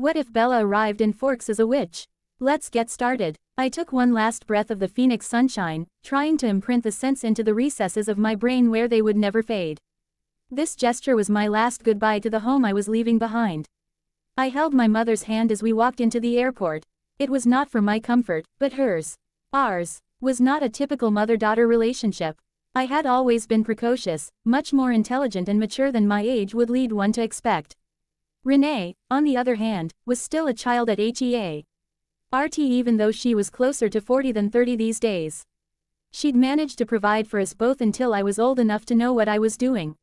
What if Bella arrived in Forks as a witch? Let's get started. I took one last breath of the phoenix sunshine, trying to imprint the scents into the recesses of my brain where they would never fade. This gesture was my last goodbye to the home I was leaving behind. I held my mother's hand as we walked into the airport. It was not for my comfort, but hers. Ours was not a typical mother-daughter relationship. I had always been precocious, much more intelligent and mature than my age would lead one to expect. Renee, on the other hand, was still a child at HEA.RT even though she was closer to 40 than 30 these days. She'd managed to provide for us both until I was old enough to know what I was doing.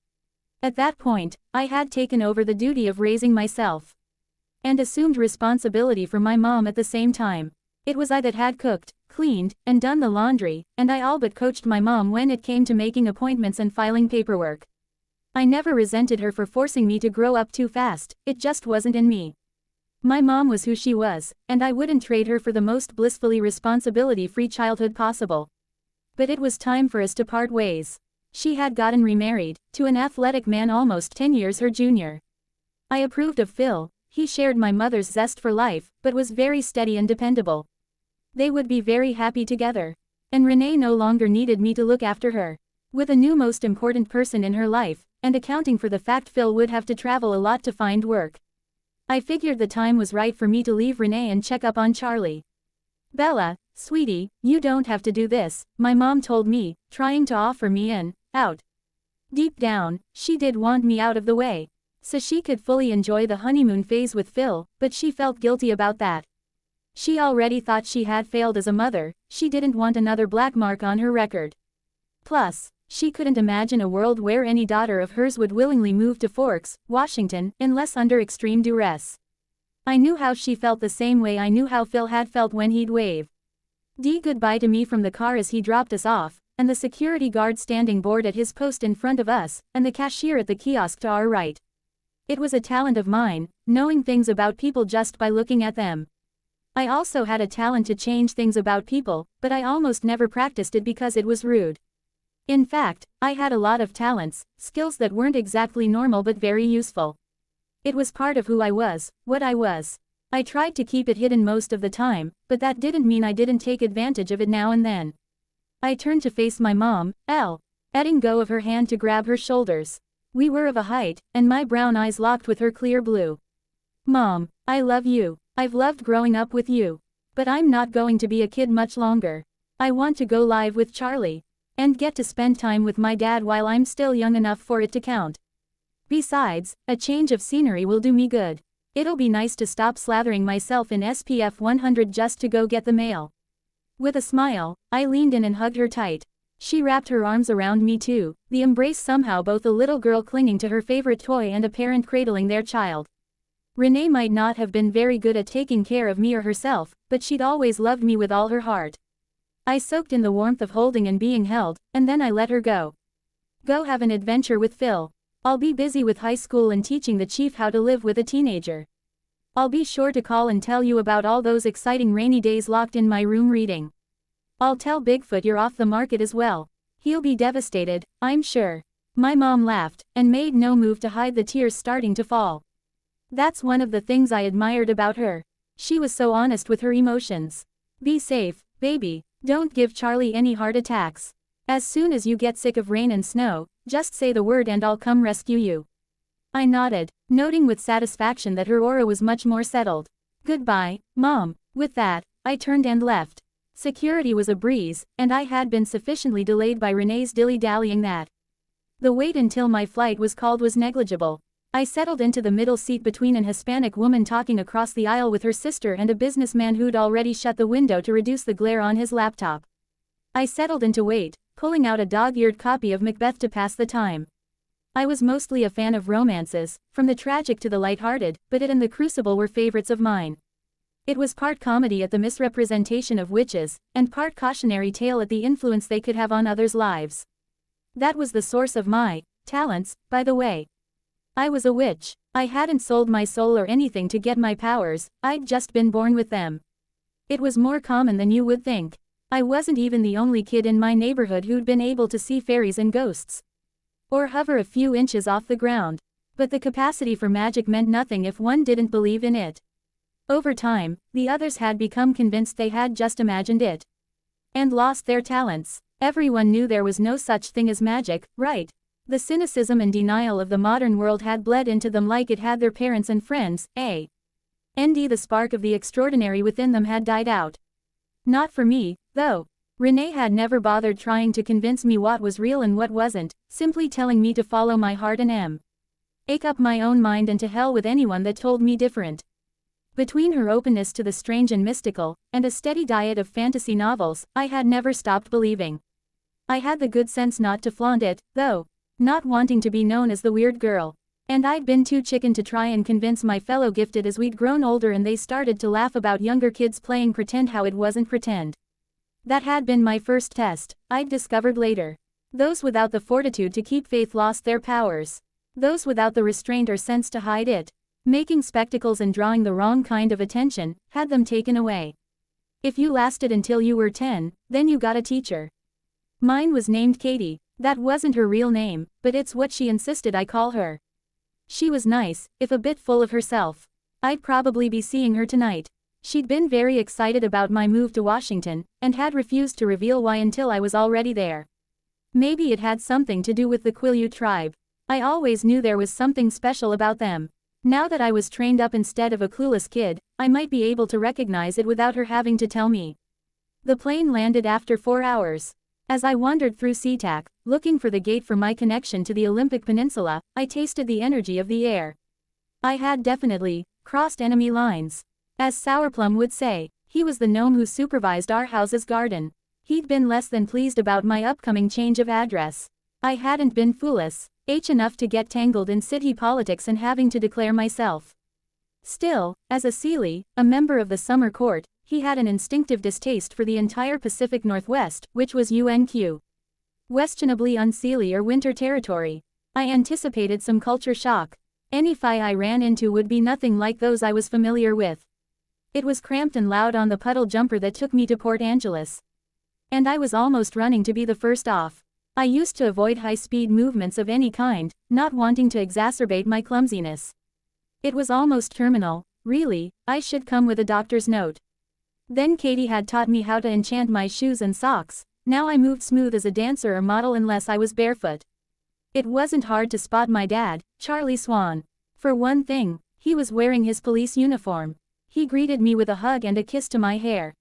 At that point, I had taken over the duty of raising myself. And assumed responsibility for my mom at the same time. It was I that had cooked, cleaned, and done the laundry, and I all but coached my mom when it came to making appointments and filing paperwork. I never resented her for forcing me to grow up too fast, it just wasn't in me. My mom was who she was, and I wouldn't trade her for the most blissfully responsibility-free childhood possible. But it was time for us to part ways. She had gotten remarried, to an athletic man almost 10 years her junior. I approved of Phil. He shared my mother's zest for life, but was very steady and dependable. They would be very happy together. And Renee no longer needed me to look after her. With a new most important person in her life, and accounting for the fact Phil would have to travel a lot to find work, I figured the time was right for me to leave Renee and check up on Charlie. Bella, sweetie, you don't have to do this, my mom told me, trying to offer me an out. Deep down, she did want me out of the way, so she could fully enjoy the honeymoon phase with Phil, but she felt guilty about that. She already thought she had failed as a mother, she didn't want another black mark on her record. Plus, she couldn't imagine a world where any daughter of hers would willingly move to Forks, Washington, unless under extreme duress. I knew how she felt the same way I knew how Phil had felt when he'd wave goodbye to me from the car as he dropped us off, and the security guard standing bored at his post in front of us, and the cashier at the kiosk to our right. It was a talent of mine, knowing things about people just by looking at them. I also had a talent to change things about people, but I almost never practiced it because it was rude. In fact, I had a lot of talents, skills that weren't exactly normal but very useful. It was part of who I was, what I was. I tried to keep it hidden most of the time, but that didn't mean I didn't take advantage of it now and then. I turned to face my mom, letting go of her hand to grab her shoulders. We were of a height, and my brown eyes locked with her clear blue. Mom, I love you. I've loved growing up with you. But I'm not going to be a kid much longer. I want to go live with Charlie. And get to spend time with my dad while I'm still young enough for it to count. Besides, a change of scenery will do me good. It'll be nice to stop slathering myself in SPF 100 just to go get the mail. With a smile, I leaned in and hugged her tight. She wrapped her arms around me too, the embrace somehow both a little girl clinging to her favorite toy and a parent cradling their child. Renee might not have been very good at taking care of me or herself, but she'd always loved me with all her heart. I soaked in the warmth of holding and being held, and then I let her go. Go have an adventure with Phil. I'll be busy with high school and teaching the chief how to live with a teenager. I'll be sure to call and tell you about all those exciting rainy days locked in my room reading. I'll tell Bigfoot you're off the market as well. He'll be devastated, I'm sure. My mom laughed, and made no move to hide the tears starting to fall. That's one of the things I admired about her. She was so honest with her emotions. Be safe, baby. Don't give Charlie any heart attacks. As soon as you get sick of rain and snow, just say the word and I'll come rescue you. I nodded, noting with satisfaction that her aura was much more settled. Goodbye, Mom. With that, I turned and left. Security was a breeze, and I had been sufficiently delayed by Renee's dilly-dallying that the wait until my flight was called was negligible. I settled into the middle seat between an Hispanic woman talking across the aisle with her sister and a businessman who'd already shut the window to reduce the glare on his laptop. I settled in to wait, pulling out a dog-eared copy of Macbeth to pass the time. I was mostly a fan of romances, from the tragic to the lighthearted, but it and The Crucible were favorites of mine. It was part comedy at the misrepresentation of witches, and part cautionary tale at the influence they could have on others' lives. That was the source of my talents, by the way. I was a witch. I hadn't sold my soul or anything to get my powers, I'd just been born with them. It was more common than you would think. I wasn't even the only kid in my neighborhood who'd been able to see fairies and ghosts. Or hover a few inches off the ground. But the capacity for magic meant nothing if one didn't believe in it. Over time, the others had become convinced they had just imagined it. And lost their talents. Everyone knew there was no such thing as magic, right? The cynicism and denial of the modern world had bled into them like it had their parents and friends, and the spark of the extraordinary within them had died out. Not for me, though. Renee had never bothered trying to convince me what was real and what wasn't, simply telling me to follow my heart and make up my own mind and to hell with anyone that told me different. Between her openness to the strange and mystical, and a steady diet of fantasy novels, I had never stopped believing. I had the good sense not to flaunt it, though. Not wanting to be known as the weird girl. And I'd been too chicken to try and convince my fellow gifted as we'd grown older and they started to laugh about younger kids playing pretend how it wasn't pretend. That had been my first test, I'd discovered later. Those without the fortitude to keep faith lost their powers. Those without the restraint or sense to hide it, making spectacles and drawing the wrong kind of attention, had them taken away. If you lasted until you were 10, then you got a teacher. Mine was named Katie. That wasn't her real name, but it's what she insisted I call her. She was nice, if a bit full of herself. I'd probably be seeing her tonight. She'd been very excited about my move to Washington, and had refused to reveal why until I was already there. Maybe it had something to do with the Quileute tribe. I always knew there was something special about them. Now that I was trained up instead of a clueless kid, I might be able to recognize it without her having to tell me. The plane landed after 4 hours. As I wandered through SeaTac, looking for the gate for my connection to the Olympic Peninsula, I tasted the energy of the air. I had definitely crossed enemy lines. As Sourplum would say, he was the gnome who supervised our house's garden. He'd been less than pleased about my upcoming change of address. I hadn't been foolish enough to get tangled in city politics and having to declare myself. Still, as a Sealy, a member of the summer court, he had an instinctive distaste for the entire Pacific Northwest, which was UNQ. Questionably unseelie or winter territory. I anticipated some culture shock. Any fi I ran into would be nothing like those I was familiar with. It was cramped and loud on the puddle jumper that took me to Port Angeles. And I was almost running to be the first off. I used to avoid high-speed movements of any kind, not wanting to exacerbate my clumsiness. It was almost terminal, really. I should come with a doctor's note. Then Katie had taught me how to enchant my shoes and socks. Now I moved smooth as a dancer or model unless I was barefoot. It wasn't hard to spot my dad, Charlie Swan. For one thing, he was wearing his police uniform. He greeted me with a hug and a kiss to my hair.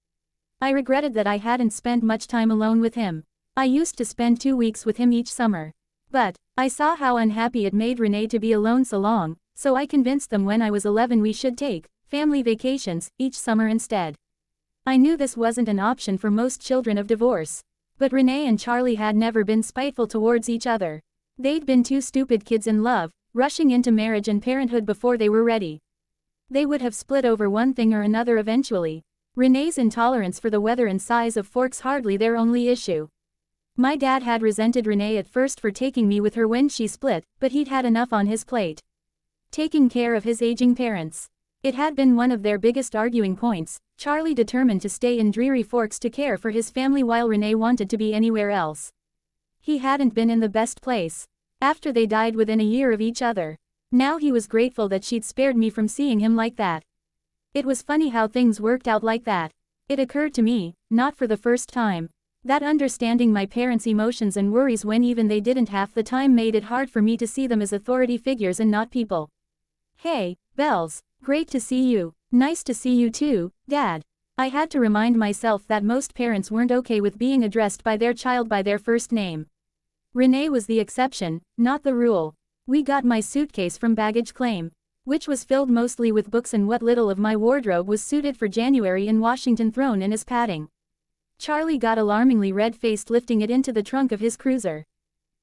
I regretted that I hadn't spent much time alone with him. I used to spend 2 weeks with him each summer. But I saw how unhappy it made Renee to be alone so long, so I convinced them when I was 11 we should take family vacations each summer instead. I knew this wasn't an option for most children of divorce. But Renee and Charlie had never been spiteful towards each other. They'd been two stupid kids in love, rushing into marriage and parenthood before they were ready. They would have split over one thing or another eventually. Renee's intolerance for the weather and size of forks hardly their only issue. My dad had resented Renee at first for taking me with her when she split, but he'd had enough on his plate. Taking care of his aging parents. It had been one of their biggest arguing points. Charlie determined to stay in Dreary Forks to care for his family while Renee wanted to be anywhere else. He hadn't been in the best place. After they died within a year of each other. Now he was grateful that she'd spared me from seeing him like that. It was funny how things worked out like that. It occurred to me, not for the first time, that understanding my parents' emotions and worries when even they didn't half the time made it hard for me to see them as authority figures and not people. Hey, Bells, great to see you. Nice to see you too, Dad. I had to remind myself that most parents weren't okay with being addressed by their child by their first name. Renee was the exception, not the rule. We got my suitcase from baggage claim, which was filled mostly with books and what little of my wardrobe was suited for January in Washington thrown in as padding. Charlie got alarmingly red-faced lifting it into the trunk of his cruiser.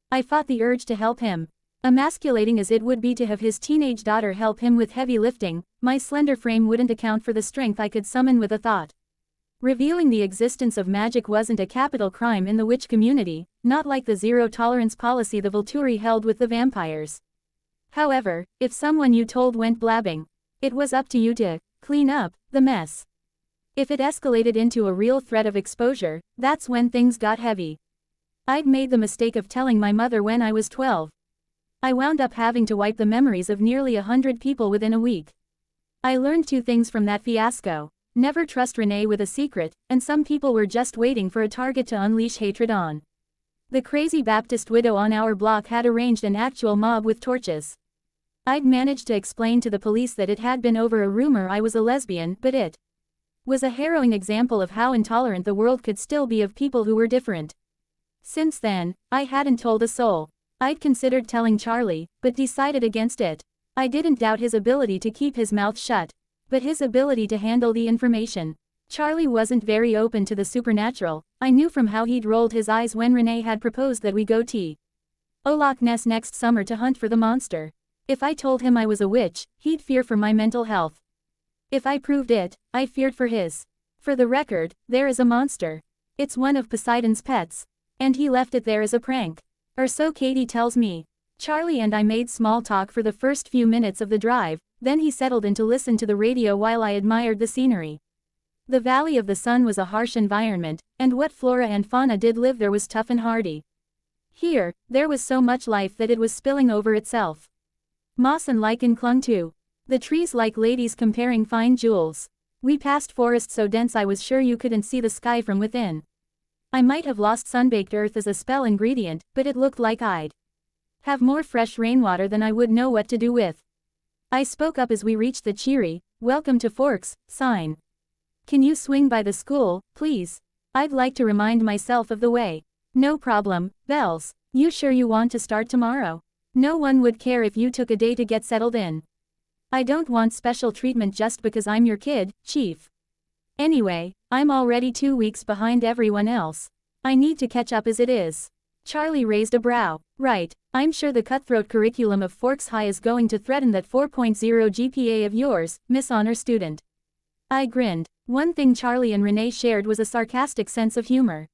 I fought the urge to help him. Emasculating as it would be to have his teenage daughter help him with heavy lifting, my slender frame wouldn't account for the strength I could summon with a thought. Revealing the existence of magic wasn't a capital crime in the witch community, not like the zero-tolerance policy the Volturi held with the vampires. However, if someone you told went blabbing, it was up to you to clean up the mess. If it escalated into a real threat of exposure, that's when things got heavy. I'd made the mistake of telling my mother when I was 12. I wound up having to wipe the memories of nearly 100 people within a week. I learned two things from that fiasco. Never trust Renee with a secret, and some people were just waiting for a target to unleash hatred on. The crazy Baptist widow on our block had arranged an actual mob with torches. I'd managed to explain to the police that it had been over a rumor I was a lesbian, but it was a harrowing example of how intolerant the world could still be of people who were different. Since then, I hadn't told a soul. I'd considered telling Charlie, but decided against it. I didn't doubt his ability to keep his mouth shut, but his ability to handle the information. Charlie wasn't very open to the supernatural. I knew from how he'd rolled his eyes when Renee had proposed that we go to Loch Ness next summer to hunt for the monster. If I told him I was a witch, he'd fear for my mental health. If I proved it, I feared for his. For the record, there is a monster. It's one of Poseidon's pets. And he left it there as a prank. Or so Katie tells me. Charlie and I made small talk for the first few minutes of the drive, then he settled in to listen to the radio while I admired the scenery. The Valley of the Sun was a harsh environment, and what flora and fauna did live there was tough and hardy. Here, there was so much life that it was spilling over itself. Moss and lichen clung to the trees like ladies comparing fine jewels. We passed forest so dense I was sure you couldn't see the sky from within. I might have lost sunbaked earth as a spell ingredient, but it looked like I'd have more fresh rainwater than I would know what to do with. I spoke up as we reached the cheery, "Welcome to Forks" sign. "Can you swing by the school, please? I'd like to remind myself of the way." "No problem, Bells. You sure you want to start tomorrow? No one would care if you took a day to get settled in. I don't want special treatment just because I'm your kid, Chief. Anyway, I'm already 2 weeks behind everyone else. I need to catch up as it is." Charlie raised a brow. "Right, I'm sure the cutthroat curriculum of Forks High is going to threaten that 4.0 GPA of yours, Miss Honor Student." I grinned. One thing Charlie and Renee shared was a sarcastic sense of humor.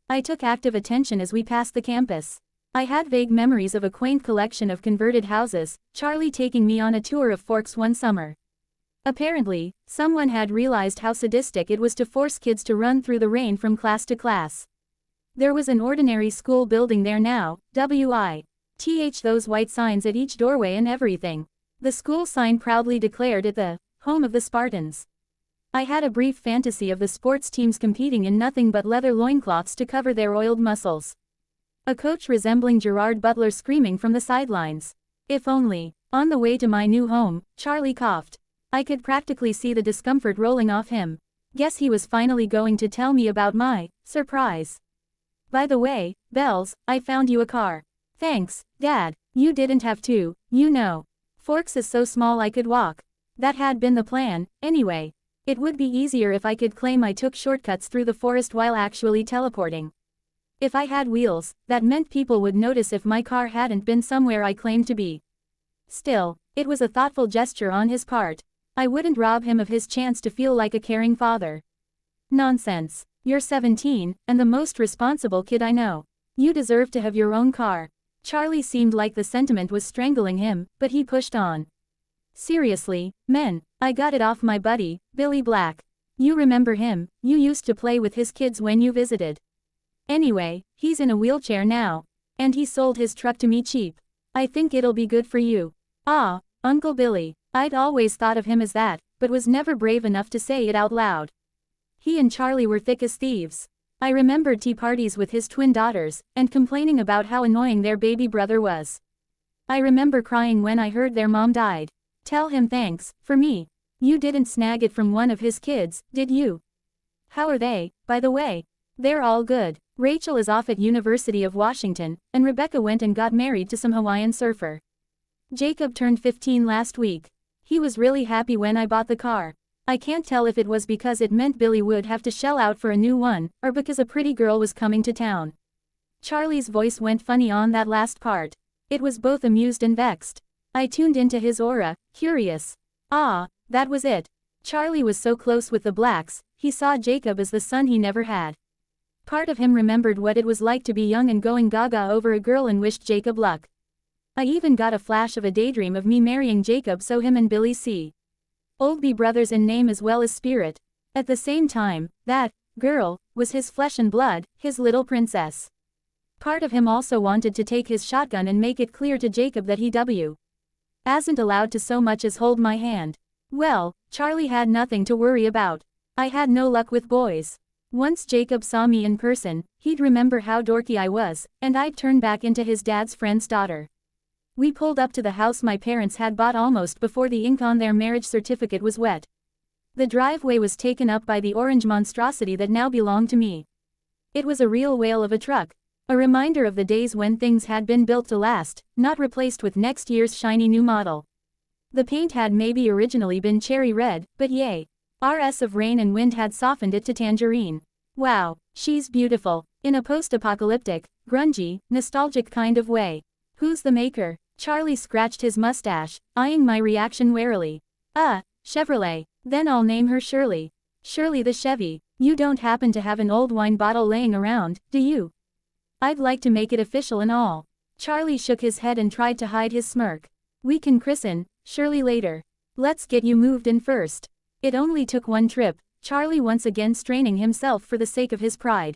I took active attention as we passed the campus. I had vague memories of a quaint collection of converted houses, Charlie taking me on a tour of Forks one summer. Apparently, someone had realized how sadistic it was to force kids to run through the rain from class to class. There was an ordinary school building there now, WITH those white signs at each doorway and everything. The school sign proudly declared it the home of the Spartans. I had a brief fantasy of the sports teams competing in nothing but leather loincloths to cover their oiled muscles. A coach resembling Gerard Butler screaming from the sidelines. If only. On the way to my new home, Charlie coughed. I could practically see the discomfort rolling off him. Guess he was finally going to tell me about my surprise. "By the way, Bells, I found you a car." "Thanks, Dad. You didn't have to, you know. Forks is so small I could walk." That had been the plan, anyway. It would be easier if I could claim I took shortcuts through the forest while actually teleporting. If I had wheels, that meant people would notice if my car hadn't been somewhere I claimed to be. Still, it was a thoughtful gesture on his part. I wouldn't rob him of his chance to feel like a caring father. "Nonsense. You're 17, and the most responsible kid I know. You deserve to have your own car." Charlie seemed like the sentiment was strangling him, but he pushed on. "Seriously, men, I got it off my buddy, Billy Black. You remember him, you used to play with his kids when you visited. Anyway, he's in a wheelchair now. And he sold his truck to me cheap. I think it'll be good for you." "Ah, Uncle Billy." I'd always thought of him as that, but was never brave enough to say it out loud. He and Charlie were thick as thieves. I remembered tea parties with his twin daughters, and complaining about how annoying their baby brother was. I remember crying when I heard their mom died. "Tell him thanks, for me. You didn't snag it from one of his kids, did you?" "How are they, by the way?" "They're all good. Rachel is off at University of Washington, and Rebecca went and got married to some Hawaiian surfer. Jacob turned 15 last week. He was really happy when I bought the car. I can't tell if it was because it meant Billy would have to shell out for a new one, or because a pretty girl was coming to town." Charlie's voice went funny on that last part. It was both amused and vexed. I tuned into his aura, curious. Ah, that was it. Charlie was so close with the Blacks, he saw Jacob as the son he never had. Part of him remembered what it was like to be young and going gaga over a girl and wished Jacob luck. I even got a flash of a daydream of me marrying Jacob so him and Billy be brothers in name as well as spirit. At the same time, that girl was his flesh and blood, his little princess. Part of him also wanted to take his shotgun and make it clear to Jacob that he wasn't allowed to so much as hold my hand. Well, Charlie had nothing to worry about. I had no luck with boys. Once Jacob saw me in person, he'd remember how dorky I was, and I'd turn back into his dad's friend's daughter. We pulled up to the house my parents had bought almost before the ink on their marriage certificate was wet. The driveway was taken up by the orange monstrosity that now belonged to me. It was a real whale of a truck. A reminder of the days when things had been built to last, not replaced with next year's shiny new model. The paint had maybe originally been cherry red, but yay. RS of rain and wind had softened it to tangerine. Wow, she's beautiful, in a post-apocalyptic, grungy, nostalgic kind of way. Who's the maker? Charlie scratched his mustache, eyeing my reaction warily. Chevrolet. Then I'll name her Shirley. Shirley the Chevy. You don't happen to have an old wine bottle laying around, do you? I'd like to make it official and all. Charlie shook his head and tried to hide his smirk. We can christen Shirley later. Let's get you moved in first. It only took one trip, Charlie once again straining himself for the sake of his pride.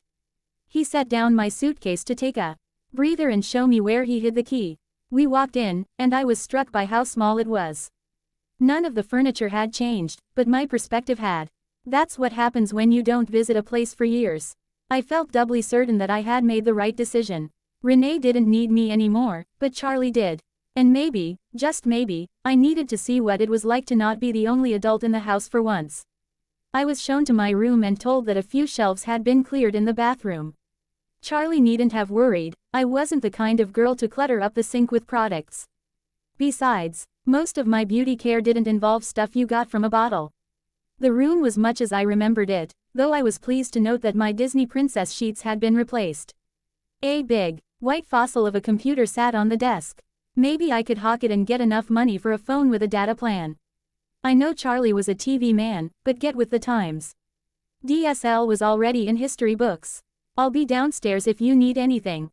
He set down my suitcase to take a breather and show me where he hid the key. We walked in, and I was struck by how small it was. None of the furniture had changed, but my perspective had. That's what happens when you don't visit a place for years. I felt doubly certain that I had made the right decision. Renee didn't need me anymore, but Charlie did. And maybe, just maybe, I needed to see what it was like to not be the only adult in the house for once. I was shown to my room and told that a few shelves had been cleared in the bathroom. Charlie needn't have worried, I wasn't the kind of girl to clutter up the sink with products. Besides, most of my beauty care didn't involve stuff you got from a bottle. The room was much as I remembered it, though I was pleased to note that my Disney princess sheets had been replaced. A big, white fossil of a computer sat on the desk. Maybe I could hawk it and get enough money for a phone with a data plan. I know Charlie was a TV man, but get with the times. DSL was already in history books. I'll be downstairs if you need anything.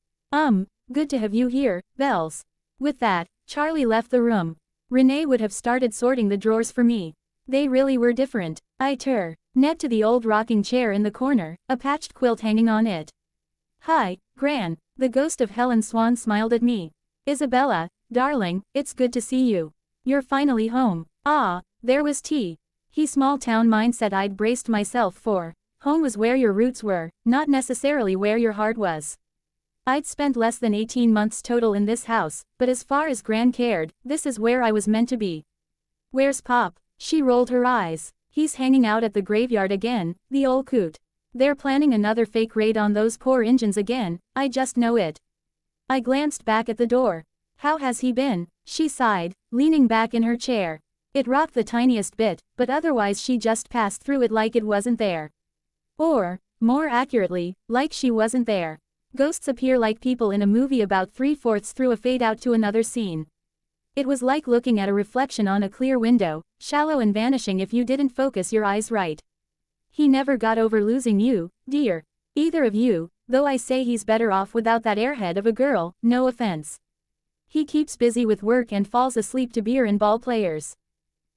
Good to have you here, Bells. With that, Charlie left the room. Renee would have started sorting the drawers for me. They really were different. I net to the old rocking chair in the corner, a patched quilt hanging on it. Hi, Gran. The ghost of Helen Swan smiled at me. Isabella, darling, it's good to see you. You're finally home. There was tea. Small town mindset I'd braced myself for. Home was where your roots were, not necessarily where your heart was. I'd spent less than 18 months total in this house, but as far as Gran cared, this is where I was meant to be. Where's Pop? She rolled her eyes. He's hanging out at the graveyard again, the old coot. They're planning another fake raid on those poor engines again, I just know it. I glanced back at the door. How has he been? She sighed, leaning back in her chair. It rocked the tiniest bit, but otherwise she just passed through it like it wasn't there. Or, more accurately, like she wasn't there. Ghosts appear like people in a movie about 3/4 through a fade out to another scene. It was like looking at a reflection on a clear window, shallow and vanishing if you didn't focus your eyes right. He never got over losing you, dear. Either of you, though I say he's better off without that airhead of a girl, no offense. He keeps busy with work and falls asleep to beer and ball players.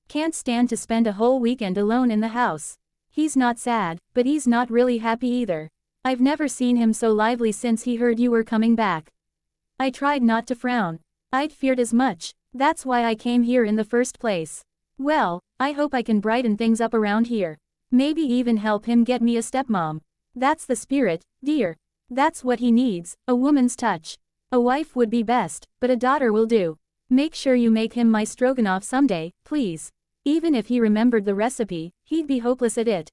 Can't stand to spend a whole weekend alone in the house. He's not sad, but he's not really happy either. I've never seen him so lively since he heard you were coming back. I tried not to frown. I'd feared as much. That's why I came here in the first place. Well, I hope I can brighten things up around here. Maybe even help him get me a stepmom. That's the spirit, dear. That's what he needs, a woman's touch. A wife would be best, but a daughter will do. Make sure you make him my stroganoff someday, please. Even if he remembered the recipe, he'd be hopeless at it.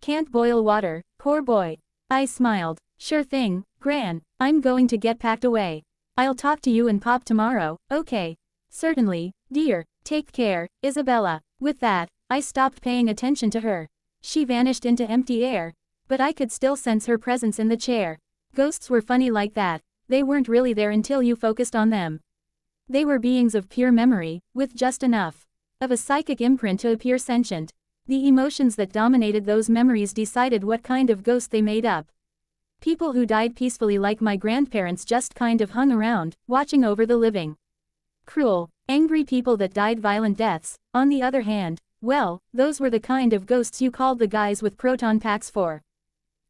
Can't boil water, poor boy. I smiled. Sure thing, Gran. I'm going to get packed away. I'll talk to you and Pop tomorrow, okay? Certainly, dear. Take care, Isabella. With that, I stopped paying attention to her. She vanished into empty air. But I could still sense her presence in the chair. Ghosts were funny like that. They weren't really there until you focused on them. They were beings of pure memory, with just enough of a psychic imprint to appear sentient. The emotions that dominated those memories decided what kind of ghost they made up. People who died peacefully like my grandparents just kind of hung around, watching over the living. Cruel, angry people that died violent deaths, on the other hand, well, those were the kind of ghosts you called the guys with proton packs for.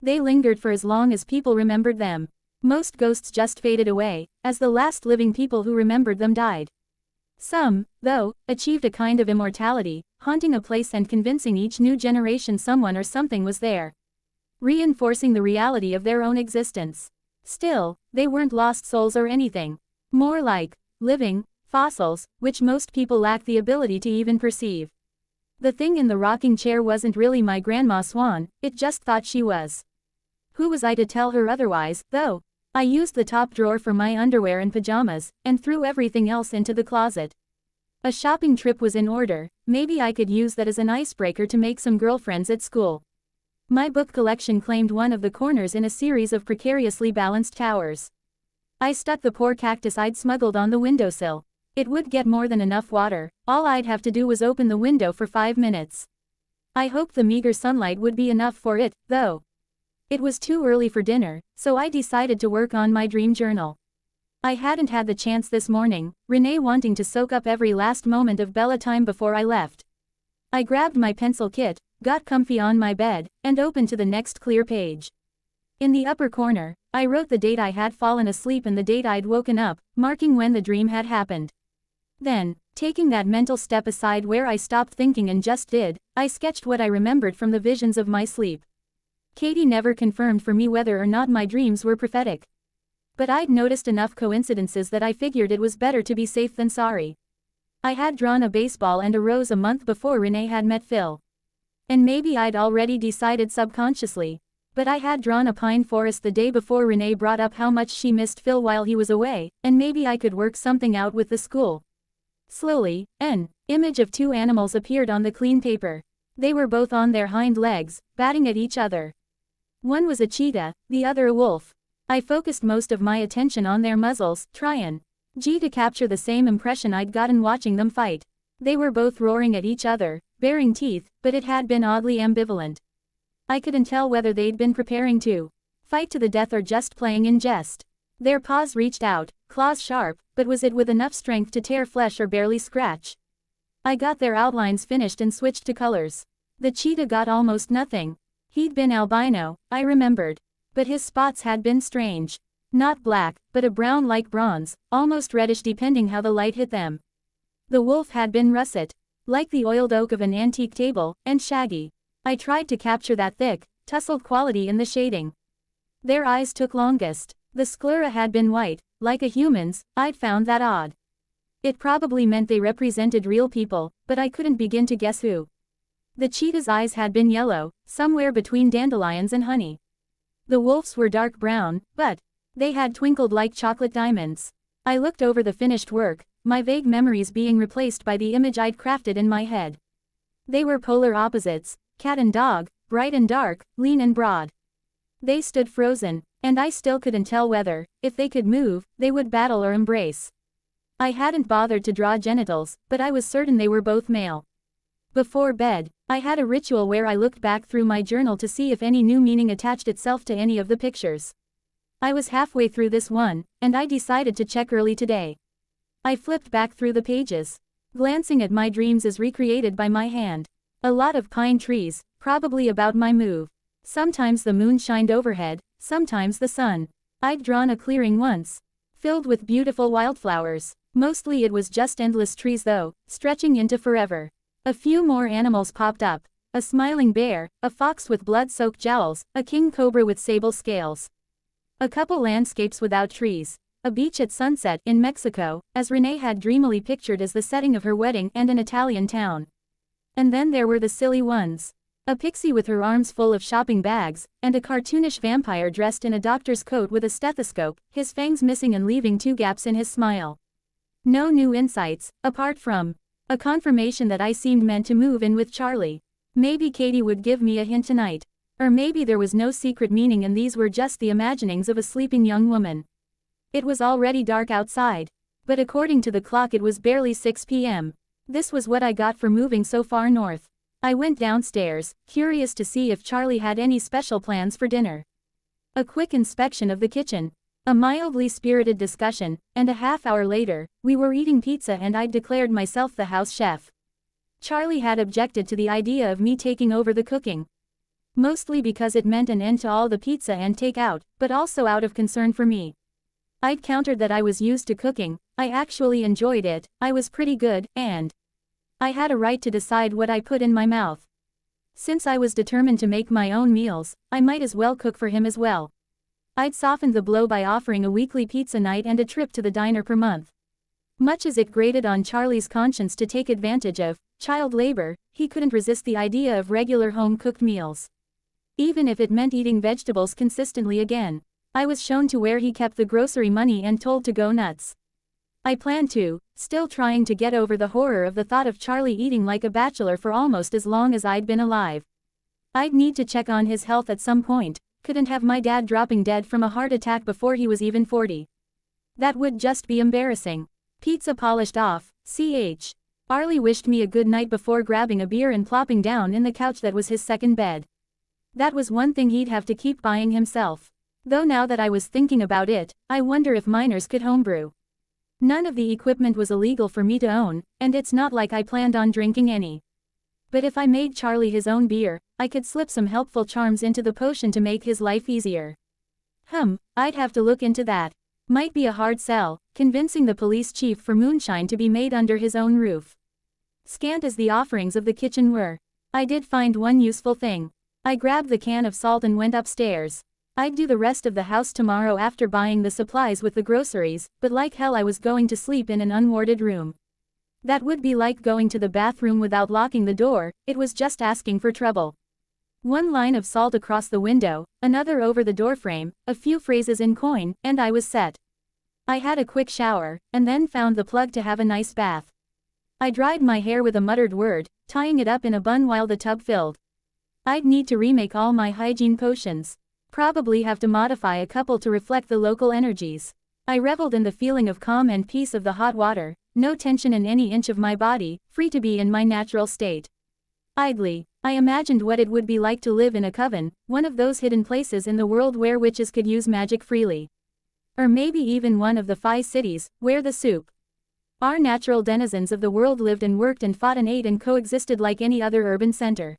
They lingered for as long as people remembered them. Most ghosts just faded away, as the last living people who remembered them died. Some, though, achieved a kind of immortality, haunting a place and convincing each new generation someone or something was there, reinforcing the reality of their own existence. Still, they weren't lost souls or anything. More like living fossils, which most people lack the ability to even perceive. The thing in the rocking chair wasn't really my Grandma Swan, it just thought she was. Who was I to tell her otherwise, though? I used the top drawer for my underwear and pajamas, and threw everything else into the closet. A shopping trip was in order, maybe I could use that as an icebreaker to make some girlfriends at school. My book collection claimed one of the corners in a series of precariously balanced towers. I stuck the poor cactus I'd smuggled on the windowsill. It would get more than enough water, all I'd have to do was open the window for 5 minutes. I hoped the meager sunlight would be enough for it, though. It was too early for dinner, so I decided to work on my dream journal. I hadn't had the chance this morning, Renee wanting to soak up every last moment of Bella time before I left. I grabbed my pencil kit, got comfy on my bed, and opened to the next clear page. In the upper corner, I wrote the date I had fallen asleep and the date I'd woken up, marking when the dream had happened. Then, taking that mental step aside where I stopped thinking and just did, I sketched what I remembered from the visions of my sleep. Katie never confirmed for me whether or not my dreams were prophetic. But I'd noticed enough coincidences that I figured it was better to be safe than sorry. I had drawn a baseball and a rose a month before Renee had met Phil. And maybe I'd already decided subconsciously. But I had drawn a pine forest the day before Renee brought up how much she missed Phil while he was away, and maybe I could work something out with the school. Slowly, an image of 2 animals appeared on the clean paper. They were both on their hind legs, batting at each other. One was a cheetah, the other a wolf. I focused most of my attention on their muzzles, trying to capture the same impression I'd gotten watching them fight. They were both roaring at each other, baring teeth, but it had been oddly ambivalent. I couldn't tell whether they'd been preparing to fight to the death or just playing in jest. Their paws reached out, claws sharp, but was it with enough strength to tear flesh or barely scratch? I got their outlines finished and switched to colors. The cheetah got almost nothing. He'd been albino, I remembered. But his spots had been strange. Not black, but a brown like bronze, almost reddish depending how the light hit them. The wolf had been russet, like the oiled oak of an antique table, and shaggy. I tried to capture that thick, tousled quality in the shading. Their eyes took longest. The sclera had been white, like a human's. I'd found that odd. It probably meant they represented real people, but I couldn't begin to guess who. The cheetah's eyes had been yellow, somewhere between dandelions and honey. The wolf's were dark brown, but they had twinkled like chocolate diamonds. I looked over the finished work, my vague memories being replaced by the image I'd crafted in my head. They were polar opposites, cat and dog, bright and dark, lean and broad. They stood frozen, and I still couldn't tell whether, if they could move, they would battle or embrace. I hadn't bothered to draw genitals, but I was certain they were both male. Before bed, I had a ritual where I looked back through my journal to see if any new meaning attached itself to any of the pictures. I was halfway through this one, and I decided to check early today. I flipped back through the pages, glancing at my dreams as recreated by my hand. A lot of pine trees, probably about my move. Sometimes the moon shined overhead, sometimes the sun. I'd drawn a clearing once, filled with beautiful wildflowers. Mostly it was just endless trees though, stretching into forever. A few more animals popped up. A smiling bear, a fox with blood-soaked jowls, a king cobra with sable scales. A couple landscapes without trees. A beach at sunset in Mexico, as Renee had dreamily pictured as the setting of her wedding, and an Italian town. And then there were the silly ones. A pixie with her arms full of shopping bags, and a cartoonish vampire dressed in a doctor's coat with a stethoscope, his fangs missing and leaving 2 gaps in his smile. No new insights, apart from a confirmation that I seemed meant to move in with Charlie. Maybe Katie would give me a hint tonight. Or maybe there was no secret meaning and these were just the imaginings of a sleeping young woman. It was already dark outside. But according to the clock it was barely 6 p.m. This was what I got for moving so far north. I went downstairs, curious to see if Charlie had any special plans for dinner. A quick inspection of the kitchen. A mildly spirited discussion, and a half-hour later, we were eating pizza and I'd declared myself the house chef. Charlie had objected to the idea of me taking over the cooking. Mostly because it meant an end to all the pizza and takeout, but also out of concern for me. I'd countered that I was used to cooking, I actually enjoyed it, I was pretty good, and I had a right to decide what I put in my mouth. Since I was determined to make my own meals, I might as well cook for him as well. I'd softened the blow by offering a weekly pizza night and a trip to the diner per month. Much as it grated on Charlie's conscience to take advantage of child labor, he couldn't resist the idea of regular home-cooked meals. Even if it meant eating vegetables consistently again. I was shown to where he kept the grocery money and told to go nuts. I planned to, still trying to get over the horror of the thought of Charlie eating like a bachelor for almost as long as I'd been alive. I'd need to check on his health at some point, couldn't have my dad dropping dead from a heart attack before he was even 40. That would just be embarrassing. Pizza polished off, ch. Arlie wished me a good night before grabbing a beer and plopping down in the couch that was his second bed. That was one thing he'd have to keep buying himself. Though now that I was thinking about it, I wonder if minors could homebrew. None of the equipment was illegal for me to own, and it's not like I planned on drinking any. But if I made Charlie his own beer, I could slip some helpful charms into the potion to make his life easier. I'd have to look into that. Might be a hard sell, convincing the police chief for moonshine to be made under his own roof. Scant as the offerings of the kitchen were, I did find one useful thing. I grabbed the can of salt and went upstairs. I'd do the rest of the house tomorrow after buying the supplies with the groceries, but like hell I was going to sleep in an unwarded room. That would be like going to the bathroom without locking the door, it was just asking for trouble. One line of salt across the window, another over the doorframe, a few phrases in coin, and I was set. I had a quick shower, and then found the plug to have a nice bath. I dried my hair with a muttered word, tying it up in a bun while the tub filled. I'd need to remake all my hygiene potions. Probably have to modify a couple to reflect the local energies. I reveled in the feeling of calm and peace of the hot water, no tension in any inch of my body, free to be in my natural state. Idly, I imagined what it would be like to live in a coven, one of those hidden places in the world where witches could use magic freely. Or maybe even one of the 5 cities, where the our natural denizens of the world lived and worked and fought and ate and coexisted like any other urban center.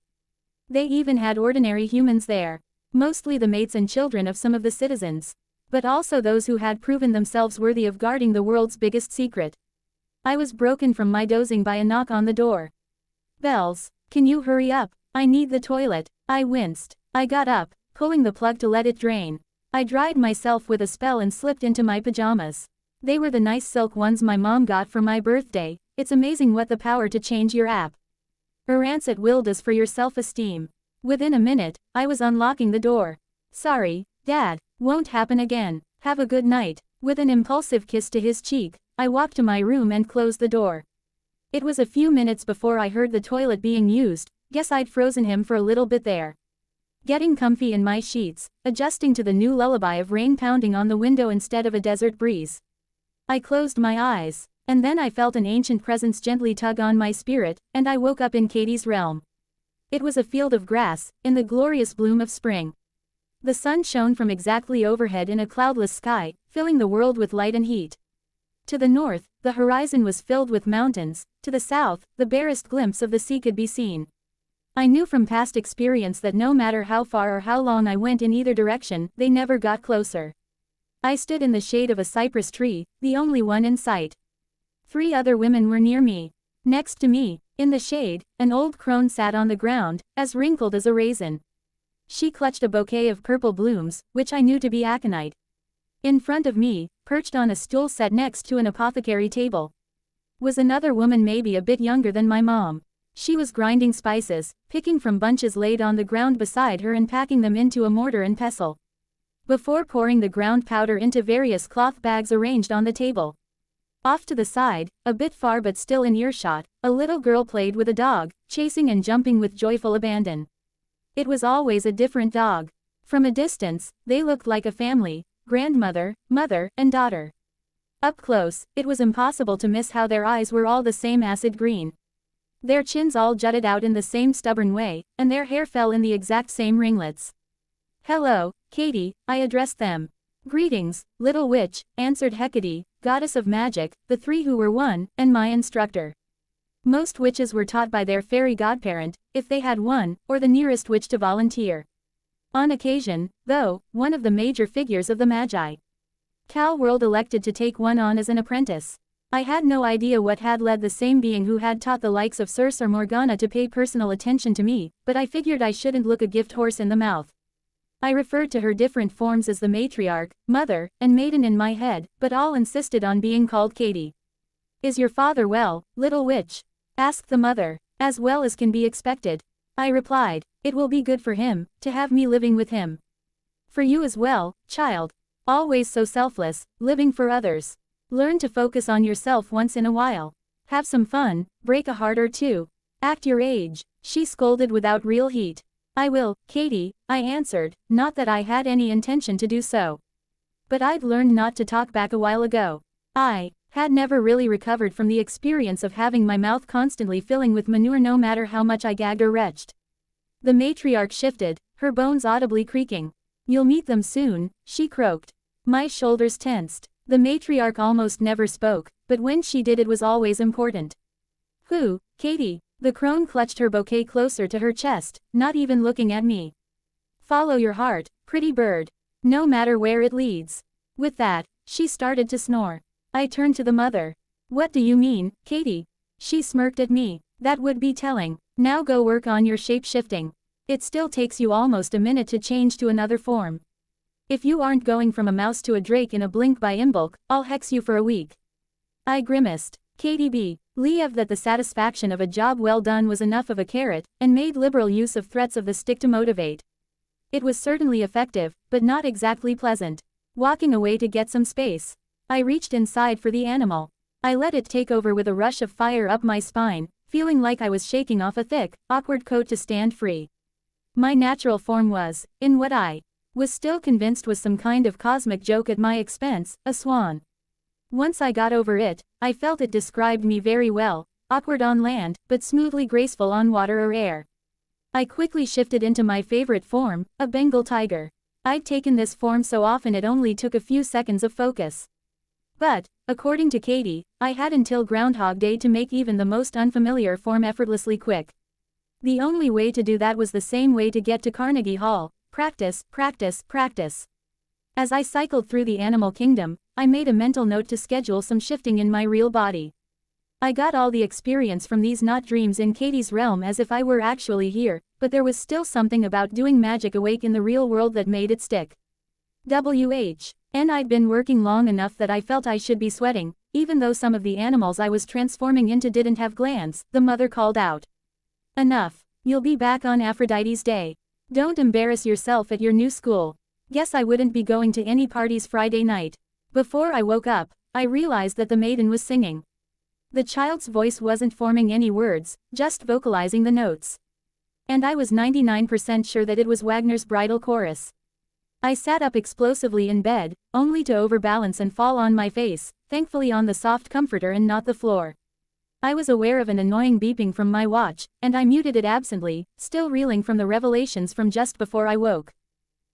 They even had ordinary humans there. Mostly the mates and children of some of the citizens. But also those who had proven themselves worthy of guarding the world's biggest secret. I was broken from my dozing by a knock on the door. Bells, can you hurry up? I need the toilet. I winced. I got up, pulling the plug to let it drain. I dried myself with a spell and slipped into my pajamas. They were the nice silk ones my mom got for my birthday. It's amazing what the power to change your appearance at will does for your self-esteem. Within a minute, I was unlocking the door. Sorry, Dad, won't happen again. Have a good night. With an impulsive kiss to his cheek, I walked to my room and closed the door. It was a few minutes before I heard the toilet being used, guess I'd frozen him for a little bit there. Getting comfy in my sheets, adjusting to the new lullaby of rain pounding on the window instead of a desert breeze. I closed my eyes, and then I felt an ancient presence gently tug on my spirit, and I woke up in Katie's realm. It was a field of grass, in the glorious bloom of spring. The sun shone from exactly overhead in a cloudless sky, filling the world with light and heat. To the north, the horizon was filled with mountains, to the south, the barest glimpse of the sea could be seen. I knew from past experience that no matter how far or how long I went in either direction, they never got closer. I stood in the shade of a cypress tree, the only one in sight. 3 other women were near me. Next to me, in the shade, an old crone sat on the ground, as wrinkled as a raisin. She clutched a bouquet of purple blooms, which I knew to be aconite. In front of me, perched on a stool set next to an apothecary table, was another woman maybe a bit younger than my mom. She was grinding spices, picking from bunches laid on the ground beside her and packing them into a mortar and pestle, before pouring the ground powder into various cloth bags arranged on the table. Off to the side, a bit far but still in earshot, a little girl played with a dog, chasing and jumping with joyful abandon. It was always a different dog. From a distance, they looked like a family, grandmother, mother, and daughter. Up close, it was impossible to miss how their eyes were all the same acid green. Their chins all jutted out in the same stubborn way, and their hair fell in the exact same ringlets. "Hello, Katie," I addressed them. "Greetings, little witch," answered Hecate, goddess of magic, the 3 who were one, and my instructor. Most witches were taught by their fairy godparent, if they had one, or the nearest witch to volunteer. On occasion, though, one of the major figures of the Magi. Cal World elected to take one on as an apprentice. I had no idea what had led the same being who had taught the likes of Circe or Morgana to pay personal attention to me, but I figured I shouldn't look a gift horse in the mouth. I referred to her different forms as the matriarch, mother, and maiden in my head, but all insisted on being called Katie. "Is your father well, little witch?" asked the mother. "As well as can be expected," I replied. "It will be good for him, to have me living with him. For you as well, child. Always so selfless, living for others. Learn to focus on yourself once in a while. Have some fun, break a heart or two. Act your age," she scolded without real heat. "I will, Katie," I answered, not that I had any intention to do so. But I'd learned not to talk back a while ago. I had never really recovered from the experience of having my mouth constantly filling with manure no matter how much I gagged or retched. The matriarch shifted, her bones audibly creaking. "You'll meet them soon," she croaked. My shoulders tensed. The matriarch almost never spoke, but when she did it was always important. "Who, Katie?" The crone clutched her bouquet closer to her chest, not even looking at me. "Follow your heart, pretty bird. No matter where it leads." With that, she started to snore. I turned to the mother. "What do you mean, Katie?" She smirked at me. "That would be telling. Now go work on your shape-shifting. It still takes you almost a minute to change to another form. If you aren't going from a mouse to a drake in a blink by Imbolc, I'll hex you for a week." I grimaced. Katie believed that the satisfaction of a job well done was enough of a carrot, and made liberal use of threats of the stick to motivate. It was certainly effective, but not exactly pleasant. Walking away to get some space, I reached inside for the animal. I let it take over with a rush of fire up my spine, feeling like I was shaking off a thick, awkward coat to stand free. My natural form was, in what I was still convinced was some kind of cosmic joke at my expense, a swan. Once I got over it, I felt it described me very well, awkward on land, but smoothly graceful on water or air. I quickly shifted into my favorite form, a Bengal tiger. I'd taken this form so often it only took a few seconds of focus. But, according to Katie, I had until Groundhog Day to make even the most unfamiliar form effortlessly quick. The only way to do that was the same way to get to Carnegie Hall: practice, practice, practice. As I cycled through the animal kingdom, I made a mental note to schedule some shifting in my real body. I got all the experience from these not dreams in Katie's realm as if I were actually here, but there was still something about doing magic awake in the real world that made it stick. And I'd been working long enough that I felt I should be sweating, even though some of the animals I was transforming into didn't have glands, the mother called out. "Enough. You'll be back on Aphrodite's day. Don't embarrass yourself at your new school." Guess I wouldn't be going to any parties Friday night. Before I woke up, I realized that the maiden was singing. The child's voice wasn't forming any words, just vocalizing the notes. And I was 99% sure that it was Wagner's bridal chorus. I sat up explosively in bed, only to overbalance and fall on my face, thankfully on the soft comforter and not the floor. I was aware of an annoying beeping from my watch, and I muted it absently, still reeling from the revelations from just before I woke.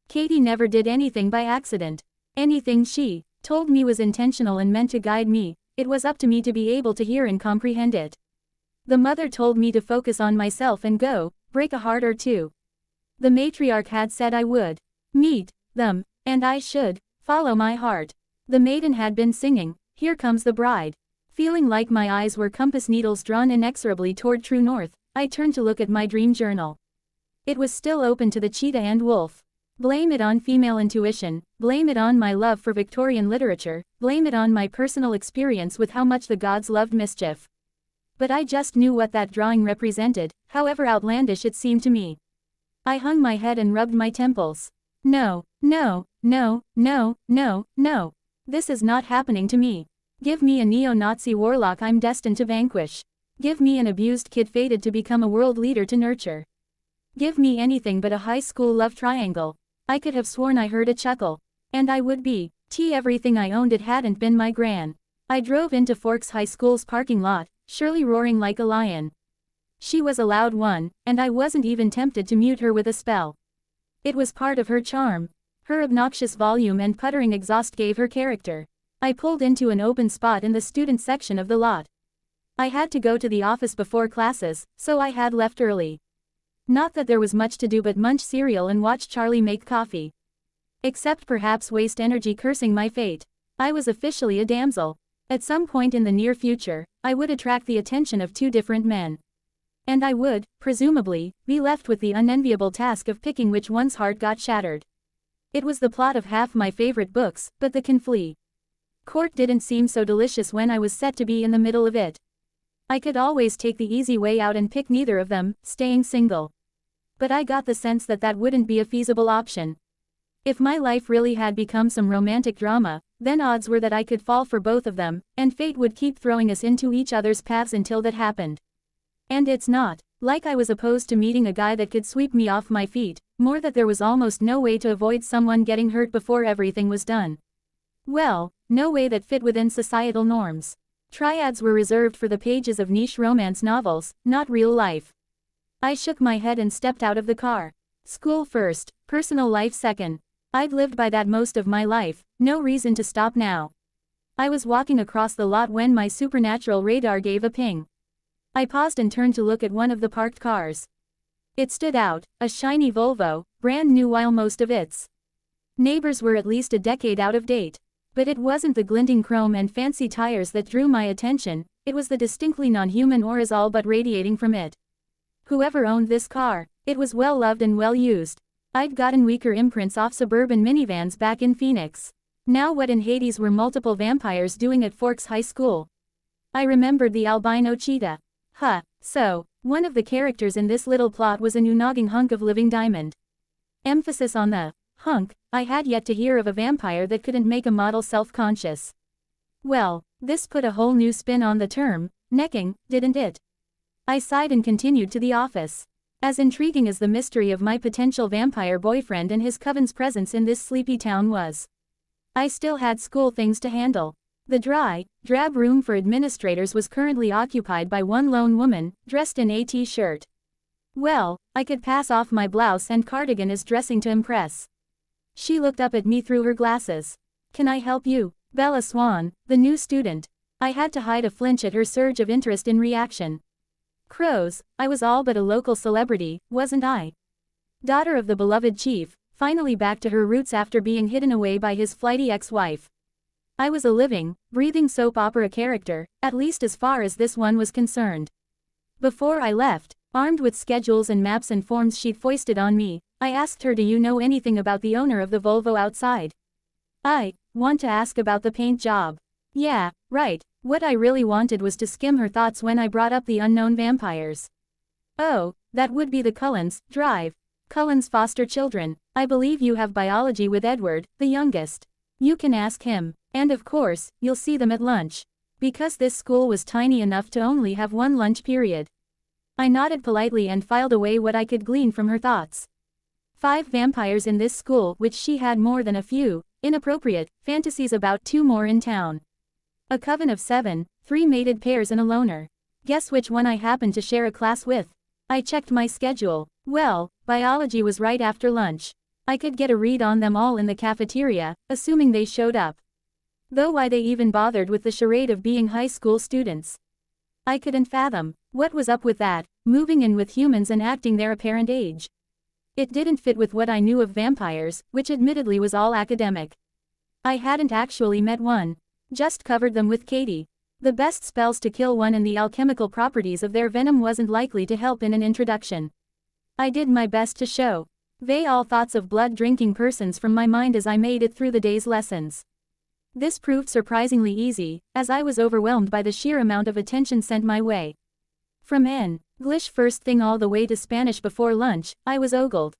Katie never did anything by accident. Anything she told me was intentional and meant to guide me. It was up to me to be able to hear and comprehend it. The mother told me to focus on myself and go, break a heart or two. The matriarch had said I would meet them, and I should follow my heart. The maiden had been singing, "Here Comes the Bride." Feeling like my eyes were compass needles drawn inexorably toward true north, I turned to look at my dream journal. It was still open to the cheetah and wolf. Blame it on female intuition, blame it on my love for Victorian literature, blame it on my personal experience with how much the gods loved mischief. But I just knew what that drawing represented, however outlandish it seemed to me. I hung my head and rubbed my temples. No, no, no, no, no, no. This is not happening to me. Give me a neo-Nazi warlock I'm destined to vanquish. Give me an abused kid fated to become a world leader to nurture. Give me anything but a high school love triangle. I could have sworn I heard a chuckle. And I would be everything I owned it hadn't been my gran. I drove into Forks High School's parking lot, Shirley roaring like a lion. She was a loud one, and I wasn't even tempted to mute her with a spell. It was part of her charm. Her obnoxious volume and puttering exhaust gave her character. I pulled into an open spot in the student section of the lot. I had to go to the office before classes, so I had left early. Not that there was much to do but munch cereal and watch Charlie make coffee. Except perhaps waste energy cursing my fate. I was officially a damsel. At some point in the near future, I would attract the attention of two different men. And I would, presumably, be left with the unenviable task of picking which one's heart got shattered. It was the plot of half my favorite books, but the can flee. Court didn't seem so delicious when I was set to be in the middle of it. I could always take the easy way out and pick neither of them, staying single. But I got the sense that that wouldn't be a feasible option. If my life really had become some romantic drama, then odds were that I could fall for both of them, and fate would keep throwing us into each other's paths until that happened. And it's not like I was opposed to meeting a guy that could sweep me off my feet, more that there was almost no way to avoid someone getting hurt before everything was done. Well, no way that fit within societal norms. Triads were reserved for the pages of niche romance novels, not real life. I shook my head and stepped out of the car. School first, personal life second. I'd lived by that most of my life, no reason to stop now. I was walking across the lot when my supernatural radar gave a ping. I paused and turned to look at one of the parked cars. It stood out, a shiny Volvo, brand new while most of its neighbors were at least a decade out of date. But it wasn't the glinting chrome and fancy tires that drew my attention, it was the distinctly non-human auras all but radiating from it. Whoever owned this car, it was well loved and well used. I'd gotten weaker imprints off suburban minivans back in Phoenix. Now what in Hades were multiple vampires doing at Forks High School? I remembered the albino cheetah. So, one of the characters in this little plot was a noonogging hunk of living diamond. Emphasis on the hunk. I had yet to hear of a vampire that couldn't make a model self-conscious. Well, this put a whole new spin on the term, necking, didn't it? I sighed and continued to the office. As intriguing as the mystery of my potential vampire boyfriend and his coven's presence in this sleepy town was, I still had school things to handle. The dry, drab room for administrators was currently occupied by one lone woman, dressed in a t-shirt. Well, I could pass off my blouse and cardigan as dressing to impress. She looked up at me through her glasses. "Can I help you?" Bella Swan, the new student. I had to hide a flinch at her surge of interest in reaction. Crows, I was all but a local celebrity, wasn't I? Daughter of the beloved chief, finally back to her roots after being hidden away by his flighty ex-wife. I was a living, breathing soap opera character, at least as far as this one was concerned. Before I left, armed with schedules and maps and forms she'd foisted on me, I asked her, "Do you know anything about the owner of the Volvo outside?" "I want to ask about the paint job." Yeah, right. What I really wanted was to skim her thoughts when I brought up the unknown vampires. "Oh, that would be the Cullens, Drive. Cullen's foster children. I believe you have biology with Edward, the youngest. You can ask him. And of course, you'll see them at lunch. Because this school was tiny enough to only have one lunch period." I nodded politely and filed away what I could glean from her thoughts. 5 vampires in this school, which she had more than a few inappropriate fantasies about, 2 more in town. A coven of 7, 3 mated pairs and a loner. Guess which one I happened to share a class with? I checked my schedule. Well, biology was right after lunch. I could get a read on them all in the cafeteria, assuming they showed up. Though why they even bothered with the charade of being high school students, I couldn't fathom. What was up with that, moving in with humans and acting their apparent age? It didn't fit with what I knew of vampires, which admittedly was all academic. I hadn't actually met one. Just covered them with Katie. The best spells to kill one and the alchemical properties of their venom wasn't likely to help in an introduction. I did my best to show all thoughts of blood-drinking persons from my mind as I made it through the day's lessons. This proved surprisingly easy, as I was overwhelmed by the sheer amount of attention sent my way. From English first thing all the way to Spanish before lunch, I was ogled.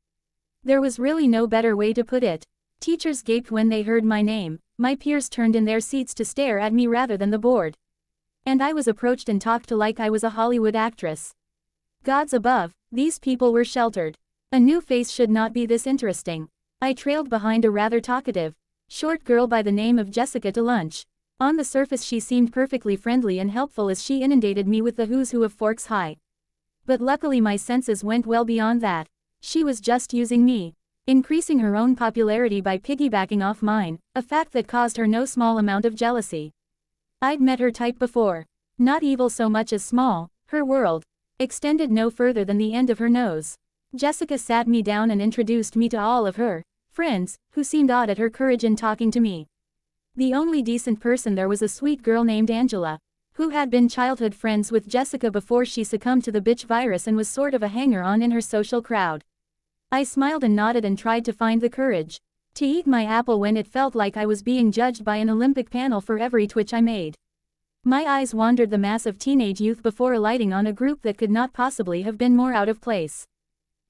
There was really no better way to put it. Teachers gaped when they heard my name, my peers turned in their seats to stare at me rather than the board. And I was approached and talked to like I was a Hollywood actress. Gods above, these people were sheltered. A new face should not be this interesting. I trailed behind a rather talkative, short girl by the name of Jessica to lunch. On the surface she seemed perfectly friendly and helpful as she inundated me with the who's who of Forks High. But luckily my senses went well beyond that. She was just using me, increasing her own popularity by piggybacking off mine, a fact that caused her no small amount of jealousy. I'd met her type before. Not evil so much as small. Her world extended no further than the end of her nose. Jessica sat me down and introduced me to all of her friends, who seemed awed at her courage in talking to me. The only decent person there was a sweet girl named Angela, who had been childhood friends with Jessica before she succumbed to the bitch virus and was sort of a hanger-on in her social crowd. I smiled and nodded and tried to find the courage to eat my apple when it felt like I was being judged by an Olympic panel for every twitch I made. My eyes wandered the mass of teenage youth before alighting on a group that could not possibly have been more out of place.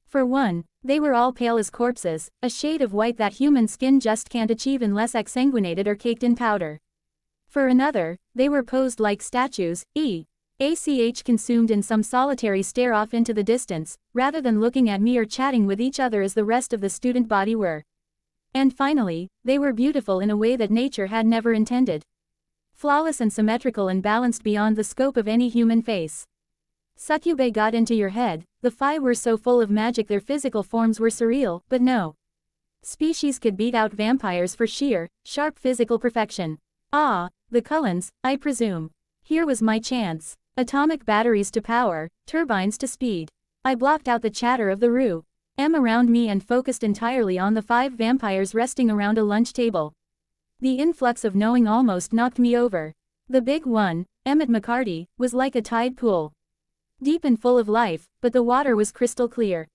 For one, they were all pale as corpses, a shade of white that human skin just can't achieve unless exsanguinated or caked in powder. For another, they were posed like statues, consumed in some solitary stare off into the distance, rather than looking at me or chatting with each other as the rest of the student body were. And finally, they were beautiful in a way that nature had never intended. Flawless and symmetrical and balanced beyond the scope of any human face. Succubé got into your head, the Fae were so full of magic their physical forms were surreal, but no species could beat out vampires for sheer, sharp physical perfection. Ah, the Cullens, I presume. Here was my chance. Atomic batteries to power, turbines to speed. I blocked out the chatter of the room around me and focused entirely on the 5 vampires resting around a lunch table. The influx of knowing almost knocked me over. The big one, Emmett McCarty, was like a tide pool. Deep and full of life, but the water was crystal clear.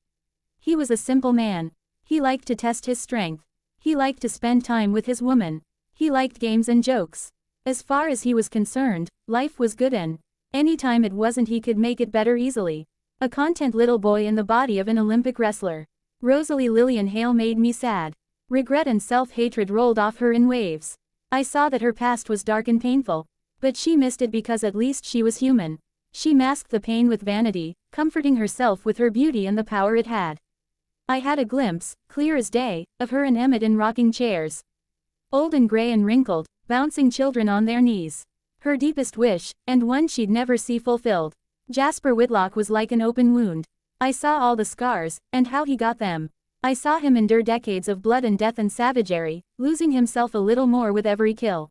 He was a simple man. He liked to test his strength. He liked to spend time with his woman. He liked games and jokes. As far as he was concerned, life was good and anytime it wasn't he could make it better easily. A content little boy in the body of an Olympic wrestler. Rosalie Lillian Hale made me sad. Regret and self-hatred rolled off her in waves. I saw that her past was dark and painful. But she missed it because at least she was human. She masked the pain with vanity, comforting herself with her beauty and the power it had. I had a glimpse, clear as day, of her and Emmett in rocking chairs. Old and gray and wrinkled, bouncing children on their knees. Her deepest wish, and one she'd never see fulfilled. Jasper Whitlock was like an open wound. I saw all the scars, and how he got them. I saw him endure decades of blood and death and savagery, losing himself a little more with every kill.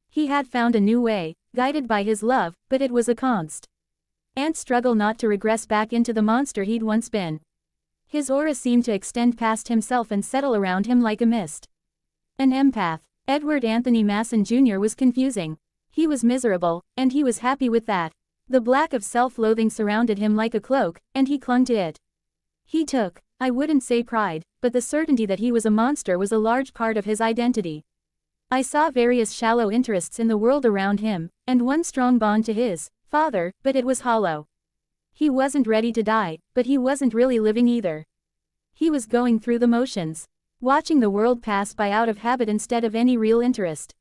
He had found a new way, guided by his love, but it was a constant struggle not to regress back into the monster he'd once been. His aura seemed to extend past himself and settle around him like a mist. An empath. Edward Anthony Masson Jr. was confusing. He was miserable, and he was happy with that. The black of self-loathing surrounded him like a cloak, and he clung to it. He took, I wouldn't say pride, but the certainty that he was a monster was a large part of his identity. I saw various shallow interests in the world around him, and one strong bond to his father, but it was hollow. He wasn't ready to die, but he wasn't really living either. He was going through the motions, watching the world pass by out of habit instead of any real interest.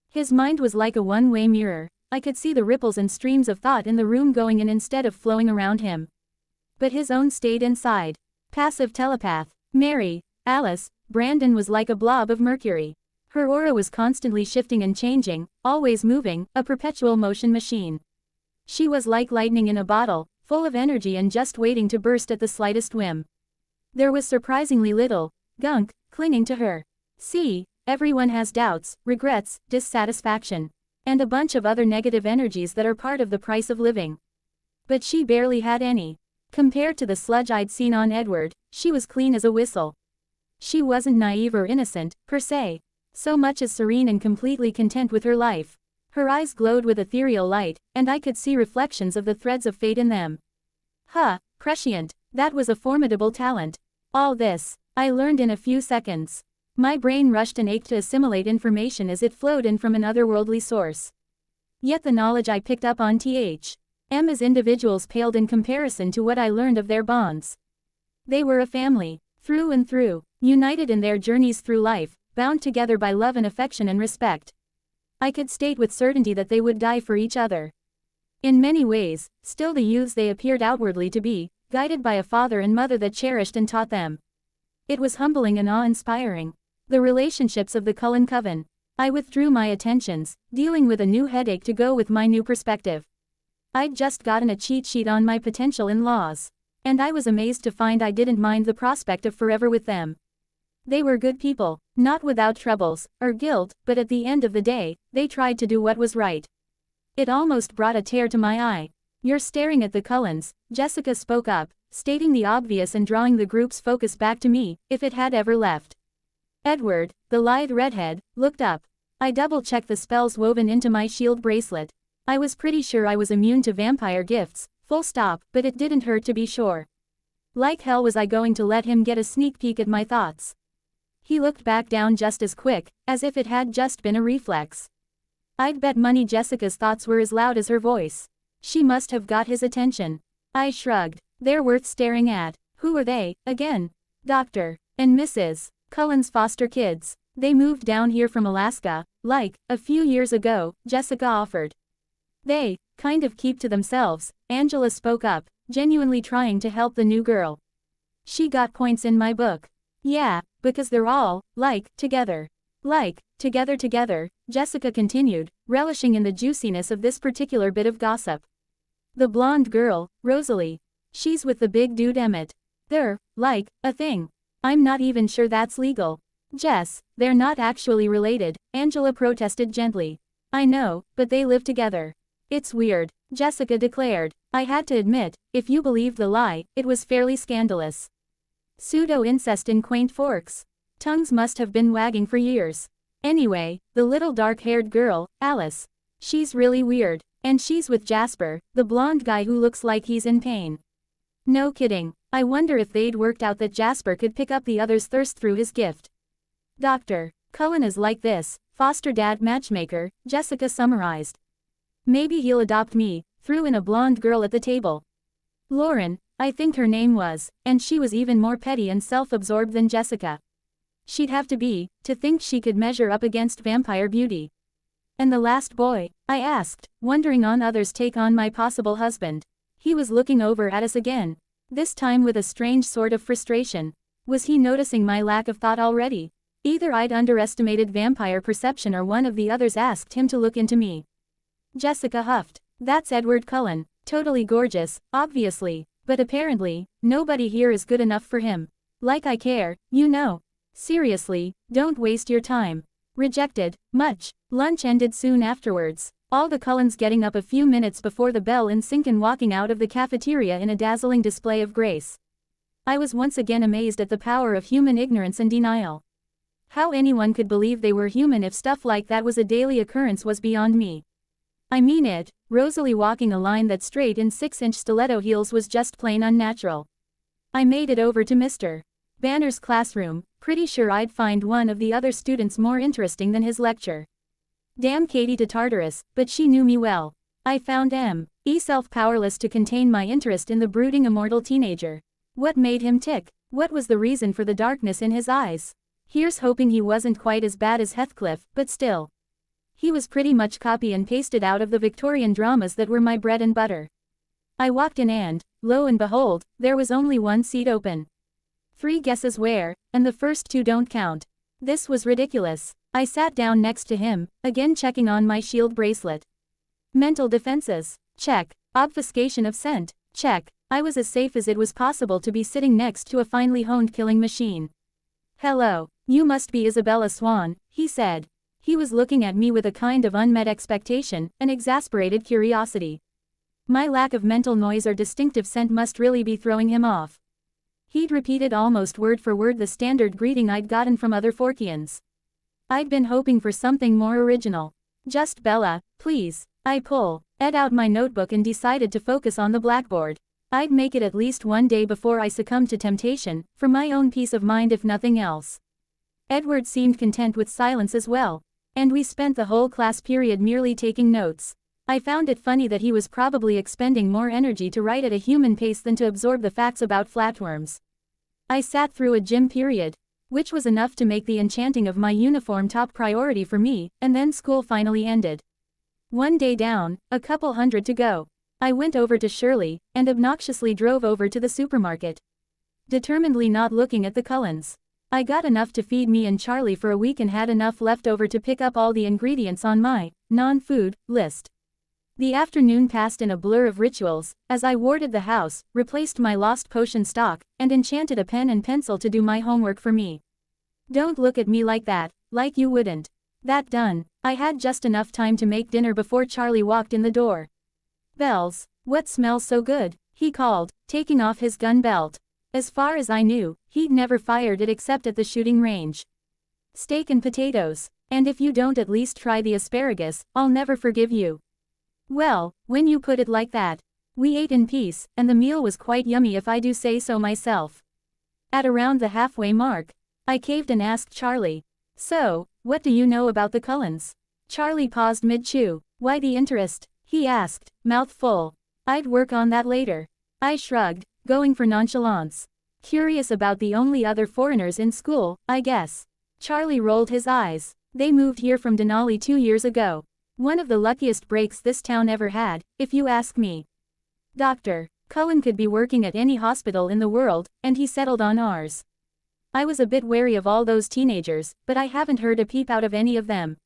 His mind was like a one-way mirror. I could see the ripples and streams of thought in the room going in instead of flowing around him. But his own stayed inside. Passive telepath. Mary, Alice, Brandon was like a blob of mercury. Her aura was constantly shifting and changing, always moving, a perpetual motion machine. She was like lightning in a bottle, full of energy and just waiting to burst at the slightest whim. There was surprisingly little gunk clinging to her. See, everyone has doubts, regrets, dissatisfaction, and a bunch of other negative energies that are part of the price of living. But she barely had any. Compared to the sludge I'd seen on Edward, she was clean as a whistle. She wasn't naive or innocent, per se, so much as serene and completely content with her life. Her eyes glowed with ethereal light, and I could see reflections of the threads of fate in them. Prescient, that was a formidable talent. All this, I learned in a few seconds. My brain rushed and ached to assimilate information as it flowed in from an otherworldly source. Yet the knowledge I picked up on M as individuals paled in comparison to what I learned of their bonds. They were a family, through and through, united in their journeys through life, bound together by love and affection and respect. I could state with certainty that they would die for each other. In many ways, still the youths they appeared outwardly to be, guided by a father and mother that cherished and taught them. It was humbling and awe-inspiring. The relationships of the Cullen Coven. I withdrew my attentions, dealing with a new headache to go with my new perspective. I'd just gotten a cheat sheet on my potential in-laws. And I was amazed to find I didn't mind the prospect of forever with them. They were good people, not without troubles, or guilt, but at the end of the day, they tried to do what was right. It almost brought a tear to my eye. "You're staring at the Cullens," Jessica spoke up, stating the obvious and drawing the group's focus back to me, if it had ever left. Edward, the lithe redhead, looked up. I double-checked the spells woven into my shield bracelet. I was pretty sure I was immune to vampire gifts, full stop, but it didn't hurt to be sure. Like hell was I going to let him get a sneak peek at my thoughts. He looked back down just as quick, as if it had just been a reflex. I'd bet money Jessica's thoughts were as loud as her voice. She must have got his attention. I shrugged. They're worth staring at. Who are they, again? Dr. and Mrs. Cullen's foster kids. They moved down here from Alaska, like, a few years ago, Jessica offered. They kind of keep to themselves, Angela spoke up, genuinely trying to help the new girl. She got points in my book. Yeah, because they're all, like, together. Like, together, Jessica continued, relishing in the juiciness of this particular bit of gossip. The blonde girl, Rosalie. She's with the big dude Emmett. They're, like, a thing. I'm not even sure that's legal. Jess, they're not actually related, Angela protested gently. I know, but they live together. It's weird, Jessica declared. I had to admit, if you believed the lie, it was fairly scandalous. Pseudo-incest in Quaint Forks. Tongues must have been wagging for years. Anyway, the little dark-haired girl, Alice. She's really weird. And she's with Jasper, the blonde guy who looks like he's in pain. No kidding. I wonder if they'd worked out that Jasper could pick up the other's thirst through his gift. Dr. Cullen is like this, foster dad matchmaker, Jessica summarized. Maybe he'll adopt me, threw in a blonde girl at the table. Lauren, I think her name was, and she was even more petty and self-absorbed than Jessica. She'd have to be, to think she could measure up against vampire beauty. And the last boy? I asked, wondering on others' take on my possible husband. He was looking over at us again. This time with a strange sort of frustration. Was he noticing my lack of thought already? Either I'd underestimated vampire perception or one of the others asked him to look into me. Jessica huffed. That's Edward Cullen. Totally gorgeous, obviously. But apparently, nobody here is good enough for him. Like I care, you know. Seriously, don't waste your time. Rejected, much. Lunch ended soon afterwards. All the Cullens getting up a few minutes before the bell in sync and walking out of the cafeteria in a dazzling display of grace. I was once again amazed at the power of human ignorance and denial. How anyone could believe they were human if stuff like that was a daily occurrence was beyond me. I mean it, Rosalie walking a line that straight in 6-inch stiletto heels was just plain unnatural. I made it over to Mr. Banner's classroom, pretty sure I'd find one of the other students more interesting than his lecture. Damn Katie to Tartarus, but she knew me well. I found M.E. self-powerless to contain my interest in the brooding immortal teenager. What made him tick? What was the reason for the darkness in his eyes? Here's hoping he wasn't quite as bad as Heathcliff, but still. He was pretty much copy and pasted out of the Victorian dramas that were my bread and butter. I walked in and, lo and behold, there was only one seat open. 3 guesses where, and the first 2 don't count. This was ridiculous. I sat down next to him, again checking on my shield bracelet. Mental defenses. Check. Obfuscation of scent. Check. I was as safe as it was possible to be sitting next to a finely honed killing machine. Hello. You must be Isabella Swan, he said. He was looking at me with a kind of unmet expectation, an exasperated curiosity. My lack of mental noise or distinctive scent must really be throwing him off. He'd repeated almost word for word the standard greeting I'd gotten from other Forkians. I'd been hoping for something more original. Just Bella, please. I pulled out my notebook and decided to focus on the blackboard. I'd make it at least one day before I succumbed to temptation, for my own peace of mind if nothing else. Edward seemed content with silence as well. And we spent the whole class period merely taking notes. I found it funny that he was probably expending more energy to write at a human pace than to absorb the facts about flatworms. I sat through a gym period, which was enough to make the enchanting of my uniform top priority for me, and then school finally ended. One day down, a couple hundred to go. I went over to Shirley, and obnoxiously drove over to the supermarket. Determinedly not looking at the Cullens. I got enough to feed me and Charlie for a week and had enough left over to pick up all the ingredients on my non-food list. The afternoon passed in a blur of rituals, as I warded the house, replaced my lost potion stock, and enchanted a pen and pencil to do my homework for me. Don't look at me like that, like you wouldn't. That done, I had just enough time to make dinner before Charlie walked in the door. Bells, what smells so good? He called, taking off his gun belt. As far as I knew, he'd never fired it except at the shooting range. Steak and potatoes. And if you don't at least try the asparagus, I'll never forgive you. Well, when you put it like that. We ate in peace, and the meal was quite yummy if I do say so myself. At around the halfway mark, I caved and asked Charlie. So, what do you know about the Cullens? Charlie paused mid-chew. Why the interest? He asked, mouth full. I'd work on that later. I shrugged, going for nonchalance. Curious about the only other foreigners in school, I guess. Charlie rolled his eyes. They moved here from Denali 2 years ago. One of the luckiest breaks this town ever had, if you ask me. Dr. Cullen could be working at any hospital in the world, and he settled on ours. I was a bit wary of all those teenagers, but I haven't heard a peep out of any of them.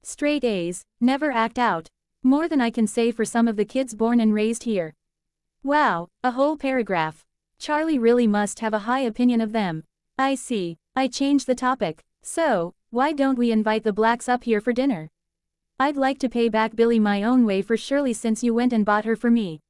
Straight A's, never act out. More than I can say for some of the kids born and raised here. Wow, a whole paragraph. Charlie really must have a high opinion of them. I see. I changed the topic. So, why don't we invite the blacks up here for dinner? I'd like to pay back Billy my own way for Shirley since you went and bought her for me.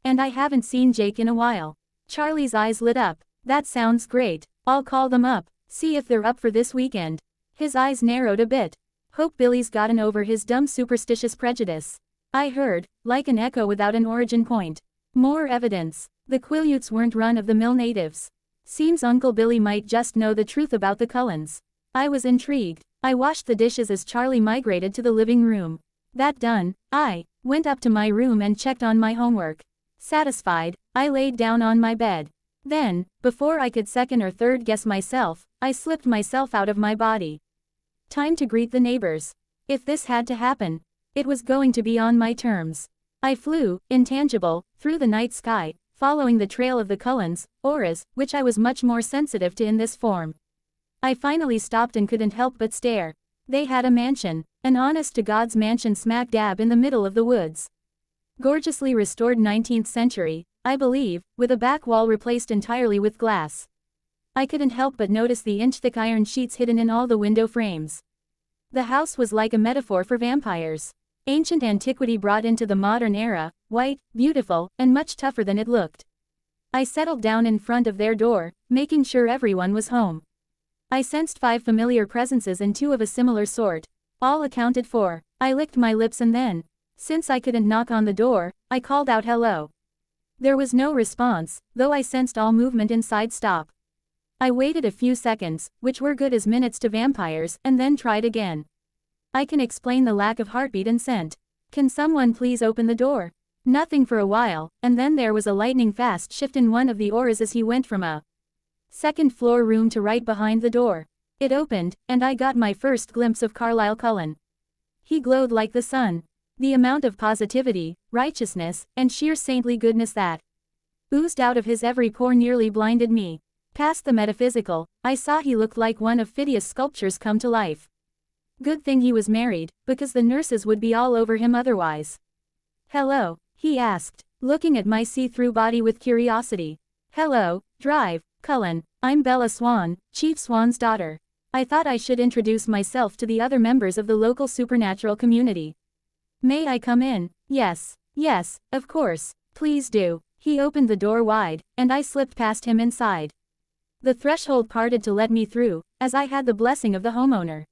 And I haven't seen Jake in a while. Charlie's eyes lit up. That sounds great. I'll call them up, see if they're up for this weekend. His eyes narrowed a bit. Hope Billy's gotten over his dumb superstitious prejudice. I heard, like an echo without an origin point. More evidence. The Quileutes weren't run-of-the-mill natives. Seems Uncle Billy might just know the truth about the Cullens. I was intrigued. I washed the dishes as Charlie migrated to the living room. That done, I went up to my room and checked on my homework. Satisfied, I laid down on my bed. Then, before I could second or third guess myself, I slipped myself out of my body. Time to greet the neighbors. If this had to happen, it was going to be on my terms. I flew, intangible, through the night sky, following the trail of the Cullens, auras, which I was much more sensitive to in this form. I finally stopped and couldn't help but stare. They had a mansion, an honest-to-God's mansion smack dab in the middle of the woods. Gorgeously restored 19th century, I believe, with a back wall replaced entirely with glass. I couldn't help but notice the inch-thick iron sheets hidden in all the window frames. The house was like a metaphor for vampires. Ancient antiquity brought into the modern era, white, beautiful, and much tougher than it looked. I settled down in front of their door, making sure everyone was home. I sensed 5 familiar presences and 2 of a similar sort, all accounted for. I licked my lips and then, since I couldn't knock on the door, I called out hello. There was no response, though I sensed all movement inside stop. I waited a few seconds, which were good as minutes to vampires, and then tried again. I can explain the lack of heartbeat and scent. Can someone please open the door? Nothing for a while, and then there was a lightning-fast shift in one of the auras as he went from a second-floor room to right behind the door. It opened, and I got my first glimpse of Carlisle Cullen. He glowed like the sun. The amount of positivity, righteousness, and sheer saintly goodness that oozed out of his every pore nearly blinded me. Past the metaphysical, I saw he looked like one of Phidias' sculptures come to life. Good thing he was married, because the nurses would be all over him otherwise. Hello, he asked, looking at my see-through body with curiosity. Hello, Drive, Cullen, I'm Bella Swan, Chief Swan's daughter. I thought I should introduce myself to the other members of the local supernatural community. May I come in? Yes, of course, please do. He opened the door wide, and I slipped past him inside. The threshold parted to let me through, as I had the blessing of the homeowner.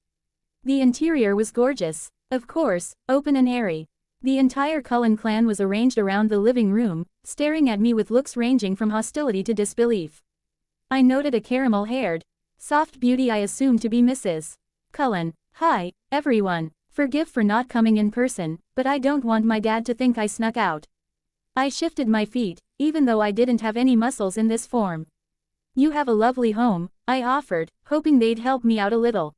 The interior was gorgeous, of course, open and airy. The entire Cullen clan was arranged around the living room, staring at me with looks ranging from hostility to disbelief. I noted a caramel-haired, soft beauty I assumed to be Mrs. Cullen. Hi, everyone. Forgive for not coming in person, but I don't want my dad to think I snuck out. I shifted my feet, even though I didn't have any muscles in this form. You have a lovely home, I offered, hoping they'd help me out a little.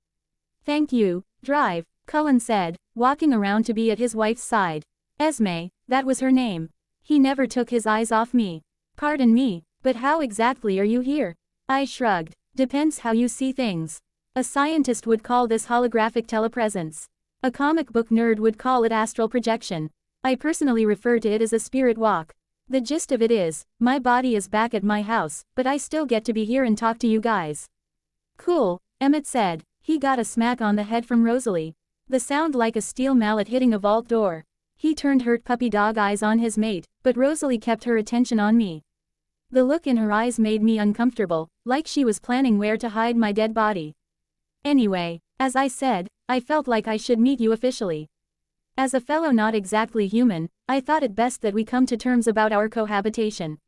Thank you, Drive, Cullen said, walking around to be at his wife's side. Esme, that was her name. He never took his eyes off me. Pardon me, but how exactly are you here? I shrugged. Depends how you see things. A scientist would call this holographic telepresence. A comic book nerd would call it astral projection. I personally refer to it as a spirit walk. The gist of it is, my body is back at my house, but I still get to be here and talk to you guys. Cool, Emmett said. He got a smack on the head from Rosalie. The sound like a steel mallet hitting a vault door. He turned hurt puppy dog eyes on his mate, but Rosalie kept her attention on me. The look in her eyes made me uncomfortable, like she was planning where to hide my dead body. Anyway, as I said, I felt like I should meet you officially. As a fellow not exactly human, I thought it best that we come to terms about our cohabitation.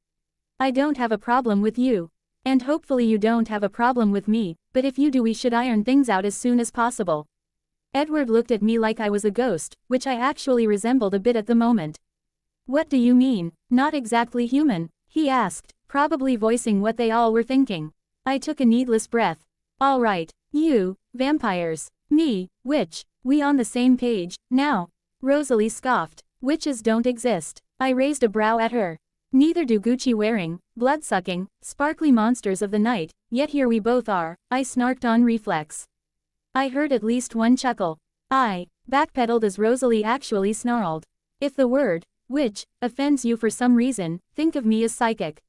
I don't have a problem with you. And hopefully you don't have a problem with me, but if you do, we should iron things out as soon as possible. Edward looked at me like I was a ghost, which I actually resembled a bit at the moment. What do you mean, not exactly human? He asked, probably voicing what they all were thinking. I took a needless breath. All right, you, vampires, me, witch, we on the same page, now. Rosalie scoffed. Witches don't exist. I raised a brow at her. Neither do Gucci-wearing, blood-sucking, sparkly monsters of the night, yet here we both are, I snarked on reflex. I heard at least one chuckle. I backpedaled as Rosalie actually snarled. If the word, witch, offends you for some reason, think of me as psychic.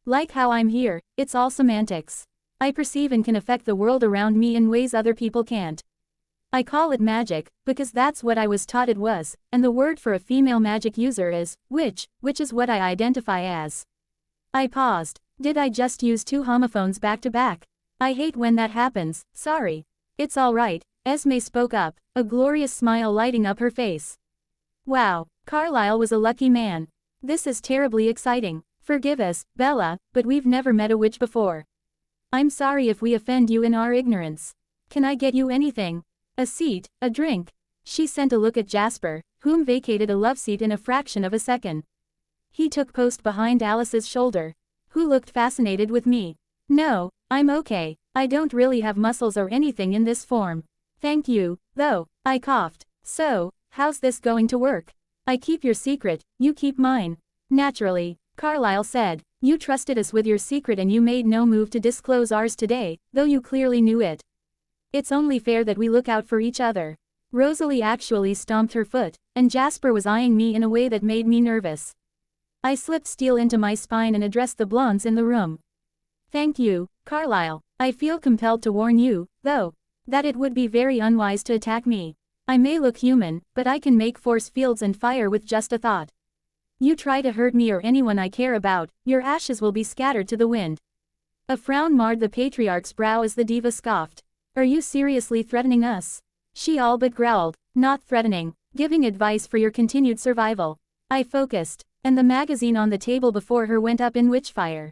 Like how I'm here, it's all semantics. I perceive and can affect the world around me in ways other people can't. I call it magic, because that's what I was taught it was, and the word for a female magic user is witch, which is what I identify as. I paused. Did I just use two homophones back to back? I hate when that happens, sorry. It's all right, Esme spoke up, a glorious smile lighting up her face. Wow, Carlisle was a lucky man. This is terribly exciting. Forgive us, Bella, but we've never met a witch before. I'm sorry if we offend you in our ignorance. Can I get you anything? A seat, a drink. She sent a look at Jasper, whom vacated a love seat in a fraction of a second. He took post behind Alice's shoulder, who looked fascinated with me. No, I'm okay. I don't really have muscles or anything in this form. Thank you, though. I coughed. So, how's this going to work? I keep your secret, you keep mine. Naturally, Carlisle said. You trusted us with your secret and you made no move to disclose ours today, though you clearly knew it. It's only fair that we look out for each other. Rosalie actually stomped her foot, and Jasper was eyeing me in a way that made me nervous. I slipped steel into my spine and addressed the blondes in the room. Thank you, Carlisle. I feel compelled to warn you, though, that it would be very unwise to attack me. I may look human, but I can make force fields and fire with just a thought. You try to hurt me or anyone I care about, your ashes will be scattered to the wind. A frown marred the patriarch's brow as the diva scoffed. Are you seriously threatening us? She all but growled. Not threatening, giving advice for your continued survival. I focused, and the magazine on the table before her went up in witchfire.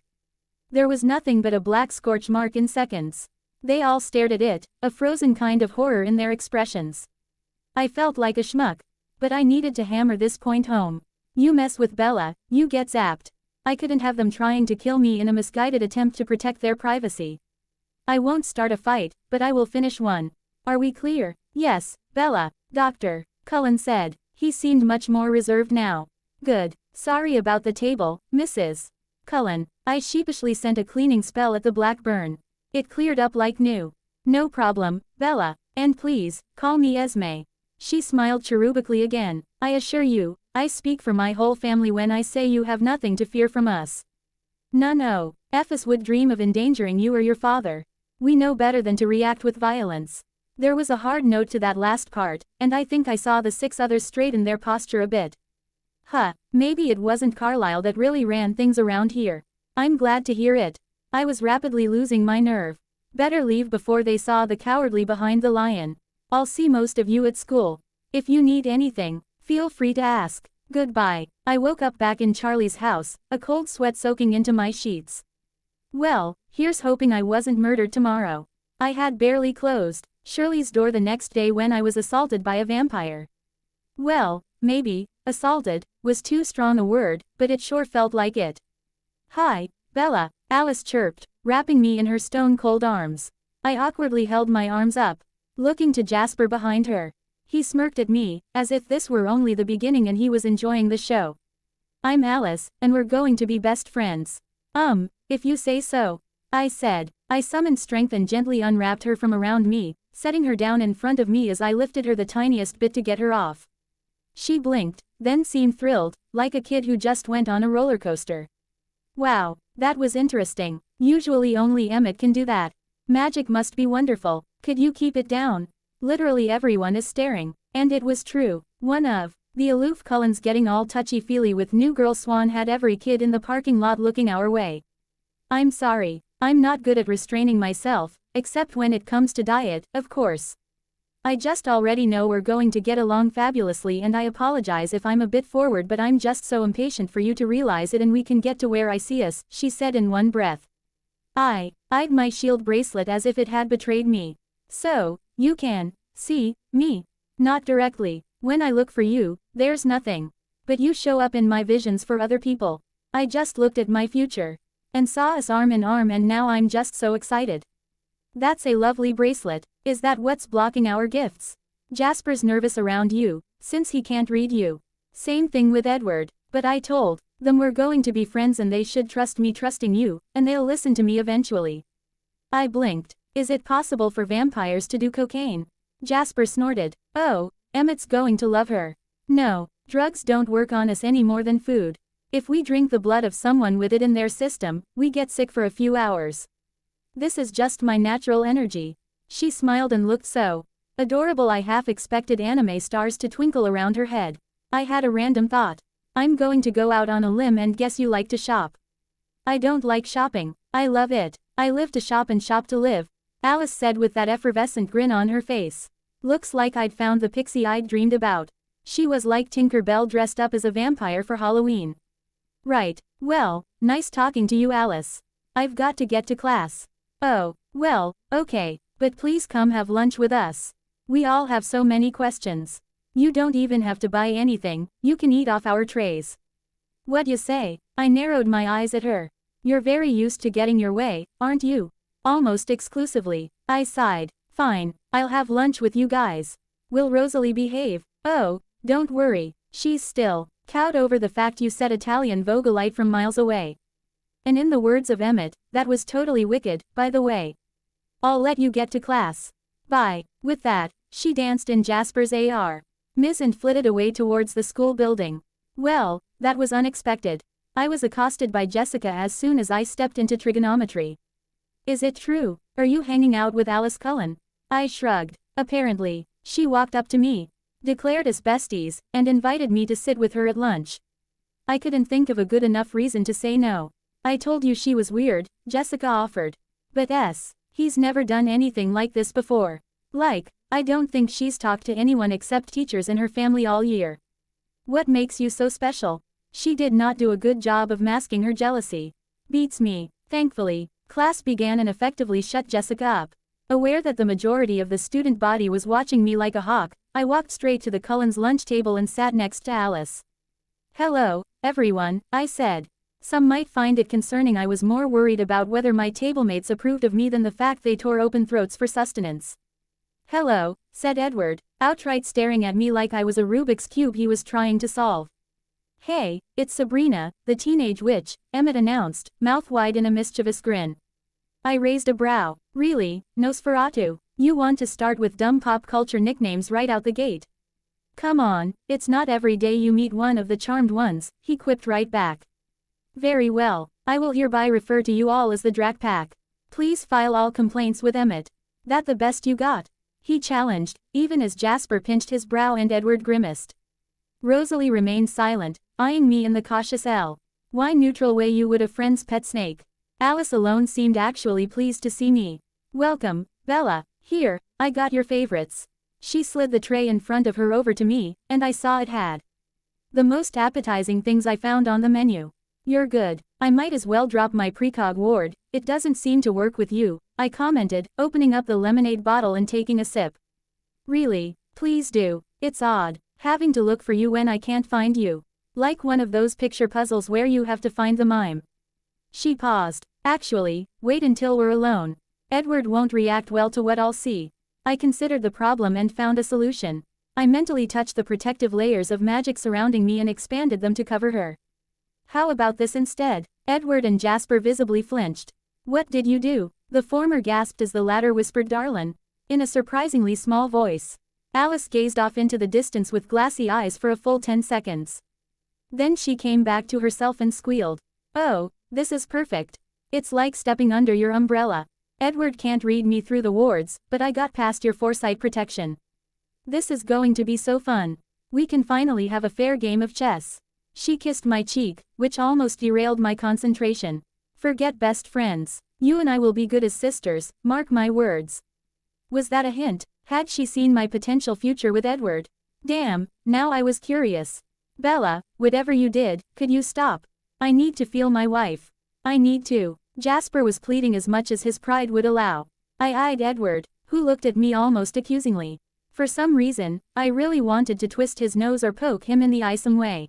There was nothing but a black scorch mark in seconds. They all stared at it, a frozen kind of horror in their expressions. I felt like a schmuck. But I needed to hammer this point home. You mess with Bella, you get zapped. I couldn't have them trying to kill me in a misguided attempt to protect their privacy. I won't start a fight, but I will finish one. Are we clear? Yes, Bella, Dr. Cullen said. He seemed much more reserved now. Good. Sorry about the table, Mrs. Cullen. I sheepishly sent a cleaning spell at the black burn. It cleared up like new. No problem, Bella, and please, call me Esme. She smiled cherubically again. I assure you, I speak for my whole family when I say you have nothing to fear from us. No. Ephes would dream of endangering you or your father. We know better than to react with violence. There was a hard note to that last part, and I think I saw the 6 others straighten their posture a bit. Maybe it wasn't Carlisle that really ran things around here. I'm glad to hear it. I was rapidly losing my nerve. Better leave before they saw the cowardly behind the lion. I'll see most of you at school. If you need anything, feel free to ask. Goodbye. I woke up back in Charlie's house, a cold sweat soaking into my sheets. Well, here's hoping I wasn't murdered tomorrow. I had barely closed Shirley's door the next day when I was assaulted by a vampire. Well, maybe, assaulted, was too strong a word, but it sure felt like it. Hi, Bella, Alice chirped, wrapping me in her stone-cold arms. I awkwardly held my arms up, looking to Jasper behind her. He smirked at me, as if this were only the beginning and he was enjoying the show. I'm Alice, and we're going to be best friends. If you say so. I said. I summoned strength and gently unwrapped her from around me, setting her down in front of me as I lifted her the tiniest bit to get her off. She blinked, then seemed thrilled, like a kid who just went on a roller coaster. Wow, that was interesting. Usually only Emmett can do that. Magic must be wonderful. Could you keep it down? Literally everyone is staring. And it was true. One of the aloof Cullens getting all touchy-feely with new girl Swan had every kid in the parking lot looking our way. I'm sorry. I'm not good at restraining myself, except when it comes to diet, of course. I just already know we're going to get along fabulously, and I apologize if I'm a bit forward, but I'm just so impatient for you to realize it and we can get to where I see us, she said in one breath. I eyed my shield bracelet as if it had betrayed me. So, you can see me. Not directly. When I look for you, there's nothing. But you show up in my visions for other people. I just looked at my future. And saw us arm in arm, and now I'm just so excited. That's a lovely bracelet. Is that what's blocking our gifts? Jasper's nervous around you, since he can't read you. Same thing with Edward. But I told them we're going to be friends and they should trust me trusting you, and they'll listen to me eventually. I blinked. Is it possible for vampires to do cocaine? Jasper snorted. Oh, Emmett's going to love her. No, drugs don't work on us any more than food. If we drink the blood of someone with it in their system, we get sick for a few hours. This is just my natural energy. She smiled and looked so adorable I half expected anime stars to twinkle around her head. I had a random thought. I'm going to go out on a limb and guess you like to shop. I don't like shopping. I love it. I live to shop and shop to live, Alice said with that effervescent grin on her face. Looks like I'd found the pixie I'd dreamed about. She was like Tinker Bell dressed up as a vampire for Halloween. Right. Well, nice talking to you, Alice. I've got to get to class. Oh, well, okay, but please come have lunch with us. We all have so many questions. You don't even have to buy anything, you can eat off our trays. What you say? I narrowed my eyes at her. You're very used to getting your way, aren't you? Almost exclusively. I sighed. Fine, I'll have lunch with you guys. Will Rosalie behave? Oh, don't worry, she's still cowed over the fact you said Italian Vogelite from miles away. And in the words of Emmett, that was totally wicked, by the way. I'll let you get to class. Bye. With that, she danced in Jasper's AR. Ms. and flitted away towards the school building. Well, that was unexpected. I was accosted by Jessica as soon as I stepped into trigonometry. Is it true? Are you hanging out with Alice Cullen? I shrugged. Apparently. She walked up to me, declared us besties, and invited me to sit with her at lunch. I couldn't think of a good enough reason to say no. I told you she was weird, Jessica offered. But he's never done anything like this before. Like, I don't think she's talked to anyone except teachers in her family all year. What makes you so special? She did not do a good job of masking her jealousy. Beats me. Thankfully, class began and effectively shut Jessica up. Aware that the majority of the student body was watching me like a hawk, I walked straight to the Cullens' lunch table and sat next to Alice. Hello, everyone, I said. Some might find it concerning. I was more worried about whether my tablemates approved of me than the fact they tore open throats for sustenance. Hello, said Edward, outright staring at me like I was a Rubik's Cube he was trying to solve. Hey, it's Sabrina, the teenage witch, Emmett announced, mouth wide in a mischievous grin. I raised a brow. Really, Nosferatu? You want to start with dumb pop culture nicknames right out the gate? Come on, it's not every day you meet one of the charmed ones, he quipped right back. Very well, I will hereby refer to you all as the Drac Pack. Please file all complaints with Emmett. That the best you got? He challenged, even as Jasper pinched his brow and Edward grimaced. Rosalie remained silent, eyeing me in the cautious why neutral way you would a friend's pet snake. Alice alone seemed actually pleased to see me. Welcome, Bella. Here, I got your favorites. She slid the tray in front of her over to me, and I saw it had the most appetizing things I found on the menu. You're good. I might as well drop my precog ward, it doesn't seem to work with you, I commented, opening up the lemonade bottle and taking a sip. Really? Please do. It's odd, having to look for you when I can't find you. Like one of those picture puzzles where you have to find the mime. She paused. Actually, wait until we're alone. Edward won't react well to what I'll see. I considered the problem and found a solution. I mentally touched the protective layers of magic surrounding me and expanded them to cover her. How about this instead? Edward and Jasper visibly flinched. What did you do? The former gasped as the latter whispered darlin', in a surprisingly small voice. Alice gazed off into the distance with glassy eyes for a full 10 seconds. Then she came back to herself and squealed. Oh, this is perfect. It's like stepping under your umbrella. Edward can't read me through the wards, but I got past your foresight protection. This is going to be so fun. We can finally have a fair game of chess. She kissed my cheek, which almost derailed my concentration. Forget best friends. You and I will be good as sisters, mark my words. Was that a hint? Had she seen my potential future with Edward? Damn, now I was curious. Bella, whatever you did, could you stop? I need to feel my wife. I need to. Jasper was pleading as much as his pride would allow. I eyed Edward, who looked at me almost accusingly. For some reason, I really wanted to twist his nose or poke him in the eye some way.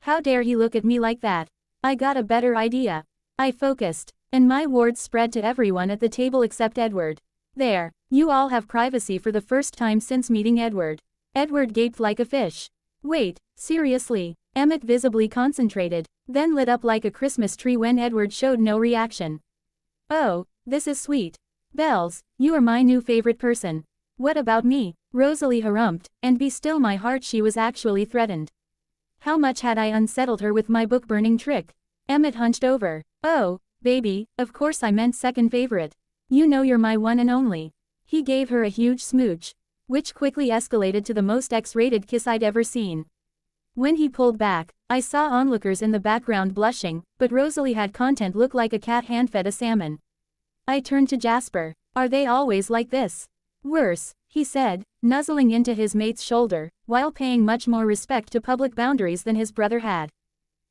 How dare he look at me like that? I got a better idea. I focused, and my words spread to everyone at the table except Edward. There, you all have privacy for the first time since meeting Edward. Edward gaped like a fish. Wait, seriously? Emmett visibly concentrated, then lit up like a Christmas tree when Edward showed no reaction. Oh, this is sweet. Bells, you are my new favorite person. What about me? Rosalie harumphed, and be still my heart, she was actually threatened. How much had I unsettled her with my book-burning trick? Emmett hunched over. Oh, baby, of course I meant second favorite. You know you're my one and only. He gave her a huge smooch, which quickly escalated to the most X-rated kiss I'd ever seen. When he pulled back, I saw onlookers in the background blushing, but Rosalie had content look like a cat hand-fed a salmon. I turned to Jasper. Are they always like this? Worse, he said, nuzzling into his mate's shoulder, while paying much more respect to public boundaries than his brother had.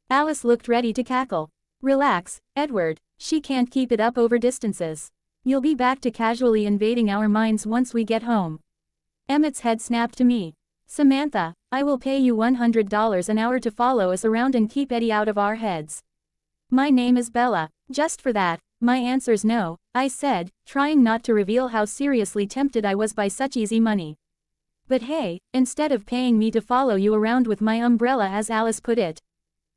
Alice looked ready to cackle. Relax, Edward, she can't keep it up over distances. You'll be back to casually invading our minds once we get home. Emmett's head snapped to me. Samantha, I will pay you $100 an hour to follow us around and keep Eddie out of our heads. My name is Bella. Just for that, my answer's no, I said, trying not to reveal how seriously tempted I was by such easy money. But hey, instead of paying me to follow you around with my umbrella, as Alice put it,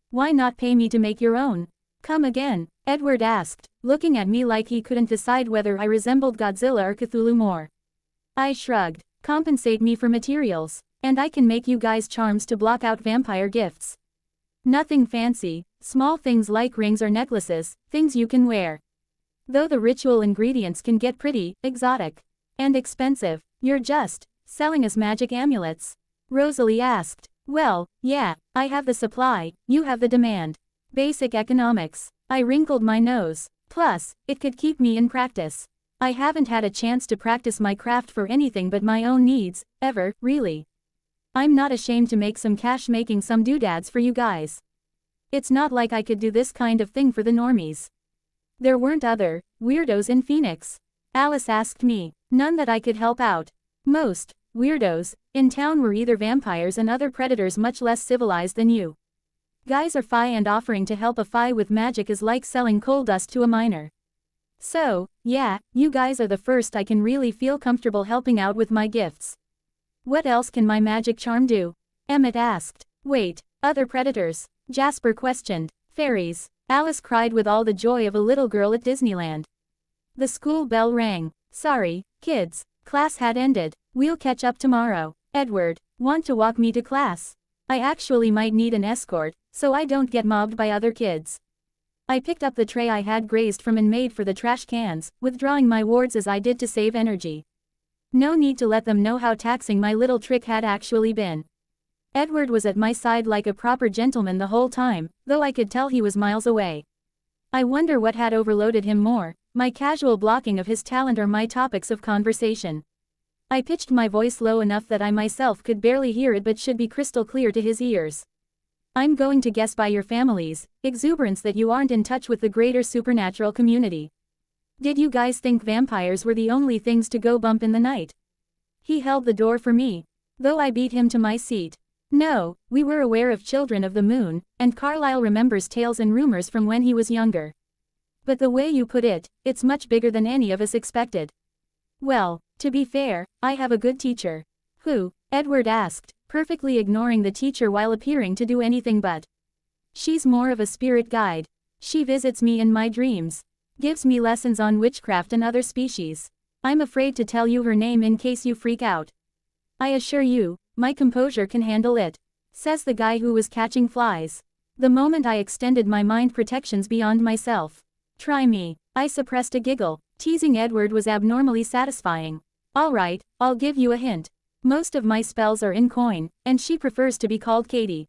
why not pay me to make your own? Come again? Edward asked, looking at me like he couldn't decide whether I resembled Godzilla or Cthulhu more. I shrugged. Compensate me for materials, and I can make you guys charms to block out vampire gifts. Nothing fancy, small things like rings or necklaces, things you can wear. Though the ritual ingredients can get pretty exotic and expensive. You're just selling us magic amulets? Rosalie asked. Well, yeah, I have the supply, you have the demand. Basic economics. I wrinkled my nose. Plus, it could keep me in practice. I haven't had a chance to practice my craft for anything but my own needs, ever, really. I'm not ashamed to make some cash making some doodads for you guys. It's not like I could do this kind of thing for the normies. There weren't other weirdos in Phoenix? Alice asked me. None that I could help out. Most weirdos in town were either vampires and other predators much less civilized than you guys are fi, and offering to help a fi with magic is like selling coal dust to a miner. So, yeah, you guys are the first I can really feel comfortable helping out with my gifts. What else can my magic charm do? Emmett asked. Wait, other predators? Jasper questioned. Fairies. Alice cried with all the joy of a little girl at Disneyland. The school bell rang. Sorry, kids, class had ended. We'll catch up tomorrow. Edward, want to walk me to class? I actually might need an escort, so I don't get mobbed by other kids. I picked up the tray I had grazed from and made for the trash cans, withdrawing my wards as I did to save energy. No need to let them know how taxing my little trick had actually been. Edward was at my side like a proper gentleman the whole time, though I could tell he was miles away. I wonder what had overloaded him more, my casual blocking of his talent or my topics of conversation. I pitched my voice low enough that I myself could barely hear it but should be crystal clear to his ears. I'm going to guess by your family's exuberance that you aren't in touch with the greater supernatural community. Did you guys think vampires were the only things to go bump in the night? He held the door for me, though I beat him to my seat. No, we were aware of Children of the Moon, and Carlisle remembers tales and rumors from when he was younger. But the way you put it, it's much bigger than any of us expected. Well, to be fair, I have a good teacher. Who? Edward asked, perfectly ignoring the teacher while appearing to do anything but. She's more of a spirit guide. She visits me in my dreams. Gives me lessons on witchcraft and other species. I'm afraid to tell you her name in case you freak out. I assure you, my composure can handle it, says the guy who was catching flies. The moment I extended my mind protections beyond myself. Try me. I suppressed a giggle. Teasing Edward was abnormally satisfying. Alright, I'll give you a hint. Most of my spells are in coin, and she prefers to be called Katie.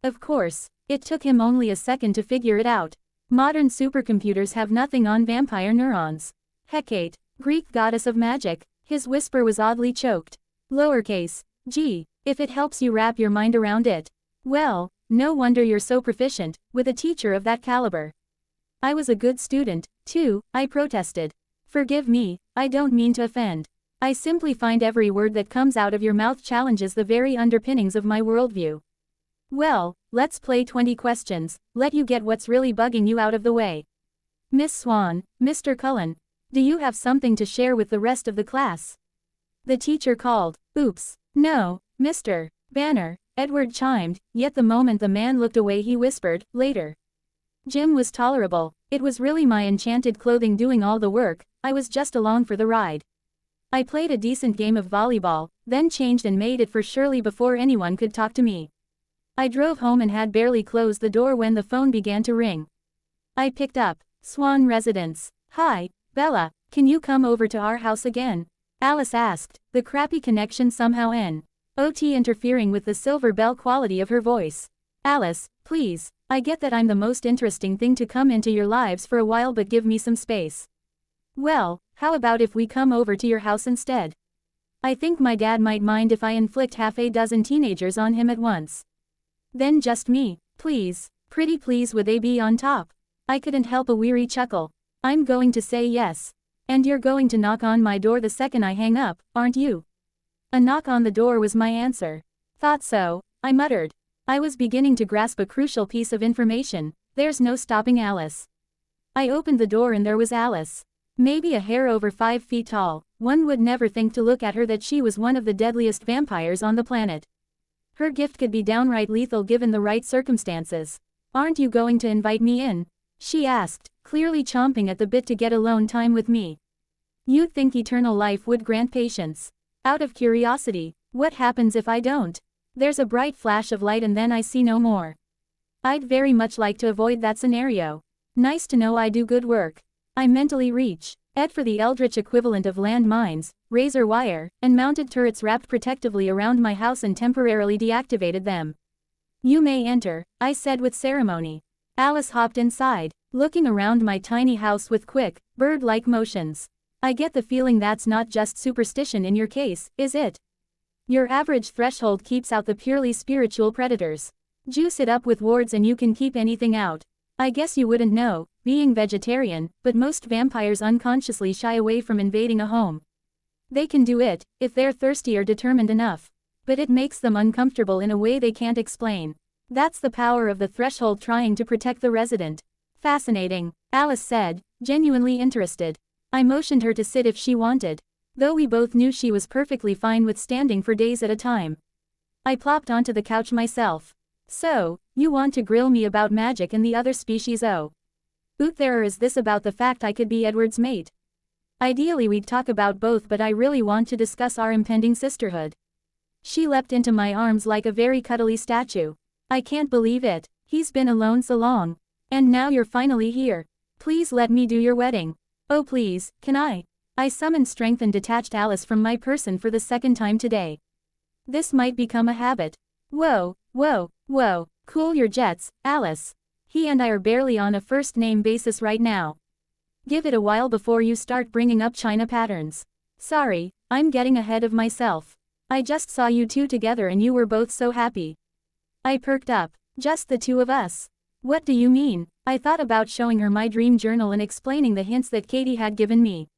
Of course, it took him only a second to figure it out. Modern supercomputers have nothing on vampire neurons. Hecate, Greek goddess of magic, His whisper was oddly choked. Lowercase g. If it helps you wrap your mind around it. Well, no wonder you're so proficient, with a teacher of that caliber. I was a good student, too, I protested. Forgive me, I don't mean to offend. I simply find every word that comes out of your mouth challenges the very underpinnings of my worldview. Well, let's play 20 questions, let you get what's really bugging you out of the way. Miss Swan, Mr. Cullen, do you have something to share with the rest of the class? The teacher called. Oops. No, Mr. Banner, Edward chimed, yet the moment the man looked away he whispered, later. Jim was tolerable. It was really my enchanted clothing doing all the work, I was just along for the ride. I played a decent game of volleyball, then changed and made it for Shirley before anyone could talk to me. I drove home and had barely closed the door when the phone began to ring. I picked up. Swan Residence. Hi, Bella, can you come over to our house again? Alice asked, the crappy connection somehow N.O.T. interfering with the silver bell quality of her voice. Alice, please, I get that I'm the most interesting thing to come into your lives for a while, but give me some space. Well, how about if we come over to your house instead? I think my dad might mind if I inflict half a dozen teenagers on him at once. Then just me, please, pretty please would they be on top? I couldn't help a weary chuckle. I'm going to say yes. And you're going to knock on my door the second I hang up, aren't you? A knock on the door was my answer. Thought so, I muttered. I was beginning to grasp a crucial piece of information. There's no stopping Alice. I opened the door and there was Alice. Maybe a hair over 5 feet tall. One would never think to look at her that she was one of the deadliest vampires on the planet. Her gift could be downright lethal given the right circumstances. Aren't you going to invite me in? She asked, clearly chomping at the bit to get alone time with me. You'd think eternal life would grant patience. Out of curiosity, what happens if I don't? There's a bright flash of light and then I see no more. I'd very much like to avoid that scenario. Nice to know I do good work. I mentally reach Ed for the eldritch equivalent of land mines, razor wire, and mounted turrets wrapped protectively around my house and temporarily deactivated them. You may enter, I said with ceremony. Alice hopped inside, looking around my tiny house with quick, bird-like motions. I get the feeling that's not just superstition in your case, is it? Your average threshold keeps out the purely spiritual predators. Juice it up with wards and you can keep anything out. I guess you wouldn't know, being vegetarian, but most vampires unconsciously shy away from invading a home. They can do it, if they're thirsty or determined enough. But it makes them uncomfortable in a way they can't explain. That's the power of the threshold trying to protect the resident. Fascinating, Alice said, genuinely interested. I motioned her to sit if she wanted, though we both knew she was perfectly fine with standing for days at a time. I plopped onto the couch myself. So, you want to grill me about magic and the other species? Oh. There is this about the fact I could be Edward's mate. Ideally we'd talk about both, but I really want to discuss our impending sisterhood. She leapt into my arms like a very cuddly statue. I can't believe it. He's been alone so long. And now you're finally here. Please let me do your wedding. Oh please, can I? I summoned strength and detached Alice from my person for the second time today. This might become a habit. Whoa, whoa, whoa, cool your jets, Alice. He and I are barely on a first-name basis right now. Give it a while before you start bringing up China patterns. Sorry, I'm getting ahead of myself. I just saw you two together and you were both so happy. I perked up. Just the two of us. What do you mean? I thought about showing her my dream journal and explaining the hints that Katie had given me.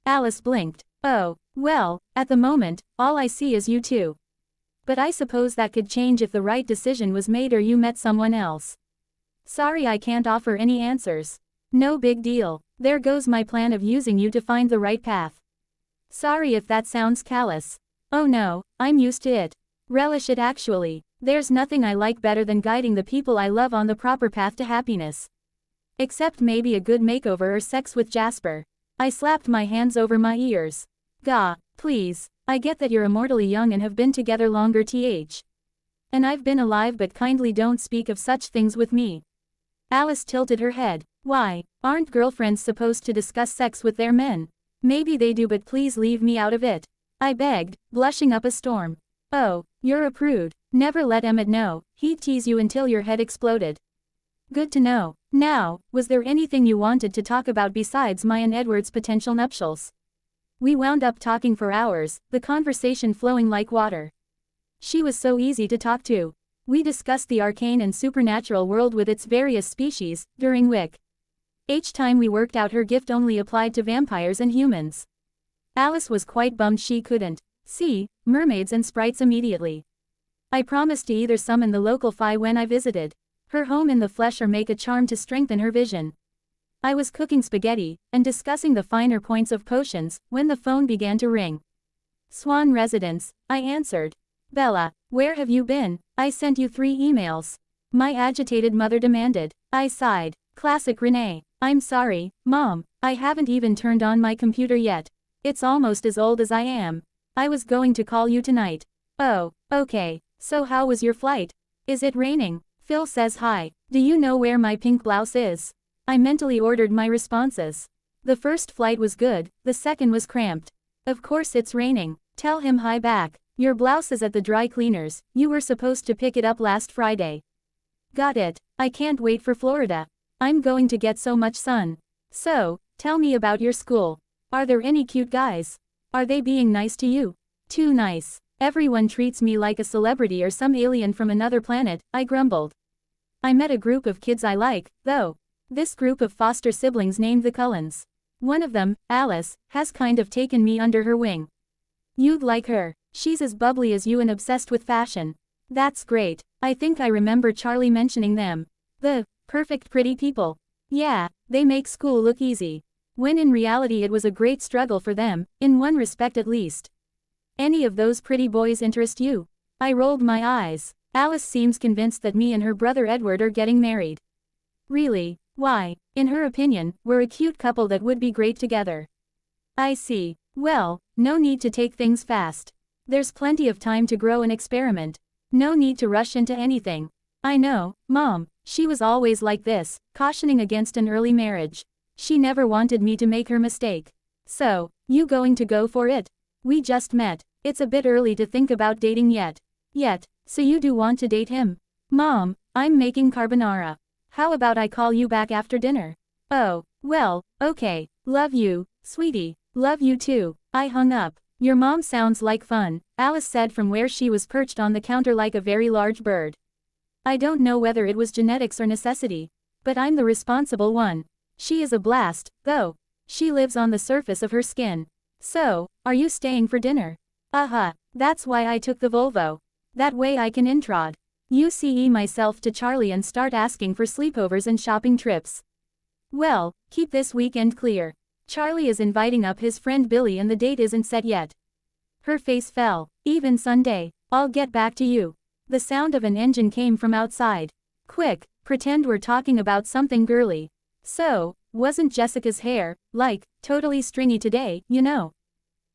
Alice blinked. Oh, well, at the moment, all I see is you two. But I suppose that could change if the right decision was made or you met someone else. Sorry, I can't offer any answers. No big deal. There goes my plan of using you to find the right path. Sorry if that sounds callous. Oh no, I'm used to it. Relish it actually. There's nothing I like better than guiding the people I love on the proper path to happiness. Except maybe a good makeover or sex with Jasper. I slapped my hands over my ears. Gah, please. I get that you're immortally young and have been together longer th. And I've been alive, but kindly don't speak of such things with me. Alice tilted her head. Why, aren't girlfriends supposed to discuss sex with their men? Maybe they do, but please leave me out of it. I begged, blushing up a storm. Oh, you're a prude. Never let Emmett know. He'd tease you until your head exploded. Good to know. Now, was there anything you wanted to talk about besides my and Edward's potential nuptials? We wound up talking for hours, the conversation flowing like water. She was so easy to talk to. We discussed the arcane and supernatural world with its various species, during each time we worked out her gift only applied to vampires and humans. Alice was quite bummed she couldn't see mermaids and sprites immediately. I promised to either summon the local fae when I visited her home in the flesh or make a charm to strengthen her vision. I was cooking spaghetti, and discussing the finer points of potions, when the phone began to ring. Swan Residence, I answered. Bella, where have you been? I sent you 3 emails. My agitated mother demanded. I sighed. Classic Renee. I'm sorry, Mom, I haven't even turned on my computer yet. It's almost as old as I am. I was going to call you tonight. Oh, okay, so how was your flight? Is it raining? Phil says hi. Do you know where my pink blouse is? I mentally ordered my responses. The first flight was good, the second was cramped. Of course it's raining. Tell him hi back. Your blouse is at the dry cleaners, you were supposed to pick it up last Friday. Got it. I can't wait for Florida. I'm going to get so much sun. So, tell me about your school. Are there any cute guys? Are they being nice to you? Too nice. Everyone treats me like a celebrity or some alien from another planet, I grumbled. I met a group of kids I like, though. This group of foster siblings named the Cullens. One of them, Alice, has kind of taken me under her wing. You'd like her. She's as bubbly as you and obsessed with fashion. That's great. I think I remember Charlie mentioning them. The perfect pretty people. Yeah, they make school look easy. When in reality it was a great struggle for them, in one respect at least. Any of those pretty boys interest you? I rolled my eyes. Alice seems convinced that me and her brother Edward are getting married. Really? Why? In her opinion, we're a cute couple that would be great together. I see. Well, no need to take things fast. There's plenty of time to grow and experiment. No need to rush into anything. I know, Mom, she was always like this, cautioning against an early marriage. She never wanted me to make her mistake. So, you going to go for it? We just met. It's a bit early to think about dating yet. So you do want to date him? Mom, I'm making carbonara. How about I call you back after dinner? Oh, well, okay. Love you, sweetie. Love you too. I hung up. Your mom sounds like fun, Alice said from where she was perched on the counter like a very large bird. I don't know whether it was genetics or necessity, but I'm the responsible one. She is a blast, though. She lives on the surface of her skin. So, are you staying for dinner? That's why I took the Volvo. That way I can introd UCE myself to Charlie and start asking for sleepovers and shopping trips. Well, keep this weekend clear. Charlie is inviting up his friend Billy and the date isn't set yet. Her face fell. Even Sunday. I'll get back to you. The sound of an engine came from outside. Quick, pretend we're talking about something girly. So, wasn't Jessica's hair, like, totally stringy today, you know?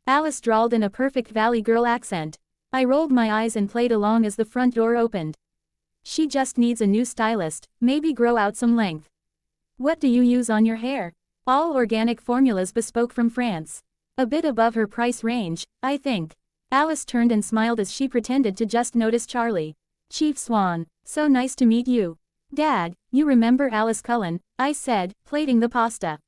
Alice drawled in a perfect Valley Girl accent. I rolled my eyes and played along as the front door opened. She just needs a new stylist, maybe grow out some length. What do you use on your hair? All organic formulas bespoke from France. A bit above her price range, I think. Alice turned and smiled as she pretended to just notice Charlie. Chief Swan, so nice to meet you. Dad, you remember Alice Cullen, I said, plating the pasta.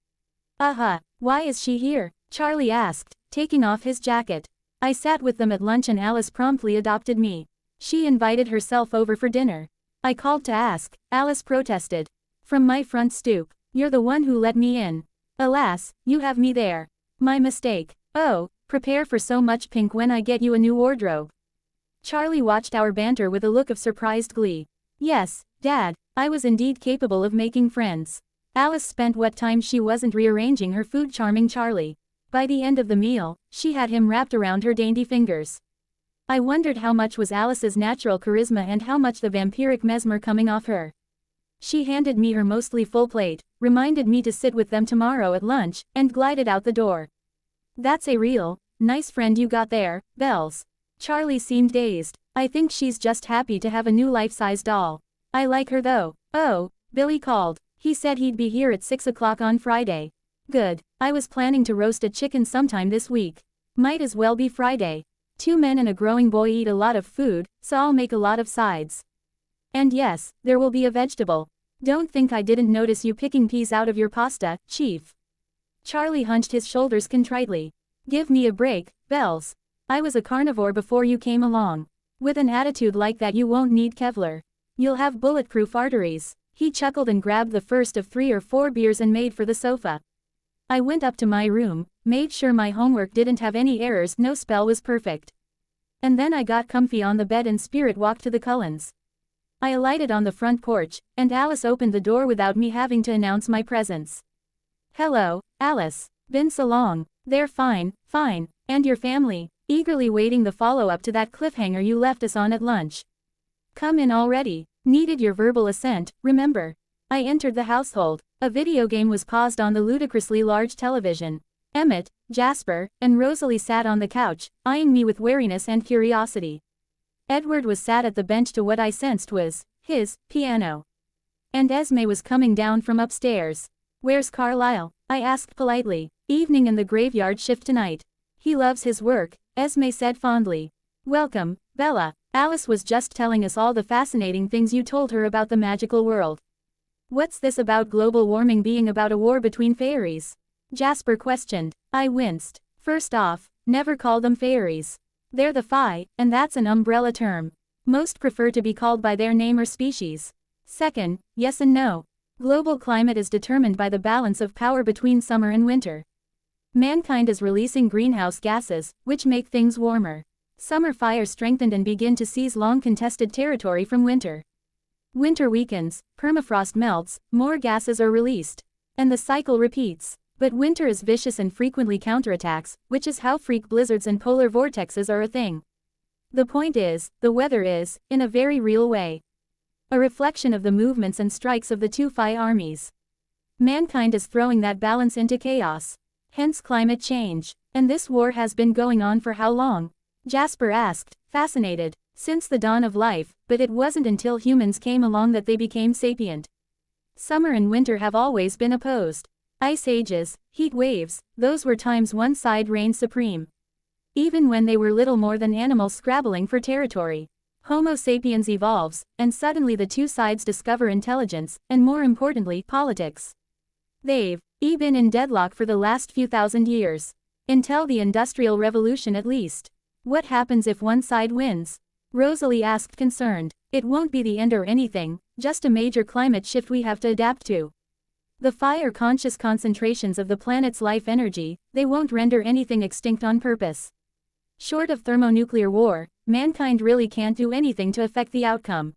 Why is she here? Charlie asked, taking off his jacket. I sat with them at lunch and Alice promptly adopted me. She invited herself over for dinner. I called to ask, Alice protested. From my front stoop. You're the one who let me in. Alas, you have me there. My mistake. Oh, prepare for so much pink when I get you a new wardrobe. Charlie watched our banter with a look of surprised glee. Yes, Dad, I was indeed capable of making friends. Alice spent what time she wasn't rearranging her food charming Charlie. By the end of the meal, she had him wrapped around her dainty fingers. I wondered how much was Alice's natural charisma and how much the vampiric mesmer coming off her. She handed me her mostly full plate, reminded me to sit with them tomorrow at lunch, and glided out the door. That's a real nice friend you got there, Bells. Charlie seemed dazed. I think she's just happy to have a new life-size doll. I like her though. Oh, Billy called. He said he'd be here at 6 o'clock on Friday. Good. I was planning to roast a chicken sometime this week. Might as well be Friday. 2 men and a growing boy eat a lot of food, so I'll make a lot of sides. And yes, there will be a vegetable. Don't think I didn't notice you picking peas out of your pasta, Chief. Charlie hunched his shoulders contritely. Give me a break, Bells. I was a carnivore before you came along. With an attitude like that you won't need Kevlar. You'll have bulletproof arteries. He chuckled and grabbed the first of 3 or 4 beers and made for the sofa. I went up to my room, made sure my homework didn't have any errors, no spell was perfect. And then I got comfy on the bed and spirit walked to the Cullens. I alighted on the front porch, and Alice opened the door without me having to announce my presence. Hello, Alice. Been so long. They're fine, fine. And your family? Eagerly waiting the follow-up to that cliffhanger you left us on at lunch. Come in already. Needed your verbal assent, remember. I entered the household. A video game was paused on the ludicrously large television. Emmett, Jasper, and Rosalie sat on the couch, eyeing me with wariness and curiosity. Edward was sat at the bench to what I sensed was his piano. And Esme was coming down from upstairs. Where's Carlisle? I asked politely. Evening in the graveyard shift tonight. He loves his work, Esme said fondly. Welcome, Bella. Alice was just telling us all the fascinating things you told her about the magical world. What's this about global warming being about a war between fairies? Jasper questioned. I winced. First off, never call them fairies. They're the Fae, and that's an umbrella term. Most prefer to be called by their name or species. Second, yes and no. Global climate is determined by the balance of power between summer and winter. Mankind is releasing greenhouse gases, which make things warmer. Summer fires strengthen and begin to seize long-contested territory from winter. Winter weakens, permafrost melts, more gases are released. And the cycle repeats. But winter is vicious and frequently counterattacks, which is how freak blizzards and polar vortexes are a thing. The point is, the weather is, in a very real way, a reflection of the movements and strikes of the two Fae armies. Mankind is throwing that balance into chaos. Hence climate change. And this war has been going on for how long? Jasper asked, fascinated. Since the dawn of life, but it wasn't until humans came along that they became sapient. Summer and winter have always been opposed. Ice ages, heat waves, those were times one side reigned supreme. Even when they were little more than animals scrabbling for territory. Homo sapiens evolves, and suddenly the two sides discover intelligence, and more importantly, politics. They've been in deadlock for the last few thousand years. Until the Industrial Revolution at least. What happens if one side wins? Rosalie asked concerned. It won't be the end or anything, just a major climate shift we have to adapt to. The Fae are conscious concentrations of the planet's life energy, they won't render anything extinct on purpose. Short of thermonuclear war, mankind really can't do anything to affect the outcome.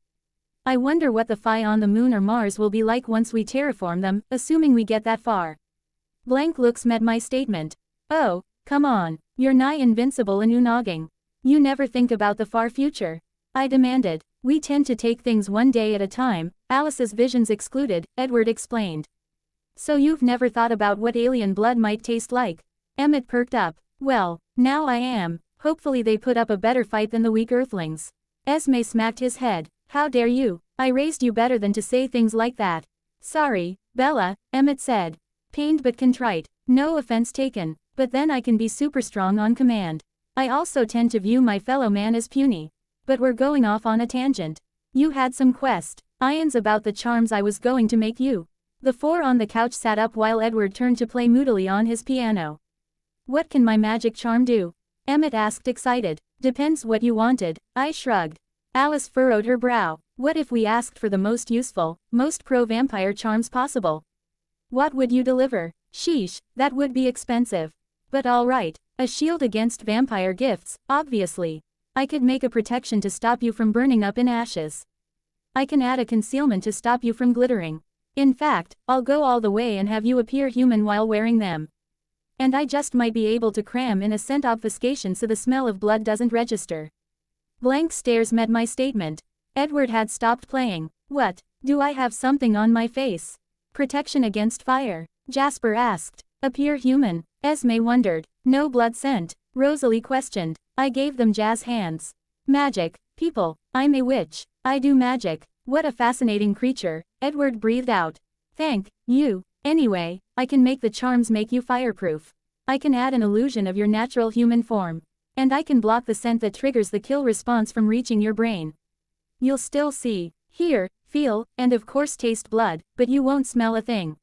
I wonder what the Fae on the Moon or Mars will be like once we terraform them, assuming we get that far. Blank looks met my statement. Oh, come on, you're nigh invincible in unogging. You never think about the far future. I demanded. We tend to take things one day at a time, Alice's visions excluded, Edward explained. So you've never thought about what alien blood might taste like? Emmett perked up. Well, now I am. Hopefully they put up a better fight than the weak Earthlings. Esme smacked his head. How dare you? I raised you better than to say things like that. Sorry, Bella, Emmett said. Pained but contrite. No offense taken, but then I can be super strong on command. I also tend to view my fellow man as puny. But we're going off on a tangent. You had some questions about the charms I was going to make you. The four on the couch sat up while Edward turned to play moodily on his piano. What can my magic charm do? Emmett asked excited. Depends what you wanted, I shrugged. Alice furrowed her brow. What if we asked for the most useful, most pro-vampire charms possible? What would you deliver? Sheesh, that would be expensive. But alright, a shield against vampire gifts, obviously. I could make a protection to stop you from burning up in ashes. I can add a concealment to stop you from glittering. In fact, I'll go all the way and have you appear human while wearing them. And I just might be able to cram in a scent obfuscation so the smell of blood doesn't register. Blank stares met my statement. Edward had stopped playing. What, do I have something on my face? Protection against fire? Jasper asked. Appear human? Esme wondered. No blood scent? Rosalie questioned. I gave them jazz hands. Magic, people, I'm a witch. I do magic. What a fascinating creature, Edward breathed out. Thank you. Anyway, I can make the charms make you fireproof. I can add an illusion of your natural human form. And I can block the scent that triggers the kill response from reaching your brain. You'll still see, hear, feel, and of course taste blood, but you won't smell a thing.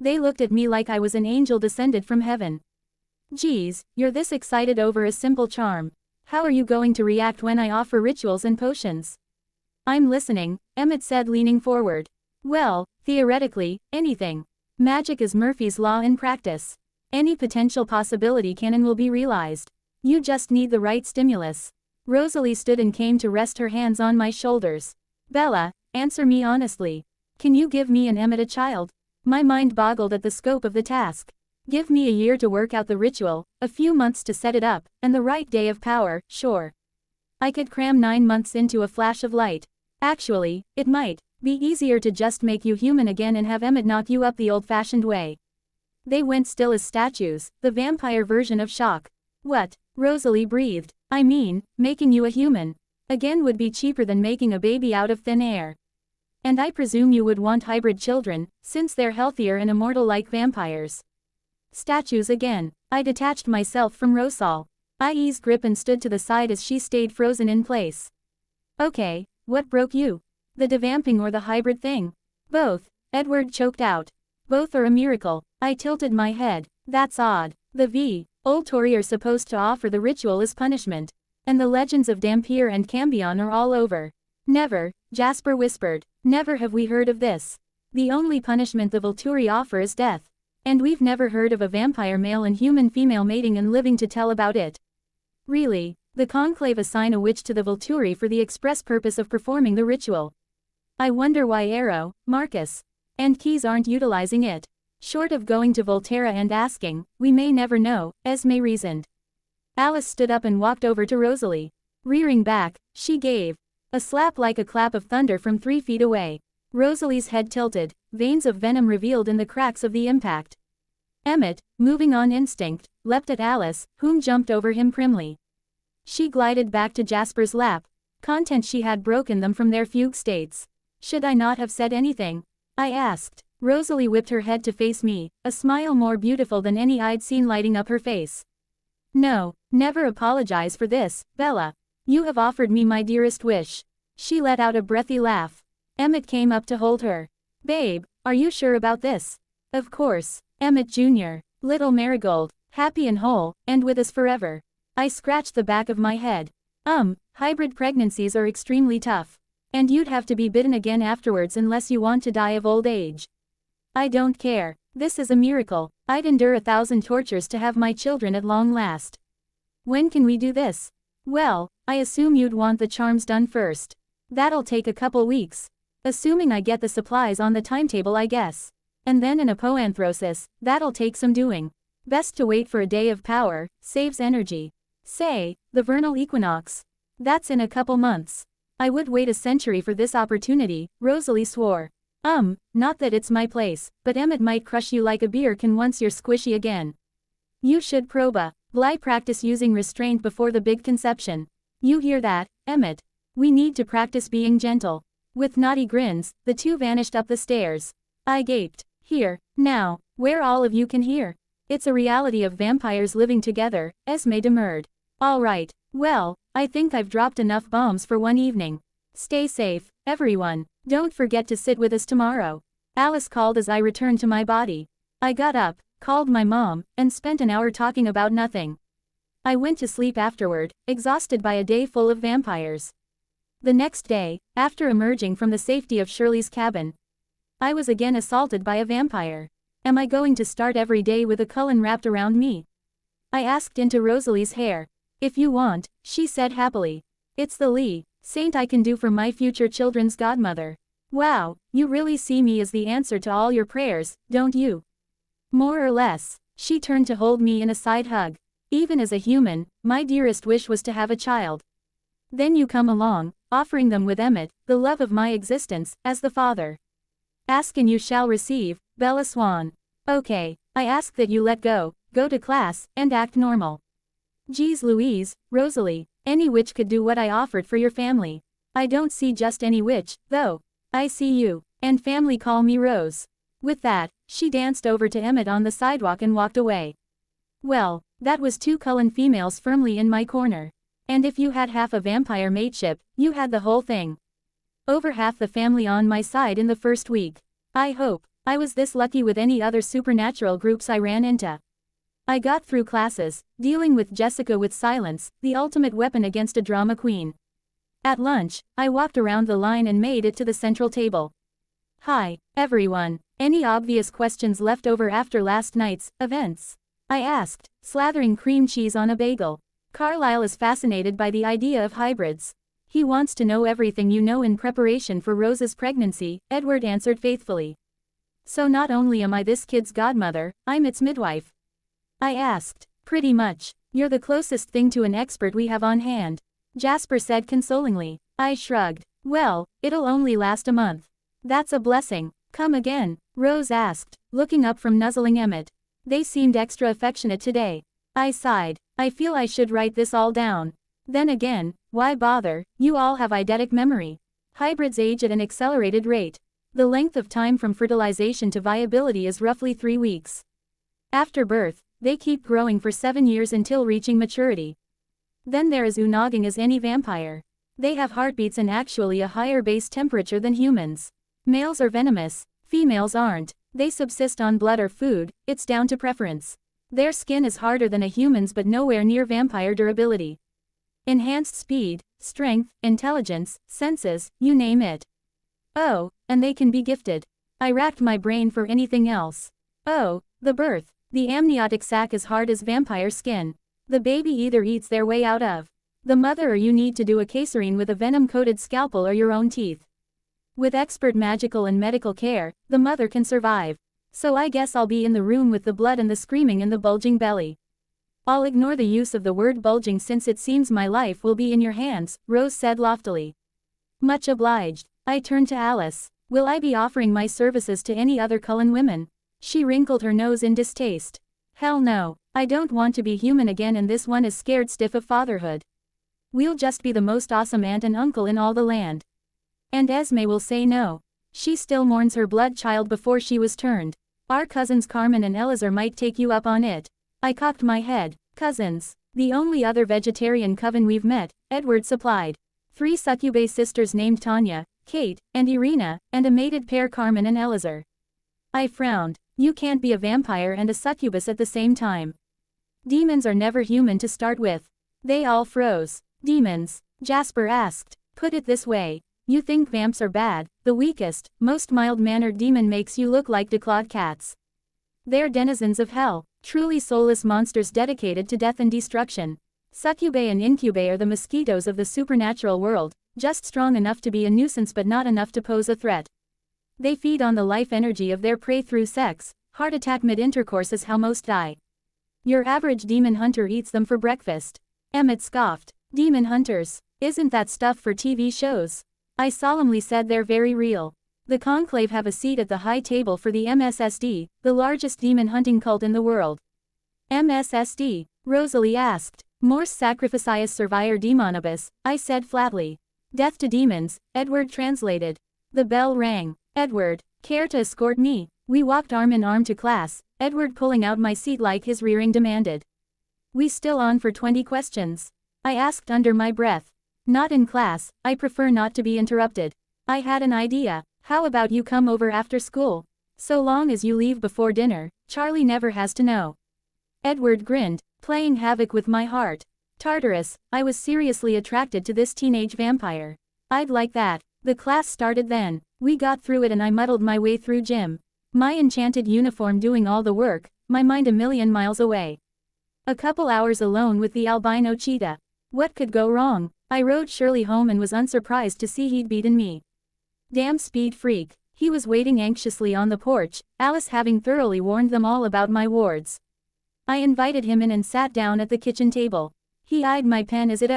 They looked at me like I was an angel descended from heaven. Geez, you're this excited over a simple charm. How are you going to react when I offer rituals and potions? I'm listening, Emmett said, leaning forward. Well, theoretically, anything. Magic is Murphy's law in practice. Any potential possibility can and will be realized. You just need the right stimulus. Rosalie stood and came to rest her hands on my shoulders. Bella, answer me honestly. Can you give me and Emmett a child? My mind boggled at the scope of the task. Give me a year to work out the ritual, a few months to set it up, and the right day of power, sure. I could cram 9 months into a flash of light. Actually, it might be easier to just make you human again and have Emmett knock you up the old-fashioned way. They went still as statues, the vampire version of shock. What? Rosalie breathed. I mean, making you a human. Again would be cheaper than making a baby out of thin air. And I presume you would want hybrid children, since they're healthier and immortal like vampires. Statues again. I detached myself from Rosal. I eased grip and stood to the side as she stayed frozen in place. Okay, what broke you? The devamping or the hybrid thing? Both, Edward choked out. Both are a miracle. I tilted my head. That's odd. The old Tory are supposed to offer the ritual as punishment. And the legends of Dampier and Cambion are all over. Never, Jasper whispered. Never have we heard of this. The only punishment the Volturi offer is death. And we've never heard of a vampire male and human female mating and living to tell about it. Really, the Conclave assign a witch to the Volturi for the express purpose of performing the ritual. I wonder why Arrow, Marcus, and Keyes aren't utilizing it. Short of going to Volterra and asking, we may never know, Esme reasoned. Alice stood up and walked over to Rosalie. Rearing back, she gave a slap like a clap of thunder from 3 feet away. Rosalie's head tilted, veins of venom revealed in the cracks of the impact. Emmett, moving on instinct, leapt at Alice, whom jumped over him primly. She glided back to Jasper's lap. Content she had broken them from their fugue states. Should I not have said anything? I asked. Rosalie whipped her head to face me, a smile more beautiful than any I'd seen lighting up her face. No, never apologize for this, Bella. You have offered me my dearest wish. She let out a breathy laugh. Emmett came up to hold her. Babe, are you sure about this? Of course, Emmett Jr., little Marigold, happy and whole, and with us forever. I scratched the back of my head. Hybrid pregnancies are extremely tough. And you'd have to be bitten again afterwards unless you want to die of old age. I don't care. This is a miracle. I'd endure 1,000 tortures to have my children at long last. When can we do this? Well, I assume you'd want the charms done first. That'll take a couple weeks. Assuming I get the supplies on the timetable, I guess. And then an apoanthrosis, that'll take some doing. Best to wait for a day of power, saves energy. Say, the vernal equinox. That's in a couple months. I would wait a century for this opportunity, Rosalie swore. Not that it's my place, but Emmett might crush you like a beer can once you're squishy again. You should proba. Bly practice using restraint before the big conception. You hear that, Emmett? We need to practice being gentle. With naughty grins, the two vanished up the stairs. I gaped. Here, now, where all of you can hear. It's a reality of vampires living together, Esme demurred. All right, well, I think I've dropped enough bombs for one evening. Stay safe, everyone. Don't forget to sit with us tomorrow. Alice called as I returned to my body. I got up, called my mom, and spent an hour talking about nothing. I went to sleep afterward, exhausted by a day full of vampires. The next day, after emerging from the safety of Shirley's cabin, I was again assaulted by a vampire. Am I going to start every day with a Cullen wrapped around me? I asked into Rosalie's hair. If you want, she said happily. It's the saint I can do for my future children's godmother. Wow, you really see me as the answer to all your prayers, don't you? More or less. She turned to hold me in a side hug. Even as a human, my dearest wish was to have a child. Then you come along, offering them with Emmett, the love of my existence, as the father. Ask and you shall receive, Bella Swan. Okay, I ask that you let go to class, and act normal. Geez Louise, Rosalie, any witch could do what I offered for your family. I don't see just any witch, though. I see you, and family call me Rose. With that, she danced over to Emmett on the sidewalk and walked away. Well, that was 2 Cullen females firmly in my corner. And if you had half a vampire mateship, you had the whole thing. Over half the family on my side in the first week. I hope I was this lucky with any other supernatural groups I ran into. I got through classes, dealing with Jessica with silence, the ultimate weapon against a drama queen. At lunch, I walked around the line and made it to the central table. Hi, everyone. Any obvious questions left over after last night's events? I asked, slathering cream cheese on a bagel. Carlisle is fascinated by the idea of hybrids. He wants to know everything you know in preparation for Rose's pregnancy, Edward answered faithfully. So not only am I this kid's godmother, I'm its midwife. I asked. Pretty much. You're the closest thing to an expert we have on hand, Jasper said consolingly. I shrugged. Well, it'll only last a month. That's a blessing. Come again? Rose asked, looking up from nuzzling Emmett. They seemed extra affectionate today. I sighed. I feel I should write this all down. Then again, why bother? You all have eidetic memory. Hybrids age at an accelerated rate. The length of time from fertilization to viability is roughly 3 weeks. After birth, they keep growing for 7 years until reaching maturity. Then there is Unaging as any vampire. They have heartbeats and actually a higher base temperature than humans. Males are venomous, females aren't. They subsist on blood or food, it's down to preference. Their skin is harder than a human's but nowhere near vampire durability. Enhanced speed, strength, intelligence, senses, you name it. Oh, and they can be gifted. I racked my brain for anything else. Oh, the birth. The amniotic sac is hard as vampire skin. The baby either eats their way out of the mother or you need to do a caesarean with a venom-coated scalpel or your own teeth. With expert magical and medical care, the mother can survive. So I guess I'll be in the room with the blood and the screaming and the bulging belly. I'll ignore the use of the word bulging since it seems my life will be in your hands, Rose said loftily. Much obliged. I turned to Alice. Will I be offering my services to any other Cullen women? She wrinkled her nose in distaste. Hell no. I don't want to be human again and this one is scared stiff of fatherhood. We'll just be the most awesome aunt and uncle in all the land. And Esme will say no. She still mourns her blood child before she was turned. Our cousins Carmen and Elazar might take you up on it. I cocked my head. Cousins. The only other vegetarian coven we've met, Edward supplied. 3 succubay sisters named Tanya, Kate, and Irina, and a mated pair Carmen and Elazar. I frowned. You can't be a vampire and a succubus at the same time. Demons are never human to start with. They all froze. Demons? Jasper asked. Put it this way. You think vamps are bad, the weakest, most mild-mannered demon makes you look like declawed cats. They're denizens of hell, truly soulless monsters dedicated to death and destruction. Succubae and incubae are the mosquitoes of the supernatural world, just strong enough to be a nuisance but not enough to pose a threat. They feed on the life energy of their prey through sex. Heart attack mid-intercourse is how most die. Your average demon hunter eats them for breakfast. Emmett scoffed. Demon hunters. Isn't that stuff for TV shows? I solemnly said they're very real. The Conclave have a seat at the high table for the MSSD, the largest demon hunting cult in the world. MSSD? Rosalie asked. Mors sacrificius servire demonibus, I said flatly. Death to demons, Edward translated. The bell rang. Edward, care to escort me? We walked arm in arm to class, Edward pulling out my seat like his rearing demanded. We still on for 20 questions? I asked under my breath. Not in class, I prefer not to be interrupted. I had an idea. How about you come over after school? So long as you leave before dinner, Charlie never has to know. Edward grinned, playing havoc with my heart. Tartarus, I was seriously attracted to this teenage vampire. I'd like that. The class started then. We got through it and I muddled my way through gym. My enchanted uniform doing all the work, my mind a million miles away. A couple hours alone with the albino cheetah. What could go wrong? I rode Shirley home and was unsurprised to see he'd beaten me. Damn speed freak. He was waiting anxiously on the porch, Alice having thoroughly warned them all about my wards. I invited him in and sat down at the kitchen table. He eyed my pen as it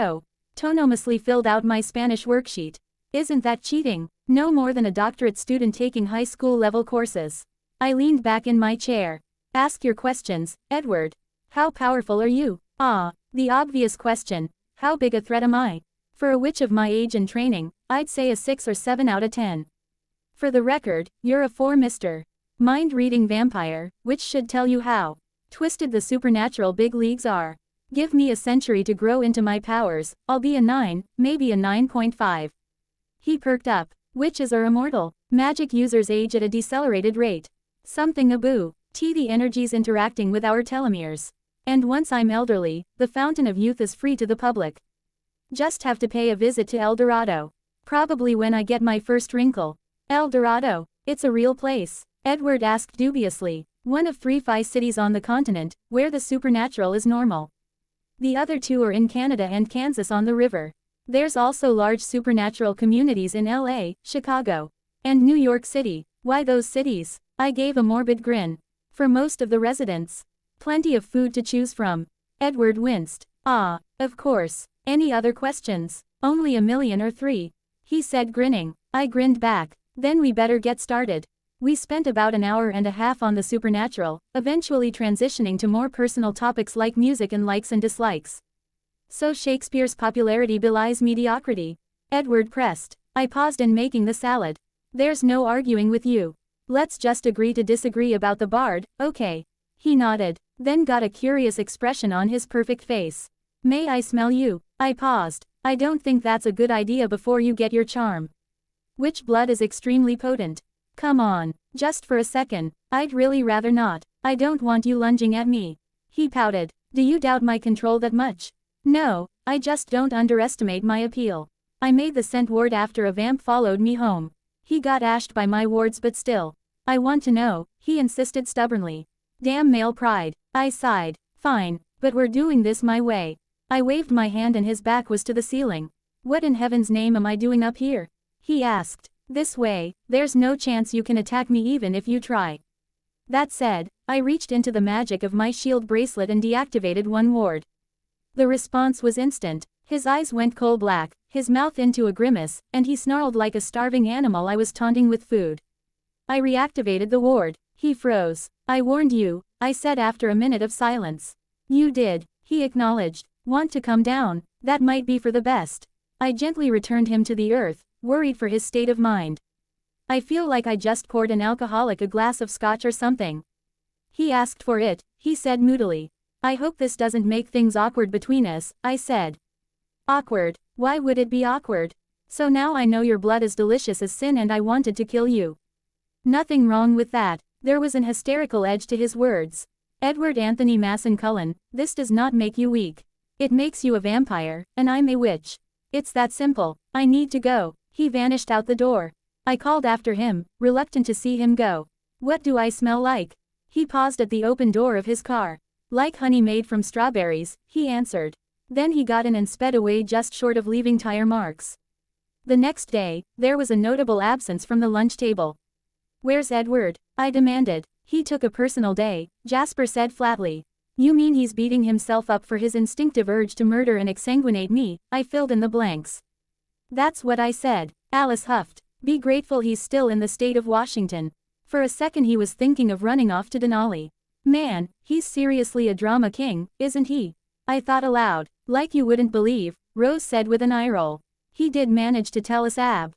tonomously filled out my Spanish worksheet. Isn't that cheating? No more than a doctorate student taking high school level courses. I leaned back in my chair. Ask your questions, Edward. How powerful are you? The obvious question. How big a threat am I? For a witch of my age and training, I'd say a 6 or 7 out of 10. For the record, you're a 4, Mr. Mind-reading vampire, which should tell you how twisted the supernatural big leagues are. Give me a century to grow into my powers, I'll be a 9, maybe a 9.5. He perked up. Witches are immortal. Magic users age at a decelerated rate. Something aboo. The energies interacting with our telomeres. And once I'm elderly, the fountain of youth is free to the public. Just have to pay a visit to El Dorado. Probably when I get my first wrinkle. El Dorado, it's a real place? Edward asked dubiously. One of 3 Phi cities on the continent, where the supernatural is normal. The other 2 are in Canada and Kansas on the river. There's also large supernatural communities in LA, Chicago, and New York City. Why those cities? I gave a morbid grin. For most of the residents. Plenty of food to choose from. Edward winced. Ah, of course. Any other questions? Only 1 million or 3. He said grinning. I grinned back. Then we better get started. We spent about an hour and a half on the supernatural, eventually transitioning to more personal topics like music and likes and dislikes. So Shakespeare's popularity belies mediocrity? Edward pressed. I paused in making the salad. There's no arguing with you. Let's just agree to disagree about the bard, okay? He nodded, then got a curious expression on his perfect face. May I smell you? I paused. I don't think that's a good idea before you get your charm. Which blood is extremely potent? Come on, just for a second. I'd really rather not. I don't want you lunging at me. He pouted. Do you doubt my control that much? No, I just don't underestimate my appeal. I made the scent ward after a vamp followed me home. He got ashed by my wards but still. I want to know, he insisted stubbornly. Damn male pride. I sighed. Fine, but we're doing this my way. I waved my hand and his back was to the ceiling. What in heaven's name am I doing up here? He asked. This way, there's no chance you can attack me even if you try. That said, I reached into the magic of my shield bracelet and deactivated one ward. The response was instant. His eyes went coal black, his mouth into a grimace, and he snarled like a starving animal I was taunting with food. I reactivated the ward. He froze. I warned you, I said after a minute of silence. You did, he acknowledged. Want to come down? That might be for the best. I gently returned him to the earth, worried for his state of mind. I feel like I just poured an alcoholic a glass of scotch or something. He asked for it, he said moodily. I hope this doesn't make things awkward between us, I said. Awkward? Why would it be awkward? So now I know your blood is delicious as sin and I wanted to kill you. Nothing wrong with that. There was an hysterical edge to his words. Edward Anthony Masson Cullen, this does not make you weak. It makes you a vampire, and I'm a witch. It's that simple. I need to go. He vanished out the door. I called after him, reluctant to see him go. What do I smell like? He paused at the open door of his car. Like honey made from strawberries, he answered. Then he got in and sped away just short of leaving tire marks. The next day, there was a notable absence from the lunch table. Where's Edward? I demanded. He took a personal day, Jasper said flatly. You mean he's beating himself up for his instinctive urge to murder and exsanguinate me? I filled in the blanks. That's what I said. Alice huffed. Be grateful he's still in the state of Washington. For a second he was thinking of running off to Denali. Man, he's seriously a drama king, isn't he? I thought aloud. Like you wouldn't believe, Rose said with an eye roll. He did manage to tell us out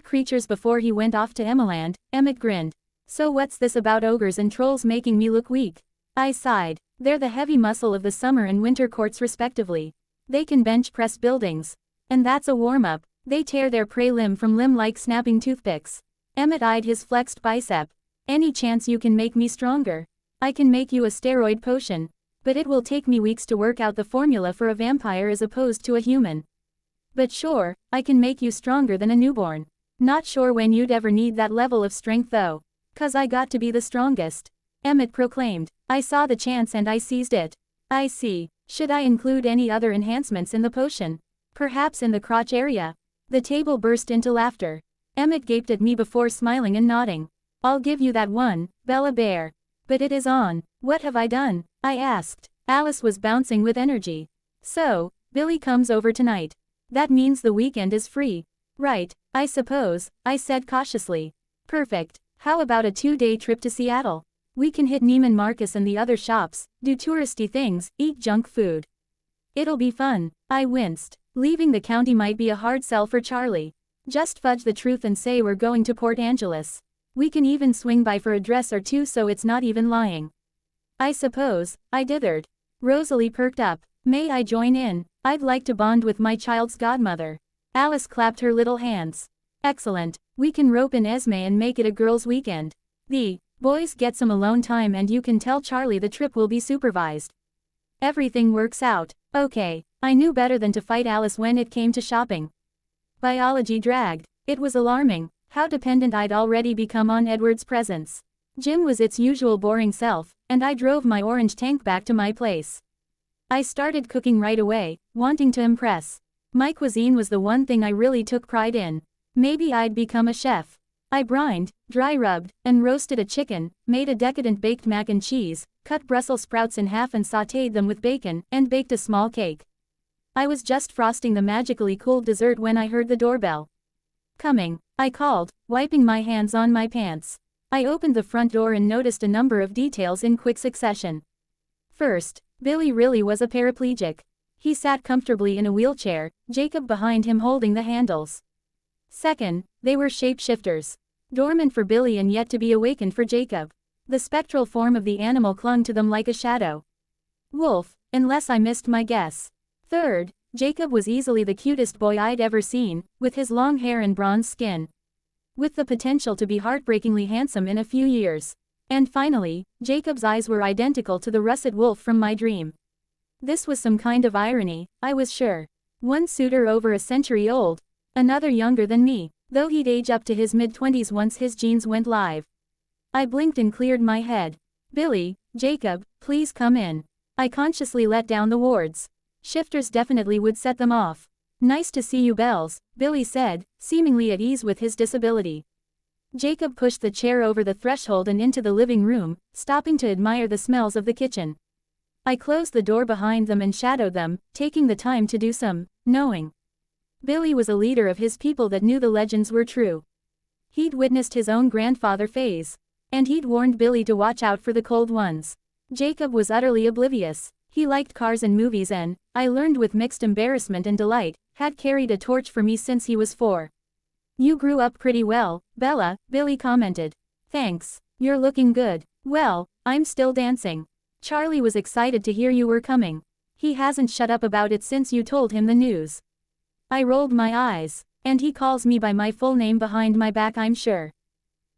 creatures before he went off to Emmeland. Emmett grinned. So what's this about ogres and trolls making me look weak? I sighed. They're the heavy muscle of the summer and winter courts respectively. They can bench press buildings. And that's a warm-up. They tear their prey limb from limb like snapping toothpicks. Emmett eyed his flexed bicep. Any chance you can make me stronger? I can make you a steroid potion. But it will take me weeks to work out the formula for a vampire as opposed to a human. But sure, I can make you stronger than a newborn. Not sure when you'd ever need that level of strength though. 'Cause I got to be the strongest. Emmett proclaimed. I saw the chance and I seized it. I see. Should I include any other enhancements in the potion? Perhaps in the crotch area? The table burst into laughter. Emmett gaped at me before smiling and nodding. I'll give you that one, Bella Bear. But it is on. What have I done? I asked. Alice was bouncing with energy. So, Billy comes over tonight. That means the weekend is free. Right, I suppose, I said cautiously. Perfect. How about a 2-day trip to Seattle? We can hit Neiman Marcus and the other shops, do touristy things, eat junk food. It'll be fun. I winced. Leaving the county might be a hard sell for Charlie. Just fudge the truth and say we're going to Port Angeles. We can even swing by for a dress or two so it's not even lying. I suppose, I dithered. Rosalie perked up. May I join in? I'd like to bond with my child's godmother. Alice clapped her little hands. Excellent. We can rope in Esme and make it a girls' weekend. The Boys get some alone time and you can tell Charlie the trip will be supervised. Everything works out. Okay. I knew better than to fight Alice when it came to shopping. Biology dragged. It was alarming, how dependent I'd already become on Edward's presence. Gym was its usual boring self, and I drove my orange tank back to my place. I started cooking right away, wanting to impress. My cuisine was the one thing I really took pride in. Maybe I'd become a chef. I brined, dry rubbed, and roasted a chicken, made a decadent baked mac and cheese, cut Brussels sprouts in half and sautéed them with bacon, and baked a small cake. I was just frosting the magically cooled dessert when I heard the doorbell. Coming, I called, wiping my hands on my pants. I opened the front door and noticed a number of details in quick succession. First, Billy really was a paraplegic. He sat comfortably in a wheelchair, Jacob behind him holding the handles. Second, they were shapeshifters. Dormant for Billy and yet to be awakened for Jacob. The spectral form of the animal clung to them like a shadow. Wolf, unless I missed my guess. Third, Jacob was easily the cutest boy I'd ever seen, with his long hair and bronze skin. With the potential to be heartbreakingly handsome in a few years. And finally, Jacob's eyes were identical to the russet wolf from my dream. This was some kind of irony, I was sure. One suitor over a century old. Another younger than me, though he'd age up to his mid-20s once his genes went live. I blinked and cleared my head. Billy, Jacob, please come in. I consciously let down the wards. Shifters definitely would set them off. Nice to see you, Bells, Billy said, seemingly at ease with his disability. Jacob pushed the chair over the threshold and into the living room, stopping to admire the smells of the kitchen. I closed the door behind them and shadowed them, taking the time to do some knowing. Billy was a leader of his people that knew the legends were true. He'd witnessed his own grandfather phase. And he'd warned Billy to watch out for the cold ones. Jacob was utterly oblivious. He liked cars and movies and, I learned with mixed embarrassment and delight, had carried a torch for me since he was 4. You grew up pretty well, Bella, Billy commented. Thanks. You're looking good. Well, I'm still dancing. Charlie was excited to hear you were coming. He hasn't shut up about it since you told him the news. I rolled my eyes. And he calls me by my full name behind my back, I'm sure.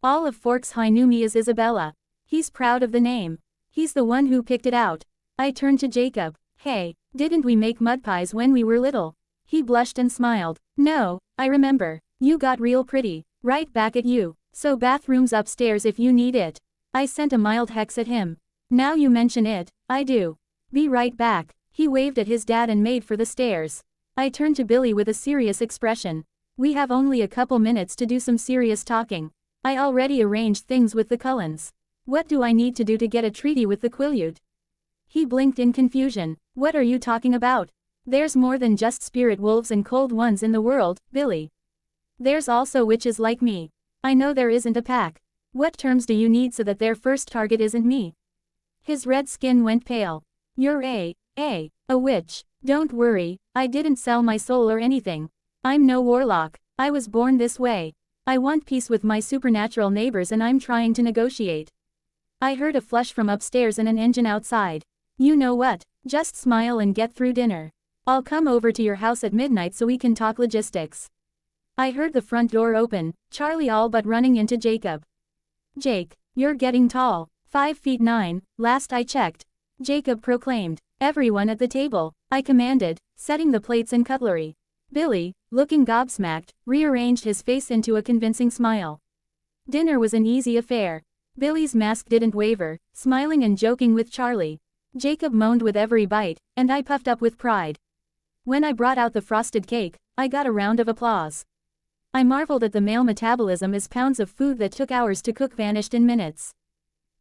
All of Forks High knew me as Isabella. He's proud of the name. He's the one who picked it out. I turned to Jacob. Hey, didn't we make mud pies when we were little? He blushed and smiled. No, I remember. You got real pretty. Right back at you. So bathroom's upstairs if you need it. I sent a mild hex at him. Now you mention it, I do. Be right back. He waved at his dad and made for the stairs. I turned to Billy with a serious expression. We have only a couple minutes to do some serious talking. I already arranged things with the Cullens. What do I need to do to get a treaty with the Quileute? He blinked in confusion. What are you talking about? There's more than just spirit wolves and cold ones in the world, Billy. There's also witches like me. I know there isn't a pack. What terms do you need so that their first target isn't me? His red skin went pale. You're a witch. Don't worry, I didn't sell my soul or anything. I'm no warlock. I was born this way. I want peace with my supernatural neighbors and I'm trying to negotiate. I heard a flush from upstairs and an engine outside. You know what? Just smile and get through dinner. I'll come over to your house at midnight so we can talk logistics. I heard the front door open, Charlie all but running into Jacob. Jake, you're getting tall. 5'9", last I checked. Jacob proclaimed. Everyone at the table, I commanded, setting the plates and cutlery. Billy, looking gobsmacked, rearranged his face into a convincing smile. Dinner was an easy affair. Billy's mask didn't waver, smiling and joking with Charlie. Jacob moaned with every bite, and I puffed up with pride. When I brought out the frosted cake, I got a round of applause. I marveled at the male metabolism as pounds of food that took hours to cook vanished in minutes.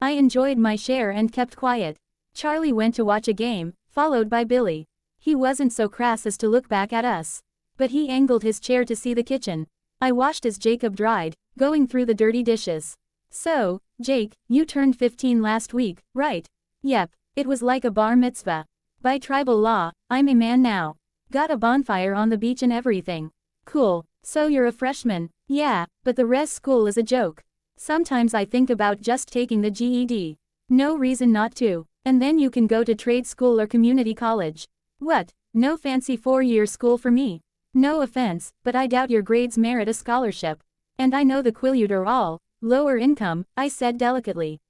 I enjoyed my share and kept quiet. Charlie went to watch a game, followed by Billy. He wasn't so crass as to look back at us. But he angled his chair to see the kitchen. I watched as Jacob dried, going through the dirty dishes. So, Jake, you turned 15 last week, right? Yep, it was like a bar mitzvah. By tribal law, I'm a man now. Got a bonfire on the beach and everything. Cool, so you're a freshman. Yeah, but the res school is a joke. Sometimes I think about just taking the GED. No reason not to. And then you can go to trade school or community college. What? No fancy 4-year school for me. No offense, but I doubt your grades merit a scholarship. And I know the Quileute are all Lower income, I said delicately.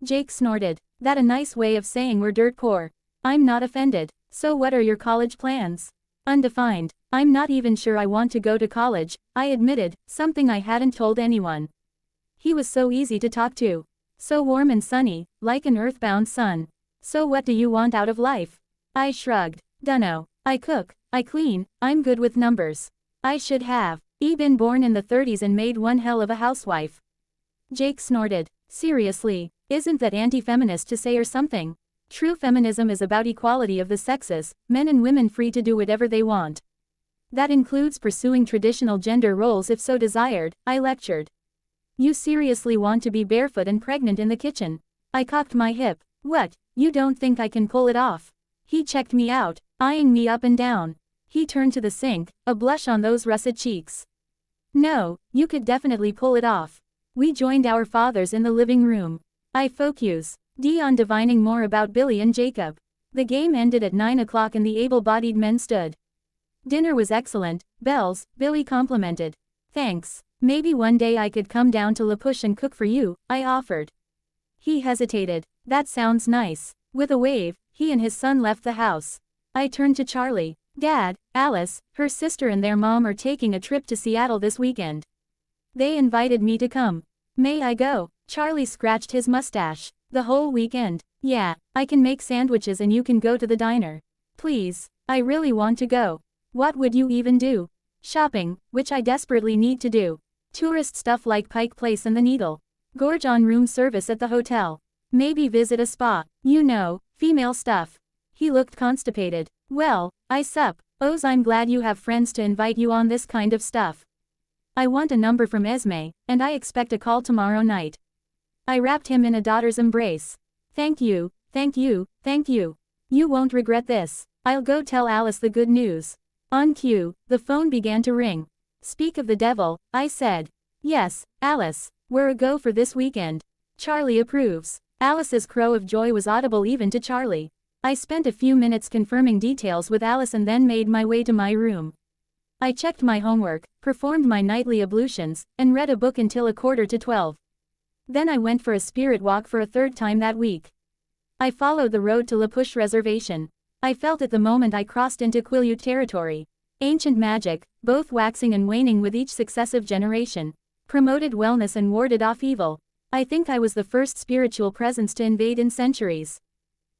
Jake snorted. That a nice way of saying we're dirt poor. I'm not offended. So what are your college plans? Undefined. I'm not even sure I want to go to college, I admitted, something I hadn't told anyone. He was so easy to talk to. So warm and sunny, like an earthbound sun. So what do you want out of life? I shrugged. Dunno. I cook, I clean, I'm good with numbers. I should have been born in the 30s and made one hell of a housewife. Jake snorted. Seriously, isn't that anti-feminist to say or something? True feminism is about equality of the sexes, men and women free to do whatever they want. That includes pursuing traditional gender roles if so desired, I lectured. You seriously want to be barefoot and pregnant in the kitchen? I cocked my hip. What, you don't think I can pull it off? He checked me out, eyeing me up and down. He turned to the sink, a blush on those russet cheeks. No, you could definitely pull it off. We joined our fathers in the living room. I focus. On divining more about Billy and Jacob. The game ended at 9 o'clock and the able-bodied men stood. Dinner was excellent, Bells, Billy complimented. Thanks. Maybe one day I could come down to La Push and cook for you, I offered. He hesitated. That sounds nice. With a wave, he and his son left the house. I turned to Charlie. Dad, Alice, her sister and their mom are taking a trip to Seattle this weekend. They invited me to come. May I go? Charlie scratched his mustache. The whole weekend? Yeah, I can make sandwiches and you can go to the diner. Please, I really want to go. What would you even do? Shopping, which I desperately need to do. Tourist stuff like Pike Place and the Needle. Gorge on room service at the hotel. Maybe visit a spa. You know, female stuff. He looked constipated. Well, I suppose I'm glad you have friends to invite you on this kind of stuff. I want a number from Renesmee, and I expect a call tomorrow night. I wrapped him in a daughter's embrace. Thank you, thank you, thank you. You won't regret this. I'll go tell Alice the good news. On cue, the phone began to ring. Speak of the devil, I said. Yes, Alice, we're a go for this weekend. Charlie approves. Alice's crow of joy was audible even to Charlie. I spent a few minutes confirming details with Alice and then made my way to my room. I checked my homework, performed my nightly ablutions, and read a book until 11:45. Then I went for a spirit walk for a third time that week. I followed the road to La Push Reservation. I felt at the moment I crossed into Quileute territory. Ancient magic, both waxing and waning with each successive generation, promoted wellness and warded off evil. I think I was the first spiritual presence to invade in centuries.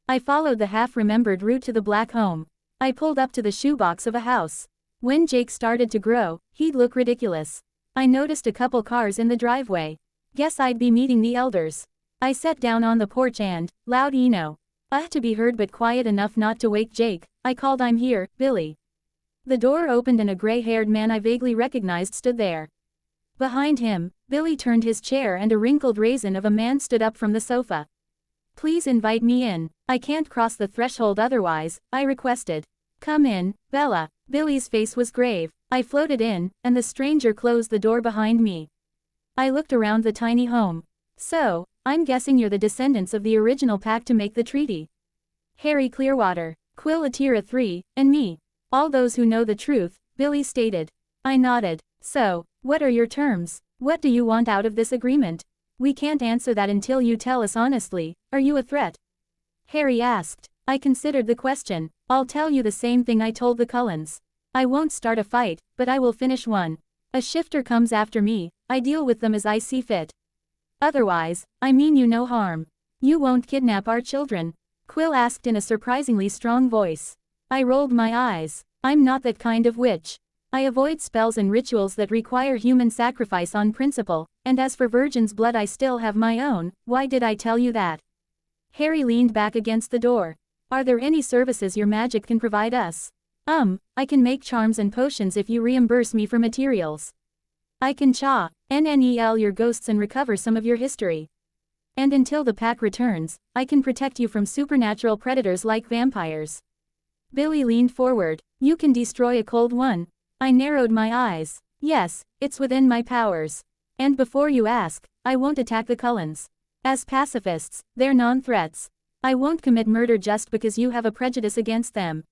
I followed the half-remembered route to the Black Home. I pulled up to the shoebox of a house. When Jake started to grow, he'd look ridiculous. I noticed a couple cars in the driveway. Guess I'd be meeting the elders. I sat down on the porch and, loud to be heard but quiet enough not to wake Jake, I called, I'm here, Billy. The door opened and a gray-haired man I vaguely recognized stood there. Behind him, Billy turned his chair and a wrinkled raisin of a man stood up from the sofa. Please invite me in. I can't cross the threshold otherwise, I requested. Come in, Bella. Billy's face was grave. I floated in, and the stranger closed the door behind me. I looked around the tiny home. So, I'm guessing you're the descendants of the original pack to make the treaty. Harry Clearwater, Quill Atira III, and me. All those who know the truth, Billy stated. I nodded. So, what are your terms? What do you want out of this agreement? We can't answer that until you tell us honestly. Are you a threat? Harry asked. I considered the question. I'll tell you the same thing I told the Cullens. I won't start a fight, but I will finish one. A shifter comes after me, I deal with them as I see fit. Otherwise, I mean you no harm. You won't kidnap our children? Quill asked in a surprisingly strong voice. I rolled my eyes. I'm not that kind of witch. I avoid spells and rituals that require human sacrifice on principle, and as for virgin's blood I still have my own. Why did I tell you that? Harry leaned back against the door. Are there any services your magic can provide us? I can make charms and potions if you reimburse me for materials. I can NNEL your ghosts and recover some of your history. And until the pack returns, I can protect you from supernatural predators like vampires. Billy leaned forward. You can destroy a cold one. I narrowed my eyes. Yes, it's within my powers. And before you ask, I won't attack the Cullens. As pacifists, they're non-threats. I won't commit murder just because you have a prejudice against them.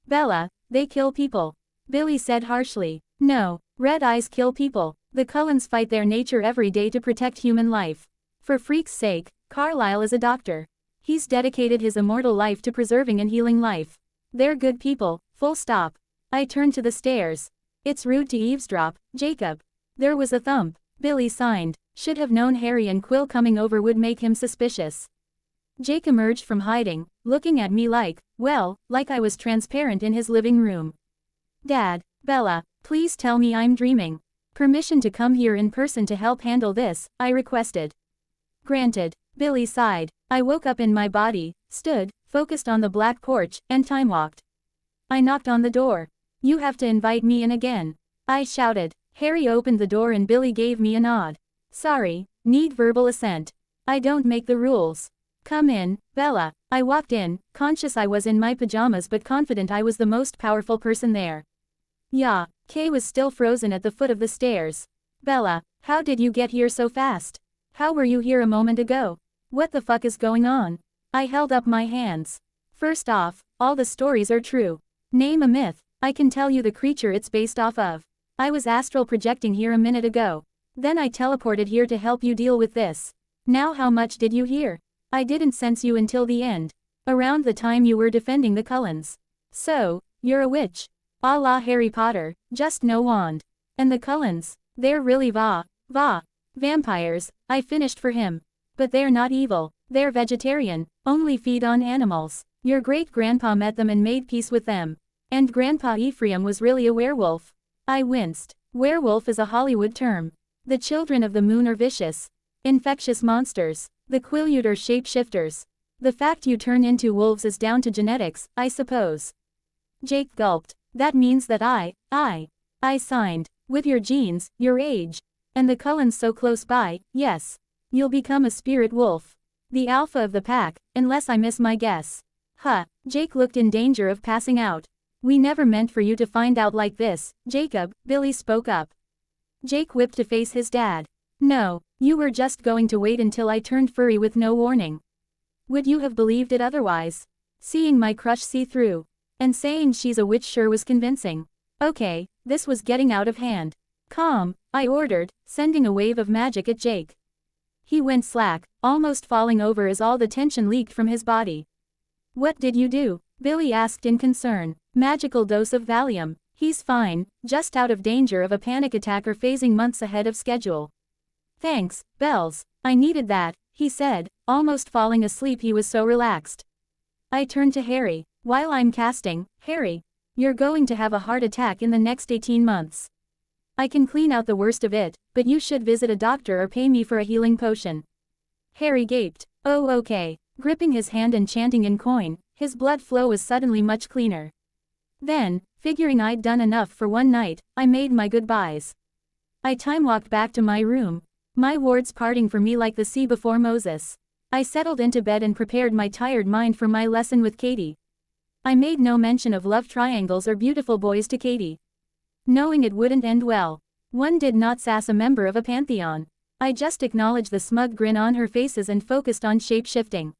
Bella, they kill people. Billy said harshly. No, red eyes kill people. The Cullens fight their nature every day to protect human life. For freak's sake, Carlisle is a doctor. He's dedicated his immortal life to preserving and healing life. They're good people, full stop. I turned to the stairs. It's rude to eavesdrop, Jacob. There was a thump. Billy signed. Should have known Harry and Quill coming over would make him suspicious. Jake emerged from hiding, looking at me like, well, like I was transparent in his living room. Dad, Bella, please tell me I'm dreaming. Permission to come here in person to help handle this, I requested. Granted. Billy sighed. I woke up in my body, stood, focused on the black porch, and time-walked. I knocked on the door. You have to invite me in again. I shouted. Harry opened the door and Billy gave me a nod. Sorry, need verbal assent. I don't make the rules. Come in, Bella. I walked in, conscious I was in my pajamas but confident I was the most powerful person there. Yeah, Kay was still frozen at the foot of the stairs. Bella, how did you get here so fast? How were you here a moment ago? What the fuck is going on? I held up my hands. First off, all the stories are true. Name a myth. I can tell you the creature it's based off of. I was astral projecting here a minute ago. Then I teleported here to help you deal with this. Now how much did you hear? I didn't sense you until the end. Around the time you were defending the Cullens. So, you're a witch. A la Harry Potter, just no wand. And the Cullens, they're really vampires, I finished for him. But they're not evil, they're vegetarian, only feed on animals. Your great-grandpa met them and made peace with them. And Grandpa Ephraim was really a werewolf. I winced. Werewolf is a Hollywood term. The children of the moon are vicious, infectious monsters. The Quileute are shapeshifters. The fact you turn into wolves is down to genetics, I suppose. Jake gulped. That means that I signed. With your genes, your age, and the Cullens so close by, yes. You'll become a spirit wolf. The alpha of the pack, unless I miss my guess. Huh, Jake looked in danger of passing out. We never meant for you to find out like this, Jacob, Billy spoke up. Jake whipped to face his dad. No, you were just going to wait until I turned furry with no warning. Would you have believed it otherwise? Seeing my crush see through. And saying she's a witch sure was convincing. Okay, this was getting out of hand. Calm, I ordered, sending a wave of magic at Jake. He went slack, almost falling over as all the tension leaked from his body. What did you do? Billy asked in concern. Magical dose of Valium. He's fine, just out of danger of a panic attack or phasing months ahead of schedule. Thanks, Bells. I needed that, he said, almost falling asleep he was so relaxed. I turned to Harry. While I'm casting, Harry, you're going to have a heart attack in the next 18 months. I can clean out the worst of it, but you should visit a doctor or pay me for a healing potion. Harry gaped. Oh okay, gripping his hand and chanting in coin, his blood flow was suddenly much cleaner. Then, figuring I'd done enough for one night, I made my goodbyes. I time-walked back to my room. My wards parting for me like the sea before Moses. I settled into bed and prepared my tired mind for my lesson with Katie. I made no mention of love triangles or beautiful boys to Katie, knowing it wouldn't end well. One did not sass a member of a pantheon. I just acknowledged the smug grin on her faces and focused on shape-shifting.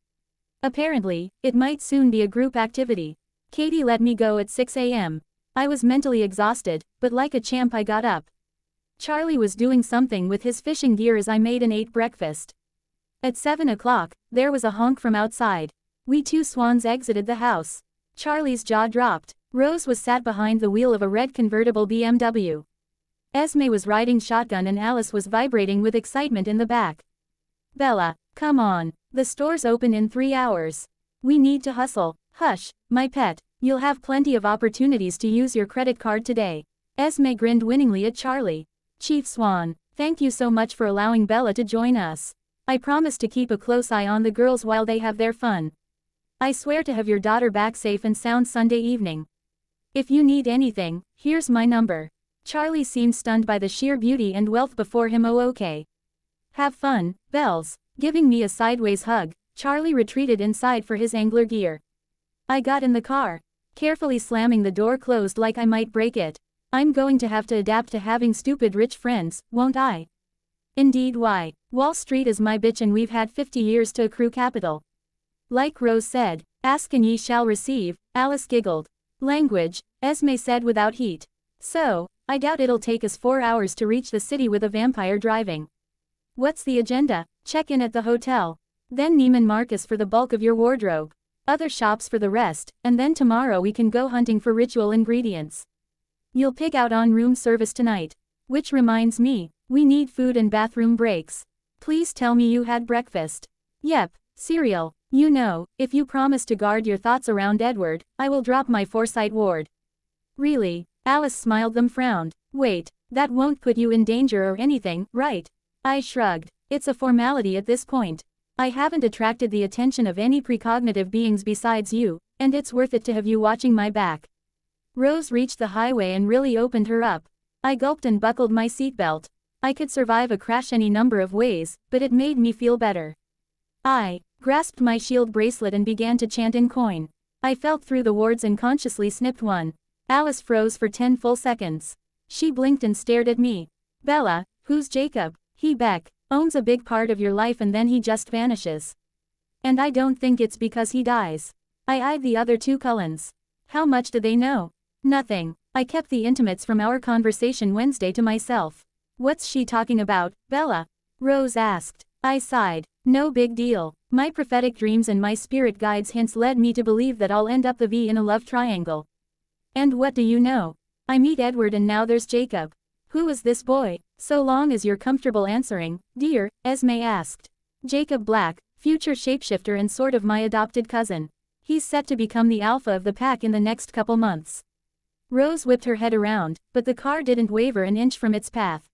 Apparently, it might soon be a group activity. Katie let me go at 6 a.m. I was mentally exhausted, but like a champ I got up. Charlie was doing something with his fishing gear as I made and ate breakfast. At 7 o'clock, there was a honk from outside. We two swans exited the house. Charlie's jaw dropped. Rose was sat behind the wheel of a red convertible BMW. Esme was riding shotgun and Alice was vibrating with excitement in the back. Bella, come on. The store's open in 3 hours. We need to hustle. Hush, my pet. You'll have plenty of opportunities to use your credit card today. Esme grinned winningly at Charlie. Chief Swan, thank you so much for allowing Bella to join us. I promise to keep a close eye on the girls while they have their fun. I swear to have your daughter back safe and sound Sunday evening. If you need anything, here's my number. Charlie seemed stunned by the sheer beauty and wealth before him. Oh okay. Have fun, Bells. Giving me a sideways hug, Charlie retreated inside for his angler gear. I got in the car, carefully slamming the door closed like I might break it. I'm going to have to adapt to having stupid rich friends, won't I? Indeed why? Wall Street is my bitch and we've had 50 years to accrue capital. Like Rose said, ask and ye shall receive, Alice giggled. Language, Esme said without heat. So, I doubt it'll take us 4 hours to reach the city with a vampire driving. What's the agenda? Check in at the hotel. Then Neiman Marcus for the bulk of your wardrobe. Other shops for the rest, and then tomorrow we can go hunting for ritual ingredients. You'll pick out on room service tonight. Which reminds me, we need food and bathroom breaks. Please tell me you had breakfast. Yep, cereal. You know, if you promise to guard your thoughts around Edward, I will drop my Forsyte ward. Really? Alice smiled then frowned. Wait, that won't put you in danger or anything, right? I shrugged. It's a formality at this point. I haven't attracted the attention of any precognitive beings besides you, and it's worth it to have you watching my back. Rose reached the highway and really opened her up. I gulped and buckled my seatbelt. I could survive a crash any number of ways, but it made me feel better. I grasped my shield bracelet and began to chant in coin. I felt through the wards and consciously snipped one. Alice froze for 10 full seconds. She blinked and stared at me. Bella, who's Jacob? He owns a big part of your life and then he just vanishes. And I don't think it's because he dies. I eyed the other two Cullens. How much do they know? Nothing. I kept the intimates from our conversation Wednesday to myself. What's she talking about, Bella? Rose asked. I sighed. No big deal. My prophetic dreams and my spirit guides' hints led me to believe that I'll end up the V in a love triangle. And what do you know? I meet Edward and now there's Jacob. Who is this boy? So long as you're comfortable answering, dear, Esme asked. Jacob Black, future shapeshifter and sort of my adopted cousin. He's set to become the alpha of the pack in the next couple months. Rose whipped her head around, but the car didn't waver an inch from its path.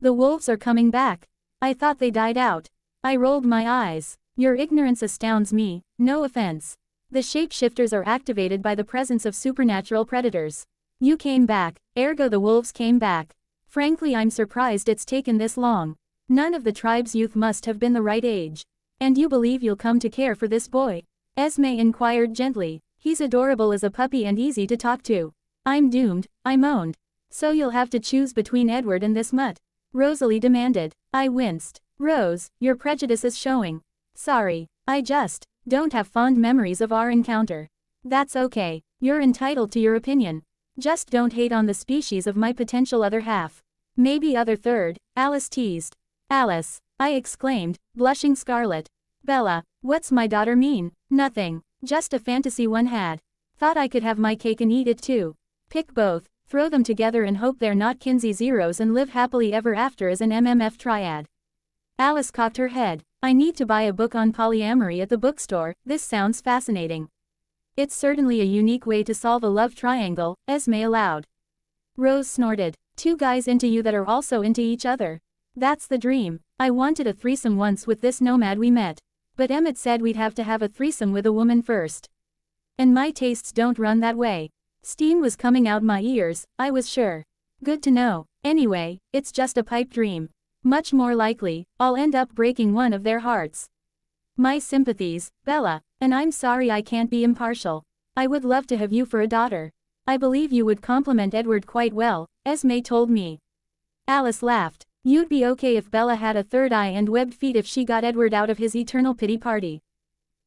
The wolves are coming back. I thought they died out. I rolled my eyes. Your ignorance astounds me, no offense. The shapeshifters are activated by the presence of supernatural predators. You came back, ergo the wolves came back. Frankly, I'm surprised it's taken this long. None of the tribe's youth must have been the right age. And you believe you'll come to care for this boy? Esme inquired gently. He's adorable as a puppy and easy to talk to. I'm doomed, I moaned. So you'll have to choose between Edward and this mutt? Rosalie demanded. I winced. Rose, your prejudice is showing. Sorry, I just don't have fond memories of our encounter. That's okay, you're entitled to your opinion. Just don't hate on the species of my potential other half. Maybe other third, Alice teased. Alice, I exclaimed, blushing scarlet. Bella, what's my daughter mean? Nothing, just a fantasy one had. Thought I could have my cake and eat it too. Pick both, throw them together and hope they're not Kinsey zeros and live happily ever after as an MMF triad. Alice cocked her head. I need to buy a book on polyamory at the bookstore, this sounds fascinating. It's certainly a unique way to solve a love triangle, Esme allowed. Rose snorted. Two guys into you that are also into each other. That's the dream. I wanted a threesome once with this nomad we met. But Emmett said we'd have to have a threesome with a woman first. And my tastes don't run that way. Steam was coming out my ears, I was sure. Good to know. Anyway, it's just a pipe dream. Much more likely, I'll end up breaking one of their hearts. My sympathies, Bella, and I'm sorry I can't be impartial. I would love to have you for a daughter. I believe you would complement Edward quite well, Esme told me. Alice laughed. You'd be okay if Bella had a third eye and webbed feet if she got Edward out of his eternal pity party.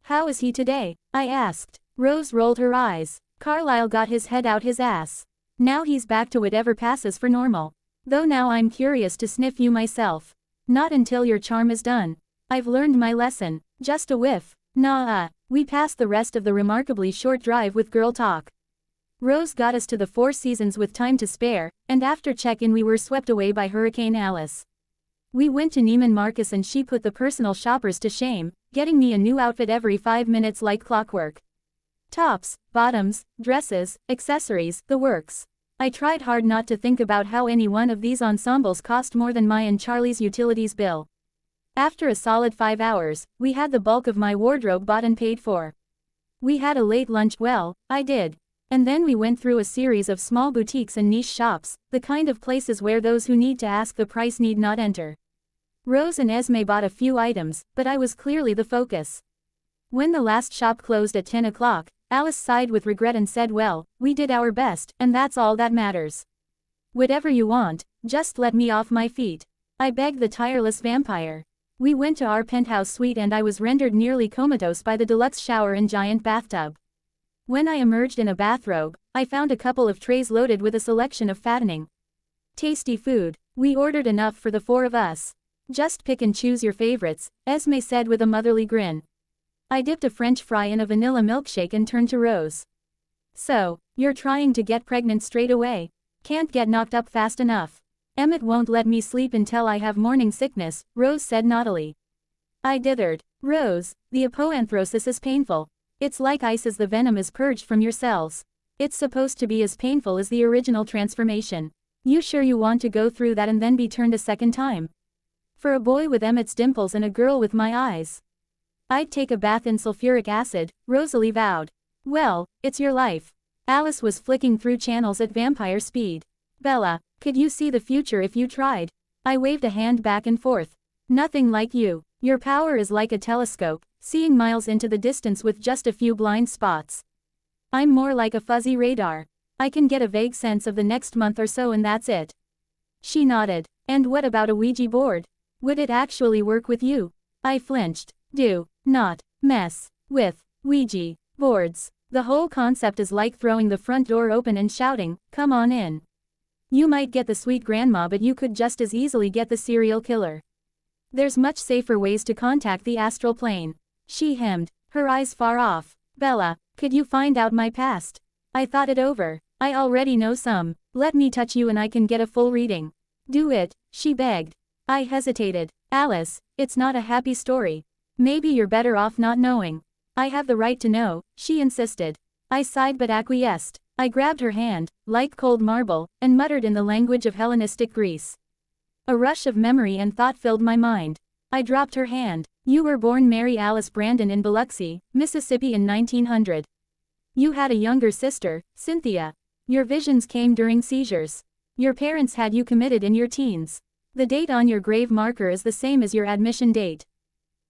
How is he today? I asked. Rose rolled her eyes. Carlisle got his head out his ass. Now he's back to whatever passes for normal. Though now I'm curious to sniff you myself. Not until your charm is done. I've learned my lesson. Just a whiff. Nah. We passed the rest of the remarkably short drive with girl talk. Rose got us to the Four Seasons with time to spare, and after check-in we were swept away by Hurricane Alice. We went to Neiman Marcus and she put the personal shoppers to shame, getting me a new outfit every 5 minutes like clockwork. Tops, bottoms, dresses, accessories, the works. I tried hard not to think about how any one of these ensembles cost more than my and Charlie's utilities bill. After a solid 5 hours, we had the bulk of my wardrobe bought and paid for. We had a late lunch, well, I did. And then we went through a series of small boutiques and niche shops, the kind of places where those who need to ask the price need not enter. Rose and Esme bought a few items, but I was clearly the focus. When the last shop closed at 10 o'clock, Alice sighed with regret and said, well, we did our best, and that's all that matters. Whatever you want, just let me off my feet. I begged the tireless vampire. We went to our penthouse suite and I was rendered nearly comatose by the deluxe shower and giant bathtub. When I emerged in a bathrobe, I found a couple of trays loaded with a selection of fattening. Tasty food. We ordered enough for the 4 of us. Just pick and choose your favorites, Esme said with a motherly grin. I dipped a French fry in a vanilla milkshake and turned to Rose. So, you're trying to get pregnant straight away? Can't get knocked up fast enough. Emmett won't let me sleep until I have morning sickness, Rose said naughtily. I dithered. Rose, the apoanthrosis is painful. It's like ice as the venom is purged from your cells. It's supposed to be as painful as the original transformation. You sure you want to go through that and then be turned a second time? For a boy with Emmett's dimples and a girl with my eyes. I'd take a bath in sulfuric acid, Rosalie vowed. Well, it's your life. Alice was flicking through channels at vampire speed. Bella, could you see the future if you tried? I waved a hand back and forth. Nothing like you. Your power is like a telescope, seeing miles into the distance with just a few blind spots. I'm more like a fuzzy radar. I can get a vague sense of the next month or so and that's it. She nodded. And what about a Ouija board? Would it actually work with you? I flinched. Do not mess with Ouija boards. The whole concept is like throwing the front door open and shouting, "Come on in." You might get the sweet grandma, but you could just as easily get the serial killer. There's much safer ways to contact the astral plane. She hemmed, her eyes far off. Bella, could you find out my past? I thought it over. I already know some. Let me touch you and I can get a full reading. Do it, she begged. I hesitated. Alice, it's not a happy story. Maybe you're better off not knowing. I have the right to know, she insisted. I sighed but acquiesced. I grabbed her hand, like cold marble, and muttered in the language of Hellenistic Greece. A rush of memory and thought filled my mind. I dropped her hand. You were born Mary Alice Brandon in Biloxi, Mississippi in 1900. You had a younger sister, Cynthia. Your visions came during seizures. Your parents had you committed in your teens. The date on your grave marker is the same as your admission date.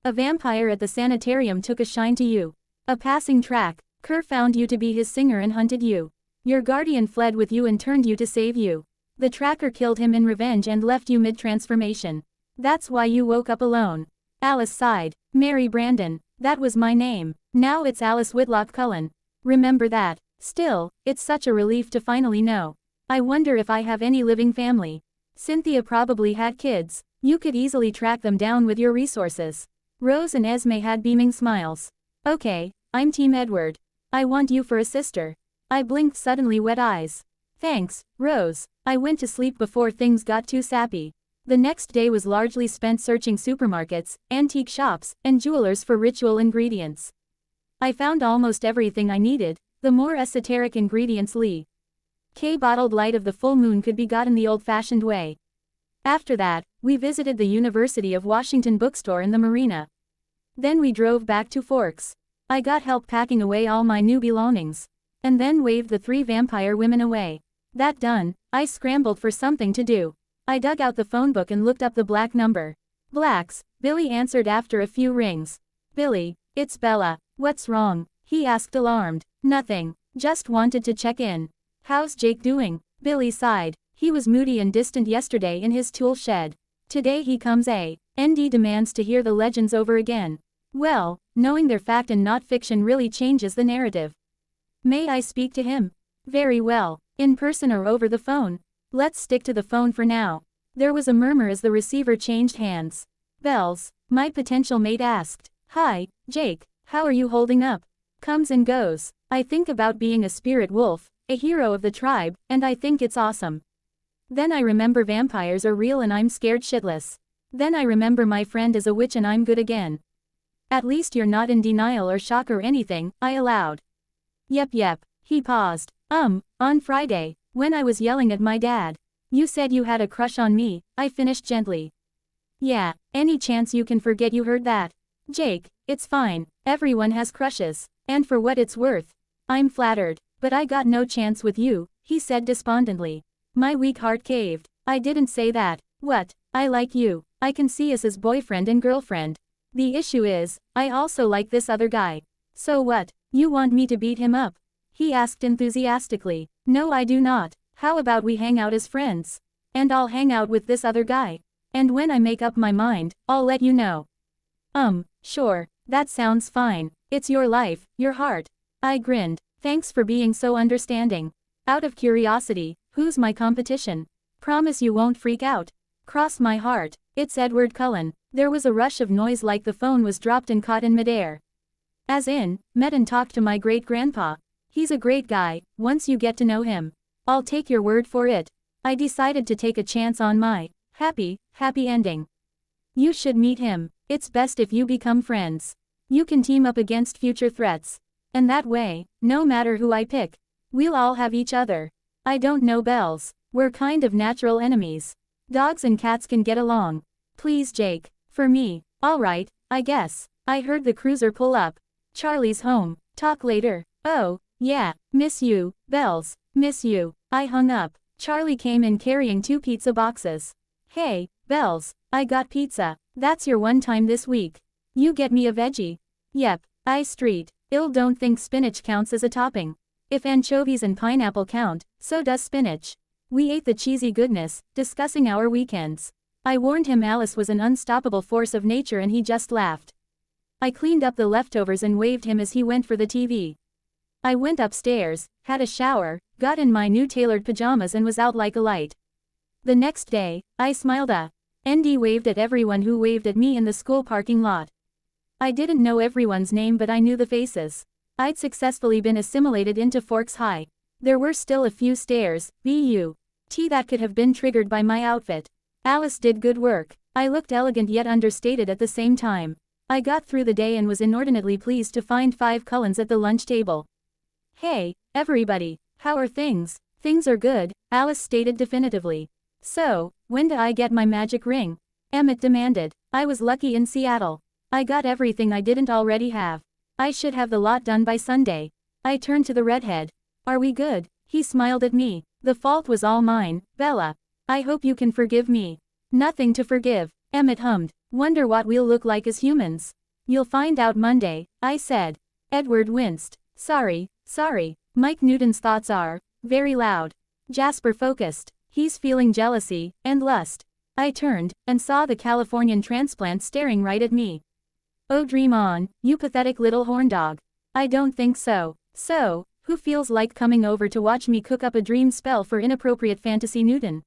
A vampire at the sanitarium took a shine to you. A passing track, Kerr found you to be his singer and hunted you. Your guardian fled with you and turned you to save you. The tracker killed him in revenge and left you mid-transformation. That's why you woke up alone. Alice sighed. Mary Brandon, that was my name. Now it's Alice Whitlock Cullen. Remember that. Still, it's such a relief to finally know. I wonder if I have any living family. Cynthia probably had kids. You could easily track them down with your resources. Rose and Esme had beaming smiles. Okay, I'm Team Edward. I want you for a sister. I blinked suddenly wet eyes. Thanks, Rose. I went to sleep before things got too sappy. The next day was largely spent searching supermarkets, antique shops, and jewelers for ritual ingredients. I found almost everything I needed, the more esoteric ingredients K bottled light of the full moon could be gotten the old-fashioned way. After that, we visited the University of Washington bookstore in the marina. Then we drove back to Forks. I got help packing away all my new belongings. And then waved the 3 vampire women away. That done, I scrambled for something to do. I dug out the phone book and looked up the black number. Blacks, Billy answered after a few rings. Billy, it's Bella. What's wrong? He asked alarmed. Nothing. Just wanted to check in. How's Jake doing? Billy sighed. He was moody and distant yesterday in his tool shed. Today he comes ND demands to hear the legends over again. Well, knowing they're fact and not fiction really changes the narrative. May I speak to him? Very well. In person or over the phone? Let's stick to the phone for now. There was a murmur as the receiver changed hands. Bells, my potential mate asked. Hi, Jake, how are you holding up? Comes and goes. I think about being a spirit wolf, a hero of the tribe, and I think it's awesome. Then I remember vampires are real and I'm scared shitless. Then I remember my friend is a witch and I'm good again. At least you're not in denial or shock or anything, I allowed. Yep. He paused. On Friday, when I was yelling at my dad. You said you had a crush on me, I finished gently. Yeah, any chance you can forget you heard that? Jake, it's fine, everyone has crushes, and for what it's worth. I'm flattered, but I got no chance with you, he said despondently. My weak heart caved. I didn't say that. What? I like you. I can see us as boyfriend and girlfriend. The issue is, I also like this other guy. So what? You want me to beat him up? He asked enthusiastically. No, I do not. How about we hang out as friends? And I'll hang out with this other guy. And when I make up my mind, I'll let you know. Sure. That sounds fine. It's your life, your heart. I grinned. Thanks for being so understanding. Out of curiosity, who's my competition? Promise you won't freak out. Cross my heart. It's Edward Cullen. There was a rush of noise like the phone was dropped and caught in midair. As in, met and talked to my great-grandpa. He's a great guy, once you get to know him. I'll take your word for it. I decided to take a chance on my happy ending. You should meet him. It's best if you become friends. You can team up against future threats. And that way, no matter who I pick, we'll all have each other. I don't know Bells. We're kind of natural enemies. Dogs and cats can get along. Please Jake. For me. Alright, I guess. I heard the cruiser pull up. Charlie's home. Talk later. Oh, yeah. Miss you, Bells. Miss you. I hung up. Charlie came in carrying 2 pizza boxes. Hey, Bells. I got pizza. That's your one time this week. You get me a veggie. Yep. I street. Don't think spinach counts as a topping. If anchovies and pineapple count, so does spinach. We ate the cheesy goodness, discussing our weekends. I warned him Alice was an unstoppable force of nature and he just laughed. I cleaned up the leftovers and waved him as he went for the TV. I went upstairs, had a shower, got in my new tailored pajamas and was out like a light. The next day, I smiled waved at everyone who waved at me in the school parking lot. I didn't know everyone's name but I knew the faces. I'd successfully been assimilated into Forks High. There were still a few stares, that could have been triggered by my outfit. Alice did good work. I looked elegant yet understated at the same time. I got through the day and was inordinately pleased to find 5 Cullens at the lunch table. Hey, everybody, how are things? Things are good, Alice stated definitively. So, when do I get my magic ring? Emmett demanded. I was lucky in Seattle. I got everything I didn't already have. I should have the lot done by Sunday. I turned to the redhead. Are we good? He smiled at me. The fault was all mine, Bella. I hope you can forgive me. Nothing to forgive, Emmett hummed. Wonder what we'll look like as humans. You'll find out Monday, I said. Edward winced. Sorry. Mike Newton's thoughts are very loud. Jasper focused. He's feeling jealousy and lust. I turned and saw the Californian transplant staring right at me. Oh, dream on, you pathetic little horn dog. I don't think so. So, who feels like coming over to watch me cook up a dream spell for inappropriate fantasy Newton?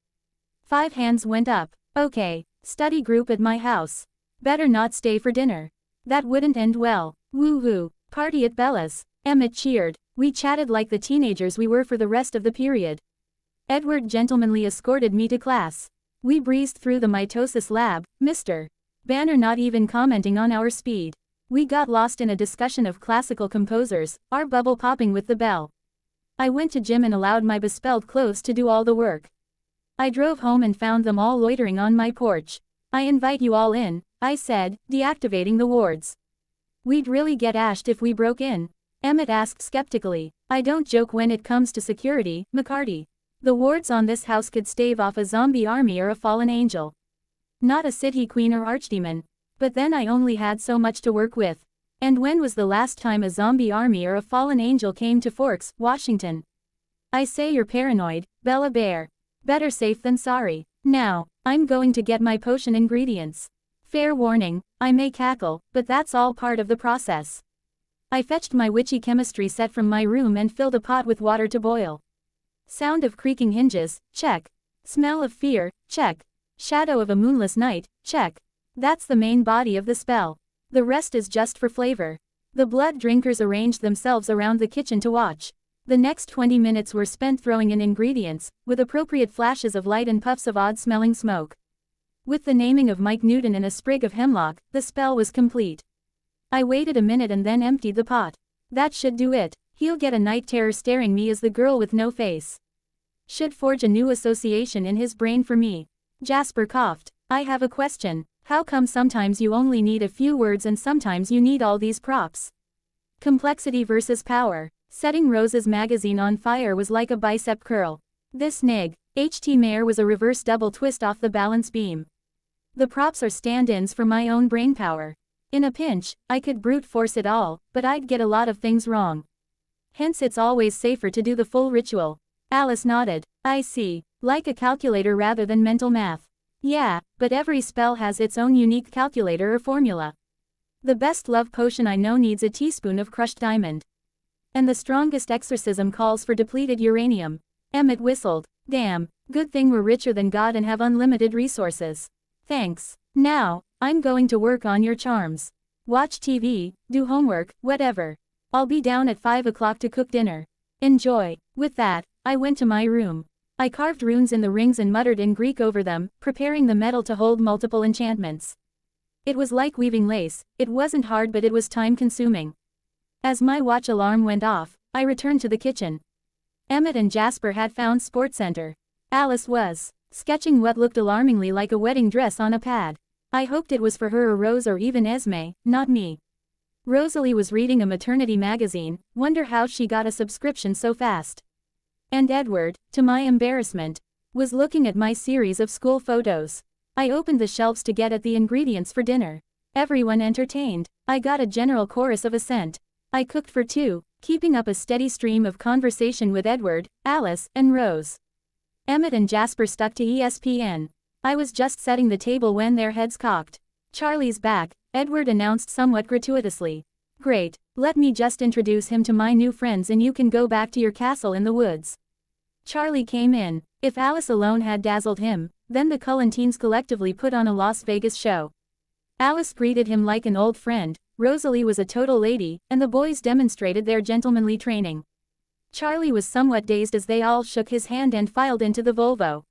5 hands went up. Okay, study group at my house. Better not stay for dinner. That wouldn't end well. Woohoo, party at Bella's. Emmett cheered. We chatted like the teenagers we were for the rest of the period. Edward gentlemanly escorted me to class. We breezed through the mitosis lab, Mr. Banner not even commenting on our speed. We got lost in a discussion of classical composers, our bubble popping with the bell. I went to gym and allowed my bespelled clothes to do all the work. I drove home and found them all loitering on my porch. I invite you all in, I said, deactivating the wards. We'd really get ashed if we broke in. Emmett asked skeptically. I don't joke when it comes to security, McCarty. The wards on this house could stave off a zombie army or a fallen angel. Not a city queen or archdemon. But then I only had so much to work with. And when was the last time a zombie army or a fallen angel came to Forks, Washington? I say you're paranoid, Bella Bear. Better safe than sorry. Now, I'm going to get my potion ingredients. Fair warning, I may cackle, but that's all part of the process. I fetched my witchy chemistry set from my room and filled a pot with water to boil. Sound of creaking hinges, check. Smell of fear, check. Shadow of a moonless night, check. That's the main body of the spell. The rest is just for flavor. The blood drinkers arranged themselves around the kitchen to watch. The next 20 minutes were spent throwing in ingredients, with appropriate flashes of light and puffs of odd-smelling smoke. With the naming of Mike Newton and a sprig of hemlock, the spell was complete. I waited a minute and then emptied the pot. That should do it. He'll get a night terror staring me as the girl with no face. Should forge a new association in his brain for me. Jasper coughed. I have a question. How come sometimes you only need a few words and sometimes you need all these props? Complexity versus power. Setting Rose's magazine on fire was like a bicep curl. This nig. HT Mayer was a reverse double twist off the balance beam. The props are stand-ins for my own brainpower. In a pinch, I could brute force it all, but I'd get a lot of things wrong. Hence it's always safer to do the full ritual. Alice nodded. I see. Like a calculator rather than mental math. Yeah, but every spell has its own unique calculator or formula. The best love potion I know needs a teaspoon of crushed diamond. And the strongest exorcism calls for depleted uranium. Emmett whistled. Damn, good thing we're richer than God and have unlimited resources. Thanks. Now, I'm going to work on your charms. Watch TV, do homework, whatever. I'll be down at 5 o'clock to cook dinner. Enjoy. With that, I went to my room. I carved runes in the rings and muttered in Greek over them, preparing the metal to hold multiple enchantments. It was like weaving lace, it wasn't hard but it was time-consuming. As my watch alarm went off, I returned to the kitchen. Emmett and Jasper had found SportsCenter. Alice was sketching what looked alarmingly like a wedding dress on a pad. I hoped it was for her or Rose or even Esme, not me. Rosalie was reading a maternity magazine, wonder how she got a subscription so fast. And Edward, to my embarrassment, was looking at my series of school photos. I opened the shelves to get at the ingredients for dinner. Everyone entertained. I got a general chorus of assent. I cooked for two, keeping up a steady stream of conversation with Edward, Alice, and Rose. Emmett and Jasper stuck to ESPN. I was just setting the table when their heads cocked. Charlie's back, Edward announced somewhat gratuitously. Great, let me just introduce him to my new friends and you can go back to your castle in the woods. Charlie came in. If Alice alone had dazzled him, then the Cullen teens collectively put on a Las Vegas show. Alice greeted him like an old friend, Rosalie was a total lady, and the boys demonstrated their gentlemanly training. Charlie was somewhat dazed as they all shook his hand and filed into the Volvo.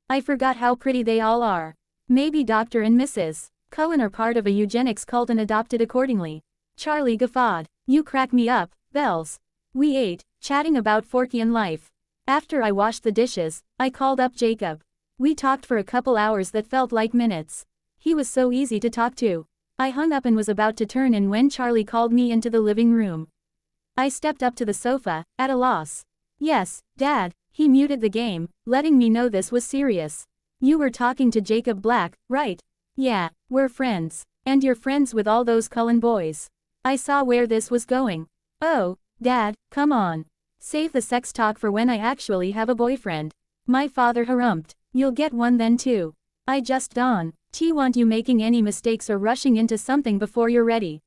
I forgot how pretty they all are. Maybe Dr. and Mrs. Cullen are part of a eugenics cult and adopted accordingly. Charlie guffawed. You crack me up, Bells. We ate, chatting about Forkian life. After I washed the dishes, I called up Jacob. We talked for a couple hours that felt like minutes. He was so easy to talk to. I hung up and was about to turn in when Charlie called me into the living room. I stepped up to the sofa, at a loss. Yes, Dad, he muted the game, letting me know this was serious. You were talking to Jacob Black, right? Yeah, we're friends. And you're friends with all those Cullen boys. I saw where this was going. Oh, Dad, come on. Save the sex talk for when I actually have a boyfriend. My father harumphed. You'll get one then too. I just don't want you making any mistakes or rushing into something before you're ready.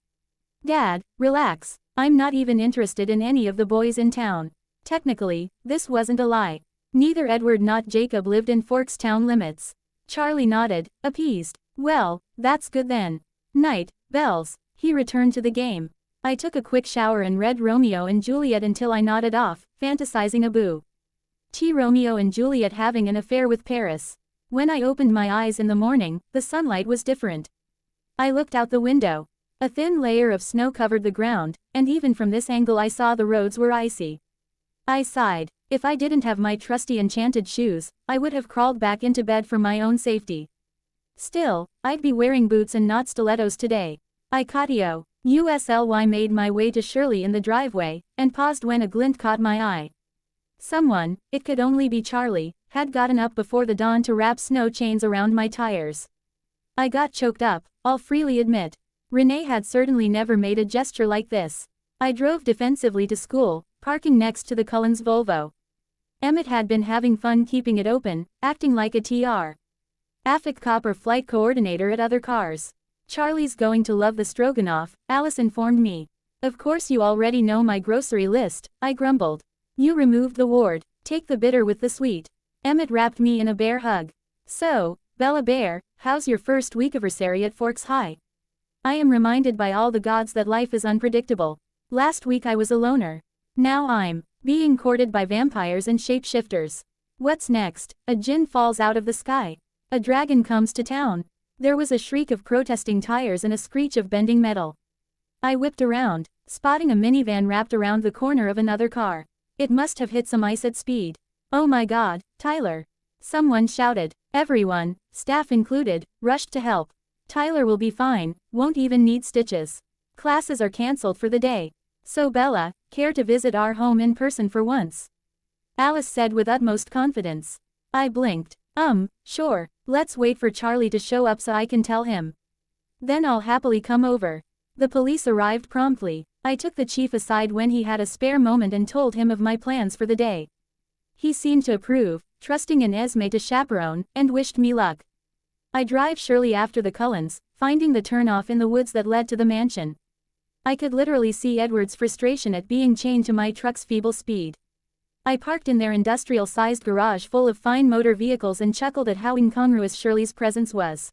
Dad, relax. I'm not even interested in any of the boys in town. Technically, this wasn't a lie. Neither Edward nor Jacob lived in Forks town limits. Charlie nodded, appeased. Well, that's good then. Night, Bells. He returned to the game. I took a quick shower and read Romeo and Juliet until I nodded off, fantasizing a boo. Romeo and Juliet having an affair with Paris. When I opened my eyes in the morning, the sunlight was different. I looked out the window. A thin layer of snow covered the ground, and even from this angle I saw the roads were icy. I sighed. If I didn't have my trusty enchanted shoes, I would have crawled back into bed for my own safety. Still, I'd be wearing boots and not stilettos today. I USLY made my way to Shirley in the driveway, and paused when a glint caught my eye. Someone, it could only be Charlie, had gotten up before the dawn to wrap snow chains around my tires. I got choked up, I'll freely admit. Renee had certainly never made a gesture like this. I drove defensively to school, parking next to the Cullens' Volvo. Emmett had been having fun keeping it open, acting like a TR. AFIC cop or flight coordinator at other cars. Charlie's going to love the stroganoff, Alice informed me. Of course you already know my grocery list, I grumbled. You removed the ward, take the bitter with the sweet. Emmett wrapped me in a bear hug. So, Bella Bear, how's your first weekiversary at Forks High? I am reminded by all the gods that life is unpredictable. Last week I was a loner. Now I'm being courted by vampires and shapeshifters. What's next? A djinn falls out of the sky. A dragon comes to town. There was a shriek of protesting tires and a screech of bending metal. I whipped around, spotting a minivan wrapped around the corner of another car. It must have hit some ice at speed. Oh my God, Tyler. Someone shouted. Everyone, staff included, rushed to help. Tyler will be fine, won't even need stitches. Classes are cancelled for the day. So Bella, care to visit our home in person for once? Alice said with utmost confidence. I blinked. Sure, let's wait for Charlie to show up so I can tell him. Then I'll happily come over. The police arrived promptly. I took the chief aside when he had a spare moment and told him of my plans for the day. He seemed to approve, trusting in Esme to chaperone, and wished me luck. I drive Shirley after the Cullens, finding the turnoff in the woods that led to the mansion. I could literally see Edward's frustration at being chained to my truck's feeble speed. I parked in their industrial-sized garage full of fine motor vehicles and chuckled at how incongruous Shirley's presence was.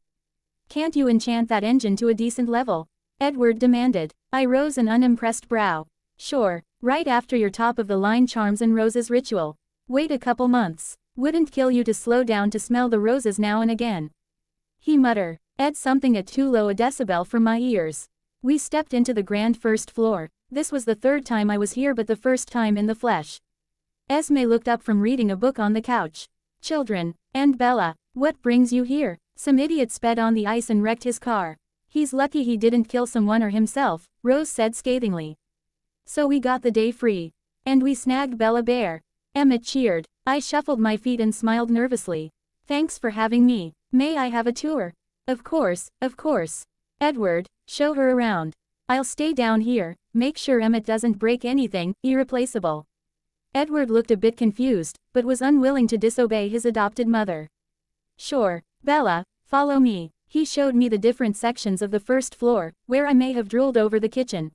"Can't you enchant that engine to a decent level?" Edward demanded. I rose an unimpressed brow. "Sure, right after your top-of-the-line charms and roses ritual. Wait a couple months. Wouldn't kill you to slow down to smell the roses now and again." He muttered. "Ed, something at too low a decibel for my ears." We stepped into the grand first floor. This was the third time I was here, but the first time in the flesh. Esme looked up from reading a book on the couch. "Children. And Bella. What brings you here?" "Some idiot sped on the ice and wrecked his car. He's lucky he didn't kill someone or himself," Rose said scathingly. "So we got the day free. And we snagged Bella Bear." Emmett cheered. I shuffled my feet and smiled nervously. "Thanks for having me. May I have a tour?" Of course, of course." "Edward, show her around. I'll stay down here, make sure Emmett doesn't break anything irreplaceable." Edward looked a bit confused, but was unwilling to disobey his adopted mother. "Sure, Bella, follow me." He showed me the different sections of the first floor, where I may have drooled over the kitchen.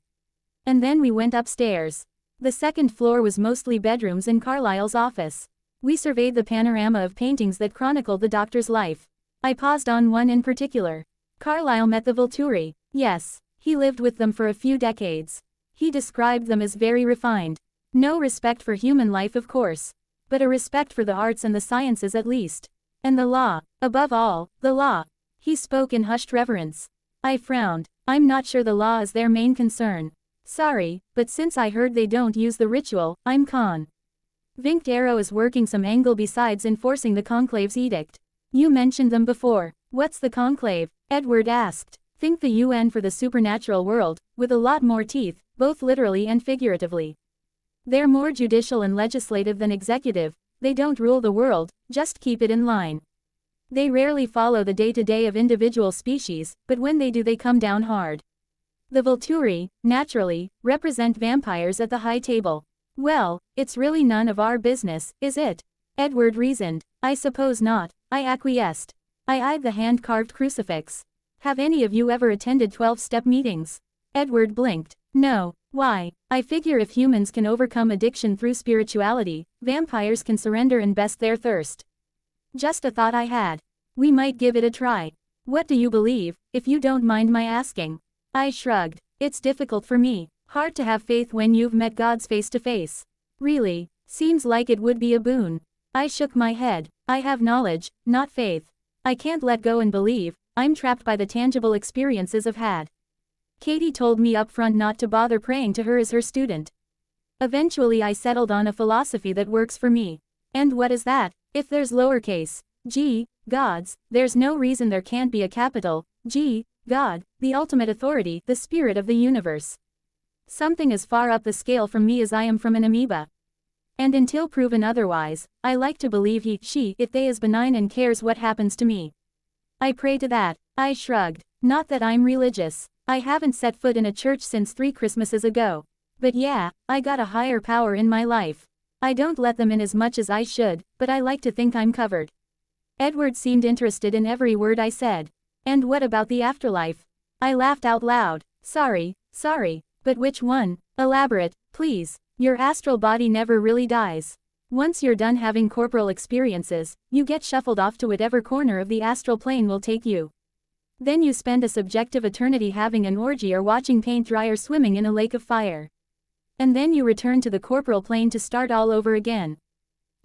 And then we went upstairs. The second floor was mostly bedrooms and Carlyle's office. We surveyed the panorama of paintings that chronicled the doctor's life. I paused on one in particular. Carlyle met the Volturi. Yes, he lived with them for a few decades. He described them as very refined. No respect for human life, of course. But a respect for the arts and the sciences at least. And the law. Above all, the law. He spoke in hushed reverence. I frowned. I'm not sure the law is their main concern. Sorry, but since I heard they don't use the ritual, I'm convinced Arrow is working some angle besides enforcing the Conclave's edict. You mentioned them before. What's the Conclave? Edward asked. Think the UN for the supernatural world, with a lot more teeth, both literally and figuratively. They're more judicial and legislative than executive. They don't rule the world, just keep it in line. They rarely follow the day-to-day of individual species, but when they do they come down hard. The Volturi, naturally, represent vampires at the high table. Well, it's really none of our business, is it? Edward reasoned. I suppose not, I acquiesced. I eyed the hand-carved crucifix. Have any of you ever attended 12-step meetings? Edward blinked. No. Why? I figure if humans can overcome addiction through spirituality, vampires can surrender and best their thirst. Just a thought I had. We might give it a try. What do you believe, if you don't mind my asking? I shrugged. It's difficult for me. Hard to have faith when you've met God's face to face. Really, seems like it would be a boon. I shook my head. I have knowledge, not faith. I can't let go and believe. I'm trapped by the tangible experiences I've had. Katie told me up front not to bother praying to her as her student. Eventually I settled on a philosophy that works for me. And what is that? If there's lowercase g, gods, there's no reason there can't be a capital G, God, the ultimate authority, the spirit of the universe. Something as far up the scale from me as I am from an amoeba. And until proven otherwise, I like to believe he, she, it, they is benign and cares what happens to me. I pray to that. I shrugged. Not that I'm religious. I haven't set foot in a church since 3 Christmases ago. But yeah, I got a higher power in my life. I don't let them in as much as I should, but I like to think I'm covered. Edward seemed interested in every word I said. And what about the afterlife? I laughed out loud. Sorry, but which one? Elaborate, please. Your astral body never really dies. Once you're done having corporal experiences, you get shuffled off to whatever corner of the astral plane will take you. Then you spend a subjective eternity having an orgy or watching paint dry or swimming in a lake of fire. And then you return to the corporal plane to start all over again.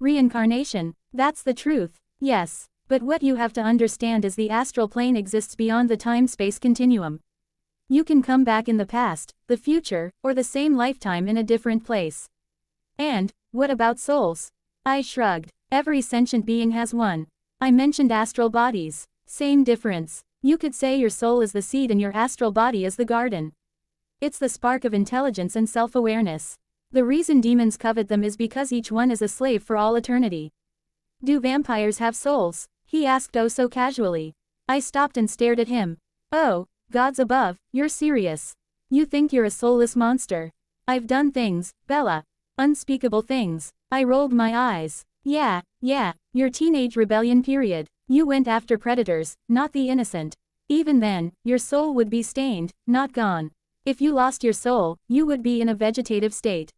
Reincarnation, that's the truth, yes. But what you have to understand is the astral plane exists beyond the time-space continuum. You can come back in the past, the future, or the same lifetime in a different place. And, what about souls? I shrugged. Every sentient being has one. I mentioned astral bodies. Same difference. You could say your soul is the seed and your astral body is the garden. It's the spark of intelligence and self-awareness. The reason demons covet them is because each one is a slave for all eternity. Do vampires have souls? He asked oh so casually. I stopped and stared at him. Oh, gods above, you're serious. You think you're a soulless monster. I've done things, Bella. Unspeakable things. I rolled my eyes. Yeah, your teenage rebellion period. You went after predators, not the innocent. Even then, your soul would be stained, not gone. If you lost your soul, you would be in a vegetative state.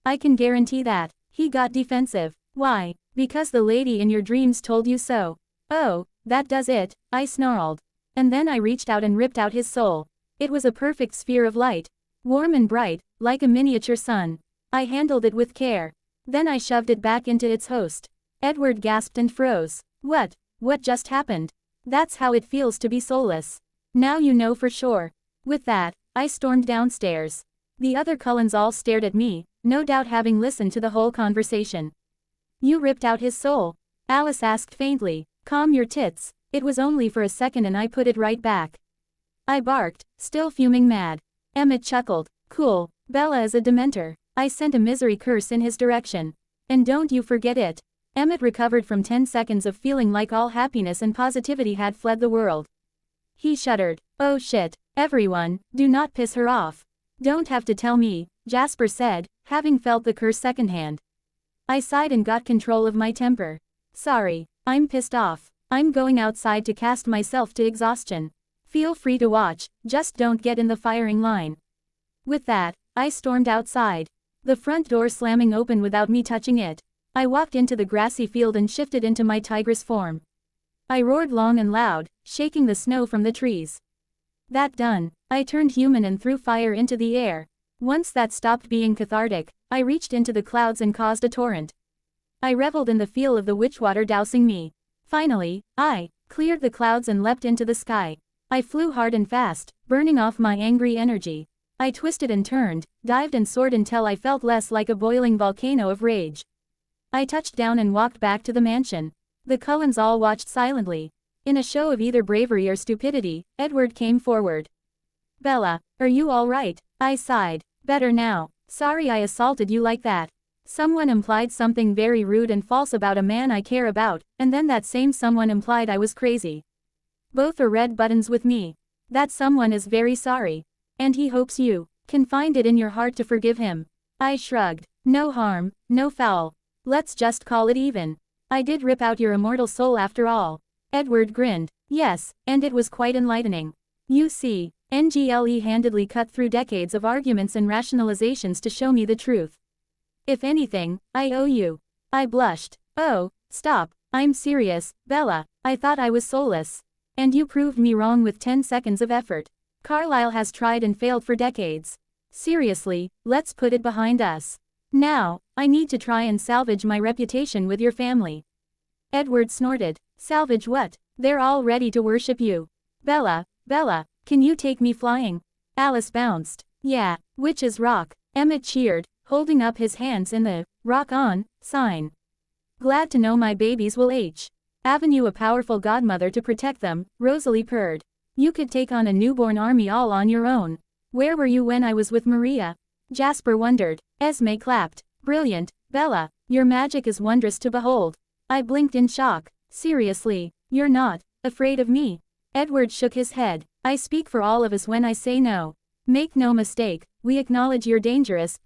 I can guarantee that. He got defensive. Why? Because the lady in your dreams told you so. Oh, that does it, I snarled. And then I reached out and ripped out his soul. It was a perfect sphere of light. Warm and bright, like a miniature sun. I handled it with care. Then I shoved it back into its host. Edward gasped and froze. What just happened? That's how it feels to be soulless. Now you know for sure. With that, I stormed downstairs. The other Cullens all stared at me, no doubt having listened to the whole conversation. You ripped out his soul? Alice asked faintly. Calm your tits. It was only for a second and I put it right back. I barked, still fuming mad. Emmett chuckled. Cool, Bella is a dementor. I sent a misery curse in his direction. And don't you forget it. Emmett recovered from 10 seconds of feeling like all happiness and positivity had fled the world. He shuddered. Oh shit, everyone, do not piss her off. Don't have to tell me, Jasper said, having felt the curse secondhand. I sighed and got control of my temper. Sorry, I'm pissed off. I'm going outside to cast myself to exhaustion. Feel free to watch, just don't get in the firing line. With that, I stormed outside. The front door slamming open without me touching it. I walked into the grassy field and shifted into my tigress form. I roared long and loud, shaking the snow from the trees. That done, I turned human and threw fire into the air. Once that stopped being cathartic, I reached into the clouds and caused a torrent. I reveled in the feel of the witchwater dousing me. Finally, I cleared the clouds and leapt into the sky. I flew hard and fast, burning off my angry energy. I twisted and turned, dived and soared until I felt less like a boiling volcano of rage. I touched down and walked back to the mansion. The Cullens all watched silently. In a show of either bravery or stupidity, Edward came forward. Bella, are you all right? I sighed. Better now. Sorry I assaulted you like that. Someone implied something very rude and false about a man I care about, and then that same someone implied I was crazy. Both are red buttons with me. That someone is very sorry. And he hopes you can find it in your heart to forgive him. I shrugged. No harm, no foul. Let's just call it even. I did rip out your immortal soul after all. Edward grinned. Yes, and it was quite enlightening. You see, NGLE handedly cut through decades of arguments and rationalizations to show me the truth. If anything, I owe you. I blushed. Oh, stop, I'm serious, Bella, I thought I was soulless. And you proved me wrong with 10 seconds of effort. Carlisle has tried and failed for decades. Seriously, let's put it behind us. Now, I need to try and salvage my reputation with your family. Edward snorted. Salvage what? They're all ready to worship you. Bella, can you take me flying? Alice bounced. Yeah, witches rock. Emmett cheered, holding up his hands in the rock on sign. Glad to know my babies will Avenue a powerful godmother to protect them, Rosalie purred. You could take on a newborn army all on your own. Where were you when I was with Maria? Jasper wondered. Esme clapped. Brilliant, Bella, your magic is wondrous to behold. I blinked in shock. Seriously, you're not afraid of me? Edward shook his head. I speak for all of us when I say no. Make no mistake, we acknowledge you're dangerous,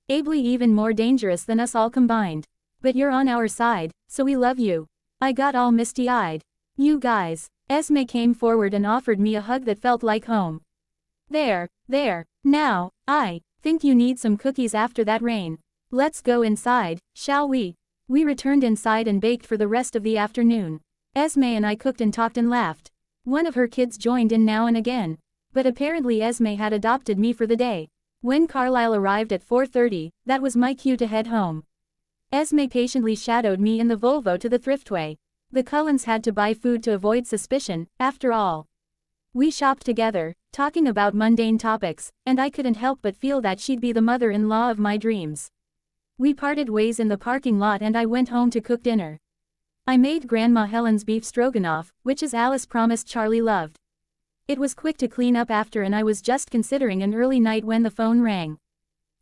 ably even more dangerous than us all combined. But you're on our side, so we love you. I got all misty-eyed. You guys. Esme came forward and offered me a hug that felt like home. There, now, I think you need some cookies after that rain. Let's go inside, shall we? We returned inside and baked for the rest of the afternoon. Esme and I cooked and talked and laughed. One of her kids joined in now and again. But apparently Esme had adopted me for the day. When Carlisle arrived at 4:30, that was my cue to head home. Esme patiently shadowed me in the Volvo to the thriftway. The Cullens had to buy food to avoid suspicion, after all. We shopped together, talking about mundane topics, and I couldn't help but feel that she'd be the mother-in-law of my dreams. We parted ways in the parking lot and I went home to cook dinner. I made Grandma Helen's beef stroganoff, which as Alice promised Charlie loved. It was quick to clean up after and I was just considering an early night when the phone rang.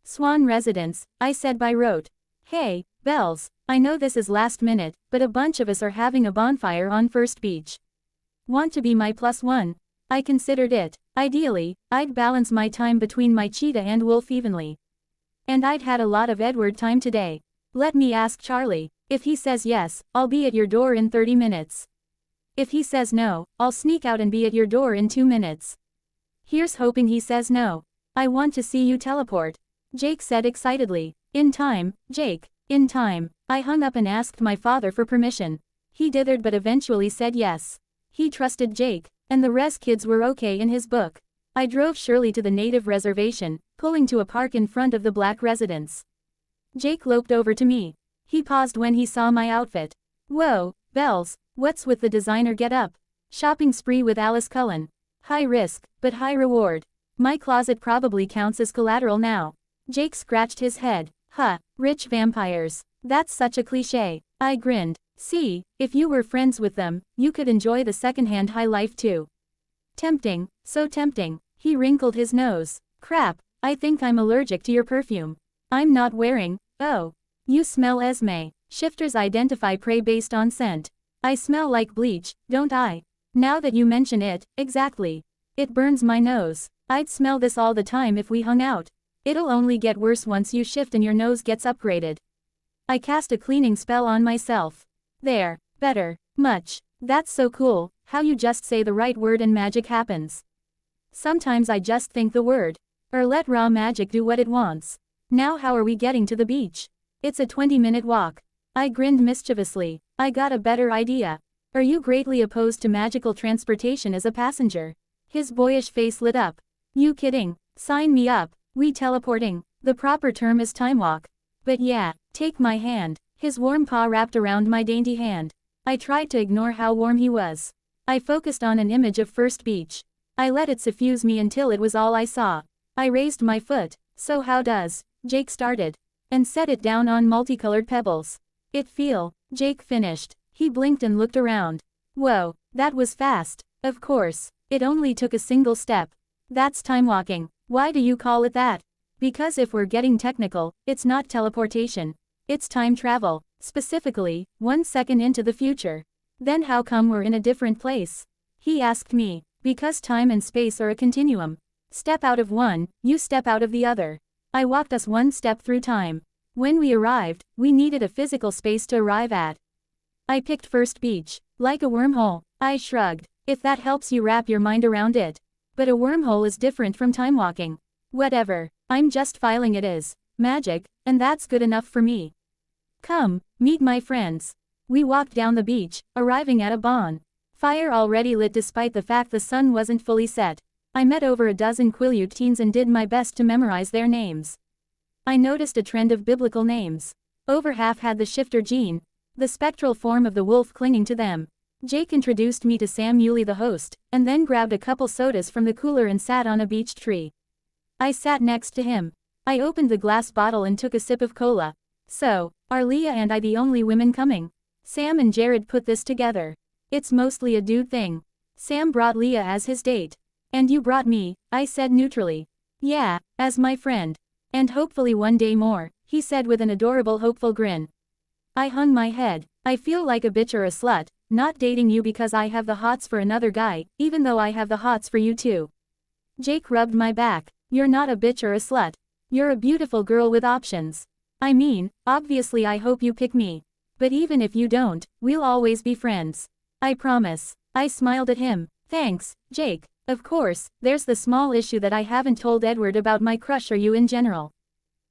Swan Residence, I said by rote. Hey, Bells, I know this is last minute, but a bunch of us are having a bonfire on First Beach. Want to be my +1? I considered it. Ideally, I'd balance my time between my cheetah and wolf evenly. And I'd had a lot of Edward time today. Let me ask Charlie. If he says yes, I'll be at your door in 30 minutes. If he says no, I'll sneak out and be at your door in 2 minutes. Here's hoping he says no. I want to see you teleport. Jake said excitedly. In time, Jake. In time, I hung up and asked my father for permission. He dithered but eventually said yes. He trusted Jake, and the res kids were okay in his book. I drove Shirley to the native reservation, pulling to a park in front of the black residence. Jake loped over to me. He paused when he saw my outfit. Whoa, Bells, what's with the designer get-up? Shopping spree with Alice Cullen. High risk, but high reward. My closet probably counts as collateral now. Jake scratched his head. Huh, rich vampires. That's such a cliché. I grinned. See, if you were friends with them, you could enjoy the secondhand high life too. Tempting, so tempting. He wrinkled his nose. Crap, I think I'm allergic to your perfume. I'm not wearing, oh. You smell Esme. Shifters identify prey based on scent. I smell like bleach, don't I? Now that you mention it, exactly. It burns my nose. I'd smell this all the time if we hung out. It'll only get worse once you shift and your nose gets upgraded. I cast a cleaning spell on myself. There, better, much. That's so cool, how you just say the right word and magic happens. Sometimes I just think the word. Or let raw magic do what it wants. Now how are we getting to the beach? It's a 20-minute walk. I grinned mischievously. I got a better idea. Are you greatly opposed to magical transportation as a passenger? His boyish face lit up. You kidding? Sign me up. We teleporting. The proper term is time walk. But yeah, take my hand. His warm paw wrapped around my dainty hand. I tried to ignore how warm he was. I focused on an image of First Beach. I let it suffuse me until it was all I saw. I raised my foot. So how does, Jake started. And set it down on multicolored pebbles. It feel, Jake finished. He blinked and looked around. Whoa, that was fast. Of course, it only took a single step. That's time walking. Why do you call it that? Because if we're getting technical, it's not teleportation. It's time travel, specifically, 1 second into the future. Then how come we're in a different place? He asked me. Because time and space are a continuum. Step out of one, you step out of the other. I walked us 1 step through time. When we arrived, we needed a physical space to arrive at. I picked First Beach. Like a wormhole. I shrugged. If that helps you wrap your mind around it. But a wormhole is different from time walking. Whatever. I'm just filing it as magic, and that's good enough for me. Come, meet my friends. We walked down the beach, arriving at a bonfire already lit despite the fact the sun wasn't fully set. I met over a dozen Quileute teens and did my best to memorize their names. I noticed a trend of biblical names. Over half had the shifter gene, the spectral form of the wolf clinging to them. Jake introduced me to Sam Yulee the host, and then grabbed a couple sodas from the cooler and sat on a beech tree. I sat next to him. I opened the glass bottle and took a sip of cola. So, are Leah and I the only women coming? Sam and Jared put this together. It's mostly a dude thing. Sam brought Leah as his date. And you brought me, I said neutrally. Yeah, as my friend. And hopefully one day more, he said with an adorable hopeful grin. I hung my head. I feel like a bitch or a slut, not dating you because I have the hots for another guy, even though I have the hots for you too. Jake rubbed my back. You're not a bitch or a slut. You're a beautiful girl with options. I mean, obviously I hope you pick me. But even if you don't, we'll always be friends. I promise. I smiled at him. Thanks, Jake. Of course, there's the small issue that I haven't told Edward about my crush or you in general.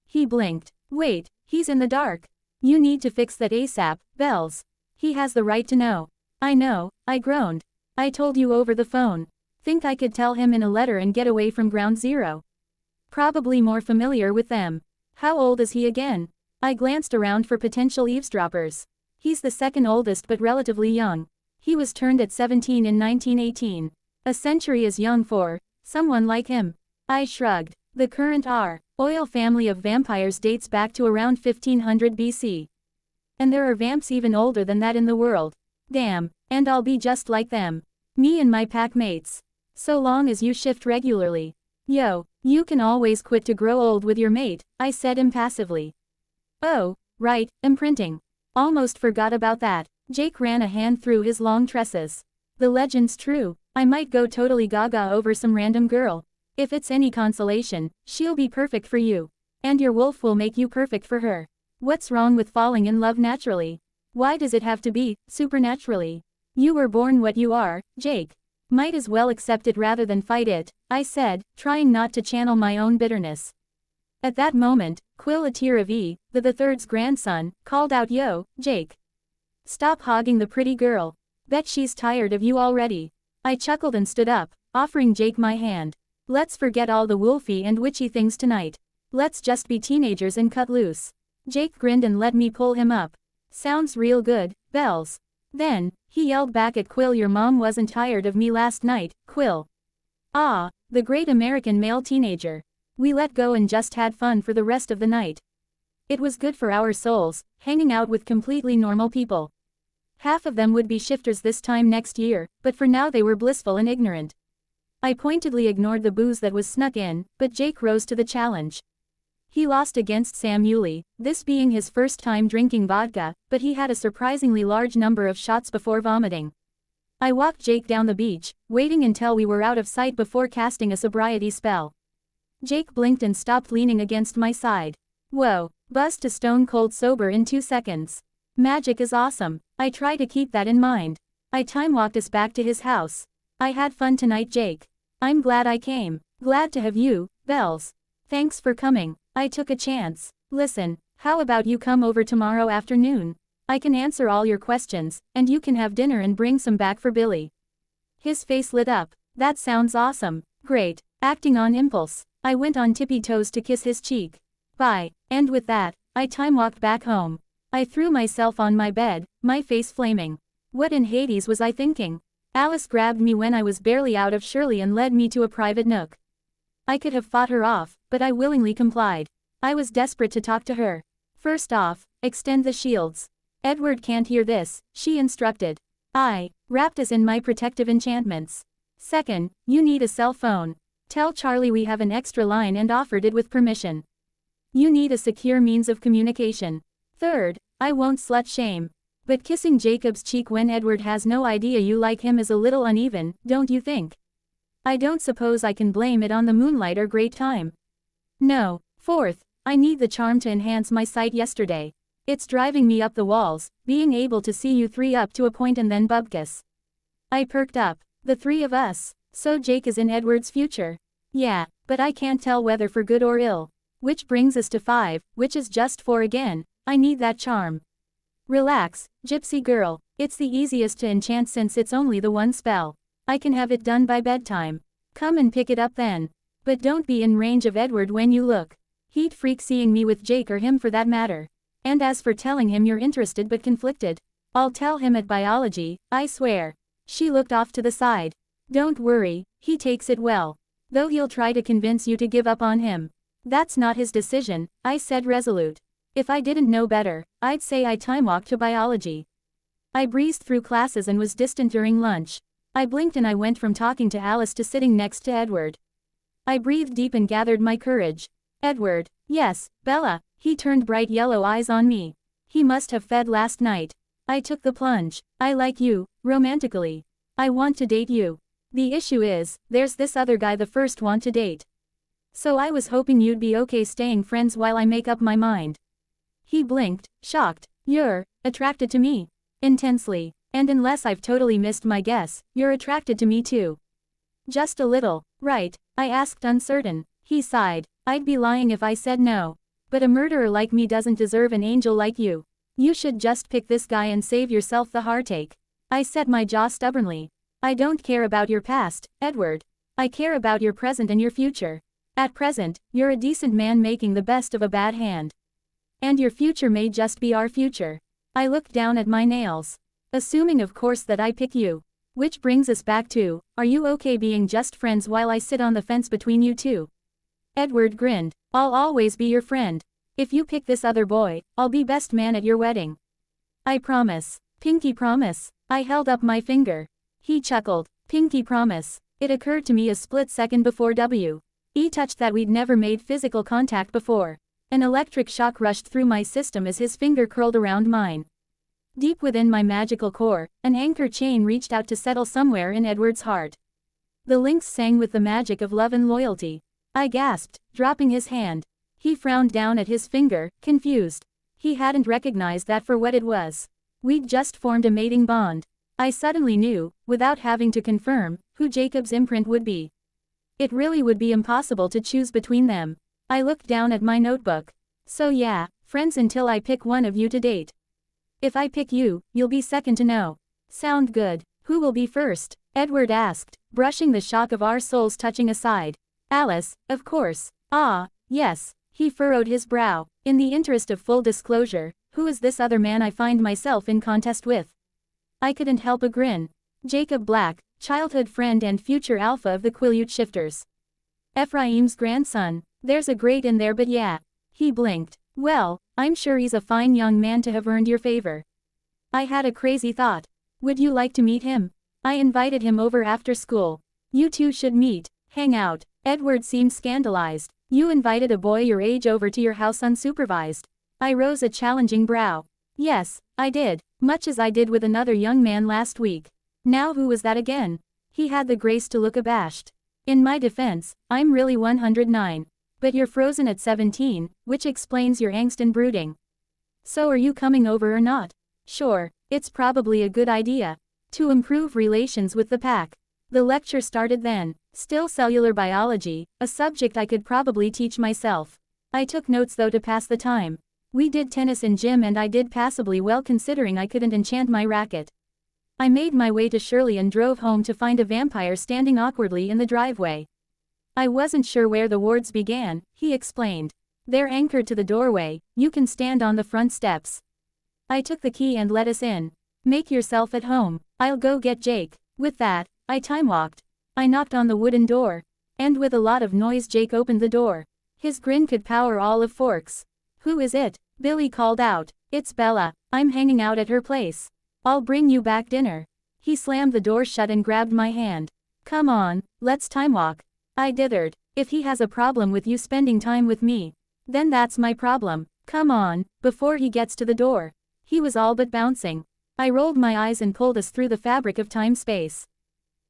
He blinked. Wait, he's in the dark. You need to fix that ASAP, Bells. He has the right to know. I know, I groaned. I told you over the phone. Think I could tell him in a letter and get away from ground zero? Probably more familiar with them. How old is he again? I glanced around for potential eavesdroppers. He's the second oldest but relatively young. He was turned at 17 in 1918. A century is young for someone like him. I shrugged. The current oil family of vampires dates back to around 1500 BC. And there are vamps even older than that in the world. Damn, and I'll be just like them. Me and my pack mates. So long as you shift regularly. Yo, you can always quit to grow old with your mate, I said impassively. Oh, right, imprinting. Almost forgot about that. Jake ran a hand through his long tresses. The legend's true. I might go totally gaga over some random girl. If it's any consolation, she'll be perfect for you. And your wolf will make you perfect for her. What's wrong with falling in love naturally? Why does it have to be supernaturally? You were born what you are, Jake. Might as well accept it rather than fight it, I said, trying not to channel my own bitterness. At that moment, Quill, a tier of the third's grandson, called out, "Yo, Jake. Stop hogging the pretty girl. Bet she's tired of you already." I chuckled and stood up, offering Jake my hand. "Let's forget all the wolfy and witchy things tonight. Let's just be teenagers and cut loose." Jake grinned and let me pull him up. "Sounds real good, Bells." Then, he yelled back at Quill, "Your mom wasn't tired of me last night, Quill." Ah, the great American male teenager. We let go and just had fun for the rest of the night. It was good for our souls, hanging out with completely normal people. Half of them would be shifters this time next year, but for now they were blissful and ignorant. I pointedly ignored the booze that was snuck in, but Jake rose to the challenge. He lost against Sam Yulee, this being his first time drinking vodka, but he had a surprisingly large number of shots before vomiting. I walked Jake down the beach, waiting until we were out of sight before casting a sobriety spell. Jake blinked and stopped leaning against my side. Whoa, buzzed to stone cold sober in 2 seconds. Magic is awesome. I try to keep that in mind. I time-walked us back to his house. "I had fun tonight, Jake. I'm glad I came. Glad to have you, Bells. Thanks for coming." I took a chance. "Listen, how about you come over tomorrow afternoon? I can answer all your questions, and you can have dinner and bring some back for Billy." His face lit up. "That sounds awesome. Great." Acting on impulse, I went on tippy toes to kiss his cheek. Bye. And with that, I time-walked back home. I threw myself on my bed, my face flaming. What in Hades was I thinking? Alice grabbed me when I was barely out of Shirley and led me to a private nook. I could have fought her off, but I willingly complied. I was desperate to talk to her. "First off, extend the shields. Edward can't hear this," she instructed. I wrapped us in my protective enchantments. "Second, you need a cell phone. Tell Charlie we have an extra line and offered it with permission. You need a secure means of communication. Third, I won't slut shame. But kissing Jacob's cheek when Edward has no idea you like him is a little uneven, don't you think? I don't suppose I can blame it on the moonlight or great time. No. Fourth, I need the charm to enhance my sight yesterday. It's driving me up the walls, being able to see you three up to a point and then bubkiss." I perked up. "The three of us? So Jake is in Edward's future?" "Yeah, but I can't tell whether for good or ill. Which brings us to 5, which is just 4 again. I need that charm." "Relax, gypsy girl. It's the easiest to enchant since it's only the one spell. I can have it done by bedtime. Come and pick it up then. But don't be in range of Edward when you look. He'd freak seeing me with Jake or him for that matter. And as for telling him you're interested but conflicted, I'll tell him at biology, I swear." She looked off to the side. "Don't worry, he takes it well. Though he'll try to convince you to give up on him. That's not his decision," I said resolute. If I didn't know better, I'd say I time-walked to biology. I breezed through classes and was distant during lunch. I blinked and I went from talking to Alice to sitting next to Edward. I breathed deep and gathered my courage. "Edward." "Yes, Bella." He turned bright yellow eyes on me. He must have fed last night. I took the plunge. "I like you, romantically. I want to date you. The issue is, there's this other guy the first want to date. So I was hoping you'd be okay staying friends while I make up my mind." He blinked, shocked. "You're attracted to me?" "Intensely. And unless I've totally missed my guess, you're attracted to me too." "Just a little, right?" I asked uncertain. He sighed. "I'd be lying if I said no. But a murderer like me doesn't deserve an angel like you. You should just pick this guy and save yourself the heartache." I set my jaw stubbornly. "I don't care about your past, Edward. I care about your present and your future. At present, you're a decent man making the best of a bad hand. And your future may just be our future." I looked down at my nails. "Assuming of course that I pick you. Which brings us back to, are you okay being just friends while I sit on the fence between you two?" Edward grinned. "I'll always be your friend. If you pick this other boy, I'll be best man at your wedding." "I promise." "Pinky promise." I held up my finger. He chuckled. "Pinky promise." It occurred to me a split second before he touched that we'd never made physical contact before. An electric shock rushed through my system as his finger curled around mine. Deep within my magical core, an anchor chain reached out to settle somewhere in Edward's heart. The links sang with the magic of love and loyalty. I gasped, dropping his hand. He frowned down at his finger, confused. He hadn't recognized that for what it was. We'd just formed a mating bond. I suddenly knew, without having to confirm, who Jacob's imprint would be. It really would be impossible to choose between them. I looked down at my notebook. So yeah, friends until I pick one of you to date. If I pick you, you'll be second to know. Sound good. Who will be first? Edward asked, brushing the shock of our souls touching aside. Alice, of course. Ah, yes. He furrowed his brow. In the interest of full disclosure, who is this other man I find myself in contest with? I couldn't help a grin. Jacob Black, childhood friend and future alpha of the Quileute shifters. Ephraim's grandson. There's a grade in there, but yeah. He blinked. Well, I'm sure he's a fine young man to have earned your favor. I had a crazy thought. Would you like to meet him? I invited him over after school. You two should meet, hang out. Edward seemed scandalized. You invited a boy your age over to your house unsupervised. I rose a challenging brow. Yes, I did, much as I did with another young man last week. Now who was that again? He had the grace to look abashed. In my defense, I'm really 109. But you're frozen at 17, which explains your angst and brooding. So are you coming over or not? Sure, it's probably a good idea. To improve relations with the pack. The lecture started then. Still cellular biology, a subject I could probably teach myself. I took notes though to pass the time. We did tennis in gym and I did passably well considering I couldn't enchant my racket. I made my way to Shirley and drove home to find a vampire standing awkwardly in the driveway. I wasn't sure where the wards began, he explained. They're anchored to the doorway, you can stand on the front steps. I took the key and let us in. Make yourself at home, I'll go get Jake. With that, I time-walked. I knocked on the wooden door. And with a lot of noise Jake opened the door. His grin could power all of Forks. Who is it? Billy called out. It's Bella, I'm hanging out at her place. I'll bring you back dinner. He slammed the door shut and grabbed my hand. Come on, let's time-walk. I dithered. If he has a problem with you spending time with me, then that's my problem. Come on, before he gets to the door. He was all but bouncing. I rolled my eyes and pulled us through the fabric of time-space.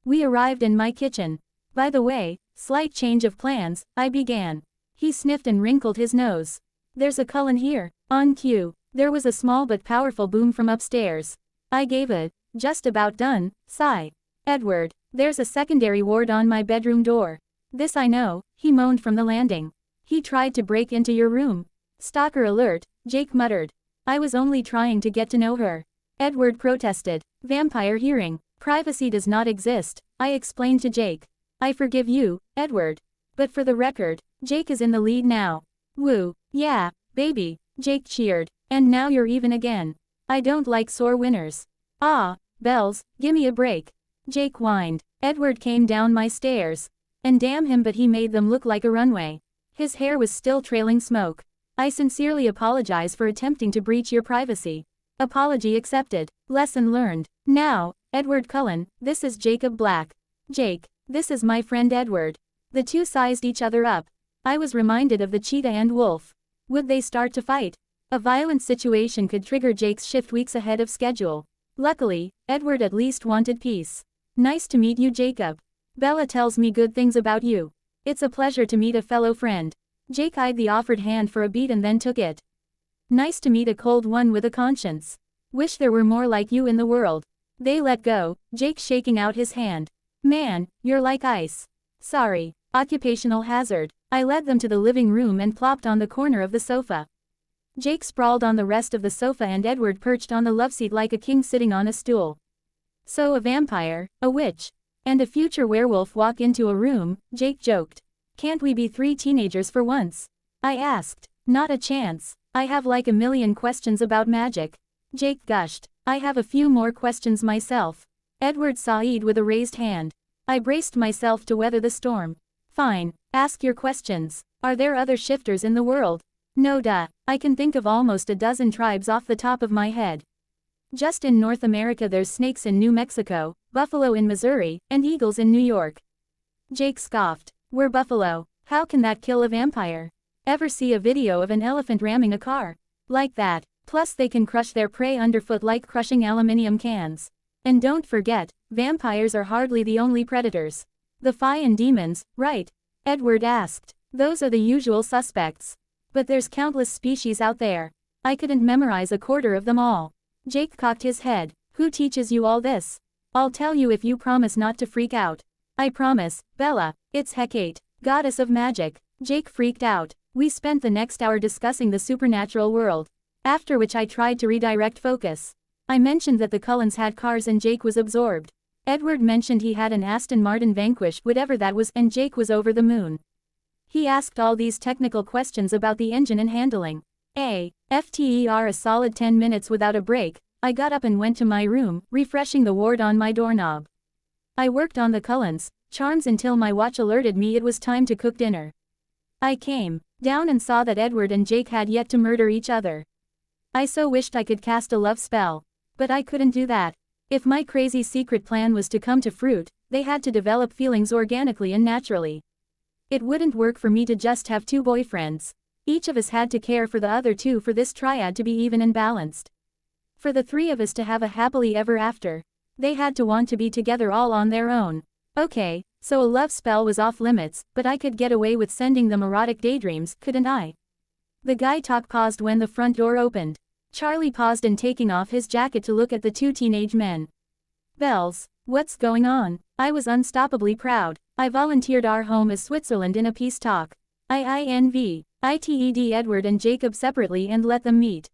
We arrived in my kitchen. By the way, slight change of plans, I began. He sniffed and wrinkled his nose. There's a Cullen here. On cue, there was a small but powerful boom from upstairs. I gave a, just about done, sigh. Edward, there's a secondary ward on my bedroom door. This I know, he moaned from the landing. He tried to break into your room. Stalker alert, Jake muttered. I was only trying to get to know her. Edward protested. Vampire hearing. Privacy does not exist, I explained to Jake. I forgive you, Edward. But for the record, Jake is in the lead now. Woo, yeah, baby, Jake cheered. And now you're even again. I don't like sore winners. Ah, Bells, gimme a break. Jake whined. Edward came down my stairs. And damn him, but he made them look like a runway. His hair was still trailing smoke. I sincerely apologize for attempting to breach your privacy. Apology accepted. Lesson learned. Now, Edward Cullen, this is Jacob Black. Jake, this is my friend Edward. The two sized each other up. I was reminded of the cheetah and wolf. Would they start to fight? A violent situation could trigger Jake's shift weeks ahead of schedule. Luckily, Edward at least wanted peace. Nice to meet you, Jacob. Bella tells me good things about you. It's a pleasure to meet a fellow friend. Jake eyed the offered hand for a beat and then took it. Nice to meet a cold one with a conscience. Wish there were more like you in the world. They let go, Jake shaking out his hand. Man, you're like ice. Sorry, occupational hazard. I led them to the living room and plopped on the corner of the sofa. Jake sprawled on the rest of the sofa and Edward perched on the loveseat like a king sitting on a stool. So a vampire, a witch, and a future werewolf walk into a room, Jake joked. Can't we be three teenagers for once? I asked. Not a chance. I have like a million questions about magic. Jake gushed. I have a few more questions myself. Edward sighed with a raised hand. I braced myself to weather the storm. Fine, ask your questions. Are there other shifters in the world? No duh, I can think of almost a dozen tribes off the top of my head. Just in North America there's snakes in New Mexico, buffalo in Missouri, and eagles in New York. Jake scoffed. We're buffalo. How can that kill a vampire? Ever see a video of an elephant ramming a car? Like that. Plus they can crush their prey underfoot like crushing aluminium cans. And don't forget, vampires are hardly the only predators. The fae and demons, right? Edward asked. Those are the usual suspects. But there's countless species out there. I couldn't memorize a quarter of them all. Jake cocked his head. Who teaches you all this? I'll tell you if you promise not to freak out. I promise, Bella. It's Hecate, goddess of magic. Jake freaked out. We spent the next hour discussing the supernatural world. After which I tried to redirect focus. I mentioned that the Cullens had cars and Jake was absorbed. Edward mentioned he had an Aston Martin Vanquish, whatever that was, and Jake was over the moon. He asked all these technical questions about the engine and handling. After a solid 10 minutes without a break, I got up and went to my room, refreshing the ward on my doorknob. I worked on the Cullens' charms until my watch alerted me it was time to cook dinner. I came down and saw that Edward and Jake had yet to murder each other. I so wished I could cast a love spell. But I couldn't do that. If my crazy secret plan was to come to fruit, they had to develop feelings organically and naturally. It wouldn't work for me to just have two boyfriends. Each of us had to care for the other two for this triad to be even and balanced. For the three of us to have a happily ever after, they had to want to be together all on their own. Okay, so a love spell was off limits, but I could get away with sending them erotic daydreams, couldn't I? The guy talk paused when the front door opened. Charlie paused in taking off his jacket to look at the two teenage men. Bells, what's going on? I was unstoppably proud. I volunteered our home as Switzerland in a peace talk. ITED Edward and Jacob separately and let them meet.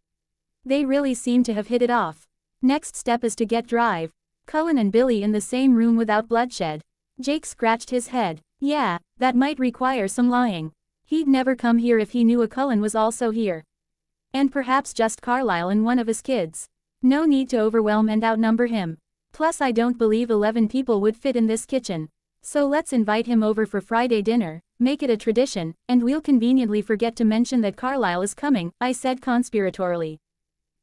They really seem to have hit it off. Next step is to get Drive Cullen and Billy in the same room without bloodshed. Jake scratched his head. Yeah, that might require some lying. He'd never come here if he knew a Cullen was also here. And perhaps just Carlisle and one of his kids. No need to overwhelm and outnumber him. Plus I don't believe 11 people would fit in this kitchen. So let's invite him over for Friday dinner, make it a tradition, and we'll conveniently forget to mention that Carlisle is coming, I said conspiratorially.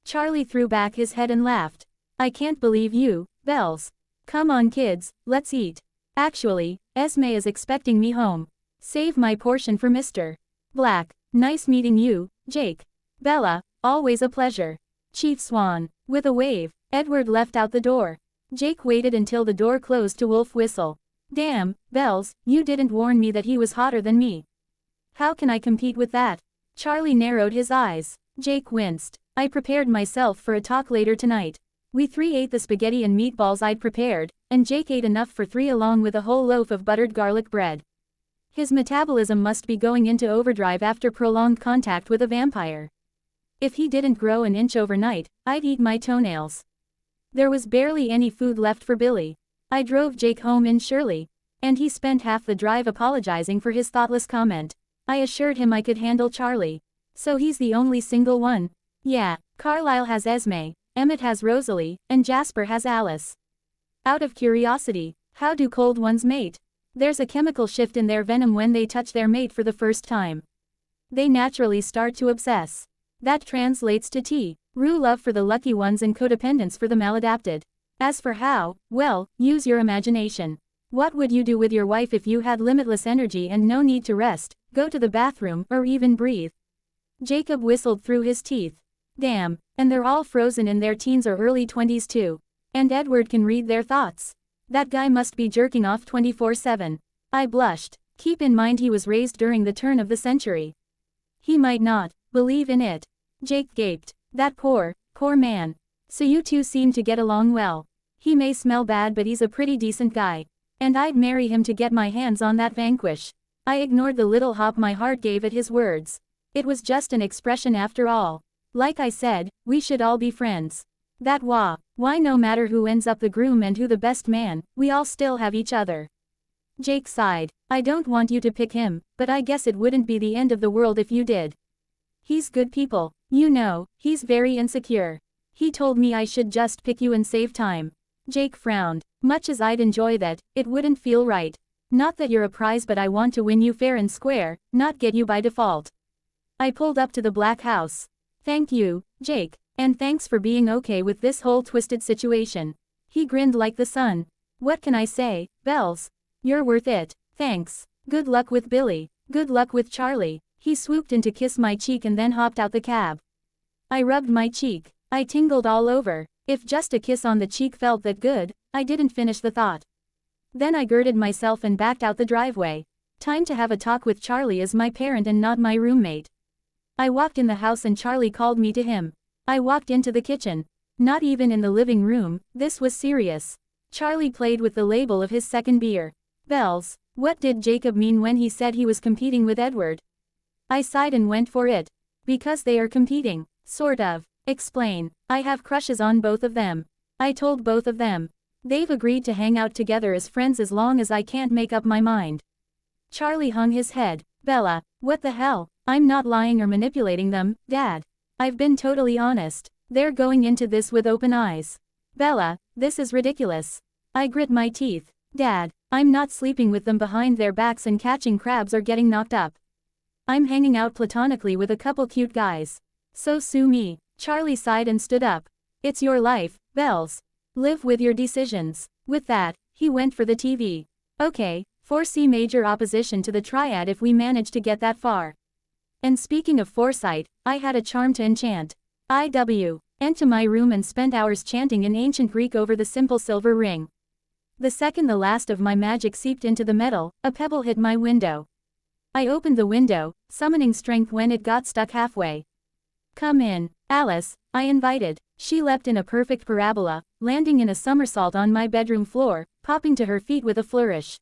Charlie threw back his head and laughed. I can't believe you, Bells. Come on kids, let's eat. Actually, Esme is expecting me home. Save my portion for Mr. Black. Nice meeting you, Jake. Bella, always a pleasure. Chief Swan. With a wave, Edward left out the door. Jake waited until the door closed to wolf whistle. Damn, Bells, you didn't warn me that he was hotter than me. How can I compete with that? Charlie narrowed his eyes. Jake winced. I prepared myself for a talk later tonight. We three ate the spaghetti and meatballs I'd prepared, and Jake ate enough for three along with a whole loaf of buttered garlic bread. His metabolism must be going into overdrive after prolonged contact with a vampire. If he didn't grow an inch overnight, I'd eat my toenails. There was barely any food left for Billy. I drove Jake home in Shirley, and he spent half the drive apologizing for his thoughtless comment. I assured him I could handle Charlie. So he's the only single one. Yeah, Carlisle has Esme, Emmett has Rosalie, and Jasper has Alice. Out of curiosity, how do cold ones mate? There's a chemical shift in their venom when they touch their mate for the first time. They naturally start to obsess. That translates to true love for the lucky ones and codependence for the maladapted. As for how, well, use your imagination. What would you do with your wife if you had limitless energy and no need to rest, go to the bathroom, or even breathe? Jacob whistled through his teeth. Damn, and they're all frozen in their teens or early 20s too. And Edward can read their thoughts. That guy must be jerking off 24/7. I blushed. Keep in mind he was raised during the turn of the century. He might not believe in it. Jake gaped. That poor man. So you two seem to get along well. He may smell bad but he's a pretty decent guy. And I'd marry him to get my hands on that Vanquish. I ignored the little hop my heart gave at his words. It was just an expression after all. Like I said, we should all be friends. Why no matter who ends up the groom and who the best man, we all still have each other. Jake sighed. I don't want you to pick him, but I guess it wouldn't be the end of the world if you did. He's good people. You know, he's very insecure. He told me I should just pick you and save time. Jake frowned. Much as I'd enjoy that, it wouldn't feel right. Not that you're a prize but I want to win you fair and square, not get you by default. I pulled up to the black house. Thank you, Jake, and thanks for being okay with this whole twisted situation. He grinned like the sun. What can I say, Bells? You're worth it, thanks. Good luck with Billy, good luck with Charlie. He swooped in to kiss my cheek and then hopped out the cab. I rubbed my cheek. I tingled all over. If just a kiss on the cheek felt that good, I didn't finish the thought. Then I girded myself and backed out the driveway. Time to have a talk with Charlie as my parent and not my roommate. I walked in the house and Charlie called me to him. I walked into the kitchen. Not even in the living room, this was serious. Charlie played with the label of his second beer. Bells, what did Jacob mean when he said he was competing with Edward? I sighed and went for it. Because they are competing. Sort of. Explain. I have crushes on both of them. I told both of them. They've agreed to hang out together as friends as long as I can't make up my mind. Charlie hung his head. Bella, what the hell? I'm not lying or manipulating them, Dad. I've been totally honest. They're going into this with open eyes. Bella, this is ridiculous. I grit my teeth. Dad, I'm not sleeping with them behind their backs and catching crabs or getting knocked up. I'm hanging out platonically with a couple cute guys. So sue me. Charlie sighed and stood up. It's your life, Bells. Live with your decisions. With that, he went for the TV. Okay, foresee major opposition to the triad if we manage to get that far. And speaking of foresight, I had a charm to enchant. Went to my room and spent hours chanting in ancient Greek over the simple silver ring. The second the last of my magic seeped into the metal, a pebble hit my window. I opened the window, summoning strength when it got stuck halfway. Come in, Alice, I invited. She leapt in a perfect parabola, landing in a somersault on my bedroom floor, popping to her feet with a flourish.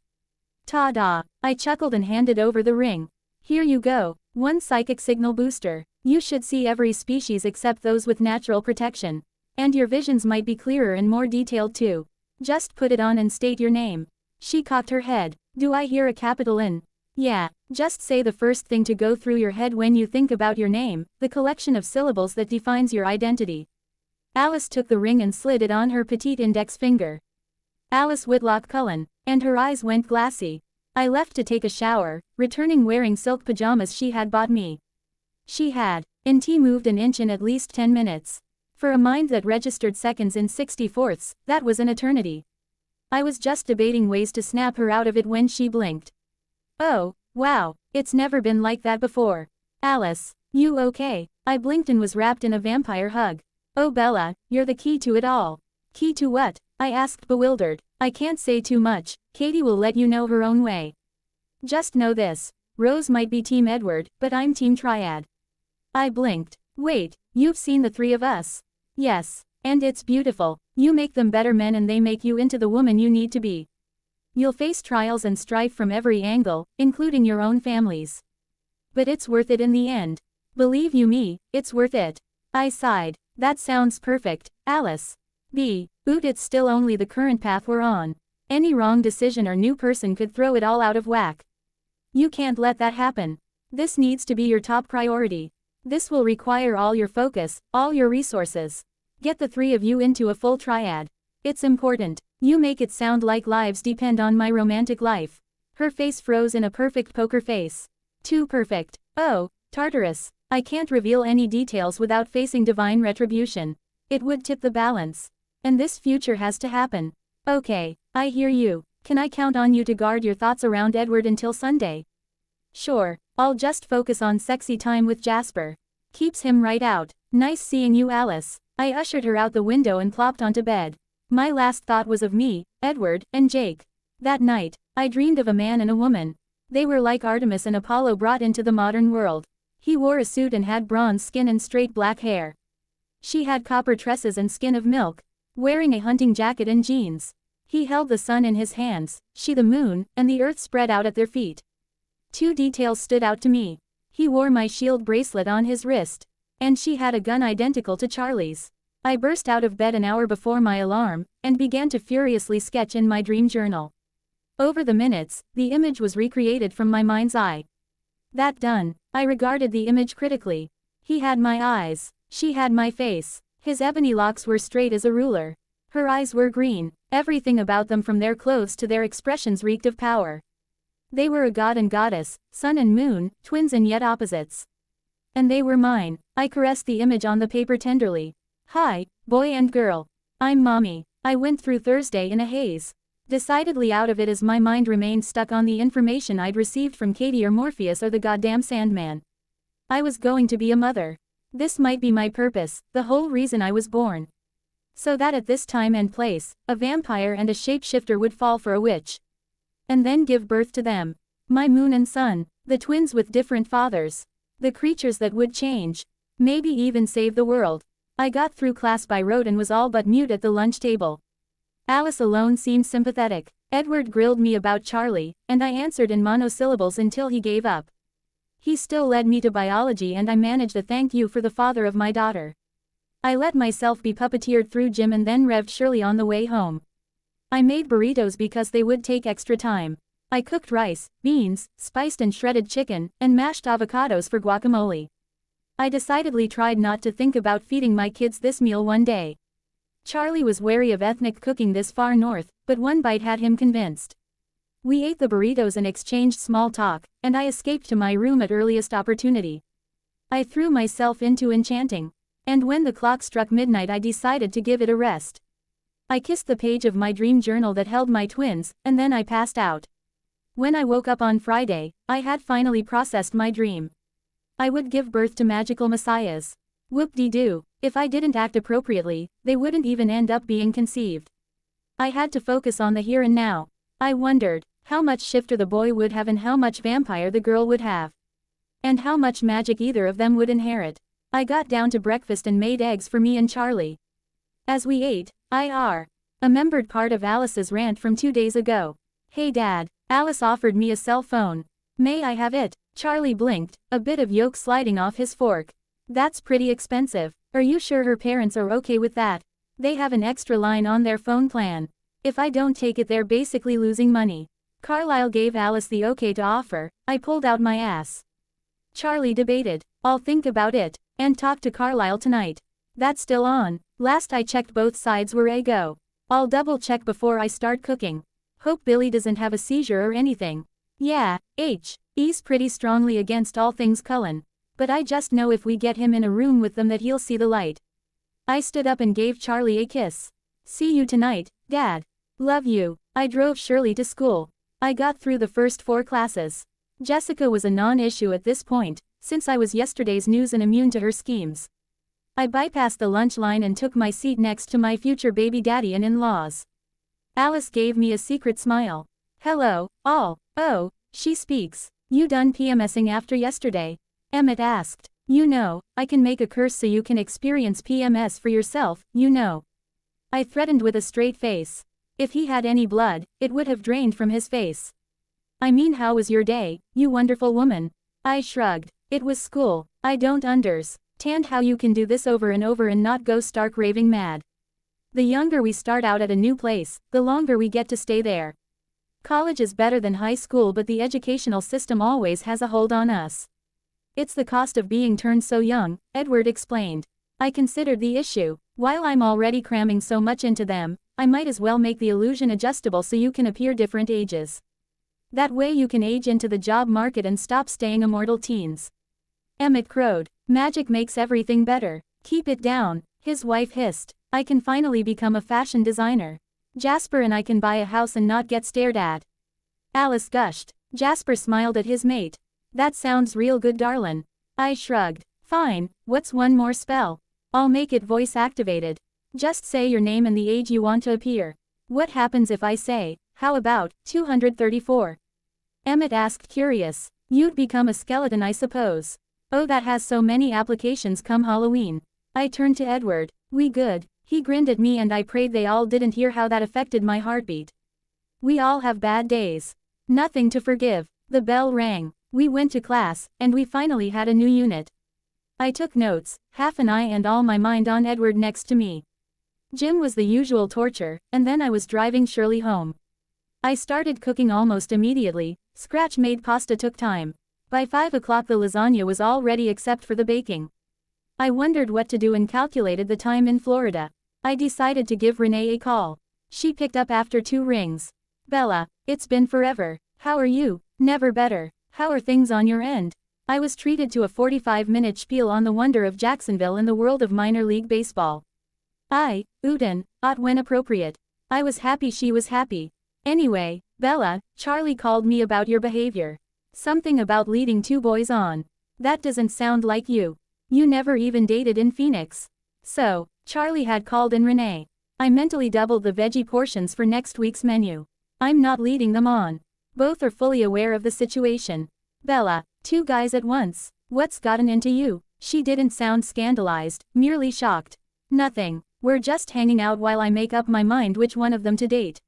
Ta-da! I chuckled and handed over the ring. Here you go, one psychic signal booster. You should see every species except those with natural protection. And your visions might be clearer and more detailed too. Just put it on and state your name. She cocked her head. Do I hear a capital N? Yeah, just say the first thing to go through your head when you think about your name, the collection of syllables that defines your identity. Alice took the ring and slid it on her petite index finger. Alice Whitlock Cullen, and her eyes went glassy. I left to take a shower, returning wearing silk pajamas she had bought me. She had, in tea moved an inch in at least 10 minutes. For a mind that registered seconds in 64ths, that was an eternity. I was just debating ways to snap her out of it when she blinked. Oh, wow, it's never been like that before. Alice, you okay? I blinked and was wrapped in a vampire hug. Oh Bella, you're the key to it all. Key to what? I asked bewildered. I can't say too much, Katie will let you know her own way. Just know this, Rose might be Team Edward, but I'm Team Triad. I blinked. Wait, you've seen the three of us? Yes, and it's beautiful. You make them better men and they make you into the woman you need to be. You'll face trials and strife from every angle, including your own families. But it's worth it in the end. Believe you me, it's worth it. I sighed. That sounds perfect, Alice. But it's still only the current path we're on. Any wrong decision or new person could throw it all out of whack. You can't let that happen. This needs to be your top priority. This will require all your focus, all your resources. Get the three of you into a full triad. It's important. You make it sound like lives depend on my romantic life. Her face froze in a perfect poker face. Too perfect. Oh, Tartarus. I can't reveal any details without facing divine retribution. It would tip the balance. And this future has to happen. Okay, I hear you. Can I count on you to guard your thoughts around Edward until Sunday? Sure, I'll just focus on sexy time with Jasper. Keeps him right out. Nice seeing you, Alice. I ushered her out the window and plopped onto bed. My last thought was of me, Edward, and Jake. That night, I dreamed of a man and a woman. They were like Artemis and Apollo brought into the modern world. He wore a suit and had bronze skin and straight black hair. She had copper tresses and skin of milk, wearing a hunting jacket and jeans. He held the sun in his hands, she the moon, and the earth spread out at their feet. Two details stood out to me. He wore my shield bracelet on his wrist. And she had a gun identical to Charlie's. I burst out of bed an hour before my alarm, and began to furiously sketch in my dream journal. Over the minutes, the image was recreated from my mind's eye. That done, I regarded the image critically. He had my eyes. She had my face. His ebony locks were straight as a ruler. Her eyes were green. Everything about them from their clothes to their expressions reeked of power. They were a god and goddess, sun and moon, twins and yet opposites. And they were mine. I caressed the image on the paper tenderly. Hi, boy and girl. I'm Mommy. I went through Thursday in a haze. Decidedly out of it as my mind remained stuck on the information I'd received from Katie or Morpheus or the goddamn Sandman. I was going to be a mother. This might be my purpose, the whole reason I was born. So that at this time and place, a vampire and a shapeshifter would fall for a witch. And then give birth to them. My moon and sun, the twins with different fathers. The creatures that would change. Maybe even save the world. I got through class by rote and was all but mute at the lunch table. Alice alone seemed sympathetic. Edward grilled me about Charlie, and I answered in monosyllables until he gave up. He still led me to biology and I managed a thank you for the father of my daughter. I let myself be puppeteered through gym and then revved Shirley on the way home. I made burritos because they would take extra time. I cooked rice, beans, spiced and shredded chicken, and mashed avocados for guacamole. I decidedly tried not to think about feeding my kids this meal one day. Charlie was wary of ethnic cooking this far north, but one bite had him convinced. We ate the burritos and exchanged small talk, and I escaped to my room at earliest opportunity. I threw myself into enchanting. And when the clock struck midnight I decided to give it a rest. I kissed the page of my dream journal that held my twins, and then I passed out. When I woke up on Friday, I had finally processed my dream. I would give birth to magical messiahs. Whoop-de-doo, if I didn't act appropriately, they wouldn't even end up being conceived. I had to focus on the here and now. I wondered how much shifter the boy would have and how much vampire the girl would have. And how much magic either of them would inherit. I got down to breakfast and made eggs for me and Charlie. As we ate, I remembered part of Alice's rant from 2 days ago. Hey Dad, Alice offered me a cell phone. May I have it? Charlie blinked, a bit of yolk sliding off his fork. That's pretty expensive. Are you sure her parents are okay with that? They have an extra line on their phone plan. If I don't take it they're basically losing money. Carlisle gave Alice the okay to offer. I pulled out my ass. Charlie debated. I'll think about it. And talk to Carlisle tonight. That's still on. Last I checked both sides were a go. I'll double check before I start cooking. Hope Billy doesn't have a seizure or anything. Yeah, he's pretty strongly against all things Cullen. But I just know if we get him in a room with them that he'll see the light. I stood up and gave Charlie a kiss. See you tonight, Dad. Love you. I drove Shirley to school. I got through the first 4 classes. Jessica was a non-issue at this point, since I was yesterday's news and immune to her schemes. I bypassed the lunch line and took my seat next to my future baby daddy and in-laws. Alice gave me a secret smile. Hello, all. Oh, she speaks. You done PMSing after yesterday? Emmett asked. You know, I can make a curse so you can experience PMS for yourself, you know. I threatened with a straight face. If he had any blood, it would have drained from his face. I mean, how was your day, you wonderful woman? I shrugged. It was school. I don't understand how you can do this over and over and not go stark raving mad. The younger we start out at a new place, the longer we get to stay there. College is better than high school, but the educational system always has a hold on us. It's the cost of being turned so young, Edward explained. I considered the issue. While I'm already cramming so much into them, I might as well make the illusion adjustable so you can appear different ages. That way you can age into the job market and stop staying immortal teens. Emmett crowed. Magic makes everything better. Keep it down, his wife hissed. I can finally become a fashion designer. Jasper and I can buy a house and not get stared at. Alice gushed. Jasper smiled at his mate. That sounds real good, darlin'. I shrugged. Fine, what's one more spell? I'll make it voice activated. Just say your name and the age you want to appear. What happens if I say, how about, 234? Emmett asked, curious. You'd become a skeleton, I suppose. Oh, that has so many applications come Halloween. I turned to Edward. We good? He grinned at me and I prayed they all didn't hear how that affected my heartbeat. We all have bad days. Nothing to forgive. The bell rang. We went to class, and we finally had a new unit. I took notes, half an eye and all my mind on Edward next to me. Gym was the usual torture, and then I was driving Shirley home. I started cooking almost immediately. Scratch-made pasta took time. By 5 o'clock the lasagna was all ready except for the baking. I wondered what to do and calculated the time in Florida. I decided to give Renee a call. She picked up after 2 rings. Bella, it's been forever. How are you? Never better. How are things on your end? I was treated to a 45-minute spiel on the wonder of Jacksonville in the world of minor league baseball. Ought when appropriate. I was happy she was happy. Anyway, Bella, Charlie called me about your behavior. Something about leading 2 boys on. That doesn't sound like you. You never even dated in Phoenix. So, Charlie had called in Renee. I mentally doubled the veggie portions for next week's menu. I'm not leading them on. Both are fully aware of the situation. Bella, 2 guys at once. What's gotten into you? She didn't sound scandalized, merely shocked. Nothing. We're just hanging out while I make up my mind which one of them to date.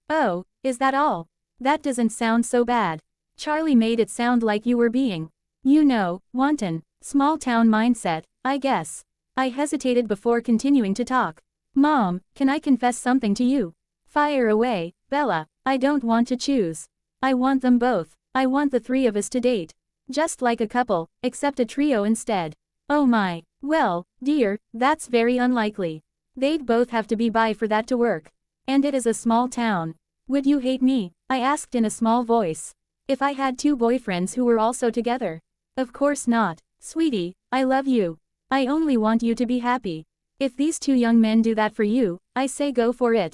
Oh, is that all? That doesn't sound so bad. Charlie made it sound like you were being You know, wanton, small town mindset, I guess. I hesitated before continuing to talk. Mom, can I confess something to you? Fire away, Bella. I don't want to choose. I want them both. I want the three of us to date. Just like a couple, except a trio instead. Oh my. Well, dear, that's very unlikely. They'd both have to be bi for that to work. And it is a small town. Would you hate me? I asked in a small voice. If I had two boyfriends who were also together? Of course not. Sweetie, I love you. I only want you to be happy. If these two young men do that for you, I say go for it.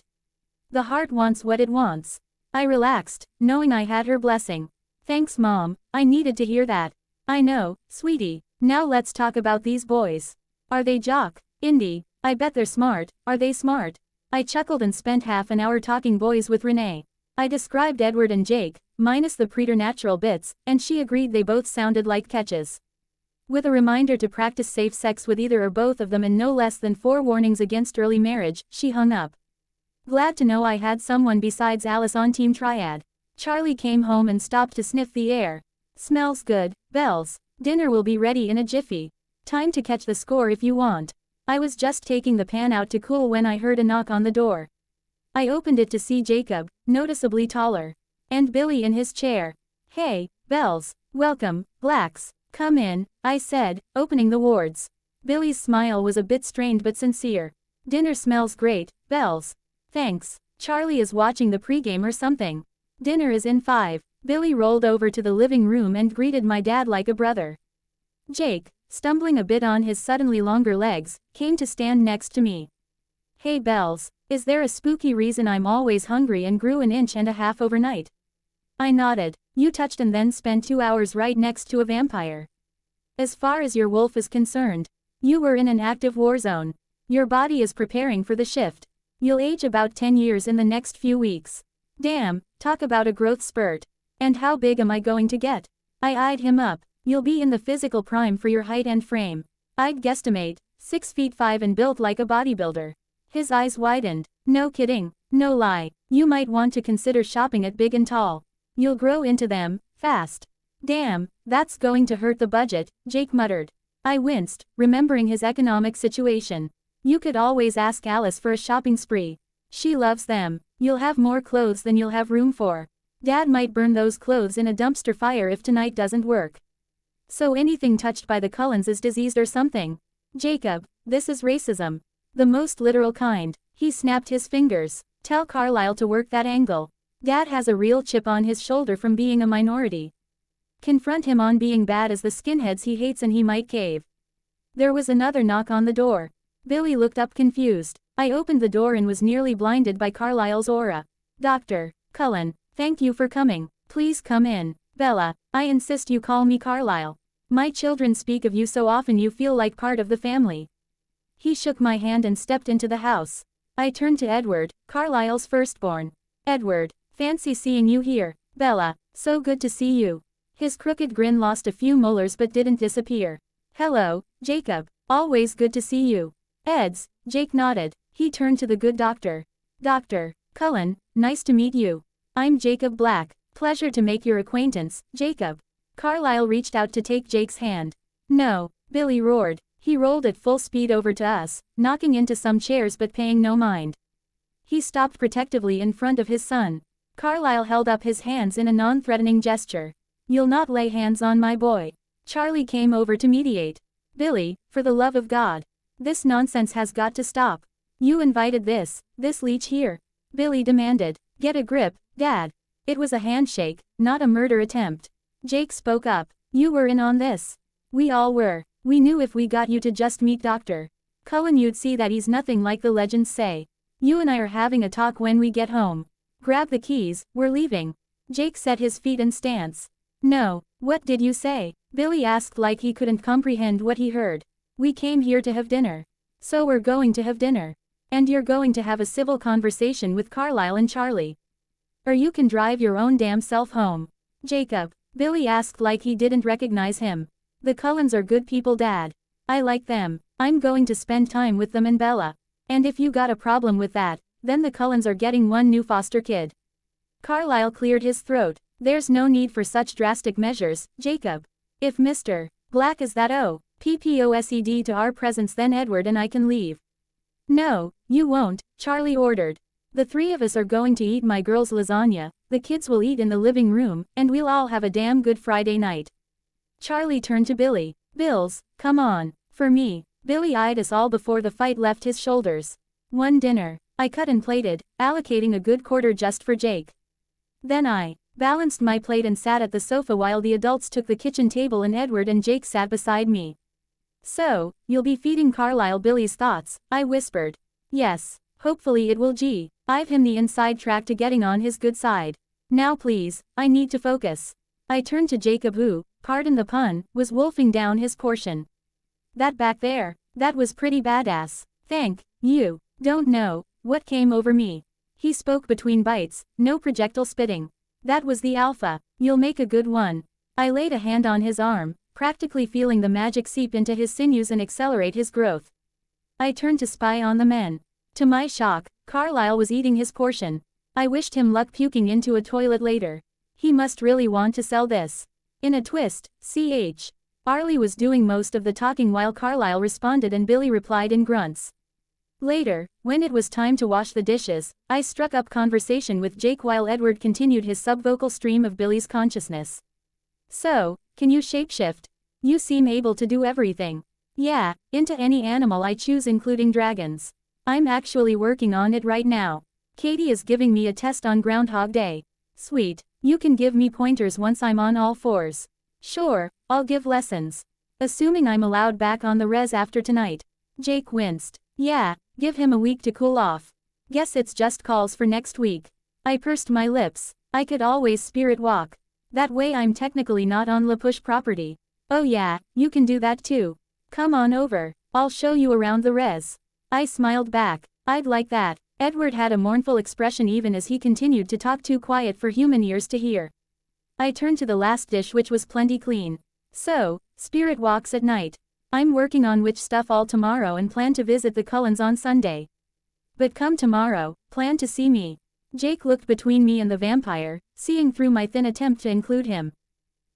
The heart wants what it wants. I relaxed, knowing I had her blessing. Thanks, Mom, I needed to hear that. I know, sweetie. Now let's talk about these boys. Are they jock? Indie? I bet they're smart. Are they smart? I chuckled and spent half an hour talking boys with Renee. I described Edward and Jake, minus the preternatural bits, and she agreed they both sounded like catches. With a reminder to practice safe sex with either or both of them and no less than 4 warnings against early marriage, she hung up. Glad to know I had someone besides Alice on Team Triad. Charlie came home and stopped to sniff the air. Smells good, Bells. Dinner will be ready in a jiffy. Time to catch the score if you want. I was just taking the pan out to cool when I heard a knock on the door. I opened it to see Jacob, noticeably taller. And Billy in his chair. Hey, Bells. Welcome, Blacks. Come in, I said, opening the wards. Billy's smile was a bit strained but sincere. Dinner smells great, Bells. Thanks. Charlie is watching the pregame or something. Dinner is in 5. Billy rolled over to the living room and greeted my dad like a brother. Jake, stumbling a bit on his suddenly longer legs, came to stand next to me. Hey Bells, is there a spooky reason I'm always hungry and grew an inch and a half overnight? I nodded. You touched and then spent 2 hours right next to a vampire. As far as your wolf is concerned, you were in an active war zone. Your body is preparing for the shift. You'll age about 10 years in the next few weeks. Damn, talk about a growth spurt. And how big am I going to get? I eyed him up. You'll be in the physical prime for your height and frame. I'd guesstimate, 6'5" and built like a bodybuilder. His eyes widened. No kidding, no lie. You might want to consider shopping at Big and Tall. You'll grow into them, fast. Damn, that's going to hurt the budget, Jake muttered. I winced, remembering his economic situation. You could always ask Alice for a shopping spree. She loves them. You'll have more clothes than you'll have room for. Dad might burn those clothes in a dumpster fire if tonight doesn't work. So anything touched by the Cullens is diseased or something. Jacob, this is racism. The most literal kind. He snapped his fingers. Tell Carlisle to work that angle. Dad has a real chip on his shoulder from being a minority. Confront him on being bad as the skinheads he hates and he might cave. There was another knock on the door. Billy looked up confused. I opened the door and was nearly blinded by Carlisle's aura. Dr. Cullen, thank you for coming. Please come in. Bella, I insist you call me Carlisle. My children speak of you so often you feel like part of the family. He shook my hand and stepped into the house. I turned to Edward, Carlisle's firstborn. Edward, fancy seeing you here. Bella, so good to see you. His crooked grin lost a few molars but didn't disappear. Hello, Jacob. Always good to see you. Eds, Jake nodded. He turned to the good doctor. Dr. Cullen, nice to meet you. I'm Jacob Black. Pleasure to make your acquaintance, Jacob. Carlisle reached out to take Jake's hand. No, Billy roared. He rolled at full speed over to us, knocking into some chairs but paying no mind. He stopped protectively in front of his son. Carlisle held up his hands in a non-threatening gesture. You'll not lay hands on my boy. Charlie came over to mediate. Billy, for the love of God. This nonsense has got to stop. You invited this leech here. Billy demanded. Get a grip, Dad. It was a handshake, not a murder attempt. Jake spoke up. You were in on this. We all were. We knew if we got you to just meet Dr. Cullen you'd see that he's nothing like the legends say. You and I are having a talk when we get home. Grab the keys, we're leaving. Jake set his feet in stance. No, what did you say? Billy asked like he couldn't comprehend what he heard. We came here to have dinner. So we're going to have dinner. And you're going to have a civil conversation with Carlisle and Charlie. Or you can drive your own damn self home. Jacob, Billy asked like he didn't recognize him. The Cullens are good people, Dad. I like them. I'm going to spend time with them and Bella. And if you got a problem with that, then the Cullens are getting one new foster kid. Carlisle cleared his throat. There's no need for such drastic measures, Jacob. If Mr. Black is that PPOSED to our presence, then Edward and I can leave. No, you won't, Charlie ordered. The three of us are going to eat my girl's lasagna, the kids will eat in the living room, and we'll all have a damn good Friday night. Charlie turned to Billy. Bills, come on. For me. Billy eyed us all before the fight left his shoulders. One dinner. I cut and plated, allocating a good quarter just for Jake. Then I balanced my plate and sat at the sofa while the adults took the kitchen table and Edward and Jake sat beside me. So, you'll be feeding Carlisle Billy's thoughts, I whispered. Yes. Hopefully it will give him the inside track to getting on his good side. Now please, I need to focus. I turned to Jacob who, pardon the pun, was wolfing down his portion. That back there, that was pretty badass. Thank you. Don't know what came over me. He spoke between bites, no projectile spitting. That was the alpha. You'll make a good one. I laid a hand on his arm, practically feeling the magic seep into his sinews and accelerate his growth. I turned to spy on the men. To my shock, Carlisle was eating his portion. I wished him luck puking into a toilet later. He must really want to sell this. In a twist, Ch. Arlie was doing most of the talking while Carlisle responded and Billy replied in grunts. Later, when it was time to wash the dishes, I struck up conversation with Jake while Edward continued his subvocal stream of Billy's consciousness. So, can you shapeshift? You seem able to do everything. Yeah, into any animal I choose including dragons. I'm actually working on it right now. Katie is giving me a test on Groundhog Day. Sweet, you can give me pointers once I'm on all fours. Sure, I'll give lessons. Assuming I'm allowed back on the res after tonight. Jake winced. Yeah, give him a week to cool off. Guess it's just calls for next week. I pursed my lips. I could always spirit walk. That way I'm technically not on La Push property. Oh yeah, you can do that too. Come on over, I'll show you around the res. I smiled back. I'd like that. Edward had a mournful expression even as he continued to talk too quiet for human ears to hear. I turned to the last dish which was plenty clean. So, spirit walks at night. I'm working on which stuff all tomorrow and plan to visit the Cullens on Sunday. But come tomorrow, plan to see me. Jake looked between me and the vampire, seeing through my thin attempt to include him.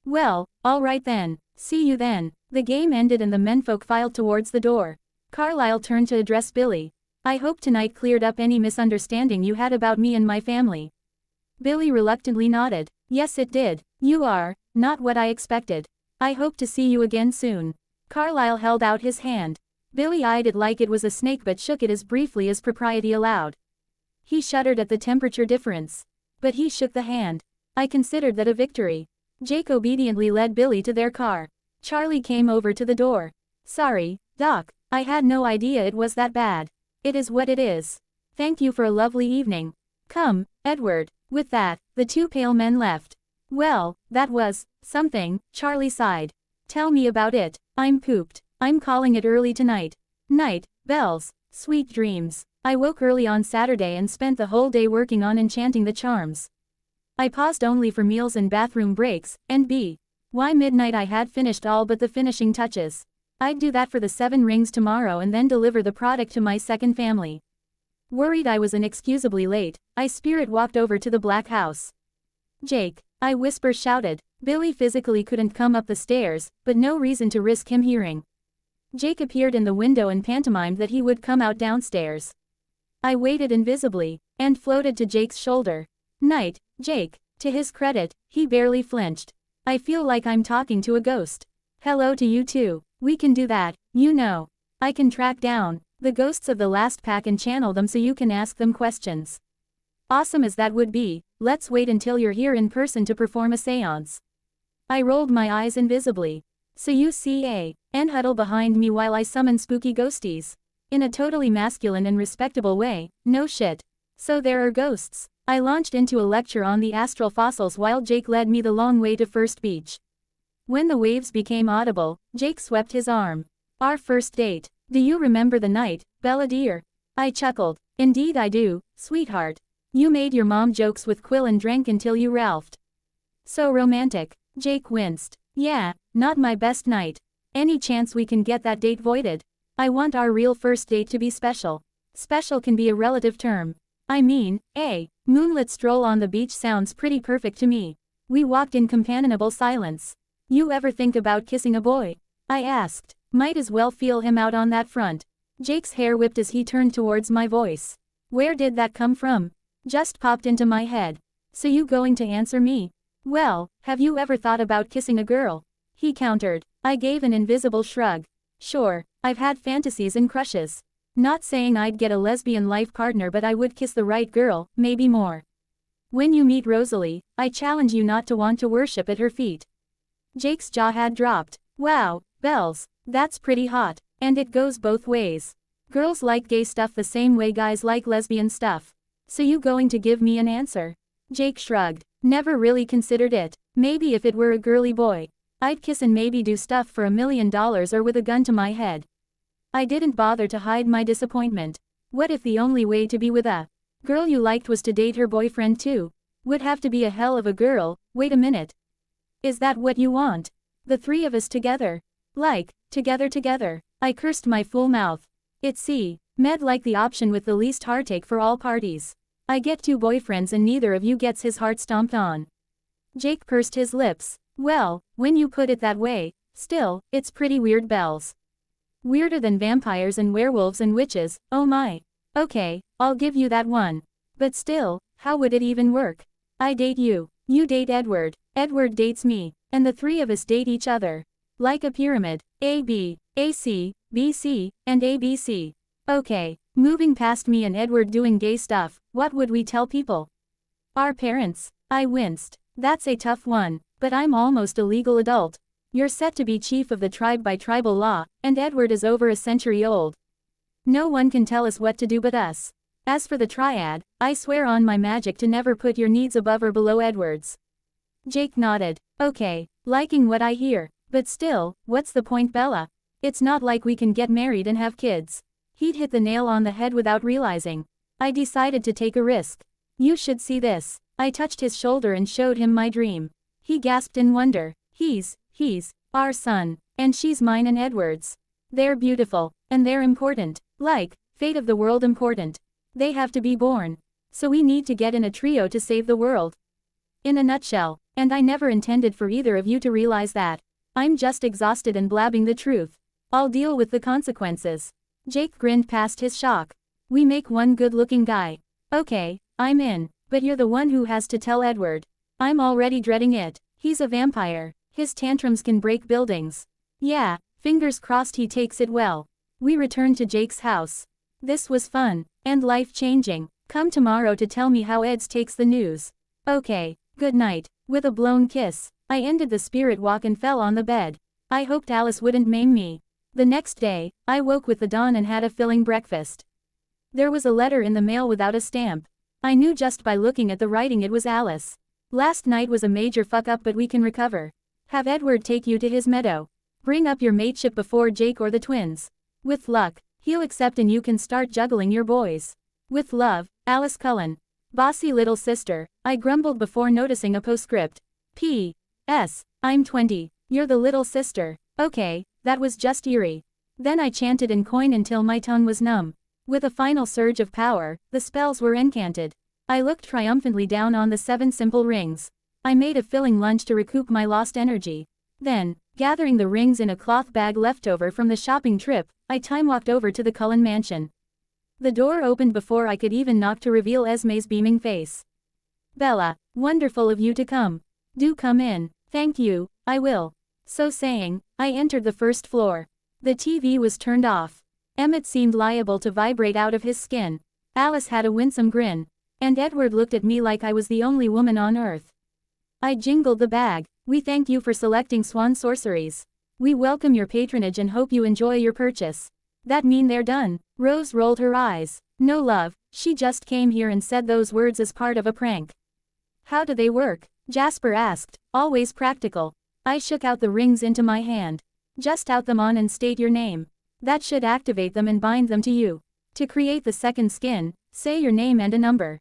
Well, alright then, see you then. The game ended and the menfolk filed towards the door. Carlisle turned to address Billy. I hope tonight cleared up any misunderstanding you had about me and my family. Billy reluctantly nodded. Yes it did. You are not what I expected. I hope to see you again soon. Carlisle held out his hand. Billy eyed it like it was a snake but shook it as briefly as propriety allowed. He shuddered at the temperature difference. But he shook the hand. I considered that a victory. Jake obediently led Billy to their car. Charlie came over to the door. Sorry, Doc, I had no idea it was that bad. It is what it is. Thank you for a lovely evening. Come, Edward. With that, the two pale men left. Well, that was something, Charlie sighed. Tell me about it. I'm pooped. I'm calling it early tonight. Night, bells, sweet dreams. I woke early on Saturday and spent the whole day working on enchanting the charms. I paused only for meals and bathroom breaks, and why midnight I had finished all but the finishing touches. I'd do that for the 7 rings tomorrow and then deliver the product to my second family. Worried I was inexcusably late, I spirit walked over to the black house. Jake, I whisper shouted. Billy physically couldn't come up the stairs, but no reason to risk him hearing. Jake appeared in the window and pantomimed that he would come out downstairs. I waited invisibly, and floated to Jake's shoulder. Night, Jake. To his credit, he barely flinched. I feel like I'm talking to a ghost. Hello to you too. We can do that, you know. I can track down the ghosts of the last pack and channel them so you can ask them questions. Awesome as that would be, let's wait until you're here in person to perform a seance. I rolled my eyes invisibly. So you see and huddle behind me while I summon spooky ghosties. In a totally masculine and respectable way, no shit. So there are ghosts. I launched into a lecture on the astral fossils while Jake led me the long way to First Beach. When the waves became audible, Jake swept his arm. Our first date. Do you remember the night, Bella dear? I chuckled. Indeed I do, sweetheart. You made your mom jokes with Quill and drank until you ralphed. So romantic. Jake winced. Yeah, not my best night. Any chance we can get that date voided? I want our real first date to be special. Special can be a relative term. I mean, a moonlit stroll on the beach sounds pretty perfect to me. We walked in companionable silence. You ever think about kissing a boy? I asked. Might as well feel him out on that front. Jake's hair whipped as he turned towards my voice. Where did that come from? Just popped into my head. So you going to answer me? Well, have you ever thought about kissing a girl? He countered. I gave an invisible shrug. Sure, I've had fantasies and crushes. Not saying I'd get a lesbian life partner, but I would kiss the right girl, maybe more. When you meet Rosalie, I challenge you not to want to worship at her feet. Jake's jaw had dropped. Wow, Bells, that's pretty hot, and it goes both ways. Girls like gay stuff the same way guys like lesbian stuff. So you going to give me an answer? Jake shrugged. Never really considered it. Maybe if it were a girly boy, I'd kiss and maybe do stuff for $1 million or with a gun to my head. I didn't bother to hide my disappointment. What if the only way to be with a girl you liked was to date her boyfriend too? Would have to be a hell of a girl. Wait a minute. Is that what you want? The three of us together? Like, together. I cursed my full mouth. It's med like the option with the least heartache for all parties. I get 2 boyfriends and neither of you gets his heart stomped on. Jake pursed his lips. Well, when you put it that way, still, it's pretty weird, Bells. Weirder than vampires and werewolves and witches, oh my. Okay, I'll give you that one. But still, how would it even work? I date you, you date Edward dates me, and the 3 of us date each other. Like a pyramid, A, B, A, C, B, C, and A, B, C. Okay, moving past me and Edward doing gay stuff, what would we tell people? Our parents. I winced. That's a tough one, but I'm almost a legal adult. You're set to be chief of the tribe by tribal law, and Edward is over a century old. No one can tell us what to do but us. As for the triad, I swear on my magic to never put your needs above or below Edward's. Jake nodded. Okay, liking what I hear. But still, what's the point, Bella? It's not like we can get married and have kids. He'd hit the nail on the head without realizing. I decided to take a risk. You should see this. I touched his shoulder and showed him my dream. He gasped in wonder. He's our son, and she's mine and Edward's. They're beautiful, and they're important. Like, fate of the world important. They have to be born. So we need to get in a trio to save the world. In a nutshell, and I never intended for either of you to realize that. I'm just exhausted and blabbing the truth. I'll deal with the consequences. Jake grinned past his shock. We make one good-looking guy. Okay, I'm in, but you're the one who has to tell Edward. I'm already dreading it. He's a vampire. His tantrums can break buildings. Yeah, fingers crossed he takes it well. We returned to Jake's house. This was fun, and life-changing. Come tomorrow to tell me how Eds takes the news. Okay, good night. With a blown kiss, I ended the spirit walk and fell on the bed. I hoped Alice wouldn't maim me. The next day, I woke with the dawn and had a filling breakfast. There was a letter in the mail without a stamp. I knew just by looking at the writing it was Alice. Last night was a major fuck-up, but we can recover. Have Edward take you to his meadow. Bring up your mateship before Jake or the twins. With luck, he'll accept and you can start juggling your boys. With love, Alice Cullen. Bossy little sister, I grumbled before noticing a postscript. P.S. I'm 20. You're the little sister. Okay, that was just eerie. Then I chanted in coin until my tongue was numb. With a final surge of power, the spells were incanted. I looked triumphantly down on the 7 simple rings. I made a filling lunch to recoup my lost energy. Then, gathering the rings in a cloth bag left over from the shopping trip, I time-walked over to the Cullen mansion. The door opened before I could even knock to reveal Esme's beaming face. Bella, wonderful of you to come. Do come in. Thank you, I will. So saying, I entered the first floor. The TV was turned off. Emmett seemed liable to vibrate out of his skin. Alice had a winsome grin. And Edward looked at me like I was the only woman on earth. I jingled the bag. We thank you for selecting Swan Sorceries. We welcome your patronage and hope you enjoy your purchase. That mean they're done? Rose rolled her eyes. No love, she just came here and said those words as part of a prank. How do they work? Jasper asked, always practical. I shook out the rings into my hand. Just out them on and state your name. That should activate them and bind them to you. To create the second skin, say your name and a number.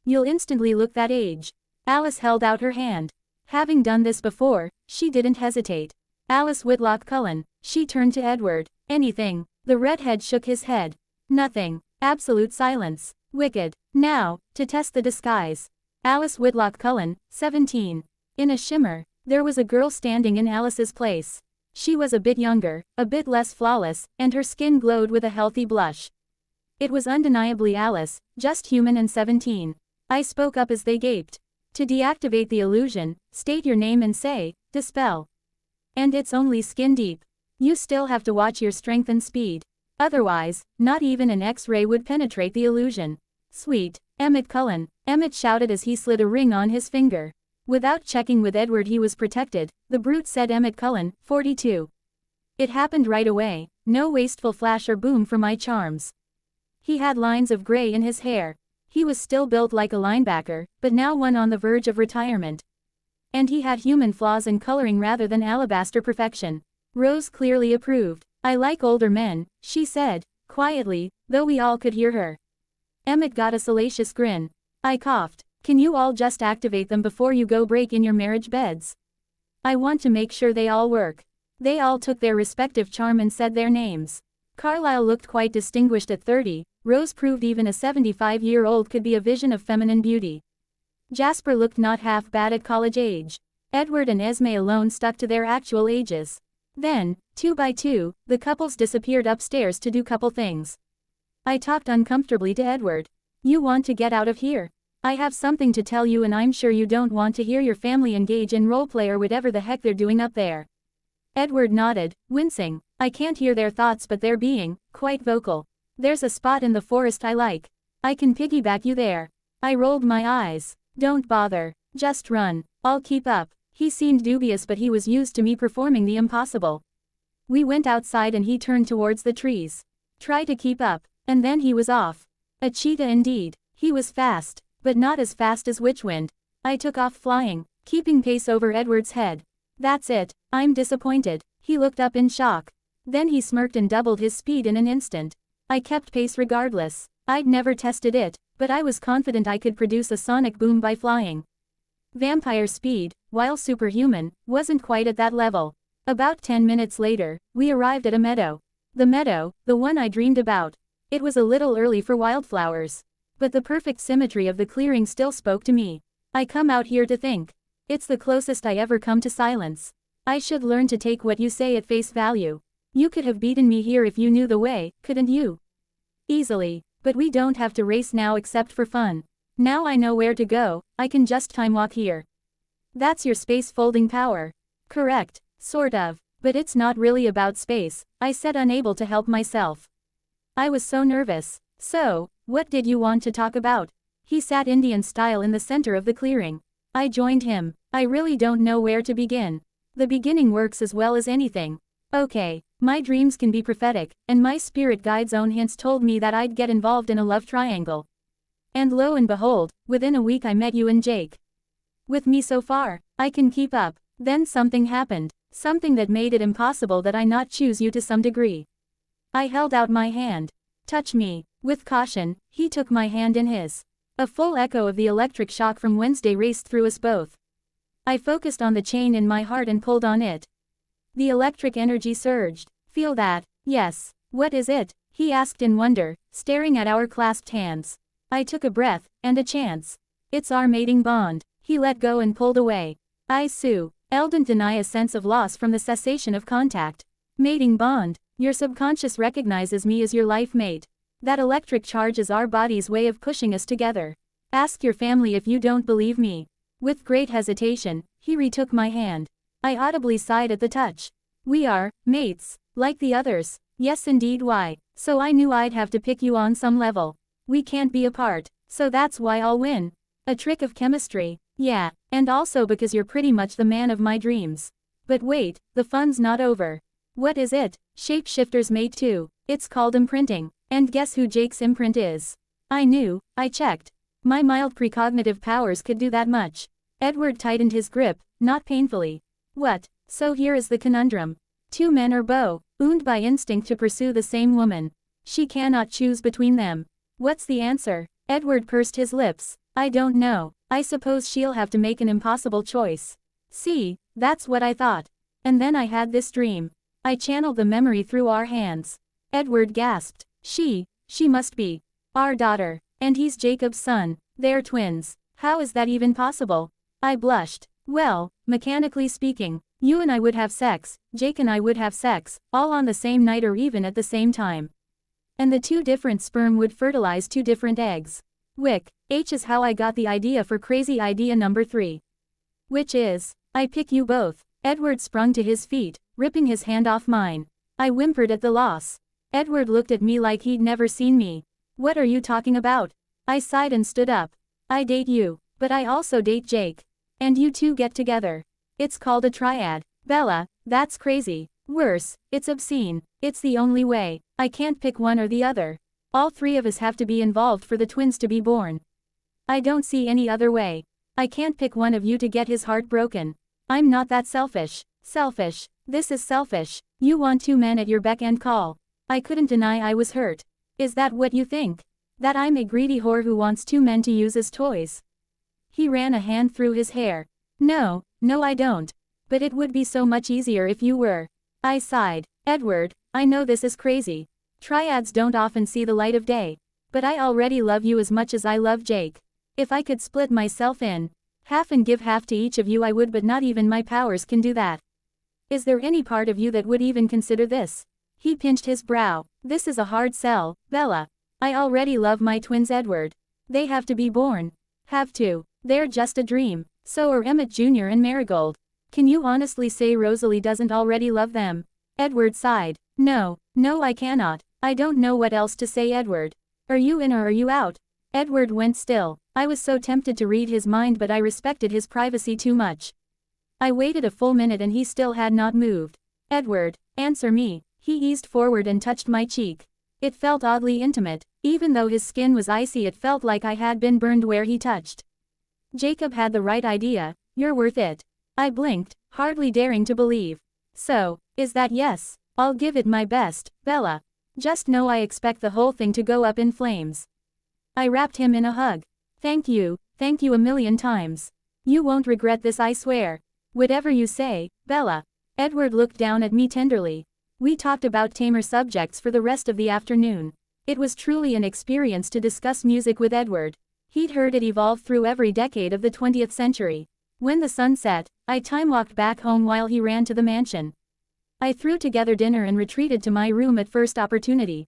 You'll instantly look that age. Alice held out her hand. Having done this before, she didn't hesitate. Alice Whitlock Cullen. She turned to Edward. Anything. The redhead shook his head. Nothing. Absolute silence. Wicked. Now, to test the disguise. Alice Whitlock Cullen, 17. In a shimmer. There was a girl standing in Alice's place. She was a bit younger, a bit less flawless, and her skin glowed with a healthy blush. It was undeniably Alice, just human and 17. I spoke up as they gaped. To deactivate the illusion, state your name and say, dispel. And it's only skin deep. You still have to watch your strength and speed. Otherwise, not even an X-ray would penetrate the illusion. Sweet, Emmett Cullen, Emmett shouted as he slid a ring on his finger. Without checking with Edward he was protected, the brute said Emmett Cullen, 42. It happened right away, no wasteful flash or boom for my charms. He had lines of gray in his hair. He was still built like a linebacker, but now one on the verge of retirement. And he had human flaws in coloring rather than alabaster perfection. Rose clearly approved. I like older men, she said, quietly, though we all could hear her. Emmett got a salacious grin. I coughed. Can you all just activate them before you go break in your marriage beds? I want to make sure they all work. They all took their respective charm and said their names. Carlyle looked quite distinguished at 30, Rose proved even a 75-year-old could be a vision of feminine beauty. Jasper looked not half bad at college age. Edward and Esme alone stuck to their actual ages. Then, 2 by 2, the couples disappeared upstairs to do couple things. I talked uncomfortably to Edward. You want to get out of here? I have something to tell you and I'm sure you don't want to hear your family engage in roleplay or whatever the heck they're doing up there. Edward nodded, wincing. I can't hear their thoughts but they're being quite vocal. There's a spot in the forest I like. I can piggyback you there. I rolled my eyes. Don't bother. Just run. I'll keep up. He seemed dubious but he was used to me performing the impossible. We went outside and he turned towards the trees. Try to keep up. And then he was off. A cheetah indeed. He was fast. But not as fast as Witchwind. I took off flying, keeping pace over Edward's head. That's it, I'm disappointed. He looked up in shock. Then he smirked and doubled his speed in an instant. I kept pace regardless. I'd never tested it, but I was confident I could produce a sonic boom by flying. Vampire speed, while superhuman, wasn't quite at that level. About 10 minutes later, we arrived at a meadow. The meadow, the one I dreamed about. It was a little early for wildflowers. But the perfect symmetry of the clearing still spoke to me. I come out here to think. It's the closest I ever come to silence. I should learn to take what you say at face value. You could have beaten me here if you knew the way, couldn't you? Easily. But we don't have to race now except for fun. Now I know where to go, I can just time walk here. That's your space folding power. Correct, sort of. But it's not really about space, I said, unable to help myself. I was so nervous. So, what did you want to talk about? He sat Indian style in the center of the clearing. I joined him. I really don't know where to begin. The beginning works as well as anything. Okay, my dreams can be prophetic, and my spirit guide's own hints told me that I'd get involved in a love triangle. And lo and behold, within a week I met you and Jake. With me so far, I can keep up. Then something happened. Something that made it impossible that I not choose you to some degree. I held out my hand. Touch me. With caution, he took my hand in his. A full echo of the electric shock from Wednesday raced through us both. I focused on the chain in my heart and pulled on it. The electric energy surged. Feel that? Yes. What is it? He asked in wonder, staring at our clasped hands. I took a breath, and a chance. It's our mating bond. He let go and pulled away. I sue. Eldon deny a sense of loss from the cessation of contact. Mating bond. Your subconscious recognizes me as your life mate. That electric charge is our body's way of pushing us together. Ask your family if you don't believe me. With great hesitation, he retook my hand. I audibly sighed at the touch. We are mates, like the others. Yes indeed, why? So I knew I'd have to pick you on some level. We can't be apart, so that's why I'll win. A trick of chemistry. Yeah, and also because you're pretty much the man of my dreams. But wait, the fun's not over. What is it? Shapeshifters mate too. It's called imprinting. And guess who Jake's imprint is? I knew, I checked. My mild precognitive powers could do that much. Edward tightened his grip, not painfully. What? So here is the conundrum. 2 men or both, owned by instinct to pursue the same woman. She cannot choose between them. What's the answer? Edward pursed his lips. I don't know. I suppose she'll have to make an impossible choice. See, that's what I thought. And then I had this dream. I channeled the memory through our hands. Edward gasped. She must be our daughter. And he's Jacob's son. They're twins. How is that even possible? I blushed. Well, mechanically speaking, you and I would have sex, Jake and I would have sex, all on the same night or even at the same time. And the two different sperm would fertilize two different eggs. Wick, H is how I got the idea for crazy idea number 3. Which is, I pick you both. Edward sprung to his feet, ripping his hand off mine. I whimpered at the loss. Edward looked at me like he'd never seen me. What are you talking about? I sighed and stood up. I date you, but I also date Jake. And you two get together. It's called a triad. Bella, that's crazy. Worse, it's obscene. It's the only way. I can't pick one or the other. All three of us have to be involved for the twins to be born. I don't see any other way. I can't pick one of you to get his heart broken. I'm not that selfish. Selfish. This is selfish. You want two men at your beck and call. I couldn't deny I was hurt. Is that what you think? That I'm a greedy whore who wants two men to use as toys? He ran a hand through his hair. No, I don't. But it would be so much easier if you were. I sighed. Edward, I know this is crazy. Triads don't often see the light of day. But I already love you as much as I love Jake. If I could split myself in half and give half to each of you I would, but not even my powers can do that. Is there any part of you that would even consider this? He pinched his brow. This is a hard sell, Bella. I already love my twins, Edward. They have to be born. Have to. They're just a dream. So are Emmett Jr. and Marigold. Can you honestly say Rosalie doesn't already love them? Edward sighed. No, I cannot. I don't know what else to say, Edward. Are you in or are you out? Edward went still. I was so tempted to read his mind, but I respected his privacy too much. I waited a full minute and he still had not moved. Edward, answer me. He eased forward and touched my cheek. It felt oddly intimate. Even though his skin was icy, it felt like I had been burned where he touched. Jacob had the right idea. You're worth it. I blinked, hardly daring to believe. So, is that yes? I'll give it my best, Bella. Just know I expect the whole thing to go up in flames. I wrapped him in a hug. Thank you a million times. You won't regret this, I swear. Whatever you say, Bella. Edward looked down at me tenderly. We talked about tamer subjects for the rest of the afternoon. It was truly an experience to discuss music with Edward. He'd heard it evolve through every decade of the 20th century. When the sun set, I time-walked back home while he ran to the mansion. I threw together dinner and retreated to my room at first opportunity.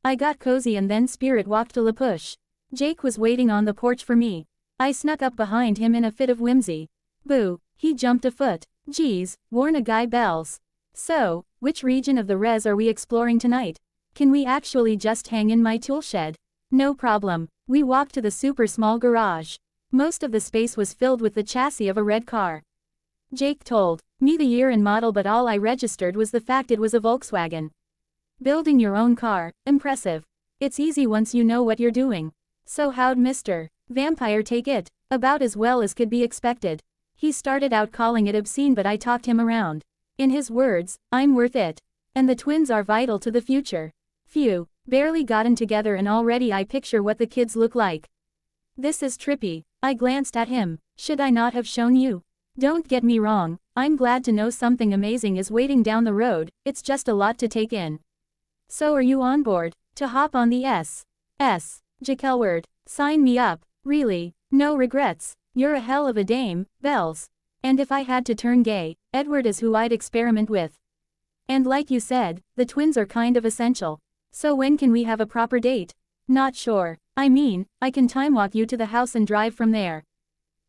I got cozy and then spirit-walked to La Push. Jake was waiting on the porch for me. I snuck up behind him in a fit of whimsy. Boo, he jumped a foot. Geez, worn a guy bells. So, which region of the res are we exploring tonight? Can we actually just hang in my tool shed? No problem. We walked to the super small garage. Most of the space was filled with the chassis of a red car. Jake told me the year and model, but all I registered was the fact it was a Volkswagen. Building your own car, impressive. It's easy once you know what you're doing. So how'd Mr. Vampire take it? About as well as could be expected. He started out calling it obscene, but I talked him around. In his words, I'm worth it. And the twins are vital to the future. Phew, barely gotten together and already I picture what the kids look like. This is trippy. I glanced at him. Should I not have shown you? Don't get me wrong, I'm glad to know something amazing is waiting down the road, it's just a lot to take in. So are you on board to hop on the Jakelward? Sign me up, really, no regrets. You're a hell of a dame, Bells. And if I had to turn gay, Edward is who I'd experiment with. And like you said, the twins are kind of essential. So when can we have a proper date? Not sure. I mean, I can time walk you to the house and drive from there.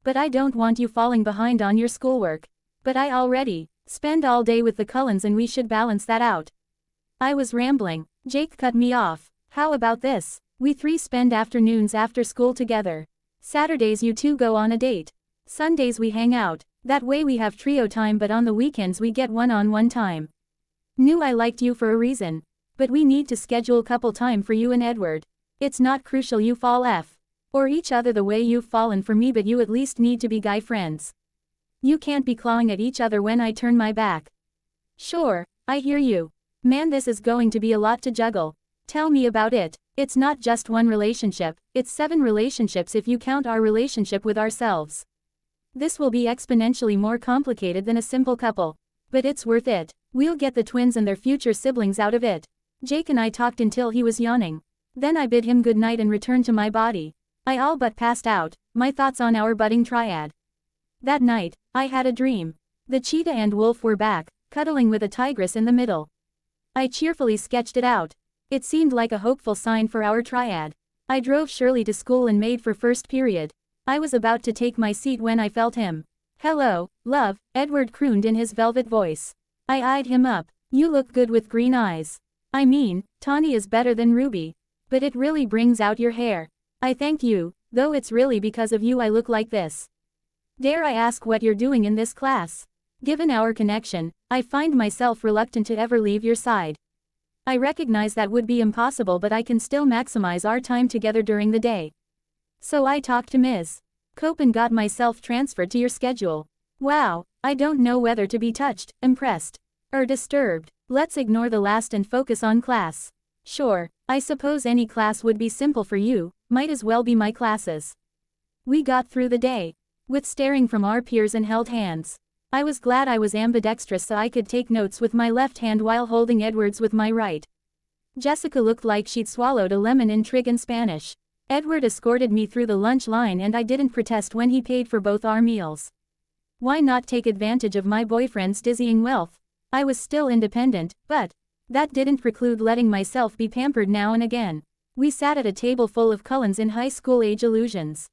But I don't want you falling behind on your schoolwork. But I already spend all day with the Cullens and we should balance that out. I was rambling. Jake cut me off. How about this? We three spend afternoons after school together. Saturdays you two go on a date. Sundays we hang out. That way we have trio time, but on the weekends we get one-on-one time. Knew I liked you for a reason. But we need to schedule couple time for you and Edward. It's not crucial you fall or each other the way you've fallen for me, but you at least need to be guy friends. You can't be clawing at each other when I turn my back. Sure, I hear you. Man, this is going to be a lot to juggle. Tell me about it. It's not just one relationship, it's 7 relationships if you count our relationship with ourselves. This will be exponentially more complicated than a simple couple. But it's worth it. We'll get the twins and their future siblings out of it. Jake and I talked until he was yawning. Then I bid him good night and returned to my body. I all but passed out, my thoughts on our budding triad. That night, I had a dream. The cheetah and wolf were back, cuddling with a tigress in the middle. I cheerfully sketched it out. It seemed like a hopeful sign for our triad. I drove Shirley to school and made for first period. I was about to take my seat when I felt him. "Hello, love," Edward crooned in his velvet voice. I eyed him up. "You look good with green eyes. I mean, Tawny is better than Ruby. But it really brings out your hair." "I thank you, though it's really because of you I look like this." "Dare I ask what you're doing in this class?" "Given our connection, I find myself reluctant to ever leave your side. I recognize that would be impossible, but I can still maximize our time together during the day. So I talked to Ms. Cope and got myself transferred to your schedule." "Wow, I don't know whether to be touched, impressed, or disturbed. Let's ignore the last and focus on class." "Sure, I suppose any class would be simple for you, might as well be my classes." We got through the day with staring from our peers and held hands. I was glad I was ambidextrous so I could take notes with my left hand while holding Edward's with my right. Jessica looked like she'd swallowed a lemon in trig and Spanish. Edward escorted me through the lunch line and I didn't protest when he paid for both our meals. Why not take advantage of my boyfriend's dizzying wealth? I was still independent, but that didn't preclude letting myself be pampered now and again. We sat at a table full of Cullens in high school age illusions.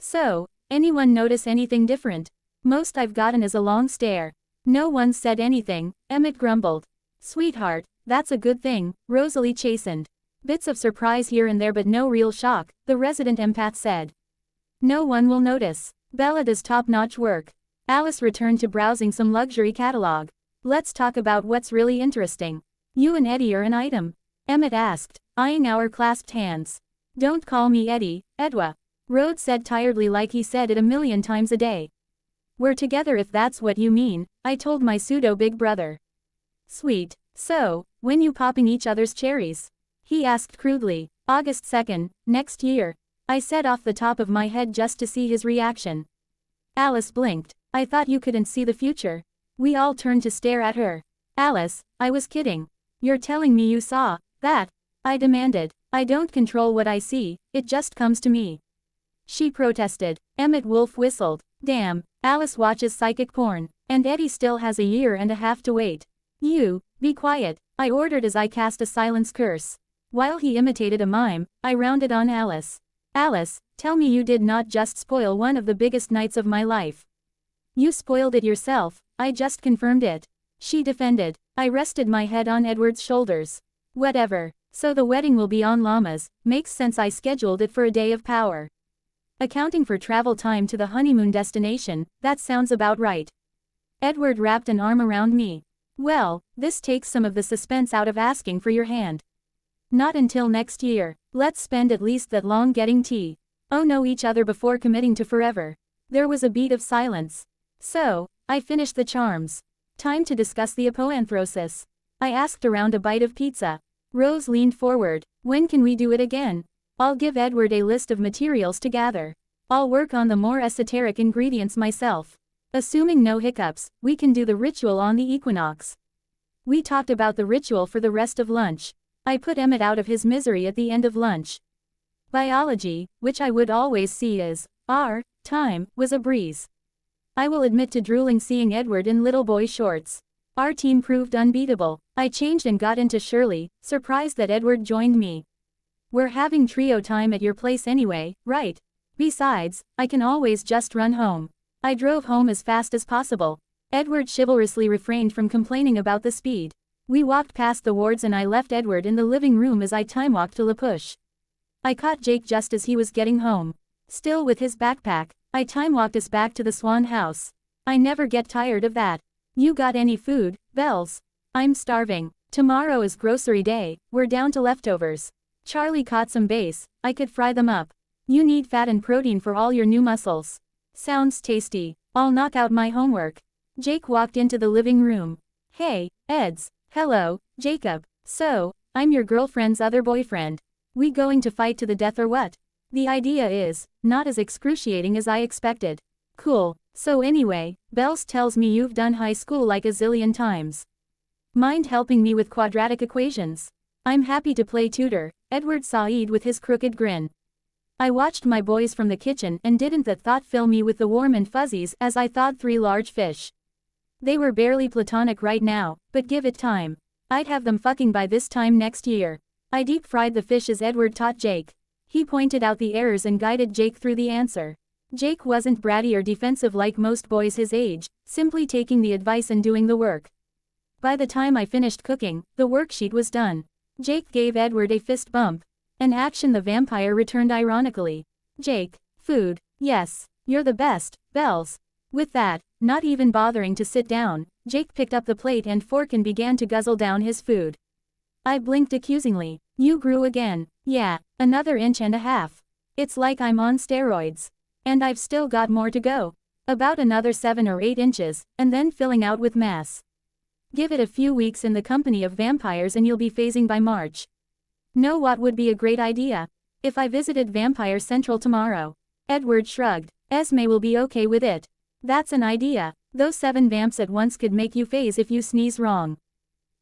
"So, anyone notice anything different?" Most I've gotten is a long stare. "No one said anything," Emmett grumbled. "Sweetheart, that's a good thing," Rosalie chastened. "Bits of surprise here and there but no real shock," the resident empath said. "No one will notice. Bella does top-notch work." Alice returned to browsing some luxury catalog. "Let's talk about what's really interesting. You and Eddie are an item," Emmett asked, eyeing our clasped hands. "Don't call me Eddie, Edwa," Rhodes said tiredly like he said it a million times a day. "We're together if that's what you mean," I told my pseudo-big brother. "Sweet. So, when you popping each other's cherries?" he asked crudely. "August 2nd, next year," I said off the top of my head just to see his reaction. Alice blinked. "I thought you couldn't see the future." We all turned to stare at her. "Alice, I was kidding." "You're telling me you saw that?" I demanded. "I don't control what I see, it just comes to me." She protested. Emmett Wolf whistled. "Damn, Alice watches psychic porn. And Eddie still has a year and a half to wait." "You, be quiet," I ordered as I cast a silence curse. While he imitated a mime, I rounded on Alice. "Alice, tell me you did not just spoil one of the biggest nights of my life." "You spoiled it yourself, I just confirmed it," she defended. I rested my head on Edward's shoulders. "Whatever. So the wedding will be on llamas, makes sense. I scheduled it for a day of power. Accounting for travel time to the honeymoon destination, that sounds about right." Edward wrapped an arm around me. "Well, this takes some of the suspense out of asking for your hand. Not until next year. Let's spend at least that long getting tea. Oh, know each other before committing to forever." There was a beat of silence. "So, I finished the charms. Time to discuss the apoanthrosis." I asked around a bite of pizza. Rose leaned forward. "When can we do it again?" "I'll give Edward a list of materials to gather. I'll work on the more esoteric ingredients myself. Assuming no hiccups, we can do the ritual on the equinox." We talked about the ritual for the rest of lunch. I put Emmett out of his misery at the end of lunch. Biology, which I would always see as our time, was a breeze. I will admit to drooling seeing Edward in little boy shorts. Our team proved unbeatable. I changed and got into Shirley, surprised that Edward joined me. "We're having trio time at your place anyway, right? Besides, I can always just run home." I drove home as fast as possible. Edward chivalrously refrained from complaining about the speed. We walked past the wards and I left Edward in the living room as I time-walked to La Push. I caught Jake just as he was getting home. Still with his backpack, I time-walked us back to the Swan house. I never get tired of that. "You got any food, Bells?" "I'm starving. Tomorrow is grocery day, we're down to leftovers." Charlie caught some base, I could fry them up. "You need fat and protein for all your new muscles." "Sounds tasty. I'll knock out my homework." Jake walked into the living room. "Hey, Eds." "Hello, Jacob. So, I'm your girlfriend's other boyfriend. We going to fight to the death or what?" "The idea is not as excruciating as I expected." "Cool. So anyway, Bells tells me you've done high school like a zillion times. Mind helping me with quadratic equations?" "I'm happy to play tutor," Edward Said with his crooked grin. I watched my boys from the kitchen and didn't that thought fill me with the warm and fuzzies as I thawed 3 large fish. They were barely platonic right now, but give it time. I'd have them fucking by this time next year. I deep fried the fish as Edward taught Jake. He pointed out the errors and guided Jake through the answer. Jake wasn't bratty or defensive like most boys his age, simply taking the advice and doing the work. By the time I finished cooking, the worksheet was done. Jake gave Edward a fist bump. An action the vampire returned ironically. Jake, food, yes, you're the best, Bells. With that, not even bothering to sit down, Jake picked up the plate and fork and began to guzzle down his food. I blinked accusingly. You grew again. Yeah, another 1.5 inches. It's like I'm on steroids. And I've still got more to go. About another 7 or 8 inches, and then filling out with mass. Give it a few weeks in the company of vampires and you'll be phasing by March. Know what would be a great idea? If I visited Vampire Central tomorrow. Edward shrugged. Esme will be okay with it. That's an idea. Those 7 vamps at once could make you phase if you sneeze wrong.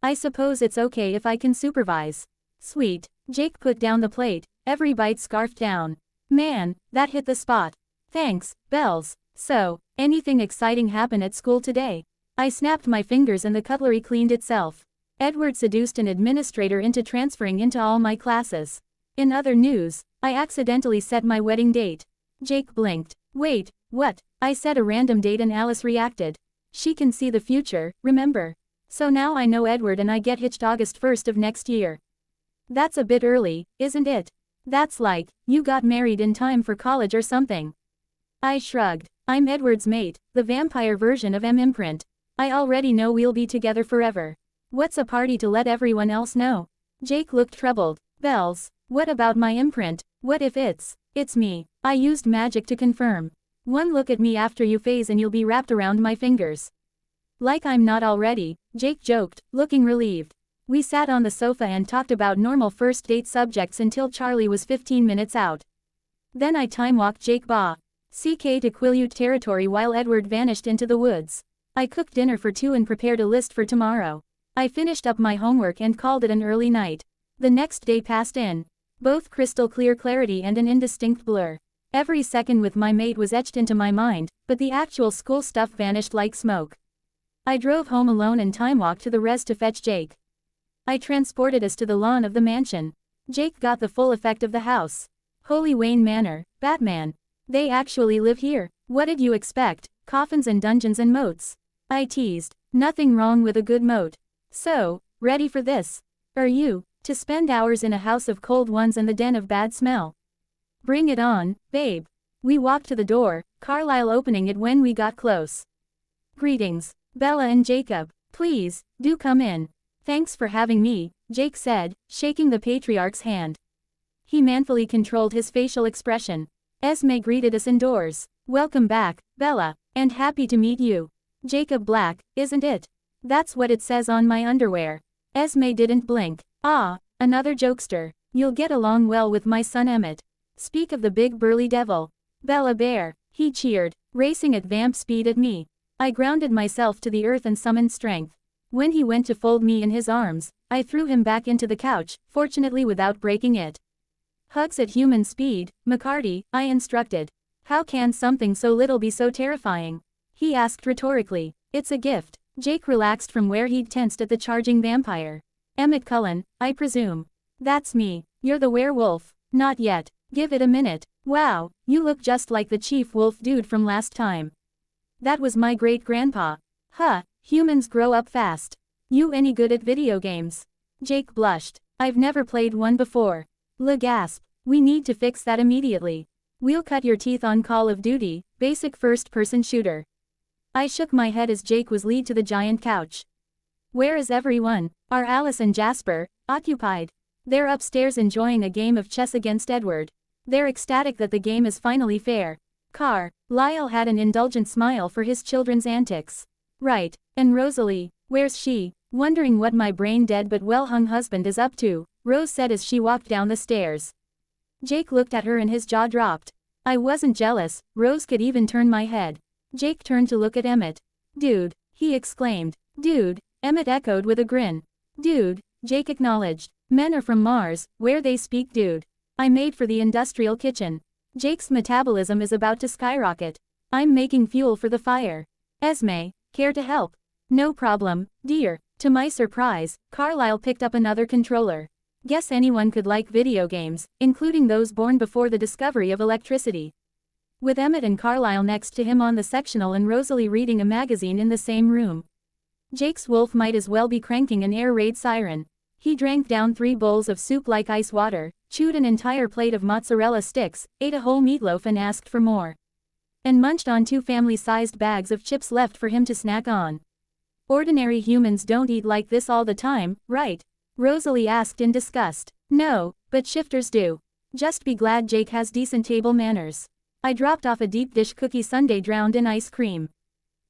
I suppose it's okay if I can supervise. Sweet. Jake put down the plate, every bite scarfed down. Man, that hit the spot. Thanks, Bells. So, anything exciting happen at school today? I snapped my fingers and the cutlery cleaned itself. Edward seduced an administrator into transferring into all my classes. In other news, I accidentally set my wedding date. Jake blinked. Wait, what? I said a random date and Alice reacted. She can see the future, remember? So now I know Edward and I get hitched August 1st of next year. That's a bit early, isn't it? That's like, you got married in time for college or something. I shrugged. I'm Edward's mate, the vampire version of Imprint. I already know we'll be together forever. What's a party to let everyone else know? Jake looked troubled. Bells, what about my imprint? What if it's me? I used magic to confirm. One look at me after you phase and you'll be wrapped around my fingers. Like I'm not already, Jake joked, looking relieved. We sat on the sofa and talked about normal first date subjects until Charlie was 15 minutes out. Then I time-walked Jake CK to Quileute territory while Edward vanished into the woods. I cooked dinner for 2 and prepared a list for tomorrow. I finished up my homework and called it an early night. The next day passed in both crystal clear clarity and an indistinct blur. Every second with my mate was etched into my mind, but the actual school stuff vanished like smoke. I drove home alone and time-walked to the res to fetch Jake. I transported us to the lawn of the mansion. Jake got the full effect of the house. Holy Wayne Manor, Batman. They actually live here. What did you expect? Coffins and dungeons and moats. I teased. Nothing wrong with a good moat. So, ready for this? Are you? To spend hours in a house of cold ones and the den of bad smell. Bring it on, babe. We walked to the door, Carlisle opening it when we got close. Greetings, Bella and Jacob. Please, do come in. Thanks for having me, Jake said, shaking the patriarch's hand. He manfully controlled his facial expression. Esme greeted us indoors. Welcome back, Bella, and happy to meet you. Jacob Black, isn't it? That's what it says on my underwear. Esme didn't blink. Ah, another jokester. You'll get along well with my son Emmett. Speak of the big burly devil. Bella Bear, he cheered, racing at vamp speed at me. I grounded myself to the earth and summoned strength. When he went to fold me in his arms, I threw him back into the couch, fortunately without breaking it. Hugs at human speed, McCarty, I instructed. How can something so little be so terrifying? He asked rhetorically. It's a gift. Jake relaxed from where he'd tensed at the charging vampire. Emmett Cullen, I presume. That's me. You're the werewolf. Not yet. Give it a minute. Wow, you look just like the chief wolf dude from last time. That was my great-grandpa. Huh, humans grow up fast. You any good at video games? Jake blushed. I've never played one before. Le gasp. We need to fix that immediately. We'll cut your teeth on Call of Duty, basic first-person shooter. I shook my head as Jake was led to the giant couch. Where is everyone? Are Alice and Jasper occupied? They're upstairs enjoying a game of chess against Edward. They're ecstatic that the game is finally fair. Lyle had an indulgent smile for his children's antics. Right, and Rosalie, where's she? Wondering what my brain-dead but well-hung husband is up to, Rose said as she walked down the stairs. Jake looked at her and his jaw dropped. I wasn't jealous, Rose could even turn my head. Jake turned to look at Emmett. Dude, he exclaimed. Dude, Emmett echoed with a grin. Dude, Jake acknowledged. Men are from Mars, where they speak dude. I made for the industrial kitchen. Jake's metabolism is about to skyrocket. I'm making fuel for the fire. Esme, care to help? No problem, dear. To my surprise, Carlisle picked up another controller. Guess anyone could like video games, including those born before the discovery of electricity. With Emmett and Carlisle next to him on the sectional and Rosalie reading a magazine in the same room, Jake's wolf might as well be cranking an air raid siren. He drank down 3 bowls of soup like ice water, chewed an entire plate of mozzarella sticks, ate a whole meatloaf and asked for more. And munched on 2 family-sized bags of chips left for him to snack on. Ordinary humans don't eat like this all the time, right? Rosalie asked in disgust. No, but shifters do. Just be glad Jake has decent table manners. I dropped off a deep dish cookie sundae drowned in ice cream.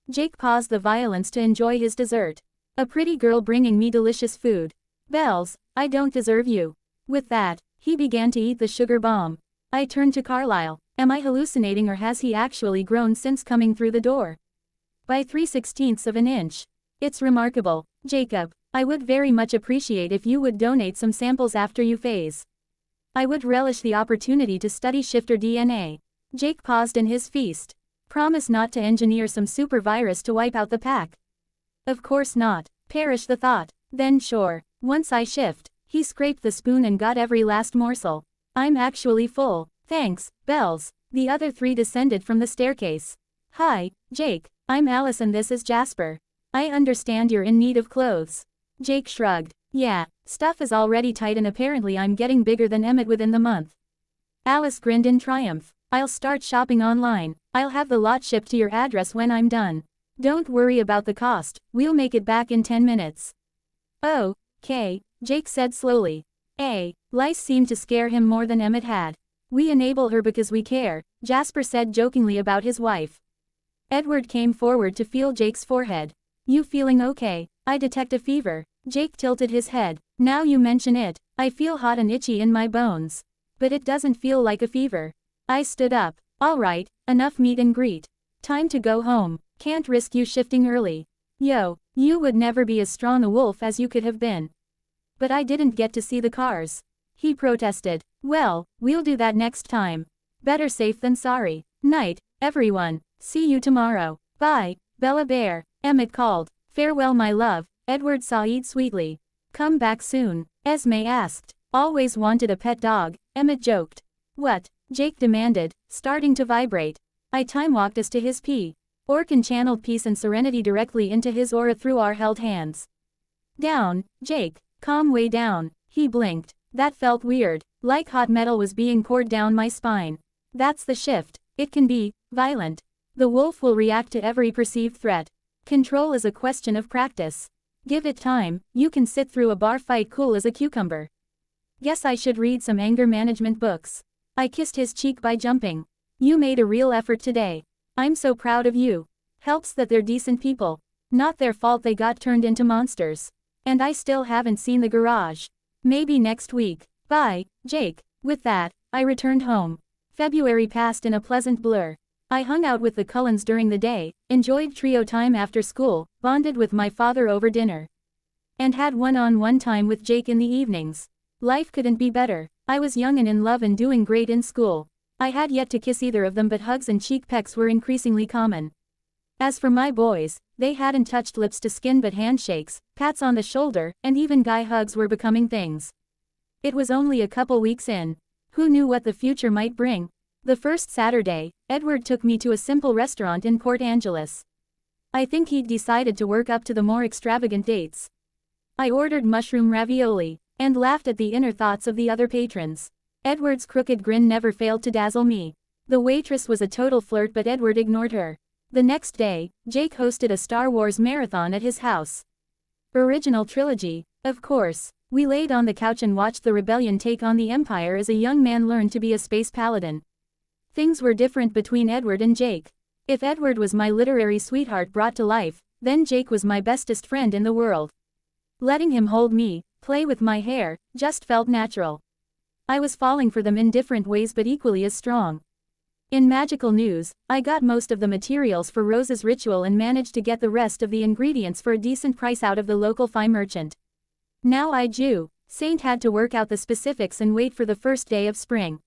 Jake paused the violence to enjoy his dessert. A pretty girl bringing me delicious food. Bells, I don't deserve you. With that, he began to eat the sugar bomb. I turned to Carlisle. Am I hallucinating or has he actually grown since coming through the door? By 3/16 of an inch. It's remarkable. Jacob, I would very much appreciate if you would donate some samples after you phase. I would relish the opportunity to study shifter DNA. Jake paused in his feast. Promise not to engineer some super virus to wipe out the pack. Of course not. Perish the thought. Then sure. Once I shift. He scraped the spoon and got every last morsel. I'm actually full. Thanks, Bells. The other 3 descended from the staircase. Hi, Jake. I'm Alice and this is Jasper. I understand you're in need of clothes. Jake shrugged. Yeah, stuff is already tight and apparently I'm getting bigger than Emmett within the month. Alice grinned in triumph. I'll start shopping online. I'll have the lot shipped to your address when I'm done. Don't worry about the cost, we'll make it back in 10 minutes. Oh, okay, Jake said slowly. Lice seemed to scare him more than Emmett had. We enable her because we care, Jasper said jokingly about his wife. Edward came forward to feel Jake's forehead. You feeling okay? I detect a fever. Jake tilted his head. Now you mention it, I feel hot and itchy in my bones. But it doesn't feel like a fever. I stood up. All right, enough meet and greet. Time to go home. Can't risk you shifting early. Yo, you would never be as strong a wolf as you could have been. But I didn't get to see the cars. He protested. Well, we'll do that next time. Better safe than sorry. Night, everyone. See you tomorrow. Bye, Bella Bear. Emmett called. Farewell my love, Edward sighed sweetly. Come back soon, Esme asked. Always wanted a pet dog, Emmett joked. What? Jake demanded, starting to vibrate. I time-walked us to his pee. Orkin channeled peace and serenity directly into his aura through our held hands. Down, Jake. Calm way down. He blinked. That felt weird. Like hot metal was being poured down my spine. That's the shift. It can be violent. The wolf will react to every perceived threat. Control is a question of practice. Give it time, you can sit through a bar fight cool as a cucumber. Guess I should read some anger management books. I kissed his cheek by jumping. You made a real effort today. I'm so proud of you. Helps that they're decent people. Not their fault they got turned into monsters. And I still haven't seen the garage. Maybe next week. Bye, Jake. With that, I returned home. February passed in a pleasant blur. I hung out with the Cullens during the day, enjoyed trio time after school, bonded with my father over dinner, and had one-on-one time with Jake in the evenings. Life couldn't be better. I was young and in love and doing great in school. I had yet to kiss either of them, but hugs and cheek pecks were increasingly common. As for my boys, they hadn't touched lips to skin, but handshakes, pats on the shoulder, and even guy hugs were becoming things. It was only a couple weeks in. Who knew what the future might bring? The first Saturday, Edward took me to a simple restaurant in Port Angeles. I think he'd decided to work up to the more extravagant dates. I ordered mushroom ravioli, and laughed at the inner thoughts of the other patrons. Edward's crooked grin never failed to dazzle me. The waitress was a total flirt, but Edward ignored her. The next day, Jake hosted a Star Wars marathon at his house. Original trilogy, of course. We laid on the couch and watched the rebellion take on the Empire as a young man learned to be a space paladin. Things were different between Edward and Jake. If Edward was my literary sweetheart brought to life, then Jake was my bestest friend in the world. Letting him hold me, play with my hair, just felt natural. I was falling for them in different ways but equally as strong. In magical news, I got most of the materials for Rose's ritual and managed to get the rest of the ingredients for a decent price out of the local Phi merchant. Now Saint had to work out the specifics and wait for the first day of spring.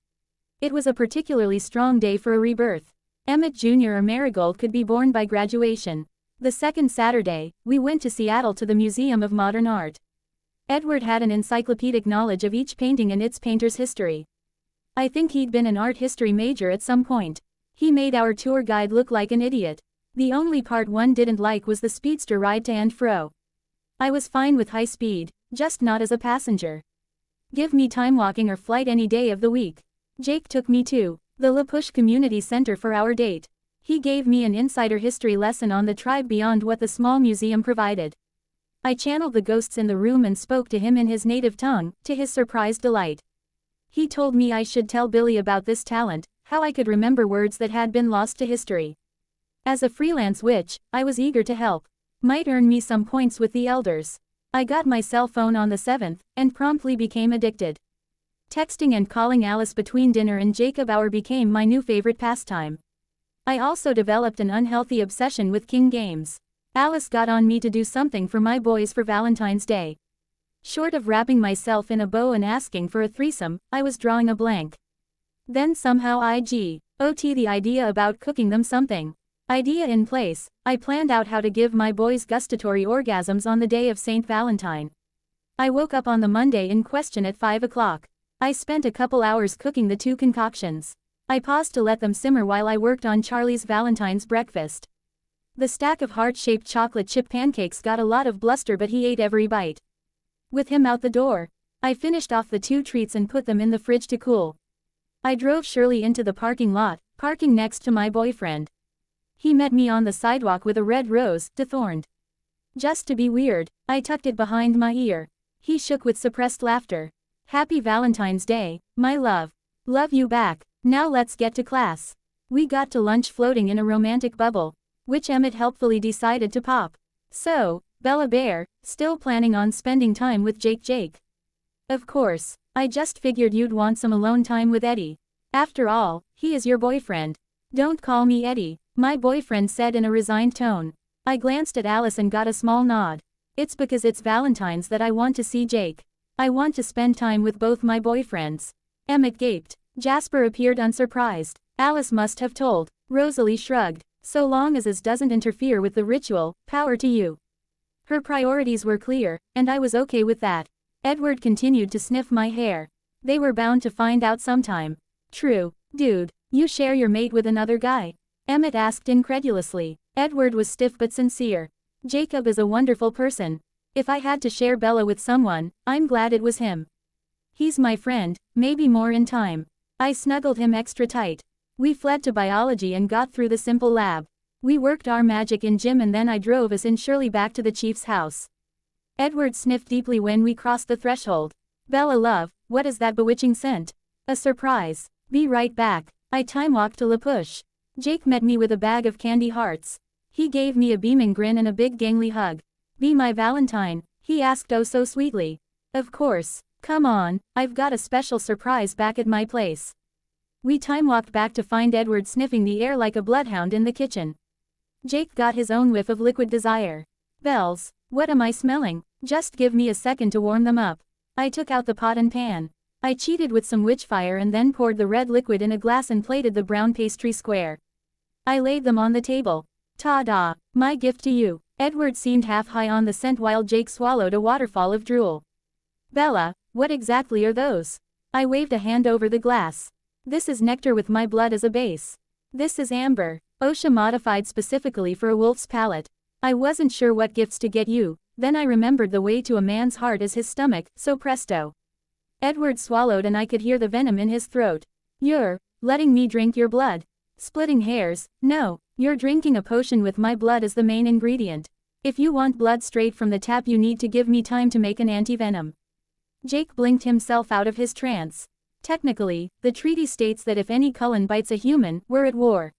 It was a particularly strong day for a rebirth. Emmett Jr. or Marigold could be born by graduation. The second Saturday, we went to Seattle to the Museum of Modern Art. Edward had an encyclopedic knowledge of each painting and its painter's history. I think he'd been an art history major at some point. He made our tour guide look like an idiot. The only part one didn't like was the speedster ride to and fro. I was fine with high speed, just not as a passenger. Give me time walking or flight any day of the week. Jake took me to the La Push Community Center for our date. He gave me an insider history lesson on the tribe beyond what the small museum provided. I channeled the ghosts in the room and spoke to him in his native tongue, to his surprised delight. He told me I should tell Billy about this talent, how I could remember words that had been lost to history. As a freelance witch, I was eager to help. Might earn me some points with the elders. I got my cell phone on the 7th, and promptly became addicted. Texting and calling Alice between dinner and Jacob hour became my new favorite pastime. I also developed an unhealthy obsession with King games. Alice got on me to do something for my boys for Valentine's Day. Short of wrapping myself in a bow and asking for a threesome, I was drawing a blank. Then somehow I got the idea about cooking them something. Idea in place, I planned out how to give my boys gustatory orgasms on the day of St. Valentine. I woke up on the Monday in question at 5 o'clock. I spent a couple hours cooking the two concoctions. I paused to let them simmer while I worked on Charlie's Valentine's breakfast. The stack of heart-shaped chocolate chip pancakes got a lot of bluster, but he ate every bite. With him out the door, I finished off the two treats and put them in the fridge to cool. I drove Shirley into the parking lot, parking next to my boyfriend. He met me on the sidewalk with a red rose, dethorned. Just to be weird, I tucked it behind my ear. He shook with suppressed laughter. Happy Valentine's Day, my love. Love you back. Now let's get to class. We got to lunch floating in a romantic bubble, which Emmett helpfully decided to pop. So, Bella Bear, still planning on spending time with Jake? Of course, I just figured you'd want some alone time with Eddie. After all, he is your boyfriend. Don't call me Eddie, my boyfriend said in a resigned tone. I glanced at Alice and got a small nod. It's because it's Valentine's that I want to see Jake. I want to spend time with both my boyfriends. Emmett gaped. Jasper appeared unsurprised. Alice must have told. Rosalie shrugged. So long as it doesn't interfere with the ritual, power to you. Her priorities were clear, and I was okay with that. Edward continued to sniff my hair. They were bound to find out sometime. True, dude, you share your mate with another guy? Emmett asked incredulously. Edward was stiff but sincere. Jacob is a wonderful person. If I had to share Bella with someone, I'm glad it was him. He's my friend, maybe more in time. I snuggled him extra tight. We fled to biology and got through the simple lab. We worked our magic in gym and then I drove us and Shirley back to the chief's house. Edward sniffed deeply when we crossed the threshold. Bella love, what is that bewitching scent? A surprise. Be right back. I time-walked to La Push. Jake met me with a bag of candy hearts. He gave me a beaming grin and a big gangly hug. Be my Valentine, he asked oh so sweetly. Of course. Come on, I've got a special surprise back at my place. We time-walked back to find Edward sniffing the air like a bloodhound in the kitchen. Jake got his own whiff of liquid desire. Bells, what am I smelling? Just give me a second to warm them up. I took out the pot and pan. I cheated with some witchfire and then poured the red liquid in a glass and plated the brown pastry square. I laid them on the table. Ta-da, my gift to you. Edward seemed half high on the scent while Jake swallowed a waterfall of drool. Bella, what exactly are those? I waved a hand over the glass. This is nectar with my blood as a base. This is amber, OSHA modified specifically for a wolf's palate. I wasn't sure what gifts to get you, then I remembered the way to a man's heart is his stomach, so presto. Edward swallowed and I could hear the venom in his throat. You're letting me drink your blood. Splitting hairs, no, you're drinking a potion with my blood as the main ingredient. If you want blood straight from the tap you need to give me time to make an anti-venom. Jake blinked himself out of his trance. Technically, the treaty states that if any Cullen bites a human, we're at war.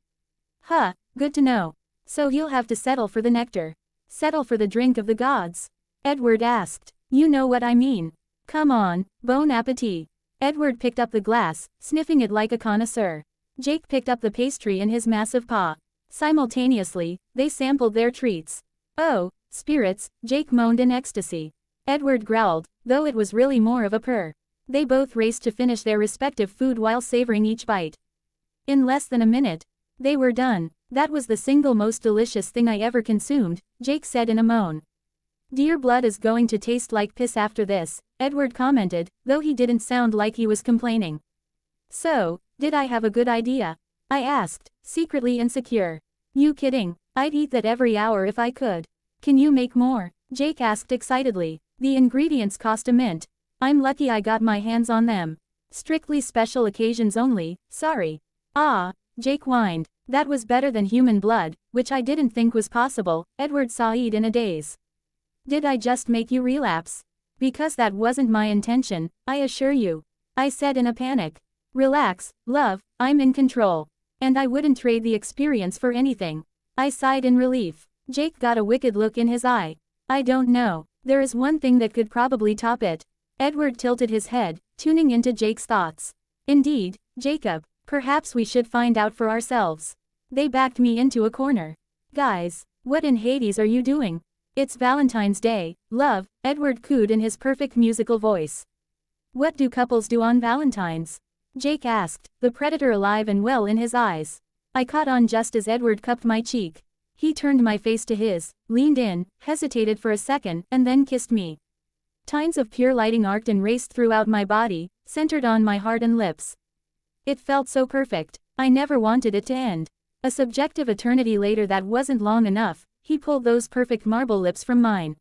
Huh, good to know. So he'll have to settle for the nectar. Settle for the drink of the gods? Edward asked. You know what I mean. Come on, bon appetit. Edward picked up the glass, sniffing it like a connoisseur. Jake picked up the pastry in his massive paw. Simultaneously, they sampled their treats. Oh, spirits, Jake moaned in ecstasy. Edward growled, though it was really more of a purr. They both raced to finish their respective food while savoring each bite. In less than a minute, they were done. That was the single most delicious thing I ever consumed, Jake said in a moan. Dear blood is going to taste like piss after this, Edward commented, though he didn't sound like he was complaining. So, did I have a good idea? I asked, secretly insecure. You kidding? I'd eat that every hour if I could. Can you make more? Jake asked excitedly. The ingredients cost a mint. I'm lucky I got my hands on them. Strictly special occasions only, sorry. Ah, Jake whined. That was better than human blood, which I didn't think was possible, Edward sighed in a daze. Did I just make you relapse? Because that wasn't my intention, I assure you. I said in a panic. Relax, love, I'm in control. And I wouldn't trade the experience for anything. I sighed in relief. Jake got a wicked look in his eye. I don't know. There is one thing that could probably top it. Edward tilted his head, tuning into Jake's thoughts. Indeed, Jacob, perhaps we should find out for ourselves. They backed me into a corner. Guys, what in Hades are you doing? It's Valentine's Day, love, Edward cooed in his perfect musical voice. What do couples do on Valentine's? Jake asked, the predator alive and well in his eyes. I caught on just as Edward cupped my cheek. He turned my face to his, leaned in, hesitated for a second, and then kissed me. Tines of pure lighting arced and raced throughout my body, centered on my heart and lips. It felt so perfect. I never wanted it to end. A subjective eternity later that wasn't long enough, he pulled those perfect marble lips from mine.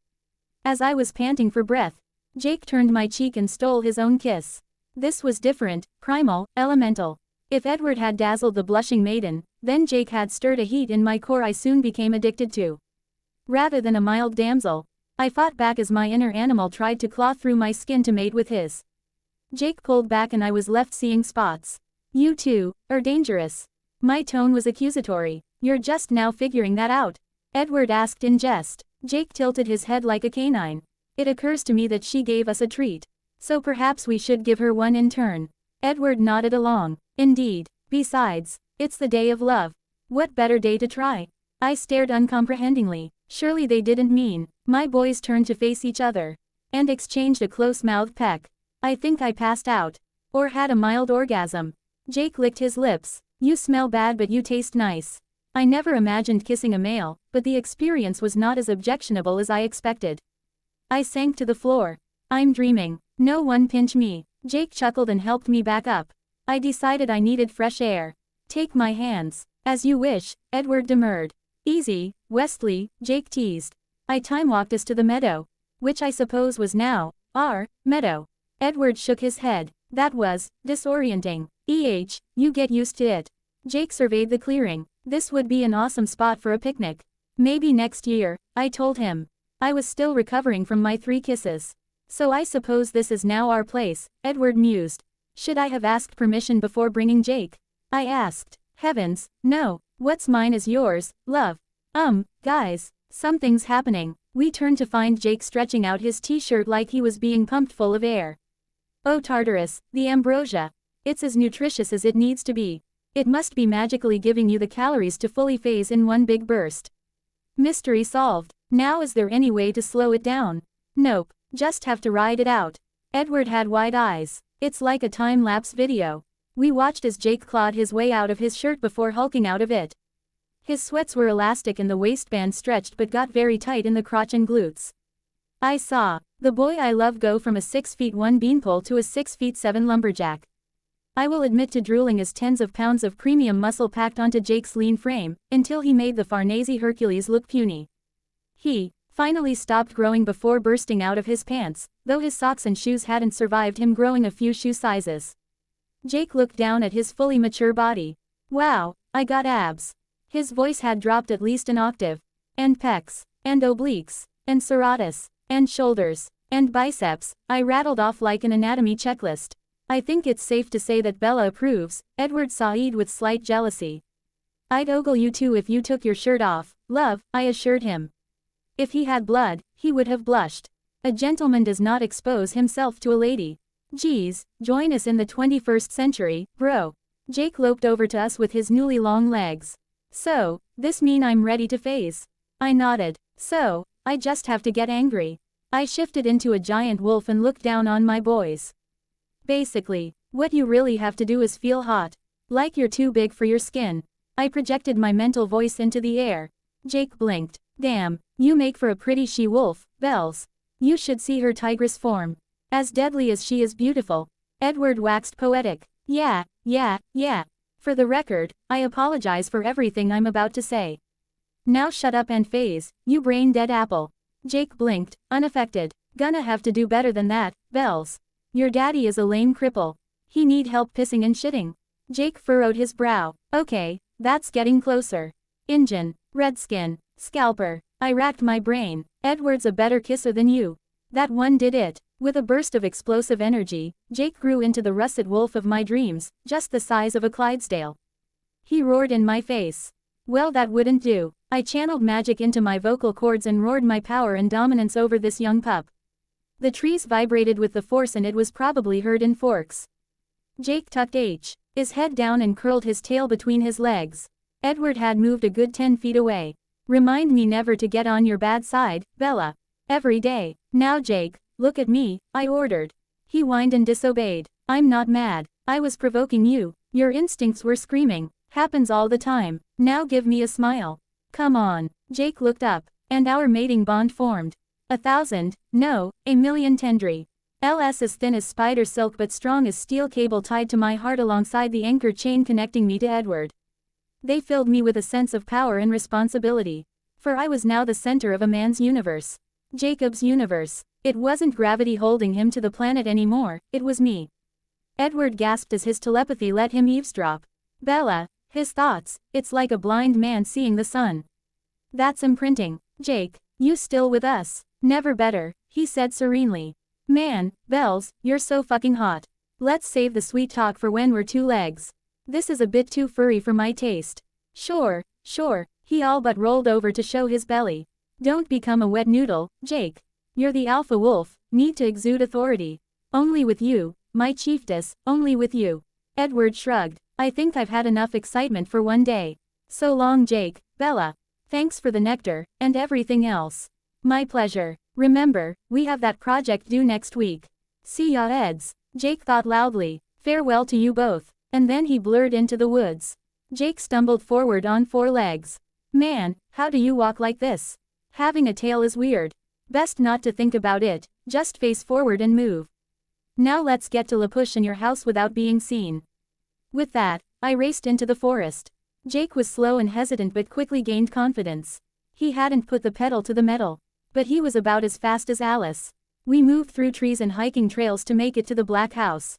As I was panting for breath, Jake turned my cheek and stole his own kiss. This was different, primal, elemental. If Edward had dazzled the blushing maiden, then Jake had stirred a heat in my core I soon became addicted to. Rather than a mild damsel, I fought back as my inner animal tried to claw through my skin to mate with his. Jake pulled back and I was left seeing spots. You two are dangerous. My tone was accusatory. You're just now figuring that out? Edward asked in jest. Jake tilted his head like a canine. It occurs to me that she gave us a treat. So perhaps we should give her one in turn. Edward nodded along. Indeed. Besides, it's the day of love. What better day to try? I stared uncomprehendingly. Surely they didn't mean. My boys turned to face each other. And exchanged a close-mouthed peck. I think I passed out. Or had a mild orgasm. Jake licked his lips. You smell bad but you taste nice. I never imagined kissing a male, but the experience was not as objectionable as I expected. I sank to the floor. I'm dreaming. No one pinch me. Jake chuckled and helped me back up. I decided I needed fresh air. Take my hands. As you wish, Edward demurred. Easy, Westley, Jake teased. I time-walked us to the meadow. Which I suppose was now, our, meadow. Edward shook his head. That was, disorienting. You get used to it. Jake surveyed the clearing. This would be an awesome spot for a picnic. Maybe next year, I told him. I was still recovering from my 3 kisses. So I suppose this is now our place, Edward mused. Should I have asked permission before bringing Jake? I asked. Heavens, no. What's mine is yours, love. Guys, something's happening. We turned to find Jake stretching out his t-shirt like he was being pumped full of air. Oh Tartarus, the ambrosia. It's as nutritious as it needs to be. It must be magically giving you the calories to fully phase in one big burst. Mystery solved. Now is there any way to slow it down? Nope, just have to ride it out. Edward had wide eyes. It's like a time-lapse video. We watched as Jake clawed his way out of his shirt before hulking out of it. His sweats were elastic and the waistband stretched but got very tight in the crotch and glutes. I saw the boy I love go from a 6'1" beanpole to a 6'7" lumberjack. I will admit to drooling as tens of pounds of premium muscle packed onto Jake's lean frame, until he made the Farnese Hercules look puny. He finally stopped growing before bursting out of his pants, though his socks and shoes hadn't survived him growing a few shoe sizes. Jake looked down at his fully mature body. Wow, I got abs. His voice had dropped at least an octave. And pecs. And obliques. And serratus. And shoulders. And biceps. I rattled off like an anatomy checklist. I think it's safe to say that Bella approves, Edward sighed with slight jealousy. I'd ogle you too if you took your shirt off, love, I assured him. If he had blood, he would have blushed. A gentleman does not expose himself to a lady. Geez, join us in the 21st century, bro. Jake loped over to us with his newly long legs. So, this mean I'm ready to phase? I nodded. So, I just have to get angry. I shifted into a giant wolf and looked down on my boys. Basically, what you really have to do is feel hot. Like you're too big for your skin. I projected my mental voice into the air. Jake blinked. Damn, you make for a pretty she-wolf, Bells. You should see her tigress form. As deadly as she is beautiful. Edward waxed poetic. Yeah. For the record, I apologize for everything I'm about to say. Now shut up and phase, you brain-dead apple. Jake blinked, unaffected. Gonna have to do better than that, Bells. Your daddy is a lame cripple. He need help pissing and shitting. Jake furrowed his brow. Okay, that's getting closer. Injun, Redskin, Scalper. I racked my brain. Edward's a better kisser than you. That one did it. With a burst of explosive energy, Jake grew into the russet wolf of my dreams, just the size of a Clydesdale. He roared in my face. Well, that wouldn't do. I channeled magic into my vocal cords and roared my power and dominance over this young pup. The trees vibrated with the force and it was probably heard in Forks. Jake tucked his head down and curled his tail between his legs. Edward had moved a good 10 feet away. Remind me never to get on your bad side, Bella. Every day. Now Jake, look at me, I ordered. He whined and disobeyed. I'm not mad. I was provoking you. Your instincts were screaming. Happens all the time. Now give me a smile. Come on. Jake looked up, and our mating bond formed. 1,000, no, 1,000,000 tendri. LS as thin as spider silk but strong as steel cable tied to my heart alongside the anchor chain connecting me to Edward. They filled me with a sense of power and responsibility. For I was now the center of a man's universe. Jacob's universe. It wasn't gravity holding him to the planet anymore, it was me. Edward gasped as his telepathy let him eavesdrop. Bella, his thoughts, it's like a blind man seeing the sun. That's imprinting. Jake, you still with us? Never better, he said serenely. Man, Bells, you're so fucking hot. Let's save the sweet talk for when we're two legs. This is a bit too furry for my taste. Sure, he all but rolled over to show his belly. Don't become a wet noodle, Jake. You're the alpha wolf, need to exude authority. Only with you, my chiefess, only with you. Edward shrugged. I think I've had enough excitement for one day. So long Jake, Bella. Thanks for the nectar, and everything else. My pleasure. Remember, we have that project due next week. See ya Eds. Jake thought loudly. Farewell to you both. And then he blurred into the woods. Jake stumbled forward on 4 legs. Man, how do you walk like this? Having a tail is weird. Best not to think about it, just face forward and move. Now let's get to La Push in your house without being seen. With that, I raced into the forest. Jake was slow and hesitant but quickly gained confidence. He hadn't put the pedal to the metal. But he was about as fast as Alice. We moved through trees and hiking trails to make it to the Black House.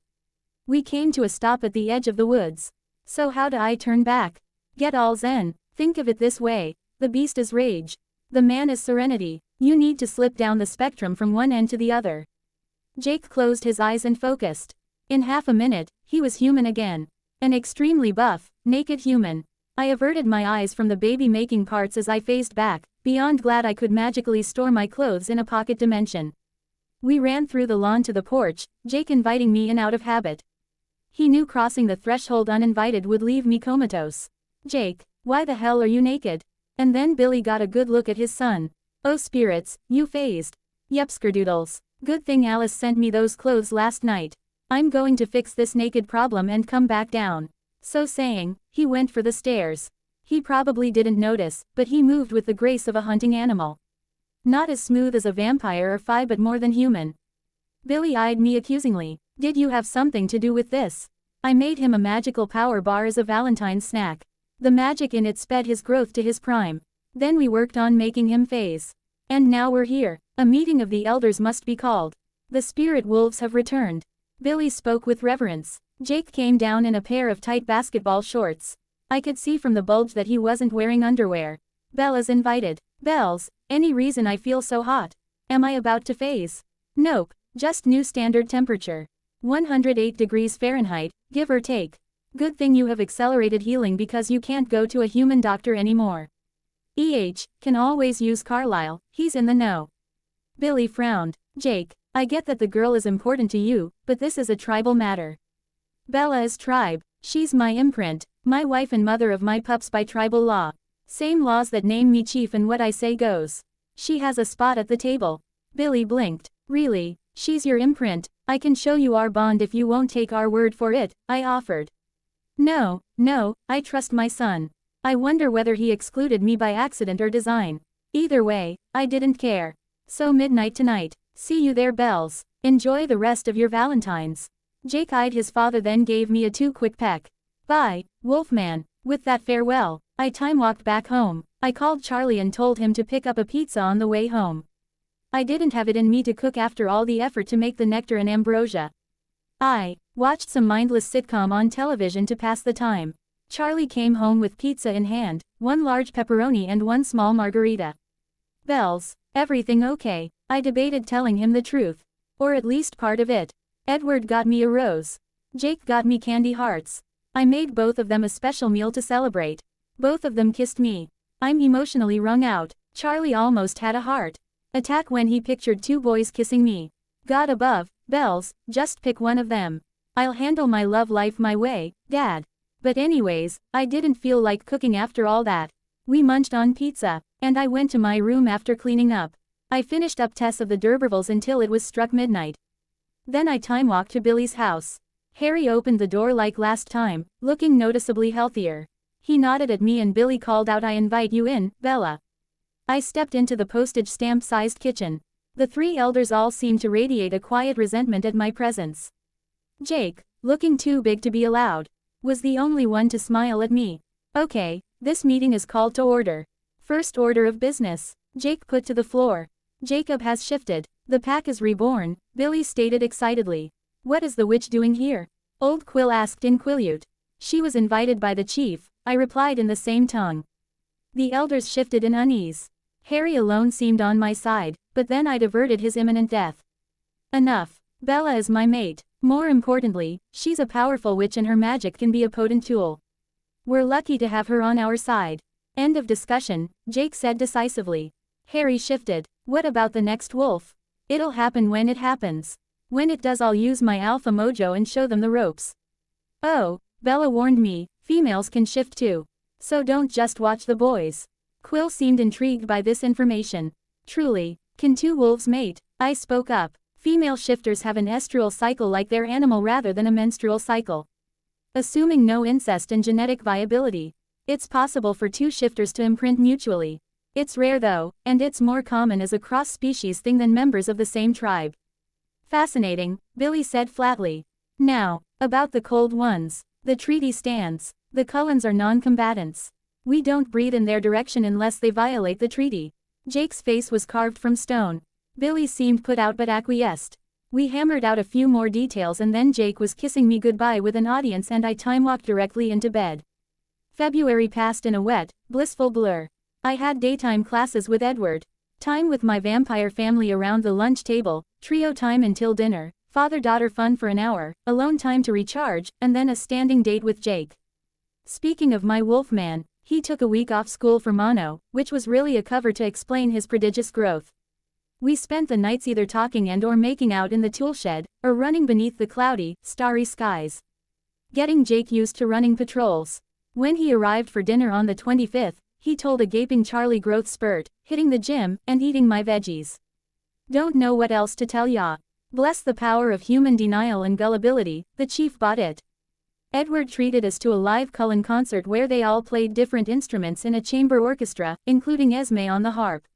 We came to a stop at the edge of the woods. So how do I turn back? Get all zen. Think of it this way. The beast is rage. The man is serenity. You need to slip down the spectrum from one end to the other. Jake closed his eyes and focused. In half a minute, he was human again. An extremely buff, naked human. I averted my eyes from the baby-making parts as I phased back, beyond glad I could magically store my clothes in a pocket dimension. We ran through the lawn to the porch, Jake inviting me in out of habit. He knew crossing the threshold uninvited would leave me comatose. Jake, why the hell are you naked? And then Billy got a good look at his son. Oh spirits, you phased. Yep skerdoodles. Good thing Alice sent me those clothes last night. I'm going to fix this naked problem and come back down. So saying, he went for the stairs. He probably didn't notice, but he moved with the grace of a hunting animal. Not as smooth as a vampire or Phi but more than human. Billy eyed me accusingly. Did you have something to do with this? I made him a magical power bar as a Valentine's snack. The magic in it sped his growth to his prime. Then we worked on making him phase. And now we're here. A meeting of the elders must be called. The spirit wolves have returned. Billy spoke with reverence. Jake came down in a pair of tight basketball shorts. I could see from the bulge that he wasn't wearing underwear. Bella's invited. Bells, any reason I feel so hot? Am I about to phase? Nope, just new standard temperature. 108 degrees Fahrenheit, give or take. Good thing you have accelerated healing because you can't go to a human doctor anymore. Can always use Carlisle, he's in the know. Billy frowned. Jake, I get that the girl is important to you, but this is a tribal matter. Bella is tribe. She's my imprint, my wife and mother of my pups by tribal law. Same laws that name me chief and what I say goes. She has a spot at the table. Billy blinked. Really, she's your imprint, I can show you our bond if you won't take our word for it, I offered. No, no, I trust my son. I wonder whether he excluded me by accident or design. Either way, I didn't care. So midnight tonight. See you there, Bells. Enjoy the rest of your Valentines. Jake eyed his father, then gave me a quick peck. Bye, Wolfman. With that farewell, I time-walked back home. I called Charlie and told him to pick up a pizza on the way home. I didn't have it in me to cook after all the effort to make the nectar and ambrosia. I watched some mindless sitcom on television to pass the time. Charlie came home with pizza in hand, one large pepperoni and one small margarita. Bells, everything okay? I debated telling him the truth. Or at least part of it. Edward got me a rose. Jake got me candy hearts. I made both of them a special meal to celebrate. Both of them kissed me. I'm emotionally wrung out. Charlie almost had a heart attack when he pictured two boys kissing me. God above, Bells, just pick one of them. I'll handle my love life my way, Dad. But anyways, I didn't feel like cooking after all that. We munched on pizza, and I went to my room after cleaning up. I finished up Tess of the D'Urbervilles until it was struck midnight. Then I time-walked to Billy's house. Harry opened the door like last time, looking noticeably healthier. He nodded at me and Billy called out, "I invite you in, Bella." I stepped into the postage stamp-sized kitchen. The three elders all seemed to radiate a quiet resentment at my presence. Jake, looking too big to be allowed, was the only one to smile at me. "Okay, this meeting is called to order. First order of business," Jake put to the floor. "Jacob has shifted. The pack is reborn," Billy stated excitedly. "What is the witch doing here?" Old Quill asked in Quileute. "She was invited by the chief," I replied in the same tongue. The elders shifted in unease. Harry alone seemed on my side, but then I'd averted his imminent death. Enough. Bella is my mate. More importantly, she's a powerful witch and her magic can be a potent tool. We're lucky to have her on our side. End of discussion, Jake said decisively. Harry shifted. What about the next wolf? It'll happen when it happens. When it does, I'll use my alpha mojo and show them the ropes. Oh, Bella warned me, females can shift too. So don't just watch the boys. Quill seemed intrigued by this information. Truly, can two wolves mate? I spoke up. Female shifters have an estrual cycle like their animal rather than a menstrual cycle. Assuming no incest and genetic viability, it's possible for two shifters to imprint mutually. It's rare though, and it's more common as a cross-species thing than members of the same tribe. Fascinating, Billy said flatly. Now, about the cold ones. The treaty stands. The Cullens are non-combatants. We don't breathe in their direction unless they violate the treaty. Jake's face was carved from stone. Billy seemed put out but acquiesced. We hammered out a few more details and then Jake was kissing me goodbye with an audience and I time-walked directly into bed. February passed in a wet, blissful blur. I had daytime classes with Edward. Time with my vampire family around the lunch table, trio time until dinner, father-daughter fun for an hour, alone time to recharge, and then a standing date with Jake. Speaking of my wolfman, he took a week off school for mono, which was really a cover to explain his prodigious growth. We spent the nights either talking and or making out in the toolshed, or running beneath the cloudy, starry skies. Getting Jake used to running patrols. When he arrived for dinner on the 25th, he told a gaping Charlie growth spurt, hitting the gym, and eating my veggies. Don't know what else to tell ya. Bless the power of human denial and gullibility, the chief bought it. Edward treated us to a live Cullen concert where they all played different instruments in a chamber orchestra, including Esme on the harp.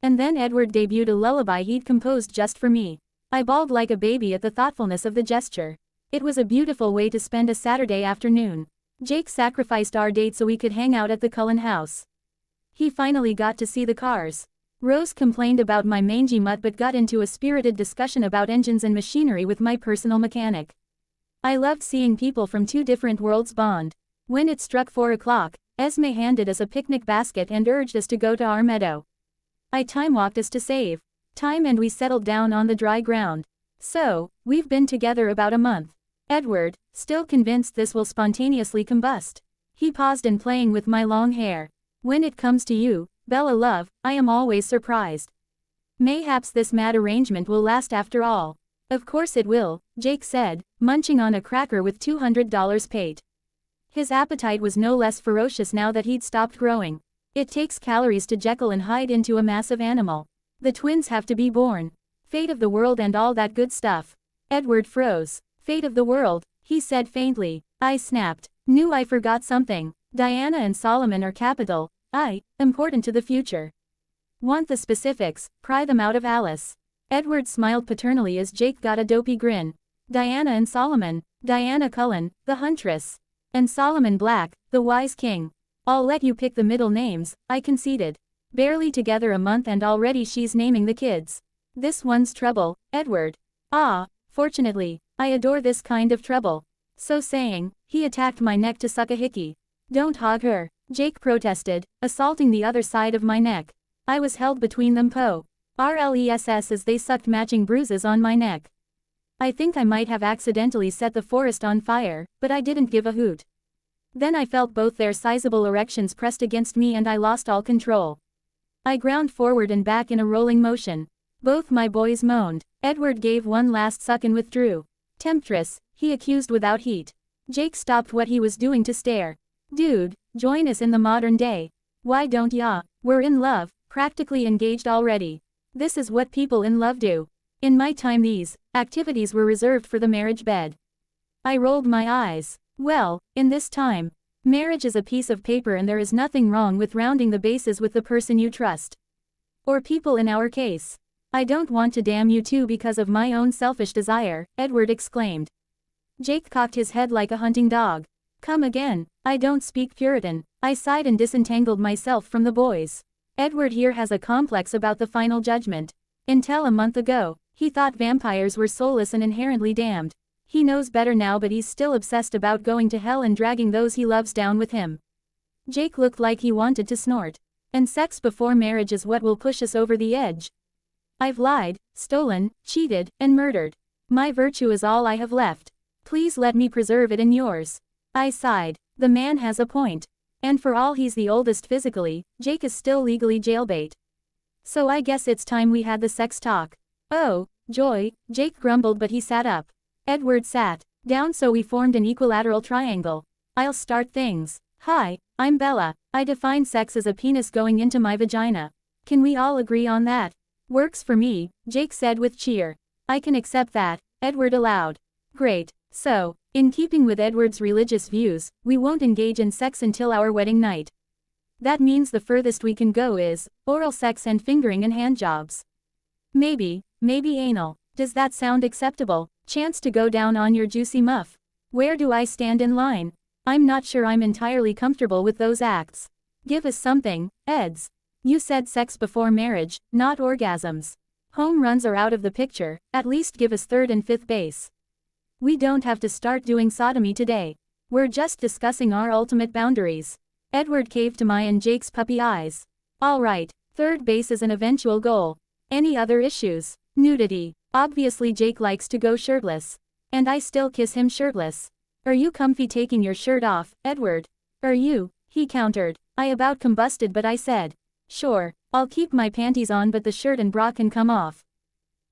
And then Edward debuted a lullaby he'd composed just for me. I bawled like a baby at the thoughtfulness of the gesture. It was a beautiful way to spend a Saturday afternoon. Jake sacrificed our date so we could hang out at the Cullen house. He finally got to see the cars. Rose complained about my mangy mutt but got into a spirited discussion about engines and machinery with my personal mechanic. I loved seeing people from two different worlds bond. When it struck 4 o'clock, Esme handed us a picnic basket and urged us to go to our meadow. I time-walked us to save time and we settled down on the dry ground. So, we've been together about a month. Edward, still convinced this will spontaneously combust. He paused in playing with my long hair. When it comes to you, Bella love, I am always surprised. Mayhaps this mad arrangement will last after all. Of course it will, Jake said, munching on a cracker with $200 paid. His appetite was no less ferocious now that he'd stopped growing. It takes calories to Jekyll and Hyde into a massive animal. The twins have to be born. Fate of the world and all that good stuff. Edward froze. Fate of the world, he said faintly. I snapped. Knew I forgot something. Diana and Solomon are capital, important to the future. Want the specifics, pry them out of Alice. Edward smiled paternally as Jake got a dopey grin. Diana and Solomon. Diana Cullen, the huntress. And Solomon Black, the wise king. I'll let you pick the middle names, I conceded. Barely together a month and already she's naming the kids. This one's trouble, Edward. Ah, fortunately, I adore this kind of trouble. So saying, he attacked my neck to suck a hickey. Don't hog her, Jake protested, assaulting the other side of my neck. I was held between them RLESS as they sucked matching bruises on my neck. I think I might have accidentally set the forest on fire, but I didn't give a hoot. Then I felt both their sizable erections pressed against me and I lost all control. I ground forward and back in a rolling motion. Both my boys moaned. Edward gave one last suck and withdrew. Temptress, he accused without heat. Jake stopped what he was doing to stare. Dude, join us in the modern day. Why don't ya? We're in love, practically engaged already. This is what people in love do. In my time these activities were reserved for the marriage bed. I rolled my eyes. Well, in this time, marriage is a piece of paper and there is nothing wrong with rounding the bases with the person you trust. Or people in our case. I don't want to damn you two because of my own selfish desire, Edward exclaimed. Jake cocked his head like a hunting dog. Come again, I don't speak Puritan. I sighed and disentangled myself from the boys. Edward here has a complex about the final judgment. Until a month ago, he thought vampires were soulless and inherently damned. He knows better now but he's still obsessed about going to hell and dragging those he loves down with him. Jake looked like he wanted to snort. And sex before marriage is what will push us over the edge. I've lied, stolen, cheated, and murdered. My virtue is all I have left. Please let me preserve it in yours. I sighed. The man has a point. And for all he's the oldest physically, Jake is still legally jailbait. So I guess it's time we had the sex talk. Oh, joy, Jake grumbled but he sat up. Edward sat down so we formed an equilateral triangle. I'll start things. Hi, I'm Bella. I define sex as a penis going into my vagina. Can we all agree on that? Works for me, Jake said with cheer. I can accept that, Edward allowed. Great. So, in keeping with Edward's religious views, we won't engage in sex until our wedding night. That means the furthest we can go is oral sex and fingering and handjobs. Maybe anal. Does that sound acceptable? Chance to go down on your juicy muff. Where do I stand in line? I'm not sure I'm entirely comfortable with those acts. Give us something, Eds. You said sex before marriage, not orgasms. Home runs are out of the picture, at least give us third and fifth base. We don't have to start doing sodomy today. We're just discussing our ultimate boundaries. Edward caved to my and Jake's puppy eyes. All right, third base is an eventual goal. Any other issues? Nudity. Obviously Jake likes to go shirtless. And I still kiss him shirtless. Are you comfy taking your shirt off, Edward? Are you? He countered. I about combusted but I said. Sure, I'll keep my panties on but the shirt and bra can come off.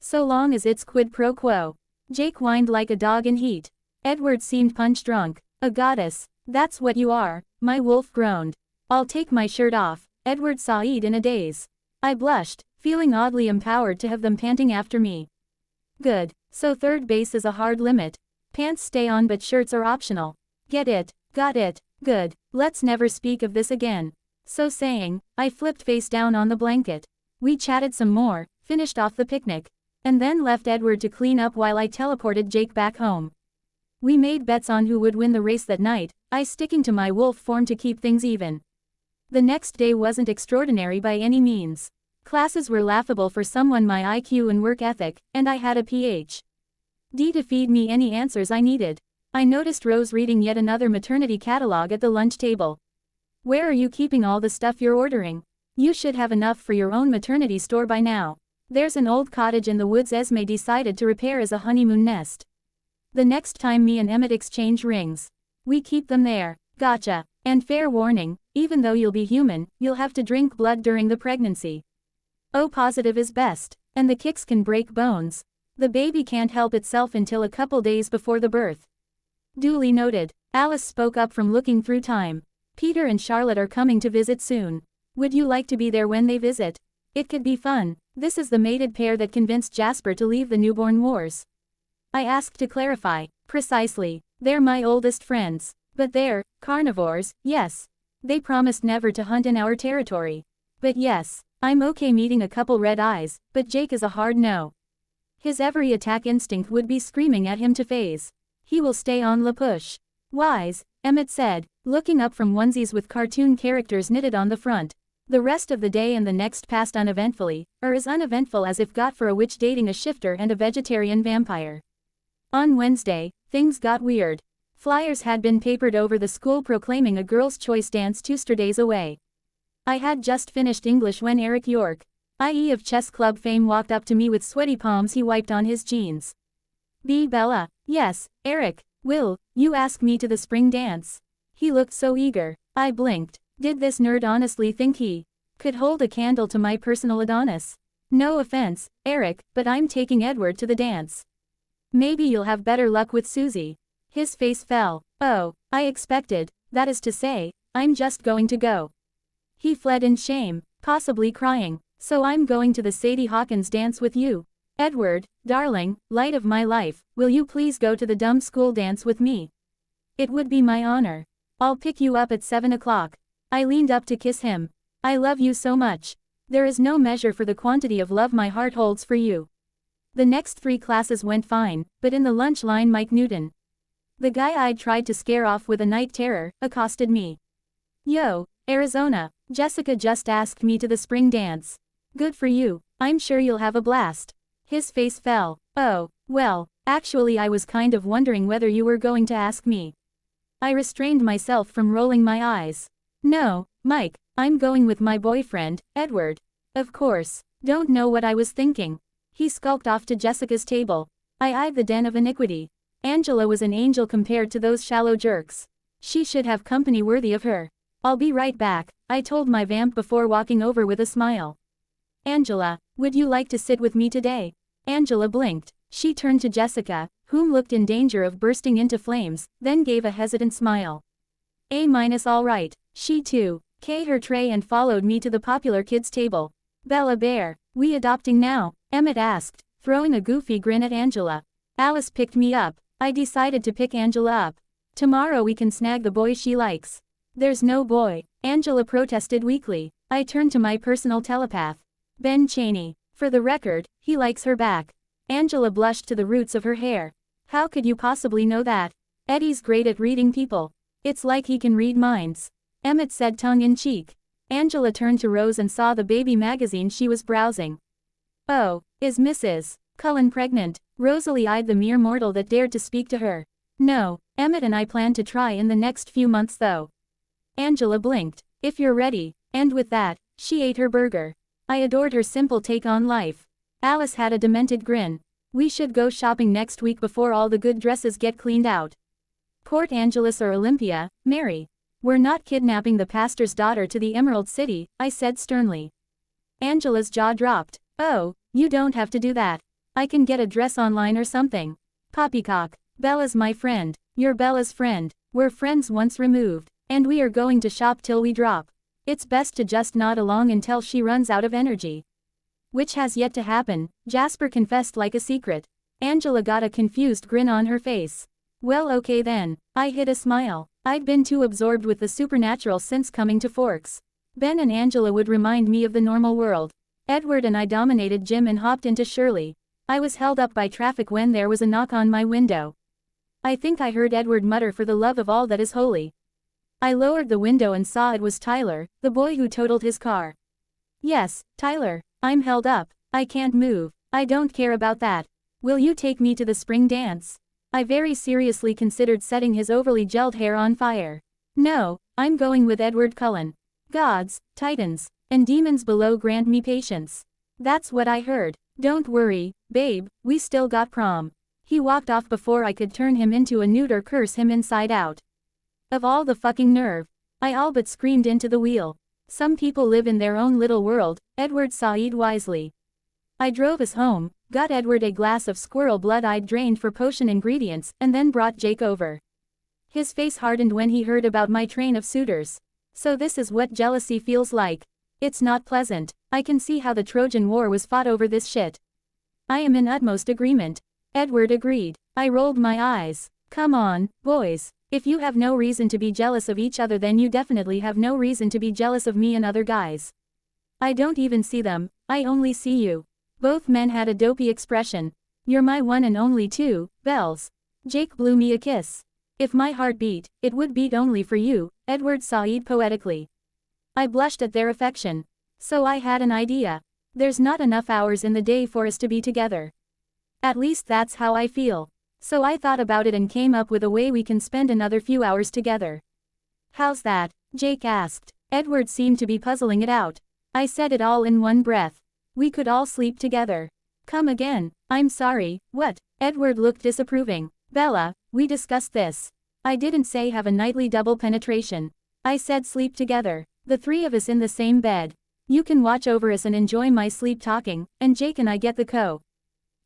So long as it's quid pro quo. Jake whined like a dog in heat. Edward seemed punch drunk. A goddess. That's what you are, my wolf groaned. I'll take my shirt off, Edward sighed in a daze. I blushed, feeling oddly empowered to have them panting after me. Good. So third base is a hard limit. Pants stay on but shirts are optional. Get it? Got it. Good. Let's never speak of this again. So saying, I flipped face down on the blanket. We chatted some more, finished off the picnic, and then left Edward to clean up while I teleported Jake back home. We made bets on who would win the race that night, I sticking to my wolf form to keep things even. The next day wasn't extraordinary by any means. Classes were laughable for someone my IQ and work ethic, and I had a Ph.D. to feed me any answers I needed. I noticed Rose reading yet another maternity catalog at the lunch table. Where are you keeping all the stuff you're ordering? You should have enough for your own maternity store by now. There's an old cottage in the woods Esme decided to repair as a honeymoon nest. The next time me and Emmett exchange rings, we keep them there. Gotcha. And fair warning, even though you'll be human, you'll have to drink blood during the pregnancy. O positive is best. And the kicks can break bones. The baby can't help itself until a couple days before the birth. Duly noted. Alice spoke up from looking through time. Peter and Charlotte are coming to visit soon. Would you like to be there when they visit? It could be fun. This is the mated pair that convinced Jasper to leave the newborn wars. I asked to clarify. Precisely. They're my oldest friends. But they're carnivores, yes. They promised never to hunt in our territory. But yes, I'm okay meeting a couple red eyes, but Jake is a hard no. His every attack instinct would be screaming at him to phase. He will stay on la push. Wise, Emmett said, looking up from onesies with cartoon characters knitted on the front. The rest of the day and the next passed uneventfully, or as uneventful as if got for a witch dating a shifter and a vegetarian vampire. On Wednesday, things got weird. Flyers had been papered over the school proclaiming a girls' choice dance 2 days away. I had just finished English when Eric York, i.e. of chess club fame, walked up to me with sweaty palms he wiped on his jeans. Bella. Yes, Eric. Will you ask me to the spring dance? He looked so eager. I blinked. Did this nerd honestly think he could hold a candle to my personal Adonis? No offense, Eric, but I'm taking Edward to the dance. Maybe you'll have better luck with Susie. His face fell. Oh, I expected, that is to say, I'm just going to go. He fled in shame, possibly crying. So I'm going to the Sadie Hawkins dance with you. Edward, darling, light of my life, will you please go to the dumb school dance with me? It would be my honor. I'll pick you up at 7 o'clock. I leaned up to kiss him. I love you so much. There is no measure for the quantity of love my heart holds for you. The next 3 classes went fine, but in the lunch line Mike Newton, the guy I'd tried to scare off with a night terror, accosted me. Yo, Arizona, Jessica just asked me to the spring dance. Good for you, I'm sure you'll have a blast. His face fell. Oh, well, actually I was kind of wondering whether you were going to ask me. I restrained myself from rolling my eyes. No, Mike, I'm going with my boyfriend, Edward. Of course, don't know what I was thinking. He skulked off to Jessica's table. I eyed the den of iniquity. Angela was an angel compared to those shallow jerks. She should have company worthy of her. I'll be right back, I told my vamp before walking over with a smile. Angela, would you like to sit with me today? Angela blinked. She turned to Jessica, whom looked in danger of bursting into flames, then gave a hesitant smile. All right. She too, K her tray and followed me to the popular kids table. Bella Bear, we adopting now? Emmett asked, throwing a goofy grin at Angela. Alice picked me up. I decided to pick Angela up. Tomorrow we can snag the boy she likes. There's no boy, Angela protested weakly. I turned to my personal telepath. Ben Chaney. For the record, he likes her back. Angela blushed to the roots of her hair. How could you possibly know that? Eddie's great at reading people. It's like he can read minds. Emmett said tongue-in-cheek. Angela turned to Rose and saw the baby magazine she was browsing. Oh, is Mrs. Cullen pregnant? Rosalie eyed the mere mortal that dared to speak to her. No, Emmett and I plan to try in the next few months though. Angela blinked. If you're ready. And with that, she ate her burger. I adored her simple take on life. Alice had a demented grin. We should go shopping next week before all the good dresses get cleaned out. Port Angeles or Olympia, Mary. We're not kidnapping the pastor's daughter to the Emerald City, I said sternly. Angela's jaw dropped. Oh, you don't have to do that. I can get a dress online or something. Poppycock. Bella's my friend. You're Bella's friend. We're friends once removed. And we are going to shop till we drop. It's best to just nod along until she runs out of energy. Which has yet to happen, Jasper confessed like a secret. Angela got a confused grin on her face. Well, okay then. I hid a smile. I'd been too absorbed with the supernatural since coming to Forks. Ben and Angela would remind me of the normal world. Edward and I dominated Jim and hopped into Shirley. I was held up by traffic when there was a knock on my window. I think I heard Edward mutter, "For the love of all that is holy." I lowered the window and saw it was Tyler, the boy who totaled his car. Yes, Tyler, I'm held up. I can't move. I don't care about that. Will you take me to the spring dance? I very seriously considered setting his overly gelled hair on fire. No, I'm going with Edward Cullen. Gods, titans, and demons below grant me patience. That's what I heard. Don't worry, babe, we still got prom. He walked off before I could turn him into a newt or curse him inside out. Of all the fucking nerve. I all but screamed into the wheel. Some people live in their own little world, Edward sighed wisely. I drove us home, got Edward a glass of squirrel blood I'd drained for potion ingredients, and then brought Jake over. His face hardened when he heard about my train of suitors. So this is what jealousy feels like. It's not pleasant. I can see how the Trojan War was fought over this shit. I am in utmost agreement. Edward agreed. I rolled my eyes. Come on, boys. If you have no reason to be jealous of each other, then you definitely have no reason to be jealous of me and other guys. I don't even see them, I only see you. Both men had a dopey expression. You're my one and only two, Bells. Jake blew me a kiss. If my heart beat, it would beat only for you, Edward sighed poetically. I blushed at their affection. So I had an idea. There's not enough hours in the day for us to be together. At least that's how I feel. So I thought about it and came up with a way we can spend another few hours together. How's that? Jake asked. Edward seemed to be puzzling it out. I said it all in one breath. We could all sleep together. Come again. I'm sorry, what? Edward looked disapproving. Bella, we discussed this. I didn't say have a nightly double penetration. I said sleep together. The three of us in the same bed. You can watch over us and enjoy my sleep talking, and Jake and I get the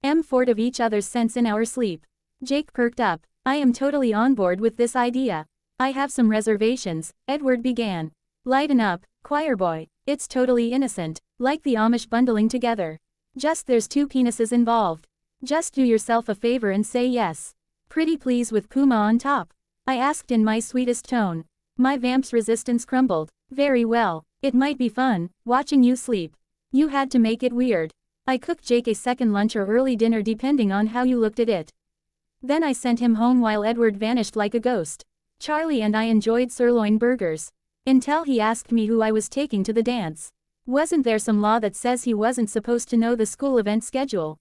comfort of each other's sense in our sleep. Jake perked up. I am totally on board with this idea. I have some reservations, Edward began. Lighten up, choir boy. It's totally innocent, like the Amish bundling together. Just there's two penises involved. Just do yourself a favor and say yes. Pretty please with Puma on top. I asked in my sweetest tone. My vamp's resistance crumbled. Very well. It might be fun, watching you sleep. You had to make it weird. I cooked Jake a second lunch or early dinner depending on how you looked at it. Then I sent him home while Edward vanished like a ghost. Charlie and I enjoyed sirloin burgers. Until he asked me who I was taking to the dance. Wasn't there some law that says he wasn't supposed to know the school event schedule?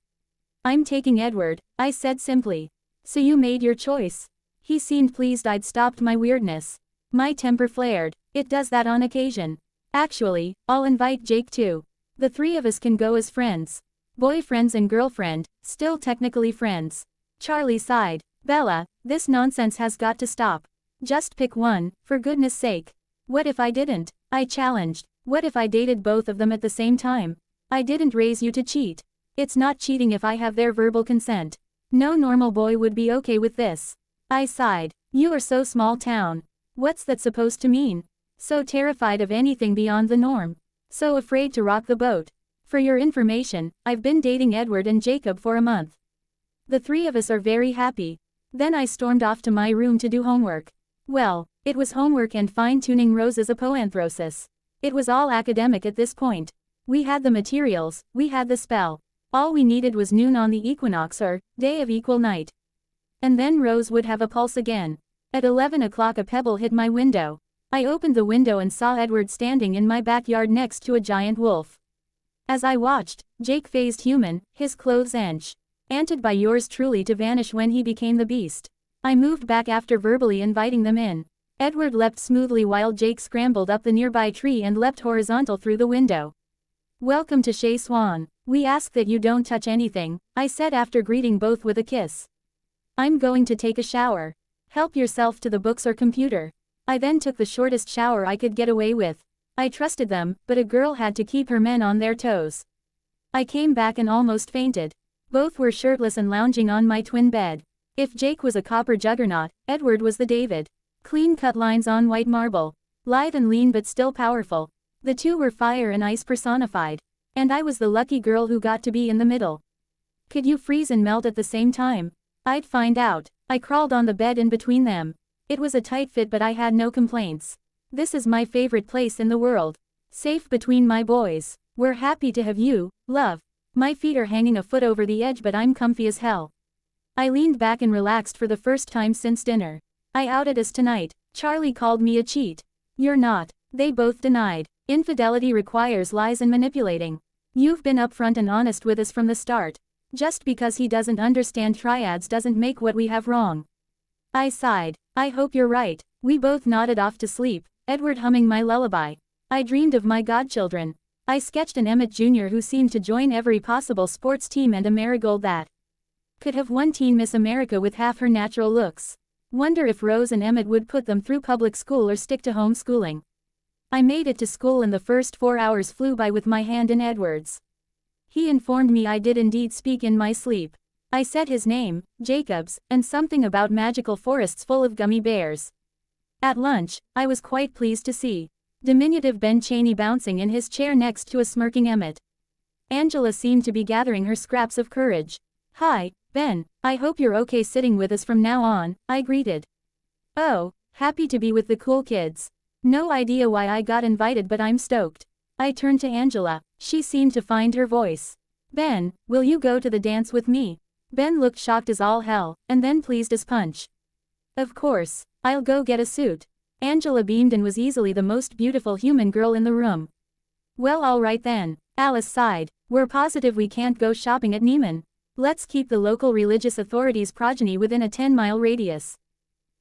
I'm taking Edward, I said simply. So you made your choice. He seemed pleased I'd stopped my weirdness. My temper flared. It does that on occasion. Actually, I'll invite Jake too. The three of us can go as friends. Boyfriends and girlfriend, still technically friends. Charlie sighed. Bella, this nonsense has got to stop. Just pick one, for goodness sake. What if I didn't? I challenged. What if I dated both of them at the same time? I didn't raise you to cheat. It's not cheating if I have their verbal consent. No normal boy would be okay with this. I sighed. You are so small town. What's that supposed to mean? So terrified of anything beyond the norm. So afraid to rock the boat. For your information, I've been dating Edward and Jacob for a month. The three of us are very happy. Then I stormed off to my room to do homework. Well, it was homework and fine-tuning Rose's apoanthrosis. It was all academic at this point. We had the materials, we had the spell. All we needed was noon on the equinox or day of equal night. And then Rose would have a pulse again. At 11 o'clock a pebble hit my window. I opened the window and saw Edward standing in my backyard next to a giant wolf. As I watched, Jake phased human, his clothes enchanted by yours truly to vanish when he became the beast. I moved back after verbally inviting them in. Edward leapt smoothly while Jake scrambled up the nearby tree and leapt horizontal through the window. Welcome to Chez Swan. We ask that you don't touch anything, I said after greeting both with a kiss. I'm going to take a shower. Help yourself to the books or computer. I then took the shortest shower I could get away with. I trusted them, but a girl had to keep her men on their toes. I came back and almost fainted. Both were shirtless and lounging on my twin bed. If Jake was a copper juggernaut, Edward was the David. Clean-cut lines on white marble. Lithe and lean but still powerful. The two were fire and ice personified. And I was the lucky girl who got to be in the middle. Could you freeze and melt at the same time? I'd find out. I crawled on the bed in between them. It was a tight fit but I had no complaints. This is my favorite place in the world. Safe between my boys. We're happy to have you, love. My feet are hanging a foot over the edge but I'm comfy as hell. I leaned back and relaxed for the first time since dinner. I outed us tonight. Charlie called me a cheat. You're not. They both denied. Infidelity requires lies and manipulating. You've been upfront and honest with us from the start. Just because he doesn't understand triads doesn't make what we have wrong. I sighed. I hope you're right. We both nodded off to sleep, Edward humming my lullaby. I dreamed of my godchildren. I sketched an Emmett Jr. who seemed to join every possible sports team and a marigold that could have won Teen Miss America with half her natural looks. Wonder if Rose and Emmett would put them through public school or stick to homeschooling. I made it to school and the first 4 hours flew by with my hand in Edward's. He informed me I did indeed speak in my sleep. I said his name, Jacobs, and something about magical forests full of gummy bears. At lunch, I was quite pleased to see diminutive Ben Chaney bouncing in his chair next to a smirking Emmett. Angela seemed to be gathering her scraps of courage. Hi, Ben, I hope you're okay sitting with us from now on, I greeted. Oh, happy to be with the cool kids. No idea why I got invited, but I'm stoked. I turned to Angela. She seemed to find her voice. Ben, will you go to the dance with me? Ben looked shocked as all hell, and then pleased as punch. Of course, I'll go get a suit. Angela beamed and was easily the most beautiful human girl in the room. Well, all right then. Alice sighed. We're positive we can't go shopping at Neiman. Let's keep the local religious authorities' progeny within a 10-mile radius.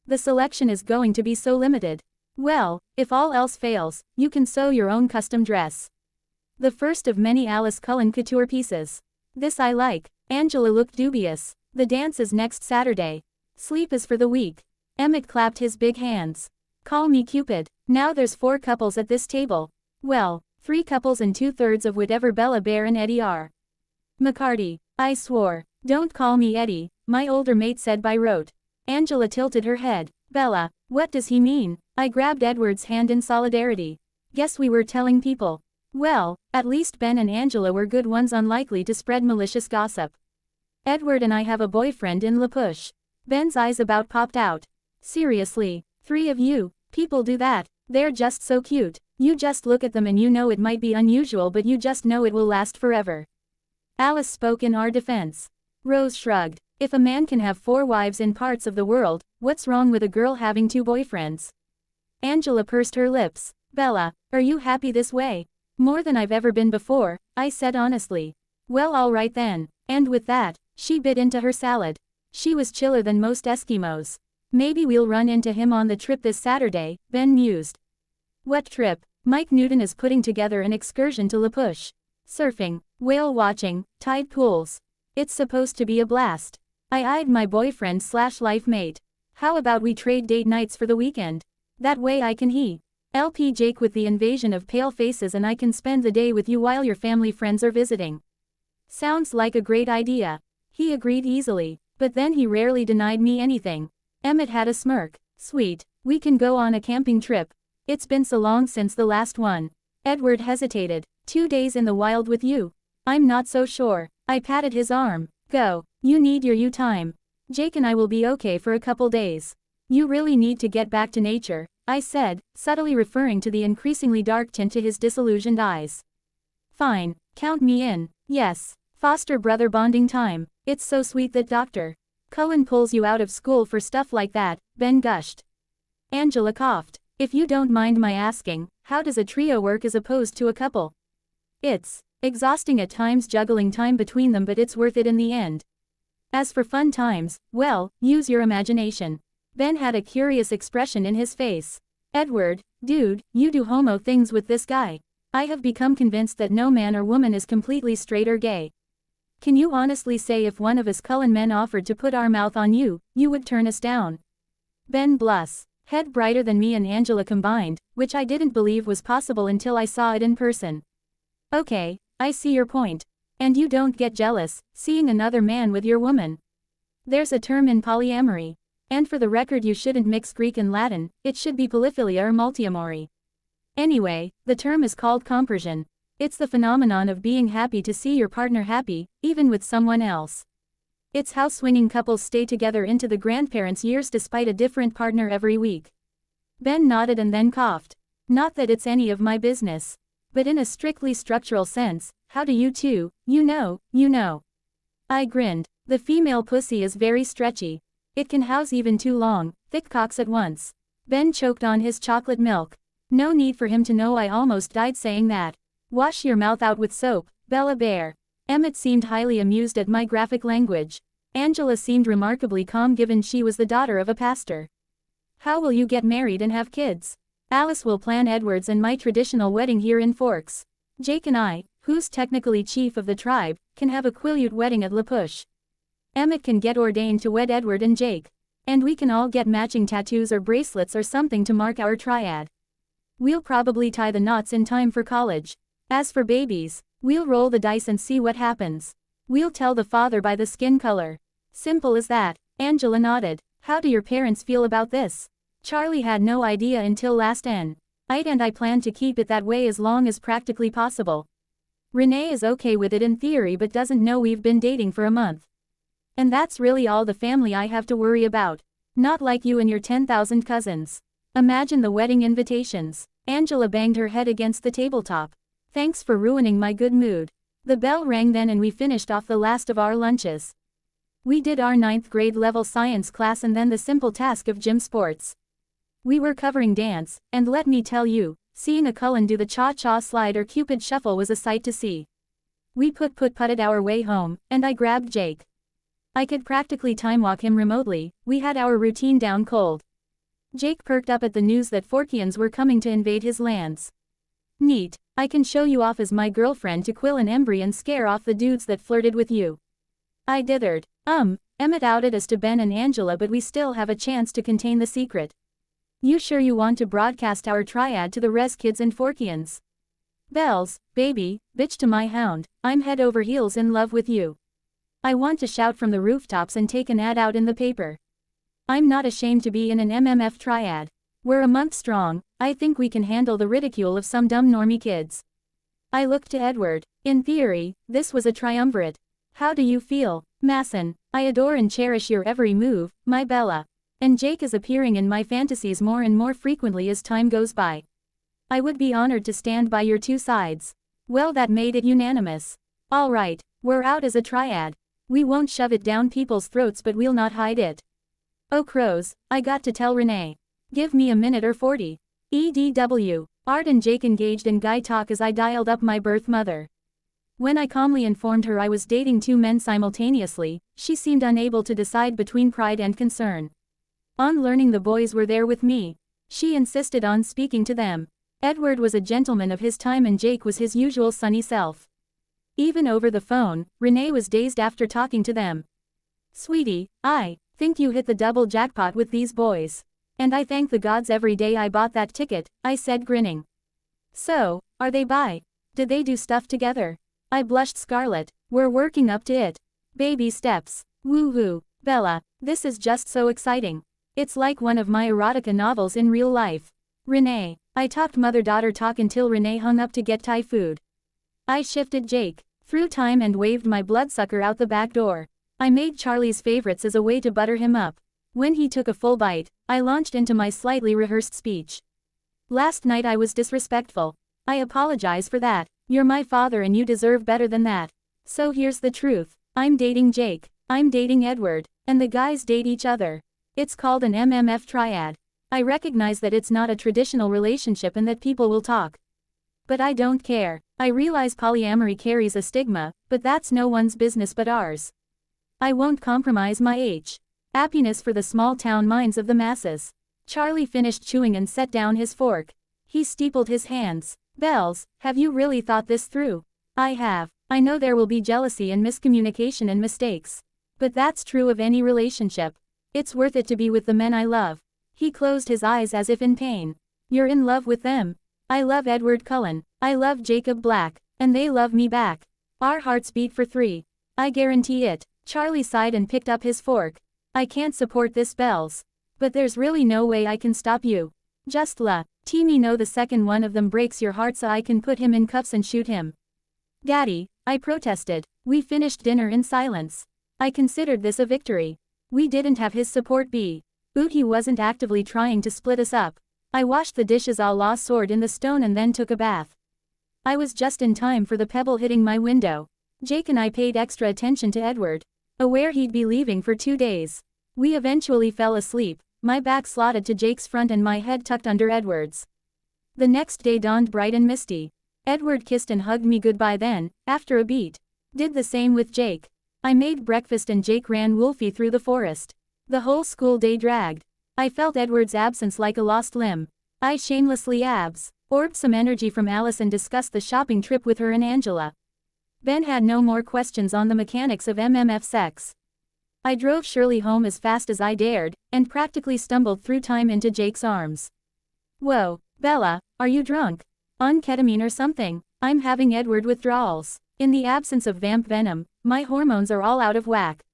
The selection is going to be so limited. Well, if all else fails, you can sew your own custom dress. The first of many Alice Cullen couture pieces. This I like. Angela looked dubious. The dance is next Saturday. Sleep is for the weak. Emmett clapped his big hands. Call me Cupid. Now there's 4 couples at this table. Well, 3 couples and 2/3 of whatever Bella Bear and Eddie are. McCarty. I swore. Don't call me Eddie, my older mate said by rote. Angela tilted her head. Bella, what does he mean? I grabbed Edward's hand in solidarity. Guess we were telling people. Well, at least Ben and Angela were good ones, unlikely to spread malicious gossip. Edward and I have a boyfriend in La Push. Ben's eyes about popped out. Seriously, 3 of you, people do that, they're just so cute. You just look at them and you know it might be unusual, but you just know it will last forever. Alice spoke in our defense. Rose shrugged. If a man can have 4 wives in parts of the world, what's wrong with a girl having 2 boyfriends? Angela pursed her lips. Bella, are you happy this way? More than I've ever been before, I said honestly. Well, all right then. And with that, she bit into her salad. She was chiller than most Eskimos. Maybe we'll run into him on the trip this Saturday, Ben mused. What trip? Mike Newton is putting together an excursion to La Push. Surfing, whale watching, tide pools. It's supposed to be a blast. I eyed my boyfriend/life mate. How about we trade date nights for the weekend? That way I can LP Jake with the invasion of pale faces and I can spend the day with you while your family friends are visiting. Sounds like a great idea. He agreed easily, but then he rarely denied me anything. Emmett had a smirk. Sweet, we can go on a camping trip. It's been so long since the last one. Edward hesitated. 2 days in the wild with you? I'm not so sure. I patted his arm. Go, you need your you time. Jake and I will be okay for a couple days. You really need to get back to nature, I said, subtly referring to the increasingly dark tint to his disillusioned eyes. Fine, count me in. Yes, foster brother bonding time. It's so sweet that Dr. Cullen pulls you out of school for stuff like that, Ben gushed. Angela coughed. If you don't mind my asking, how does a trio work as opposed to a couple? It's exhausting at times juggling time between them, but it's worth it in the end. As for fun times, well, use your imagination. Ben had a curious expression in his face. Edward, dude, you do homo things with this guy. I have become convinced that no man or woman is completely straight or gay. Can you honestly say if one of us Cullen men offered to put our mouth on you, you would turn us down? Ben Bluss, head brighter than me and Angela combined, which I didn't believe was possible until I saw it in person. Okay, I see your point. And you don't get jealous, seeing another man with your woman. There's a term in polyamory. And for the record, you shouldn't mix Greek and Latin, it should be polyphilia or multiamory. Anyway, the term is called compersion. It's the phenomenon of being happy to see your partner happy, even with someone else. It's how swinging couples stay together into the grandparents' years despite a different partner every week. Ben nodded and then coughed. Not that it's any of my business. But in a strictly structural sense, how do you two, you know. I grinned. The female pussy is very stretchy. It can house even 2 long, thick cocks at once. Ben choked on his chocolate milk. No need for him to know I almost died saying that. Wash your mouth out with soap, Bella Bear. Emmett seemed highly amused at my graphic language. Angela seemed remarkably calm given she was the daughter of a pastor. How will you get married and have kids? Alice will plan Edward's and my traditional wedding here in Forks. Jake and I, who's technically chief of the tribe, can have a Quileute wedding at La Push. Emmett can get ordained to wed Edward and Jake. And we can all get matching tattoos or bracelets or something to mark our triad. We'll probably tie the knots in time for college. As for babies, we'll roll the dice and see what happens. We'll tell the father by the skin color. Simple as that. Angela nodded. How do your parents feel about this? Charlie had no idea until last night, and I plan to keep it that way as long as practically possible. Renee is okay with it in theory but doesn't know we've been dating for a month. And that's really all the family I have to worry about. Not like you and your 10,000 cousins. Imagine the wedding invitations. Angela banged her head against the tabletop. Thanks for ruining my good mood. The bell rang then and we finished off the last of our lunches. We did our 9th grade level science class and then the simple task of gym sports. We were covering dance, and let me tell you, seeing a Cullen do the cha-cha slide or Cupid shuffle was a sight to see. We putted our way home, and I grabbed Jake. I could practically time-walk him remotely. We had our routine down cold. Jake perked up at the news that Forkians were coming to invade his lands. Neat, I can show you off as my girlfriend to Quill and Embry and scare off the dudes that flirted with you. I dithered. Emmett outed us to Ben and Angela, but we still have a chance to contain the secret. You sure you want to broadcast our triad to the res kids and Forkians? Bells, baby, bitch to my hound, I'm head over heels in love with you. I want to shout from the rooftops and take an ad out in the paper. I'm not ashamed to be in an MMF triad. We're a month strong, I think we can handle the ridicule of some dumb normie kids. I looked to Edward. In theory, this was a triumvirate. How do you feel, Masson? I adore and cherish your every move, my Bella. And Jake is appearing in my fantasies more and more frequently as time goes by. I would be honored to stand by your two sides. Well, that made it unanimous. All right, we're out as a triad. We won't shove it down people's throats, but we'll not hide it. Oh crows, I got to tell Renee. Give me a minute or 40. EDW. Art and Jake engaged in guy talk as I dialed up my birth mother. When I calmly informed her I was dating 2 men simultaneously, she seemed unable to decide between pride and concern. On learning the boys were there with me, she insisted on speaking to them. Edward was a gentleman of his time and Jake was his usual sunny self. Even over the phone, Renee was dazed after talking to them. Sweetie, I think you hit the double jackpot with these boys. And I thank the gods every day I bought that ticket, I said, grinning. So, are they bi? Did they do stuff together? I blushed scarlet. We're working up to it. Baby steps. Woo-hoo. Bella, this is just so exciting. It's like one of my erotica novels in real life. Renee. I talked mother-daughter talk until Renee hung up to get Thai food. I shifted Jake through time and waved my bloodsucker out the back door. I made Charlie's favorites as a way to butter him up. When he took a full bite, I launched into my slightly rehearsed speech. Last night I was disrespectful. I apologize for that. You're my father and you deserve better than that. So here's the truth. I'm dating Jake. I'm dating Edward. And the guys date each other. It's called an MMF triad. I recognize that it's not a traditional relationship and that people will talk. But I don't care. I realize polyamory carries a stigma, but that's no one's business but ours. I won't compromise my happiness for the small-town minds of the masses. Charlie finished chewing and set down his fork. He steepled his hands. Bells, have you really thought this through? I have. I know there will be jealousy and miscommunication and mistakes. But that's true of any relationship. It's worth it to be with the men I love. He closed his eyes as if in pain. You're in love with them. I love Edward Cullen. I love Jacob Black. And they love me back. Our hearts beat for 3. I guarantee it. Charlie sighed and picked up his fork. I can't support this, Bells. But there's really no way I can stop you. Just let me know the second one of them breaks your heart so I can put him in cuffs and shoot him. Daddy, I protested. We finished dinner in silence. I considered this a victory. We didn't have his support B. He wasn't actively trying to split us up. I washed the dishes a la sword in the stone and then took a bath. I was just in time for the pebble hitting my window. Jake and I paid extra attention to Edward, aware he'd be leaving for 2 days. We eventually fell asleep, my back slotted to Jake's front and my head tucked under Edward's. The next day dawned bright and misty. Edward kissed and hugged me goodbye then, after a beat. Did the same with Jake. I made breakfast and Jake ran Wolfie through the forest. The whole school day dragged. I felt Edward's absence like a lost limb. I shamelessly orbed some energy from Alice and discussed the shopping trip with her and Angela. Ben had no more questions on the mechanics of MMF sex. I drove Shirley home as fast as I dared, and practically stumbled through time into Jake's arms. Whoa, Bella, are you drunk? On ketamine or something? I'm having Edward withdrawals. In the absence of vamp venom, my hormones are all out of whack.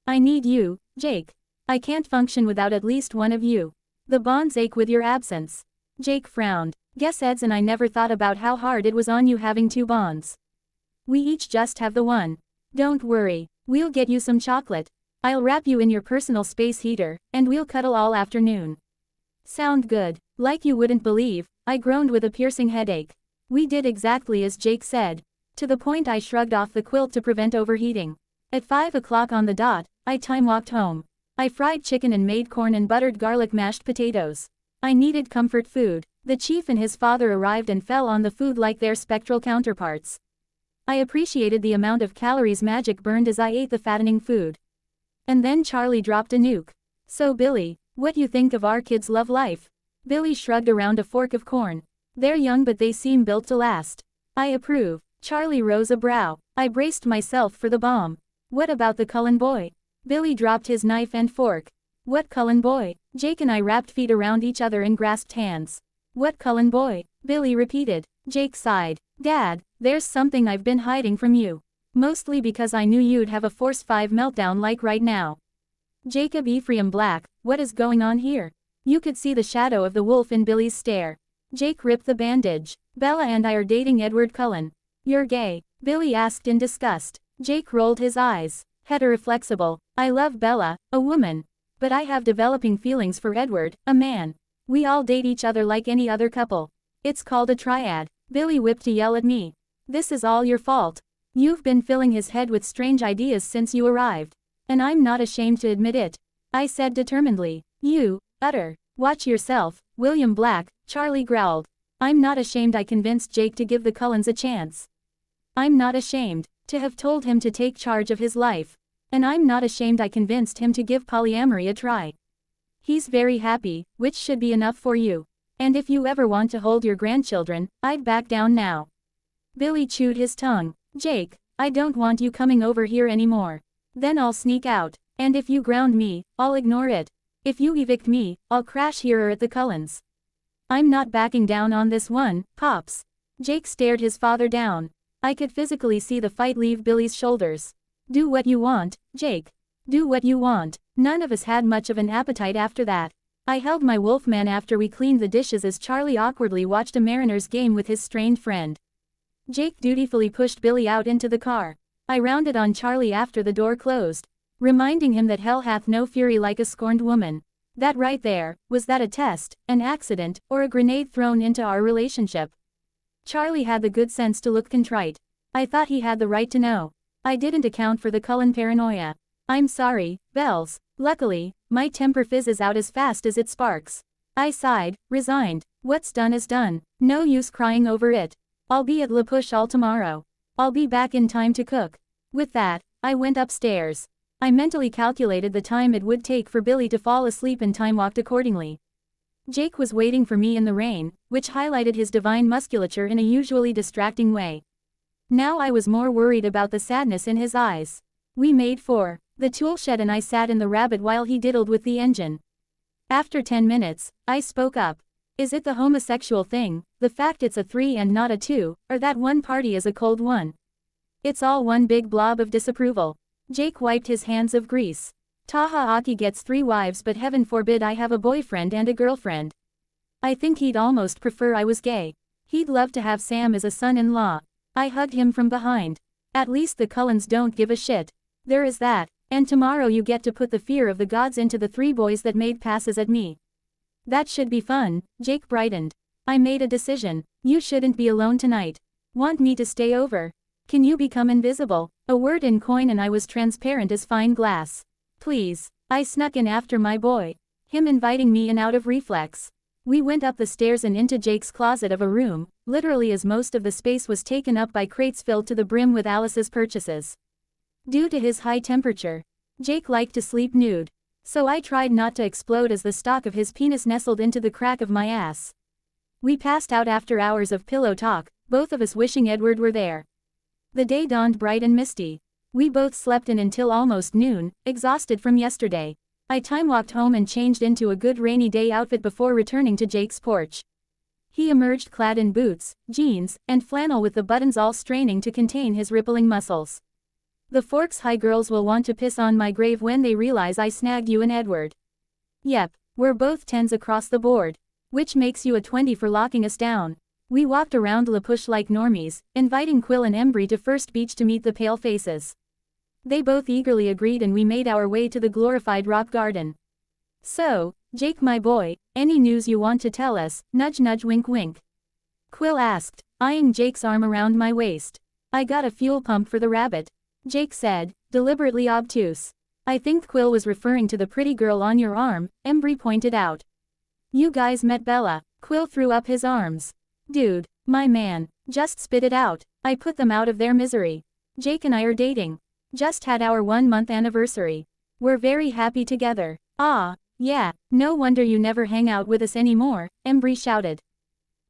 I need you, Jake. I can't function without at least one of you. The bonds ache with your absence. Jake frowned. Guess Eds and I never thought about how hard it was on you having 2 bonds. We each just have the one. Don't worry, we'll get you some chocolate. I'll wrap you in your personal space heater, and we'll cuddle all afternoon. Sound good? Like you wouldn't believe, I groaned with a piercing headache. We did exactly as Jake said. To the point I shrugged off the quilt to prevent overheating. At 5 o'clock on the dot, I time-walked home. I fried chicken and made corn and buttered garlic mashed potatoes. I needed comfort food. The chief and his father arrived and fell on the food like their spectral counterparts. I appreciated the amount of calories magic burned as I ate the fattening food. And then Charlie dropped a nuke. So Billy, what you think of our kids' love life? Billy shrugged around a fork of corn. They're young but they seem built to last. I approve. Charlie rose a brow. I braced myself for the bomb. What about the Cullen boy? Billy dropped his knife and fork. What Cullen boy? Jake and I wrapped feet around each other and grasped hands. What Cullen boy? Billy repeated. Jake sighed. Dad, there's something I've been hiding from you. Mostly because I knew you'd have a Force 5 meltdown like right now. Jacob Ephraim Black, what is going on here? You could see the shadow of the wolf in Billy's stare. Jake ripped the bandage. Bella and I are dating Edward Cullen. You're gay? Billy asked in disgust. Jake rolled his eyes. Heteroflexible. I love Bella, a woman. But I have developing feelings for Edward, a man. We all date each other like any other couple. It's called a triad. Billy whipped to yell at me. This is all your fault. You've been filling his head with strange ideas since you arrived. And I'm not ashamed to admit it. I said determinedly. Watch yourself, William Black, Charlie growled. I'm not ashamed I convinced Jake to give the Cullens a chance. I'm not ashamed to have told him to take charge of his life. And I'm not ashamed I convinced him to give polyamory a try. He's very happy, which should be enough for you. And if you ever want to hold your grandchildren, I'd back down now. Billy chewed his tongue. Jake, I don't want you coming over here anymore. Then I'll sneak out. And if you ground me, I'll ignore it. If you evict me, I'll crash here or at the Cullens. I'm not backing down on this one, Pops. Jake stared his father down. I could physically see the fight leave Billy's shoulders. Do what you want, Jake. Do what you want. None of us had much of an appetite after that. I held my wolfman after we cleaned the dishes as Charlie awkwardly watched a Mariners game with his strained friend. Jake dutifully pushed Billy out into the car. I rounded on Charlie after the door closed, reminding him that hell hath no fury like a scorned woman. That right there, was that a test, an accident, or a grenade thrown into our relationship? Charlie had the good sense to look contrite. I thought he had the right to know. I didn't account for the Cullen paranoia. I'm sorry, Bells. Luckily, my temper fizzes out as fast as it sparks. I sighed, resigned. What's done is done. No use crying over it. I'll be at La Push all tomorrow. I'll be back in time to cook. With that, I went upstairs. I mentally calculated the time it would take for Billy to fall asleep and time-walked accordingly. Jake was waiting for me in the rain, which highlighted his divine musculature in a usually distracting way. Now I was more worried about the sadness in his eyes. We made for the toolshed and I sat in the rabbit while he diddled with the engine. After 10 minutes, I spoke up. Is it the homosexual thing, the fact it's a 3 and not a 2, or that one party is a cold one? It's all one big blob of disapproval. Jake wiped his hands of grease. Taha Aki gets 3 wives but heaven forbid I have a boyfriend and a girlfriend. I think he'd almost prefer I was gay. He'd love to have Sam as a son-in-law. I hugged him from behind. At least the Cullens don't give a shit. There is that, and tomorrow you get to put the fear of the gods into the 3 boys that made passes at me. That should be fun, Jake brightened. I made a decision. You shouldn't be alone tonight. Want me to stay over? Can you become invisible? A word in coin and I was transparent as fine glass. Please. I snuck in after my boy. Him inviting me in out of reflex. We went up the stairs and into Jake's closet of a room, literally as most of the space was taken up by crates filled to the brim with Alice's purchases. Due to his high temperature, Jake liked to sleep nude. So I tried not to explode as the stock of his penis nestled into the crack of my ass. We passed out after hours of pillow talk, both of us wishing Edward were there. The day dawned bright and misty. We both slept in until almost noon, exhausted from yesterday. I time-walked home and changed into a good rainy day outfit before returning to Jake's porch. He emerged clad in boots, jeans, and flannel with the buttons all straining to contain his rippling muscles. The Forks High girls will want to piss on my grave when they realize I snagged you and Edward. Yep, we're both 10s across the board. Which makes you a 20 for locking us down. We walked around La Push like normies, inviting Quill and Embry to First Beach to meet the pale faces. They both eagerly agreed and we made our way to the glorified rock garden. So, Jake my boy, any news you want to tell us, nudge nudge wink wink. Quill asked, eyeing Jake's arm around my waist. I got a fuel pump for the rabbit. Jake said, deliberately obtuse. I think Quill was referring to the pretty girl on your arm, Embry pointed out. You guys met Bella. Quill threw up his arms. Dude, my man, just spit it out. I put them out of their misery. Jake and I are dating. Just had our 1-month anniversary. We're very happy together. Ah, yeah, no wonder you never hang out with us anymore, Embry shouted.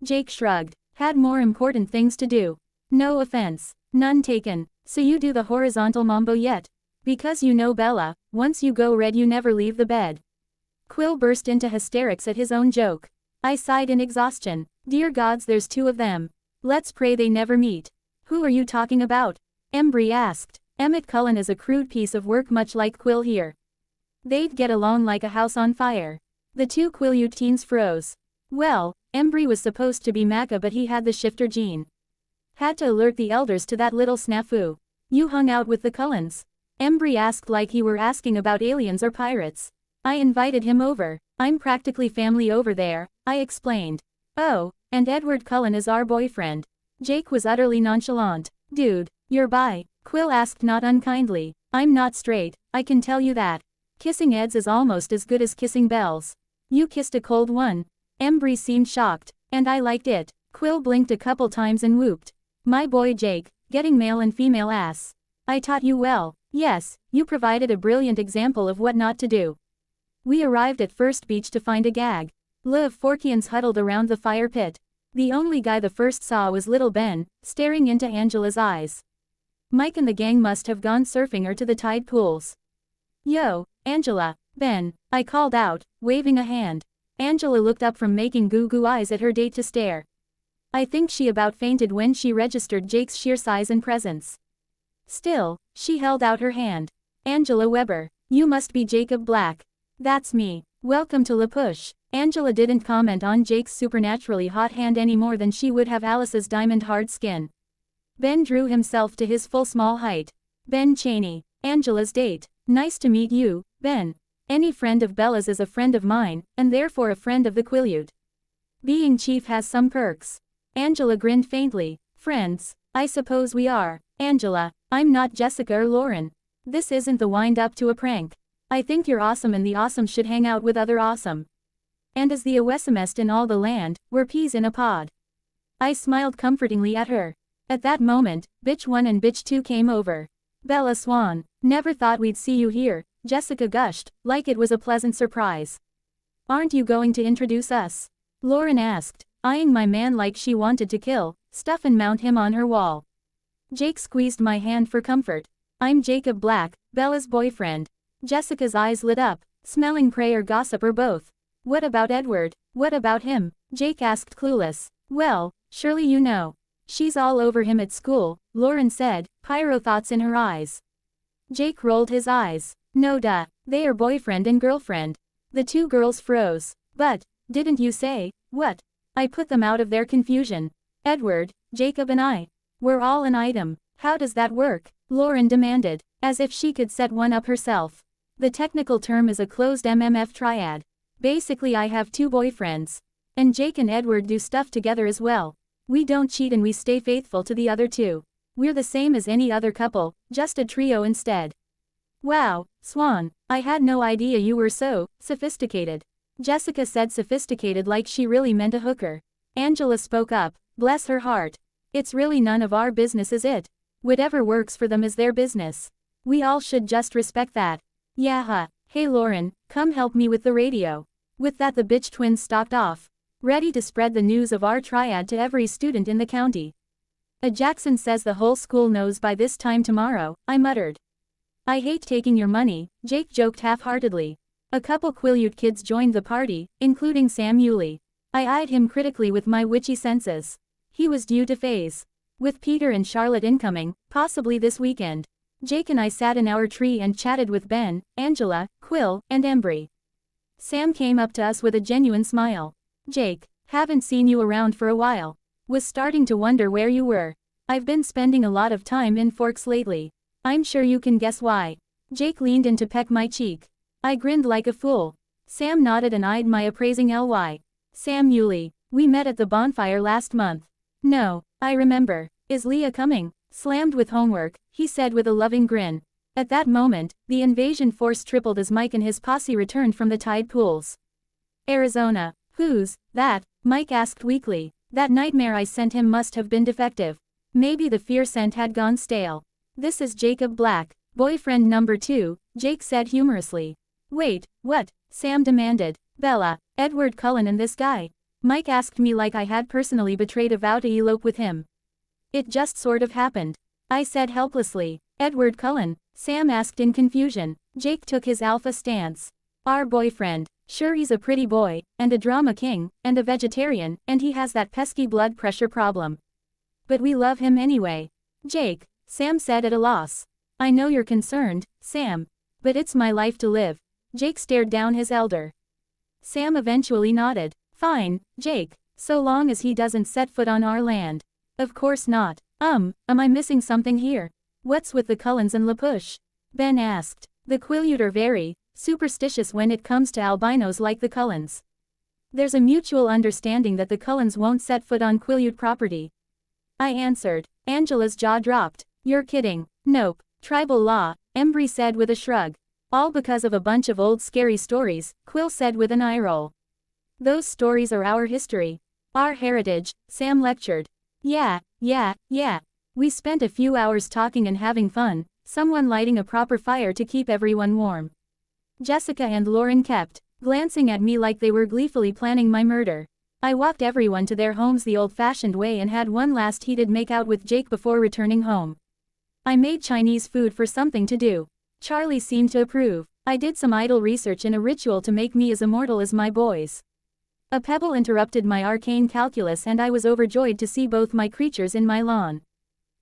Jake shrugged. Had more important things to do. No offense. None taken. So you do the horizontal mambo yet? Because you know Bella, once you go red you never leave the bed. Quill burst into hysterics at his own joke. I sighed in exhaustion. Dear gods, there's 2 of them. Let's pray they never meet. Who are you talking about? Embry asked. Emmett Cullen is a crude piece of work much like Quill here. They'd get along like a house on fire. The 2 Quileute teens froze. Well, Embry was supposed to be Maca but he had the shifter gene. Had to alert the elders to that little snafu. You hung out with the Cullens? Embry asked like he were asking about aliens or pirates. I invited him over. I'm practically family over there, I explained. Oh, and Edward Cullen is our boyfriend. Jake was utterly nonchalant. Dude, you're bi? Quill asked not unkindly. I'm not straight, I can tell you that. Kissing Eds is almost as good as kissing Bells. You kissed a cold one. Embry seemed shocked, and I liked it. Quill blinked a couple times and whooped. My boy Jake, getting male and female ass. I taught you well. Yes, you provided a brilliant example of what not to do. We arrived at First Beach to find a gag. Liv Forkians huddled around the fire pit. The only guy the first saw was little Ben, staring into Angela's eyes. Mike and the gang must have gone surfing or to the tide pools. Yo, Angela, Ben, I called out, waving a hand. Angela looked up from making goo-goo eyes at her date to stare. I think she about fainted when she registered Jake's sheer size and presence. Still, she held out her hand. Angela Weber, you must be Jacob Black. That's me. Welcome to La Push. Angela didn't comment on Jake's supernaturally hot hand any more than she would have Alice's diamond hard skin. Ben drew himself to his full small height. Ben Cheney, Angela's date. Nice to meet you, Ben. Any friend of Bella's is a friend of mine, and therefore a friend of the Quileute. Being chief has some perks. Angela grinned faintly. Friends, I suppose we are. Angela, I'm not Jessica or Lauren. This isn't the wind-up to a prank. I think you're awesome and the awesome should hang out with other awesome. And as the awesomest in all the land, we're peas in a pod. I smiled comfortingly at her. At that moment, bitch 1 and bitch 2 came over. Bella Swan, never thought we'd see you here, Jessica gushed, like it was a pleasant surprise. Aren't you going to introduce us? Lauren asked, eyeing my man like she wanted to kill, stuff and mount him on her wall. Jake squeezed my hand for comfort. I'm Jacob Black, Bella's boyfriend. Jessica's eyes lit up, smelling prey or gossip or both. What about Edward? What about him? Jake asked clueless. Well, surely you know. She's all over him at school, Lauren said, pyro thoughts in her eyes. Jake rolled his eyes. No duh, they are boyfriend and girlfriend. The 2 girls froze. But, didn't you say, what? I put them out of their confusion. Edward, Jacob and I. We're all an item. How does that work? Lauren demanded, as if she could set one up herself. The technical term is a closed MMF triad. Basically I have 2 boyfriends. And Jake and Edward do stuff together as well. We don't cheat and we stay faithful to the other 2. We're the same as any other couple, just a trio instead. Wow, Swan, I had no idea you were so sophisticated. Jessica said sophisticated like she really meant a hooker. Angela spoke up, bless her heart. It's really none of our business, is it? Whatever works for them is their business. We all should just respect that. Yeah huh. Hey Lauren, come help me with the radio. With that the bitch twins stalked off, ready to spread the news of our triad to every student in the county. Jackson says the whole school knows by this time tomorrow, I muttered. I hate taking your money, Jake joked half-heartedly. A couple Quileute kids joined the party, including Sam Yulee. I eyed him critically with my witchy senses. He was due to phase. With Peter and Charlotte incoming, possibly this weekend. Jake and I sat in our tree and chatted with Ben, Angela, Quill, and Embry. Sam came up to us with a genuine smile. Jake, haven't seen you around for a while. Was starting to wonder where you were. I've been spending a lot of time in Forks lately. I'm sure you can guess why. Jake leaned in to peck my cheek. I grinned like a fool. Sam nodded and eyed my appraising ly. Sam Yulee, we met at the bonfire last month. No, I remember. Is Leah coming? Slammed with homework, he said with a loving grin. At that moment, the invasion force tripled as Mike and his posse returned from the tide pools. Arizona. Who's that? Mike asked weakly. That nightmare I sent him must have been defective. Maybe the fear scent had gone stale. This is Jacob Black, boyfriend number 2, Jake said humorously. Wait, what? Sam demanded. Bella, Edward Cullen and this guy. Mike asked me like I had personally betrayed a vow to elope with him. It just sort of happened. I said helplessly. Edward Cullen? Sam asked in confusion. Jake took his alpha stance. Our boyfriend. Sure, he's a pretty boy, and a drama king, and a vegetarian, and he has that pesky blood pressure problem. But we love him anyway. Jake, Sam said at a loss. I know you're concerned, Sam. But it's my life to live. Jake stared down his elder. Sam eventually nodded. Fine, Jake, so long as he doesn't set foot on our land. Of course not. Am I missing something here? What's with the Cullens and LaPush? Ben asked. The Quileute are very superstitious when it comes to albinos like the Cullens. There's a mutual understanding that the Cullens won't set foot on Quileute property. I answered. Angela's jaw dropped. You're kidding. Nope. Tribal law, Embry said with a shrug. All because of a bunch of old scary stories, Quill said with an eye roll. Those stories are our history. Our heritage, Sam lectured. Yeah. We spent a few hours talking and having fun, someone lighting a proper fire to keep everyone warm. Jessica and Lauren kept glancing at me like they were gleefully planning my murder. I walked everyone to their homes the old-fashioned way and had one last heated make-out with Jake before returning home. I made Chinese food for something to do. Charlie seemed to approve. I did some idle research in a ritual to make me as immortal as my boys. A pebble interrupted my arcane calculus and I was overjoyed to see both my creatures in my lawn.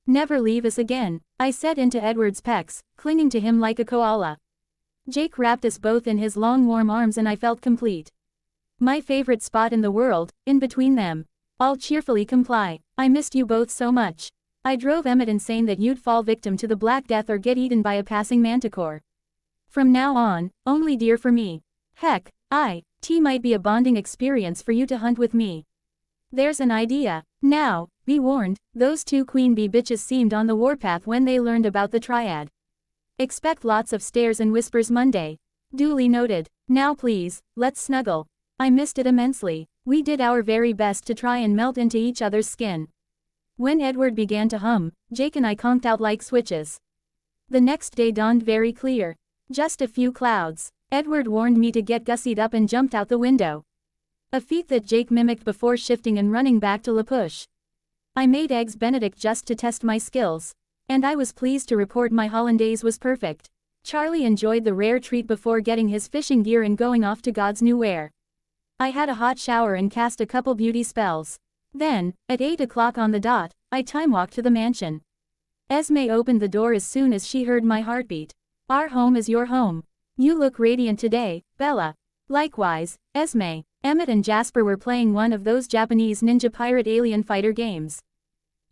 Never leave us again, I said into Edward's pecs, clinging to him like a koala. Jake wrapped us both in his long warm arms and I felt complete. My favorite spot in the world, in between them. I'll cheerfully comply. I missed you both so much. I drove Emmett insane that you'd fall victim to the Black Death or get eaten by a passing manticore. From now on, only deer for me. Heck, T might be a bonding experience for you to hunt with me. There's an idea. Now, be warned, those two queen bee bitches seemed on the warpath when they learned about the triad. Expect lots of stares and whispers Monday. Duly noted. Now please, let's snuggle. I missed it immensely. We did our very best to try and melt into each other's skin. When Edward began to hum, Jake and I conked out like switches. The next day dawned very clear. Just a few clouds. Edward warned me to get gussied up and jumped out the window. A feat that Jake mimicked before shifting and running back to LaPush. I made eggs Benedict just to test my skills. And I was pleased to report my hollandaise was perfect. Charlie enjoyed the rare treat before getting his fishing gear and going off to God's new where. I had a hot shower and cast a couple beauty spells. Then, at 8 o'clock on the dot, I time-walked to the mansion. Esme opened the door as soon as she heard my heartbeat. Our home is your home. You look radiant today, Bella. Likewise, Esme. Emmett and Jasper were playing one of those Japanese ninja pirate alien fighter games.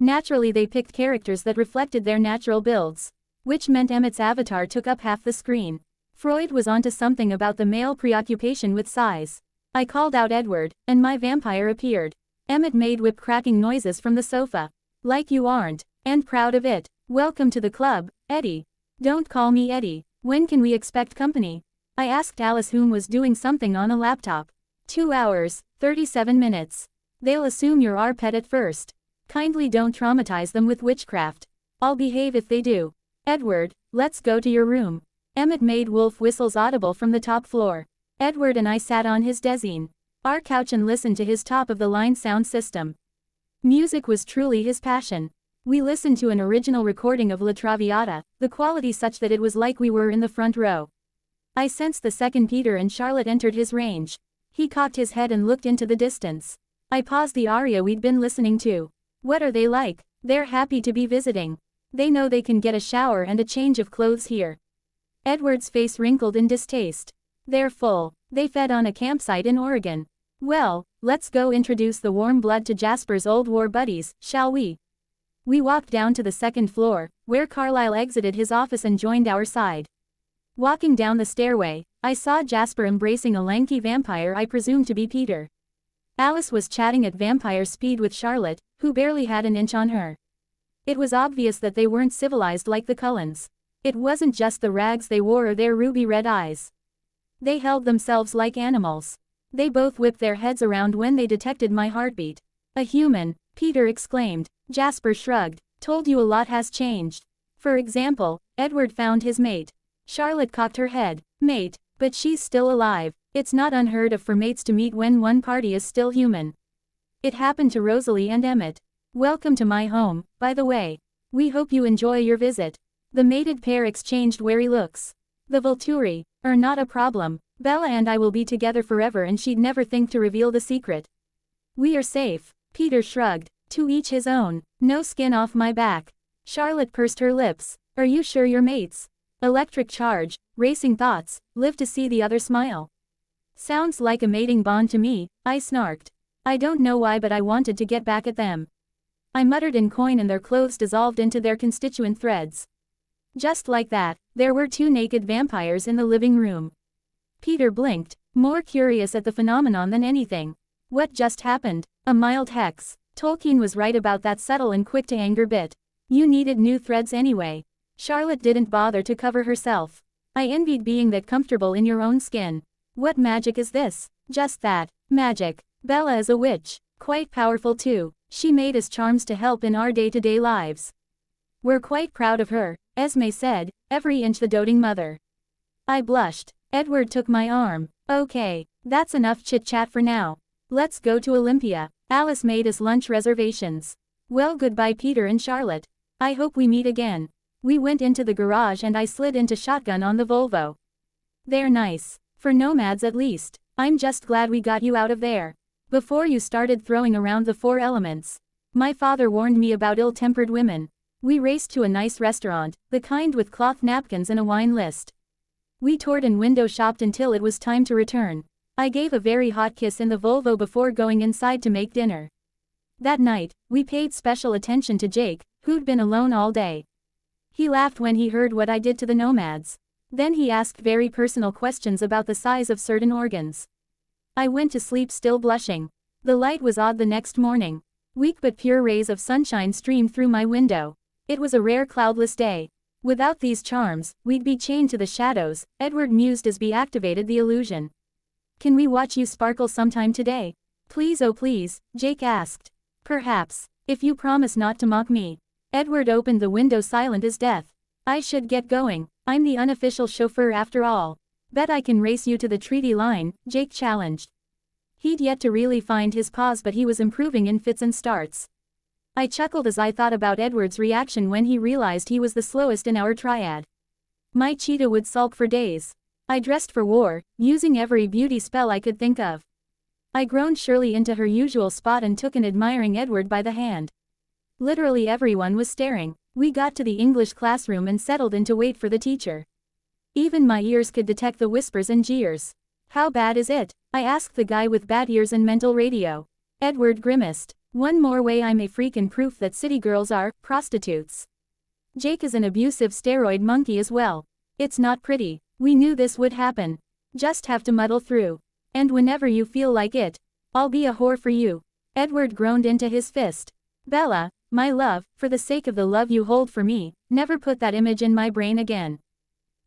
Naturally they picked characters that reflected their natural builds. Which meant Emmett's avatar took up half the screen. Freud was onto something about the male preoccupation with size. I called out Edward, and my vampire appeared. Emmett made whip-cracking noises from the sofa. Like you aren't, and proud of it. Welcome to the club, Eddie. Don't call me Eddie. When can we expect company? I asked Alice, whom was doing something on a laptop. 2 hours, 37 minutes. They'll assume you're our pet at first. Kindly don't traumatize them with witchcraft. I'll behave if they do. Edward, let's go to your room. Emmett made wolf whistles audible from the top floor. Edward and I sat on his our couch and listened to his top-of-the-line sound system. Music was truly his passion. We listened to an original recording of La Traviata, the quality such that it was like we were in the front row. I sensed the second Peter and Charlotte entered his range. He cocked his head and looked into the distance. I paused the aria we'd been listening to. What are they like? They're happy to be visiting. They know they can get a shower and a change of clothes here. Edward's face wrinkled in distaste. They're full. They fed on a campsite in Oregon. Well, let's go introduce the warm blood to Jasper's old war buddies, shall we? We walked down to the second floor, where Carlyle exited his office and joined our side. Walking down the stairway, I saw Jasper embracing a lanky vampire I presumed to be Peter. Alice was chatting at vampire speed with Charlotte, who barely had an inch on her. It was obvious that they weren't civilized like the Cullens. It wasn't just the rags they wore or their ruby red eyes. They held themselves like animals. They both whipped their heads around when they detected my heartbeat. A human, Peter exclaimed. Jasper shrugged. Told you a lot has changed. For example, Edward found his mate. Charlotte cocked her head. Mate, but she's still alive. It's not unheard of for mates to meet when one party is still human. It happened to Rosalie and Emmett. Welcome to my home, by the way. We hope you enjoy your visit. The mated pair exchanged wary looks. The Volturi are not a problem. Bella and I will be together forever and she'd never think to reveal the secret. We are safe. Peter shrugged. To each his own. No skin off my back. Charlotte pursed her lips. Are you sure you're mates? Electric charge, racing thoughts, live to see the other smile. Sounds like a mating bond to me, I snarked. I don't know why but I wanted to get back at them. I muttered in coin and their clothes dissolved into their constituent threads. Just like that, there were two naked vampires in the living room. Peter blinked, more curious at the phenomenon than anything. What just happened? A mild hex. Tolkien was right about that subtle and quick to anger bit. You needed new threads anyway. Charlotte didn't bother to cover herself. I envied being that comfortable in your own skin. What magic is this? Just that, magic. Bella is a witch. Quite powerful too. She made us charms to help in our day-to-day lives. We're quite proud of her, Esme said, every inch the doting mother. I blushed. Edward took my arm. Okay, that's enough chit-chat for now. Let's go to Olympia. Alice made us lunch reservations. Well, goodbye Peter and Charlotte. I hope we meet again. We went into the garage and I slid into shotgun on the Volvo. They're nice. For nomads at least. I'm just glad we got you out of there. Before you started throwing around the four elements. My father warned me about ill-tempered women. We raced to a nice restaurant, the kind with cloth napkins and a wine list. We toured and window shopped until it was time to return. I gave a very hot kiss in the Volvo before going inside to make dinner. That night, we paid special attention to Jake, who'd been alone all day. He laughed when he heard what I did to the nomads. Then he asked very personal questions about the size of certain organs. I went to sleep still blushing. The light was odd the next morning. Weak but pure rays of sunshine streamed through my window. It was a rare cloudless day. Without these charms, we'd be chained to the shadows, Edward mused as we activated the illusion. Can we watch you sparkle sometime today? Please, oh please, Jake asked. Perhaps, if you promise not to mock me. Edward opened the window silent as death. I should get going. I'm the unofficial chauffeur after all. Bet I can race you to the treaty line, Jake challenged. He'd yet to really find his pause but he was improving in fits and starts. I chuckled as I thought about Edward's reaction when he realized he was the slowest in our triad. My cheetah would sulk for days. I dressed for war, using every beauty spell I could think of. I groaned Shirley into her usual spot and took an admiring Edward by the hand. Literally everyone was staring. We got to the English classroom and settled in to wait for the teacher. Even my ears could detect the whispers and jeers. How bad is it? I asked the guy with bad ears and mental radio. Edward grimaced. One more way I'm a freak and proof that city girls are prostitutes. Jake is an abusive steroid monkey as well. It's not pretty. We knew this would happen. Just have to muddle through. And whenever you feel like it, I'll be a whore for you. Edward groaned into his fist. Bella, my love, for the sake of the love you hold for me, never put that image in my brain again.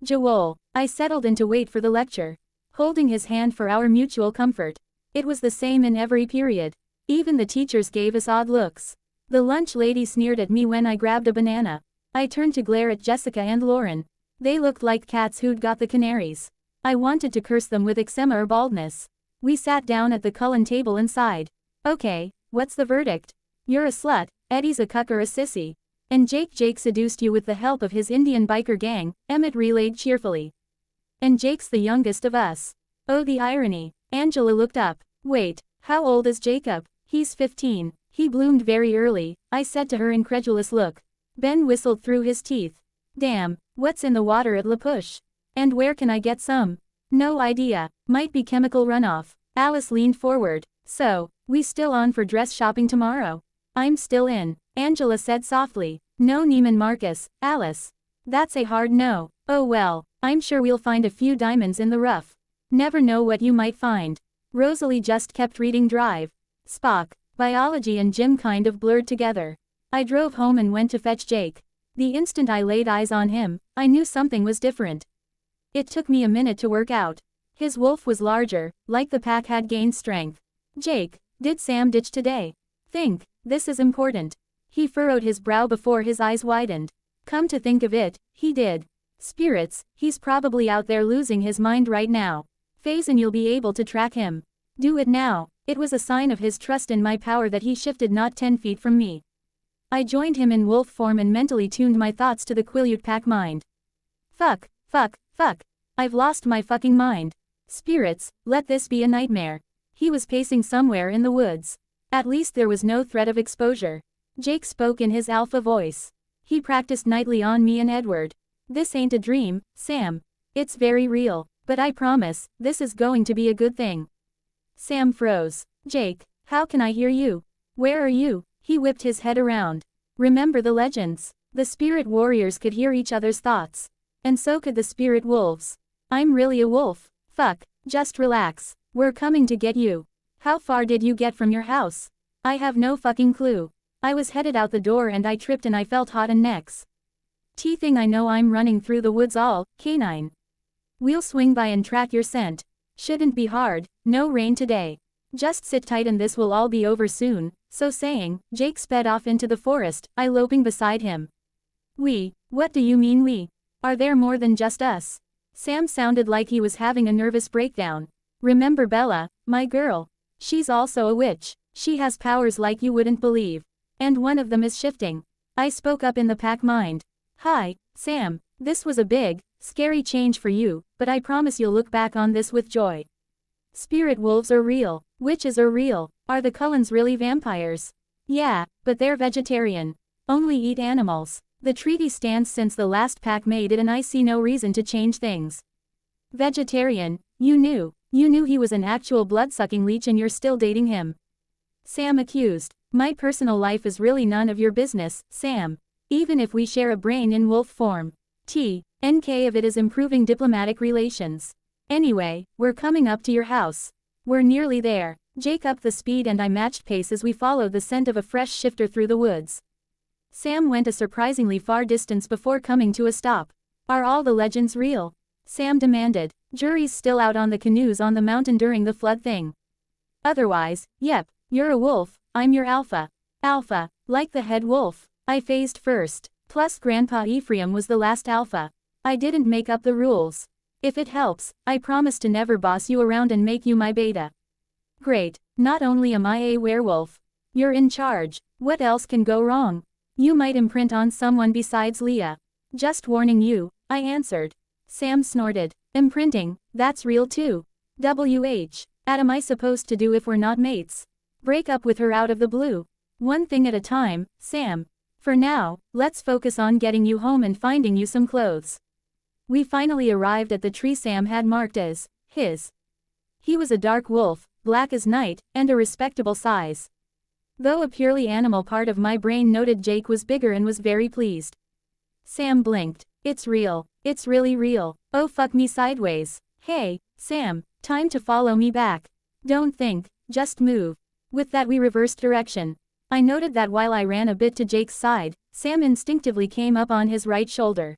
Joel, I settled in to wait for the lecture, holding his hand for our mutual comfort. It was the same in every period. Even the teachers gave us odd looks. The lunch lady sneered at me when I grabbed a banana. I turned to glare at Jessica and Lauren. They looked like cats who'd got the canaries. I wanted to curse them with eczema or baldness. We sat down at the Cullen table and sighed. Okay, what's the verdict? You're a slut, Eddie's a cuck or a sissy. And Jake seduced you with the help of his Indian biker gang, Emmett relayed cheerfully. And Jake's the youngest of us. Oh, the irony. Angela looked up. Wait, how old is Jacob? He's 15. He bloomed very early, I said to her incredulous look. Ben whistled through his teeth. Damn, what's in the water at La Push? And where can I get some? No idea, might be chemical runoff. Alice leaned forward. So, we still on for dress shopping tomorrow? I'm still in. Angela said softly. No Neiman Marcus, Alice. That's a hard no. Oh well, I'm sure we'll find a few diamonds in the rough. Never know what you might find. Rosalie just kept reading Drive. Spock, biology and gym kind of blurred together. I drove home and went to fetch Jake. The instant I laid eyes on him, I knew something was different. It took me a minute to work out. His wolf was larger, like the pack had gained strength. Jake, did Sam ditch today? Think, this is important. He furrowed his brow before his eyes widened. Come to think of it, he did. Spirits, he's probably out there losing his mind right now. Phase and you'll be able to track him. Do it now. It was a sign of his trust in my power that he shifted not 10 feet from me. I joined him in wolf form and mentally tuned my thoughts to the Quileute pack mind. Fuck. I've lost my fucking mind. Spirits, let this be a nightmare. He was pacing somewhere in the woods. At least there was no threat of exposure. Jake spoke in his alpha voice. He practiced nightly on me and Edward. This ain't a dream, Sam. It's very real, but I promise, this is going to be a good thing. Sam froze. Jake, how can I hear you? Where are you? He whipped his head around. Remember the legends. The spirit warriors could hear each other's thoughts. And so could the spirit wolves. I'm really a wolf. Fuck, just relax. We're coming to get you. How far did you get from your house? I have no fucking clue. I was headed out the door and I tripped and I felt hot and necks. Thing I know I'm running through the woods all, canine. We'll swing by and track your scent. Shouldn't be hard, no rain today. Just sit tight and this will all be over soon. So saying, Jake sped off into the forest, I loping beside him. We, what do you mean we? Are there more than just us? Sam sounded like he was having a nervous breakdown. Remember Bella, my girl? She's also a witch. She has powers like you wouldn't believe. And one of them is shifting. I spoke up in the pack mind. Hi, Sam, this was a big, scary change for you, but I promise you'll look back on this with joy. Spirit wolves are real. Witches are real. Are the Cullens really vampires? Yeah, but they're vegetarian. Only eat animals. The treaty stands since the last pack made it and I see no reason to change things. Vegetarian, you knew he was an actual blood-sucking leech and you're still dating him. Sam accused. My personal life is really none of your business, Sam. Even if we share a brain in wolf form. NK of it is improving diplomatic relations. Anyway, we're coming up to your house. We're nearly there. Jake upped the speed and I matched pace as we followed the scent of a fresh shifter through the woods. Sam went a surprisingly far distance before coming to a stop. Are all the legends real? Sam demanded. Jury's still out on the canoes on the mountain during the flood thing. Otherwise, yep, you're a wolf, I'm your alpha. Alpha, like the head wolf. I phased first. Plus Grandpa Ephraim was the last alpha. I didn't make up the rules. If it helps, I promise to never boss you around and make you my beta. Great, not only am I a werewolf. You're in charge. What else can go wrong? You might imprint on someone besides Leah. Just warning you, I answered. Sam snorted. Imprinting, that's real too. What am I supposed to do if we're not mates? Break up with her out of the blue. One thing at a time, Sam. For now, let's focus on getting you home and finding you some clothes. We finally arrived at the tree Sam had marked as his. He was a dark wolf, black as night, and a respectable size. Though a purely animal part of my brain noted Jake was bigger and was very pleased. Sam blinked. It's real. It's really real. Oh fuck me sideways. Hey, Sam, time to follow me back. Don't think, just move. With that we reversed direction. I noted that while I ran a bit to Jake's side, Sam instinctively came up on his right shoulder.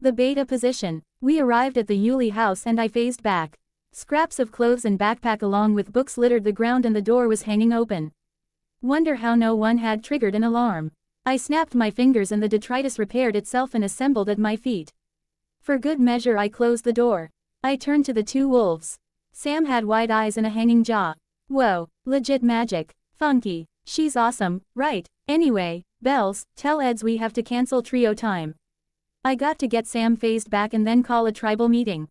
The beta position. We arrived at the Yulee house and I phased back. Scraps of clothes and backpack along with books littered the ground and the door was hanging open. Wonder how no one had triggered an alarm. I snapped my fingers and the detritus repaired itself and assembled at my feet. For good measure I closed the door. I turned to the two wolves. Sam had wide eyes and a hanging jaw. Whoa, legit magic. Funky. She's awesome, right? Anyway, Bells, tell Eds we have to cancel trio time. I got to get Sam phased back and then call a tribal meeting.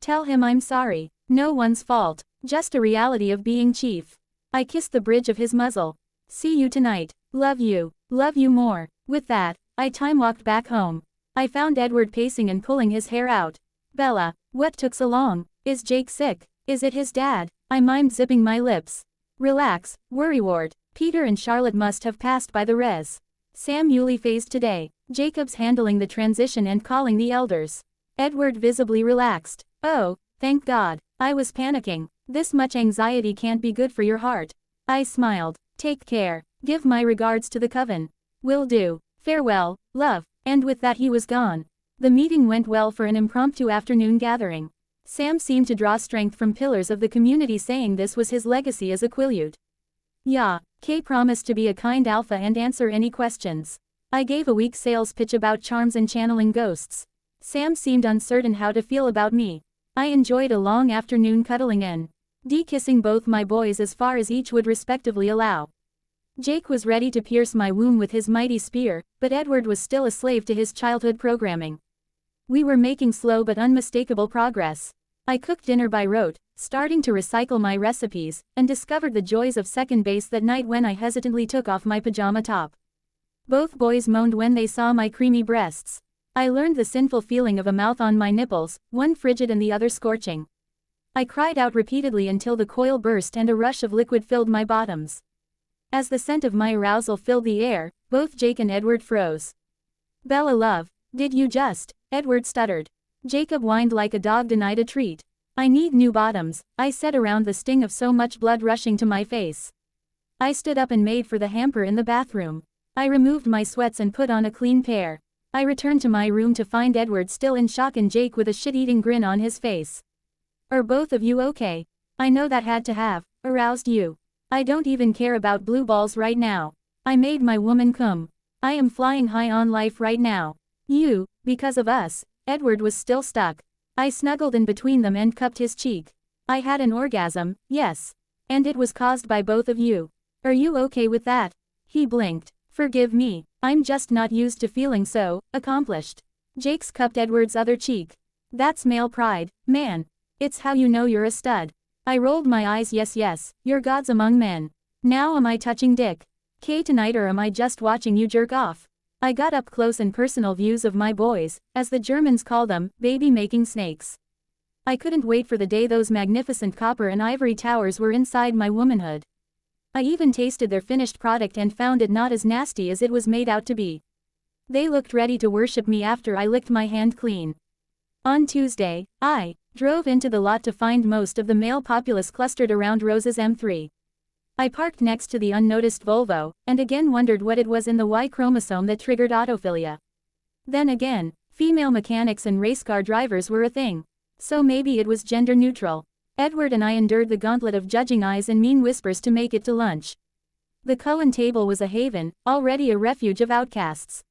Tell him I'm sorry. No one's fault. Just a reality of being chief. I kissed the bridge of his muzzle. See you tonight. Love you. Love you more. With that, I time-walked back home. I found Edward pacing and pulling his hair out. Bella, what took so long? Is Jake sick? Is it his dad? I mimed zipping my lips. Relax, worrywart. Peter and Charlotte must have passed by the res. Sam Yulee phased today. Jacob's handling the transition and calling the elders. Edward visibly relaxed. Oh, thank God. I was panicking. This much anxiety can't be good for your heart. I smiled. Take care. Give my regards to the coven. Will do. Farewell, love. And with that he was gone. The meeting went well for an impromptu afternoon gathering. Sam seemed to draw strength from pillars of the community, saying this was his legacy as a Quileute. Yeah, Kay promised to be a kind alpha and answer any questions. I gave a weak sales pitch about charms and channeling ghosts. Sam seemed uncertain how to feel about me. I enjoyed a long afternoon cuddling and kissing both my boys as far as each would respectively allow. Jake was ready to pierce my womb with his mighty spear, but Edward was still a slave to his childhood programming. We were making slow but unmistakable progress. I cooked dinner by rote, starting to recycle my recipes, and discovered the joys of second base that night when I hesitantly took off my pajama top. Both boys moaned when they saw my creamy breasts. I learned the sinful feeling of a mouth on my nipples, one frigid and the other scorching. I cried out repeatedly until the coil burst and a rush of liquid filled my bottoms. As the scent of my arousal filled the air, both Jake and Edward froze. Bella love, did you just? Edward stuttered. Jacob whined like a dog denied a treat. I need new bottoms, I said around the sting of so much blood rushing to my face. I stood up and made for the hamper in the bathroom. I removed my sweats and put on a clean pair. I returned to my room to find Edward still in shock and Jake with a shit-eating grin on his face. Are both of you okay? I know that had to have aroused you. I don't even care about blue balls right now. I made my woman come. I am flying high on life right now. You, because of us. Edward was still stuck. I snuggled in between them and cupped his cheek. I had an orgasm, yes. And it was caused by both of you. Are you okay with that? He blinked. Forgive me, I'm just not used to feeling so accomplished. Jake's cupped Edward's other cheek. That's male pride, man. It's how you know you're a stud. I rolled my eyes. Yes, you're gods among men. Now am I touching dick? Kay tonight, or am I just watching you jerk off? I got up close and personal views of my boys, as the Germans call them, baby-making snakes. I couldn't wait for the day those magnificent copper and ivory towers were inside my womanhood. I even tasted their finished product and found it not as nasty as it was made out to be. They looked ready to worship me after I licked my hand clean. On Tuesday, I drove into the lot to find most of the male populace clustered around Rose's M3. I parked next to the unnoticed Volvo, and again wondered what it was in the Y chromosome that triggered autophilia. Then again, female mechanics and race car drivers were a thing. So maybe it was gender neutral. Edward and I endured the gauntlet of judging eyes and mean whispers to make it to lunch. The Cullen table was a haven, already a refuge of outcasts.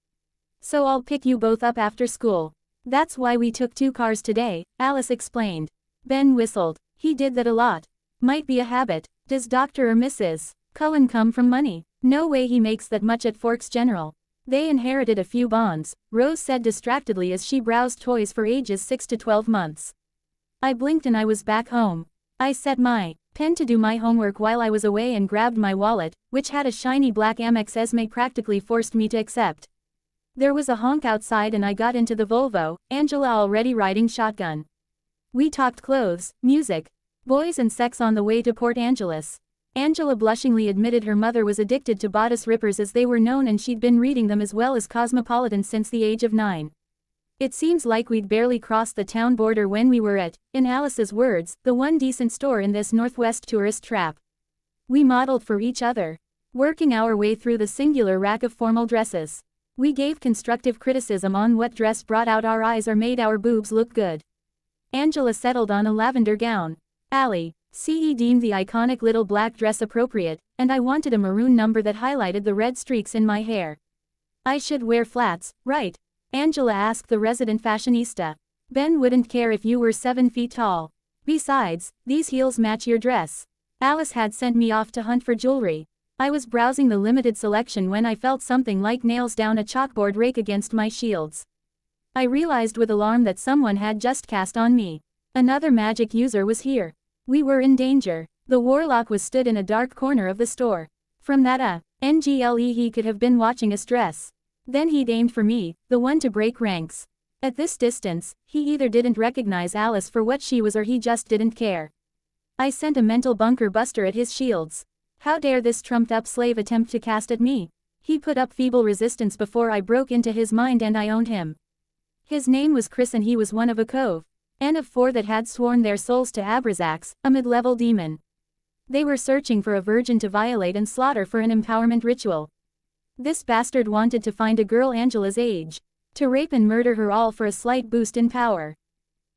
So I'll pick you both up after school. That's why we took 2 cars today, Alice explained. Ben whistled. He did that a lot. Might be a habit. Does Dr. or Mrs. Cullen come from money? No way he makes that much at Forks General. They inherited a few bonds, Rose said distractedly as she browsed toys for ages 6 to 12 months. I blinked and I was back home. I set my pen to do my homework while I was away and grabbed my wallet, which had a shiny black Amex Esme practically forced me to accept. There was a honk outside and I got into the Volvo, Angela already riding shotgun. We talked clothes, music, boys and sex on the way to Port Angeles. Angela blushingly admitted her mother was addicted to bodice rippers as they were known and she'd been reading them as well as Cosmopolitan since the age of 9. It seems like we'd barely crossed the town border when we were at, in Alice's words, the one decent store in this Northwest tourist trap. We modeled for each other, working our way through the singular rack of formal dresses. We gave constructive criticism on what dress brought out our eyes or made our boobs look good. Angela settled on a lavender gown. Allie, CE deemed the iconic little black dress appropriate, and I wanted a maroon number that highlighted the red streaks in my hair. I should wear flats, right? Angela asked the resident fashionista. Ben wouldn't care if you were 7 feet tall. Besides, these heels match your dress. Alice had sent me off to hunt for jewelry. I was browsing the limited selection when I felt something like nails down a chalkboard rake against my shields. I realized with alarm that someone had just cast on me. Another magic user was here. We were in danger. The warlock was stood in a dark corner of the store. From that NGLE he could have been watching us dress. Then he'd aimed for me, the one to break ranks. At this distance, he either didn't recognize Alice for what she was or he just didn't care. I sent a mental bunker buster at his shields. How dare this trumped-up slave attempt to cast at me? He put up feeble resistance before I broke into his mind and I owned him. His name was Chris and he was one of a cove. And of 4 that had sworn their souls to Abrazax, a mid-level demon. They were searching for a virgin to violate and slaughter for an empowerment ritual. This bastard wanted to find a girl Angela's age. To rape and murder her all for a slight boost in power.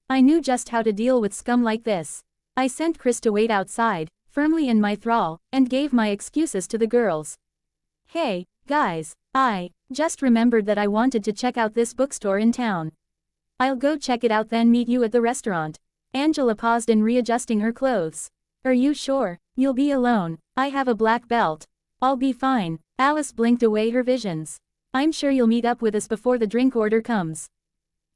I knew just how to deal with scum like this. I sent Chris to wait outside, firmly in my thrall, and gave my excuses to the girls. Hey, guys, I just remembered that I wanted to check out this bookstore in town. I'll go check it out then meet you at the restaurant. Angela paused in readjusting her clothes. Are you sure? You'll be alone. I have a black belt. I'll be fine. Alice blinked away her visions. I'm sure you'll meet up with us before the drink order comes.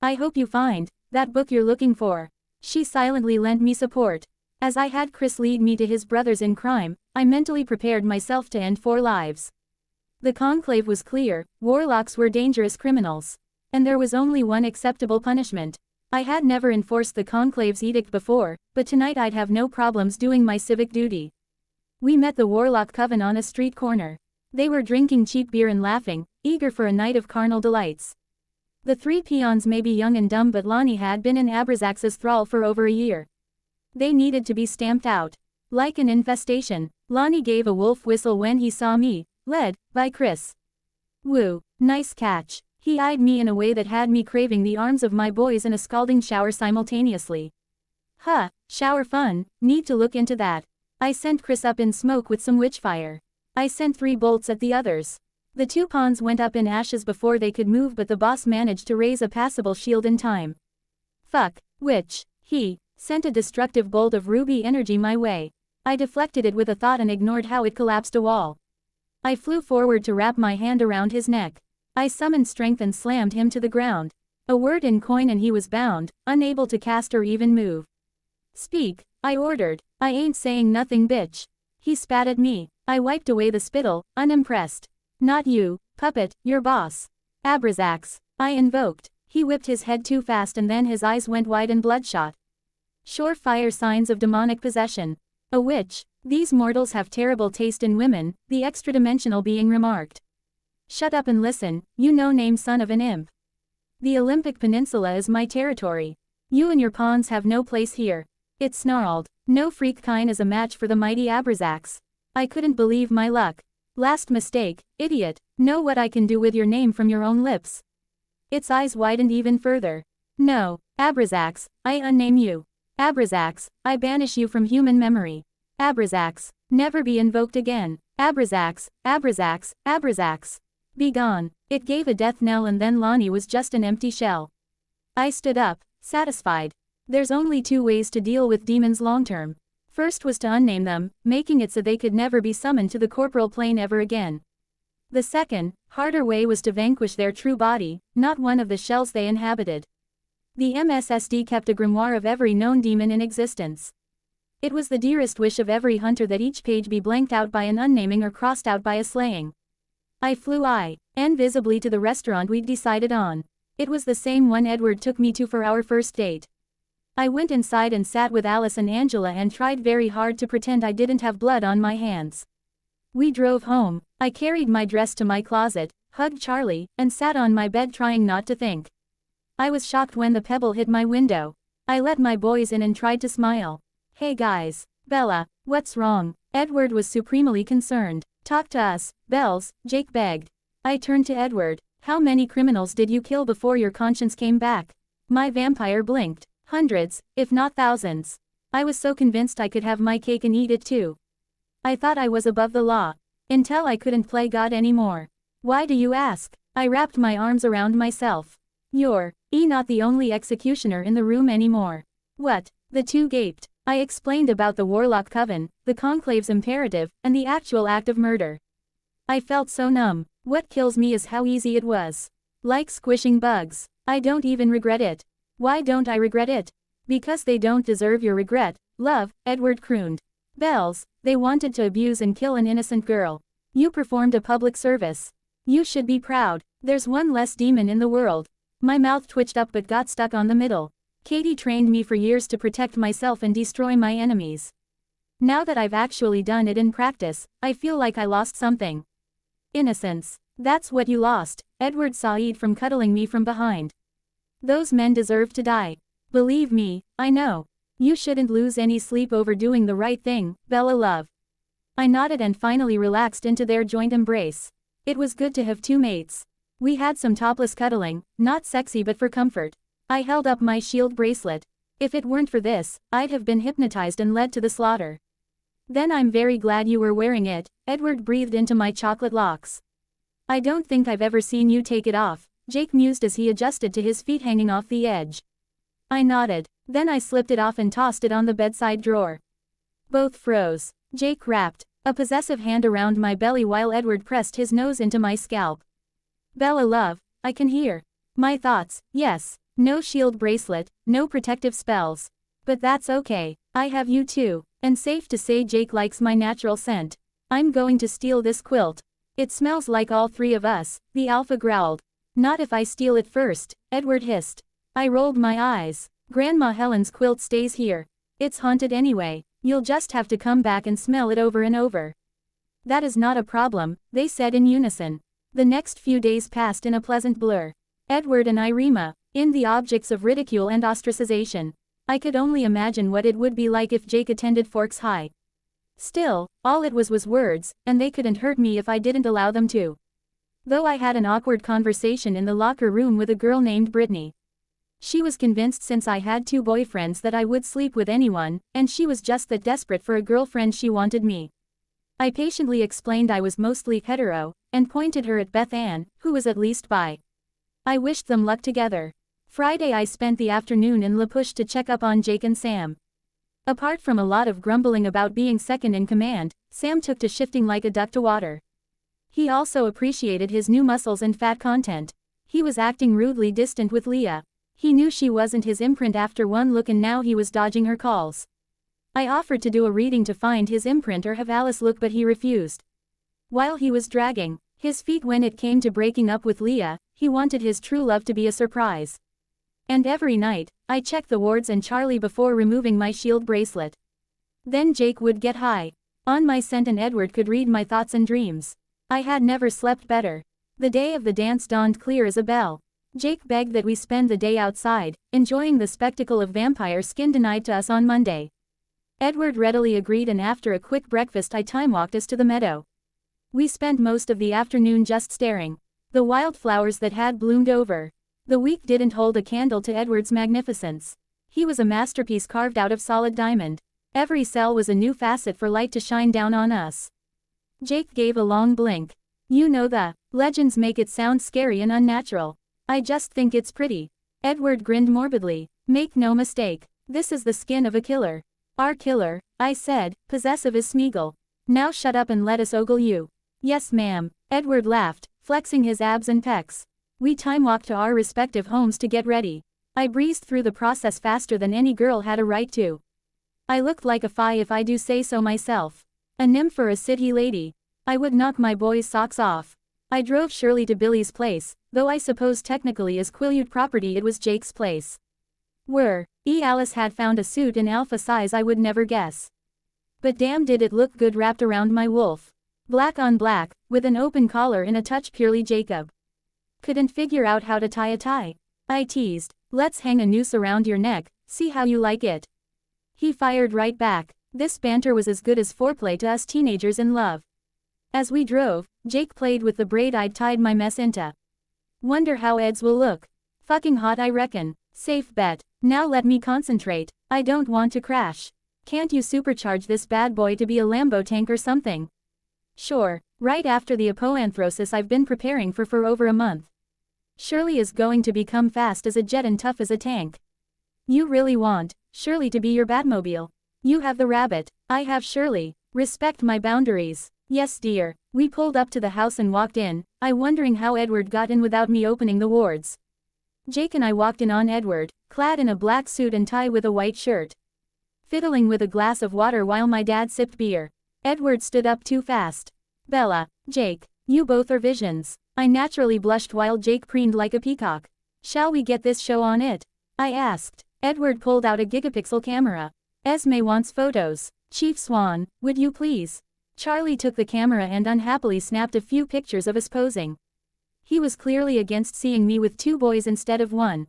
I hope you find that book you're looking for. She silently lent me support. As I had Chris lead me to his brothers in crime, I mentally prepared myself to end 4 lives. The conclave was clear, warlocks were dangerous criminals. And there was only one acceptable punishment. I had never enforced the conclave's edict before, but tonight I'd have no problems doing my civic duty. We met the warlock coven on a street corner. They were drinking cheap beer and laughing, eager for a night of carnal delights. The 3 peons may be young and dumb but Lonnie had been in Abrazax's thrall for over a year. They needed to be stamped out. Like an infestation, Lonnie gave a wolf whistle when he saw me, led by Chris. Woo, nice catch. He eyed me in a way that had me craving the arms of my boys and a scalding shower simultaneously. Huh, shower fun, need to look into that. I sent Chris up in smoke with some witchfire. I sent 3 bolts at the others. The 2 pawns went up in ashes before they could move but the boss managed to raise a passable shield in time. Fuck, witch, he sent a destructive bolt of ruby energy my way. I deflected it with a thought and ignored how it collapsed a wall. I flew forward to wrap my hand around his neck. I summoned strength and slammed him to the ground. A word in coin and he was bound, unable to cast or even move. Speak, I ordered. I ain't saying nothing bitch. He spat at me. I wiped away the spittle, unimpressed. Not you, puppet, your boss. Abrazax, I invoked. He whipped his head too fast and then his eyes went wide and bloodshot. Surefire signs of demonic possession. A witch. These mortals have terrible taste in women, the extra-dimensional being remarked. Shut up and listen, you no-name son of an imp. The Olympic Peninsula is my territory. You and your pawns have no place here. It snarled. No freak kind is a match for the mighty Abrazax. I couldn't believe my luck. Last mistake, idiot. Know what I can do with your name from your own lips. Its eyes widened even further. No, Abrazax, I unname you. Abrazax, I banish you from human memory. Abrazax, never be invoked again. Abrazax, Abrazax, Abrazax. Be gone. It gave a death knell and then Lonnie was just an empty shell. I stood up, satisfied. There's only 2 ways to deal with demons long-term. First was to unname them, making it so they could never be summoned to the corporal plane ever again. The second, harder way was to vanquish their true body, not one of the shells they inhabited. The MSSD kept a grimoire of every known demon in existence. It was the dearest wish of every hunter that each page be blanked out by an unnaming or crossed out by a slaying. I flew invisibly to the restaurant we'd decided on. It was the same one Edward took me to for our first date. I went inside and sat with Alice and Angela and tried very hard to pretend I didn't have blood on my hands. We drove home. I carried my dress to my closet, hugged Charlie, and sat on my bed trying not to think. I was shocked when the pebble hit my window. I let my boys in and tried to smile. Hey guys. Bella, what's wrong? Edward was supremely concerned. Talk to us, Bells, Jake begged. I turned to Edward. How many criminals did you kill before your conscience came back? My vampire blinked. Hundreds, if not thousands. I was so convinced I could have my cake and eat it too. I thought I was above the law. Until I couldn't play God anymore. Why do you ask? I wrapped my arms around myself. You're not the only executioner in the room anymore. What? The 2 gaped. I explained about the Warlock Coven, the Conclave's imperative, and the actual act of murder. I felt so numb. What kills me is how easy it was. Like squishing bugs. I don't even regret it. Why don't I regret it? Because they don't deserve your regret, love, Edward crooned. Bells, they wanted to abuse and kill an innocent girl. You performed a public service. You should be proud. There's one less demon in the world. My mouth twitched up but got stuck on the middle. Katie trained me for years to protect myself and destroy my enemies. Now that I've actually done it in practice, I feel like I lost something. Innocence. That's what you lost, Edward Said, from cuddling me from behind. Those men deserve to die. Believe me, I know. You shouldn't lose any sleep over doing the right thing, Bella love. I nodded and finally relaxed into their joint embrace. It was good to have two mates. We had some topless cuddling, not sexy but for comfort. I held up my shield bracelet. If it weren't for this, I'd have been hypnotized and led to the slaughter. Then I'm very glad you were wearing it, Edward breathed into my chocolate locks. I don't think I've ever seen you take it off, Jake mused as he adjusted to his feet hanging off the edge. I nodded. Then I slipped it off and tossed it on the bedside drawer. Both froze. Jake wrapped a possessive hand around my belly while Edward pressed his nose into my scalp. Bella love, I can hear my thoughts. Yes, no shield bracelet, no protective spells. But that's okay, I have you too, and safe to say Jake likes my natural scent. I'm going to steal this quilt. It smells like all three of us, the alpha growled. Not if I steal it first, Edward hissed. I rolled my eyes. Grandma Helen's quilt stays here. It's haunted anyway, you'll just have to come back and smell it over and over. That is not a problem, they said in unison. The next few days passed in a pleasant blur. Edward and Irema, in the objects of ridicule and ostracization. I could only imagine what it would be like if Jake attended Forks High. Still, all it was words, and they couldn't hurt me if I didn't allow them to. Though I had an awkward conversation in the locker room with a girl named Brittany. She was convinced since I had two boyfriends that I would sleep with anyone, and she was just that desperate for a girlfriend she wanted me. I patiently explained I was mostly hetero, and pointed her at Beth Ann, who was at least bi. I wished them luck together. Friday I spent the afternoon in La Push to check up on Jake and Sam. Apart from a lot of grumbling about being second in command, Sam took to shifting like a duck to water. He also appreciated his new muscles and fat content. He was acting rudely distant with Leah. He knew she wasn't his imprint after one look and now he was dodging her calls. I offered to do a reading to find his imprint or have Alice look but he refused. While he was dragging his feet when it came to breaking up with Leah, he wanted his true love to be a surprise. And every night, I checked the wards and Charlie before removing my shield bracelet. Then Jake would get high on my scent and Edward could read my thoughts and dreams. I had never slept better. The day of the dance dawned clear as a bell. Jake begged that we spend the day outside, enjoying the spectacle of vampire skin denied to us on Monday. Edward readily agreed and after a quick breakfast I time-walked us to the meadow. We spent most of the afternoon just staring. The wildflowers that had bloomed over the week didn't hold a candle to Edward's magnificence. He was a masterpiece carved out of solid diamond. Every cell was a new facet for light to shine down on us. Jake gave a long blink. You know the legends make it sound scary and unnatural. I just think it's pretty. Edward grinned morbidly. Make no mistake, this is the skin of a killer. Our killer, I said, possessive as Smeagol. Now shut up and let us ogle you. Yes ma'am, Edward laughed, flexing his abs and pecs. We time-walked to our respective homes to get ready. I breezed through the process faster than any girl had a right to. I looked like a fae if I do say so myself. A nymph or a city lady. I would knock my boys' socks off. I drove Shirley to Billy's place, though I suppose technically as Quileute property it was Jake's place. Alice had found a suit in alpha size I would never guess. But damn did it look good wrapped around my wolf. Black on black, with an open collar in a touch purely Jacob. Couldn't figure out how to tie a tie. I teased, let's hang a noose around your neck, see how you like it. He fired right back. This banter was as good as foreplay to us teenagers in love. As we drove, Jake played with the braid I'd tied my mess into. Wonder how Ed's will look. Fucking hot I reckon. Safe bet. Now let me concentrate. I don't want to crash. Can't you supercharge this bad boy to be a Lambo tank or something? Sure, right after the apoanthrosis I've been preparing for over a month. Shirley is going to become fast as a jet and tough as a tank. You really want Shirley to be your Batmobile. You have the rabbit, I have Shirley. Respect my boundaries. Yes dear. We pulled up to the house and walked in, I wondering how Edward got in without me opening the wards. Jake and I walked in on Edward, clad in a black suit and tie with a white shirt. Fiddling with a glass of water while my dad sipped beer. Edward stood up too fast. Bella, Jake, you both are visions. I naturally blushed while Jake preened like a peacock. Shall we get this show on it? I asked. Edward pulled out a gigapixel camera. Esme wants photos. Chief Swan, would you please? Charlie took the camera and unhappily snapped a few pictures of us posing. He was clearly against seeing me with 2 boys instead of 1.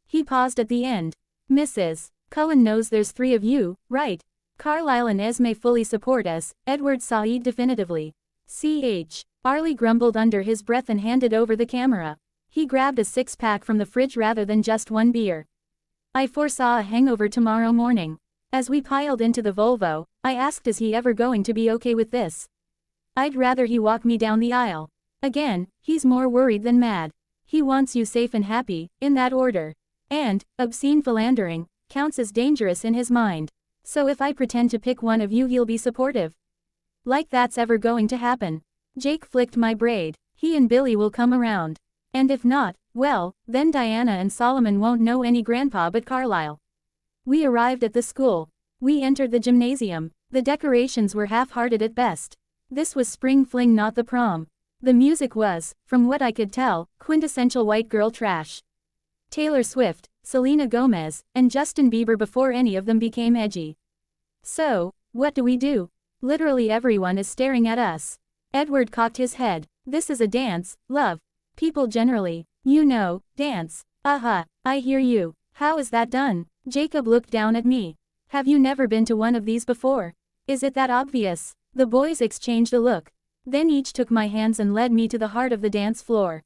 He paused at the end. Mrs. Cullen knows there's 3 of you, right? Carlisle and Esme fully support us, Edward Said definitively. Arlie grumbled under his breath and handed over the camera. He grabbed a 6-pack from the fridge rather than just 1 beer. I foresaw a hangover tomorrow morning. As we piled into the Volvo, I asked, is he ever going to be okay with this? I'd rather he walk me down the aisle. Again, he's more worried than mad. He wants you safe and happy, in that order. And, obscene philandering, counts as dangerous in his mind. So if I pretend to pick one of you, he'll be supportive? Like that's ever going to happen. Jake flicked my braid. He and Billy will come around. And if not, well, then Diana and Solomon won't know any grandpa but Carlisle. We arrived at the school. We entered the gymnasium. The decorations were half-hearted at best. This was spring fling, not the prom. The music was, from what I could tell, quintessential white girl trash. Taylor Swift, Selena Gomez, and Justin Bieber before any of them became edgy. So, what do? Literally everyone is staring at us. Edward cocked his head. This is a dance, love. People generally, dance. I hear you. How is that done? Jacob looked down at me. Have you never been to one of these before? Is it that obvious? The boys exchanged a look. Then each took my hands and led me to the heart of the dance floor.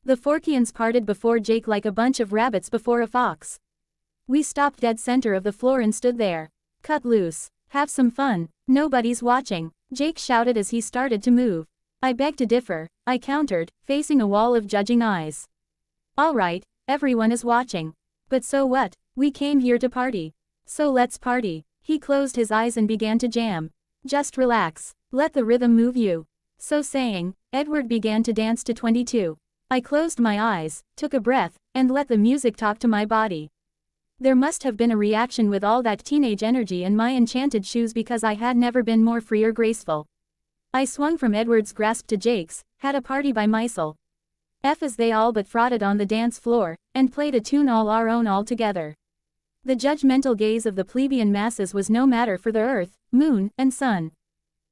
The Forkians parted before Jake like a bunch of rabbits before a fox. We stopped dead center of the floor and stood there. Cut loose. Have some fun. Nobody's watching, Jake shouted as he started to move. I beg to differ, I countered, facing a wall of judging eyes. All right, everyone is watching. But so what? We came here to party. So let's party. He closed his eyes and began to jam. Just relax. Let the rhythm move you. So saying, Edward began to dance to 22. I closed my eyes, took a breath, and let the music talk to my body. There must have been a reaction with all that teenage energy in my enchanted shoes because I had never been more free or graceful. I swung from Edward's grasp to Jake's, had a party by myself. As they all but frotted on the dance floor, and played a tune all our own all together. The judgmental gaze of the plebeian masses was no matter for the earth, moon, and sun.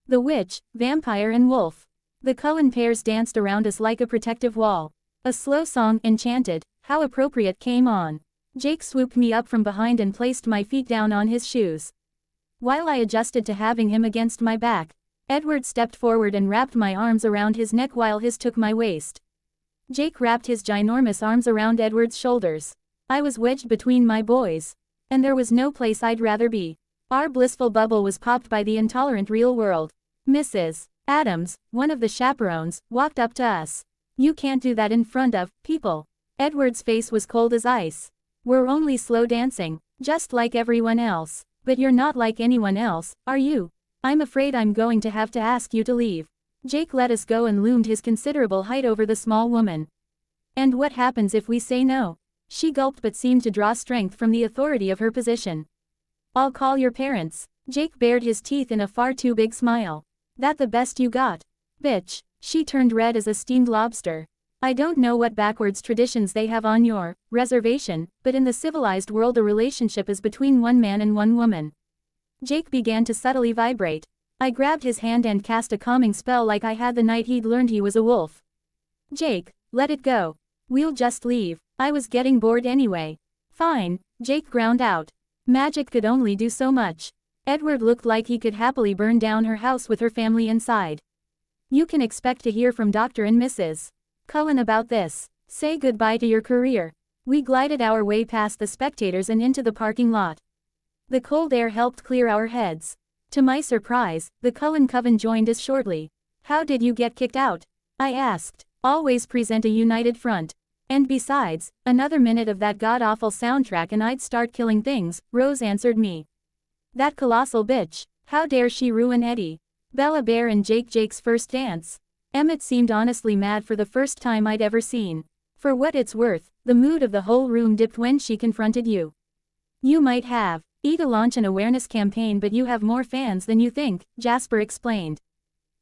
The witch, vampire and wolf. The Cullen pairs danced around us like a protective wall. A slow song, Enchanted, how appropriate, came on. Jake swooped me up from behind and placed my feet down on his shoes. While I adjusted to having him against my back, Edward stepped forward and wrapped my arms around his neck while his took my waist. Jake wrapped his ginormous arms around Edward's shoulders. I was wedged between my boys. And there was no place I'd rather be. Our blissful bubble was popped by the intolerant real world. Mrs. Adams, one of the chaperones, walked up to us. You can't do that in front of people. Edward's face was cold as ice. We're only slow dancing, just like everyone else. But you're not like anyone else, are you? I'm afraid I'm going to have to ask you to leave. Jake let us go and loomed his considerable height over the small woman. And what happens if we say no? She gulped but seemed to draw strength from the authority of her position. I'll call your parents. Jake bared his teeth in a far too big smile. That the best you got? Bitch. She turned red as a steamed lobster. I don't know what backwards traditions they have on your reservation, but in the civilized world a relationship is between one man and one woman. Jake began to subtly vibrate. I grabbed his hand and cast a calming spell like I had the night he'd learned he was a wolf. Jake, let it go. We'll just leave. I was getting bored anyway. Fine, Jake ground out. Magic could only do so much. Edward looked like he could happily burn down her house with her family inside. You can expect to hear from Dr. and Mrs. Cullen about this. Say goodbye to your career. We glided our way past the spectators and into the parking lot. The cold air helped clear our heads. To my surprise, the Cullen coven joined us shortly. How did you get kicked out? I asked. Always present a united front. And besides, another minute of that god-awful soundtrack and I'd start killing things, Rose answered me. That colossal bitch. How dare she ruin Eddie? Bella Bear and Jake's first dance. Emmett seemed honestly mad for the first time I'd ever seen. For what it's worth, the mood of the whole room dipped when she confronted you. You might have to launch an awareness campaign, but you have more fans than you think, Jasper explained.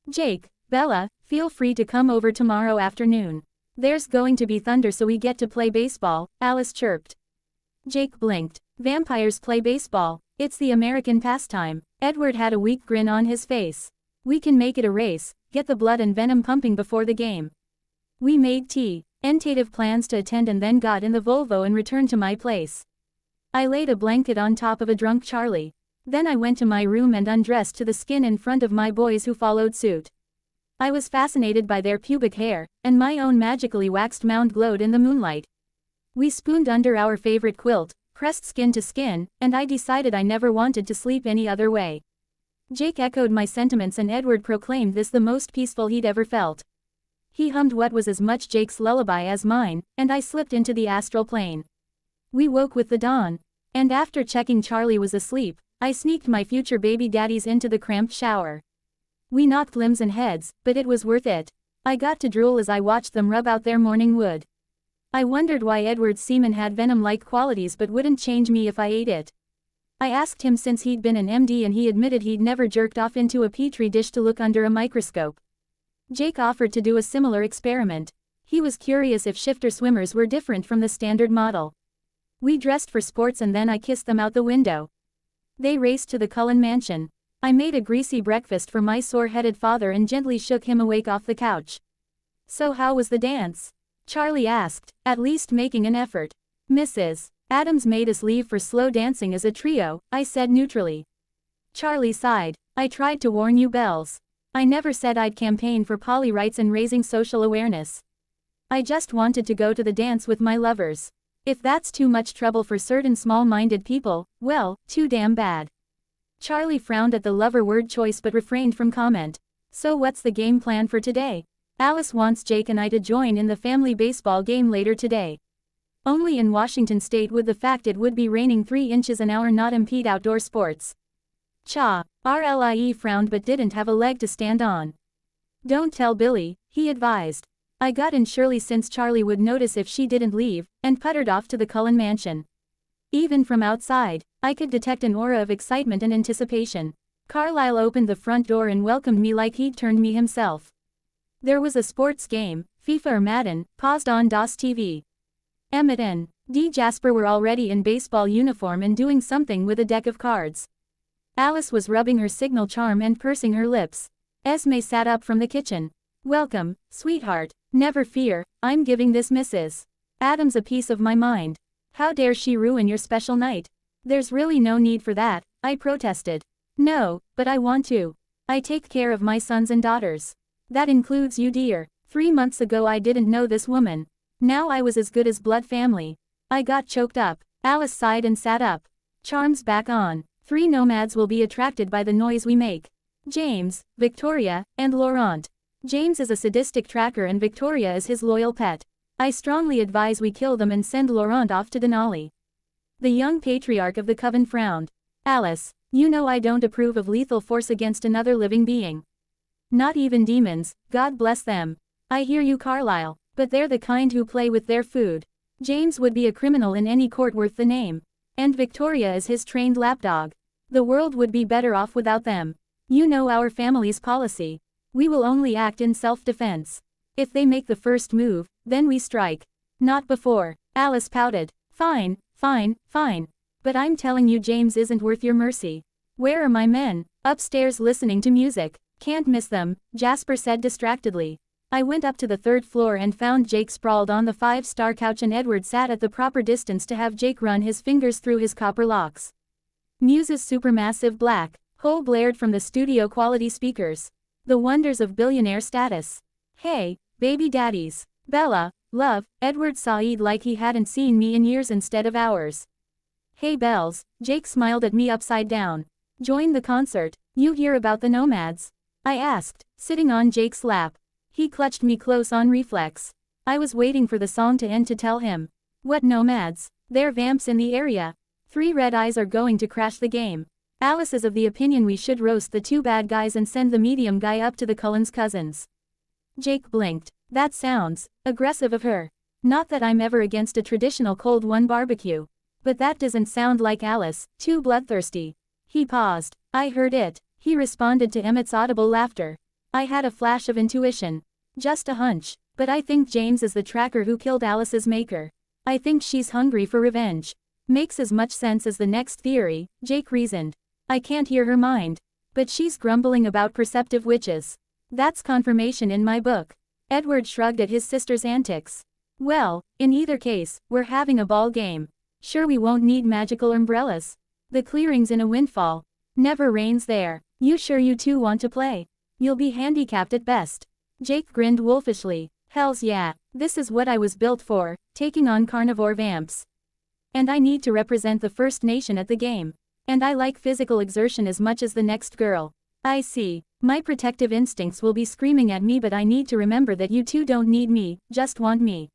Jake, Bella, feel free to come over tomorrow afternoon. There's going to be thunder so we get to play baseball, Alice chirped. Jake blinked. Vampires play baseball. It's the American pastime. Edward had a weak grin on his face. We can make it a race, get the blood and venom pumping before the game. We made tentative plans to attend and then got in the Volvo and returned to my place. I laid a blanket on top of a drunk Charlie. Then I went to my room and undressed to the skin in front of my boys who followed suit. I was fascinated by their pubic hair, and my own magically waxed mound glowed in the moonlight. We spooned under our favorite quilt, pressed skin to skin, and I decided I never wanted to sleep any other way. Jake echoed my sentiments and Edward proclaimed this the most peaceful he'd ever felt. He hummed what was as much Jake's lullaby as mine, and I slipped into the astral plane. We woke with the dawn. And after checking Charlie was asleep, I sneaked my future baby daddies into the cramped shower. We knocked limbs and heads, but it was worth it. I got to drool as I watched them rub out their morning wood. I wondered why Edward's semen had venom-like qualities but wouldn't change me if I ate it. I asked him since he'd been an MD and he admitted he'd never jerked off into a petri dish to look under a microscope. Jake offered to do a similar experiment. He was curious if shifter swimmers were different from the standard model. We dressed for sports and then I kissed them out the window. They raced to the Cullen mansion. I made a greasy breakfast for my sore-headed father and gently shook him awake off the couch. "So how was the dance?" Charlie asked, at least making an effort. "Mrs. Adams made us leave for slow dancing as a trio," I said neutrally. Charlie sighed. "I tried to warn you, Bells. I never said I'd campaign for poly rights and raising social awareness. I just wanted to go to the dance with my lovers. If that's too much trouble for certain small-minded people, well, too damn bad." Charlie frowned at the lover word choice but refrained from comment. "So what's the game plan for today?" "Alice wants Jake and I to join in the family baseball game later today. Only in Washington state would the fact it would be raining 3 inches an hour not impede outdoor sports." Cha. RLIE frowned but didn't have a leg to stand on. "Don't tell Billy," he advised. I got in Shirley since Charlie would notice if she didn't leave, and puttered off to the Cullen mansion. Even from outside, I could detect an aura of excitement and anticipation. Carlisle opened the front door and welcomed me like he'd turned me himself. There was a sports game, FIFA or Madden, paused on DOS TV. Emmett and D. Jasper were already in baseball uniform and doing something with a deck of cards. Alice was rubbing her signal charm and pursing her lips. Esme sat up from the kitchen. "Welcome, sweetheart. Never fear, I'm giving this Mrs. Adams a piece of my mind. How dare she ruin your special night?" "There's really no need for that," I protested. "No, but I want to. I take care of my sons and daughters. That includes you, dear. 3 months ago I didn't know this woman. Now I was as good as blood family." I got choked up. Alice sighed and sat up. "Charms back on. 3 nomads will be attracted by the noise we make. James, Victoria, and Laurent. James is a sadistic tracker and Victoria is his loyal pet. I strongly advise we kill them and send Laurent off to Denali." The young patriarch of the coven frowned. "Alice, you know I don't approve of lethal force against another living being. Not even demons, God bless them." "I hear you, Carlisle, but they're the kind who play with their food. James would be a criminal in any court worth the name. And Victoria is his trained lapdog. The world would be better off without them. You know our family's policy. We will only act in self-defense. If they make the first move, then we strike. Not before." Alice pouted. Fine, fine, fine. But I'm telling you James isn't worth your mercy." "Where are my men?" "Upstairs listening to music. Can't miss them," Jasper said distractedly. I went up to the 3rd floor and found Jake sprawled on the 5-star couch and Edward sat at the proper distance to have Jake run his fingers through his copper locks. Muse's supermassive black hole blared from the studio-quality speakers. The wonders of billionaire status. "Hey, baby daddies. Bella, love," Edward sighed like he hadn't seen me in years instead of hours. "Hey Bells," Jake smiled at me upside down. "Join the concert. You hear about the nomads?" I asked, sitting on Jake's lap. He clutched me close on reflex. I was waiting for the song to end to tell him. "What nomads? They're vamps in the area. 3 red eyes are going to crash the game. Alice is of the opinion we should roast the 2 bad guys and send the medium guy up to the Cullen's cousins." Jake blinked. "That sounds aggressive of her. Not that I'm ever against a traditional cold one barbecue. But that doesn't sound like Alice, too bloodthirsty." He paused. "I heard it." He responded to Emmett's audible laughter. "I had a flash of intuition. Just a hunch. But I think James is the tracker who killed Alice's maker. I think she's hungry for revenge." "Makes as much sense as the next theory," Jake reasoned. "I can't hear her mind. But she's grumbling about perceptive witches. That's confirmation in my book. Edward shrugged at his sister's antics. Well, in either case, we're having a ball game. Sure we won't need magical umbrellas. The clearing's in a windfall. Never rains there. You sure you two want to play? You'll be handicapped at best. Jake grinned wolfishly. Hells yeah, this is what I was built for, taking on carnivore vamps. And I need to represent the First Nation at the game. And I like physical exertion as much as the next girl. I see. My protective instincts will be screaming at me, but I need to remember that you two don't need me, just want me.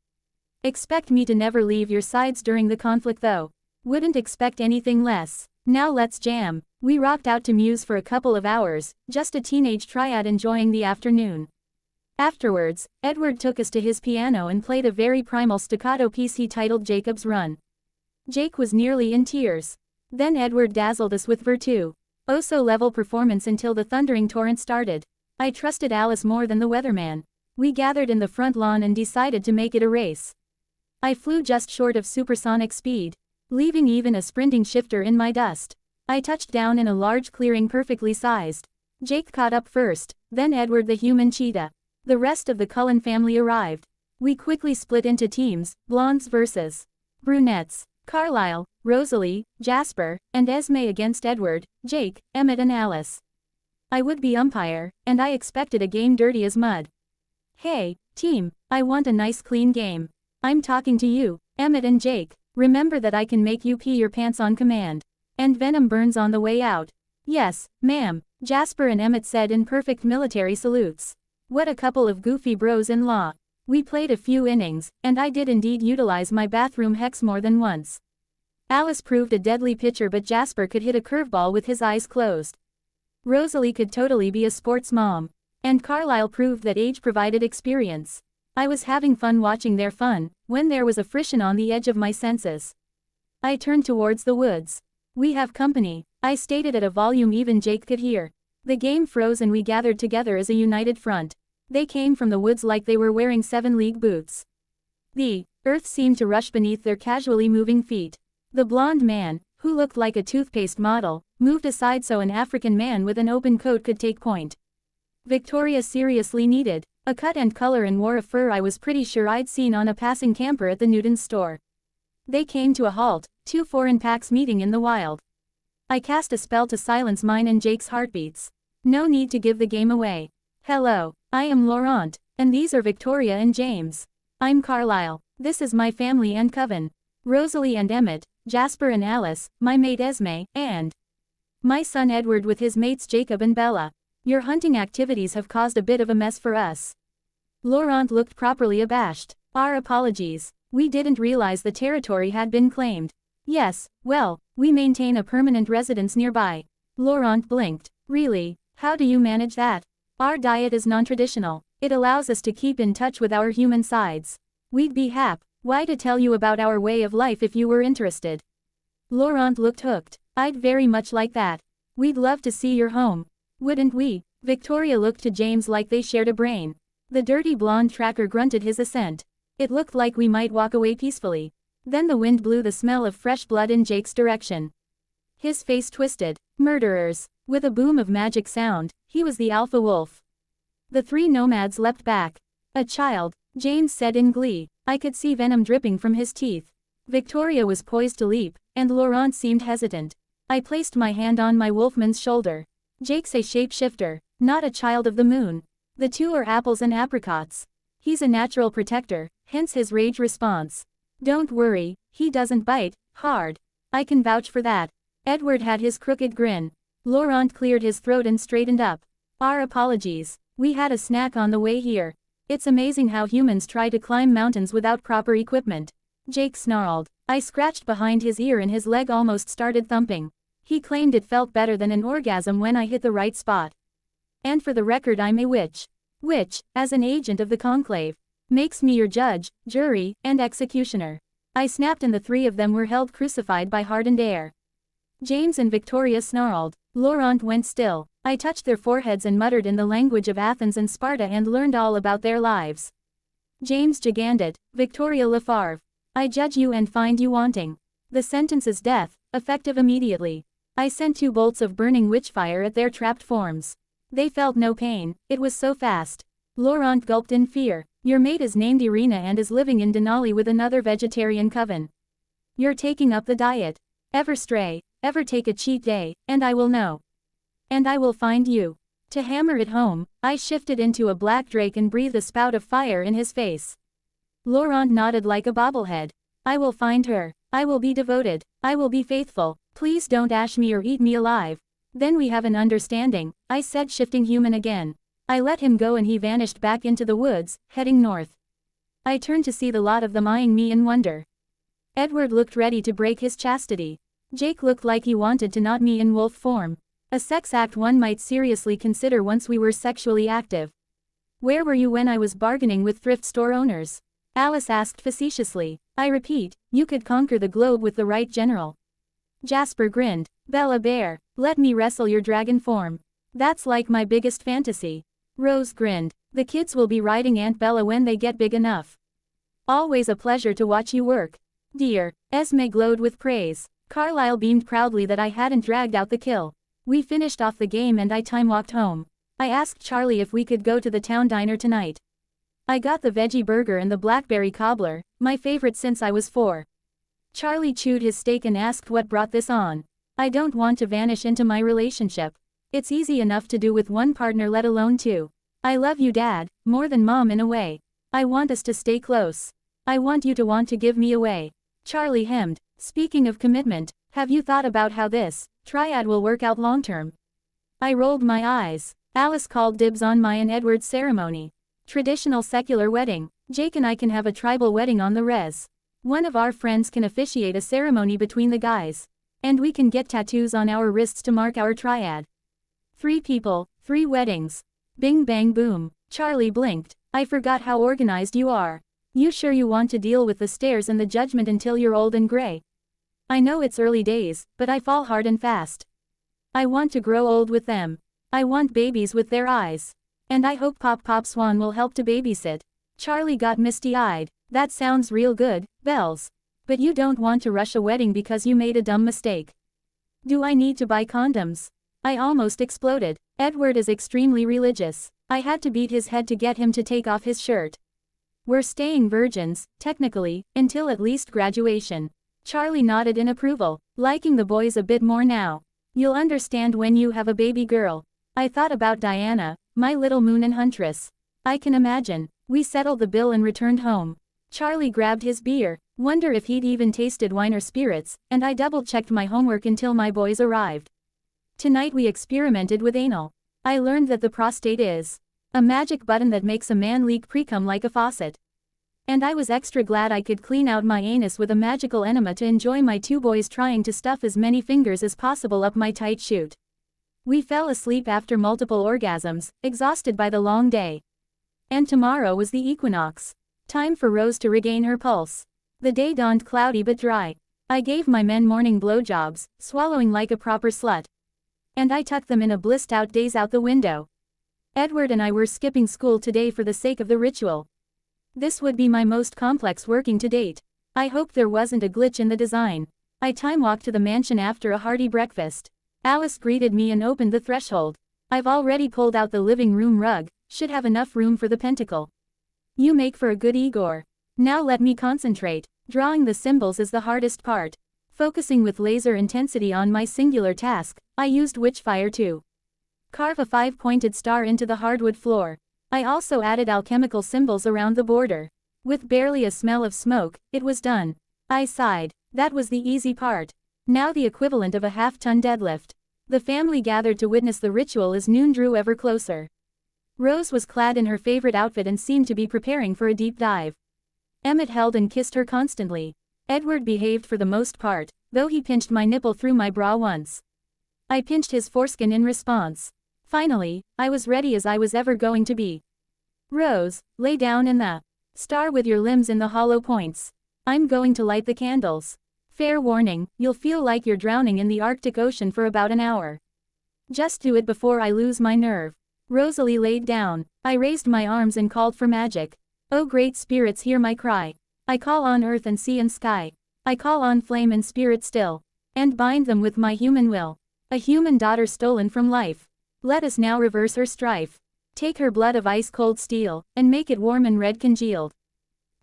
Expect me to never leave your sides during the conflict though. Wouldn't expect anything less. Now let's jam. We rocked out to Muse for a couple of hours, just a teenage triad enjoying the afternoon. Afterwards, Edward took us to his piano and played a very primal staccato piece he titled Jacob's Run. Jake was nearly in tears. Then Edward dazzled us with virtue. Oh so level performance until the thundering torrent started. I trusted Alice more than the weatherman. We gathered in the front lawn and decided to make it a race. I flew just short of supersonic speed, leaving even a sprinting shifter in my dust. I touched down in a large clearing perfectly sized. Jake caught up first, then Edward the human cheetah. The rest of the Cullen family arrived. We quickly split into teams, blondes versus brunettes. Carlisle, Rosalie, Jasper, and Esme against Edward, Jake, Emmett and Alice. I would be umpire, and I expected a game dirty as mud. Hey, team, I want a nice clean game. I'm talking to you, Emmett and Jake. Remember that I can make you pee your pants on command. And venom burns on the way out. Yes, ma'am, Jasper and Emmett said in perfect military salutes. What a couple of goofy bros-in-law. We played a few innings, and I did indeed utilize my bathroom hex more than once. Alice proved a deadly pitcher, but Jasper could hit a curveball with his eyes closed. Rosalie could totally be a sports mom. And Carlisle proved that age provided experience. I was having fun watching their fun, when there was a frisson on the edge of my senses. I turned towards the woods. We have company, I stated at a volume even Jake could hear. The game froze and we gathered together as a united front. They came from the woods like they were wearing 7-league boots. The earth seemed to rush beneath their casually moving feet. The blonde man, who looked like a toothpaste model, moved aside so an African man with an open coat could take point. Victoria seriously needed a cut and color and wore a fur I was pretty sure I'd seen on a passing camper at the Newton's store. They came to a halt, 2 foreign packs meeting in the wild. I cast a spell to silence mine and Jake's heartbeats. No need to give the game away. Hello, I am Laurent, and these are Victoria and James. I'm Carlisle. This is my family and coven. Rosalie and Emmett, Jasper and Alice, my mate Esme, and my son Edward with his mates Jacob and Bella. Your hunting activities have caused a bit of a mess for us. Laurent looked properly abashed. Our apologies. We didn't realize the territory had been claimed. Yes, well, we maintain a permanent residence nearby. Laurent blinked. Really? How do you manage that? Our diet is non-traditional. It allows us to keep in touch with our human sides. We'd be why to tell you about our way of life if you were interested. Laurent looked hooked. I'd very much like that. We'd love to see your home. Wouldn't we? Victoria looked to James like they shared a brain. The dirty blonde tracker grunted his assent. It looked like we might walk away peacefully. Then the wind blew the smell of fresh blood in Jake's direction. His face twisted. Murderers. With a boom of magic sound, he was the alpha wolf. The 3 nomads leapt back. A child, James said in glee. I could see venom dripping from his teeth. Victoria was poised to leap, and Laurent seemed hesitant. I placed my hand on my wolfman's shoulder. Jake's a shapeshifter, not a child of the moon. The 2 are apples and apricots. He's a natural protector, hence his rage response. Don't worry, he doesn't bite hard. I can vouch for that. Edward had his crooked grin. Laurent cleared his throat and straightened up. Our apologies. We had a snack on the way here. It's amazing how humans try to climb mountains without proper equipment. Jake snarled. I scratched behind his ear and his leg almost started thumping. He claimed it felt better than an orgasm when I hit the right spot. And for the record, I'm a witch. Which, as an agent of the conclave, makes me your judge, jury, and executioner. I snapped and the 3 of them were held crucified by hardened air. James and Victoria snarled. Laurent went still. I touched their foreheads and muttered in the language of Athens and Sparta and learned all about their lives. James Gigandit, Victoria Lafarve. I judge you and find you wanting. The sentence is death, effective immediately. I sent 2 bolts of burning witchfire at their trapped forms. They felt no pain, it was so fast. Laurent gulped in fear. Your mate is named Irina and is living in Denali with another vegetarian coven. You're taking up the diet. Ever stray, ever take a cheat day, and I will know. And I will find you. To hammer it home, I shifted into a black drake and breathed a spout of fire in his face. Laurent nodded like a bobblehead. I will find her. I will be devoted. I will be faithful. Please don't ash me or eat me alive. Then we have an understanding, I said, shifting human again. I let him go and he vanished back into the woods, heading north. I turned to see the lot of them eyeing me in wonder. Edward looked ready to break his chastity. Jake looked like he wanted to knot me in wolf form. A sex act one might seriously consider once we were sexually active. Where were you when I was bargaining with thrift store owners? Alice asked facetiously. I repeat, you could conquer the globe with the right general. Jasper grinned. Bella Bear, let me wrestle your dragon form. That's like my biggest fantasy. Rose grinned. The kids will be riding Aunt Bella when they get big enough. Always a pleasure to watch you work. Dear. Esme glowed with praise. Carlisle beamed proudly that I hadn't dragged out the kill. We finished off the game and I time-walked home. I asked Charlie if we could go to the town diner tonight. I got the veggie burger and the blackberry cobbler, my favorite since I was 4. Charlie chewed his steak and asked what brought this on. I don't want to vanish into my relationship. It's easy enough to do with one partner, let alone 2. I love you, Dad, more than Mom in a way. I want us to stay close. I want you to want to give me away. Charlie hemmed. Speaking of commitment, have you thought about how this triad will work out long-term? I rolled my eyes. Alice called dibs on my and Edward's ceremony. Traditional secular wedding. Jake and I can have a tribal wedding on the res. One of our friends can officiate a ceremony between the guys. And we can get tattoos on our wrists to mark our triad. 3 people, 3 weddings. Bing bang boom. Charlie blinked. I forgot how organized you are. You sure you want to deal with the stares and the judgment until you're old and gray? I know it's early days, but I fall hard and fast. I want to grow old with them. I want babies with their eyes. And I hope Pop Swan will help to babysit. Charlie got misty-eyed. That sounds real good, Bells. But you don't want to rush a wedding because you made a dumb mistake. Do I need to buy condoms? I almost exploded. Edward is extremely religious. I had to beat his head to get him to take off his shirt. We're staying virgins, technically, until at least graduation. Charlie nodded in approval, liking the boys a bit more now. You'll understand when you have a baby girl. I thought about Diana, my little moon and huntress. I can imagine. We settled the bill and returned home. Charlie grabbed his beer, wonder if he'd even tasted wine or spirits, and I double-checked my homework until my boys arrived. Tonight we experimented with anal. I learned that the prostate is a magic button that makes a man leak precum like a faucet. And I was extra glad I could clean out my anus with a magical enema to enjoy my 2 boys trying to stuff as many fingers as possible up my tight chute. We fell asleep after multiple orgasms, exhausted by the long day. And tomorrow was the equinox. Time for Rose to regain her pulse. The day dawned cloudy but dry. I gave my men morning blowjobs, swallowing like a proper slut. And I tucked them in a blissed out days out the window. Edward and I were skipping school today for the sake of the ritual. This would be my most complex working to date. I hope there wasn't a glitch in the design. I time-walked to the mansion after a hearty breakfast. Alice greeted me and opened the threshold. I've already pulled out the living room rug, should have enough room for the pentacle. You make for a good Igor. Now let me concentrate. Drawing the symbols is the hardest part. Focusing with laser intensity on my singular task, I used witchfire to carve a 5-pointed star into the hardwood floor. I also added alchemical symbols around the border. With barely a smell of smoke, it was done. I sighed. That was the easy part. Now the equivalent of a half-ton deadlift. The family gathered to witness the ritual as noon drew ever closer. Rose was clad in her favorite outfit and seemed to be preparing for a deep dive. Emmett held and kissed her constantly. Edward behaved for the most part, though he pinched my nipple through my bra once. I pinched his foreskin in response. Finally, I was ready as I was ever going to be. Rose, lay down in the star with your limbs in the hollow points. I'm going to light the candles. Fair warning, you'll feel like you're drowning in the Arctic Ocean for about an hour. Just do it before I lose my nerve. Rosalie laid down. I raised my arms and called for magic. Oh great spirits, hear my cry. I call on earth and sea and sky. I call on flame and spirit still. And bind them with my human will. A human daughter stolen from life. Let us now reverse her strife. Take her blood of ice-cold steel, and make it warm and red congealed.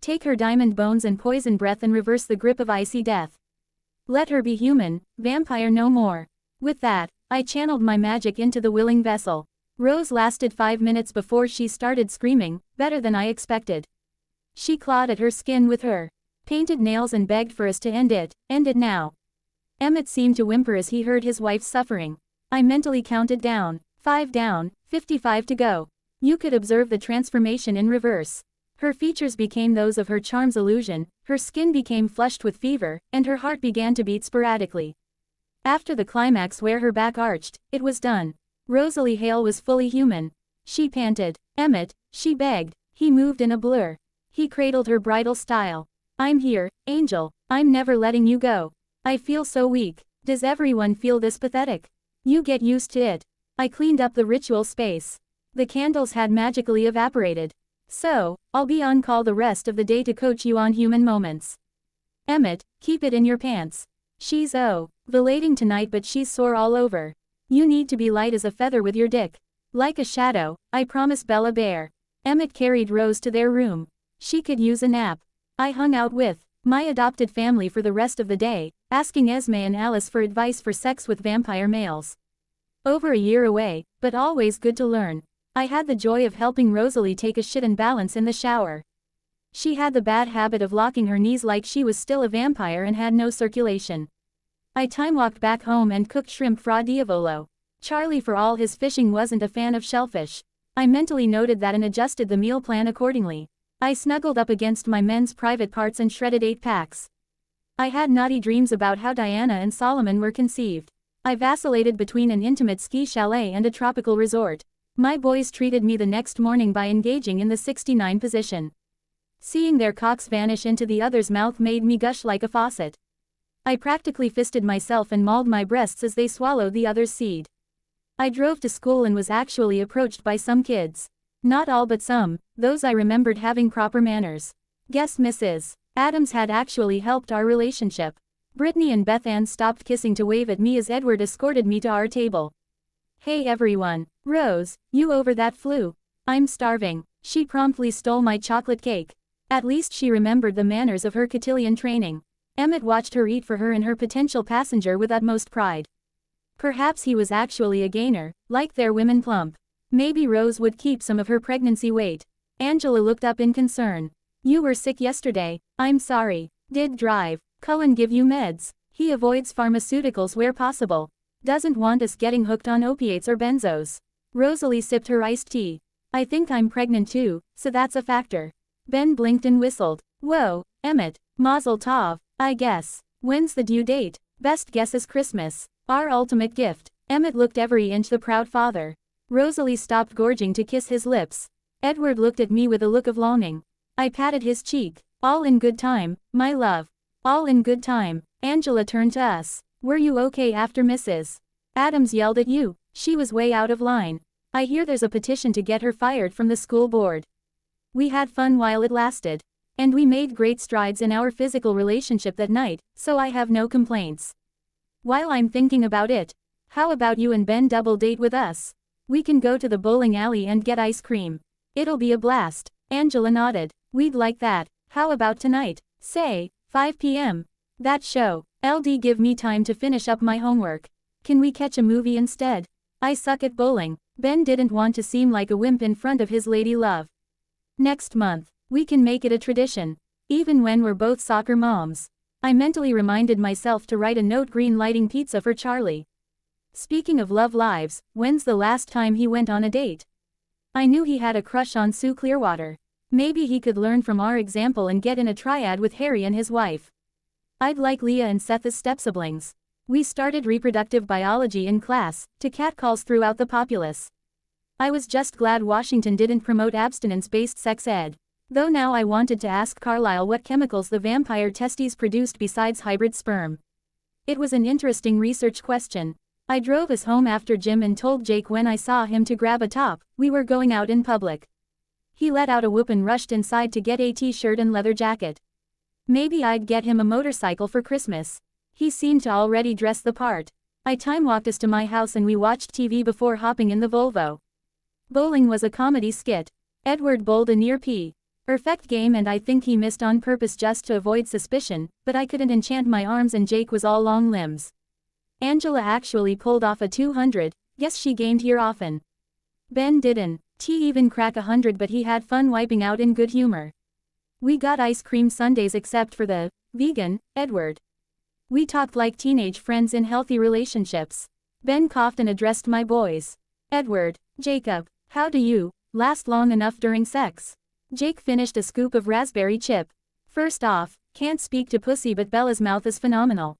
Take her diamond bones and poison breath and reverse the grip of icy death. Let her be human, vampire no more. With that, I channeled my magic into the willing vessel. Rose lasted 5 minutes before she started screaming, better than I expected. She clawed at her skin with her painted nails and begged for us to end it now. Emmett seemed to whimper as he heard his wife's suffering. I mentally counted down. 5 down, 55 to go. You could observe the transformation in reverse. Her features became those of her charm's illusion, her skin became flushed with fever, and her heart began to beat sporadically. After the climax where her back arched, it was done. Rosalie Hale was fully human. She panted. Emmett, she begged. He moved in a blur. He cradled her bridal style. I'm here, Angel. I'm never letting you go. I feel so weak. Does everyone feel this pathetic? You get used to it. I cleaned up the ritual space. The candles had magically evaporated. So, I'll be on call the rest of the day to coach you on human moments. Emmett, keep it in your pants. She's ovulating tonight but she's sore all over. You need to be light as a feather with your dick. Like a shadow, I promise Bella Bear. Emmett carried Rose to their room. She could use a nap. I hung out with my adopted family for the rest of the day, asking Esme and Alice for advice for sex with vampire males. Over a year away, but always good to learn. I had the joy of helping Rosalie take a shit and balance in the shower. She had the bad habit of locking her knees like she was still a vampire and had no circulation. I time-walked back home and cooked shrimp fra diavolo. Charlie, for all his fishing, wasn't a fan of shellfish. I mentally noted that and adjusted the meal plan accordingly. I snuggled up against my men's private parts and shredded 8 packs. I had naughty dreams about how Diana and Solomon were conceived. I vacillated between an intimate ski chalet and a tropical resort. My boys treated me the next morning by engaging in the 69 position. Seeing their cocks vanish into the other's mouth made me gush like a faucet. I practically fisted myself and mauled my breasts as they swallowed the other's seed. I drove to school and was actually approached by some kids. Not all but some, those I remembered having proper manners. Guess Mrs. Adams had actually helped our relationship. Brittany and Beth Ann stopped kissing to wave at me as Edward escorted me to our table. Hey everyone. Rose, you over that flu? I'm starving. She promptly stole my chocolate cake. At least she remembered the manners of her cotillion training. Emmett watched her eat for her and her potential passenger with utmost pride. Perhaps he was actually a gainer, like their women plump. Maybe Rose would keep some of her pregnancy weight. Angela looked up in concern. You were sick yesterday. I'm sorry. Did drive Cullen give you meds? He avoids pharmaceuticals where possible. Doesn't want us getting hooked on opiates or benzos. Rosalie sipped her iced tea. I think I'm pregnant too, so that's a factor. Ben blinked and whistled. Whoa, Emmett. Mazel tov, I guess. When's the due date? Best guess is Christmas. Our ultimate gift. Emmett looked every inch the proud father. Rosalie stopped gorging to kiss his lips. Edward looked at me with a look of longing. I patted his cheek. All in good time, my love. All in good time. Angela turned to us. Were you okay after Mrs. Adams yelled at you? She was way out of line. I hear there's a petition to get her fired from the school board. We had fun while it lasted. And we made great strides in our physical relationship that night, so I have no complaints. While I'm thinking about it, how about you and Ben double date with us? We can go to the bowling alley and get ice cream. It'll be a blast. Angela nodded. We'd like that. How about tonight? Say, 5 p.m. That show. LD, give me time to finish up my homework. Can we catch a movie instead? I suck at bowling. Ben didn't want to seem like a wimp in front of his lady love. Next month. We can make it a tradition. Even when we're both soccer moms. I mentally reminded myself to write a note green lighting pizza for Charlie. Speaking of love lives, when's the last time he went on a date? I knew he had a crush on Sue Clearwater. Maybe he could learn from our example and get in a triad with Harry and his wife. I'd like Leah and Seth as step-siblings. We started reproductive biology in class, to catcalls throughout the populace. I was just glad Washington didn't promote abstinence-based sex ed. Though now I wanted to ask Carlisle what chemicals the vampire testes produced besides hybrid sperm. It was an interesting research question. I drove us home after gym and told Jake when I saw him to grab a top, we were going out in public. He let out a whoop and rushed inside to get a t-shirt and leather jacket. Maybe I'd get him a motorcycle for Christmas. He seemed to already dress the part. I time-walked us to my house and we watched TV before hopping in the Volvo. Bowling was a comedy skit. Edward bowled a near perfect game and I think he missed on purpose just to avoid suspicion, but I couldn't enchant my arms and Jake was all long limbs. Angela actually pulled off a 200, guess she gamed here often. Ben didn't. He even crack 100 but he had fun wiping out in good humor. We got ice cream sundaes except for the vegan, Edward. We talked like teenage friends in healthy relationships. Ben coughed and addressed my boys. Edward, Jacob, how do you last long enough during sex? Jake finished a scoop of raspberry chip. First off, can't speak to pussy but Bella's mouth is phenomenal.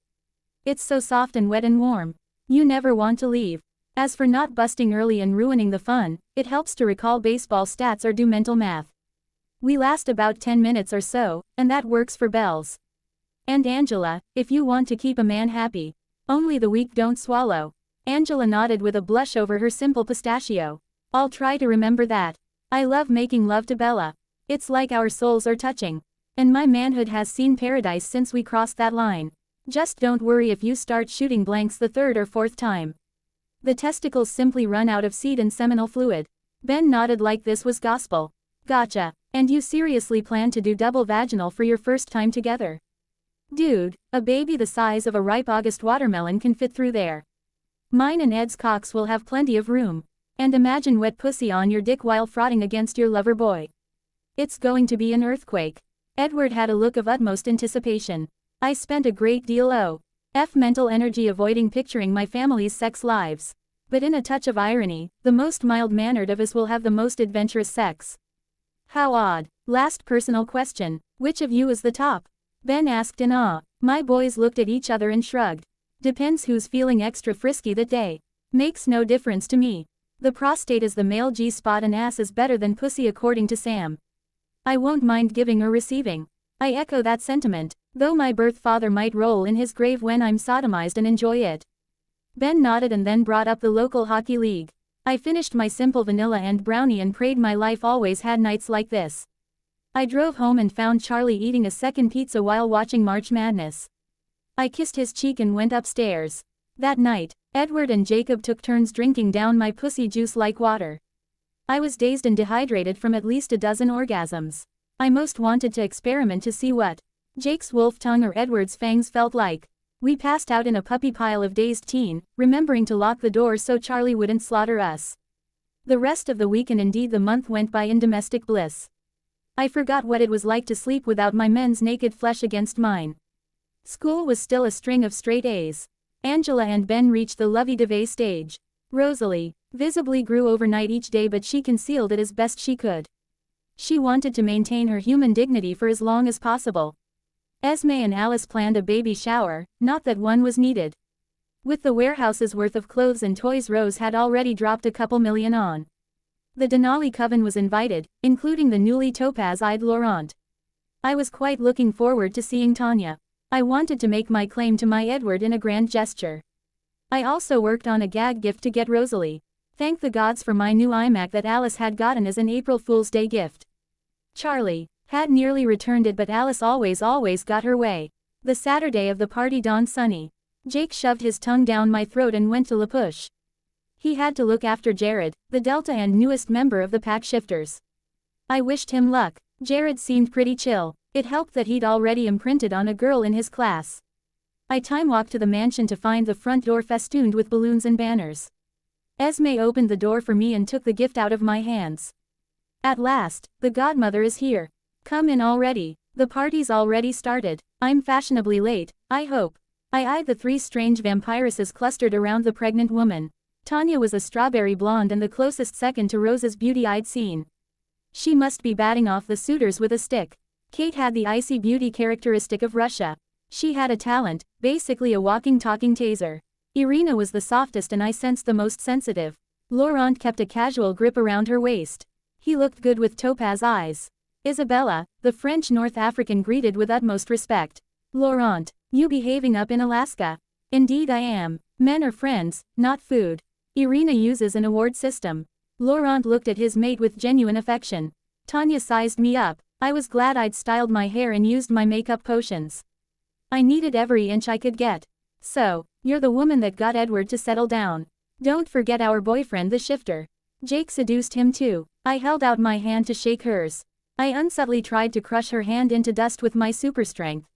It's so soft and wet and warm. You never want to leave. As for not busting early and ruining the fun, it helps to recall baseball stats or do mental math. We last about 10 minutes or so, and that works for Bells. And Angela, if you want to keep a man happy, only the weak don't swallow. Angela nodded with a blush over her simple pistachio. I'll try to remember that. I love making love to Bella. It's like our souls are touching. And my manhood has seen paradise since we crossed that line. Just don't worry if you start shooting blanks the third or fourth time. The testicles simply run out of seed and seminal fluid. Ben nodded like this was gospel. Gotcha. And you seriously plan to do double vaginal for your first time together? Dude, a baby the size of a ripe August watermelon can fit through there. Mine and Ed's cocks will have plenty of room. And imagine wet pussy on your dick while frotting against your lover boy. It's going to be an earthquake. Edward had a look of utmost anticipation. I spent a great deal of mental energy avoiding picturing my family's sex lives. But in a touch of irony, the most mild-mannered of us will have the most adventurous sex. How odd. Last personal question. Which of you is the top? Ben asked in awe. My boys looked at each other and shrugged. Depends who's feeling extra frisky that day. Makes no difference to me. The prostate is the male G-spot and ass is better than pussy according to Sam. I won't mind giving or receiving. I echo that sentiment, though my birth father might roll in his grave when I'm sodomized and enjoy it. Ben nodded and then brought up the local hockey league. I finished my simple vanilla and brownie and prayed my life always had nights like this. I drove home and found Charlie eating a second pizza while watching March Madness. I kissed his cheek and went upstairs. That night, Edward and Jacob took turns drinking down my pussy juice like water. I was dazed and dehydrated from at least a dozen orgasms. I most wanted to experiment to see what Jake's wolf tongue or Edward's fangs felt like. We passed out in a puppy pile of dazed teen, remembering to lock the door so Charlie wouldn't slaughter us. The rest of the week and indeed the month went by in domestic bliss. I forgot what it was like to sleep without my men's naked flesh against mine. School was still a string of straight A's. Angela and Ben reached the lovey-dovey stage. Rosalie visibly grew overnight each day but she concealed it as best she could. She wanted to maintain her human dignity for as long as possible. Esme and Alice planned a baby shower, not that one was needed. With the warehouse's worth of clothes and toys Rose had already dropped a couple million on. The Denali coven was invited, including the newly topaz-eyed Laurent. I was quite looking forward to seeing Tanya. I wanted to make my claim to my Edward in a grand gesture. I also worked on a gag gift to get Rosalie. Thank the gods for my new iMac that Alice had gotten as an April Fool's Day gift. Charlie had nearly returned it but Alice always got her way. The Saturday of the party dawned sunny. Jake shoved his tongue down my throat and went to La Push. He had to look after Jared, the Delta and newest member of the Pack Shifters. I wished him luck. Jared seemed pretty chill. It helped that he'd already imprinted on a girl in his class. I time-walked to the mansion to find the front door festooned with balloons and banners. Esme opened the door for me and took the gift out of my hands. At last, the godmother is here. Come in already. The party's already started. I'm fashionably late, I hope. I eyed the three strange vampiresses clustered around the pregnant woman. Tanya was a strawberry blonde and the closest second to Rose's beauty I'd seen. She must be batting off the suitors with a stick. Kate had the icy beauty characteristic of Russia. She had a talent, basically a walking talking taser. Irina was the softest and I sensed the most sensitive. Laurent kept a casual grip around her waist. He looked good with topaz eyes. Isabella, the French North African greeted with utmost respect. Laurent, you behaving up in Alaska? Indeed I am. Men are friends, not food. Irina uses an award system. Laurent looked at his mate with genuine affection. Tanya sized me up. I was glad I'd styled my hair and used my makeup potions. I needed every inch I could get. So, you're the woman that got Edward to settle down. Don't forget our boyfriend the shifter. Jake seduced him too. I held out my hand to shake hers. I unsubtly tried to crush her hand into dust with my super strength.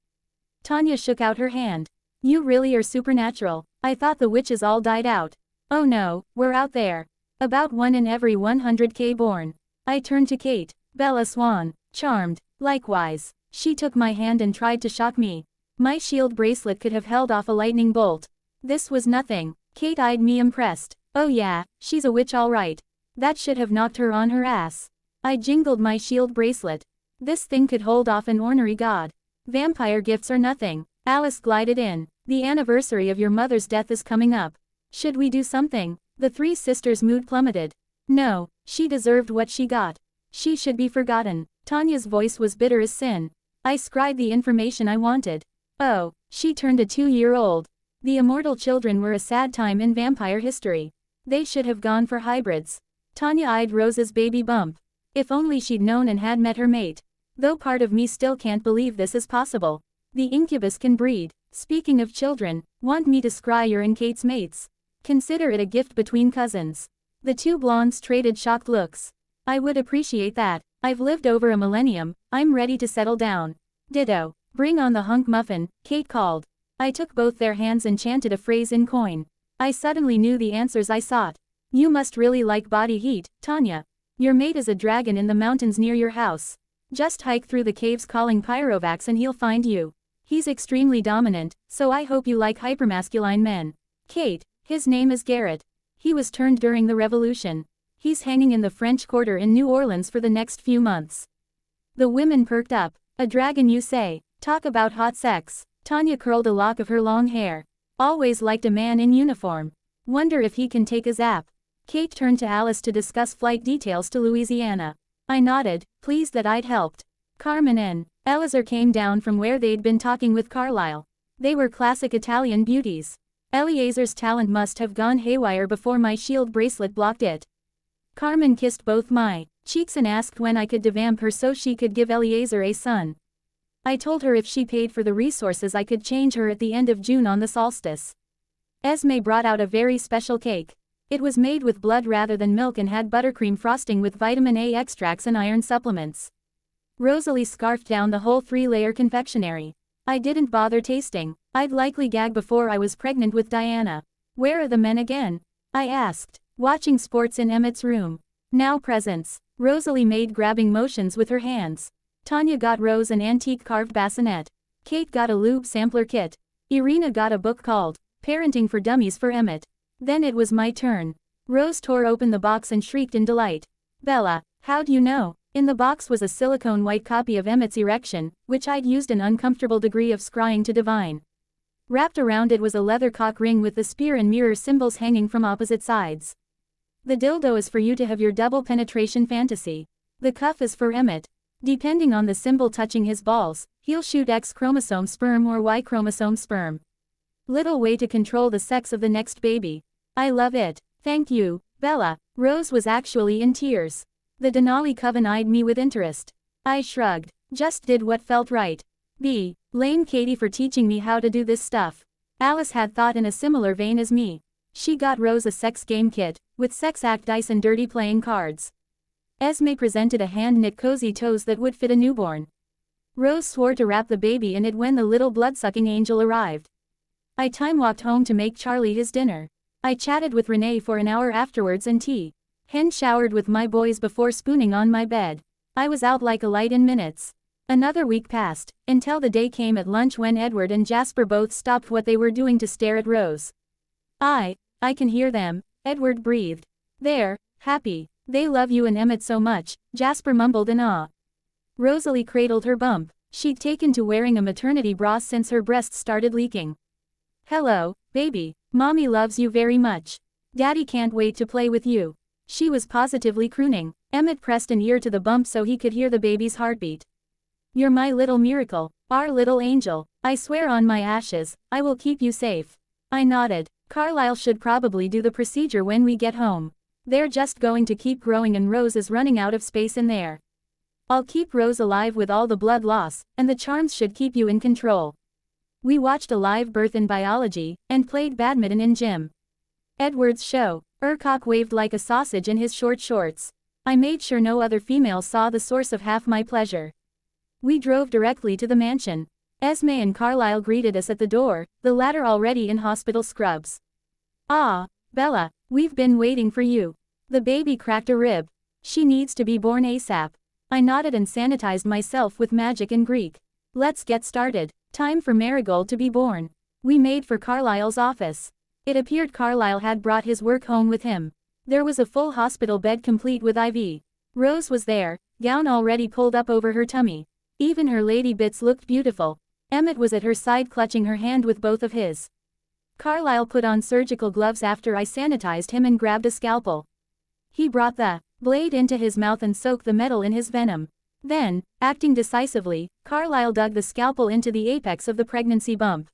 Tanya shook out her hand. You really are supernatural. I thought the witches all died out. Oh no, we're out there. About 1 in every 100k born. I turned to Kate. Bella Swan. Charmed. Likewise. She took my hand and tried to shock me. My shield bracelet could have held off a lightning bolt. This was nothing. Kate eyed me impressed. Oh yeah, she's a witch all right. That should have knocked her on her ass. I jingled my shield bracelet. This thing could hold off an ornery god. Vampire gifts are nothing. Alice glided in. The anniversary of your mother's death is coming up. Should we do something? The three sisters' mood plummeted. No, she deserved what she got. She should be forgotten. Tanya's voice was bitter as sin. I scried the information I wanted. Oh, she turned a 2-year-old. The immortal children were a sad time in vampire history. They should have gone for hybrids. Tanya eyed Rose's baby bump. If only she'd known and had met her mate. Though part of me still can't believe this is possible. The incubus can breed. Speaking of children, want me to scry your and Kate's mates? Consider it a gift between cousins. The two blondes traded shocked looks. I would appreciate that. I've lived over a millennium, I'm ready to settle down. Ditto. Bring on the hunk muffin, Kate called. I took both their hands and chanted a phrase in coin. I suddenly knew the answers I sought. You must really like body heat, Tanya. Your mate is a dragon in the mountains near your house. Just hike through the caves calling Pyrovax and he'll find you. He's extremely dominant, so I hope you like hypermasculine men. Kate, his name is Garrett. He was turned during the revolution. He's hanging in the French Quarter in New Orleans for the next few months. The women perked up. A dragon you say? Talk about hot sex. Tanya curled a lock of her long hair. Always liked a man in uniform. Wonder if he can take a zap. Kate turned to Alice to discuss flight details to Louisiana. I nodded, pleased that I'd helped. Carmen and Eleazar came down from where they'd been talking with Carlyle. They were classic Italian beauties. Eleazar's talent must have gone haywire before my shield bracelet blocked it. Carmen kissed both my cheeks and asked when I could devamp her so she could give Eleazar a son. I told her if she paid for the resources I could change her at the end of June on the solstice. Esme brought out a very special cake. It was made with blood rather than milk and had buttercream frosting with vitamin A extracts and iron supplements. Rosalie scarfed down the whole 3-layer confectionery. I didn't bother tasting. I'd likely gag before I was pregnant with Diana. Where are the men again? I asked. Watching sports in Emmett's room. Now presents. Rosalie made grabbing motions with her hands. Tanya got Rose an antique carved bassinet. Kate got a lube sampler kit. Irina got a book called Parenting for Dummies for Emmett. Then it was my turn. Rose tore open the box and shrieked in delight. Bella, how'd you know? In the box was a silicone white copy of Emmett's erection, which I'd used an uncomfortable degree of scrying to divine. Wrapped around it was a leather cock ring with the spear and mirror symbols hanging from opposite sides. The dildo is for you to have your double penetration fantasy. The cuff is for Emmett. Depending on the symbol touching his balls, he'll shoot X chromosome sperm or Y chromosome sperm. Little way to control the sex of the next baby. I love it. Thank you, Bella. Rose was actually in tears. The Denali coven eyed me with interest. I shrugged. Just did what felt right. Blame Katie for teaching me how to do this stuff. Alice had thought in a similar vein as me. She got Rose a sex game kit, with sex act dice and dirty playing cards. Esme presented a hand-knit cozy toes that would fit a newborn. Rose swore to wrap the baby in it when the little blood-sucking angel arrived. I time-walked home to make Charlie his dinner. I chatted with Renee for an hour afterwards and tea. Hen showered with my boys before spooning on my bed. I was out like a light in minutes. Another week passed, until the day came at lunch when Edward and Jasper both stopped what they were doing to stare at Rose. I can hear them, Edward breathed. They're happy. They love you and Emmett so much, Jasper mumbled in awe. Rosalie cradled her bump. She'd taken to wearing a maternity bra since her breasts started leaking. Hello, baby. Mommy loves you very much. Daddy can't wait to play with you. She was positively crooning. Emmett pressed an ear to the bump so he could hear the baby's heartbeat. You're my little miracle, our little angel. I swear on my ashes, I will keep you safe. I nodded. Carlyle should probably do the procedure when we get home. They're just going to keep growing and Rose is running out of space in there. I'll keep Rose alive with all the blood loss, and the charms should keep you in control. We watched a live birth in biology, and played badminton in gym. Edward's show. Urquhart waved like a sausage in his short shorts. I made sure no other female saw the source of half my pleasure. We drove directly to the mansion. Esme and Carlisle greeted us at the door, the latter already in hospital scrubs. "Ah, Bella, we've been waiting for you." The baby cracked a rib. "She needs to be born ASAP." I nodded and sanitized myself with magic and Greek. "Let's get started. Time for Marigold to be born." We made for Carlisle's office. It appeared Carlisle had brought his work home with him. There was a full hospital bed complete with IV. Rose was there, gown already pulled up over her tummy. Even her lady bits looked beautiful. Emmett was at her side clutching her hand with both of his. Carlisle put on surgical gloves after I sanitized him and grabbed a scalpel. He brought the blade into his mouth and soaked the metal in his venom. Then, acting decisively, Carlisle dug the scalpel into the apex of the pregnancy bump.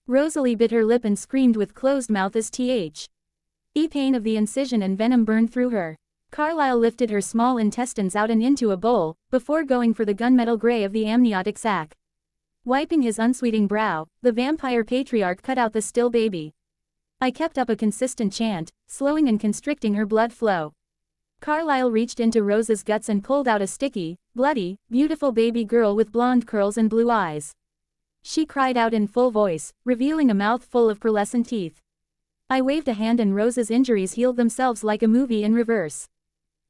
Rosalie bit her lip and screamed with closed mouth as pain of the incision and venom burned through her. Carlisle lifted her small intestines out and into a bowl, before going for the gunmetal gray of the amniotic sac. Wiping his unsweeting brow, the vampire patriarch cut out the still baby. I kept up a consistent chant, slowing and constricting her blood flow. Carlisle reached into Rose's guts and pulled out a sticky, bloody, beautiful baby girl with blonde curls and blue eyes. She cried out in full voice, revealing a mouth full of pearlescent teeth. I waved a hand and Rose's injuries healed themselves like a movie in reverse.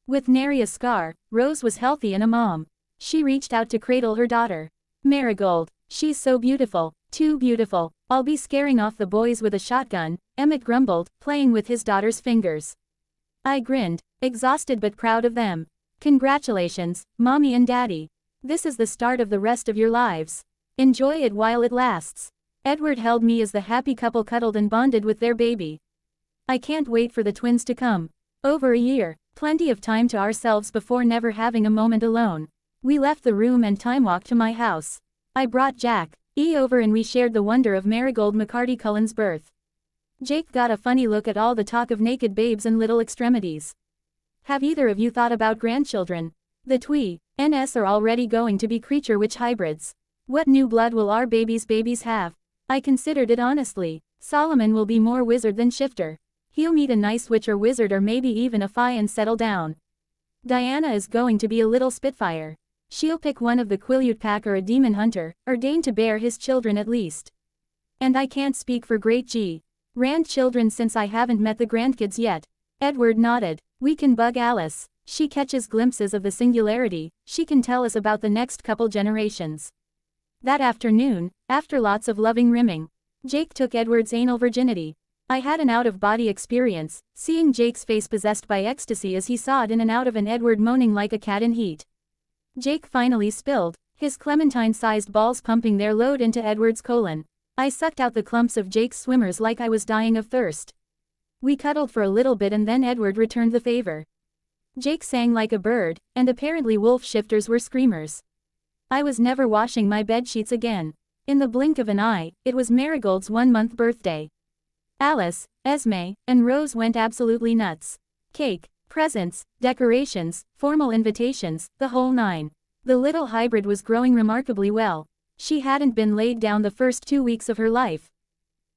With nary a scar, Rose was healthy and a mom. She reached out to cradle her daughter. "Marigold, she's so beautiful, too beautiful. I'll be scaring off the boys with a shotgun," Emmett grumbled, playing with his daughter's fingers. I grinned, exhausted but proud of them. "Congratulations, Mommy and Daddy. This is the start of the rest of your lives. Enjoy it while it lasts." Edward held me as the happy couple cuddled and bonded with their baby. I can't wait for the twins to come. Over a year, plenty of time to ourselves before never having a moment alone. We left the room and time walked to my house. I brought Jack over and we shared the wonder of Marigold McCarty Cullen's birth. Jake got a funny look at all the talk of naked babes and little extremities. Have either of you thought about grandchildren? The NS are already going to be creature witch hybrids. What new blood will our babies have? I considered it honestly. Solomon will be more wizard than shifter. He'll meet a nice witch or wizard or maybe even a fae and settle down. Diana is going to be a little spitfire. She'll pick one of the Quileute pack or a demon hunter, ordained to bear his children at least. And I can't speak for Great G. Rand children since I haven't met the grandkids yet. Edward nodded. We can bug Alice. She catches glimpses of the singularity, she can tell us about the next couple generations. That afternoon, after lots of loving rimming, Jake took Edward's anal virginity. I had an out-of-body experience, seeing Jake's face possessed by ecstasy as he sawed in and out of an Edward moaning like a cat in heat. Jake finally spilled, his clementine-sized balls pumping their load into Edward's colon. I sucked out the clumps of Jake's swimmers like I was dying of thirst. We cuddled for a little bit and then Edward returned the favor. Jake sang like a bird, and apparently wolf shifters were screamers. I was never washing my bedsheets again. In the blink of an eye, it was Marigold's 1-month birthday. Alice, Esme, and Rose went absolutely nuts. Cake, presents, decorations, formal invitations, the whole nine. The little hybrid was growing remarkably well. She hadn't been laid down the first 2 weeks of her life.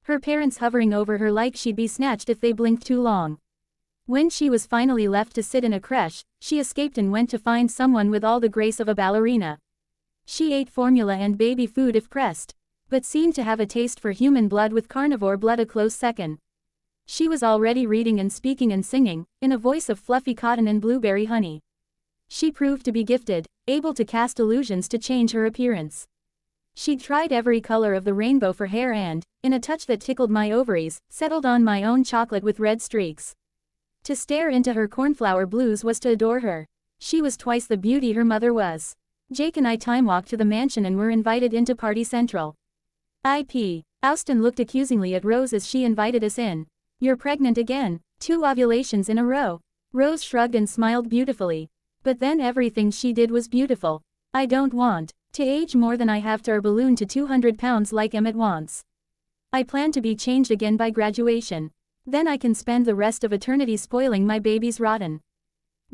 Her parents hovering over her like she'd be snatched if they blinked too long. When she was finally left to sit in a creche, she escaped and went to find someone with all the grace of a ballerina. She ate formula and baby food if pressed, but seemed to have a taste for human blood with carnivore blood a close second. She was already reading and speaking and singing, in a voice of fluffy cotton and blueberry honey. She proved to be gifted, able to cast illusions to change her appearance. She'd tried every color of the rainbow for hair and, in a touch that tickled my ovaries, settled on my own chocolate with red streaks. To stare into her cornflower blues was to adore her. She was twice the beauty her mother was. Jake and I time-walked to the mansion and were invited into Party Central. Austin looked accusingly at Rose as she invited us in. You're pregnant again, 2 ovulations in a row. Rose shrugged and smiled beautifully. But then everything she did was beautiful. I don't want to age more than I have to balloon to 200 pounds like Emmett wants. I plan to be changed again by graduation. Then I can spend the rest of eternity spoiling my baby's rotten.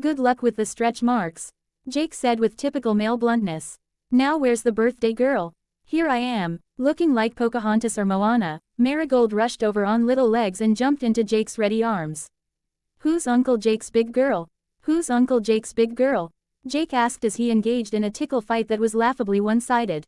Good luck with the stretch marks, Jake said with typical male bluntness. Now where's the birthday girl? Here I am, Looking like Pocahontas or Moana, Marigold rushed over on little legs and jumped into Jake's ready arms. "Who's Uncle Jake's big girl? Who's Uncle Jake's big girl?" Jake asked as he engaged in a tickle fight that was laughably one-sided.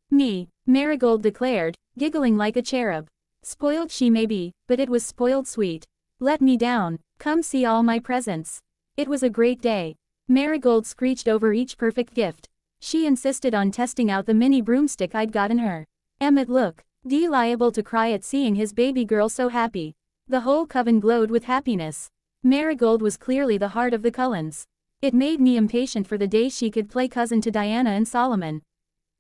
"Me," Marigold declared, giggling like a cherub. Spoiled she may be, but it was spoiled sweet. "Let me down. Come see all my presents." It was a great day. Marigold screeched over each perfect gift. She insisted on testing out the mini broomstick I'd gotten her. "Emmett, look." Dee liable to cry at seeing his baby girl so happy. The whole coven glowed with happiness. Marigold was clearly the heart of the Cullens. It made me impatient for the day she could play cousin to Diana and Solomon.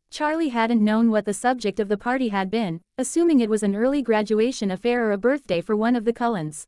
Charlie hadn't known what the subject of the party had been, assuming it was an early graduation affair or a birthday for one of the Cullens.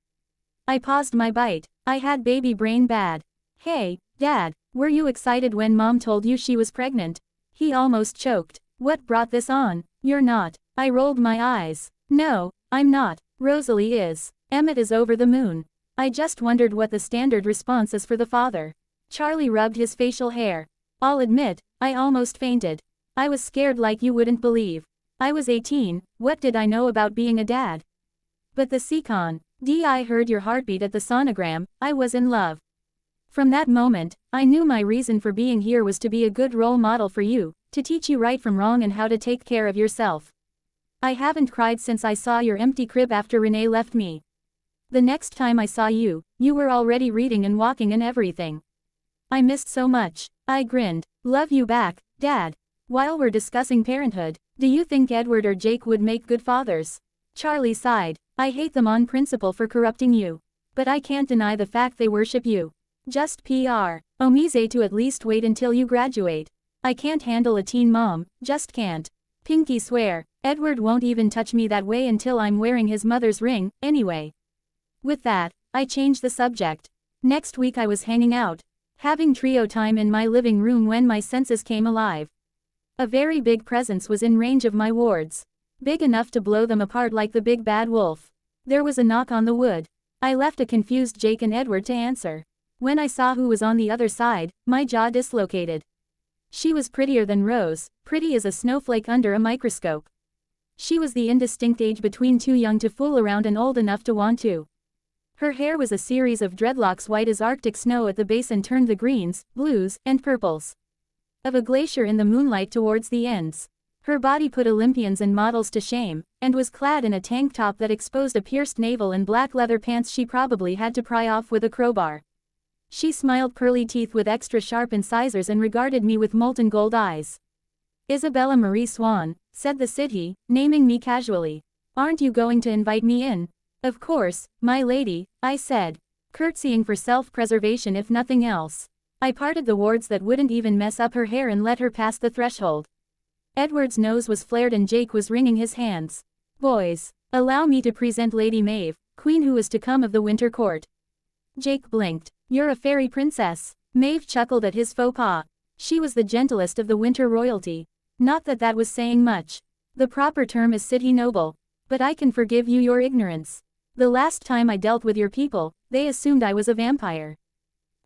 I paused my bite. I had baby brain bad. "Hey, Dad, were you excited when Mom told you she was pregnant?" He almost choked. "What brought this on?" "You're not." I rolled my eyes. "No, I'm not. Rosalie is. Emmett is over the moon." I just wondered what the standard response is for the father. Charlie rubbed his facial hair. "I'll admit, I almost fainted. I was scared like you wouldn't believe. I was 18, what did I know about being a dad? But the Seacon, I heard your heartbeat at the sonogram, I was in love. From that moment, I knew my reason for being here was to be a good role model for you, to teach you right from wrong and how to take care of yourself. I haven't cried since I saw your empty crib after Renee left me. The next time I saw you, you were already reading and walking and everything. I missed so much." I grinned. "Love you back, Dad. While we're discussing parenthood, do you think Edward or Jake would make good fathers?" Charlie sighed. "I hate them on principle for corrupting you. But I can't deny the fact they worship you. Just PR. Omise to at least wait until you graduate. I can't handle a teen mom, just can't. Pinky swear, Edward won't even touch me that way until I'm wearing his mother's ring, anyway." With that, I changed the subject. Next week I was hanging out, having trio time in my living room when my senses came alive. A very big presence was in range of my wards. Big enough to blow them apart like the big bad wolf. There was a knock on the wood. I left a confused Jake and Edward to answer. When I saw who was on the other side, my jaw dislocated. She was prettier than Rose, pretty as a snowflake under a microscope. She was the indistinct age between too young to fool around and old enough to want to. Her hair was a series of dreadlocks white as Arctic snow at the base and turned the greens, blues, and purples of a glacier in the moonlight towards the ends. Her body put Olympians and models to shame, and was clad in a tank top that exposed a pierced navel and black leather pants she probably had to pry off with a crowbar. She smiled pearly teeth with extra sharp incisors and regarded me with molten gold eyes. "Isabella Marie Swan," said the city, naming me casually. "Aren't you going to invite me in?" "Of course, my lady," I said, curtsying for self-preservation if nothing else. I parted the wards that wouldn't even mess up her hair and let her pass the threshold. Edward's nose was flared and Jake was wringing his hands. "Boys, allow me to present Lady Maeve, queen who is to come of the Winter Court." Jake blinked. "You're a fairy princess." Maeve chuckled at his faux pas. She was the gentlest of the winter royalty. Not that that was saying much. The proper term is city noble. But I can forgive you your ignorance. The last time I dealt with your people, they assumed I was a vampire.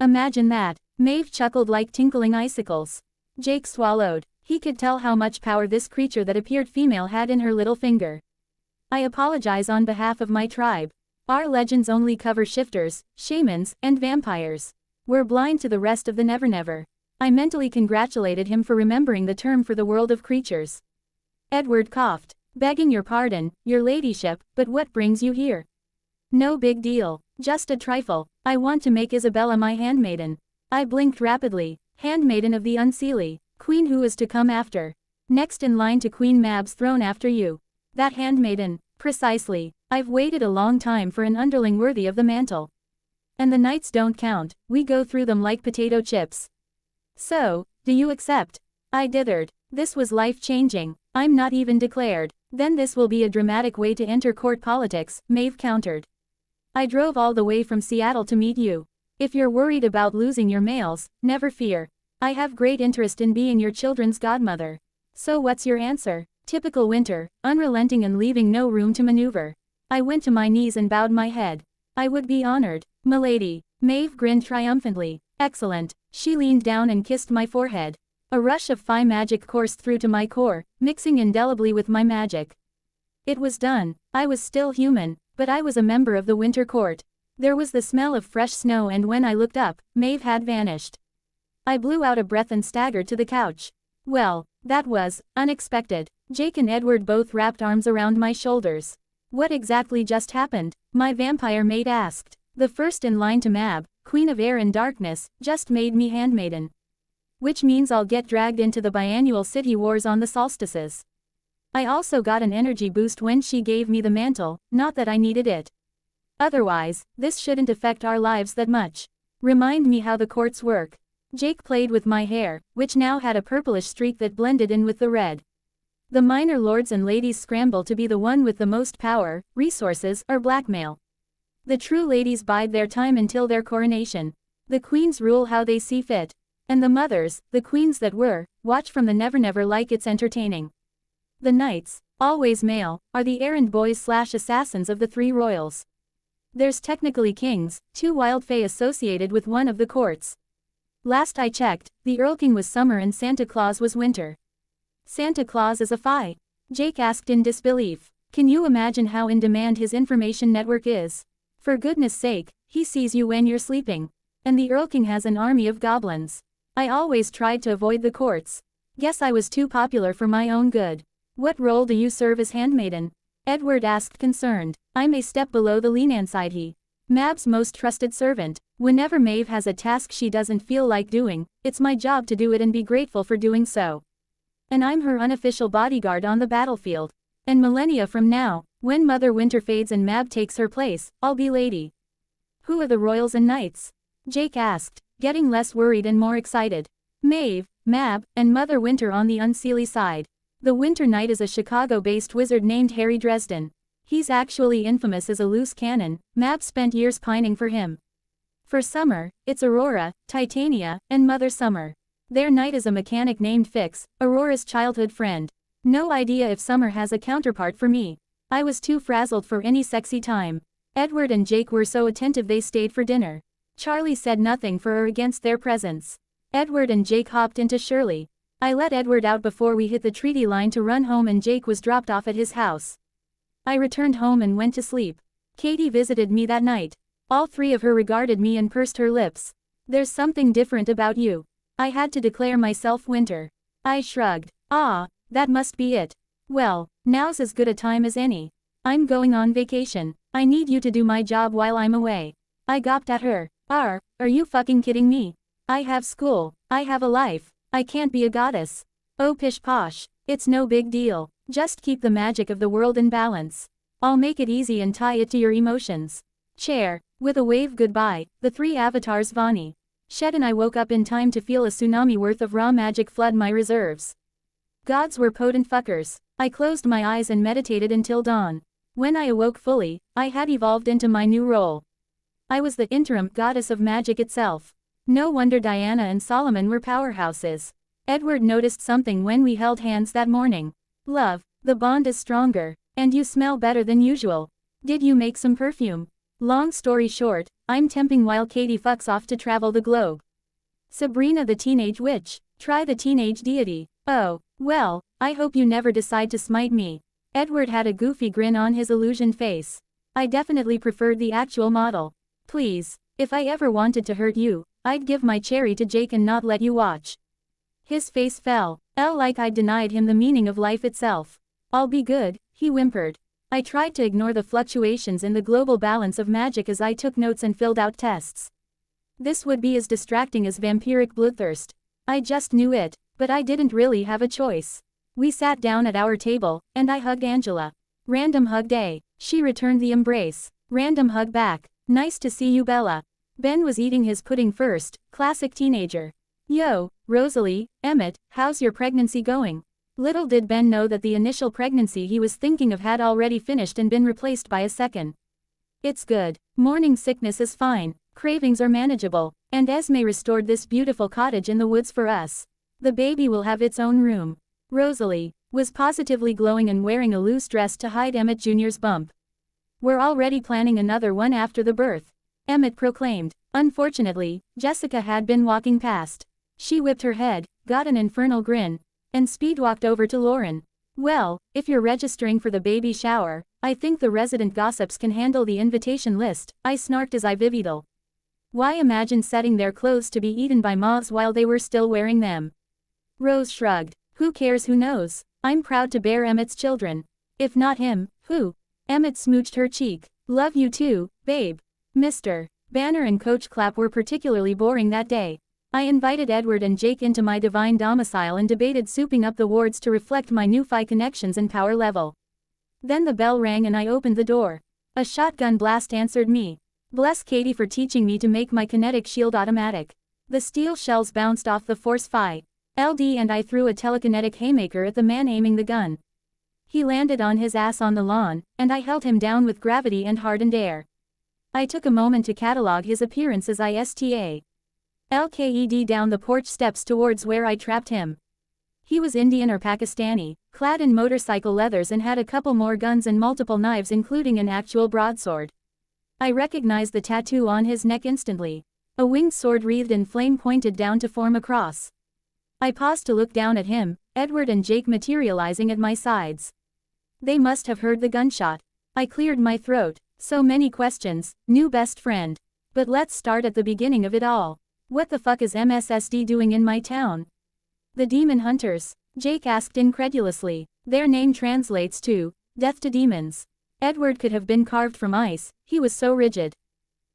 Imagine that. Maeve chuckled like tinkling icicles. Jake swallowed. He could tell how much power this creature that appeared female had in her little finger. "I apologize on behalf of my tribe. Our legends only cover shifters, shamans, and vampires. We're blind to the rest of the never-never." I mentally congratulated him for remembering the term for the world of creatures. Edward coughed. "Begging your pardon, your ladyship, but what brings you here?" "No big deal. Just a trifle. I want to make Isabella my handmaiden." I blinked rapidly. "Handmaiden of the Unseelie, queen who is to come after. Next in line to Queen Mab's throne after you. That handmaiden, precisely. I've waited a long time for an underling worthy of the mantle. And the nights don't count, we go through them like potato chips. So, do you accept?" I dithered. This was life-changing. "I'm not even declared." "Then this will be a dramatic way to enter court politics," Maeve countered. "I drove all the way from Seattle to meet you. If you're worried about losing your males, never fear. I have great interest in being your children's godmother. So what's your answer?" Typical winter, unrelenting and leaving no room to maneuver. I went to my knees and bowed my head. "I would be honored, milady." Maeve grinned triumphantly. "Excellent." She leaned down and kissed my forehead. A rush of phi magic coursed through to my core, mixing indelibly with my magic. It was done. I was still human, but I was a member of the winter court. There was the smell of fresh snow, and when I looked up, Maeve had vanished. I blew out a breath and staggered to the couch. Well, that was unexpected. Jake and Edward both wrapped arms around my shoulders. What exactly just happened? My vampire mate asked. The first in line to Mab, Queen of Air and Darkness, just made me handmaiden. Which means I'll get dragged into the biannual city wars on the solstices. I also got an energy boost when she gave me the mantle, not that I needed it. Otherwise, this shouldn't affect our lives that much. Remind me how the courts work. Jake played with my hair, which now had a purplish streak that blended in with the red. The minor lords and ladies scramble to be the one with the most power, resources, or blackmail. The true ladies bide their time until their coronation. The queens rule how they see fit. And the mothers, the queens that were, watch from the never like it's entertaining. The knights, always male, are the errand boys/assassins of the three royals. There's technically kings, 2 wild fae associated with one of the courts. Last I checked, the Earl King was summer and Santa Claus was winter. Santa Claus is a fae? Jake asked in disbelief. Can you imagine how in demand his information network is? For goodness sake, he sees you when you're sleeping. And the Earl King has an army of goblins. I always tried to avoid the courts. Guess I was too popular for my own good. What role do you serve as handmaiden? Edward asked concerned. I'm a step below the Lenan side he. Mab's most trusted servant. Whenever Maeve has a task she doesn't feel like doing, it's my job to do it and be grateful for doing so. And I'm her unofficial bodyguard on the battlefield. And millennia from now, when Mother Winter fades and Mab takes her place, I'll be lady. Who are the royals and knights? Jake asked, getting less worried and more excited. Maeve, Mab, and Mother Winter on the Unseelie side. The Winter Knight is a Chicago-based wizard named Harry Dresden. He's actually infamous as a loose cannon. Mab spent years pining for him. For Summer, it's Aurora, Titania, and Mother Summer. Their knight is a mechanic named Fix, Aurora's childhood friend. No idea if Summer has a counterpart for me. I was too frazzled for any sexy time. Edward and Jake were so attentive they stayed for dinner. Charlie said nothing for or against their presence. Edward and Jake hopped into Shirley. I let Edward out before we hit the treaty line to run home, and Jake was dropped off at his house. I returned home and went to sleep. Katie visited me that night. All 3 of her regarded me and pursed her lips. There's something different about you. I had to declare myself Winter. I shrugged. Ah, that must be it. Well, now's as good a time as any. I'm going on vacation. I need you to do my job while I'm away. I gawped at her. Are you fucking kidding me? I have school. I have a life. I can't be a goddess. Oh pish posh. It's no big deal. Just keep the magic of the world in balance. I'll make it easy and tie it to your emotions. Chair. With a wave goodbye, the 3 avatars Vani. Shed and I woke up in time to feel a tsunami worth of raw magic flood my reserves. Gods were potent fuckers. I closed my eyes and meditated until dawn. When I awoke fully, I had evolved into my new role. I was the interim goddess of magic itself. No wonder Diana and Solomon were powerhouses. Edward noticed something when we held hands that morning. Love, the bond is stronger. And you smell better than usual. Did you make some perfume? Long story short, I'm temping while Katie fucks off to travel the globe. Sabrina the teenage witch. Try the teenage deity. Oh, well, I hope you never decide to smite me. Edward had a goofy grin on his illusion face. I definitely preferred the actual model. Please, if I ever wanted to hurt you, I'd give my cherry to Jake and not let you watch. His face fell, like I'd denied him the meaning of life itself. I'll be good, he whimpered. I tried to ignore the fluctuations in the global balance of magic as I took notes and filled out tests. This would be as distracting as vampiric bloodthirst. I just knew it, but I didn't really have a choice. We sat down at our table, and I hugged Angela. Random hug day. She returned the embrace. Random hug back. Nice to see you, Bella. Ben was eating his pudding first, classic teenager. Yo, Rosalie, Emmett, how's your pregnancy going? Little did Ben know that the initial pregnancy he was thinking of had already finished and been replaced by a second. It's good. Morning sickness is fine. Cravings are manageable. And Esme restored this beautiful cottage in the woods for us. The baby will have its own room. Rosalie was positively glowing and wearing a loose dress to hide Emmett Jr.'s bump. We're already planning another one after the birth, Emmett proclaimed. Unfortunately, Jessica had been walking past. She whipped her head, got an infernal grin, and speed-walked over to Lauren. Well, if you're registering for the baby shower, I think the resident gossips can handle the invitation list, I snarked as I vividal. Why imagine setting their clothes to be eaten by moths while they were still wearing them? Rose shrugged. Who cares, who knows? I'm proud to bear Emmett's children. If not him, who? Emmett smooched her cheek. Love you too, babe. Mr. Banner and Coach Clapp were particularly boring that day. I invited Edward and Jake into my divine domicile and debated souping up the wards to reflect my new phi connections and power level. Then the bell rang and I opened the door. A shotgun blast answered me. Bless Katie for teaching me to make my kinetic shield automatic. The steel shells bounced off the force phi. LD and I threw a telekinetic haymaker at the man aiming the gun. He landed on his ass on the lawn, and I held him down with gravity and hardened air. I took a moment to catalog his appearance as ISTA. LKED down the porch steps towards where I trapped him. He was Indian or Pakistani, clad in motorcycle leathers and had a couple more guns and multiple knives including an actual broadsword. I recognized the tattoo on his neck instantly. A winged sword wreathed in flame pointed down to form a cross. I paused to look down at him, Edward and Jake materializing at my sides. They must have heard the gunshot. I cleared my throat. So many questions, new best friend. But let's start at the beginning of it all. What the fuck is MSSD doing in my town? The Demon Hunters, Jake asked incredulously. Their name translates to, death to demons. Edward could have been carved from ice, he was so rigid.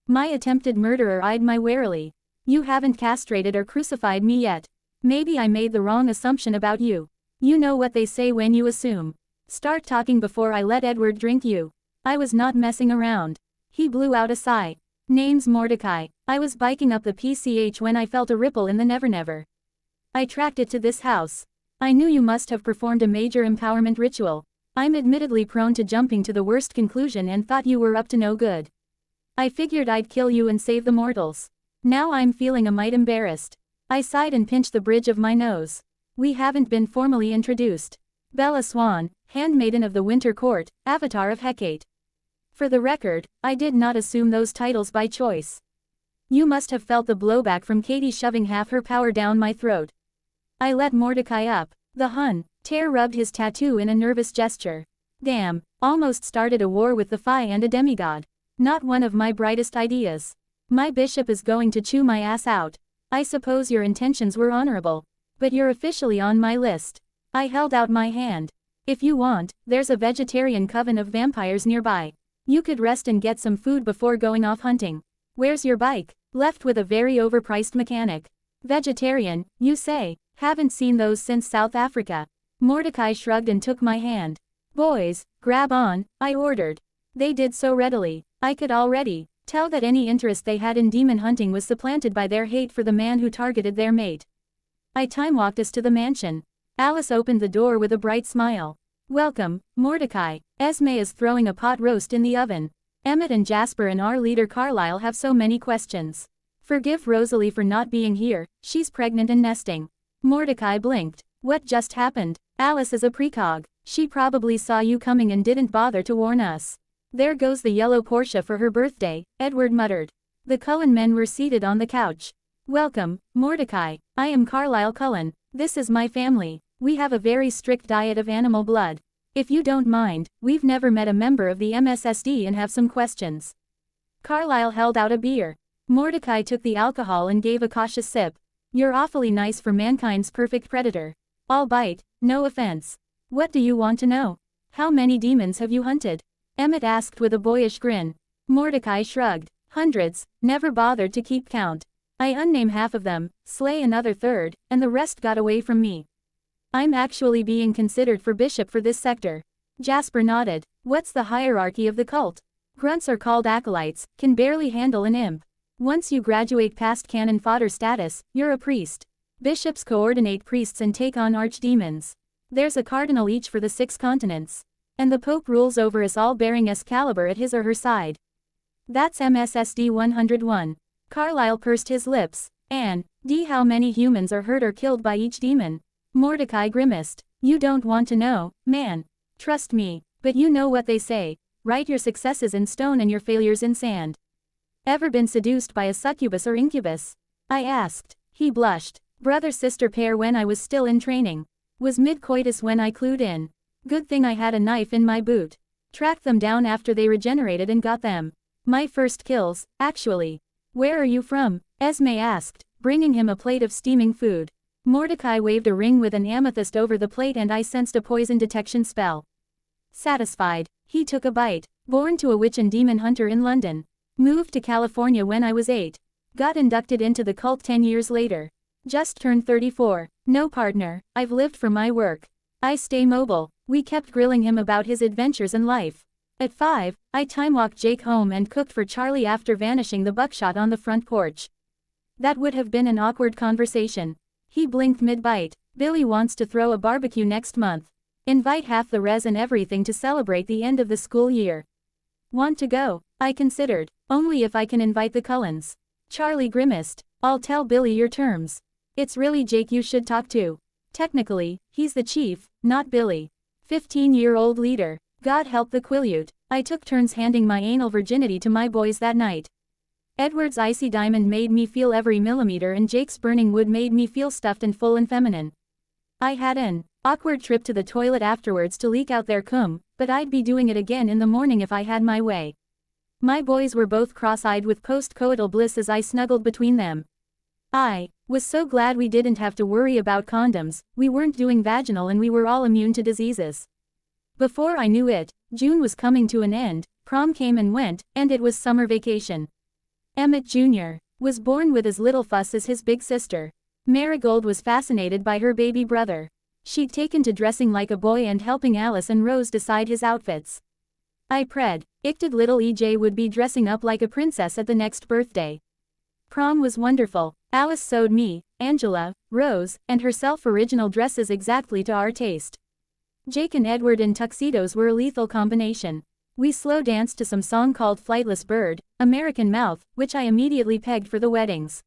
My attempted murderer eyed me warily. You haven't castrated or crucified me yet. Maybe I made the wrong assumption about you. You know what they say when you assume. Start talking before I let Edward drink you. I was not messing around. He blew out a sigh. Name's Mordecai. I was biking up the PCH when I felt a ripple in the never-never. I tracked it to this house. I knew you must have performed a major empowerment ritual. I'm admittedly prone to jumping to the worst conclusion and thought you were up to no good. I figured I'd kill you and save the mortals. Now I'm feeling a mite embarrassed. I sighed and pinched the bridge of my nose. We haven't been formally introduced. Bella Swan, handmaiden of the Winter Court, avatar of Hecate. For the record, I did not assume those titles by choice. You must have felt the blowback from Katie shoving half her power down my throat. I let Mordecai up. The Hun. Tear rubbed his tattoo in a nervous gesture. Damn, almost started a war with the Phi and a demigod. Not one of my brightest ideas. My bishop is going to chew my ass out. I suppose your intentions were honorable. But you're officially on my list. I held out my hand. If you want, there's a vegetarian coven of vampires nearby. You could rest and get some food before going off hunting. Where's your bike? Left with a very overpriced mechanic. Vegetarian, you say? Haven't seen those since South Africa. Mordecai shrugged and took my hand. Boys, grab on, I ordered. They did so readily. I could already tell that any interest they had in demon hunting was supplanted by their hate for the man who targeted their mate. I time-walked us to the mansion. Alice opened the door with a bright smile. Welcome, Mordecai. Esme is throwing a pot roast in the oven. Emmett and Jasper and our leader Carlisle have so many questions. Forgive Rosalie for not being here, she's pregnant and nesting. Mordecai blinked. What just happened? Alice is a precog. She probably saw you coming and didn't bother to warn us. There goes the yellow Porsche for her birthday, Edward muttered. The Cullen men were seated on the couch. Welcome, Mordecai. I am Carlisle Cullen. This is my family. We have a very strict diet of animal blood. If you don't mind, we've never met a member of the MSSD and have some questions. Carlisle held out a beer. Mordecai took the alcohol and gave a cautious sip. You're awfully nice for mankind's perfect predator. I'll bite, no offense. What do you want to know? How many demons have you hunted? Emmett asked with a boyish grin. Mordecai shrugged. Hundreds, never bothered to keep count. I unname half of them, slay another third, and the rest got away from me. I'm actually being considered for bishop for this sector. Jasper nodded. What's the hierarchy of the cult? Grunts are called acolytes, can barely handle an imp. Once you graduate past cannon fodder status, you're a priest. Bishops coordinate priests and take on archdemons. There's a cardinal each for the 6 continents. And the Pope rules over us all bearing Excalibur at his or her side. That's MSSD 101. Carlisle pursed his lips. And, how many humans are hurt or killed by each demon? Mordecai grimaced. You don't want to know, man. Trust me. But you know what they say. Write your successes in stone and your failures in sand. Ever been seduced by a succubus or incubus? I asked. He blushed. Brother-sister pair when I was still in training. Was mid-coitus when I clued in. Good thing I had a knife in my boot. Tracked them down after they regenerated and got them. My first kills, actually. Where are you from? Esme asked, bringing him a plate of steaming food. Mordecai waved a ring with an amethyst over the plate and I sensed a poison detection spell. Satisfied, he took a bite. Born to a witch and demon hunter in London. Moved to California when I was 8. Got inducted into the cult 10 years later. Just turned 34. No partner, I've lived for my work. I stay mobile. We kept grilling him about his adventures and life. At 5, I time-walked Jake home and cooked for Charlie after vanishing the buckshot on the front porch. That would have been an awkward conversation. He blinked mid-bite. Billy wants to throw a barbecue next month. Invite half the res and everything to celebrate the end of the school year. Want to go? I considered. Only if I can invite the Cullens. Charlie grimaced. I'll tell Billy your terms. It's really Jake you should talk to. Technically, he's the chief, not Billy. 15-year-old leader. God help the Quileute. I took turns handing my anal virginity to my boys that night. Edward's icy diamond made me feel every millimeter and Jake's burning wood made me feel stuffed and full and feminine. I had an awkward trip to the toilet afterwards to leak out their cum, but I'd be doing it again in the morning if I had my way. My boys were both cross-eyed with post-coital bliss as I snuggled between them. I was so glad we didn't have to worry about condoms, we weren't doing vaginal and we were all immune to diseases. Before I knew it, June was coming to an end, prom came and went, and it was summer vacation. Emmett Jr. was born with as little fuss as his big sister. Marigold was fascinated by her baby brother. She'd taken to dressing like a boy and helping Alice and Rose decide his outfits. I predicted little EJ would be dressing up like a princess at the next birthday. Prom was wonderful. Alice sewed me, Angela, Rose, and herself original dresses exactly to our taste. Jake and Edward in tuxedos were a lethal combination. We slow danced to some song called Flightless Bird, American Mouth, which I immediately pegged for the weddings.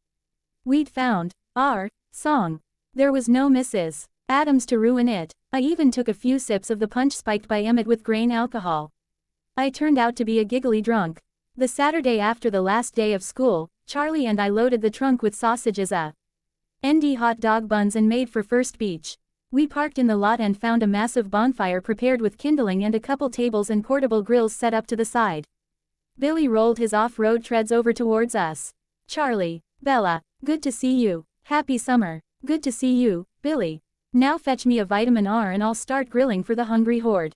We'd found our song. There was no Mrs. Adams to ruin it. I even took a few sips of the punch spiked by Emmett with grain alcohol. I turned out to be a giggly drunk. The Saturday after the last day of school, Charlie and I loaded the trunk with sausages, ND hot dog buns and made for First Beach. We parked in the lot and found a massive bonfire prepared with kindling and a couple tables and portable grills set up to the side. Billy rolled his off-road treads over towards us. Charlie, Bella, good to see you. Happy summer. Good to see you, Billy. Now fetch me a vitamin R and I'll start grilling for the hungry horde.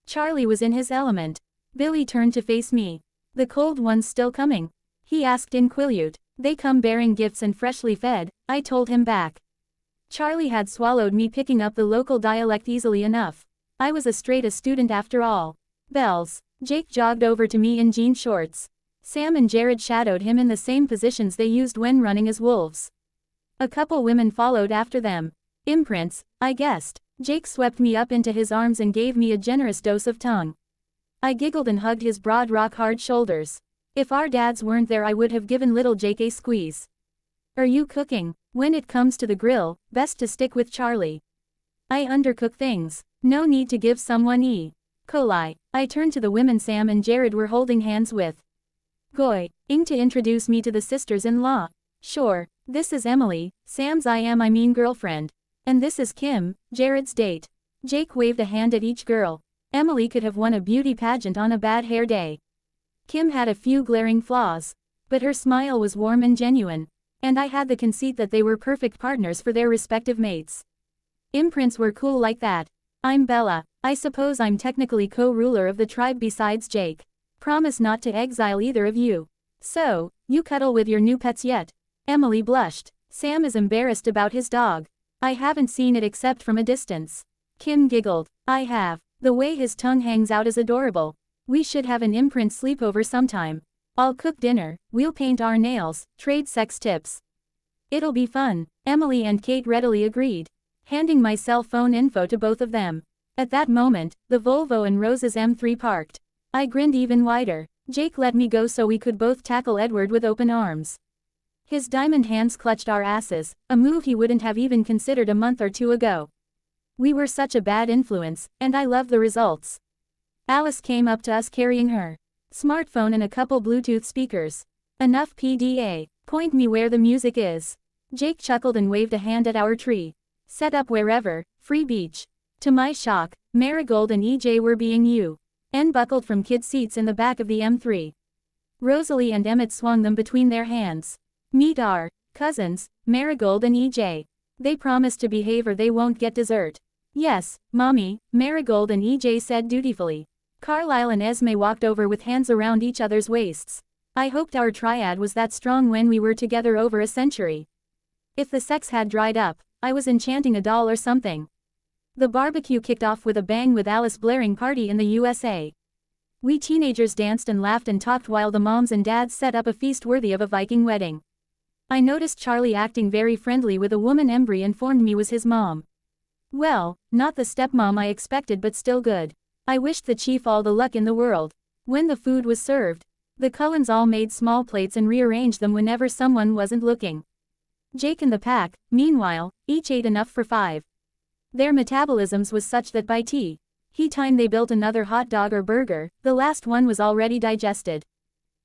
Charlie was in his element. Billy turned to face me. The cold one's still coming? He asked in Quileute. They come bearing gifts and freshly fed, I told him back. Charlie had swallowed me picking up the local dialect easily enough. I was a straight-A student after all. Bells. Jake jogged over to me in jean shorts. Sam and Jared shadowed him in the same positions they used when running as wolves. A couple women followed after them. Imprints, I guessed. Jake swept me up into his arms and gave me a generous dose of tongue. I giggled and hugged his broad rock-hard shoulders. If our dads weren't there I would have given little Jake a squeeze. Are you cooking? When it comes to the grill, best to stick with Charlie. I undercook things. No need to give someone E. coli. I turned to the women Sam and Jared were holding hands with. Goy, ing to introduce me to the sisters-in-law. Sure, this is Emily, Sam's I mean girlfriend. And this is Kim, Jared's date. Jake waved a hand at each girl. Emily could have won a beauty pageant on a bad hair day. Kim had a few glaring flaws. But her smile was warm and genuine. And I had the conceit that they were perfect partners for their respective mates. Imprints were cool like that. I'm Bella. I suppose I'm technically co-ruler of the tribe besides Jake. Promise not to exile either of you. So, you cuddle with your new pets yet? Emily blushed. Sam is embarrassed about his dog. I haven't seen it except from a distance. Kim giggled. I have. The way his tongue hangs out is adorable. We should have an imprint sleepover sometime. I'll cook dinner, we'll paint our nails, trade sex tips. It'll be fun, Emily and Kate readily agreed. Handing my cell phone info to both of them. At that moment, the Volvo and Rose's M3 parked. I grinned even wider. Jake let me go so we could both tackle Edward with open arms. His diamond hands clutched our asses, a move he wouldn't have even considered a month or two ago. We were such a bad influence, and I loved the results. Alice came up to us carrying her smartphone and a couple Bluetooth speakers. Enough PDA. Point me where the music is. Jake chuckled and waved a hand at our tree. Set up wherever, free beach. To my shock, Marigold and EJ were being buckled from kid seats in the back of the M3. Rosalie and Emmett swung them between their hands. Meet our cousins, Marigold and EJ. They promised to behave or they won't get dessert. Yes, Mommy, Marigold and EJ said dutifully. Carlisle and Esme walked over with hands around each other's waists. I hoped our triad was that strong when we were together over a century. If the sex had dried up, I was enchanting a doll or something. The barbecue kicked off with a bang with Alice blaring Party in the USA. We teenagers danced and laughed and talked while the moms and dads set up a feast worthy of a Viking wedding. I noticed Charlie acting very friendly with a woman Embry informed me was his mom. Well, not the stepmom I expected but still good. I wished the chief all the luck in the world. When the food was served, the Cullens all made small plates and rearranged them whenever someone wasn't looking. Jake and the pack, meanwhile, each ate enough for 5. Their metabolisms was such that by tea time they built another hot dog or burger, the last one was already digested.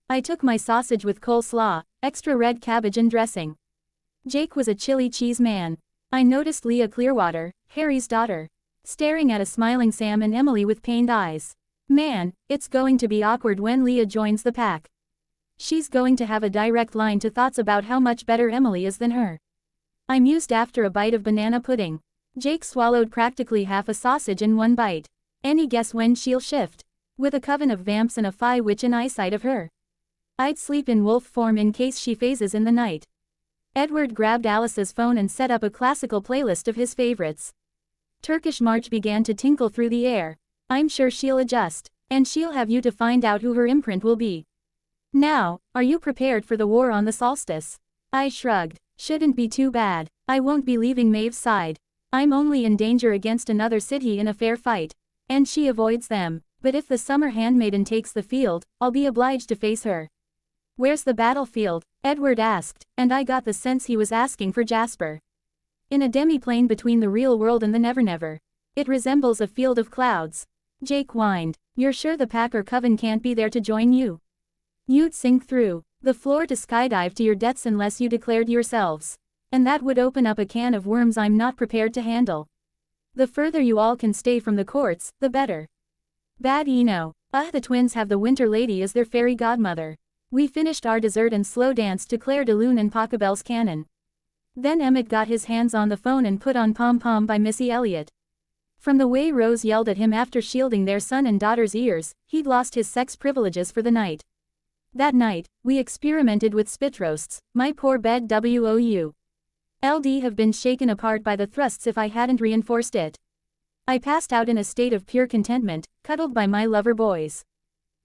I took my sausage with coleslaw, extra red cabbage and dressing. Jake was a chili cheese man. I noticed Leah Clearwater, Harry's daughter, staring at a smiling Sam and Emily with pained eyes. Man, it's going to be awkward when Leah joins the pack. She's going to have a direct line to thoughts about how much better Emily is than her. I mused after a bite of banana pudding. Jake swallowed practically half a sausage in one bite. Any guess when she'll shift? With a coven of vamps and a fey witch in eyesight of her. I'd sleep in wolf form in case she phases in the night. Edward grabbed Alice's phone and set up a classical playlist of his favorites. Turkish March began to tinkle through the air. I'm sure she'll adjust. And she'll have you to find out who her imprint will be. Now, are you prepared for the war on the solstice? I shrugged. Shouldn't be too bad. I won't be leaving Maeve's side. I'm only in danger against another city in a fair fight. And she avoids them. But if the summer handmaiden takes the field, I'll be obliged to face her. Where's the battlefield? Edward asked, and I got the sense he was asking for Jasper. In a demi-plane between the real world and the Never-Never. It resembles a field of clouds. Jake whined. You're sure the pack or coven can't be there to join you? You'd sink through the floor to skydive to your deaths unless you declared yourselves. And that would open up a can of worms I'm not prepared to handle. The further you all can stay from the courts, the better. Bad Eno. The twins have the Winter Lady as their fairy godmother. We finished our dessert and slow danced to Claire de Lune and Pachelbel's Canon. Then Emmett got his hands on the phone and put on Pom Pom by Missy Elliott. From the way Rose yelled at him after shielding their son and daughter's ears, he'd lost his sex privileges for the night. That night, we experimented with spit roasts, my poor bed WOU. LD have been shaken apart by the thrusts if I hadn't reinforced it. I passed out in a state of pure contentment, cuddled by my lover boys.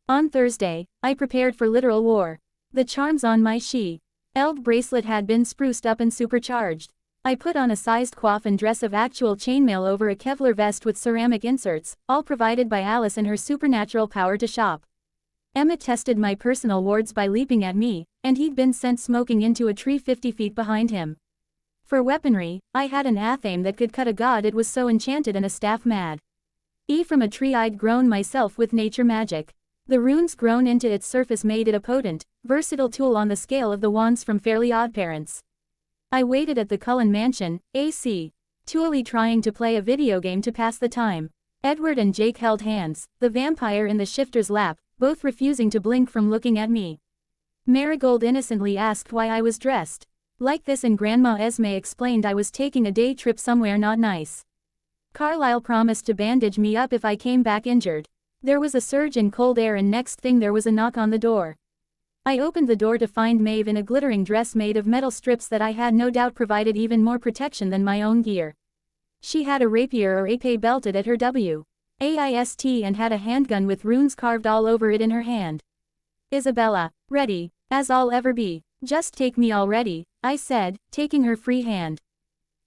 On Thursday, I prepared for literal war. The charms on my she-eld bracelet had been spruced up and supercharged. I put on a sized coif and dress of actual chainmail over a Kevlar vest with ceramic inserts, all provided by Alice and her supernatural power to shop. Emmett tested my personal wards by leaping at me, and he'd been sent smoking into a tree 50 feet behind him. For weaponry, I had an athame that could cut a god, it was so enchanted, and a staff mad. From a tree I'd grown myself with nature magic. The runes grown into its surface made it a potent, versatile tool on the scale of the wands from Fairly Oddparents. I waited at the Cullen Mansion, AC. Tooley trying to play a video game to pass the time. Edward and Jake held hands, the vampire in the shifter's lap, both refusing to blink from looking at me. Marigold innocently asked why I was dressed like this, and Grandma Esme explained I was taking a day trip somewhere not nice. Carlisle promised to bandage me up if I came back injured. There was a surge in cold air and next thing there was a knock on the door. I opened the door to find Maeve in a glittering dress made of metal strips that I had no doubt provided even more protection than my own gear. She had a rapier or épée belted at her waist and had a handgun with runes carved all over it in her hand. Isabella, ready, as I'll ever be. Just take me already, I said, taking her free hand.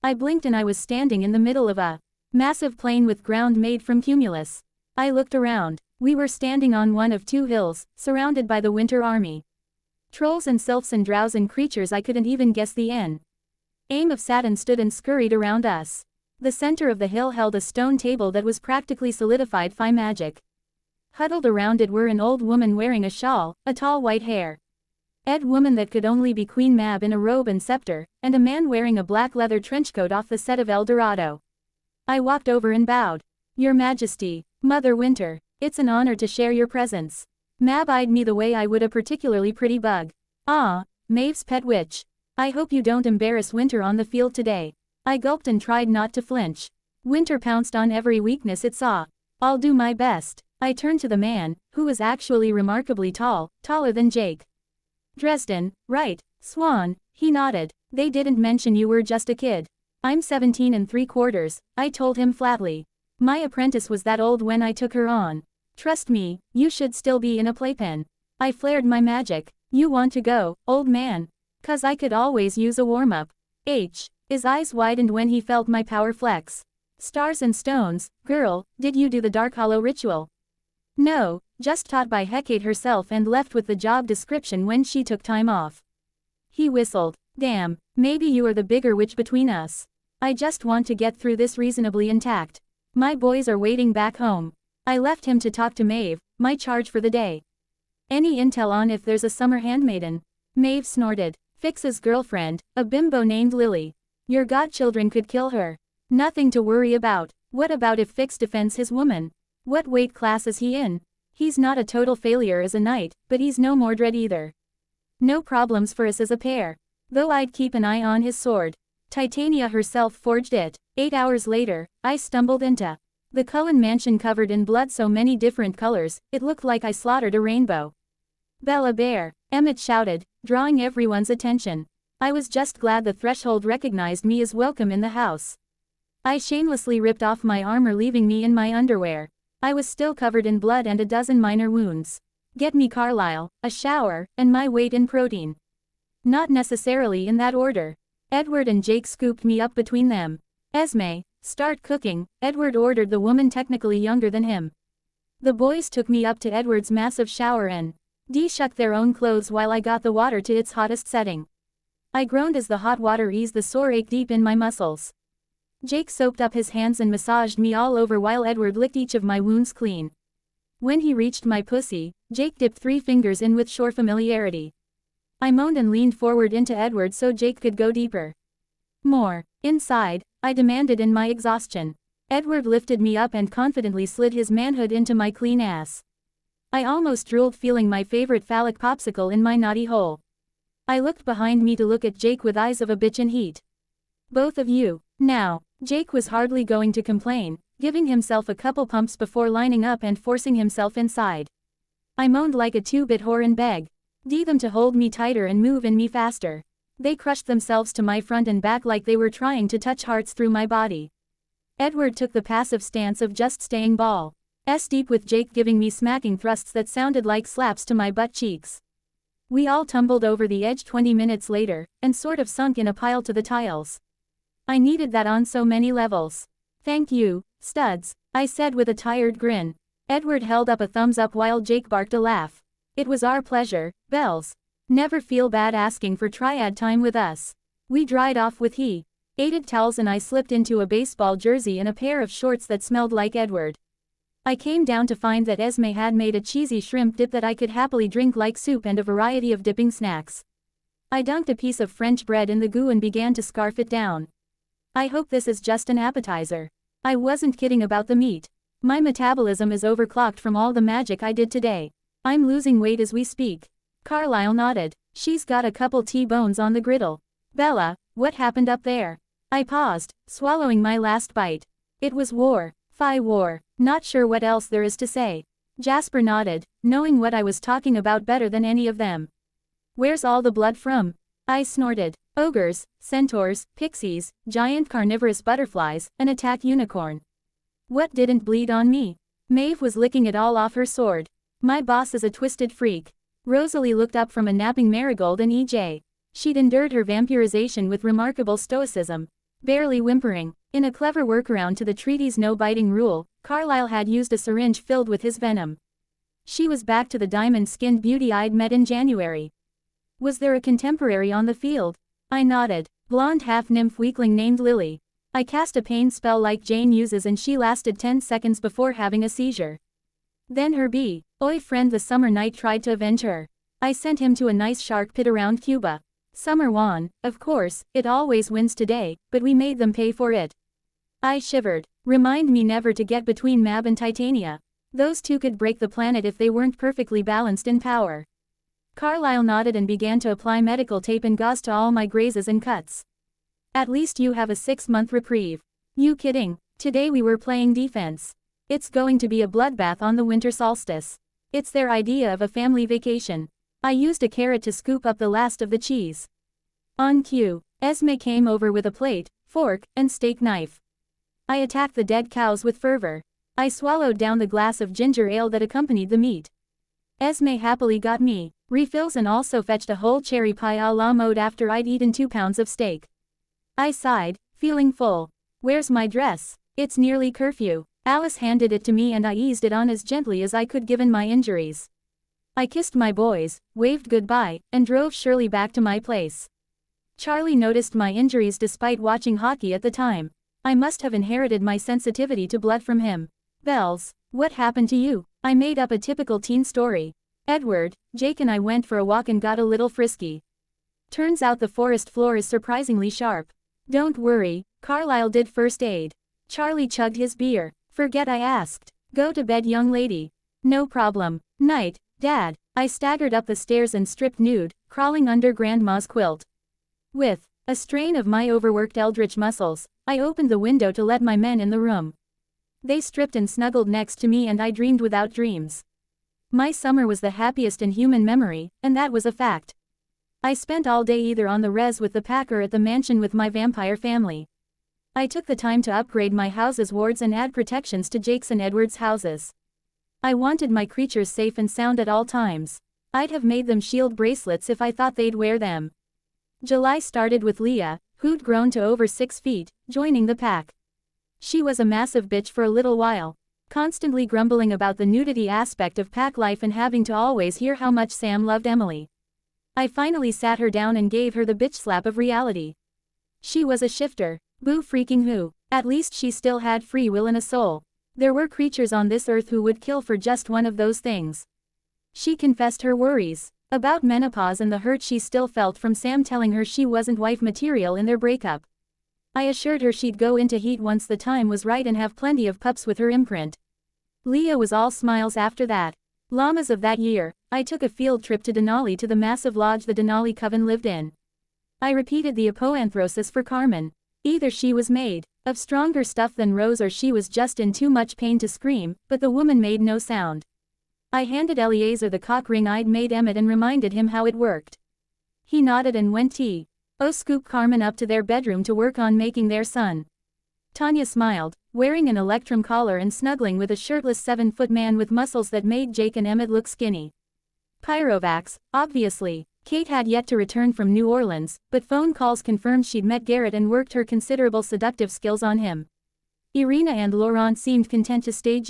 I blinked and I was standing in the middle of a massive plain with ground made from cumulus. I looked around. We were standing on one of 2 hills, surrounded by the Winter Army. Trolls and sylphs and drows and creatures I couldn't even guess the aim of Saturn stood and scurried around us. The center of the hill held a stone table that was practically solidified by magic. Huddled around it were an old woman wearing a shawl, a tall white hair. Ed woman that could only be Queen Mab in a robe and scepter, and a man wearing a black leather trenchcoat off the set of El Dorado. I walked over and bowed. Your Majesty, Mother Winter, it's an honor to share your presence. Mab eyed me the way I would a particularly pretty bug. Ah, Maeve's pet witch. I hope you don't embarrass Winter on the field today. I gulped and tried not to flinch. Winter pounced on every weakness it saw. I'll do my best. I turned to the man, who was actually remarkably tall, taller than Jake. Dresden, right, Swan, he nodded. They didn't mention you were just a kid. I'm 17 3/4, I told him flatly. My apprentice was that old when I took her on. Trust me, you should still be in a playpen. I flared my magic. You want to go, old man? 'Cause I could always use a warm-up. His eyes widened when he felt my power flex. Stars and stones, girl, did you do the Dark Hollow ritual? No, just taught by Hecate herself and left with the job description when she took time off. He whistled. Damn, maybe you are the bigger witch between us. I just want to get through this reasonably intact. My boys are waiting back home. I left him to talk to Maeve, my charge for the day. Any intel on if there's a summer handmaiden? Maeve snorted. Fix's girlfriend, a bimbo named Lily. Your godchildren could kill her. Nothing to worry about. What about if Fix defends his woman? What weight class is he in? He's not a total failure as a knight, but he's no Mordred either. No problems for us as a pair. Though I'd keep an eye on his sword. Titania herself forged it. 8 hours later, I stumbled into the Cullen mansion covered in blood, so many different colors, it looked like I slaughtered a rainbow. Bella Bear, Emmett shouted, drawing everyone's attention. I was just glad the threshold recognized me as welcome in the house. I shamelessly ripped off my armor, leaving me in my underwear. I was still covered in blood and a dozen minor wounds. Get me Carlisle, a shower, and my weight in protein. Not necessarily in that order. Edward and Jake scooped me up between them. Esme, start cooking, Edward ordered the woman technically younger than him. The boys took me up to Edward's massive shower and shucked their own clothes while I got the water to its hottest setting. I groaned as the hot water eased the sore ache deep in my muscles. Jake soaped up his hands and massaged me all over while Edward licked each of my wounds clean. When he reached my pussy, Jake dipped 3 fingers in with sure familiarity. I moaned and leaned forward into Edward so Jake could go deeper. More. Inside, I demanded in my exhaustion. Edward lifted me up and confidently slid his manhood into my clean ass. I almost drooled, feeling my favorite phallic popsicle in my naughty hole. I looked behind me to look at Jake with eyes of a bitch in heat. Both of you. Now. Jake was hardly going to complain, giving himself a couple pumps before lining up and forcing himself inside. I moaned like a 2-bit whore and begged them to hold me tighter and move in me faster. They crushed themselves to my front and back like they were trying to touch hearts through my body. Edward took the passive stance of just staying balls deep, with Jake giving me smacking thrusts that sounded like slaps to my butt cheeks. We all tumbled over the edge 20 minutes later, and sort of sunk in a pile to the tiles. I needed that on so many levels. Thank you, studs, I said with a tired grin. Edward held up a thumbs up while Jake barked a laugh. It was our pleasure, Bells. Never feel bad asking for triad time with us. We dried off with aided towels and I slipped into a baseball jersey and a pair of shorts that smelled like Edward. I came down to find that Esme had made a cheesy shrimp dip that I could happily drink like soup and a variety of dipping snacks. I dunked a piece of French bread in the goo and began to scarf it down. I hope this is just an appetizer. I wasn't kidding about the meat. My metabolism is overclocked from all the magic I did today. I'm losing weight as we speak. Carlisle nodded. She's got a couple T-bones on the griddle. Bella, what happened up there? I paused, swallowing my last bite. It was war. Phi war. Not sure what else there is to say. Jasper nodded, knowing what I was talking about better than any of them. Where's all the blood from? I snorted. Ogres, centaurs, pixies, giant carnivorous butterflies, an attack unicorn. What didn't bleed on me? Maeve was licking it all off her sword. My boss is a twisted freak. Rosalie looked up from a napping Marigold and EJ. She'd endured her vampirization with remarkable stoicism, barely whimpering. In a clever workaround to the treaty's no-biting rule, Carlisle had used a syringe filled with his venom. She was back to the diamond-skinned beauty I'd met in January. Was there a contemporary on the field? I nodded. Blonde half-nymph weakling named Lily. I cast a pain spell like Jane uses and she lasted 10 seconds before having a seizure. Then her boyfriend the summer night tried to avenge her. I sent him to a nice shark pit around Cuba. Summer won, of course, it always wins today, but we made them pay for it. I shivered. Remind me never to get between Mab and Titania. Those two could break the planet if they weren't perfectly balanced in power. Carlyle nodded and began to apply medical tape and gauze to all my grazes and cuts. At least you have a 6-month reprieve. You kidding? Today we were playing defense. It's going to be a bloodbath on the winter solstice. It's their idea of a family vacation. I used a carrot to scoop up the last of the cheese. On cue, Esme came over with a plate, fork, and steak knife. I attacked the dead cows with fervor. I swallowed down the glass of ginger ale that accompanied the meat. Esme happily got me refills and also fetched a whole cherry pie a la mode after I'd eaten 2 pounds of steak. I sighed, feeling full. Where's my dress? It's nearly curfew. Alice handed it to me and I eased it on as gently as I could given my injuries. I kissed my boys, waved goodbye, and drove Shirley back to my place. Charlie noticed my injuries despite watching hockey at the time. I must have inherited my sensitivity to blood from him. Bells, what happened to you? I made up a typical teen story. Edward, Jake and I went for a walk and got a little frisky. Turns out the forest floor is surprisingly sharp. Don't worry, Carlyle did first aid. Charlie chugged his beer. Forget I asked. Go to bed, young lady. No problem. Night, Dad. I staggered up the stairs and stripped nude, crawling under Grandma's quilt. With a strain of my overworked eldritch muscles, I opened the window to let my men in the room. They stripped and snuggled next to me and I dreamed without dreams. My summer was the happiest in human memory, and that was a fact. I spent all day either on the res with the pack or at the mansion with my vampire family. I took the time to upgrade my house's wards and add protections to Jake's and Edward's houses. I wanted my creatures safe and sound at all times. I'd have made them shield bracelets if I thought they'd wear them. July started with Leah, who'd grown to over 6 feet, joining the pack. She was a massive bitch for a little while, constantly grumbling about the nudity aspect of pack life and having to always hear how much Sam loved Emily. I finally sat her down and gave her the bitch slap of reality. She was a shifter. Boo freaking who. At least she still had free will and a soul. There were creatures on this earth who would kill for just one of those things. She confessed her worries about menopause and the hurt she still felt from Sam telling her she wasn't wife material in their breakup. I assured her she'd go into heat once the time was right and have plenty of pups with her imprint. Leah was all smiles after that. Llamas of that year, I took a field trip to Denali to the massive lodge the Denali coven lived in. I repeated the apoanthrosis for Carmen. Either she was made of stronger stuff than Rose or she was just in too much pain to scream, but the woman made no sound. I handed Eliezer the cock ring I'd made Emmett and reminded him how it worked. He nodded and went scoop Carmen up to their bedroom to work on making their son. Tanya smiled, wearing an electrum collar and snuggling with a shirtless 7-foot man with muscles that made Jake and Emmett look skinny. Pyrovax, obviously. Kate had yet to return from New Orleans, but phone calls confirmed she'd met Garrett and worked her considerable seductive skills on him. Irina and Laurent seemed content to stay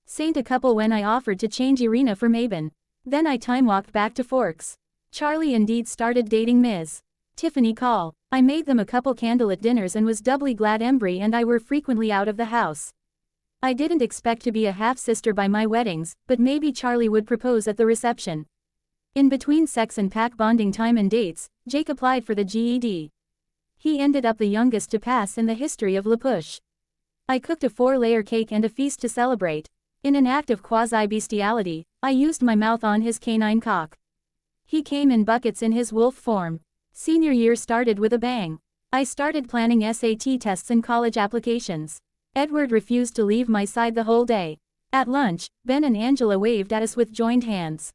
Saint a couple when I offered to change Irina for Mabon. Then I time-walked back to Forks. Charlie indeed started dating Ms. Tiffany Call. I made them a couple candlelit dinners and was doubly glad Embry and I were frequently out of the house. I didn't expect to be a half-sister by my weddings, but maybe Charlie would propose at the reception. In between sex and pack bonding time and dates, Jake applied for the GED. He ended up the youngest to pass in the history of La Push. I cooked a 4-layer cake and a feast to celebrate. In an act of quasi-bestiality, I used my mouth on his canine cock. He came in buckets in his wolf form. Senior year started with a bang. I started planning SAT tests and college applications. Edward refused to leave my side the whole day. At lunch, Ben and Angela waved at us with joined hands.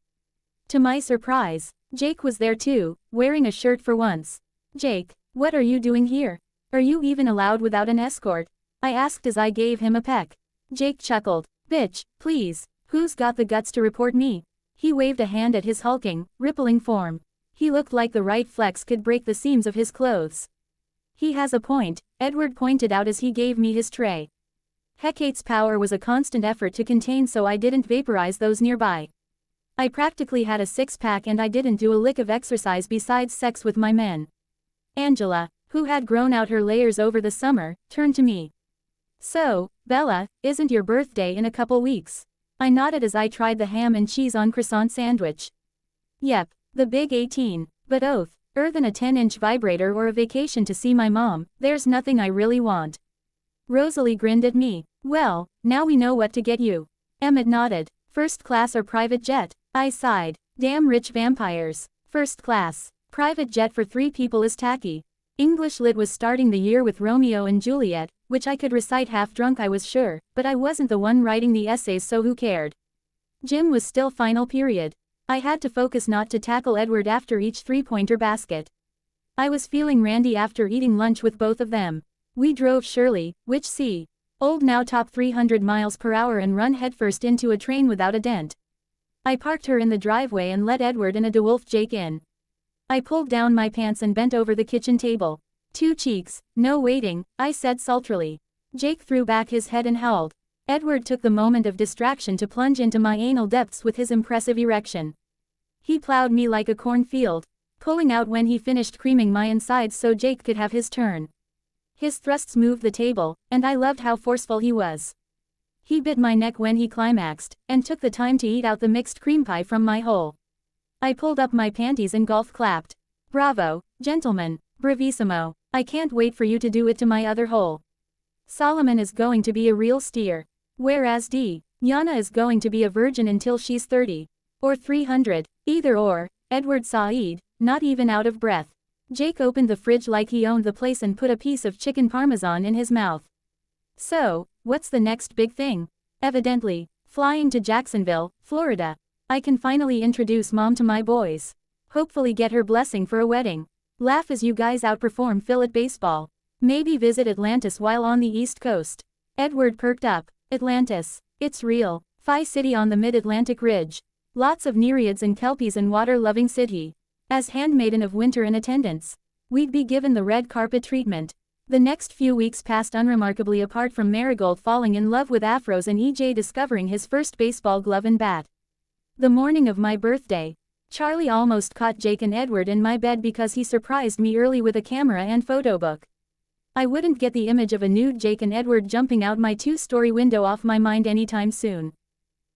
To my surprise, Jake was there too, wearing a shirt for once. Jake, what are you doing here? Are you even allowed without an escort? I asked as I gave him a peck. Jake chuckled. Bitch, please, who's got the guts to report me? He waved a hand at his hulking, rippling form. He looked like the right flex could break the seams of his clothes. He has a point, Edward pointed out as he gave me his tray. Hecate's power was a constant effort to contain so I didn't vaporize those nearby. I practically had a 6-pack and I didn't do a lick of exercise besides sex with my men. Angela, who had grown out her layers over the summer, turned to me. So, Bella, isn't your birthday in a couple weeks? I nodded as I tried the ham and cheese on croissant sandwich. Yep, the big 18, but oath, than a 10-inch vibrator or a vacation to see my mom, there's nothing I really want. Rosalie grinned at me. Well, now we know what to get you. Emmett nodded. First class or private jet? I sighed. Damn rich vampires. First class. Private jet for 3 people is tacky. English Lit was starting the year with Romeo and Juliet, which I could recite half drunk I was sure, but I wasn't the one writing the essays so who cared. Gym was still final period. I had to focus not to tackle Edward after each 3-pointer basket. I was feeling randy after eating lunch with both of them. We drove Shirley, which old now top 300 miles per hour and run headfirst into a train without a dent. I parked her in the driveway and let Edward and a DeWolf Jake in. I pulled down my pants and bent over the kitchen table. 2 cheeks, no waiting, I said sultrily. Jake threw back his head and howled. Edward took the moment of distraction to plunge into my anal depths with his impressive erection. He plowed me like a cornfield, pulling out when he finished creaming my insides so Jake could have his turn. His thrusts moved the table, and I loved how forceful he was. He bit my neck when he climaxed, and took the time to eat out the mixed cream pie from my hole. I pulled up my panties and golf clapped. Bravo, gentlemen, bravissimo, I can't wait for you to do it to my other hole. Solomon is going to be a real steer. Whereas Yana is going to be a virgin until she's 30. Or 300, either or, Edward sighed, not even out of breath. Jake opened the fridge like he owned the place and put a piece of chicken parmesan in his mouth. So, what's the next big thing? Evidently, flying to Jacksonville, Florida. I can finally introduce Mom to my boys. Hopefully get her blessing for a wedding. Laugh as you guys outperform Phil at baseball. Maybe visit Atlantis while on the East Coast. Edward perked up. Atlantis. It's real. Phi City on the mid-Atlantic ridge. Lots of nereids and kelpies and water-loving city. As handmaiden of winter in attendance. We'd be given the red carpet treatment. The next few weeks passed unremarkably apart from Marigold falling in love with afros and EJ discovering his first baseball glove and bat. The morning of my birthday, Charlie almost caught Jake and Edward in my bed because he surprised me early with a camera and photo book. I wouldn't get the image of a nude Jake and Edward jumping out my 2-story window off my mind anytime soon.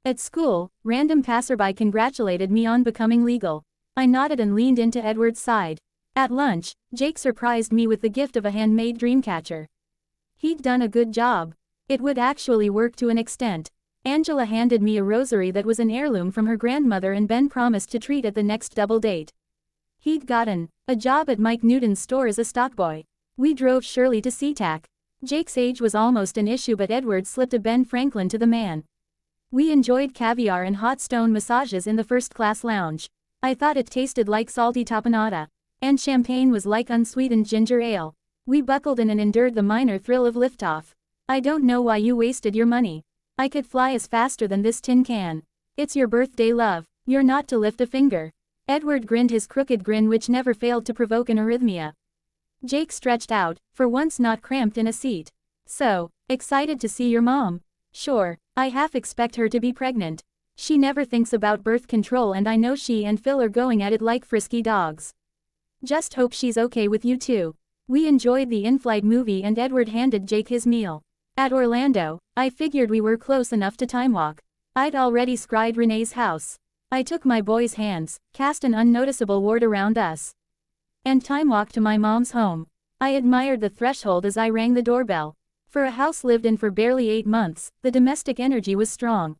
At school, random passerby congratulated me on becoming legal. I nodded and leaned into Edward's side. At lunch, Jake surprised me with the gift of a handmade dreamcatcher. He'd done a good job. It would actually work to an extent. Angela handed me a rosary that was an heirloom from her grandmother and Ben promised to treat at the next double date. He'd gotten a job at Mike Newton's store as a stockboy. We drove Shirley to SeaTac. Jake's age was almost an issue but Edward slipped a Ben Franklin to the man. We enjoyed caviar and hot stone massages in the first-class lounge. I thought it tasted like salty tapenade. And champagne was like unsweetened ginger ale. We buckled in and endured the minor thrill of liftoff. I don't know why you wasted your money. I could fly as faster than this tin can. It's your birthday, love. You're not to lift a finger. Edward grinned his crooked grin which never failed to provoke an arrhythmia. Jake stretched out, for once not cramped in a seat. So, excited to see your mom? Sure, I half expect her to be pregnant. She never thinks about birth control and I know she and Phil are going at it like frisky dogs. Just hope she's okay with you too. We enjoyed the in-flight movie and Edward handed Jake his meal. At Orlando, I figured we were close enough to time walk. I'd already scried Renee's house. I took my boys' hands, cast an unnoticeable ward around us, and time walked to my mom's home. I admired the threshold as I rang the doorbell. For a house lived in for barely 8 months, the domestic energy was strong.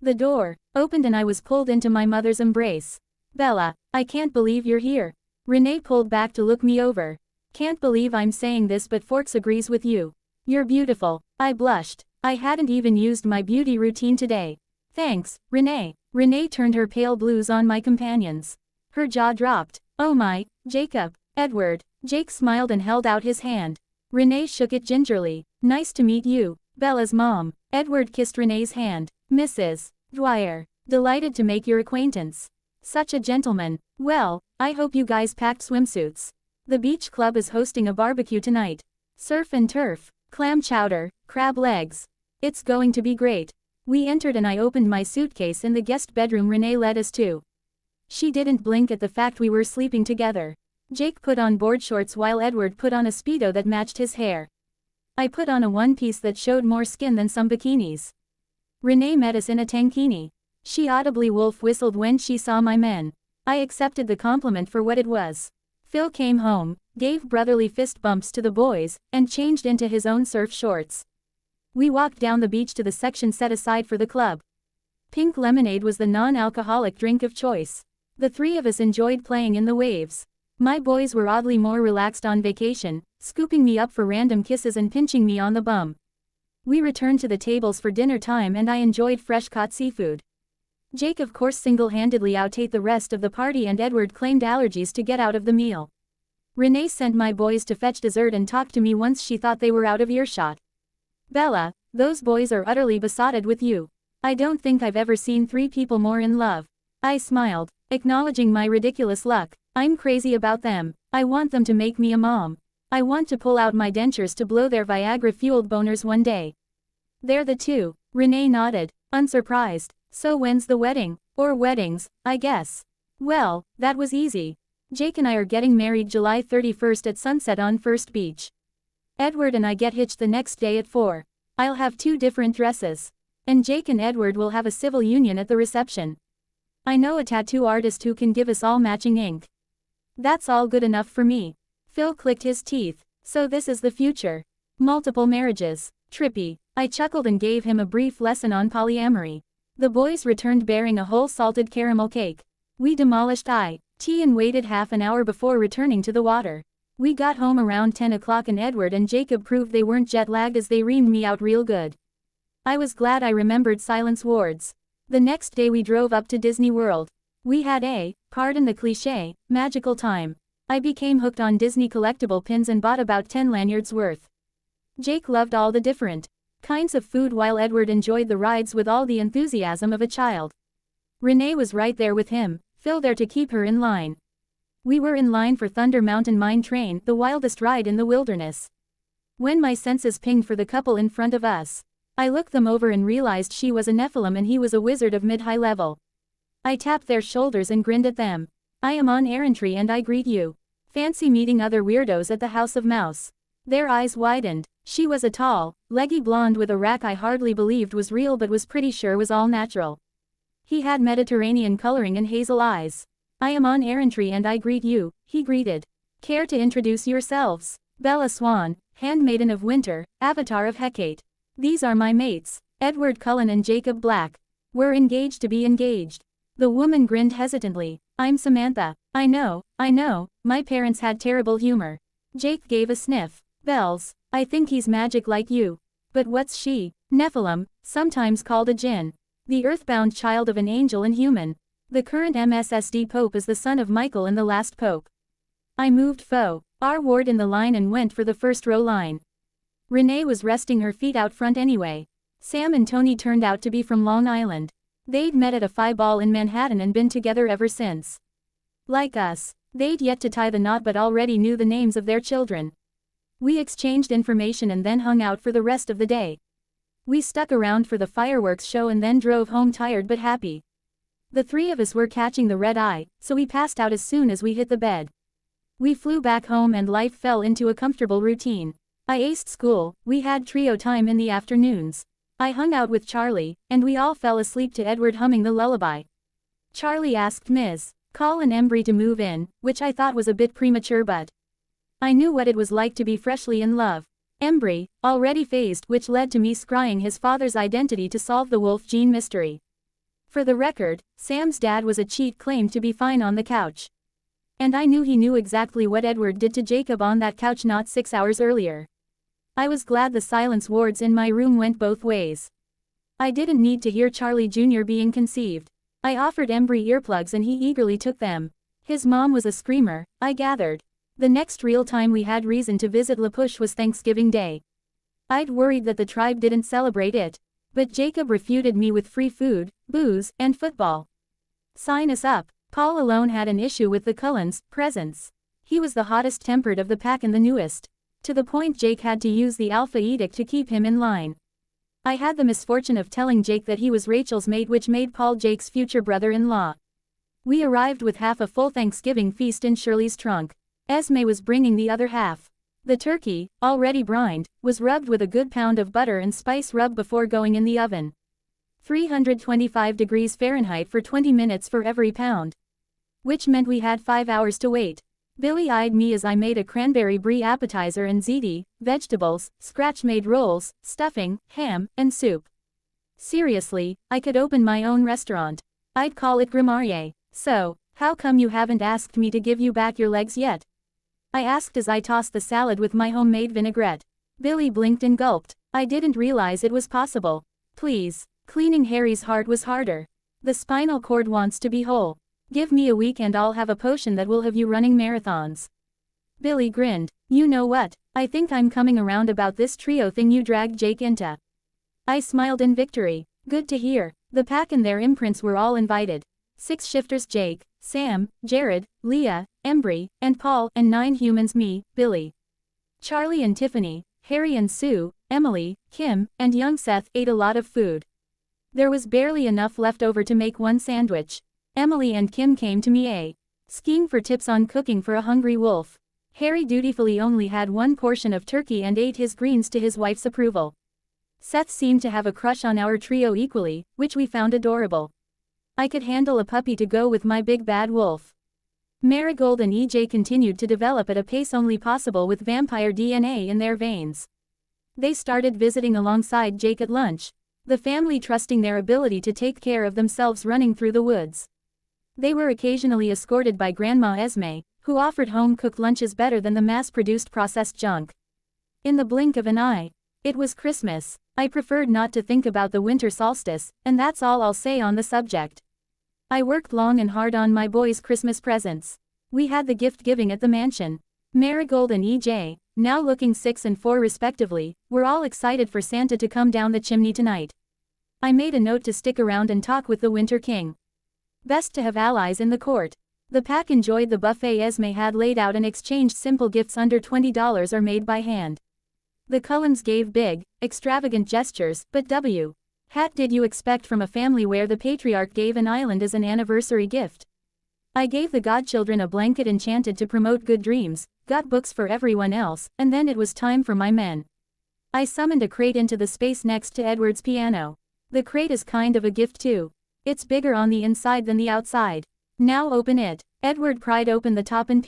The door opened and I was pulled into my mother's embrace. Bella, I can't believe you're here. Renee pulled back to look me over. Can't believe I'm saying this but Forks agrees with you. You're beautiful. I blushed. I hadn't even used my beauty routine today. Thanks, Renee. Renee turned her pale blues on my companions. Her jaw dropped. Oh my, Jacob. Edward. Jake smiled and held out his hand. Renee shook it gingerly. Nice to meet you, Bella's mom. Edward kissed Renee's hand. Mrs. Dwyer. Delighted to make your acquaintance. Such a gentleman. Well, I hope you guys packed swimsuits. The beach club is hosting a barbecue tonight. Surf and turf. Clam chowder, crab legs. It's going to be great. We entered and I opened my suitcase in the guest bedroom Renee led us to. She didn't blink at the fact we were sleeping together. Jake put on board shorts while Edward put on a Speedo that matched his hair. I put on a one-piece that showed more skin than some bikinis. Renee met us in a tankini. She audibly wolf whistled when she saw my men. I accepted the compliment for what it was. Phil came home, gave brotherly fist bumps to the boys, and changed into his own surf shorts. We walked down the beach to the section set aside for the club. Pink lemonade was the non-alcoholic drink of choice. The three of us enjoyed playing in the waves. My boys were oddly more relaxed on vacation, scooping me up for random kisses and pinching me on the bum. We returned to the tables for dinner time and I enjoyed fresh-caught seafood. Jake of course single-handedly outate the rest of the party and Edward claimed allergies to get out of the meal. Renee sent my boys to fetch dessert and talked to me once she thought they were out of earshot. Bella, those boys are utterly besotted with you. I don't think I've ever seen three people more in love. I smiled, acknowledging my ridiculous luck. I'm crazy about them. I want them to make me a mom. I want to pull out my dentures to blow their Viagra-fueled boners one day. They're the two. Renee nodded, unsurprised. So when's the wedding? Or weddings, I guess. Well, that was easy. Jake and I are getting married July 31st at sunset on First Beach. Edward and I get hitched the next day at 4. I'll have 2 different dresses. And Jake and Edward will have a civil union at the reception. I know a tattoo artist who can give us all matching ink. That's all good enough for me. Phil clicked his teeth. So this is the future. Multiple marriages. Trippy. I chuckled and gave him a brief lesson on polyamory. The boys returned bearing a whole salted caramel cake. We demolished tea and waited half an hour before returning to the water. We got home around 10 o'clock and Edward and Jacob proved they weren't jet-lagged as they reamed me out real good. I was glad I remembered silence wards. The next day we drove up to Disney World. We had pardon the cliché, magical time. I became hooked on Disney collectible pins and bought about 10 lanyards worth. Jake loved all the different kinds of food while Edward enjoyed the rides with all the enthusiasm of a child. Renee was right there with him, Phil there to keep her in line. We were in line for Thunder Mountain Mine Train, the wildest ride in the wilderness. When my senses pinged for the couple in front of us, I looked them over and realized she was a Nephilim and he was a wizard of mid-high level. I tapped their shoulders and grinned at them. I am on errantry and I greet you. Fancy meeting other weirdos at the House of Mouse. Their eyes widened. She was a tall, leggy blonde with a rack I hardly believed was real but was pretty sure was all natural. He had Mediterranean coloring and hazel eyes. I am on errantry and I greet you, he greeted. Care to introduce yourselves? Bella Swan, handmaiden of winter, avatar of Hecate. These are my mates, Edward Cullen and Jacob Black. We're engaged to be engaged. The woman grinned hesitantly. I'm Samantha. I know, my parents had terrible humor. Jake gave a sniff. Bells, I think he's magic like you. But what's she? Nephilim, sometimes called a jinn. The earthbound child of an angel and human. The current MSSD Pope is the son of Michael and the last Pope. I moved our ward in the line and went for the first row line. Renee was resting her feet out front anyway. Sam and Tony turned out to be from Long Island. They'd met at a Phi-ball in Manhattan and been together ever since. Like us, they'd yet to tie the knot but already knew the names of their children. We exchanged information and then hung out for the rest of the day. We stuck around for the fireworks show and then drove home tired but happy. The three of us were catching the red eye, so we passed out as soon as we hit the bed. We flew back home and life fell into a comfortable routine. I aced school, we had trio time in the afternoons. I hung out with Charlie, and we all fell asleep to Edward humming the lullaby. Charlie asked Ms. Call and Embry to move in, which I thought was a bit premature but I knew what it was like to be freshly in love. Embry, already phased, which led to me scrying his father's identity to solve the Wolf gene mystery. For the record, Sam's dad was a cheat claimed to be fine on the couch. And I knew he knew exactly what Edward did to Jacob on that couch not 6 hours earlier. I was glad the silence wards in my room went both ways. I didn't need to hear Charlie Jr. being conceived. I offered Embry earplugs and he eagerly took them. His mom was a screamer, I gathered. The next real time we had reason to visit La Push was Thanksgiving Day. I'd worried that the tribe didn't celebrate it. But Jacob refuted me with free food, booze, and football. Sign us up. Paul alone had an issue with the Cullens' presence. He was the hottest-tempered of the pack and the newest. To the point Jake had to use the Alpha Edict to keep him in line. I had the misfortune of telling Jake that he was Rachel's mate, which made Paul Jake's future brother-in-law. We arrived with half a full Thanksgiving feast in Shirley's trunk. Esme was bringing the other half. The turkey, already brined, was rubbed with a good pound of butter and spice rub before going in the oven. 325 degrees Fahrenheit for 20 minutes for every pound. which meant we had 5 hours to wait. Billy eyed me as I made a cranberry brie appetizer and ziti, vegetables, scratch-made rolls, stuffing, ham, and soup. Seriously, I could open my own restaurant. I'd call it Grimarie. So, how come you haven't asked me to give you back your legs yet? I asked as I tossed the salad with my homemade vinaigrette. Billy blinked and gulped. I didn't realize it was possible. Please. Cleaning Harry's heart was harder. The spinal cord wants to be whole. Give me a week and I'll have a potion that will have you running marathons. Billy grinned. You know what? I think I'm coming around about this trio thing you dragged Jake into. I smiled in victory. Good to hear. The pack and their imprints were all invited. 6 shifters: Jake, Sam, Jared, Leah, Embry, and Paul, and 9 humans: me, Billy, Charlie and Tiffany, Harry and Sue, Emily, Kim, and young Seth ate a lot of food. There was barely enough left over to make one sandwich. Emily and Kim came to me asking for tips on cooking for a hungry wolf. Harry dutifully only had one portion of turkey and ate his greens to his wife's approval. Seth seemed to have a crush on our trio equally, which we found adorable. I could handle a puppy to go with my big bad wolf. Marigold and EJ continued to develop at a pace only possible with vampire DNA in their veins. They started visiting alongside Jake at lunch, the family trusting their ability to take care of themselves running through the woods. They were occasionally escorted by Grandma Esme, who offered home-cooked lunches better than the mass-produced processed junk. In the blink of an eye, it was Christmas. I preferred not to think about the winter solstice, and that's all I'll say on the subject. I worked long and hard on my boys' Christmas presents. We had the gift giving at the mansion. Marigold and EJ, now looking 6 and 4 respectively, were all excited for Santa to come down the chimney tonight. I made a note to stick around and talk with the Winter King. Best to have allies in the court. The pack enjoyed the buffet Esme had laid out and exchanged simple gifts under $20 or made by hand. The Cullens gave big, extravagant gestures, but what did you expect from a family where the patriarch gave an island as an anniversary gift? I gave the godchildren a blanket enchanted to promote good dreams, got books for everyone else, and then it was time for my men. I summoned a crate into the space next to Edward's piano. The crate is kind of a gift too. It's bigger on the inside than the outside. Now open it. Edward pried open the top and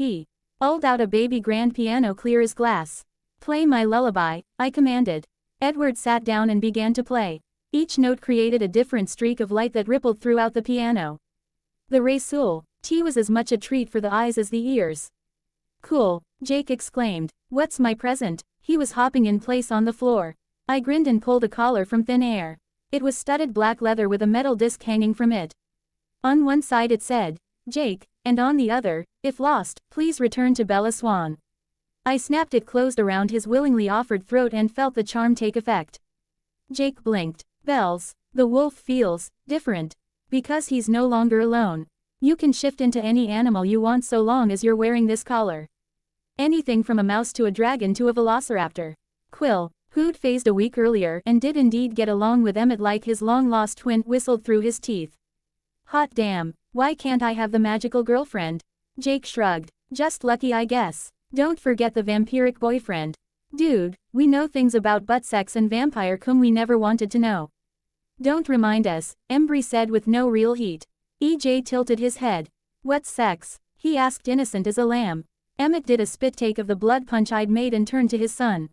pulled out a baby grand piano clear as glass. Play my lullaby, I commanded. Edward sat down and began to play. Each note created a different streak of light that rippled throughout the piano. The Rasul tea was as much a treat for the eyes as the ears. Cool, Jake exclaimed. What's my present? He was hopping in place on the floor. I grinned and pulled a collar from thin air. It was studded black leather with a metal disc hanging from it. On one side it said, Jake, and on the other, if lost, please return to Bella Swan. I snapped it closed around his willingly offered throat and felt the charm take effect. Jake blinked. Bells, the wolf feels different. Because he's no longer alone. You can shift into any animal you want so long as you're wearing this collar. Anything from a mouse to a dragon to a velociraptor. Quill, who'd phased a week earlier and did indeed get along with Emmett like his long-lost twin, whistled through his teeth. Hot damn, why can't I have the magical girlfriend? Jake shrugged. Just lucky I guess. Don't forget the vampiric boyfriend. Dude, we know things about butt sex and vampire cum we never wanted to know. Don't remind us, Embry said with no real heat. EJ tilted his head. What's sex? He asked innocent as a lamb. Emmett did a spit take of the blood punch I'd made and turned to his son.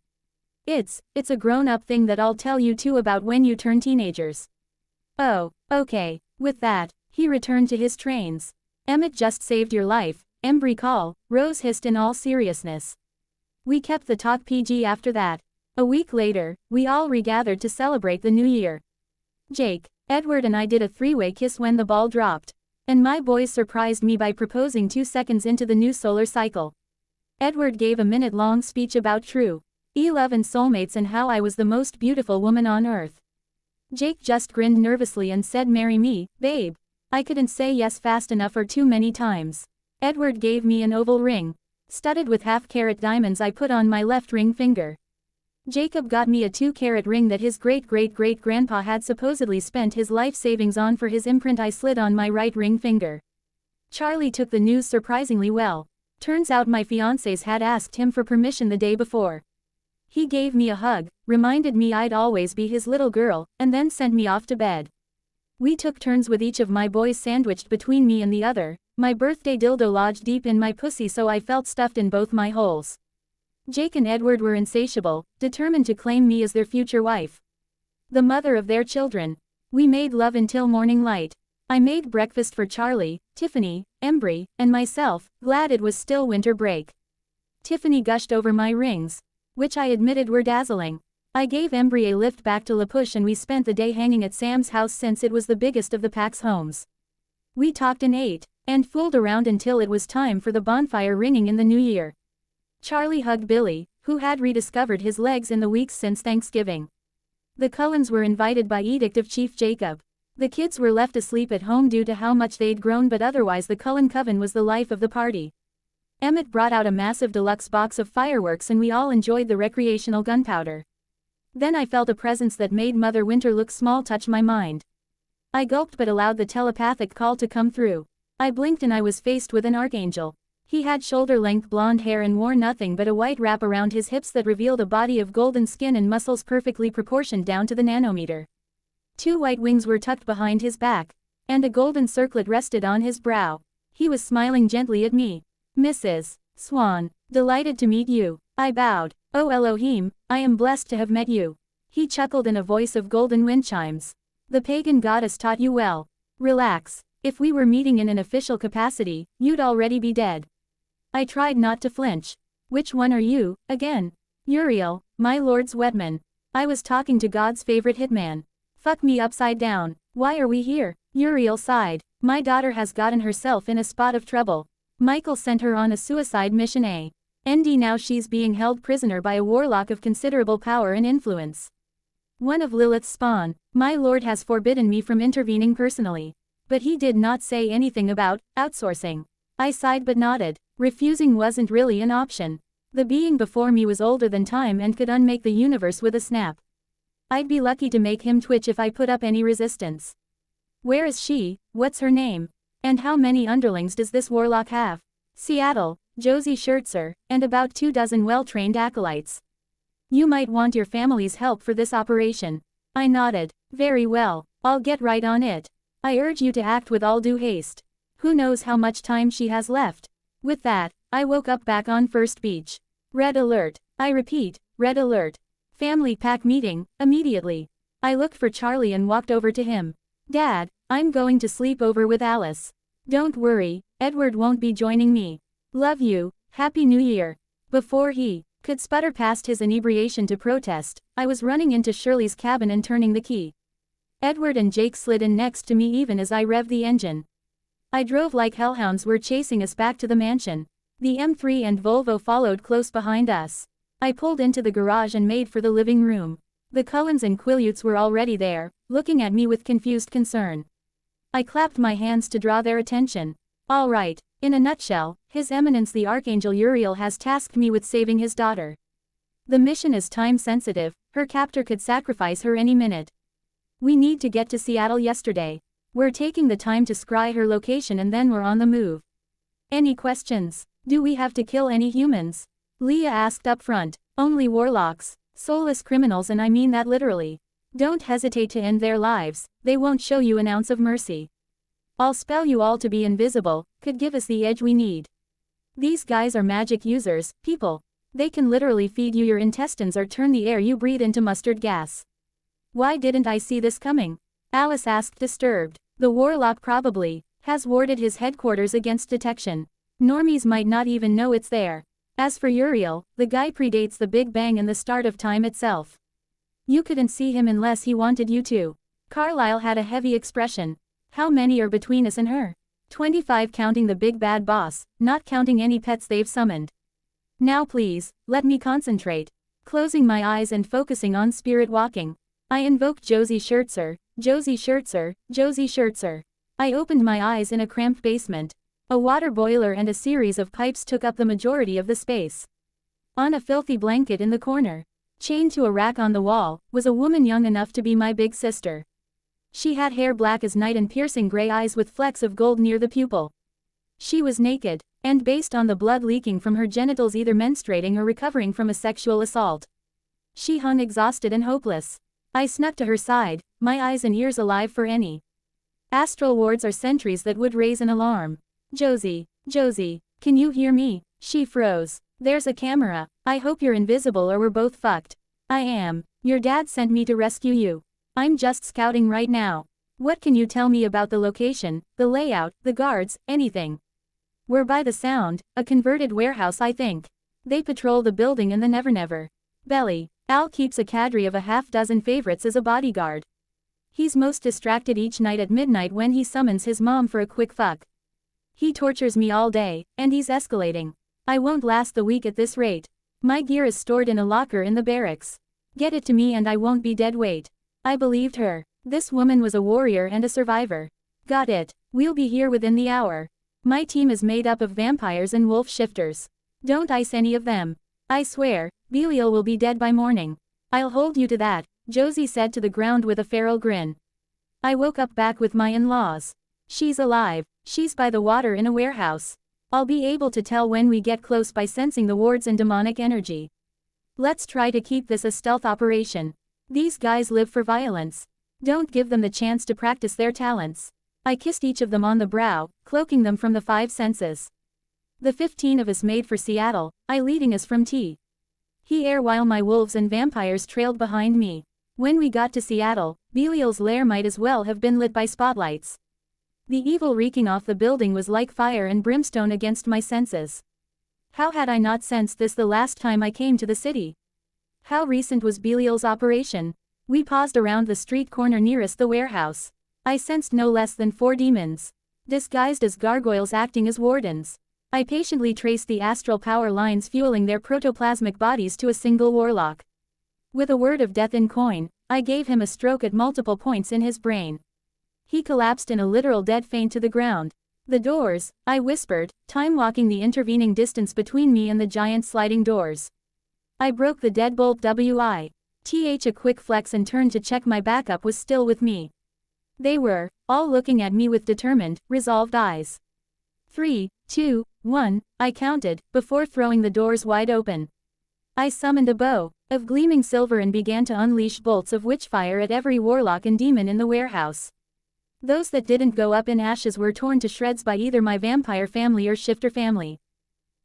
It's a grown-up thing that I'll tell you two about when you turn teenagers. Oh, okay. With that, he returned to his trains. Emmett just saved your life, Embry call, Rose hissed in all seriousness. We kept the talk PG after that. A week later, we all regathered to celebrate the new year. Jake, Edward and I did a three-way kiss when the ball dropped. And my boys surprised me by proposing 2 seconds into the new solar cycle. Edward gave a minute-long speech about true love and soulmates and how I was the most beautiful woman on earth. Jake just grinned nervously and said, "Marry me, babe." I couldn't say yes fast enough or too many times. Edward gave me an oval ring, studded with half-carat diamonds I put on my left ring finger. Jacob got me a 2-carat ring that his great-great-great-grandpa had supposedly spent his life savings on for his imprint I slid on my right ring finger. Charlie took the news surprisingly well. Turns out my fiancés had asked him for permission the day before. He gave me a hug, reminded me I'd always be his little girl, and then sent me off to bed. We took turns with each of my boys sandwiched between me and the other, My birthday dildo lodged deep in my pussy, so I felt stuffed in both my holes. Jake and Edward were insatiable, determined to claim me as their future wife. The mother of their children. We made love until morning light. I made breakfast for Charlie, Tiffany, Embry, and myself, glad it was still winter break. Tiffany gushed over my rings, which I admitted were dazzling. I gave Embry a lift back to La Push and we spent the day hanging at Sam's house since it was the biggest of the pack's homes. We talked and ate, and fooled around until it was time for the bonfire ringing in the new year. Charlie hugged Billy, who had rediscovered his legs in the weeks since Thanksgiving. The Cullens were invited by edict of Chief Jacob. The kids were left asleep at home due to how much they'd grown, but otherwise the Cullen coven was the life of the party. Emmett brought out a massive deluxe box of fireworks and we all enjoyed the recreational gunpowder. Then I felt a presence that made Mother Winter look small touch my mind. I gulped but allowed the telepathic call to come through. I blinked and I was faced with an archangel. He had shoulder-length blonde hair and wore nothing but a white wrap around his hips that revealed a body of golden skin and muscles perfectly proportioned down to the nanometer. 2 white wings were tucked behind his back, and a golden circlet rested on his brow. He was smiling gently at me. Mrs. Swan, delighted to meet you. I bowed. Oh Elohim, I am blessed to have met you. He chuckled in a voice of golden wind chimes. The pagan goddess taught you well. Relax. If we were meeting in an official capacity, you'd already be dead. I tried not to flinch. Which one are you, again? Uriel, my lord's wetman. I was talking to God's favorite hitman. Fuck me upside down. Why are we here? Uriel sighed. My daughter has gotten herself in a spot of trouble. Michael sent her on a suicide mission and now she's being held prisoner by a warlock of considerable power and influence. One of Lilith's spawn. My lord has forbidden me from intervening personally. But he did not say anything about outsourcing. I sighed but nodded. Refusing wasn't really an option. The being before me was older than time and could unmake the universe with a snap. I'd be lucky to make him twitch if I put up any resistance. Where is she? What's her name? And how many underlings does this warlock have? Seattle, Josie Schertzer, and about 24 well-trained acolytes. You might want your family's help for this operation. I nodded. Very well, I'll get right on it. I urge you to act with all due haste. Who knows how much time she has left? With that, I woke up back on First Beach. Red alert. I repeat, red alert. Family pack meeting, immediately. I looked for Charlie and walked over to him. Dad, I'm going to sleep over with Alice. Don't worry, Edward won't be joining me. Love you, Happy New Year. Before he could sputter past his inebriation to protest, I was running into Shirley's cabin and turning the key. Edward and Jake slid in next to me even as I revved the engine. I drove like hellhounds were chasing us back to the mansion. The M3 and Volvo followed close behind us. I pulled into the garage and made for the living room. The Cullens and Quileutes were already there, looking at me with confused concern. I clapped my hands to draw their attention. All right, in a nutshell, His Eminence the Archangel Uriel has tasked me with saving his daughter. The mission is time-sensitive, her captor could sacrifice her any minute. We need to get to Seattle yesterday. We're taking the time to scry her location and then we're on the move. Any questions? Do we have to kill any humans? Leah asked up front. Only warlocks. Soulless criminals, and I mean that literally. Don't hesitate to end their lives, they won't show you an ounce of mercy. I'll spell you all to be invisible, could give us the edge we need. These guys are magic users, people. They can literally feed you your intestines or turn the air you breathe into mustard gas. Why didn't I see this coming? Alice asked, disturbed. The warlock probably has warded his headquarters against detection. Normies might not even know it's there. As for Uriel, the guy predates the Big Bang and the start of time itself. You couldn't see him unless he wanted you to. Carlyle had a heavy expression. How many are between us and her? 25 counting the big bad boss, not counting any pets they've summoned. Now please, let me concentrate. Closing my eyes and focusing on spirit walking. I invoked Josie Schertzer, Josie Schertzer, Josie Schertzer. I opened my eyes in a cramped basement. A water boiler and a series of pipes took up the majority of the space. On a filthy blanket in the corner, chained to a rack on the wall, was a woman young enough to be my big sister. She had hair black as night and piercing gray eyes with flecks of gold near the pupil. She was naked, and based on the blood leaking from her genitals either menstruating or recovering from a sexual assault. She hung exhausted and hopeless. I snuck to her side, my eyes and ears alive for any astral wards or sentries that would raise an alarm. Josie, Josie, can you hear me? She froze. There's a camera. I hope you're invisible or we're both fucked. I am. Your dad sent me to rescue you. I'm just scouting right now. What can you tell me about the location, the layout, the guards, anything? We're by the sound, a converted warehouse I think. They patrol the building and the Never. Belly. Al keeps a cadre of a half-dozen favorites as a bodyguard. He's most distracted each night at midnight when he summons his mom for a quick fuck. He tortures me all day, and he's escalating. I won't last the week at this rate. My gear is stored in a locker in the barracks. Get it to me and I won't be dead weight. I believed her. This woman was a warrior and a survivor. Got it. We'll be here within the hour. My team is made up of vampires and wolf shifters. Don't ice any of them. I swear, Belial will be dead by morning. I'll hold you to that, Josie said to the ground with a feral grin. I woke up back with my in-laws. She's alive. She's by the water in a warehouse. I'll be able to tell when we get close by sensing the wards and demonic energy. Let's try to keep this a stealth operation. These guys live for violence. Don't give them the chance to practice their talents. I kissed each of them on the brow, cloaking them from the five senses. The 15 of us made for Seattle, I leading us from T. Here while my wolves and vampires trailed behind me. When we got to Seattle, Belial's lair might as well have been lit by spotlights. The evil reeking off the building was like fire and brimstone against my senses. How had I not sensed this the last time I came to the city? How recent was Belial's operation? We paused around the street corner nearest the warehouse. I sensed no less than 4 demons. Disguised as gargoyles acting as wardens. I patiently traced the astral power lines fueling their protoplasmic bodies to a single warlock. With a word of death in coin, I gave him a stroke at multiple points in his brain. He collapsed in a literal dead faint to the ground. The doors, I whispered, time walking the intervening distance between me and the giant sliding doors. I broke the deadbolt a quick flex and turned to check my backup was still with me. They were, all looking at me with determined, resolved eyes. 3, 2, 1, I counted, before throwing the doors wide open. I summoned a bow of gleaming silver and began to unleash bolts of witchfire at every warlock and demon in the warehouse. Those that didn't go up in ashes were torn to shreds by either my vampire family or shifter family.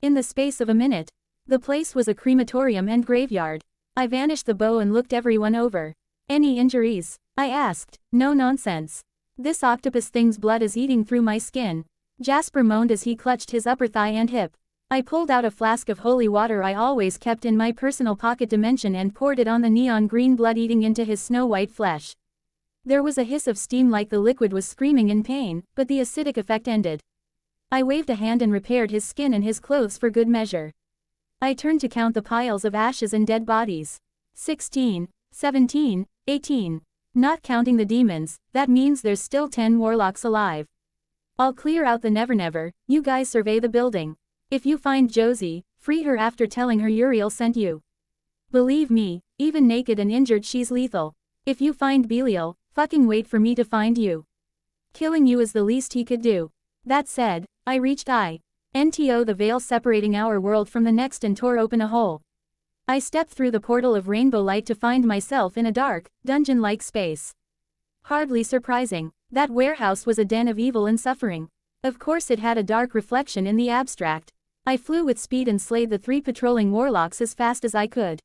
In the space of a minute, the place was a crematorium and graveyard. I vanished the bow and looked everyone over. Any injuries? I asked. No nonsense. This octopus thing's blood is eating through my skin. Jasper moaned as he clutched his upper thigh and hip. I pulled out a flask of holy water I always kept in my personal pocket dimension and poured it on the neon green blood eating into his snow-white flesh. There was a hiss of steam like the liquid was screaming in pain, but the acidic effect ended. I waved a hand and repaired his skin and his clothes for good measure. I turned to count the piles of ashes and dead bodies. 16, 17, 18. Not counting the demons, that means there's still 10 warlocks alive. I'll clear out the Never, you guys survey the building. If you find Josie, free her after telling her Uriel sent you. Believe me, even naked and injured she's lethal. If you find Belial, fucking wait for me to find you. Killing you is the least he could do. That said, I reached INTO the veil separating our world from the next and tore open a hole. I stepped through the portal of rainbow light to find myself in a dark, dungeon-like space. Hardly surprising, that warehouse was a den of evil and suffering. Of course it had a dark reflection in the abstract. I flew with speed and slayed the 3 patrolling warlocks as fast as I could.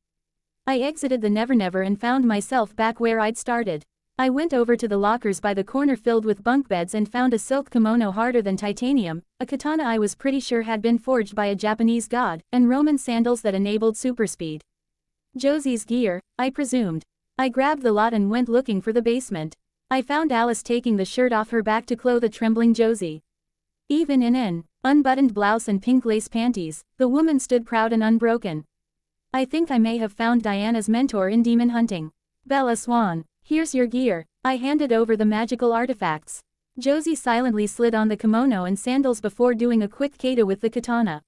I exited the Never and found myself back where I'd started. I went over to the lockers by the corner filled with bunk beds and found a silk kimono harder than titanium, a katana I was pretty sure had been forged by a Japanese god, and Roman sandals that enabled superspeed. Josie's gear, I presumed. I grabbed the lot and went looking for the basement. I found Alice taking the shirt off her back to clothe a trembling Josie. Even in an unbuttoned blouse and pink lace panties, the woman stood proud and unbroken. I think I may have found Diana's mentor in demon hunting. Bella Swan, here's your gear. I handed over the magical artifacts. Josie silently slid on the kimono and sandals before doing a quick kata with the katana.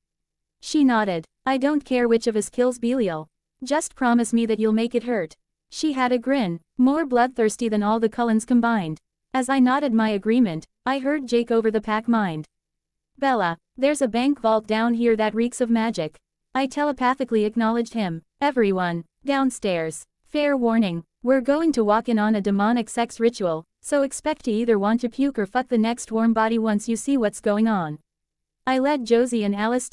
She nodded. I don't care which of us kills Belial. Just promise me that you'll make it hurt. She had a grin, more bloodthirsty than all the Cullens combined. As I nodded my agreement, I heard Jake over the pack mind. Bella, there's a bank vault down here that reeks of magic. I telepathically acknowledged him. Everyone, downstairs. Fair warning, we're going to walk in on a demonic sex ritual, so expect to either want to puke or fuck the next warm body once you see what's going on. I led Josie and Alice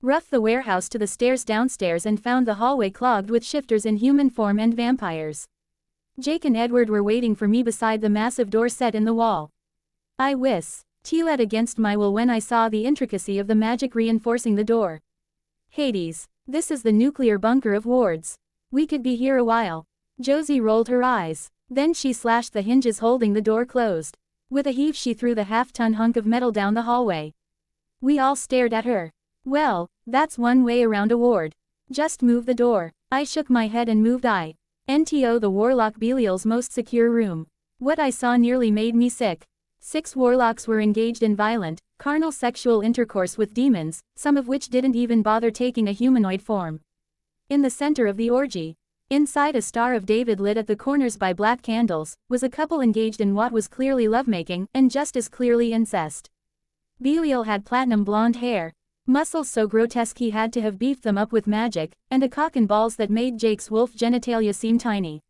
roughed the warehouse to the stairs downstairs and found the hallway clogged with shifters in human form and vampires. Jake and Edward were waiting for me beside the massive door set in the wall. I whistled against my will when I saw the intricacy of the magic reinforcing the door. Hades, this is the nuclear bunker of wards. We could be here a while. Josie rolled her eyes. Then she slashed the hinges holding the door closed. With a heave she threw the half-ton hunk of metal down the hallway. We all stared at her. Well, that's one way around a ward. Just move the door. I shook my head and moved into the warlock Belial's most secure room. What I saw nearly made me sick. 6 warlocks were engaged in violent, carnal sexual intercourse with demons, some of which didn't even bother taking a humanoid form. In the center of the orgy, inside a Star of David lit at the corners by black candles, was a couple engaged in what was clearly lovemaking and just as clearly incest. Belial had platinum blonde hair, muscles so grotesque he had to have beefed them up with magic, and a cock and balls that made Jake's wolf genitalia seem tiny.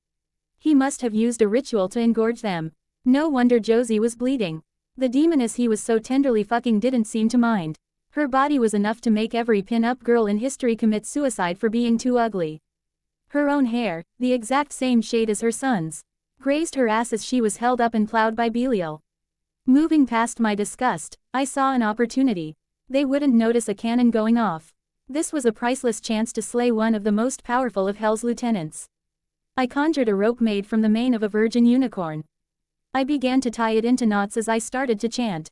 He must have used a ritual to engorge them. No wonder Josie was bleeding. The demoness he was so tenderly fucking didn't seem to mind. Her body was enough to make every pin-up girl in history commit suicide for being too ugly. Her own hair, the exact same shade as her son's, grazed her ass as she was held up and plowed by Belial. Moving past my disgust, I saw an opportunity. They wouldn't notice a cannon going off. This was a priceless chance to slay one of the most powerful of Hell's lieutenants. I conjured a rope made from the mane of a virgin unicorn. I began to tie it into knots as I started to chant.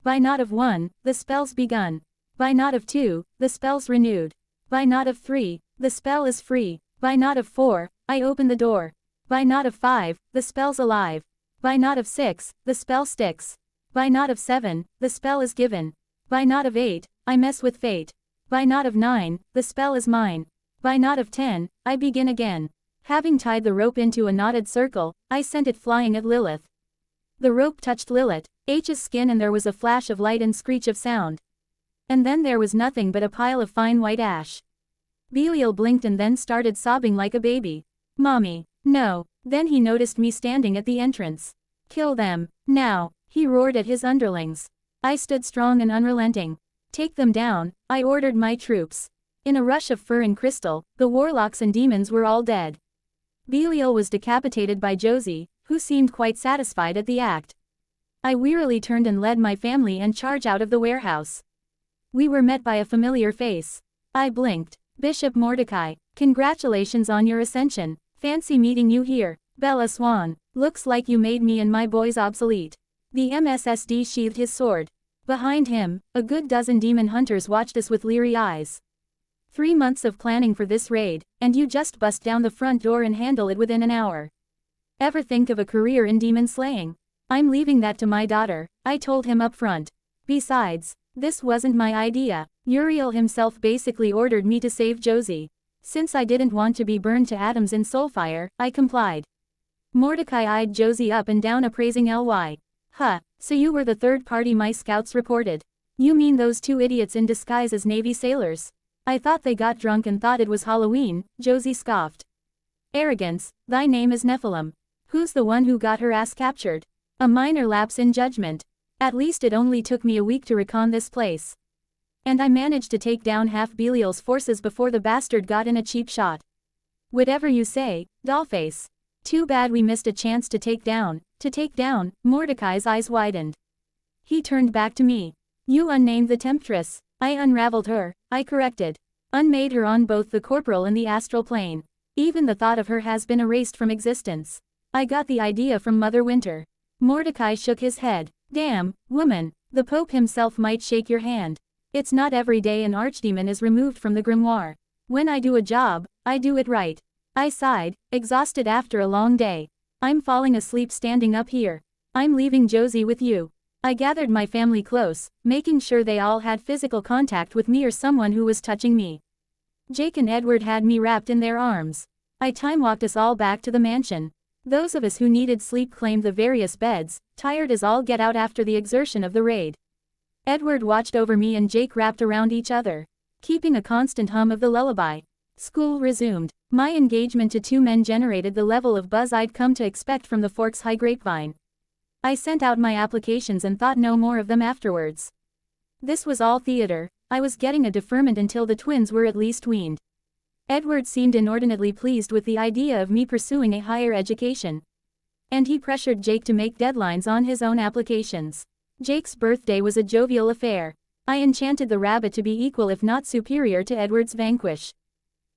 By knot of 1, the spell's begun. By knot of 2, the spell's renewed. By knot of 3, the spell is free. By knot of 4, I open the door. By knot of 5, the spell's alive. By knot of 6, the spell sticks. By knot of 7, the spell is given. By knot of 8, I mess with fate. By knot of 9, the spell is mine. By knot of 10, I begin again. Having tied the rope into a knotted circle, I sent it flying at Lilith. The rope touched Lilith's skin and there was a flash of light and screech of sound. And then there was nothing but a pile of fine white ash. Belial blinked and then started sobbing like a baby. Mommy, no. Then he noticed me standing at the entrance. Kill them, now, he roared at his underlings. I stood strong and unrelenting. Take them down, I ordered my troops. In a rush of fur and crystal, the warlocks and demons were all dead. Belial was decapitated by Josie, who seemed quite satisfied at the act. I wearily turned and led my family and charge out of the warehouse. We were met by a familiar face. I blinked. Bishop Mordecai, congratulations on your ascension. Fancy meeting you here, Bella Swan. Looks like you made me and my boys obsolete. The MSSD sheathed his sword. Behind him, a good dozen demon hunters watched us with leery eyes. 3 months of planning for this raid, and you just bust down the front door and handle it within an hour. Ever think of a career in demon slaying? I'm leaving that to my daughter, I told him up front. Besides, this wasn't my idea. Uriel himself basically ordered me to save Josie. Since I didn't want to be burned to atoms in soulfire, I complied. Mordecai eyed Josie up and down appraising Ly. Huh, so you were the third party my scouts reported. You mean those 2 idiots in disguise as Navy sailors? I thought they got drunk and thought it was Halloween, Josie scoffed. Arrogance, thy name is Nephilim. Who's the one who got her ass captured? A minor lapse in judgment. At least it only took me a week to recon this place. And I managed to take down half Belial's forces before the bastard got in a cheap shot. Whatever you say, dollface. Too bad we missed a chance to take down, Mordecai's eyes widened. He turned back to me. You unnamed the temptress. I unraveled her, I corrected. Unmade her on both the corporal and the astral plane. Even the thought of her has been erased from existence. I got the idea from Mother Winter. Mordecai shook his head. Damn, woman, the Pope himself might shake your hand. It's not every day an archdemon is removed from the grimoire. When I do a job, I do it right. I sighed, exhausted after a long day. I'm falling asleep standing up here. I'm leaving Josie with you. I gathered my family close, making sure they all had physical contact with me or someone who was touching me. Jake and Edward had me wrapped in their arms. I time-walked us all back to the mansion. Those of us who needed sleep claimed the various beds, tired as all get out after the exertion of the raid. Edward watched over me and Jake wrapped around each other, keeping a constant hum of the lullaby. School resumed. My engagement to 2 men generated the level of buzz I'd come to expect from the Forks High grapevine. I sent out my applications and thought no more of them afterwards. This was all theater. I was getting a deferment until the twins were at least weaned. Edward seemed inordinately pleased with the idea of me pursuing a higher education. And he pressured Jake to make deadlines on his own applications. Jake's birthday was a jovial affair. I enchanted the rabbit to be equal if not superior to Edward's vanquish.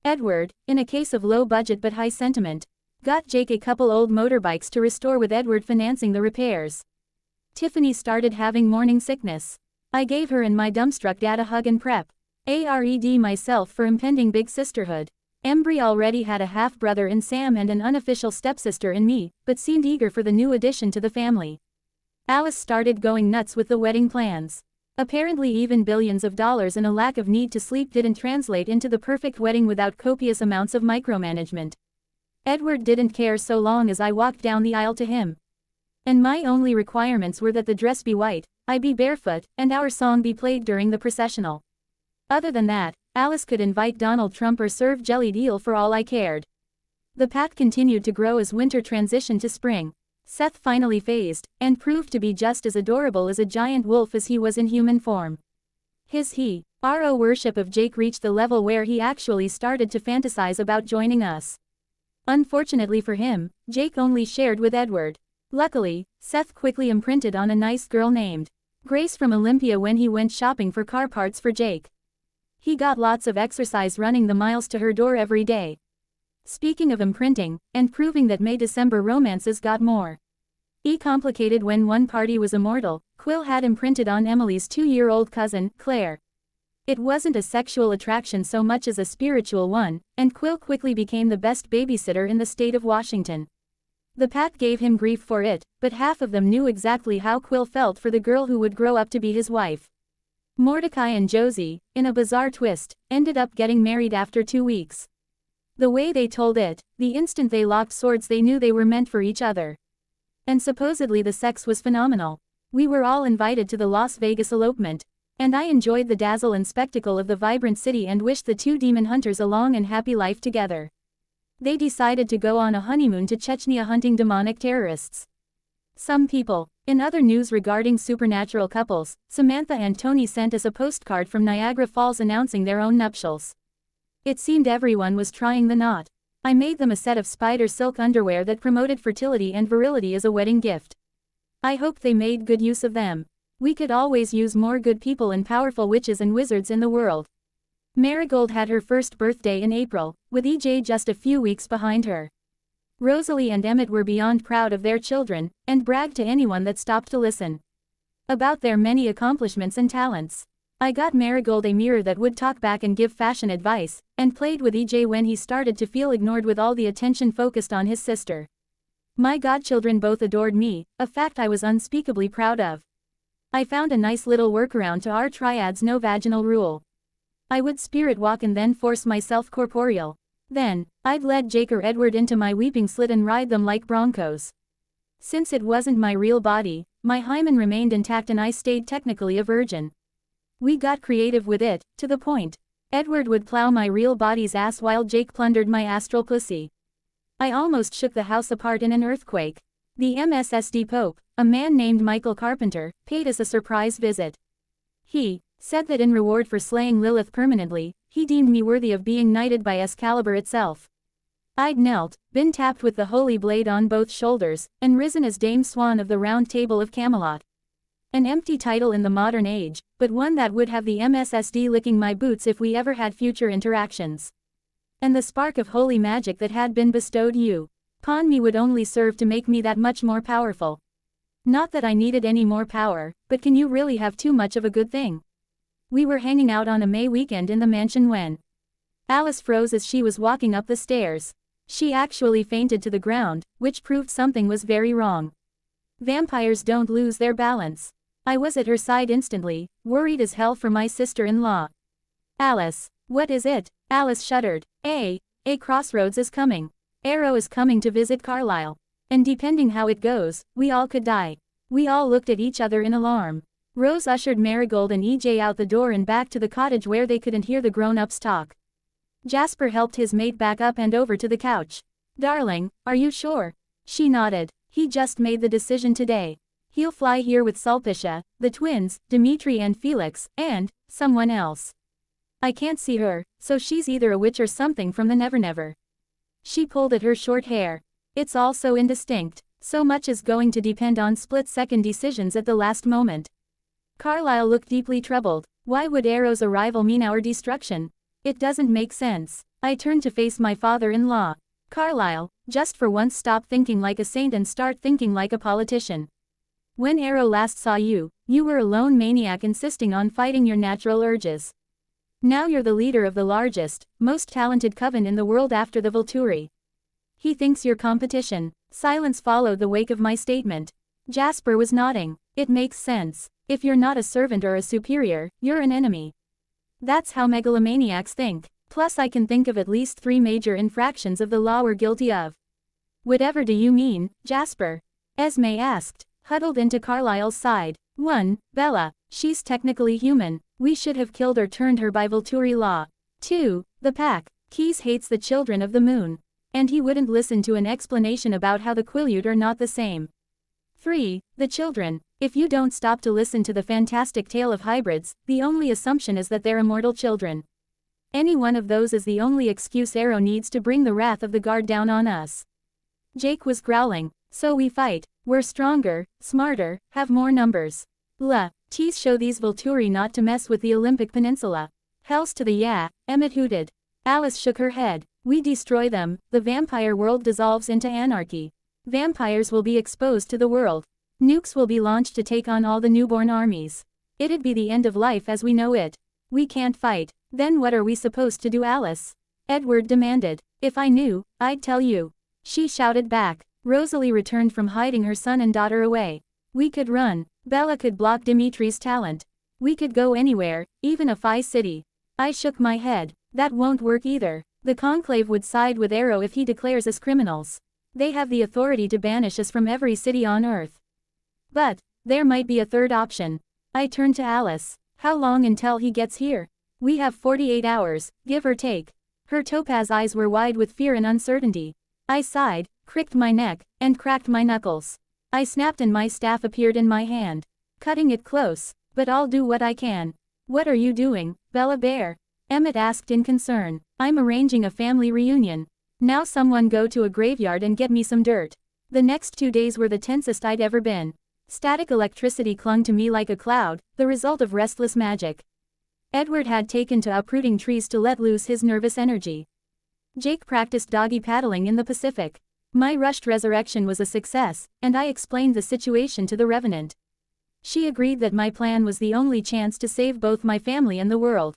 Edward, in a case of low budget but high sentiment, got Jake a couple old motorbikes to restore with Edward financing the repairs. Tiffany started having morning sickness. I gave her and my dumbstruck dad a hug and prep. ARED myself for impending big sisterhood. Embry already had a half-brother in Sam and an unofficial stepsister in me, but seemed eager for the new addition to the family. Alice started going nuts with the wedding plans. Apparently even billions of dollars and a lack of need to sleep didn't translate into the perfect wedding without copious amounts of micromanagement. Edward didn't care so long as I walked down the aisle to him. And my only requirements were that the dress be white, I be barefoot, and our song be played during the processional. Other than that, Alice could invite Donald Trump or serve jellied eel for all I cared. The pat continued to grow as winter transitioned to spring. Seth finally phased, and proved to be just as adorable as a giant wolf as he was in human form. His RO worship of Jake reached the level where he actually started to fantasize about joining us. Unfortunately for him, Jake only shared with Edward. Luckily, Seth quickly imprinted on a nice girl named Grace from Olympia when he went shopping for car parts for Jake. He got lots of exercise running the miles to her door every day. Speaking of imprinting, and proving that May-December romances got more complicated when one party was immortal, Quill had imprinted on Emily's 2-year-old cousin, Claire. It wasn't a sexual attraction so much as a spiritual one, and Quill quickly became the best babysitter in the state of Washington. The pat gave him grief for it, but half of them knew exactly how Quill felt for the girl who would grow up to be his wife. Mordecai and Josie, in a bizarre twist, ended up getting married after 2 weeks. The way they told it, the instant they locked swords they knew they were meant for each other. And supposedly the sex was phenomenal. We were all invited to the Las Vegas elopement, and I enjoyed the dazzle and spectacle of the vibrant city and wished the two demon hunters a long and happy life together. They decided to go on a honeymoon to Chechnya hunting demonic terrorists. Some people. In other news regarding supernatural couples, Samantha and Tony sent us a postcard from Niagara Falls announcing their own nuptials. It seemed everyone was trying the knot. I made them a set of spider silk underwear that promoted fertility and virility as a wedding gift. I hope they made good use of them. We could always use more good people and powerful witches and wizards in the world. Marigold had her first birthday in April, with EJ just a few weeks behind her. Rosalie and Emmett were beyond proud of their children, and bragged to anyone that stopped to listen about their many accomplishments and talents. I got Marigold a mirror that would talk back and give fashion advice, and played with EJ when he started to feel ignored with all the attention focused on his sister. My godchildren both adored me, a fact I was unspeakably proud of. I found a nice little workaround to our triad's no vaginal rule. I would spirit walk and then force myself corporeal. Then, I'd lead Jake or Edward into my weeping slit and ride them like broncos. Since it wasn't my real body, my hymen remained intact and I stayed technically a virgin. We got creative with it, to the point. Edward would plow my real body's ass while Jake plundered my astral pussy. I almost shook the house apart in an earthquake. The MSSD Pope, a man named Michael Carpenter, paid us a surprise visit. He said that in reward for slaying Lilith permanently, he deemed me worthy of being knighted by Excalibur itself. I'd knelt, been tapped with the holy blade on both shoulders, and risen as Dame Swan of the Round Table of Camelot. An empty title in the modern age, but one that would have the MSSD licking my boots if we ever had future interactions. And the spark of holy magic that had been bestowed upon me would only serve to make me that much more powerful. Not that I needed any more power, but can you really have too much of a good thing? We were hanging out on a May weekend in the mansion when Alice froze as she was walking up the stairs. She actually fainted to the ground, which proved something was very wrong. Vampires don't lose their balance. I was at her side instantly, worried as hell for my sister-in-law. Alice, what is it? Alice shuddered. A crossroads is coming. Arrow is coming to visit Carlisle. And depending how it goes, we all could die. We all looked at each other in alarm. Rose ushered Marigold and EJ out the door and back to the cottage where they couldn't hear the grown-ups talk. Jasper helped his mate back up and over to the couch. Darling, are you sure? She nodded. He just made the decision today. He'll fly here with Sulpicia, the twins, Dimitri and Felix, and someone else. I can't see her, so she's either a witch or something from the Never Never. She pulled at her short hair. It's all so indistinct. So much is going to depend on split-second decisions at the last moment. Carlyle looked deeply troubled. Why would Arrow's arrival mean our destruction? It doesn't make sense. I turned to face my father-in-law. Carlyle, just for once stop thinking like a saint and start thinking like a politician. When Arrow last saw you, you were a lone maniac insisting on fighting your natural urges. Now you're the leader of the largest, most talented coven in the world after the Volturi. He thinks you're competition. Silence followed the wake of my statement. Jasper was nodding. It makes sense. If you're not a servant or a superior, you're an enemy. That's how megalomaniacs think. Plus I can think of at least 3 major infractions of the law we're guilty of. Whatever do you mean, Jasper? Esme asked, huddled into Carlyle's side. 1. Bella. She's technically human. We should have killed or turned her by Volturi law. 2. The pack. Keyes hates the children of the moon. And he wouldn't listen to an explanation about how the Quileute are not the same. 3. The children. If you don't stop to listen to the fantastic tale of hybrids, the only assumption is that they're immortal children. Any one of those is the only excuse Arrow needs to bring the wrath of the guard down on us. Jake was growling. So we fight. We're stronger, smarter, have more numbers. Tease show these Volturi not to mess with the Olympic Peninsula. Hells to the yeah, Emmett hooted. Alice shook her head. We destroy them, the vampire world dissolves into anarchy. Vampires will be exposed to the world. Nukes will be launched to take on all the newborn armies. It'd be the end of life as we know it. We can't fight. Then what are we supposed to do, Alice? Edward demanded. If I knew, I'd tell you. She shouted back. Rosalie returned from hiding her son and daughter away. We could run. Bella could block Dimitri's talent. We could go anywhere, even a Phi city. I shook my head. That won't work either. The Conclave would side with Arrow if he declares us criminals. They have the authority to banish us from every city on Earth. But there might be a third option. I turned to Alice. How long until he gets here? We have 48 hours, give or take. Her topaz eyes were wide with fear and uncertainty. I sighed, cricked my neck, and cracked my knuckles. I snapped and my staff appeared in my hand. Cutting it close. But I'll do what I can. What are you doing, Bella Bear? Emmett asked in concern. I'm arranging a family reunion. Now someone go to a graveyard and get me some dirt. The next 2 days were the tensest I'd ever been. Static electricity clung to me like a cloud, the result of restless magic. Edward had taken to uprooting trees to let loose his nervous energy. Jake practiced doggy paddling in the Pacific. My rushed resurrection was a success, and I explained the situation to the Revenant. She agreed that my plan was the only chance to save both my family and the world.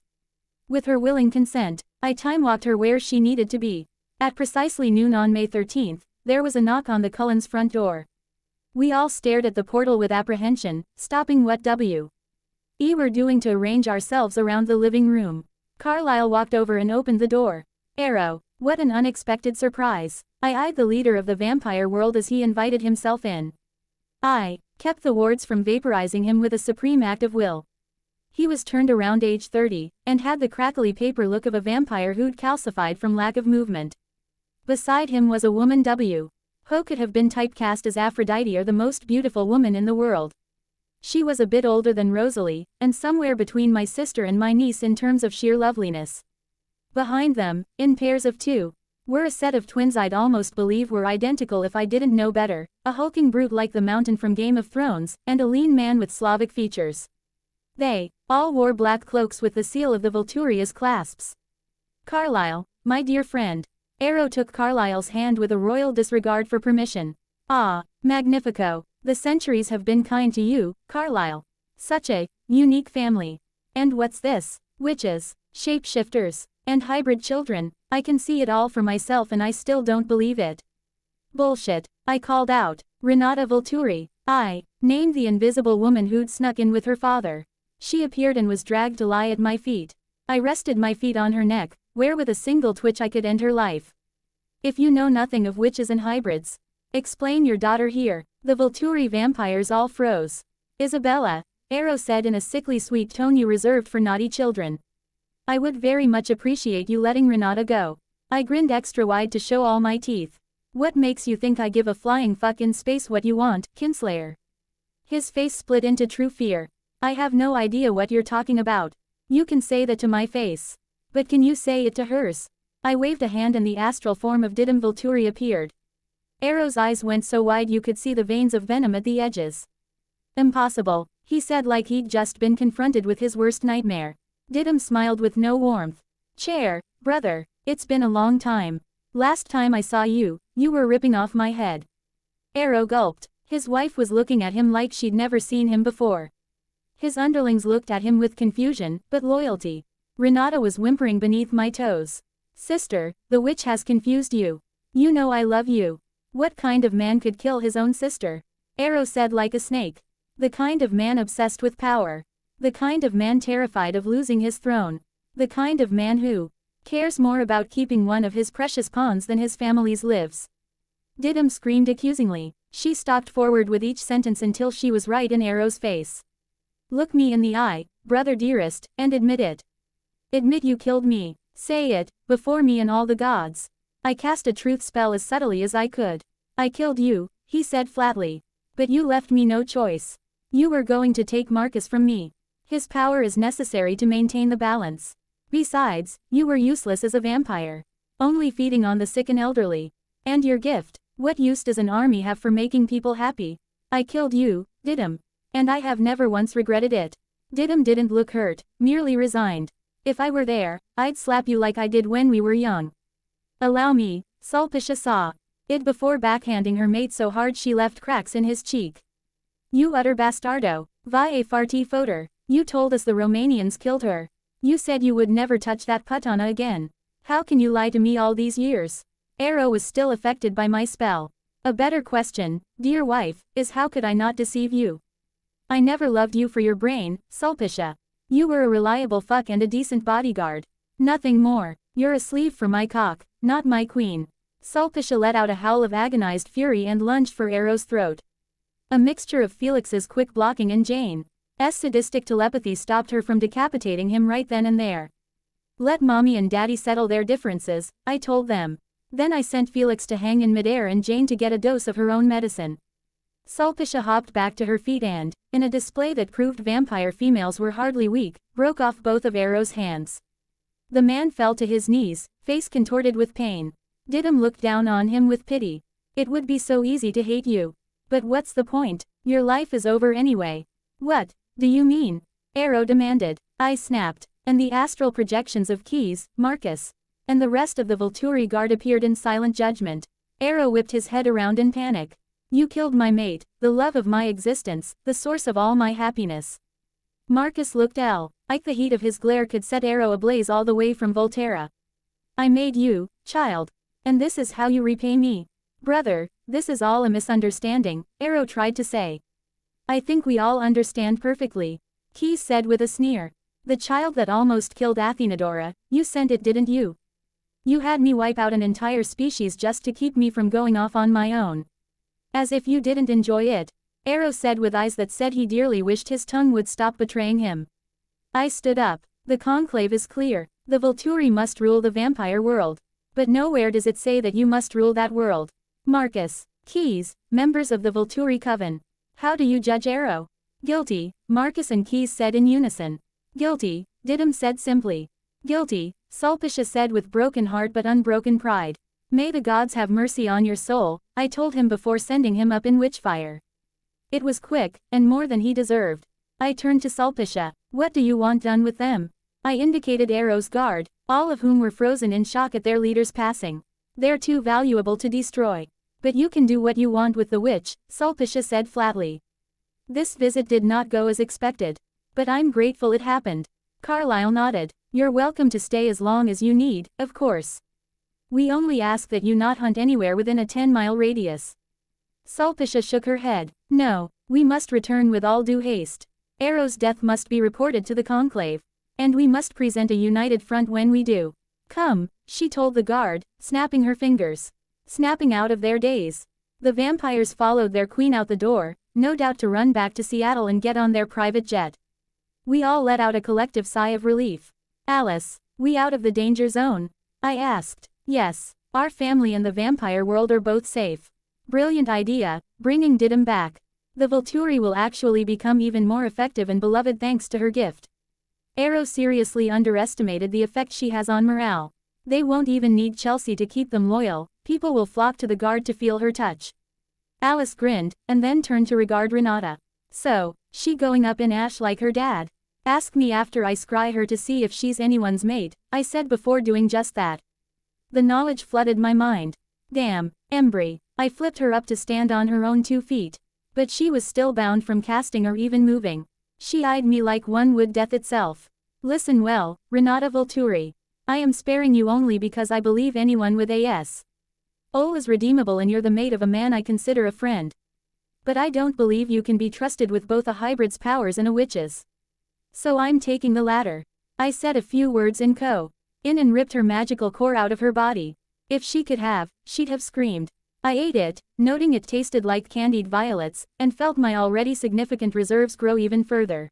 With her willing consent, I time-walked her where she needed to be. At precisely noon on May 13th, there was a knock on the Cullens' front door. We all stared at the portal with apprehension, stopping what we were doing to arrange ourselves around the living room. Carlyle walked over and opened the door. Arrow, what an unexpected surprise. I eyed the leader of the vampire world as he invited himself in. I kept the wards from vaporizing him with a supreme act of will. He was turned around age 30, and had the crackly paper look of a vampire who'd calcified from lack of movement. Beside him was a woman who could have been typecast as Aphrodite or the most beautiful woman in the world. She was a bit older than Rosalie, and somewhere between my sister and my niece in terms of sheer loveliness. Behind them, in pairs of 2, were a set of twins I'd almost believe were identical if I didn't know better, a hulking brute like the Mountain from Game of Thrones, and a lean man with Slavic features. They all wore black cloaks with the seal of the Volturi as clasps. Carlyle, my dear friend. Arrow took Carlyle's hand with a royal disregard for permission. Ah, Magnifico. The centuries have been kind to you, Carlyle. Such a unique family. And what's this? Witches, shapeshifters, and hybrid children. I can see it all for myself and I still don't believe it. Bullshit, I called out. Renata Volturi. I named the invisible woman who'd snuck in with her father. She appeared and was dragged to lie at my feet. I rested my feet on her neck, where with a single twitch I could end her life. If you know nothing of witches and hybrids, explain your daughter here. The Volturi vampires all froze. Isabella, Arrow said in a sickly sweet tone you reserved for naughty children. I would very much appreciate you letting Renata go. I grinned extra wide to show all my teeth. What makes you think I give a flying fuck in space? What you want, Kinslayer? His face split into true fear. I have no idea what you're talking about. You can say that to my face. But can you say it to hers? I waved a hand and the astral form of Didim Volturi appeared. Arrow's eyes went so wide you could see the veins of venom at the edges. Impossible, he said like he'd just been confronted with his worst nightmare. Didim smiled with no warmth. Brother, it's been a long time. Last time I saw you, you were ripping off my head. Arrow gulped. His wife was looking at him like she'd never seen him before. His underlings looked at him with confusion, but loyalty. Renata was whimpering beneath my toes. Sister, the witch has confused you. You know I love you. What kind of man could kill his own sister? Arrow said like a snake. The kind of man obsessed with power. The kind of man terrified of losing his throne. The kind of man who cares more about keeping one of his precious pawns than his family's lives. Didim screamed accusingly. She stalked forward with each sentence until she was right in Arrow's face. Look me in the eye, brother dearest, and admit it. Admit you killed me. Say it, before me and all the gods. I cast a truth spell as subtly as I could. I killed you, he said flatly. But you left me no choice. You were going to take Marcus from me. His power is necessary to maintain the balance. Besides, you were useless as a vampire. Only feeding on the sick and elderly. And your gift, what use does an army have for making people happy? I killed you, Didim. And I have never once regretted it. Didim didn't look hurt, merely resigned. If I were there, I'd slap you like I did when we were young. Allow me, Sulpicia saw it before backhanding her mate so hard she left cracks in his cheek. You utter bastardo, vae farti foter. You told us the Romanians killed her. You said you would never touch that putana again. How can you lie to me all these years? Arrow was still affected by my spell. A better question, dear wife, is how could I not deceive you? I never loved you for your brain, Sulpicia. You were a reliable fuck and a decent bodyguard. Nothing more. You're a sleeve for my cock, not my queen. Sulpicia let out a howl of agonized fury and lunged for Arrow's throat. A mixture of Felix's quick blocking and Jane's sadistic telepathy stopped her from decapitating him right then and there. Let mommy and daddy settle their differences, I told them. Then I sent Felix to hang in midair and Jane to get a dose of her own medicine. Sulpicia hopped back to her feet and, in a display that proved vampire females were hardly weak, broke off both of Arrow's hands. The man fell to his knees, face contorted with pain. Didim looked down on him with pity. It would be so easy to hate you. But what's the point? Your life is over anyway. What do you mean? Arrow demanded. I snapped, and the astral projections of Keys, Marcus, and the rest of the Volturi guard appeared in silent judgment. Arrow whipped his head around in panic. You killed my mate, the love of my existence, the source of all my happiness. Marcus looked like the heat of his glare could set Arrow ablaze all the way from Volterra. I made you, child. And this is how you repay me. Brother, this is all a misunderstanding, Arrow tried to say. I think we all understand perfectly. Keys said with a sneer. The child that almost killed Athenadora, you sent it didn't you? You had me wipe out an entire species just to keep me from going off on my own. As if you didn't enjoy it. Arrow said with eyes that said he dearly wished his tongue would stop betraying him. I stood up. The conclave is clear. The Volturi must rule the vampire world. But nowhere does it say that you must rule that world. Marcus, Keys, members of the Volturi coven. How do you judge Arrow? Guilty, Marcus and Keys said in unison. Guilty, Didim said simply. Guilty, Sulpicia said with broken heart but unbroken pride. May the gods have mercy on your soul, I told him before sending him up in witchfire. It was quick, and more than he deserved. I turned to Sulpicia. What do you want done with them? I indicated Arrow's guard, all of whom were frozen in shock at their leader's passing. They're too valuable to destroy. But you can do what you want with the witch, Sulpicia said flatly. This visit did not go as expected. But I'm grateful it happened. Carlyle nodded. You're welcome to stay as long as you need, of course. We only ask that you not hunt anywhere within a 10-mile radius. Sulpicia shook her head. No, we must return with all due haste. Arrow's death must be reported to the conclave. And we must present a united front when we do. Come, she told the guard, snapping her fingers. Snapping out of their daze. The vampires followed their queen out the door, no doubt to run back to Seattle and get on their private jet. We all let out a collective sigh of relief. Alice, we out of the danger zone? I asked. Yes, our family and the vampire world are both safe. Brilliant idea, bringing Didim back. The Volturi will actually become even more effective and beloved thanks to her gift. Arrow seriously underestimated the effect she has on morale. They won't even need Chelsea to keep them loyal, people will flock to the guard to feel her touch. Alice grinned, and then turned to regard Renata. So, she going up in ash like her dad? Ask me after I scry her to see if she's anyone's mate, I said before doing just that. The knowledge flooded my mind. Damn, Embry. I flipped her up to stand on her own 2 feet. But she was still bound from casting or even moving. She eyed me like one would death itself. Listen well, Renata Volturi. I am sparing you only because I believe anyone with AS. Ol is redeemable and you're the mate of a man I consider a friend. But I don't believe you can be trusted with both a hybrid's powers and a witch's. So I'm taking the latter. I said a few words in and ripped her magical core out of her body. If she could have, she'd have screamed. I ate it, noting it tasted like candied violets, and felt my already significant reserves grow even further.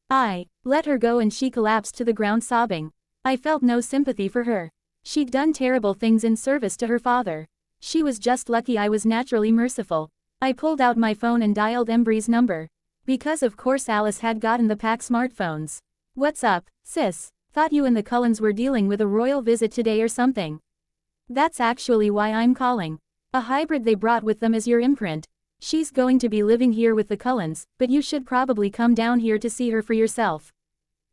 I let her go and she collapsed to the ground sobbing. I felt no sympathy for her. She'd done terrible things in service to her father. She was just lucky I was naturally merciful. I pulled out my phone and dialed Embry's number. Because of course Alice had gotten the pack smartphones. What's up, sis? Thought you and the Cullens were dealing with a royal visit today or something. That's actually why I'm calling. A hybrid they brought with them is your imprint. She's going to be living here with the Cullens, but you should probably come down here to see her for yourself.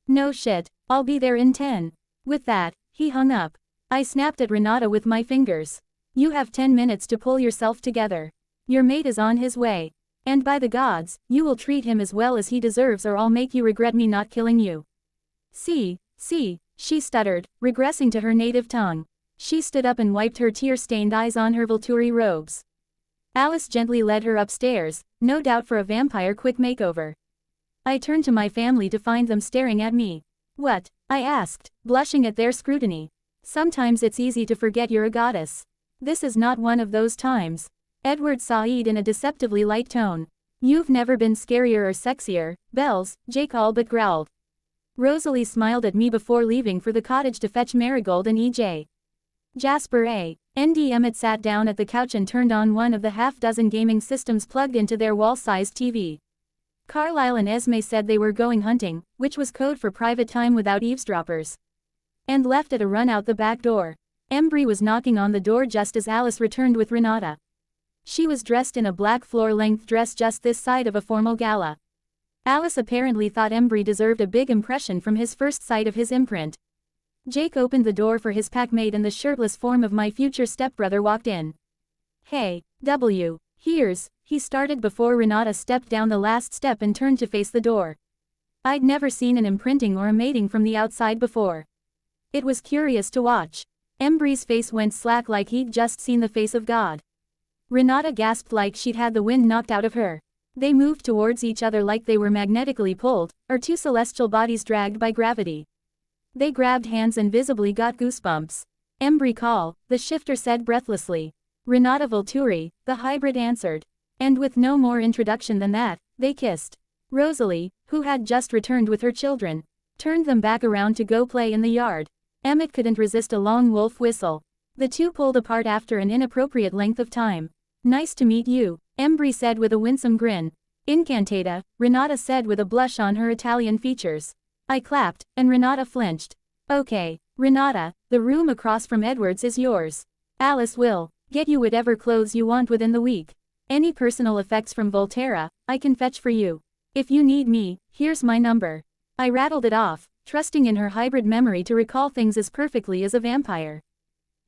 No shit, I'll be there in 10. With that, he hung up. I snapped at Renata with my fingers. You have 10 minutes to pull yourself together. Your mate is on his way. And by the gods, you will treat him as well as he deserves or I'll make you regret me not killing you. See, she stuttered, regressing to her native tongue. She stood up and wiped her tear-stained eyes on her Volturi robes. Alice gently led her upstairs, no doubt for a vampire quick makeover. I turned to my family to find them staring at me. What? I asked, blushing at their scrutiny. Sometimes it's easy to forget you're a goddess. This is not one of those times. Edward sighed in a deceptively light tone. You've never been scarier or sexier, Bells, Jake all but growled. Rosalie smiled at me before leaving for the cottage to fetch Marigold and EJ. Jasper A.N.D. Emmett sat down at the couch and turned on one of the half-dozen gaming systems plugged into their wall-sized TV. Carlisle and Esme said they were going hunting, which was code for private time without eavesdroppers. And left at a run out the back door. Embry was knocking on the door just as Alice returned with Renata. She was dressed in a black floor-length dress just this side of a formal gala. Alice apparently thought Embry deserved a big impression from his first sight of his imprint. Jake opened the door for his packmate and the shirtless form of my future stepbrother walked in. Hey, here's, he started before Renata stepped down the last step and turned to face the door. I'd never seen an imprinting or a mating from the outside before. It was curious to watch. Embry's face went slack like he'd just seen the face of God. Renata gasped like she'd had the wind knocked out of her. They moved towards each other like they were magnetically pulled, or two celestial bodies dragged by gravity. They grabbed hands and visibly got goosebumps. Embry call, the shifter said breathlessly. Renata Volturi, the hybrid answered. And with no more introduction than that, they kissed. Rosalie, who had just returned with her children, turned them back around to go play in the yard. Emmett couldn't resist a long wolf whistle. The two pulled apart after an inappropriate length of time. Nice to meet you, Embry said with a winsome grin. Incantata, Renata said with a blush on her Italian features. I clapped, and Renata flinched. Okay, Renata, the room across from Edward's is yours. Alice will get you whatever clothes you want within the week. Any personal effects from Volterra, I can fetch for you. If you need me, here's my number. I rattled it off, trusting in her hybrid memory to recall things as perfectly as a vampire.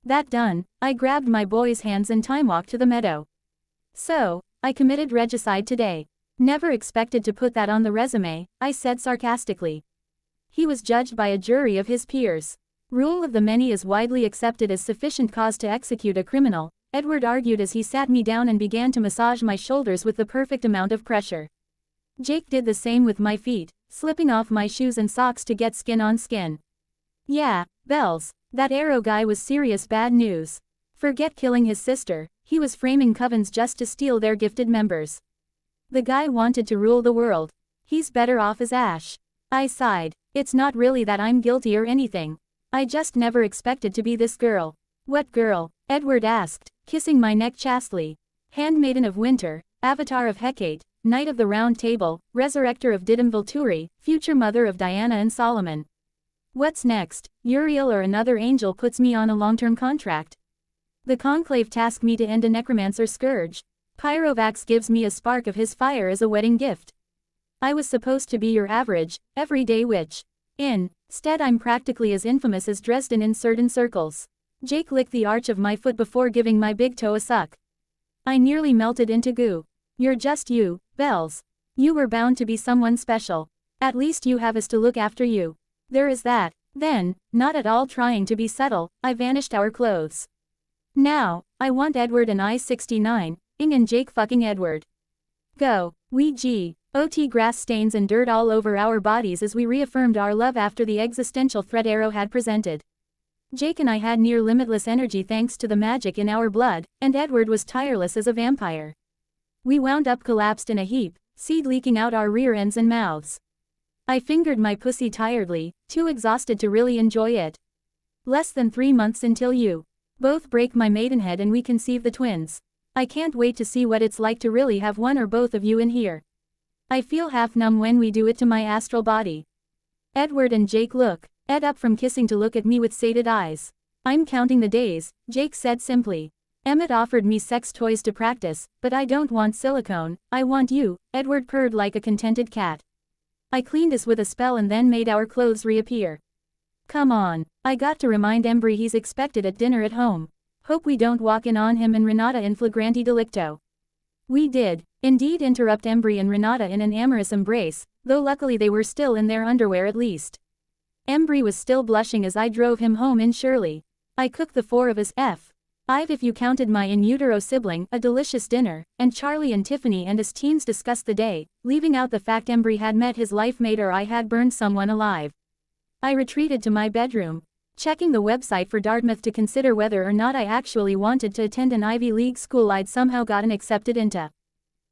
That done, I grabbed my boy's hands and time-walked to the meadow. So, I committed regicide today. Never expected to put that on the resume, I said sarcastically. He was judged by a jury of his peers. Rule of the many is widely accepted as sufficient cause to execute a criminal, Edward argued as he sat me down and began to massage my shoulders with the perfect amount of pressure. Jake did the same with my feet, slipping off my shoes and socks to get skin on skin. Yeah, Bells, that Arrow guy was serious bad news. Forget killing his sister, he was framing covens just to steal their gifted members. The guy wanted to rule the world. He's better off as Ash. I sighed. It's not really that I'm guilty or anything. I just never expected to be this girl. What girl? Edward asked, kissing my neck chastely. Handmaiden of Winter, Avatar of Hecate, Knight of the Round Table, Resurrector of Didim Volturi, future mother of Diana and Solomon. What's next? Uriel or another angel puts me on a long-term contract. The Conclave task me to end a necromancer scourge. Pyrovax gives me a spark of his fire as a wedding gift. I was supposed to be your average, everyday witch. Instead I'm practically as infamous as Dresden in certain circles. Jake licked the arch of my foot before giving my big toe a suck. I nearly melted into goo. You're just you, Bells. You were bound to be someone special. At least you have us to look after you. There is that. Then, not at all trying to be subtle, I vanished our clothes. Now, I want Edward and I-69, Ing and Jake fucking Edward. Go, OT grass stains and dirt all over our bodies as we reaffirmed our love after the existential threat Arrow had presented. Jake and I had near limitless energy thanks to the magic in our blood, and Edward was tireless as a vampire. We wound up collapsed in a heap, seed leaking out our rear ends and mouths. I fingered my pussy tiredly, too exhausted to really enjoy it. Less than 3 months until you both break my maidenhead and we conceive the twins. I can't wait to see what it's like to really have one or both of you in here. I feel half numb when we do it to my astral body. Edward and Jake look Ed up from kissing to look at me with sated eyes. I'm counting the days, Jake said simply. Emmett offered me sex toys to practice, but I don't want silicone, I want you, Edward purred like a contented cat. I cleaned us with a spell and then made our clothes reappear. Come on, I got to remind Embry he's expected at dinner at home. Hope we don't walk in on him and Renata in flagrante delicto. We did, indeed interrupt Embry and Renata in an amorous embrace, though luckily they were still in their underwear at least. Embry was still blushing as I drove him home in Shirley. I cooked the 4 of us I've if you counted my in utero sibling, a delicious dinner, and Charlie and Tiffany and us teens discussed the day, leaving out the fact Embry had met his life mate or I had burned someone alive. I retreated to my bedroom, checking the website for Dartmouth to consider whether or not I actually wanted to attend an Ivy League school I'd somehow gotten accepted into.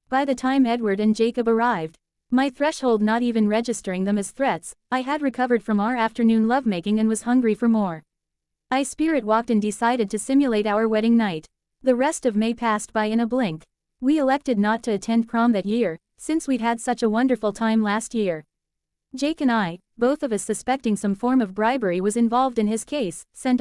By the time Edward and Jacob arrived, my threshold not even registering them as threats, I had recovered from our afternoon lovemaking and was hungry for more. I spirit walked and decided to simulate our wedding night. The rest of May passed by in a blink. We elected not to attend prom that year, since we'd had such a wonderful time last year. Jake and I, both of us suspecting some form of bribery was involved in his case, sent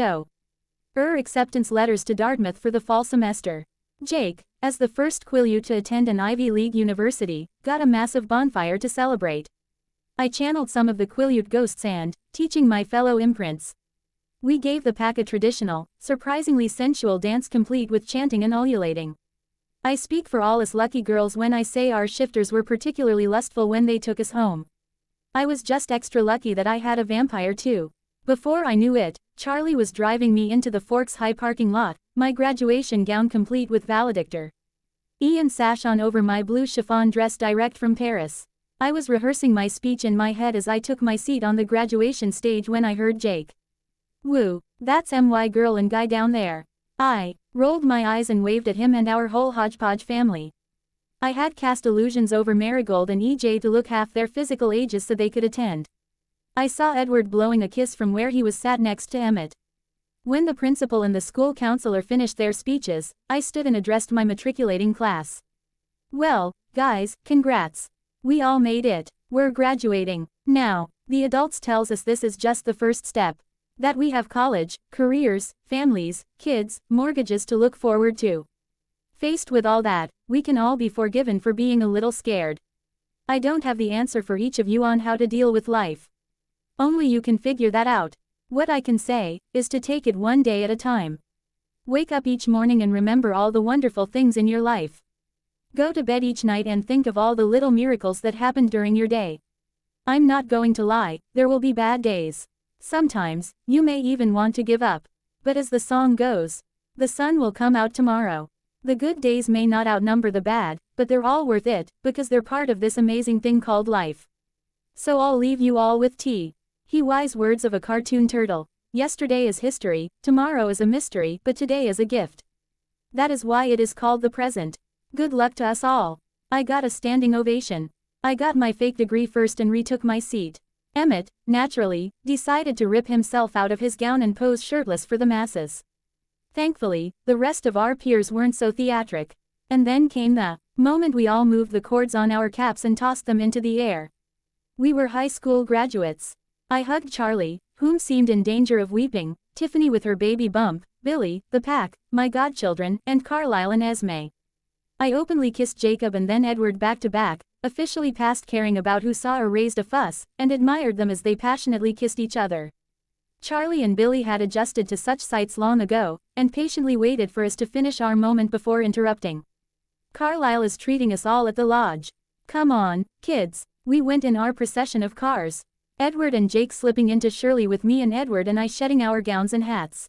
acceptance letters to Dartmouth for the fall semester. Jake, as the first Quileute to attend an Ivy League university, got a massive bonfire to celebrate. I channeled some of the Quileute ghosts and, teaching my fellow imprints. We gave the pack a traditional, surprisingly sensual dance complete with chanting and ululating. I speak for all us lucky girls when I say our shifters were particularly lustful when they took us home. I was just extra lucky that I had a vampire too. Before I knew it, Charlie was driving me into the Forks High parking lot, my graduation gown complete with valedictor. Ian sash on over my blue chiffon dress direct from Paris. I was rehearsing my speech in my head as I took my seat on the graduation stage when I heard Jake. Woo, that's my girl and guy down there. I rolled my eyes and waved at him and our whole hodgepodge family. I had cast illusions over Marigold and EJ to look half their physical ages so they could attend. I saw Edward blowing a kiss from where he was sat next to Emmett. When the principal and the school counselor finished their speeches, I stood and addressed my matriculating class. Well, guys, congrats. We all made it. We're graduating. Now, the adults tells us this is just the first step. That we have college, careers, families, kids, mortgages to look forward to. Faced with all that, we can all be forgiven for being a little scared. I don't have the answer for each of you on how to deal with life. Only you can figure that out. What I can say, is to take it one day at a time. Wake up each morning and remember all the wonderful things in your life. Go to bed each night and think of all the little miracles that happened during your day. I'm not going to lie, there will be bad days. Sometimes, you may even want to give up. But as the song goes, the sun will come out tomorrow. The good days may not outnumber the bad, but they're all worth it, because they're part of this amazing thing called life. So I'll leave you all with wise words of a cartoon turtle. Yesterday is history, tomorrow is a mystery, but today is a gift. That is why it is called the present. Good luck to us all. I got a standing ovation. I got my fake degree first and retook my seat. Emmett, naturally, decided to rip himself out of his gown and pose shirtless for the masses. Thankfully, the rest of our peers weren't so theatric. And then came the Moment we all moved the cords on our caps and tossed them into the air. We were high school graduates. I hugged Charlie, whom seemed in danger of weeping, Tiffany with her baby bump, Billy, the pack, my godchildren, and Carlisle and Esme. I openly kissed Jacob and then Edward back to back, officially past caring about who saw or raised a fuss, and admired them as they passionately kissed each other. Charlie and Billy had adjusted to such sights long ago, and patiently waited for us to finish our moment before interrupting. Carlisle is treating us all at the lodge. Come on, kids. We went in our procession of cars. Edward and Jake slipping into Shirley with me and Edward and I shedding our gowns and hats.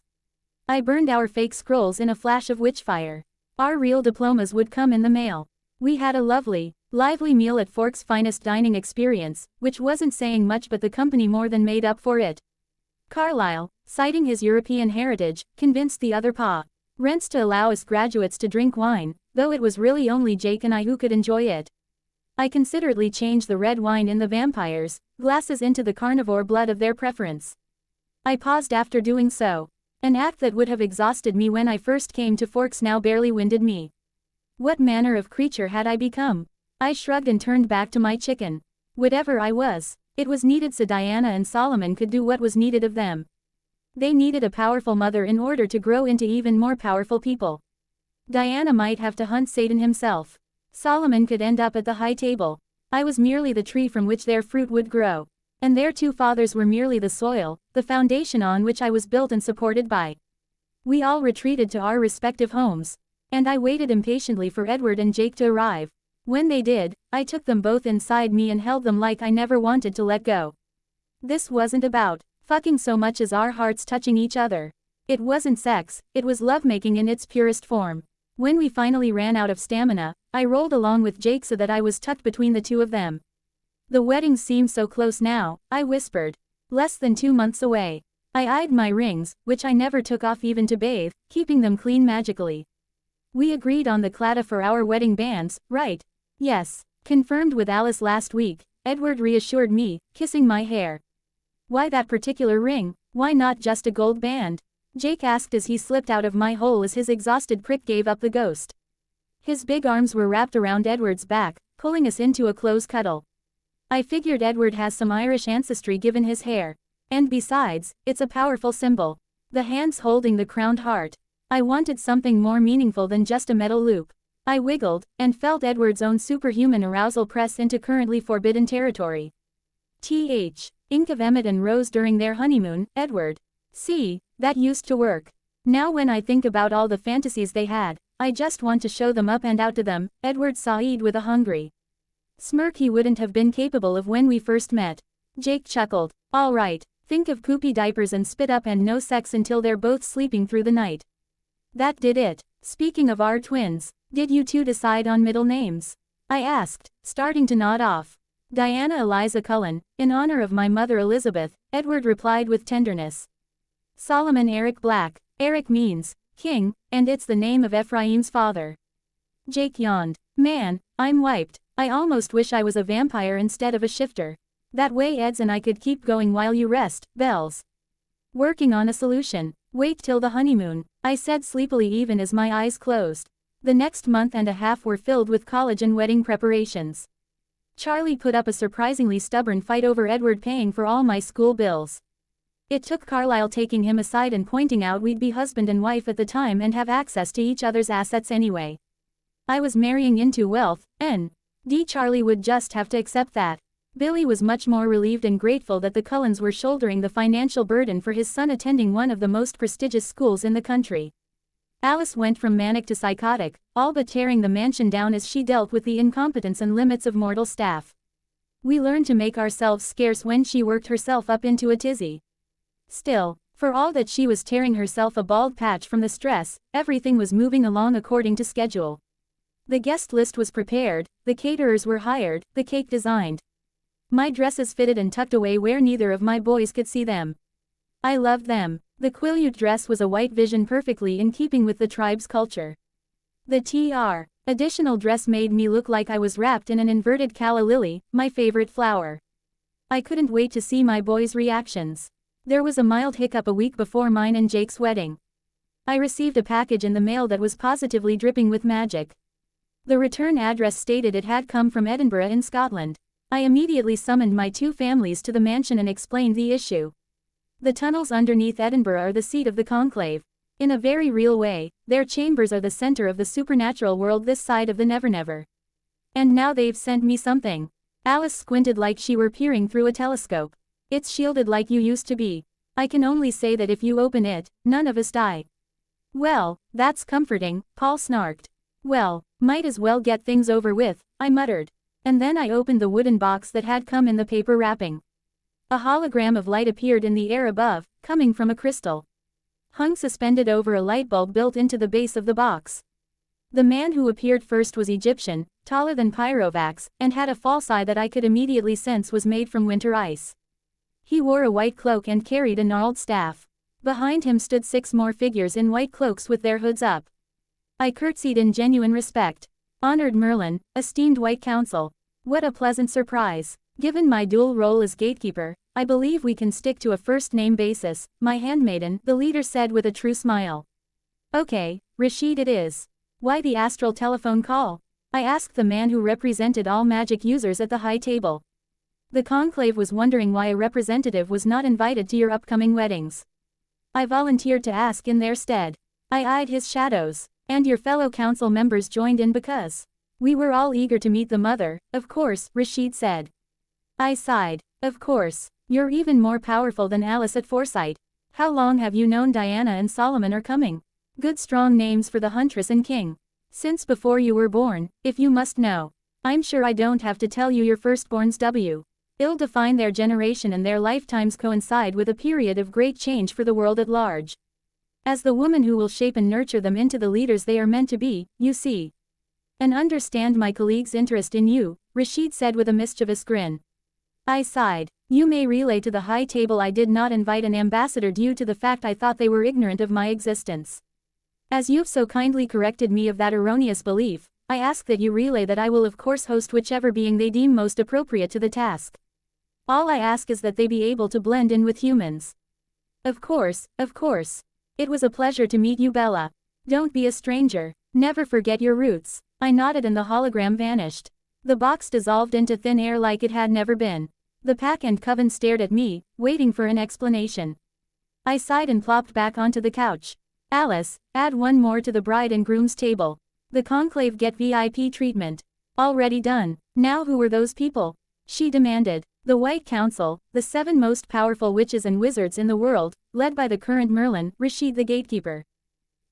I burned our fake scrolls in a flash of witchfire. Our real diplomas would come in the mail. We had a lovely, lively meal at Fork's finest dining experience, which wasn't saying much but the company more than made up for it. Carlisle, citing his European heritage, convinced the other parents to allow us graduates to drink wine, though it was really only Jake and I who could enjoy it. I considerately changed the red wine in the vampires' glasses into the carnivore blood of their preference. I paused after doing so. An act that would have exhausted me when I first came to Forks now barely winded me. What manner of creature had I become? I shrugged and turned back to my chicken. Whatever I was, it was needed so Diana and Solomon could do what was needed of them. They needed a powerful mother in order to grow into even more powerful people. Diana might have to hunt Satan himself. Solomon could end up at the high table. I was merely the tree from which their fruit would grow. And their two fathers were merely the soil, the foundation on which I was built and supported by. We all retreated to our respective homes. And I waited impatiently for Edward and Jake to arrive. When they did, I took them both inside me and held them like I never wanted to let go. This wasn't about fucking so much as our hearts touching each other. It wasn't sex, it was lovemaking in its purest form. When we finally ran out of stamina, I rolled along with Jake so that I was tucked between the two of them. The wedding seemed so close now, I whispered. Less than 2 months away. I eyed my rings, which I never took off even to bathe, keeping them clean magically. We agreed on the claddagh for our wedding bands, right? Yes. Confirmed with Alice last week, Edward reassured me, kissing my hair. Why that particular ring? Why not just a gold band? Jake asked as he slipped out of my hole as his exhausted prick gave up the ghost. His big arms were wrapped around Edward's back, pulling us into a close cuddle. I figured Edward has some Irish ancestry given his hair. And besides, it's a powerful symbol. The hands holding the crowned heart. I wanted something more meaningful than just a metal loop. I wiggled, and felt Edward's own superhuman arousal press into currently forbidden territory. Ink of Emmett and Rose during their honeymoon, Edward. See, that used to work. Now when I think about all the fantasies they had, I just want to show them up and out to them, Edward sighed with a hungry smirk he wouldn't have been capable of when we first met. Jake chuckled. All right, think of poopy diapers and spit up and no sex until they're both sleeping through the night. That did it. Speaking of our twins, did you two decide on middle names? I asked, starting to nod off. Diana Eliza Cullen, in honor of my mother Elizabeth, Edward replied with tenderness. Solomon Eric Black. Eric means king, and it's the name of Ephraim's father. Jake yawned. Man, I'm wiped. I almost wish I was a vampire instead of a shifter. That way Eds and I could keep going while you rest, Bells. Working on a solution. Wait till the honeymoon, I said sleepily even as my eyes closed. The next month and a half were filled with college and wedding preparations. Charlie put up a surprisingly stubborn fight over Edward paying for all my school bills. It took Carlisle taking him aside and pointing out we'd be husband and wife at the time and have access to each other's assets anyway. I was marrying into wealth, N.D. Charlie would just have to accept that. Billy was much more relieved and grateful that the Cullens were shouldering the financial burden for his son attending one of the most prestigious schools in the country. Alice went from manic to psychotic, all but tearing the mansion down as she dealt with the incompetence and limits of mortal staff. We learned to make ourselves scarce when she worked herself up into a tizzy. Still, for all that she was tearing herself a bald patch from the stress, everything was moving along according to schedule. The guest list was prepared, the caterers were hired, the cake designed. My dresses fitted and tucked away where neither of my boys could see them. I loved them. The Quileute dress was a white vision perfectly in keeping with the tribe's culture. The TR additional dress made me look like I was wrapped in an inverted calla lily, my favorite flower. I couldn't wait to see my boys' reactions. There was a mild hiccup a week before mine and Jake's wedding. I received a package in the mail that was positively dripping with magic. The return address stated it had come from Edinburgh in Scotland. I immediately summoned my two families to the mansion and explained the issue. The tunnels underneath Edinburgh are the seat of the conclave. In a very real way, their chambers are the center of the supernatural world this side of the Never Never. And now they've sent me something. Alice squinted like she were peering through a telescope. It's shielded like you used to be. I can only say that if you open it, none of us die. Well, that's comforting, Paul snarked. Well, might as well get things over with, I muttered. And then I opened the wooden box that had come in the paper wrapping. A hologram of light appeared in the air above, coming from a crystal. Hung suspended over a light bulb built into the base of the box. The man who appeared first was Egyptian, taller than Pyrovax, and had a false eye that I could immediately sense was made from winter ice. He wore a white cloak and carried a gnarled staff. Behind him stood 6 more figures in white cloaks with their hoods up. I curtsied in genuine respect. Honored Merlin, esteemed White Council. What a pleasant surprise. Given my dual role as gatekeeper, I believe we can stick to a first-name basis, my handmaiden, the leader said with a true smile. Okay, Rashid it is. Why the astral telephone call? I asked the man who represented all magic users at the high table. The conclave was wondering why a representative was not invited to your upcoming weddings. I volunteered to ask in their stead. I eyed his shadows. And your fellow council members joined in because we were all eager to meet the mother, of course, Rashid said. I sighed. Of course. You're even more powerful than Alice at Foresight. How long have you known Diana and Solomon are coming? Good strong names for the huntress and king. Since before you were born, if you must know. I'm sure I don't have to tell you your firstborns ill-define their generation and their lifetimes coincide with a period of great change for the world at large. As the woman who will shape and nurture them into the leaders they are meant to be, you see. And understand my colleague's interest in you, Rashid said with a mischievous grin. I sighed. You may relay to the high table I did not invite an ambassador due to the fact I thought they were ignorant of my existence. As you've so kindly corrected me of that erroneous belief, I ask that you relay that I will of course host whichever being they deem most appropriate to the task. All I ask is that they be able to blend in with humans. Of course, of course. It was a pleasure to meet you, Bella. Don't be a stranger. Never forget your roots. I nodded and the hologram vanished. The box dissolved into thin air like it had never been. The pack and coven stared at me, waiting for an explanation. I sighed and plopped back onto the couch. Alice, add 1 more to the bride and groom's table. The conclave get VIP treatment. Already done. Now who were those people? She demanded. The White Council, the 7 most powerful witches and wizards in the world, led by the current Merlin, Rashid the Gatekeeper.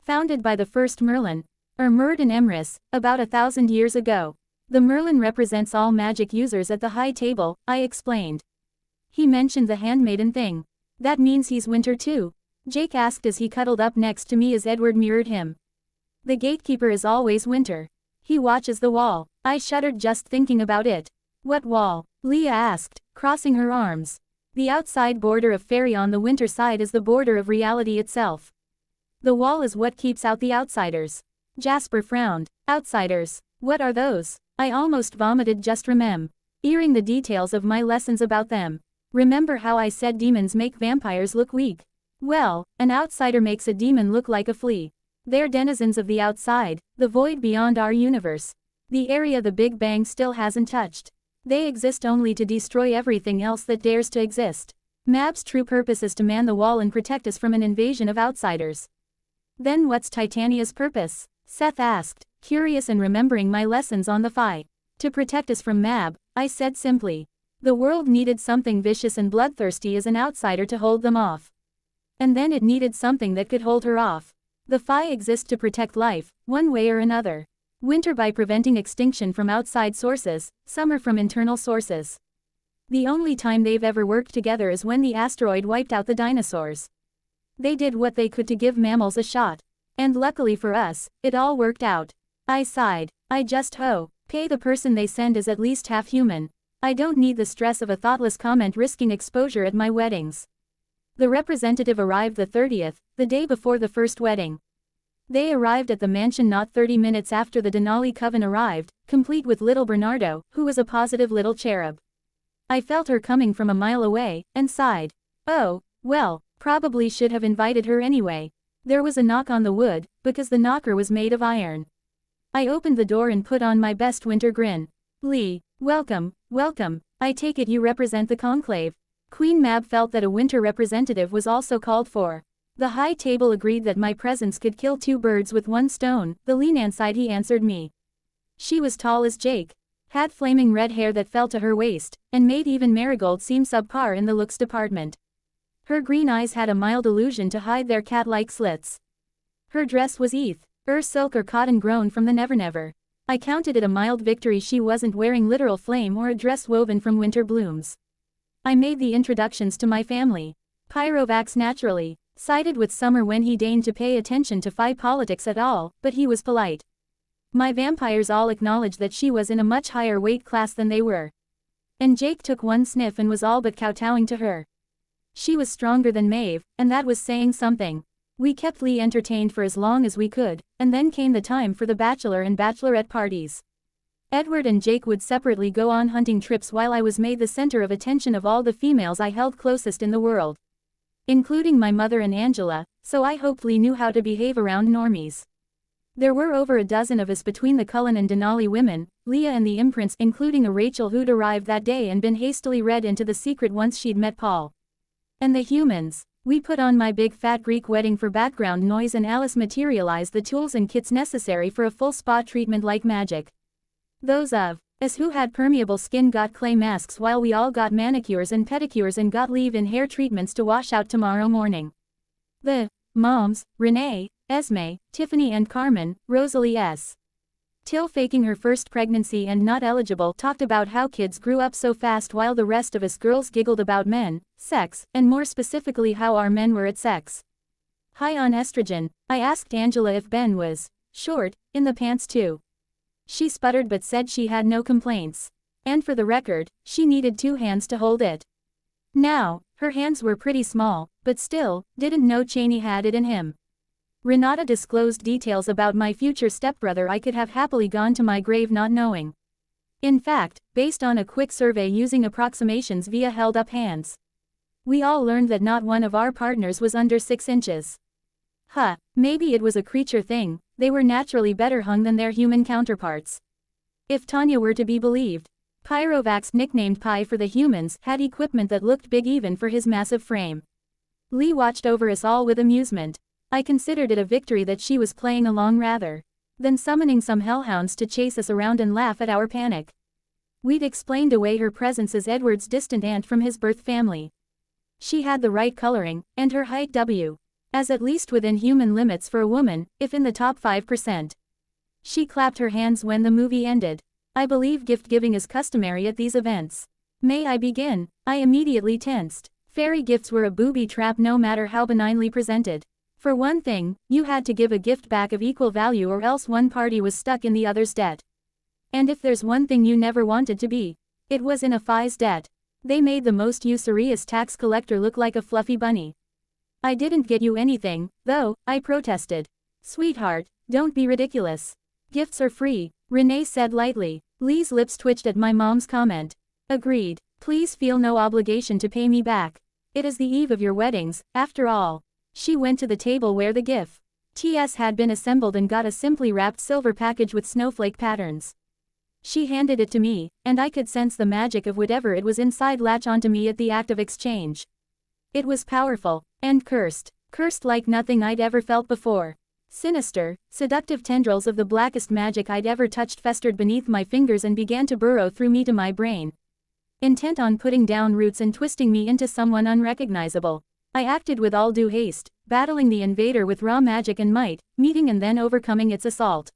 Founded by the first Merlin, Murd and Emrys, about 1,000 years ago. The Merlin represents all magic users at the high table, I explained. He mentioned the handmaiden thing. That means he's winter too? Jake asked as he cuddled up next to me as Edward mirrored him. The gatekeeper is always winter. He watches the wall. I shuddered just thinking about it. What wall? Leah asked, crossing her arms. The outside border of fairy on the winter side is the border of reality itself. The wall is what keeps out the outsiders. Jasper frowned. Outsiders. What are those? I almost vomited just remembering the details of my lessons about them. Remember how I said demons make vampires look weak? Well, an outsider makes a demon look like a flea. They're denizens of the outside, the void beyond our universe. The area the Big Bang still hasn't touched. They exist only to destroy everything else that dares to exist. MAB's true purpose is to man the wall and protect us from an invasion of outsiders. Then what's Titania's purpose? Seth asked, curious and remembering my lessons on the Phi. To protect us from MAB, I said simply. The world needed something vicious and bloodthirsty as an outsider to hold them off. And then it needed something that could hold her off. The Phi exist to protect life, one way or another. Winter by preventing extinction from outside sources, summer from internal sources. The only time they've ever worked together is when the asteroid wiped out the dinosaurs. They did what they could to give mammals a shot. And luckily for us, it all worked out. I sighed. I just pay the person they send is at least half human. I don't need the stress of a thoughtless comment risking exposure at my weddings. The representative arrived the 30th, the day before the first wedding. They arrived at the mansion not 30 minutes after the Denali coven arrived, complete with little Bernardo, who was a positive little cherub. I felt her coming from a mile away, and sighed. Oh, well, probably should have invited her anyway. There was a knock on the wood, because the knocker was made of iron. I opened the door and put on my best winter grin. Lee, welcome, welcome. I take it you represent the conclave. Queen Mab felt that a winter representative was also called for. The high table agreed that my presence could kill two birds with one stone. The Lenanside answered me. She was tall as Jake, had flaming red hair that fell to her waist, and made even Marigold seem subpar in the looks department. Her green eyes had a mild illusion to hide their cat-like slits. Her dress was silk or cotton grown from the Never Never. I counted it a mild victory she wasn't wearing literal flame or a dress woven from winter blooms. I made the introductions to my family. Pyrovax naturally sided with Summer when he deigned to pay attention to Phi politics at all, but he was polite. My vampires all acknowledged that she was in a much higher weight class than they were. And Jake took one sniff and was all but kowtowing to her. She was stronger than Maeve, and that was saying something. We kept Lee entertained for as long as we could, and then came the time for the bachelor and bachelorette parties. Edward and Jake would separately go on hunting trips while I was made the center of attention of all the females I held closest in the world, including my mother and Angela, so I hoped Lee knew how to behave around normies. There were over a dozen of us between the Cullen and Denali women, Leah and the imprints, including a Rachel who'd arrived that day and been hastily read into the secret once she'd met Paul. And the humans. We put on my big fat Greek wedding for background noise and Alice materialized the tools and kits necessary for a full spa treatment like magic. Those of us who had permeable skin got clay masks while we all got manicures and pedicures and got leave-in hair treatments to wash out tomorrow morning. The moms, Renee, Esme, Tiffany and Carmen, Rosalie S. Till faking her first pregnancy and not eligible talked about how kids grew up so fast while the rest of us girls giggled about men, sex, and more specifically how our men were at sex. High on estrogen, I asked Angela if Ben was short in the pants too. She sputtered but said she had no complaints. And for the record, she needed 2 hands to hold it. Now, her hands were pretty small, but still, didn't know Cheney had it in him. Renata disclosed details about my future stepbrother I could have happily gone to my grave not knowing. In fact, based on a quick survey using approximations via held-up hands, we all learned that not one of our partners was under 6 inches. Maybe it was a creature thing, they were naturally better hung than their human counterparts. If Tanya were to be believed, Pyrovax, nicknamed Pi for the humans, had equipment that looked big even for his massive frame. Lee watched over us all with amusement. I considered it a victory that she was playing along rather than summoning some hellhounds to chase us around and laugh at our panic. We'd explained away her presence as Edward's distant aunt from his birth family. She had the right coloring, and her height as at least within human limits for a woman, if in the top 5%. She clapped her hands when the movie ended. I believe gift-giving is customary at these events. May I begin? I immediately tensed. Fairy gifts were a booby trap no matter how benignly presented. For one thing, you had to give a gift back of equal value or else one party was stuck in the other's debt. And if there's one thing you never wanted to be, it was in a FI's debt. They made the most usurious tax collector look like a fluffy bunny. I didn't get you anything, though, I protested. Sweetheart, don't be ridiculous. Gifts are free, Renee said lightly. Lee's lips twitched at my mom's comment. Agreed. Please feel no obligation to pay me back. It is the eve of your weddings, after all. She went to the table where the gifts had been assembled and got a simply wrapped silver package with snowflake patterns. She handed it to me, and I could sense the magic of whatever it was inside latch onto me at the act of exchange. It was powerful, and cursed like nothing I'd ever felt before. Sinister, seductive tendrils of the blackest magic I'd ever touched festered beneath my fingers and began to burrow through me to my brain, intent on putting down roots and twisting me into someone unrecognizable. I acted with all due haste, battling the invader with raw magic and might, meeting and then overcoming its assault.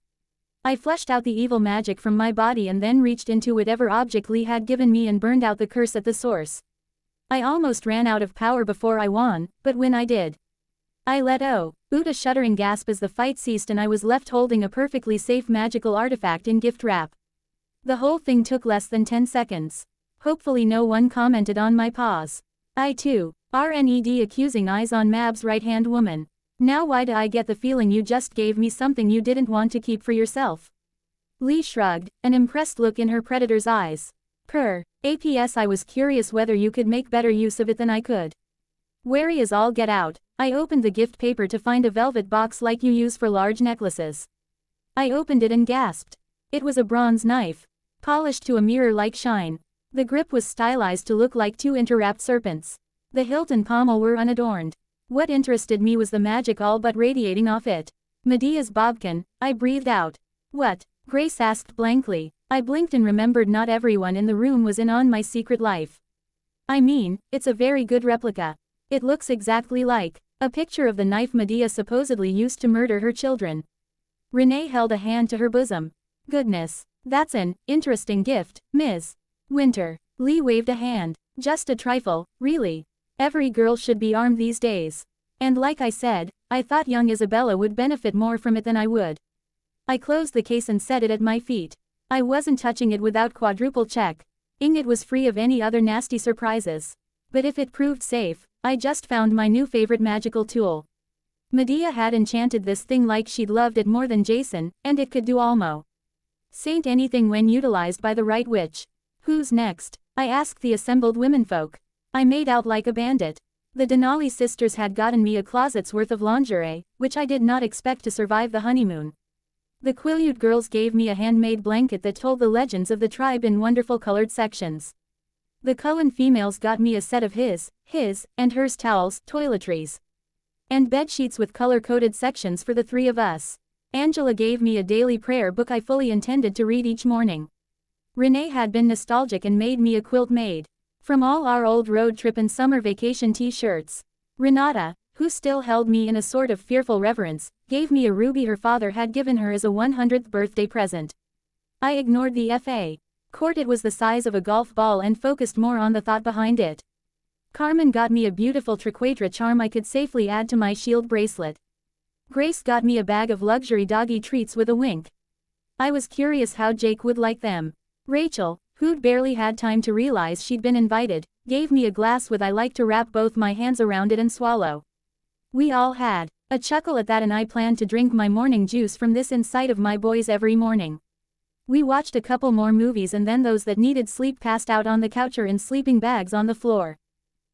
I fleshed out the evil magic from my body and then reached into whatever object Lee had given me and burned out the curse at the source. I almost ran out of power before I won, but when I did, I let out a shuddering gasp as the fight ceased and I was left holding a perfectly safe magical artifact in gift wrap. The whole thing took less than 10 seconds. Hopefully no one commented on my pause. I too, RNED accusing eyes on Mab's right-hand woman. Now why do I get the feeling you just gave me something you didn't want to keep for yourself? Lee shrugged, an impressed look in her predator's eyes. APS I was curious whether you could make better use of it than I could. Wary as all get out, I opened the gift paper to find a velvet box like you use for large necklaces. I opened it and gasped. It was a bronze knife, polished to a mirror-like shine. The grip was stylized to look like two interwrapped serpents. The hilt and pommel were unadorned. What interested me was the magic all but radiating off it. Medea's bodkin, I breathed out. What? Grace asked blankly. I blinked and remembered not everyone in the room was in on my secret life. I mean, it's a very good replica. It looks exactly like a picture of the knife Medea supposedly used to murder her children. Renee held a hand to her bosom. Goodness, that's an interesting gift, Ms. Winter. Lee waved a hand. Just a trifle, really. Every girl should be armed these days. And like I said, I thought young Isabella would benefit more from it than I would. I closed the case and set it at my feet. I wasn't touching it without quadruple check. It was free of any other nasty surprises. But if it proved safe, I just found my new favorite magical tool. Medea had enchanted this thing like she'd loved it more than Jason, and it could do almost saint anything when utilized by the right witch. Who's next? I asked the assembled womenfolk. I made out like a bandit. The Denali sisters had gotten me a closet's worth of lingerie, which I did not expect to survive the honeymoon. The Quileute girls gave me a handmade blanket that told the legends of the tribe in wonderful colored sections. The Cullen females got me a set of his, and hers towels, toiletries, and bedsheets with color-coded sections for the three of us. Angela gave me a daily prayer book I fully intended to read each morning. Renee had been nostalgic and made me a quilt made from all our old road trip and summer vacation t-shirts. Renata, who still held me in a sort of fearful reverence, gave me a ruby her father had given her as a 100th birthday present. I ignored the F.A. Court. It was the size of a golf ball and focused more on the thought behind it. Carmen got me a beautiful triquetra charm I could safely add to my shield bracelet. Grace got me a bag of luxury doggy treats with a wink. I was curious how Jake would like them. Rachel, who'd barely had time to realize she'd been invited, gave me a glass with I like to wrap both my hands around it and swallow. We all had a chuckle at that, and I planned to drink my morning juice from this in sight of my boys every morning. We watched a couple more movies, and then those that needed sleep passed out on the couch or in sleeping bags on the floor.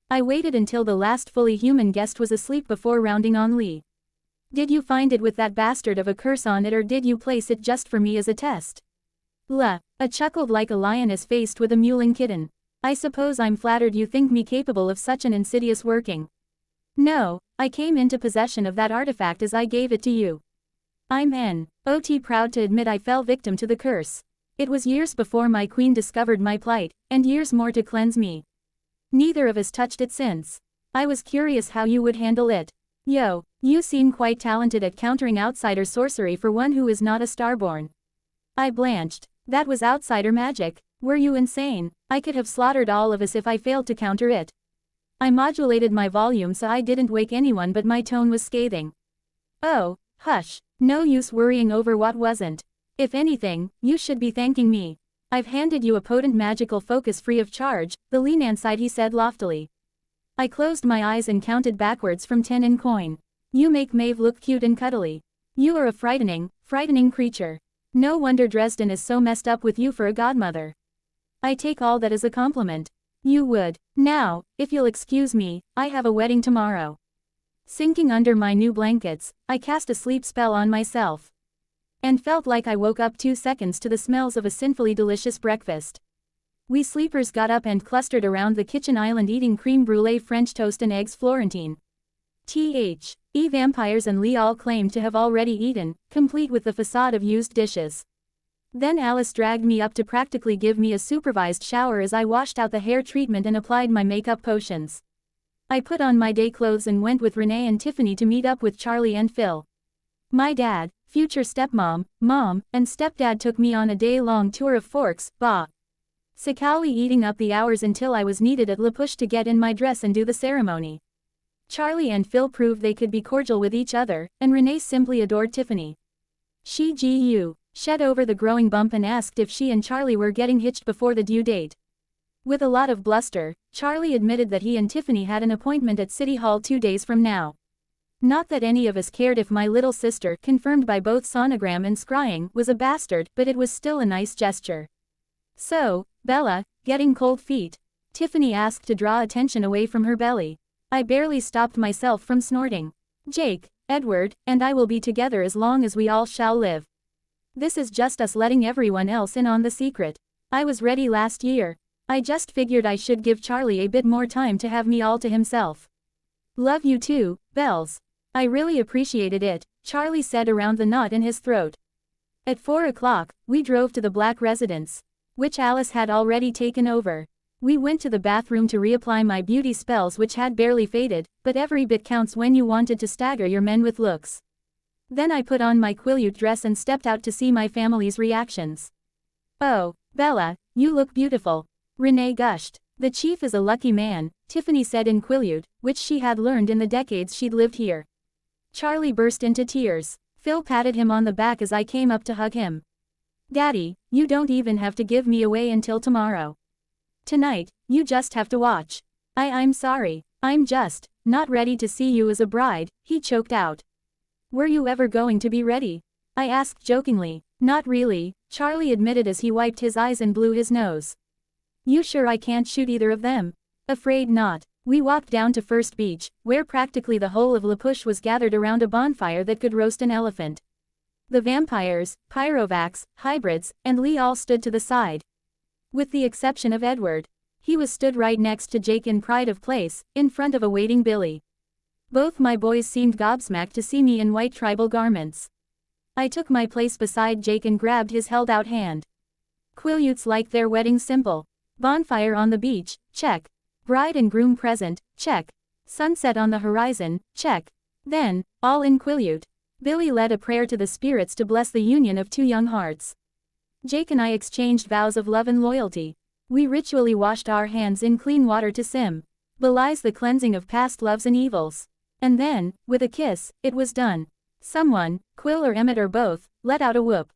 I waited until the last fully human guest was asleep before rounding on Lee. Did you find it with that bastard of a curse on it, or did you place it just for me as a test? A chuckled like a lioness faced with a mewling kitten. I suppose I'm flattered you think me capable of such an insidious working. No, I came into possession of that artifact as I gave it to you. I'm N.O.T. proud to admit I fell victim to the curse. It was years before my queen discovered my plight, and years more to cleanse me. Neither of us touched it since. I was curious how you would handle it. Yo, you seem quite talented at countering outsider sorcery for one who is not a starborn. I blanched. That was outsider magic. Were you insane? I could have slaughtered all of us if I failed to counter it. I modulated my volume so I didn't wake anyone, but my tone was scathing. Oh, hush. No use worrying over what wasn't. If anything, you should be thanking me. I've handed you a potent magical focus free of charge, the Lenanside, he said loftily. I closed my eyes and counted backwards from 10 in coin. You make Maeve look cute and cuddly. You are a frightening creature. No wonder Dresden is so messed up with you for a godmother. I take all that as a compliment. You would. Now, if you'll excuse me, I have a wedding tomorrow. Sinking under my new blankets, I cast a sleep spell on myself. And felt like I woke up 2 seconds to the smells of a sinfully delicious breakfast. We sleepers got up and clustered around the kitchen island eating creme brulee, French toast and eggs Florentine. Vampires and Lee all claimed to have already eaten, complete with the facade of used dishes. Then Alice dragged me up to practically give me a supervised shower as I washed out the hair treatment and applied my makeup potions. I put on my day clothes and went with Renee and Tiffany to meet up with Charlie and Phil. My dad, future stepmom, mom, and stepdad took me on a day-long tour of Forks, Sicali, eating up the hours until I was needed at La Push to get in my dress and do the ceremony. Charlie and Phil proved they could be cordial with each other, and Renee simply adored Tiffany. She shed over the growing bump and asked if she and Charlie were getting hitched before the due date. With a lot of bluster, Charlie admitted that he and Tiffany had an appointment at City Hall 2 days from now. Not that any of us cared if my little sister, confirmed by both sonogram and scrying, was a bastard, but it was still a nice gesture. So, Bella, getting cold feet? Tiffany asked to draw attention away from her belly. I barely stopped myself from snorting. Jake, Edward, and I will be together as long as we all shall live. This is just us letting everyone else in on the secret. I was ready last year. I just figured I should give Charlie a bit more time to have me all to himself. Love you too, Bells. I really appreciated it, Charlie said around the knot in his throat. At 4 o'clock, we drove to the black residence, which Alice had already taken over. We went to the bathroom to reapply my beauty spells which had barely faded, but every bit counts when you wanted to stagger your men with looks. Then I put on my Quileute dress and stepped out to see my family's reactions. Oh, Bella, you look beautiful. Renee gushed. The chief is a lucky man, Tiffany said in Quileute, which she had learned in the decades she'd lived here. Charlie burst into tears. Phil patted him on the back as I came up to hug him. Daddy, you don't even have to give me away until tomorrow. Tonight, you just have to watch. I'm sorry, I'm just not ready to see you as a bride, he choked out. Were you ever going to be ready? I asked jokingly. Not really, Charlie admitted as he wiped his eyes and blew his nose. You sure I can't shoot either of them? Afraid not. We walked down to First Beach, where practically the whole of La Push was gathered around a bonfire that could roast an elephant. The vampires, pyrovacs, hybrids, and Lee all stood to the side. With the exception of Edward. He was stood right next to Jake in pride of place, in front of a waiting Billy. Both my boys seemed gobsmacked to see me in white tribal garments. I took my place beside Jake and grabbed his held-out hand. Quileutes like their wedding simple. Bonfire on the beach, check. Bride and groom present, check. Sunset on the horizon, check. Then, all in Quileute. Billy led a prayer to the spirits to bless the union of two young hearts. Jake and I exchanged vows of love and loyalty. We ritually washed our hands in clean water to symbolize the cleansing of past loves and evils. And then, with a kiss, it was done. Someone, Quill or Emmett or both, let out a whoop.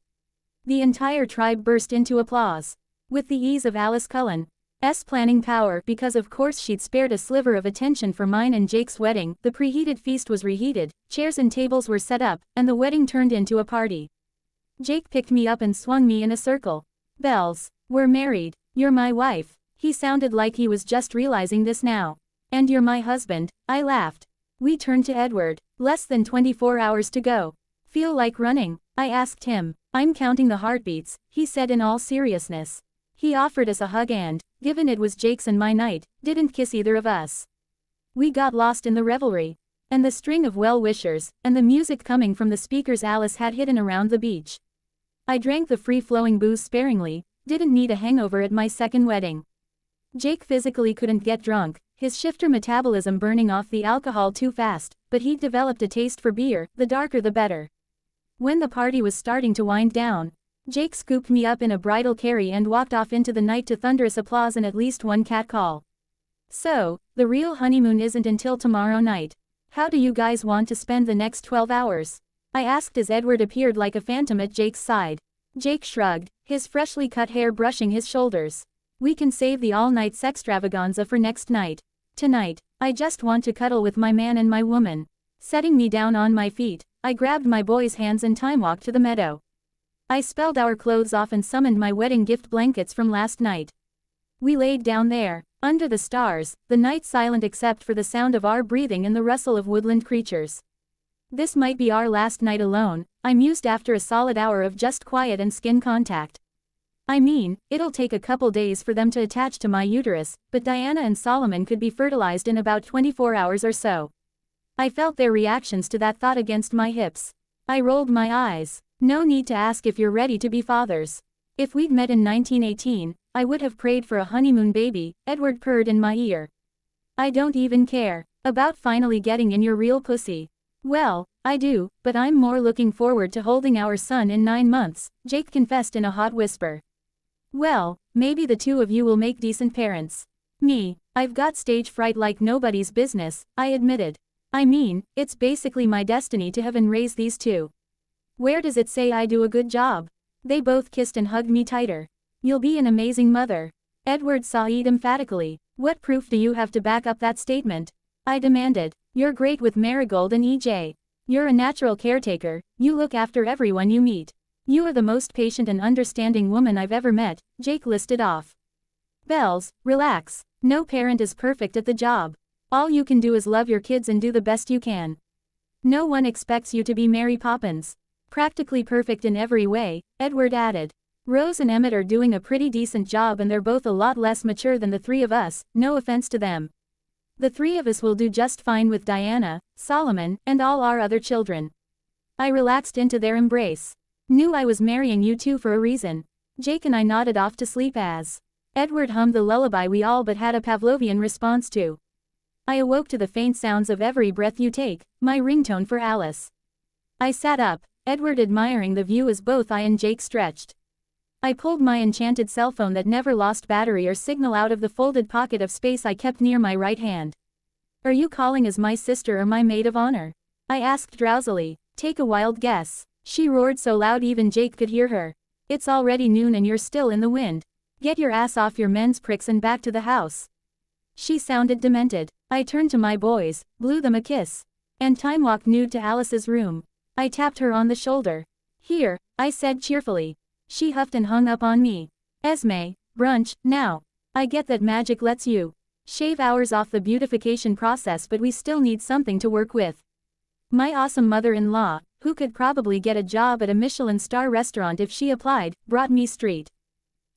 The entire tribe burst into applause. With the ease of Alice Cullen's planning power, because of course she'd spared a sliver of attention for mine and Jake's wedding, the preheated feast was reheated, chairs and tables were set up, and the wedding turned into a party. Jake picked me up and swung me in a circle. Bells, we're married. You're my wife. He sounded like he was just realizing this now. And you're my husband, I laughed. We turned to Edward. Less than 24 hours to go. Feel like running? I asked him. I'm counting the heartbeats, he said in all seriousness. He offered us a hug and, given it was Jake's and my night, didn't kiss either of us. We got lost in the revelry. And the string of well-wishers, and the music coming from the speakers Alice had hidden around the beach. I drank the free-flowing booze sparingly, didn't need a hangover at my second wedding. Jake physically couldn't get drunk, his shifter metabolism burning off the alcohol too fast, but he'd developed a taste for beer, the darker the better. When the party was starting to wind down, Jake scooped me up in a bridal carry and walked off into the night to thunderous applause and at least one catcall. So, the real honeymoon isn't until tomorrow night. How do you guys want to spend the next 12 hours? I asked as Edward appeared like a phantom at Jake's side. Jake shrugged, his freshly cut hair brushing his shoulders. We can save the all-night sextravaganza for next night. Tonight, I just want to cuddle with my man and my woman. Setting me down on my feet, I grabbed my boy's hands and time-walked to the meadow. I spelled our clothes off and summoned my wedding gift blankets from last night. We laid down there, under the stars, the night silent except for the sound of our breathing and the rustle of woodland creatures. This might be our last night alone, I mused after a solid hour of just quiet and skin contact. I mean, it'll take a couple days for them to attach to my uterus, but Diana and Solomon could be fertilized in about 24 hours or so. I felt their reactions to that thought against my hips. I rolled my eyes. No need to ask if you're ready to be fathers. If we'd met in 1918, I would have prayed for a honeymoon baby, Edward purred in my ear. I don't even care about finally getting in your real pussy. Well, I do, but I'm more looking forward to holding our son in 9 months, Jake confessed in a hot whisper. Well, maybe the two of you will make decent parents. Me, I've got stage fright like nobody's business, I admitted. I mean, it's basically my destiny to have and raise these two. Where does it say I do a good job? They both kissed and hugged me tighter. You'll be an amazing mother. Edward sighed emphatically. What proof do you have to back up that statement? I demanded. You're great with Marigold and EJ. You're a natural caretaker, you look after everyone you meet. You are the most patient and understanding woman I've ever met, Jake listed off. Bells, relax. No parent is perfect at the job. All you can do is love your kids and do the best you can. No one expects you to be Mary Poppins. Practically perfect in every way, Edward added. Rose and Emmett are doing a pretty decent job and they're both a lot less mature than the three of us, no offense to them. The three of us will do just fine with Diana, Solomon, and all our other children. I relaxed into their embrace. Knew I was marrying you two for a reason. Jake and I nodded off to sleep as Edward hummed the lullaby we all but had a Pavlovian response to. I awoke to the faint sounds of every breath you take, my ringtone for Alice. I sat up, Edward admiring the view as both I and Jake stretched. I pulled my enchanted cell phone that never lost battery or signal out of the folded pocket of space I kept near my right hand. Are you calling as my sister or my maid of honor? I asked drowsily. Take a wild guess. She roared so loud even Jake could hear her. It's already noon and you're still in the wind. Get your ass off your men's pricks and back to the house. She sounded demented. I turned to my boys, blew them a kiss. And time walked nude to Alice's room. I tapped her on the shoulder. Here, I said cheerfully. She huffed and hung up on me. Esme, brunch, now. I get that magic lets you shave hours off the beautification process, but we still need something to work with. My awesome mother-in-law, who could probably get a job at a Michelin star restaurant if she applied, brought me street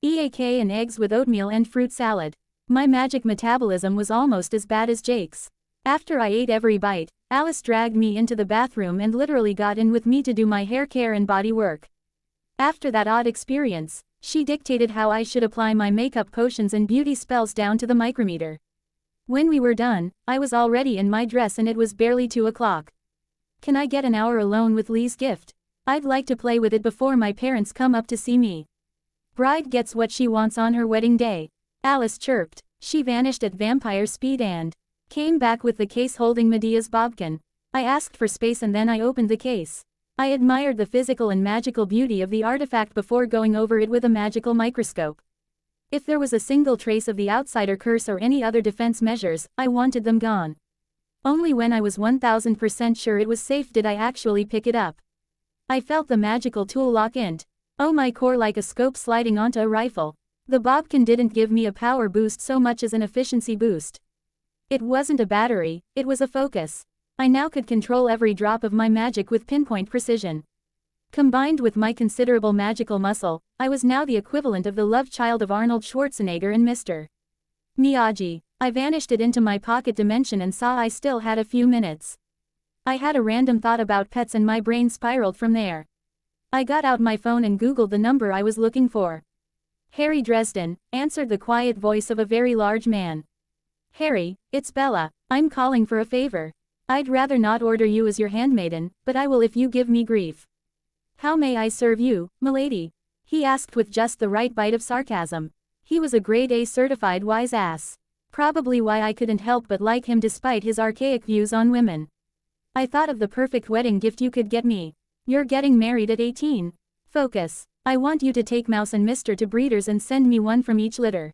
EAK and eggs with oatmeal and fruit salad. My magic metabolism was almost as bad as Jake's. After I ate every bite, Alice dragged me into the bathroom and literally got in with me to do my hair care and body work. After that odd experience, she dictated how I should apply my makeup potions and beauty spells down to the micrometer. When we were done, I was already in my dress and it was barely 2 o'clock. Can I get an hour alone with Lee's gift? I'd like to play with it before my parents come up to see me. Bride gets what she wants on her wedding day. Alice chirped. She vanished at vampire speed and came back with the case holding Medea's bodkin. I asked for space and then I opened the case. I admired the physical and magical beauty of the artifact before going over it with a magical microscope. If there was a single trace of the outsider curse or any other defense measures, I wanted them gone. Only when I was 1000% sure it was safe did I actually pick it up. I felt the magical tool lock in. Oh my core like a scope sliding onto a rifle. The bodkin didn't give me a power boost so much as an efficiency boost. It wasn't a battery, it was a focus. I now could control every drop of my magic with pinpoint precision. Combined with my considerable magical muscle, I was now the equivalent of the love child of Arnold Schwarzenegger and Mr. Miyagi. I vanished it into my pocket dimension and saw I still had a few minutes. I had a random thought about pets and my brain spiraled from there. I got out my phone and googled the number I was looking for. Harry Dresden, answered the quiet voice of a very large man. Harry, it's Bella, I'm calling for a favor. I'd rather not order you as your handmaiden, but I will if you give me grief. How may I serve you, milady? He asked with just the right bite of sarcasm. He was a grade A certified wise ass. Probably why I couldn't help but like him despite his archaic views on women. I thought of the perfect wedding gift you could get me. You're getting married at 18. Focus. I want you to take Mouse and Mister to breeders and send me one from each litter.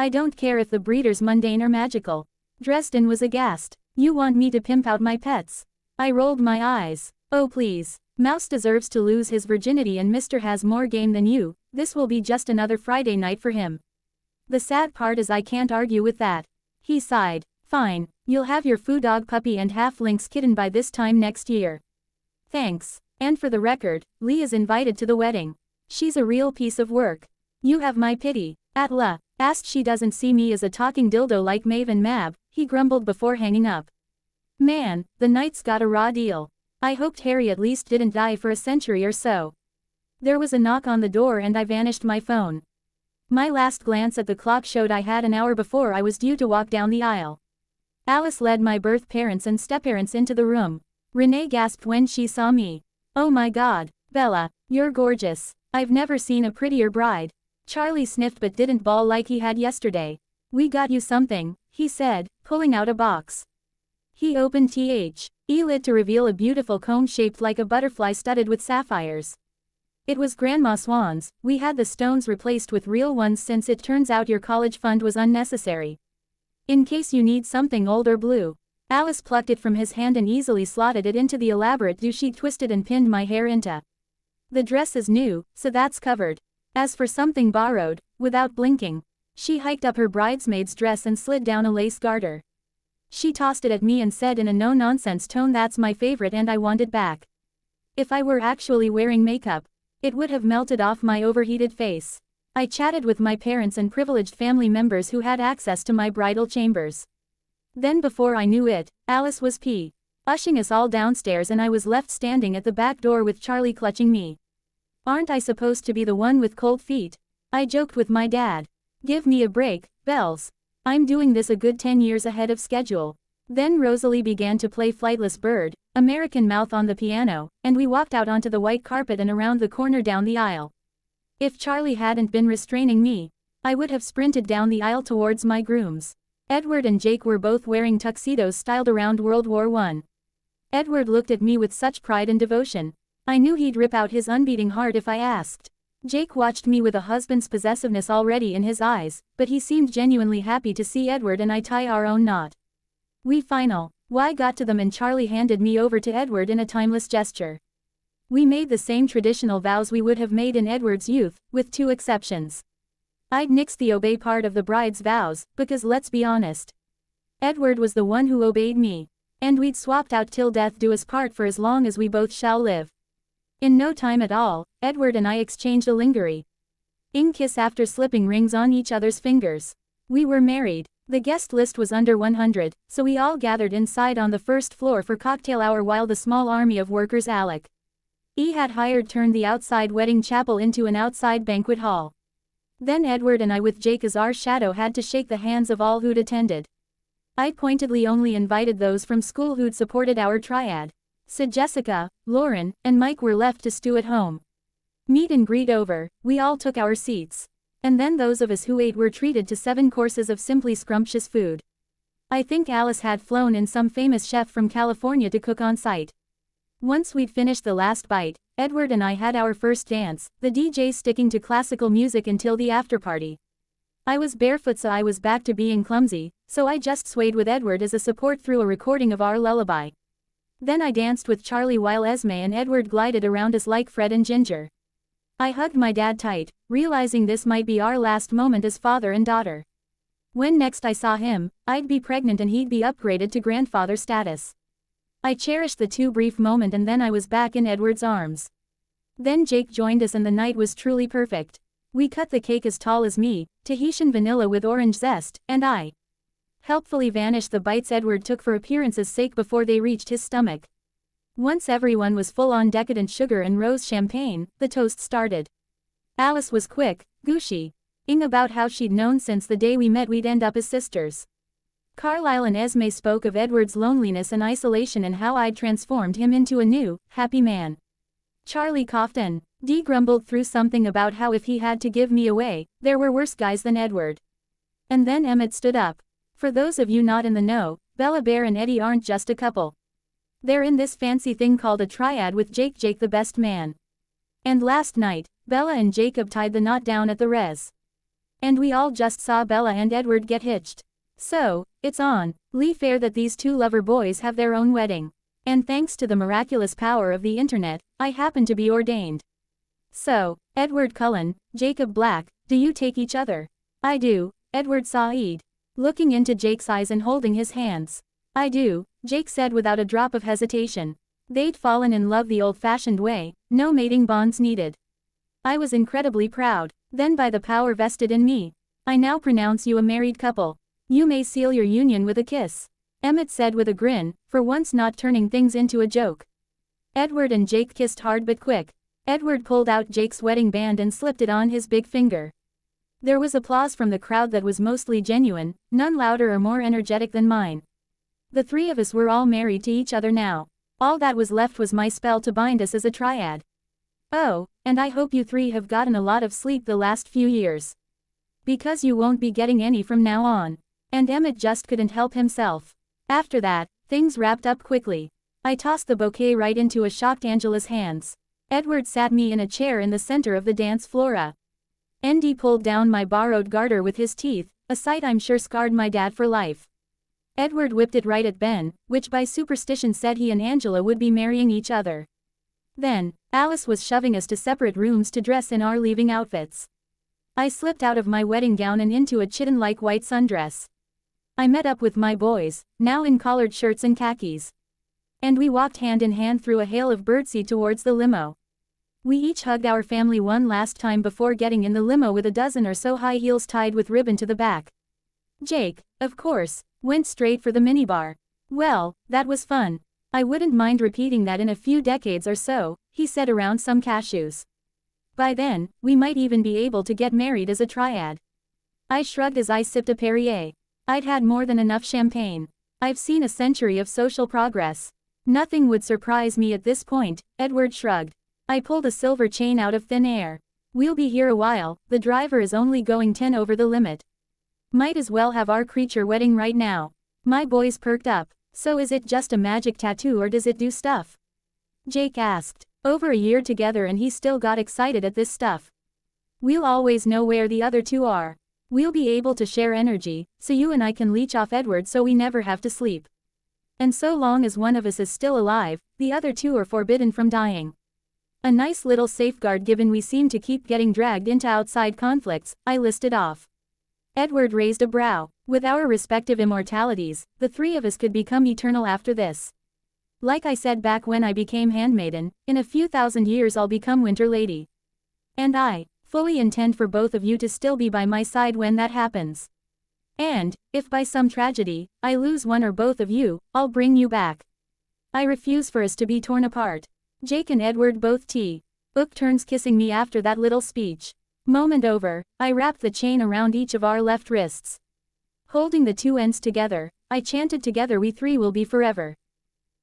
I don't care if the breeders mundane or magical. Dresden was aghast. You want me to pimp out my pets? I rolled my eyes. Oh please. Mouse deserves to lose his virginity and Mister has more game than you. This will be just another Friday night for him. The sad part is I can't argue with that. He sighed. Fine, you'll have your foo dog puppy and half-lynx kitten by this time next year. Thanks. And for the record, Lee is invited to the wedding. She's a real piece of work. You have my pity. Atla, asked she doesn't see me as a talking dildo like Maeve and Mab, he grumbled before hanging up. Man, the night's got a raw deal. I hoped Harry at least didn't die for a century or so. There was a knock on the door and I vanished my phone. My last glance at the clock showed I had an hour before I was due to walk down the aisle. Alice led my birth parents and step-parents into the room. Renee gasped when she saw me. Oh my god, Bella, you're gorgeous. I've never seen a prettier bride. Charlie sniffed but didn't bawl like he had yesterday. We got you something, he said, pulling out a box. He opened the lid to reveal a beautiful comb shaped like a butterfly studded with sapphires. It was Grandma Swan's. We had the stones replaced with real ones since it turns out your college fund was unnecessary. In case you need something old or blue. Alice plucked it from his hand and easily slotted it into the elaborate do she twisted and pinned my hair into. The dress is new, so that's covered. As for something borrowed, without blinking, she hiked up her bridesmaid's dress and slid down a lace garter. She tossed it at me and said in a no-nonsense tone, that's my favorite and I want it back. If I were actually wearing makeup, it would have melted off my overheated face. I chatted with my parents and privileged family members who had access to my bridal chambers. Then before I knew it, Alice was ushing us all downstairs and I was left standing at the back door with Charlie clutching me. Aren't I supposed to be the one with cold feet? I joked with my dad. Give me a break, Bells. I'm doing this a good 10 years ahead of schedule. Then Rosalie began to play Flightless Bird, American Mouth on the piano, and we walked out onto the white carpet and around the corner down the aisle. If Charlie hadn't been restraining me, I would have sprinted down the aisle towards my grooms. Edward and Jake were both wearing tuxedos styled around World War I. Edward looked at me with such pride and devotion. I knew he'd rip out his unbeating heart if I asked. Jake watched me with a husband's possessiveness already in his eyes, but he seemed genuinely happy to see Edward and I tie our own knot. We got to them and Charlie handed me over to Edward in a timeless gesture. We made the same traditional vows we would have made in Edward's youth, with 2 exceptions. I'd nixed the obey part of the bride's vows, because let's be honest, Edward was the one who obeyed me. And we'd swapped out till death do us part for as long as we both shall live. In no time at all, Edward and I exchanged a lingering kiss after slipping rings on each other's fingers. We were married. The guest list was under 100, so we all gathered inside on the first floor for cocktail hour while the small army of workers Alec had hired turned the outside wedding chapel into an outside banquet hall. Then Edward and I with Jake as our shadow had to shake the hands of all who'd attended. I pointedly only invited those from school who'd supported our triad. So Jessica, Lauren, and Mike were left to stew at home. Meet and greet over, we all took our seats. And then those of us who ate were treated to 7 courses of simply scrumptious food. I think Alice had flown in some famous chef from California to cook on site. Once we'd finished the last bite, Edward and I had our first dance, the DJ sticking to classical music until the afterparty. I was barefoot so I was back to being clumsy, so I just swayed with Edward as a support through a recording of our lullaby. Then I danced with Charlie while Esme and Edward glided around us like Fred and Ginger. I hugged my dad tight, realizing this might be our last moment as father and daughter. When next I saw him, I'd be pregnant and he'd be upgraded to grandfather status. I cherished the 2 brief moment and then I was back in Edward's arms. Then Jake joined us and the night was truly perfect. We cut the cake as tall as me, Tahitian vanilla with orange zest, and I helpfully vanished the bites Edward took for appearance's sake before they reached his stomach. Once everyone was full on decadent sugar and rose champagne, the toast started. Alice was quick, gushy, about how she'd known since the day we met we'd end up as sisters. Carlisle and Esme spoke of Edward's loneliness and isolation and how I'd transformed him into a new, happy man. Charlie coughed and grumbled through something about how if he had to give me away, there were worse guys than Edward. And then Emmett stood up. For those of you not in the know, Bella Bear and Eddie aren't just a couple. They're in this fancy thing called a triad with Jake the best man. And last night, Bella and Jacob tied the knot down at the res. And we all just saw Bella and Edward get hitched. So, it's on Lee fair that these 2 lover boys have their own wedding. And thanks to the miraculous power of the internet, I happen to be ordained. So, Edward Cullen, Jacob Black, do you take each other? I do, Edward sighed, looking into Jake's eyes and holding his hands. I do, Jake said without a drop of hesitation. They'd fallen in love the old-fashioned way, no mating bonds needed. I was incredibly proud. Then by the power vested in me, I now pronounce you a married couple. You may seal your union with a kiss. Emmett said with a grin, for once not turning things into a joke. Edward and Jake kissed hard but quick. Edward pulled out Jake's wedding band and slipped it on his big finger. There was applause from the crowd that was mostly genuine, none louder or more energetic than mine. The 3 of us were all married to each other now. All that was left was my spell to bind us as a triad. Oh, and I hope you 3 have gotten a lot of sleep the last few years. Because you won't be getting any from now on. And Emmett just couldn't help himself. After that, things wrapped up quickly. I tossed the bouquet right into a shocked Angela's hands. Edward sat me in a chair in the center of the dance floor. Andy pulled down my borrowed garter with his teeth, a sight I'm sure scarred my dad for life. Edward whipped it right at Ben, which by superstition said he and Angela would be marrying each other. Then, Alice was shoving us to separate rooms to dress in our leaving outfits. I slipped out of my wedding gown and into a chiton-like white sundress. I met up with my boys, now in collared shirts and khakis. And we walked hand in hand through a hail of birdseed towards the limo. We each hugged our family one last time before getting in the limo with a dozen or so high heels tied with ribbon to the back. Jake, of course, went straight for the minibar. Well, that was fun. I wouldn't mind repeating that in a few decades or so, he said around some cashews. By then, we might even be able to get married as a triad. I shrugged as I sipped a Perrier. I'd had more than enough champagne. I've seen a century of social progress. Nothing would surprise me at this point, Edward shrugged. I pulled a silver chain out of thin air. We'll be here a while, the driver is only going 10 over the limit. Might as well have our creature wedding right now. My boys perked up. So is it just a magic tattoo or does it do stuff? Jake asked. Over a year together and he still got excited at this stuff. We'll always know where the other two are. We'll be able to share energy, so you and I can leech off Edward so we never have to sleep. And so long as one of us is still alive, the other two are forbidden from dying. A nice little safeguard given we seem to keep getting dragged into outside conflicts, I listed off. Edward raised a brow. With our respective immortalities, the three of us could become eternal after this. Like I said back when I became Handmaiden, in a few thousand years I'll become Winter Lady. And I fully intend for both of you to still be by my side when that happens. And, if by some tragedy, I lose one or both of you, I'll bring you back. I refuse for us to be torn apart. Jake and Edward both took turns kissing me after that little speech. Moment over, I wrapped the chain around each of our left wrists. Holding the two ends together, I chanted together we three will be forever.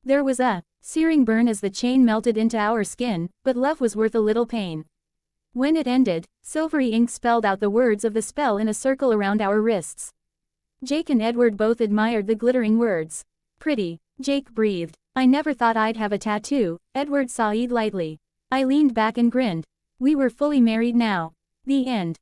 There was a searing burn as the chain melted into our skin, but love was worth a little pain. When it ended, silvery ink spelled out the words of the spell in a circle around our wrists. Jake and Edward both admired the glittering words. Pretty, Jake breathed. I never thought I'd have a tattoo, Edward sighed lightly. I leaned back and grinned. We were fully married now. The end.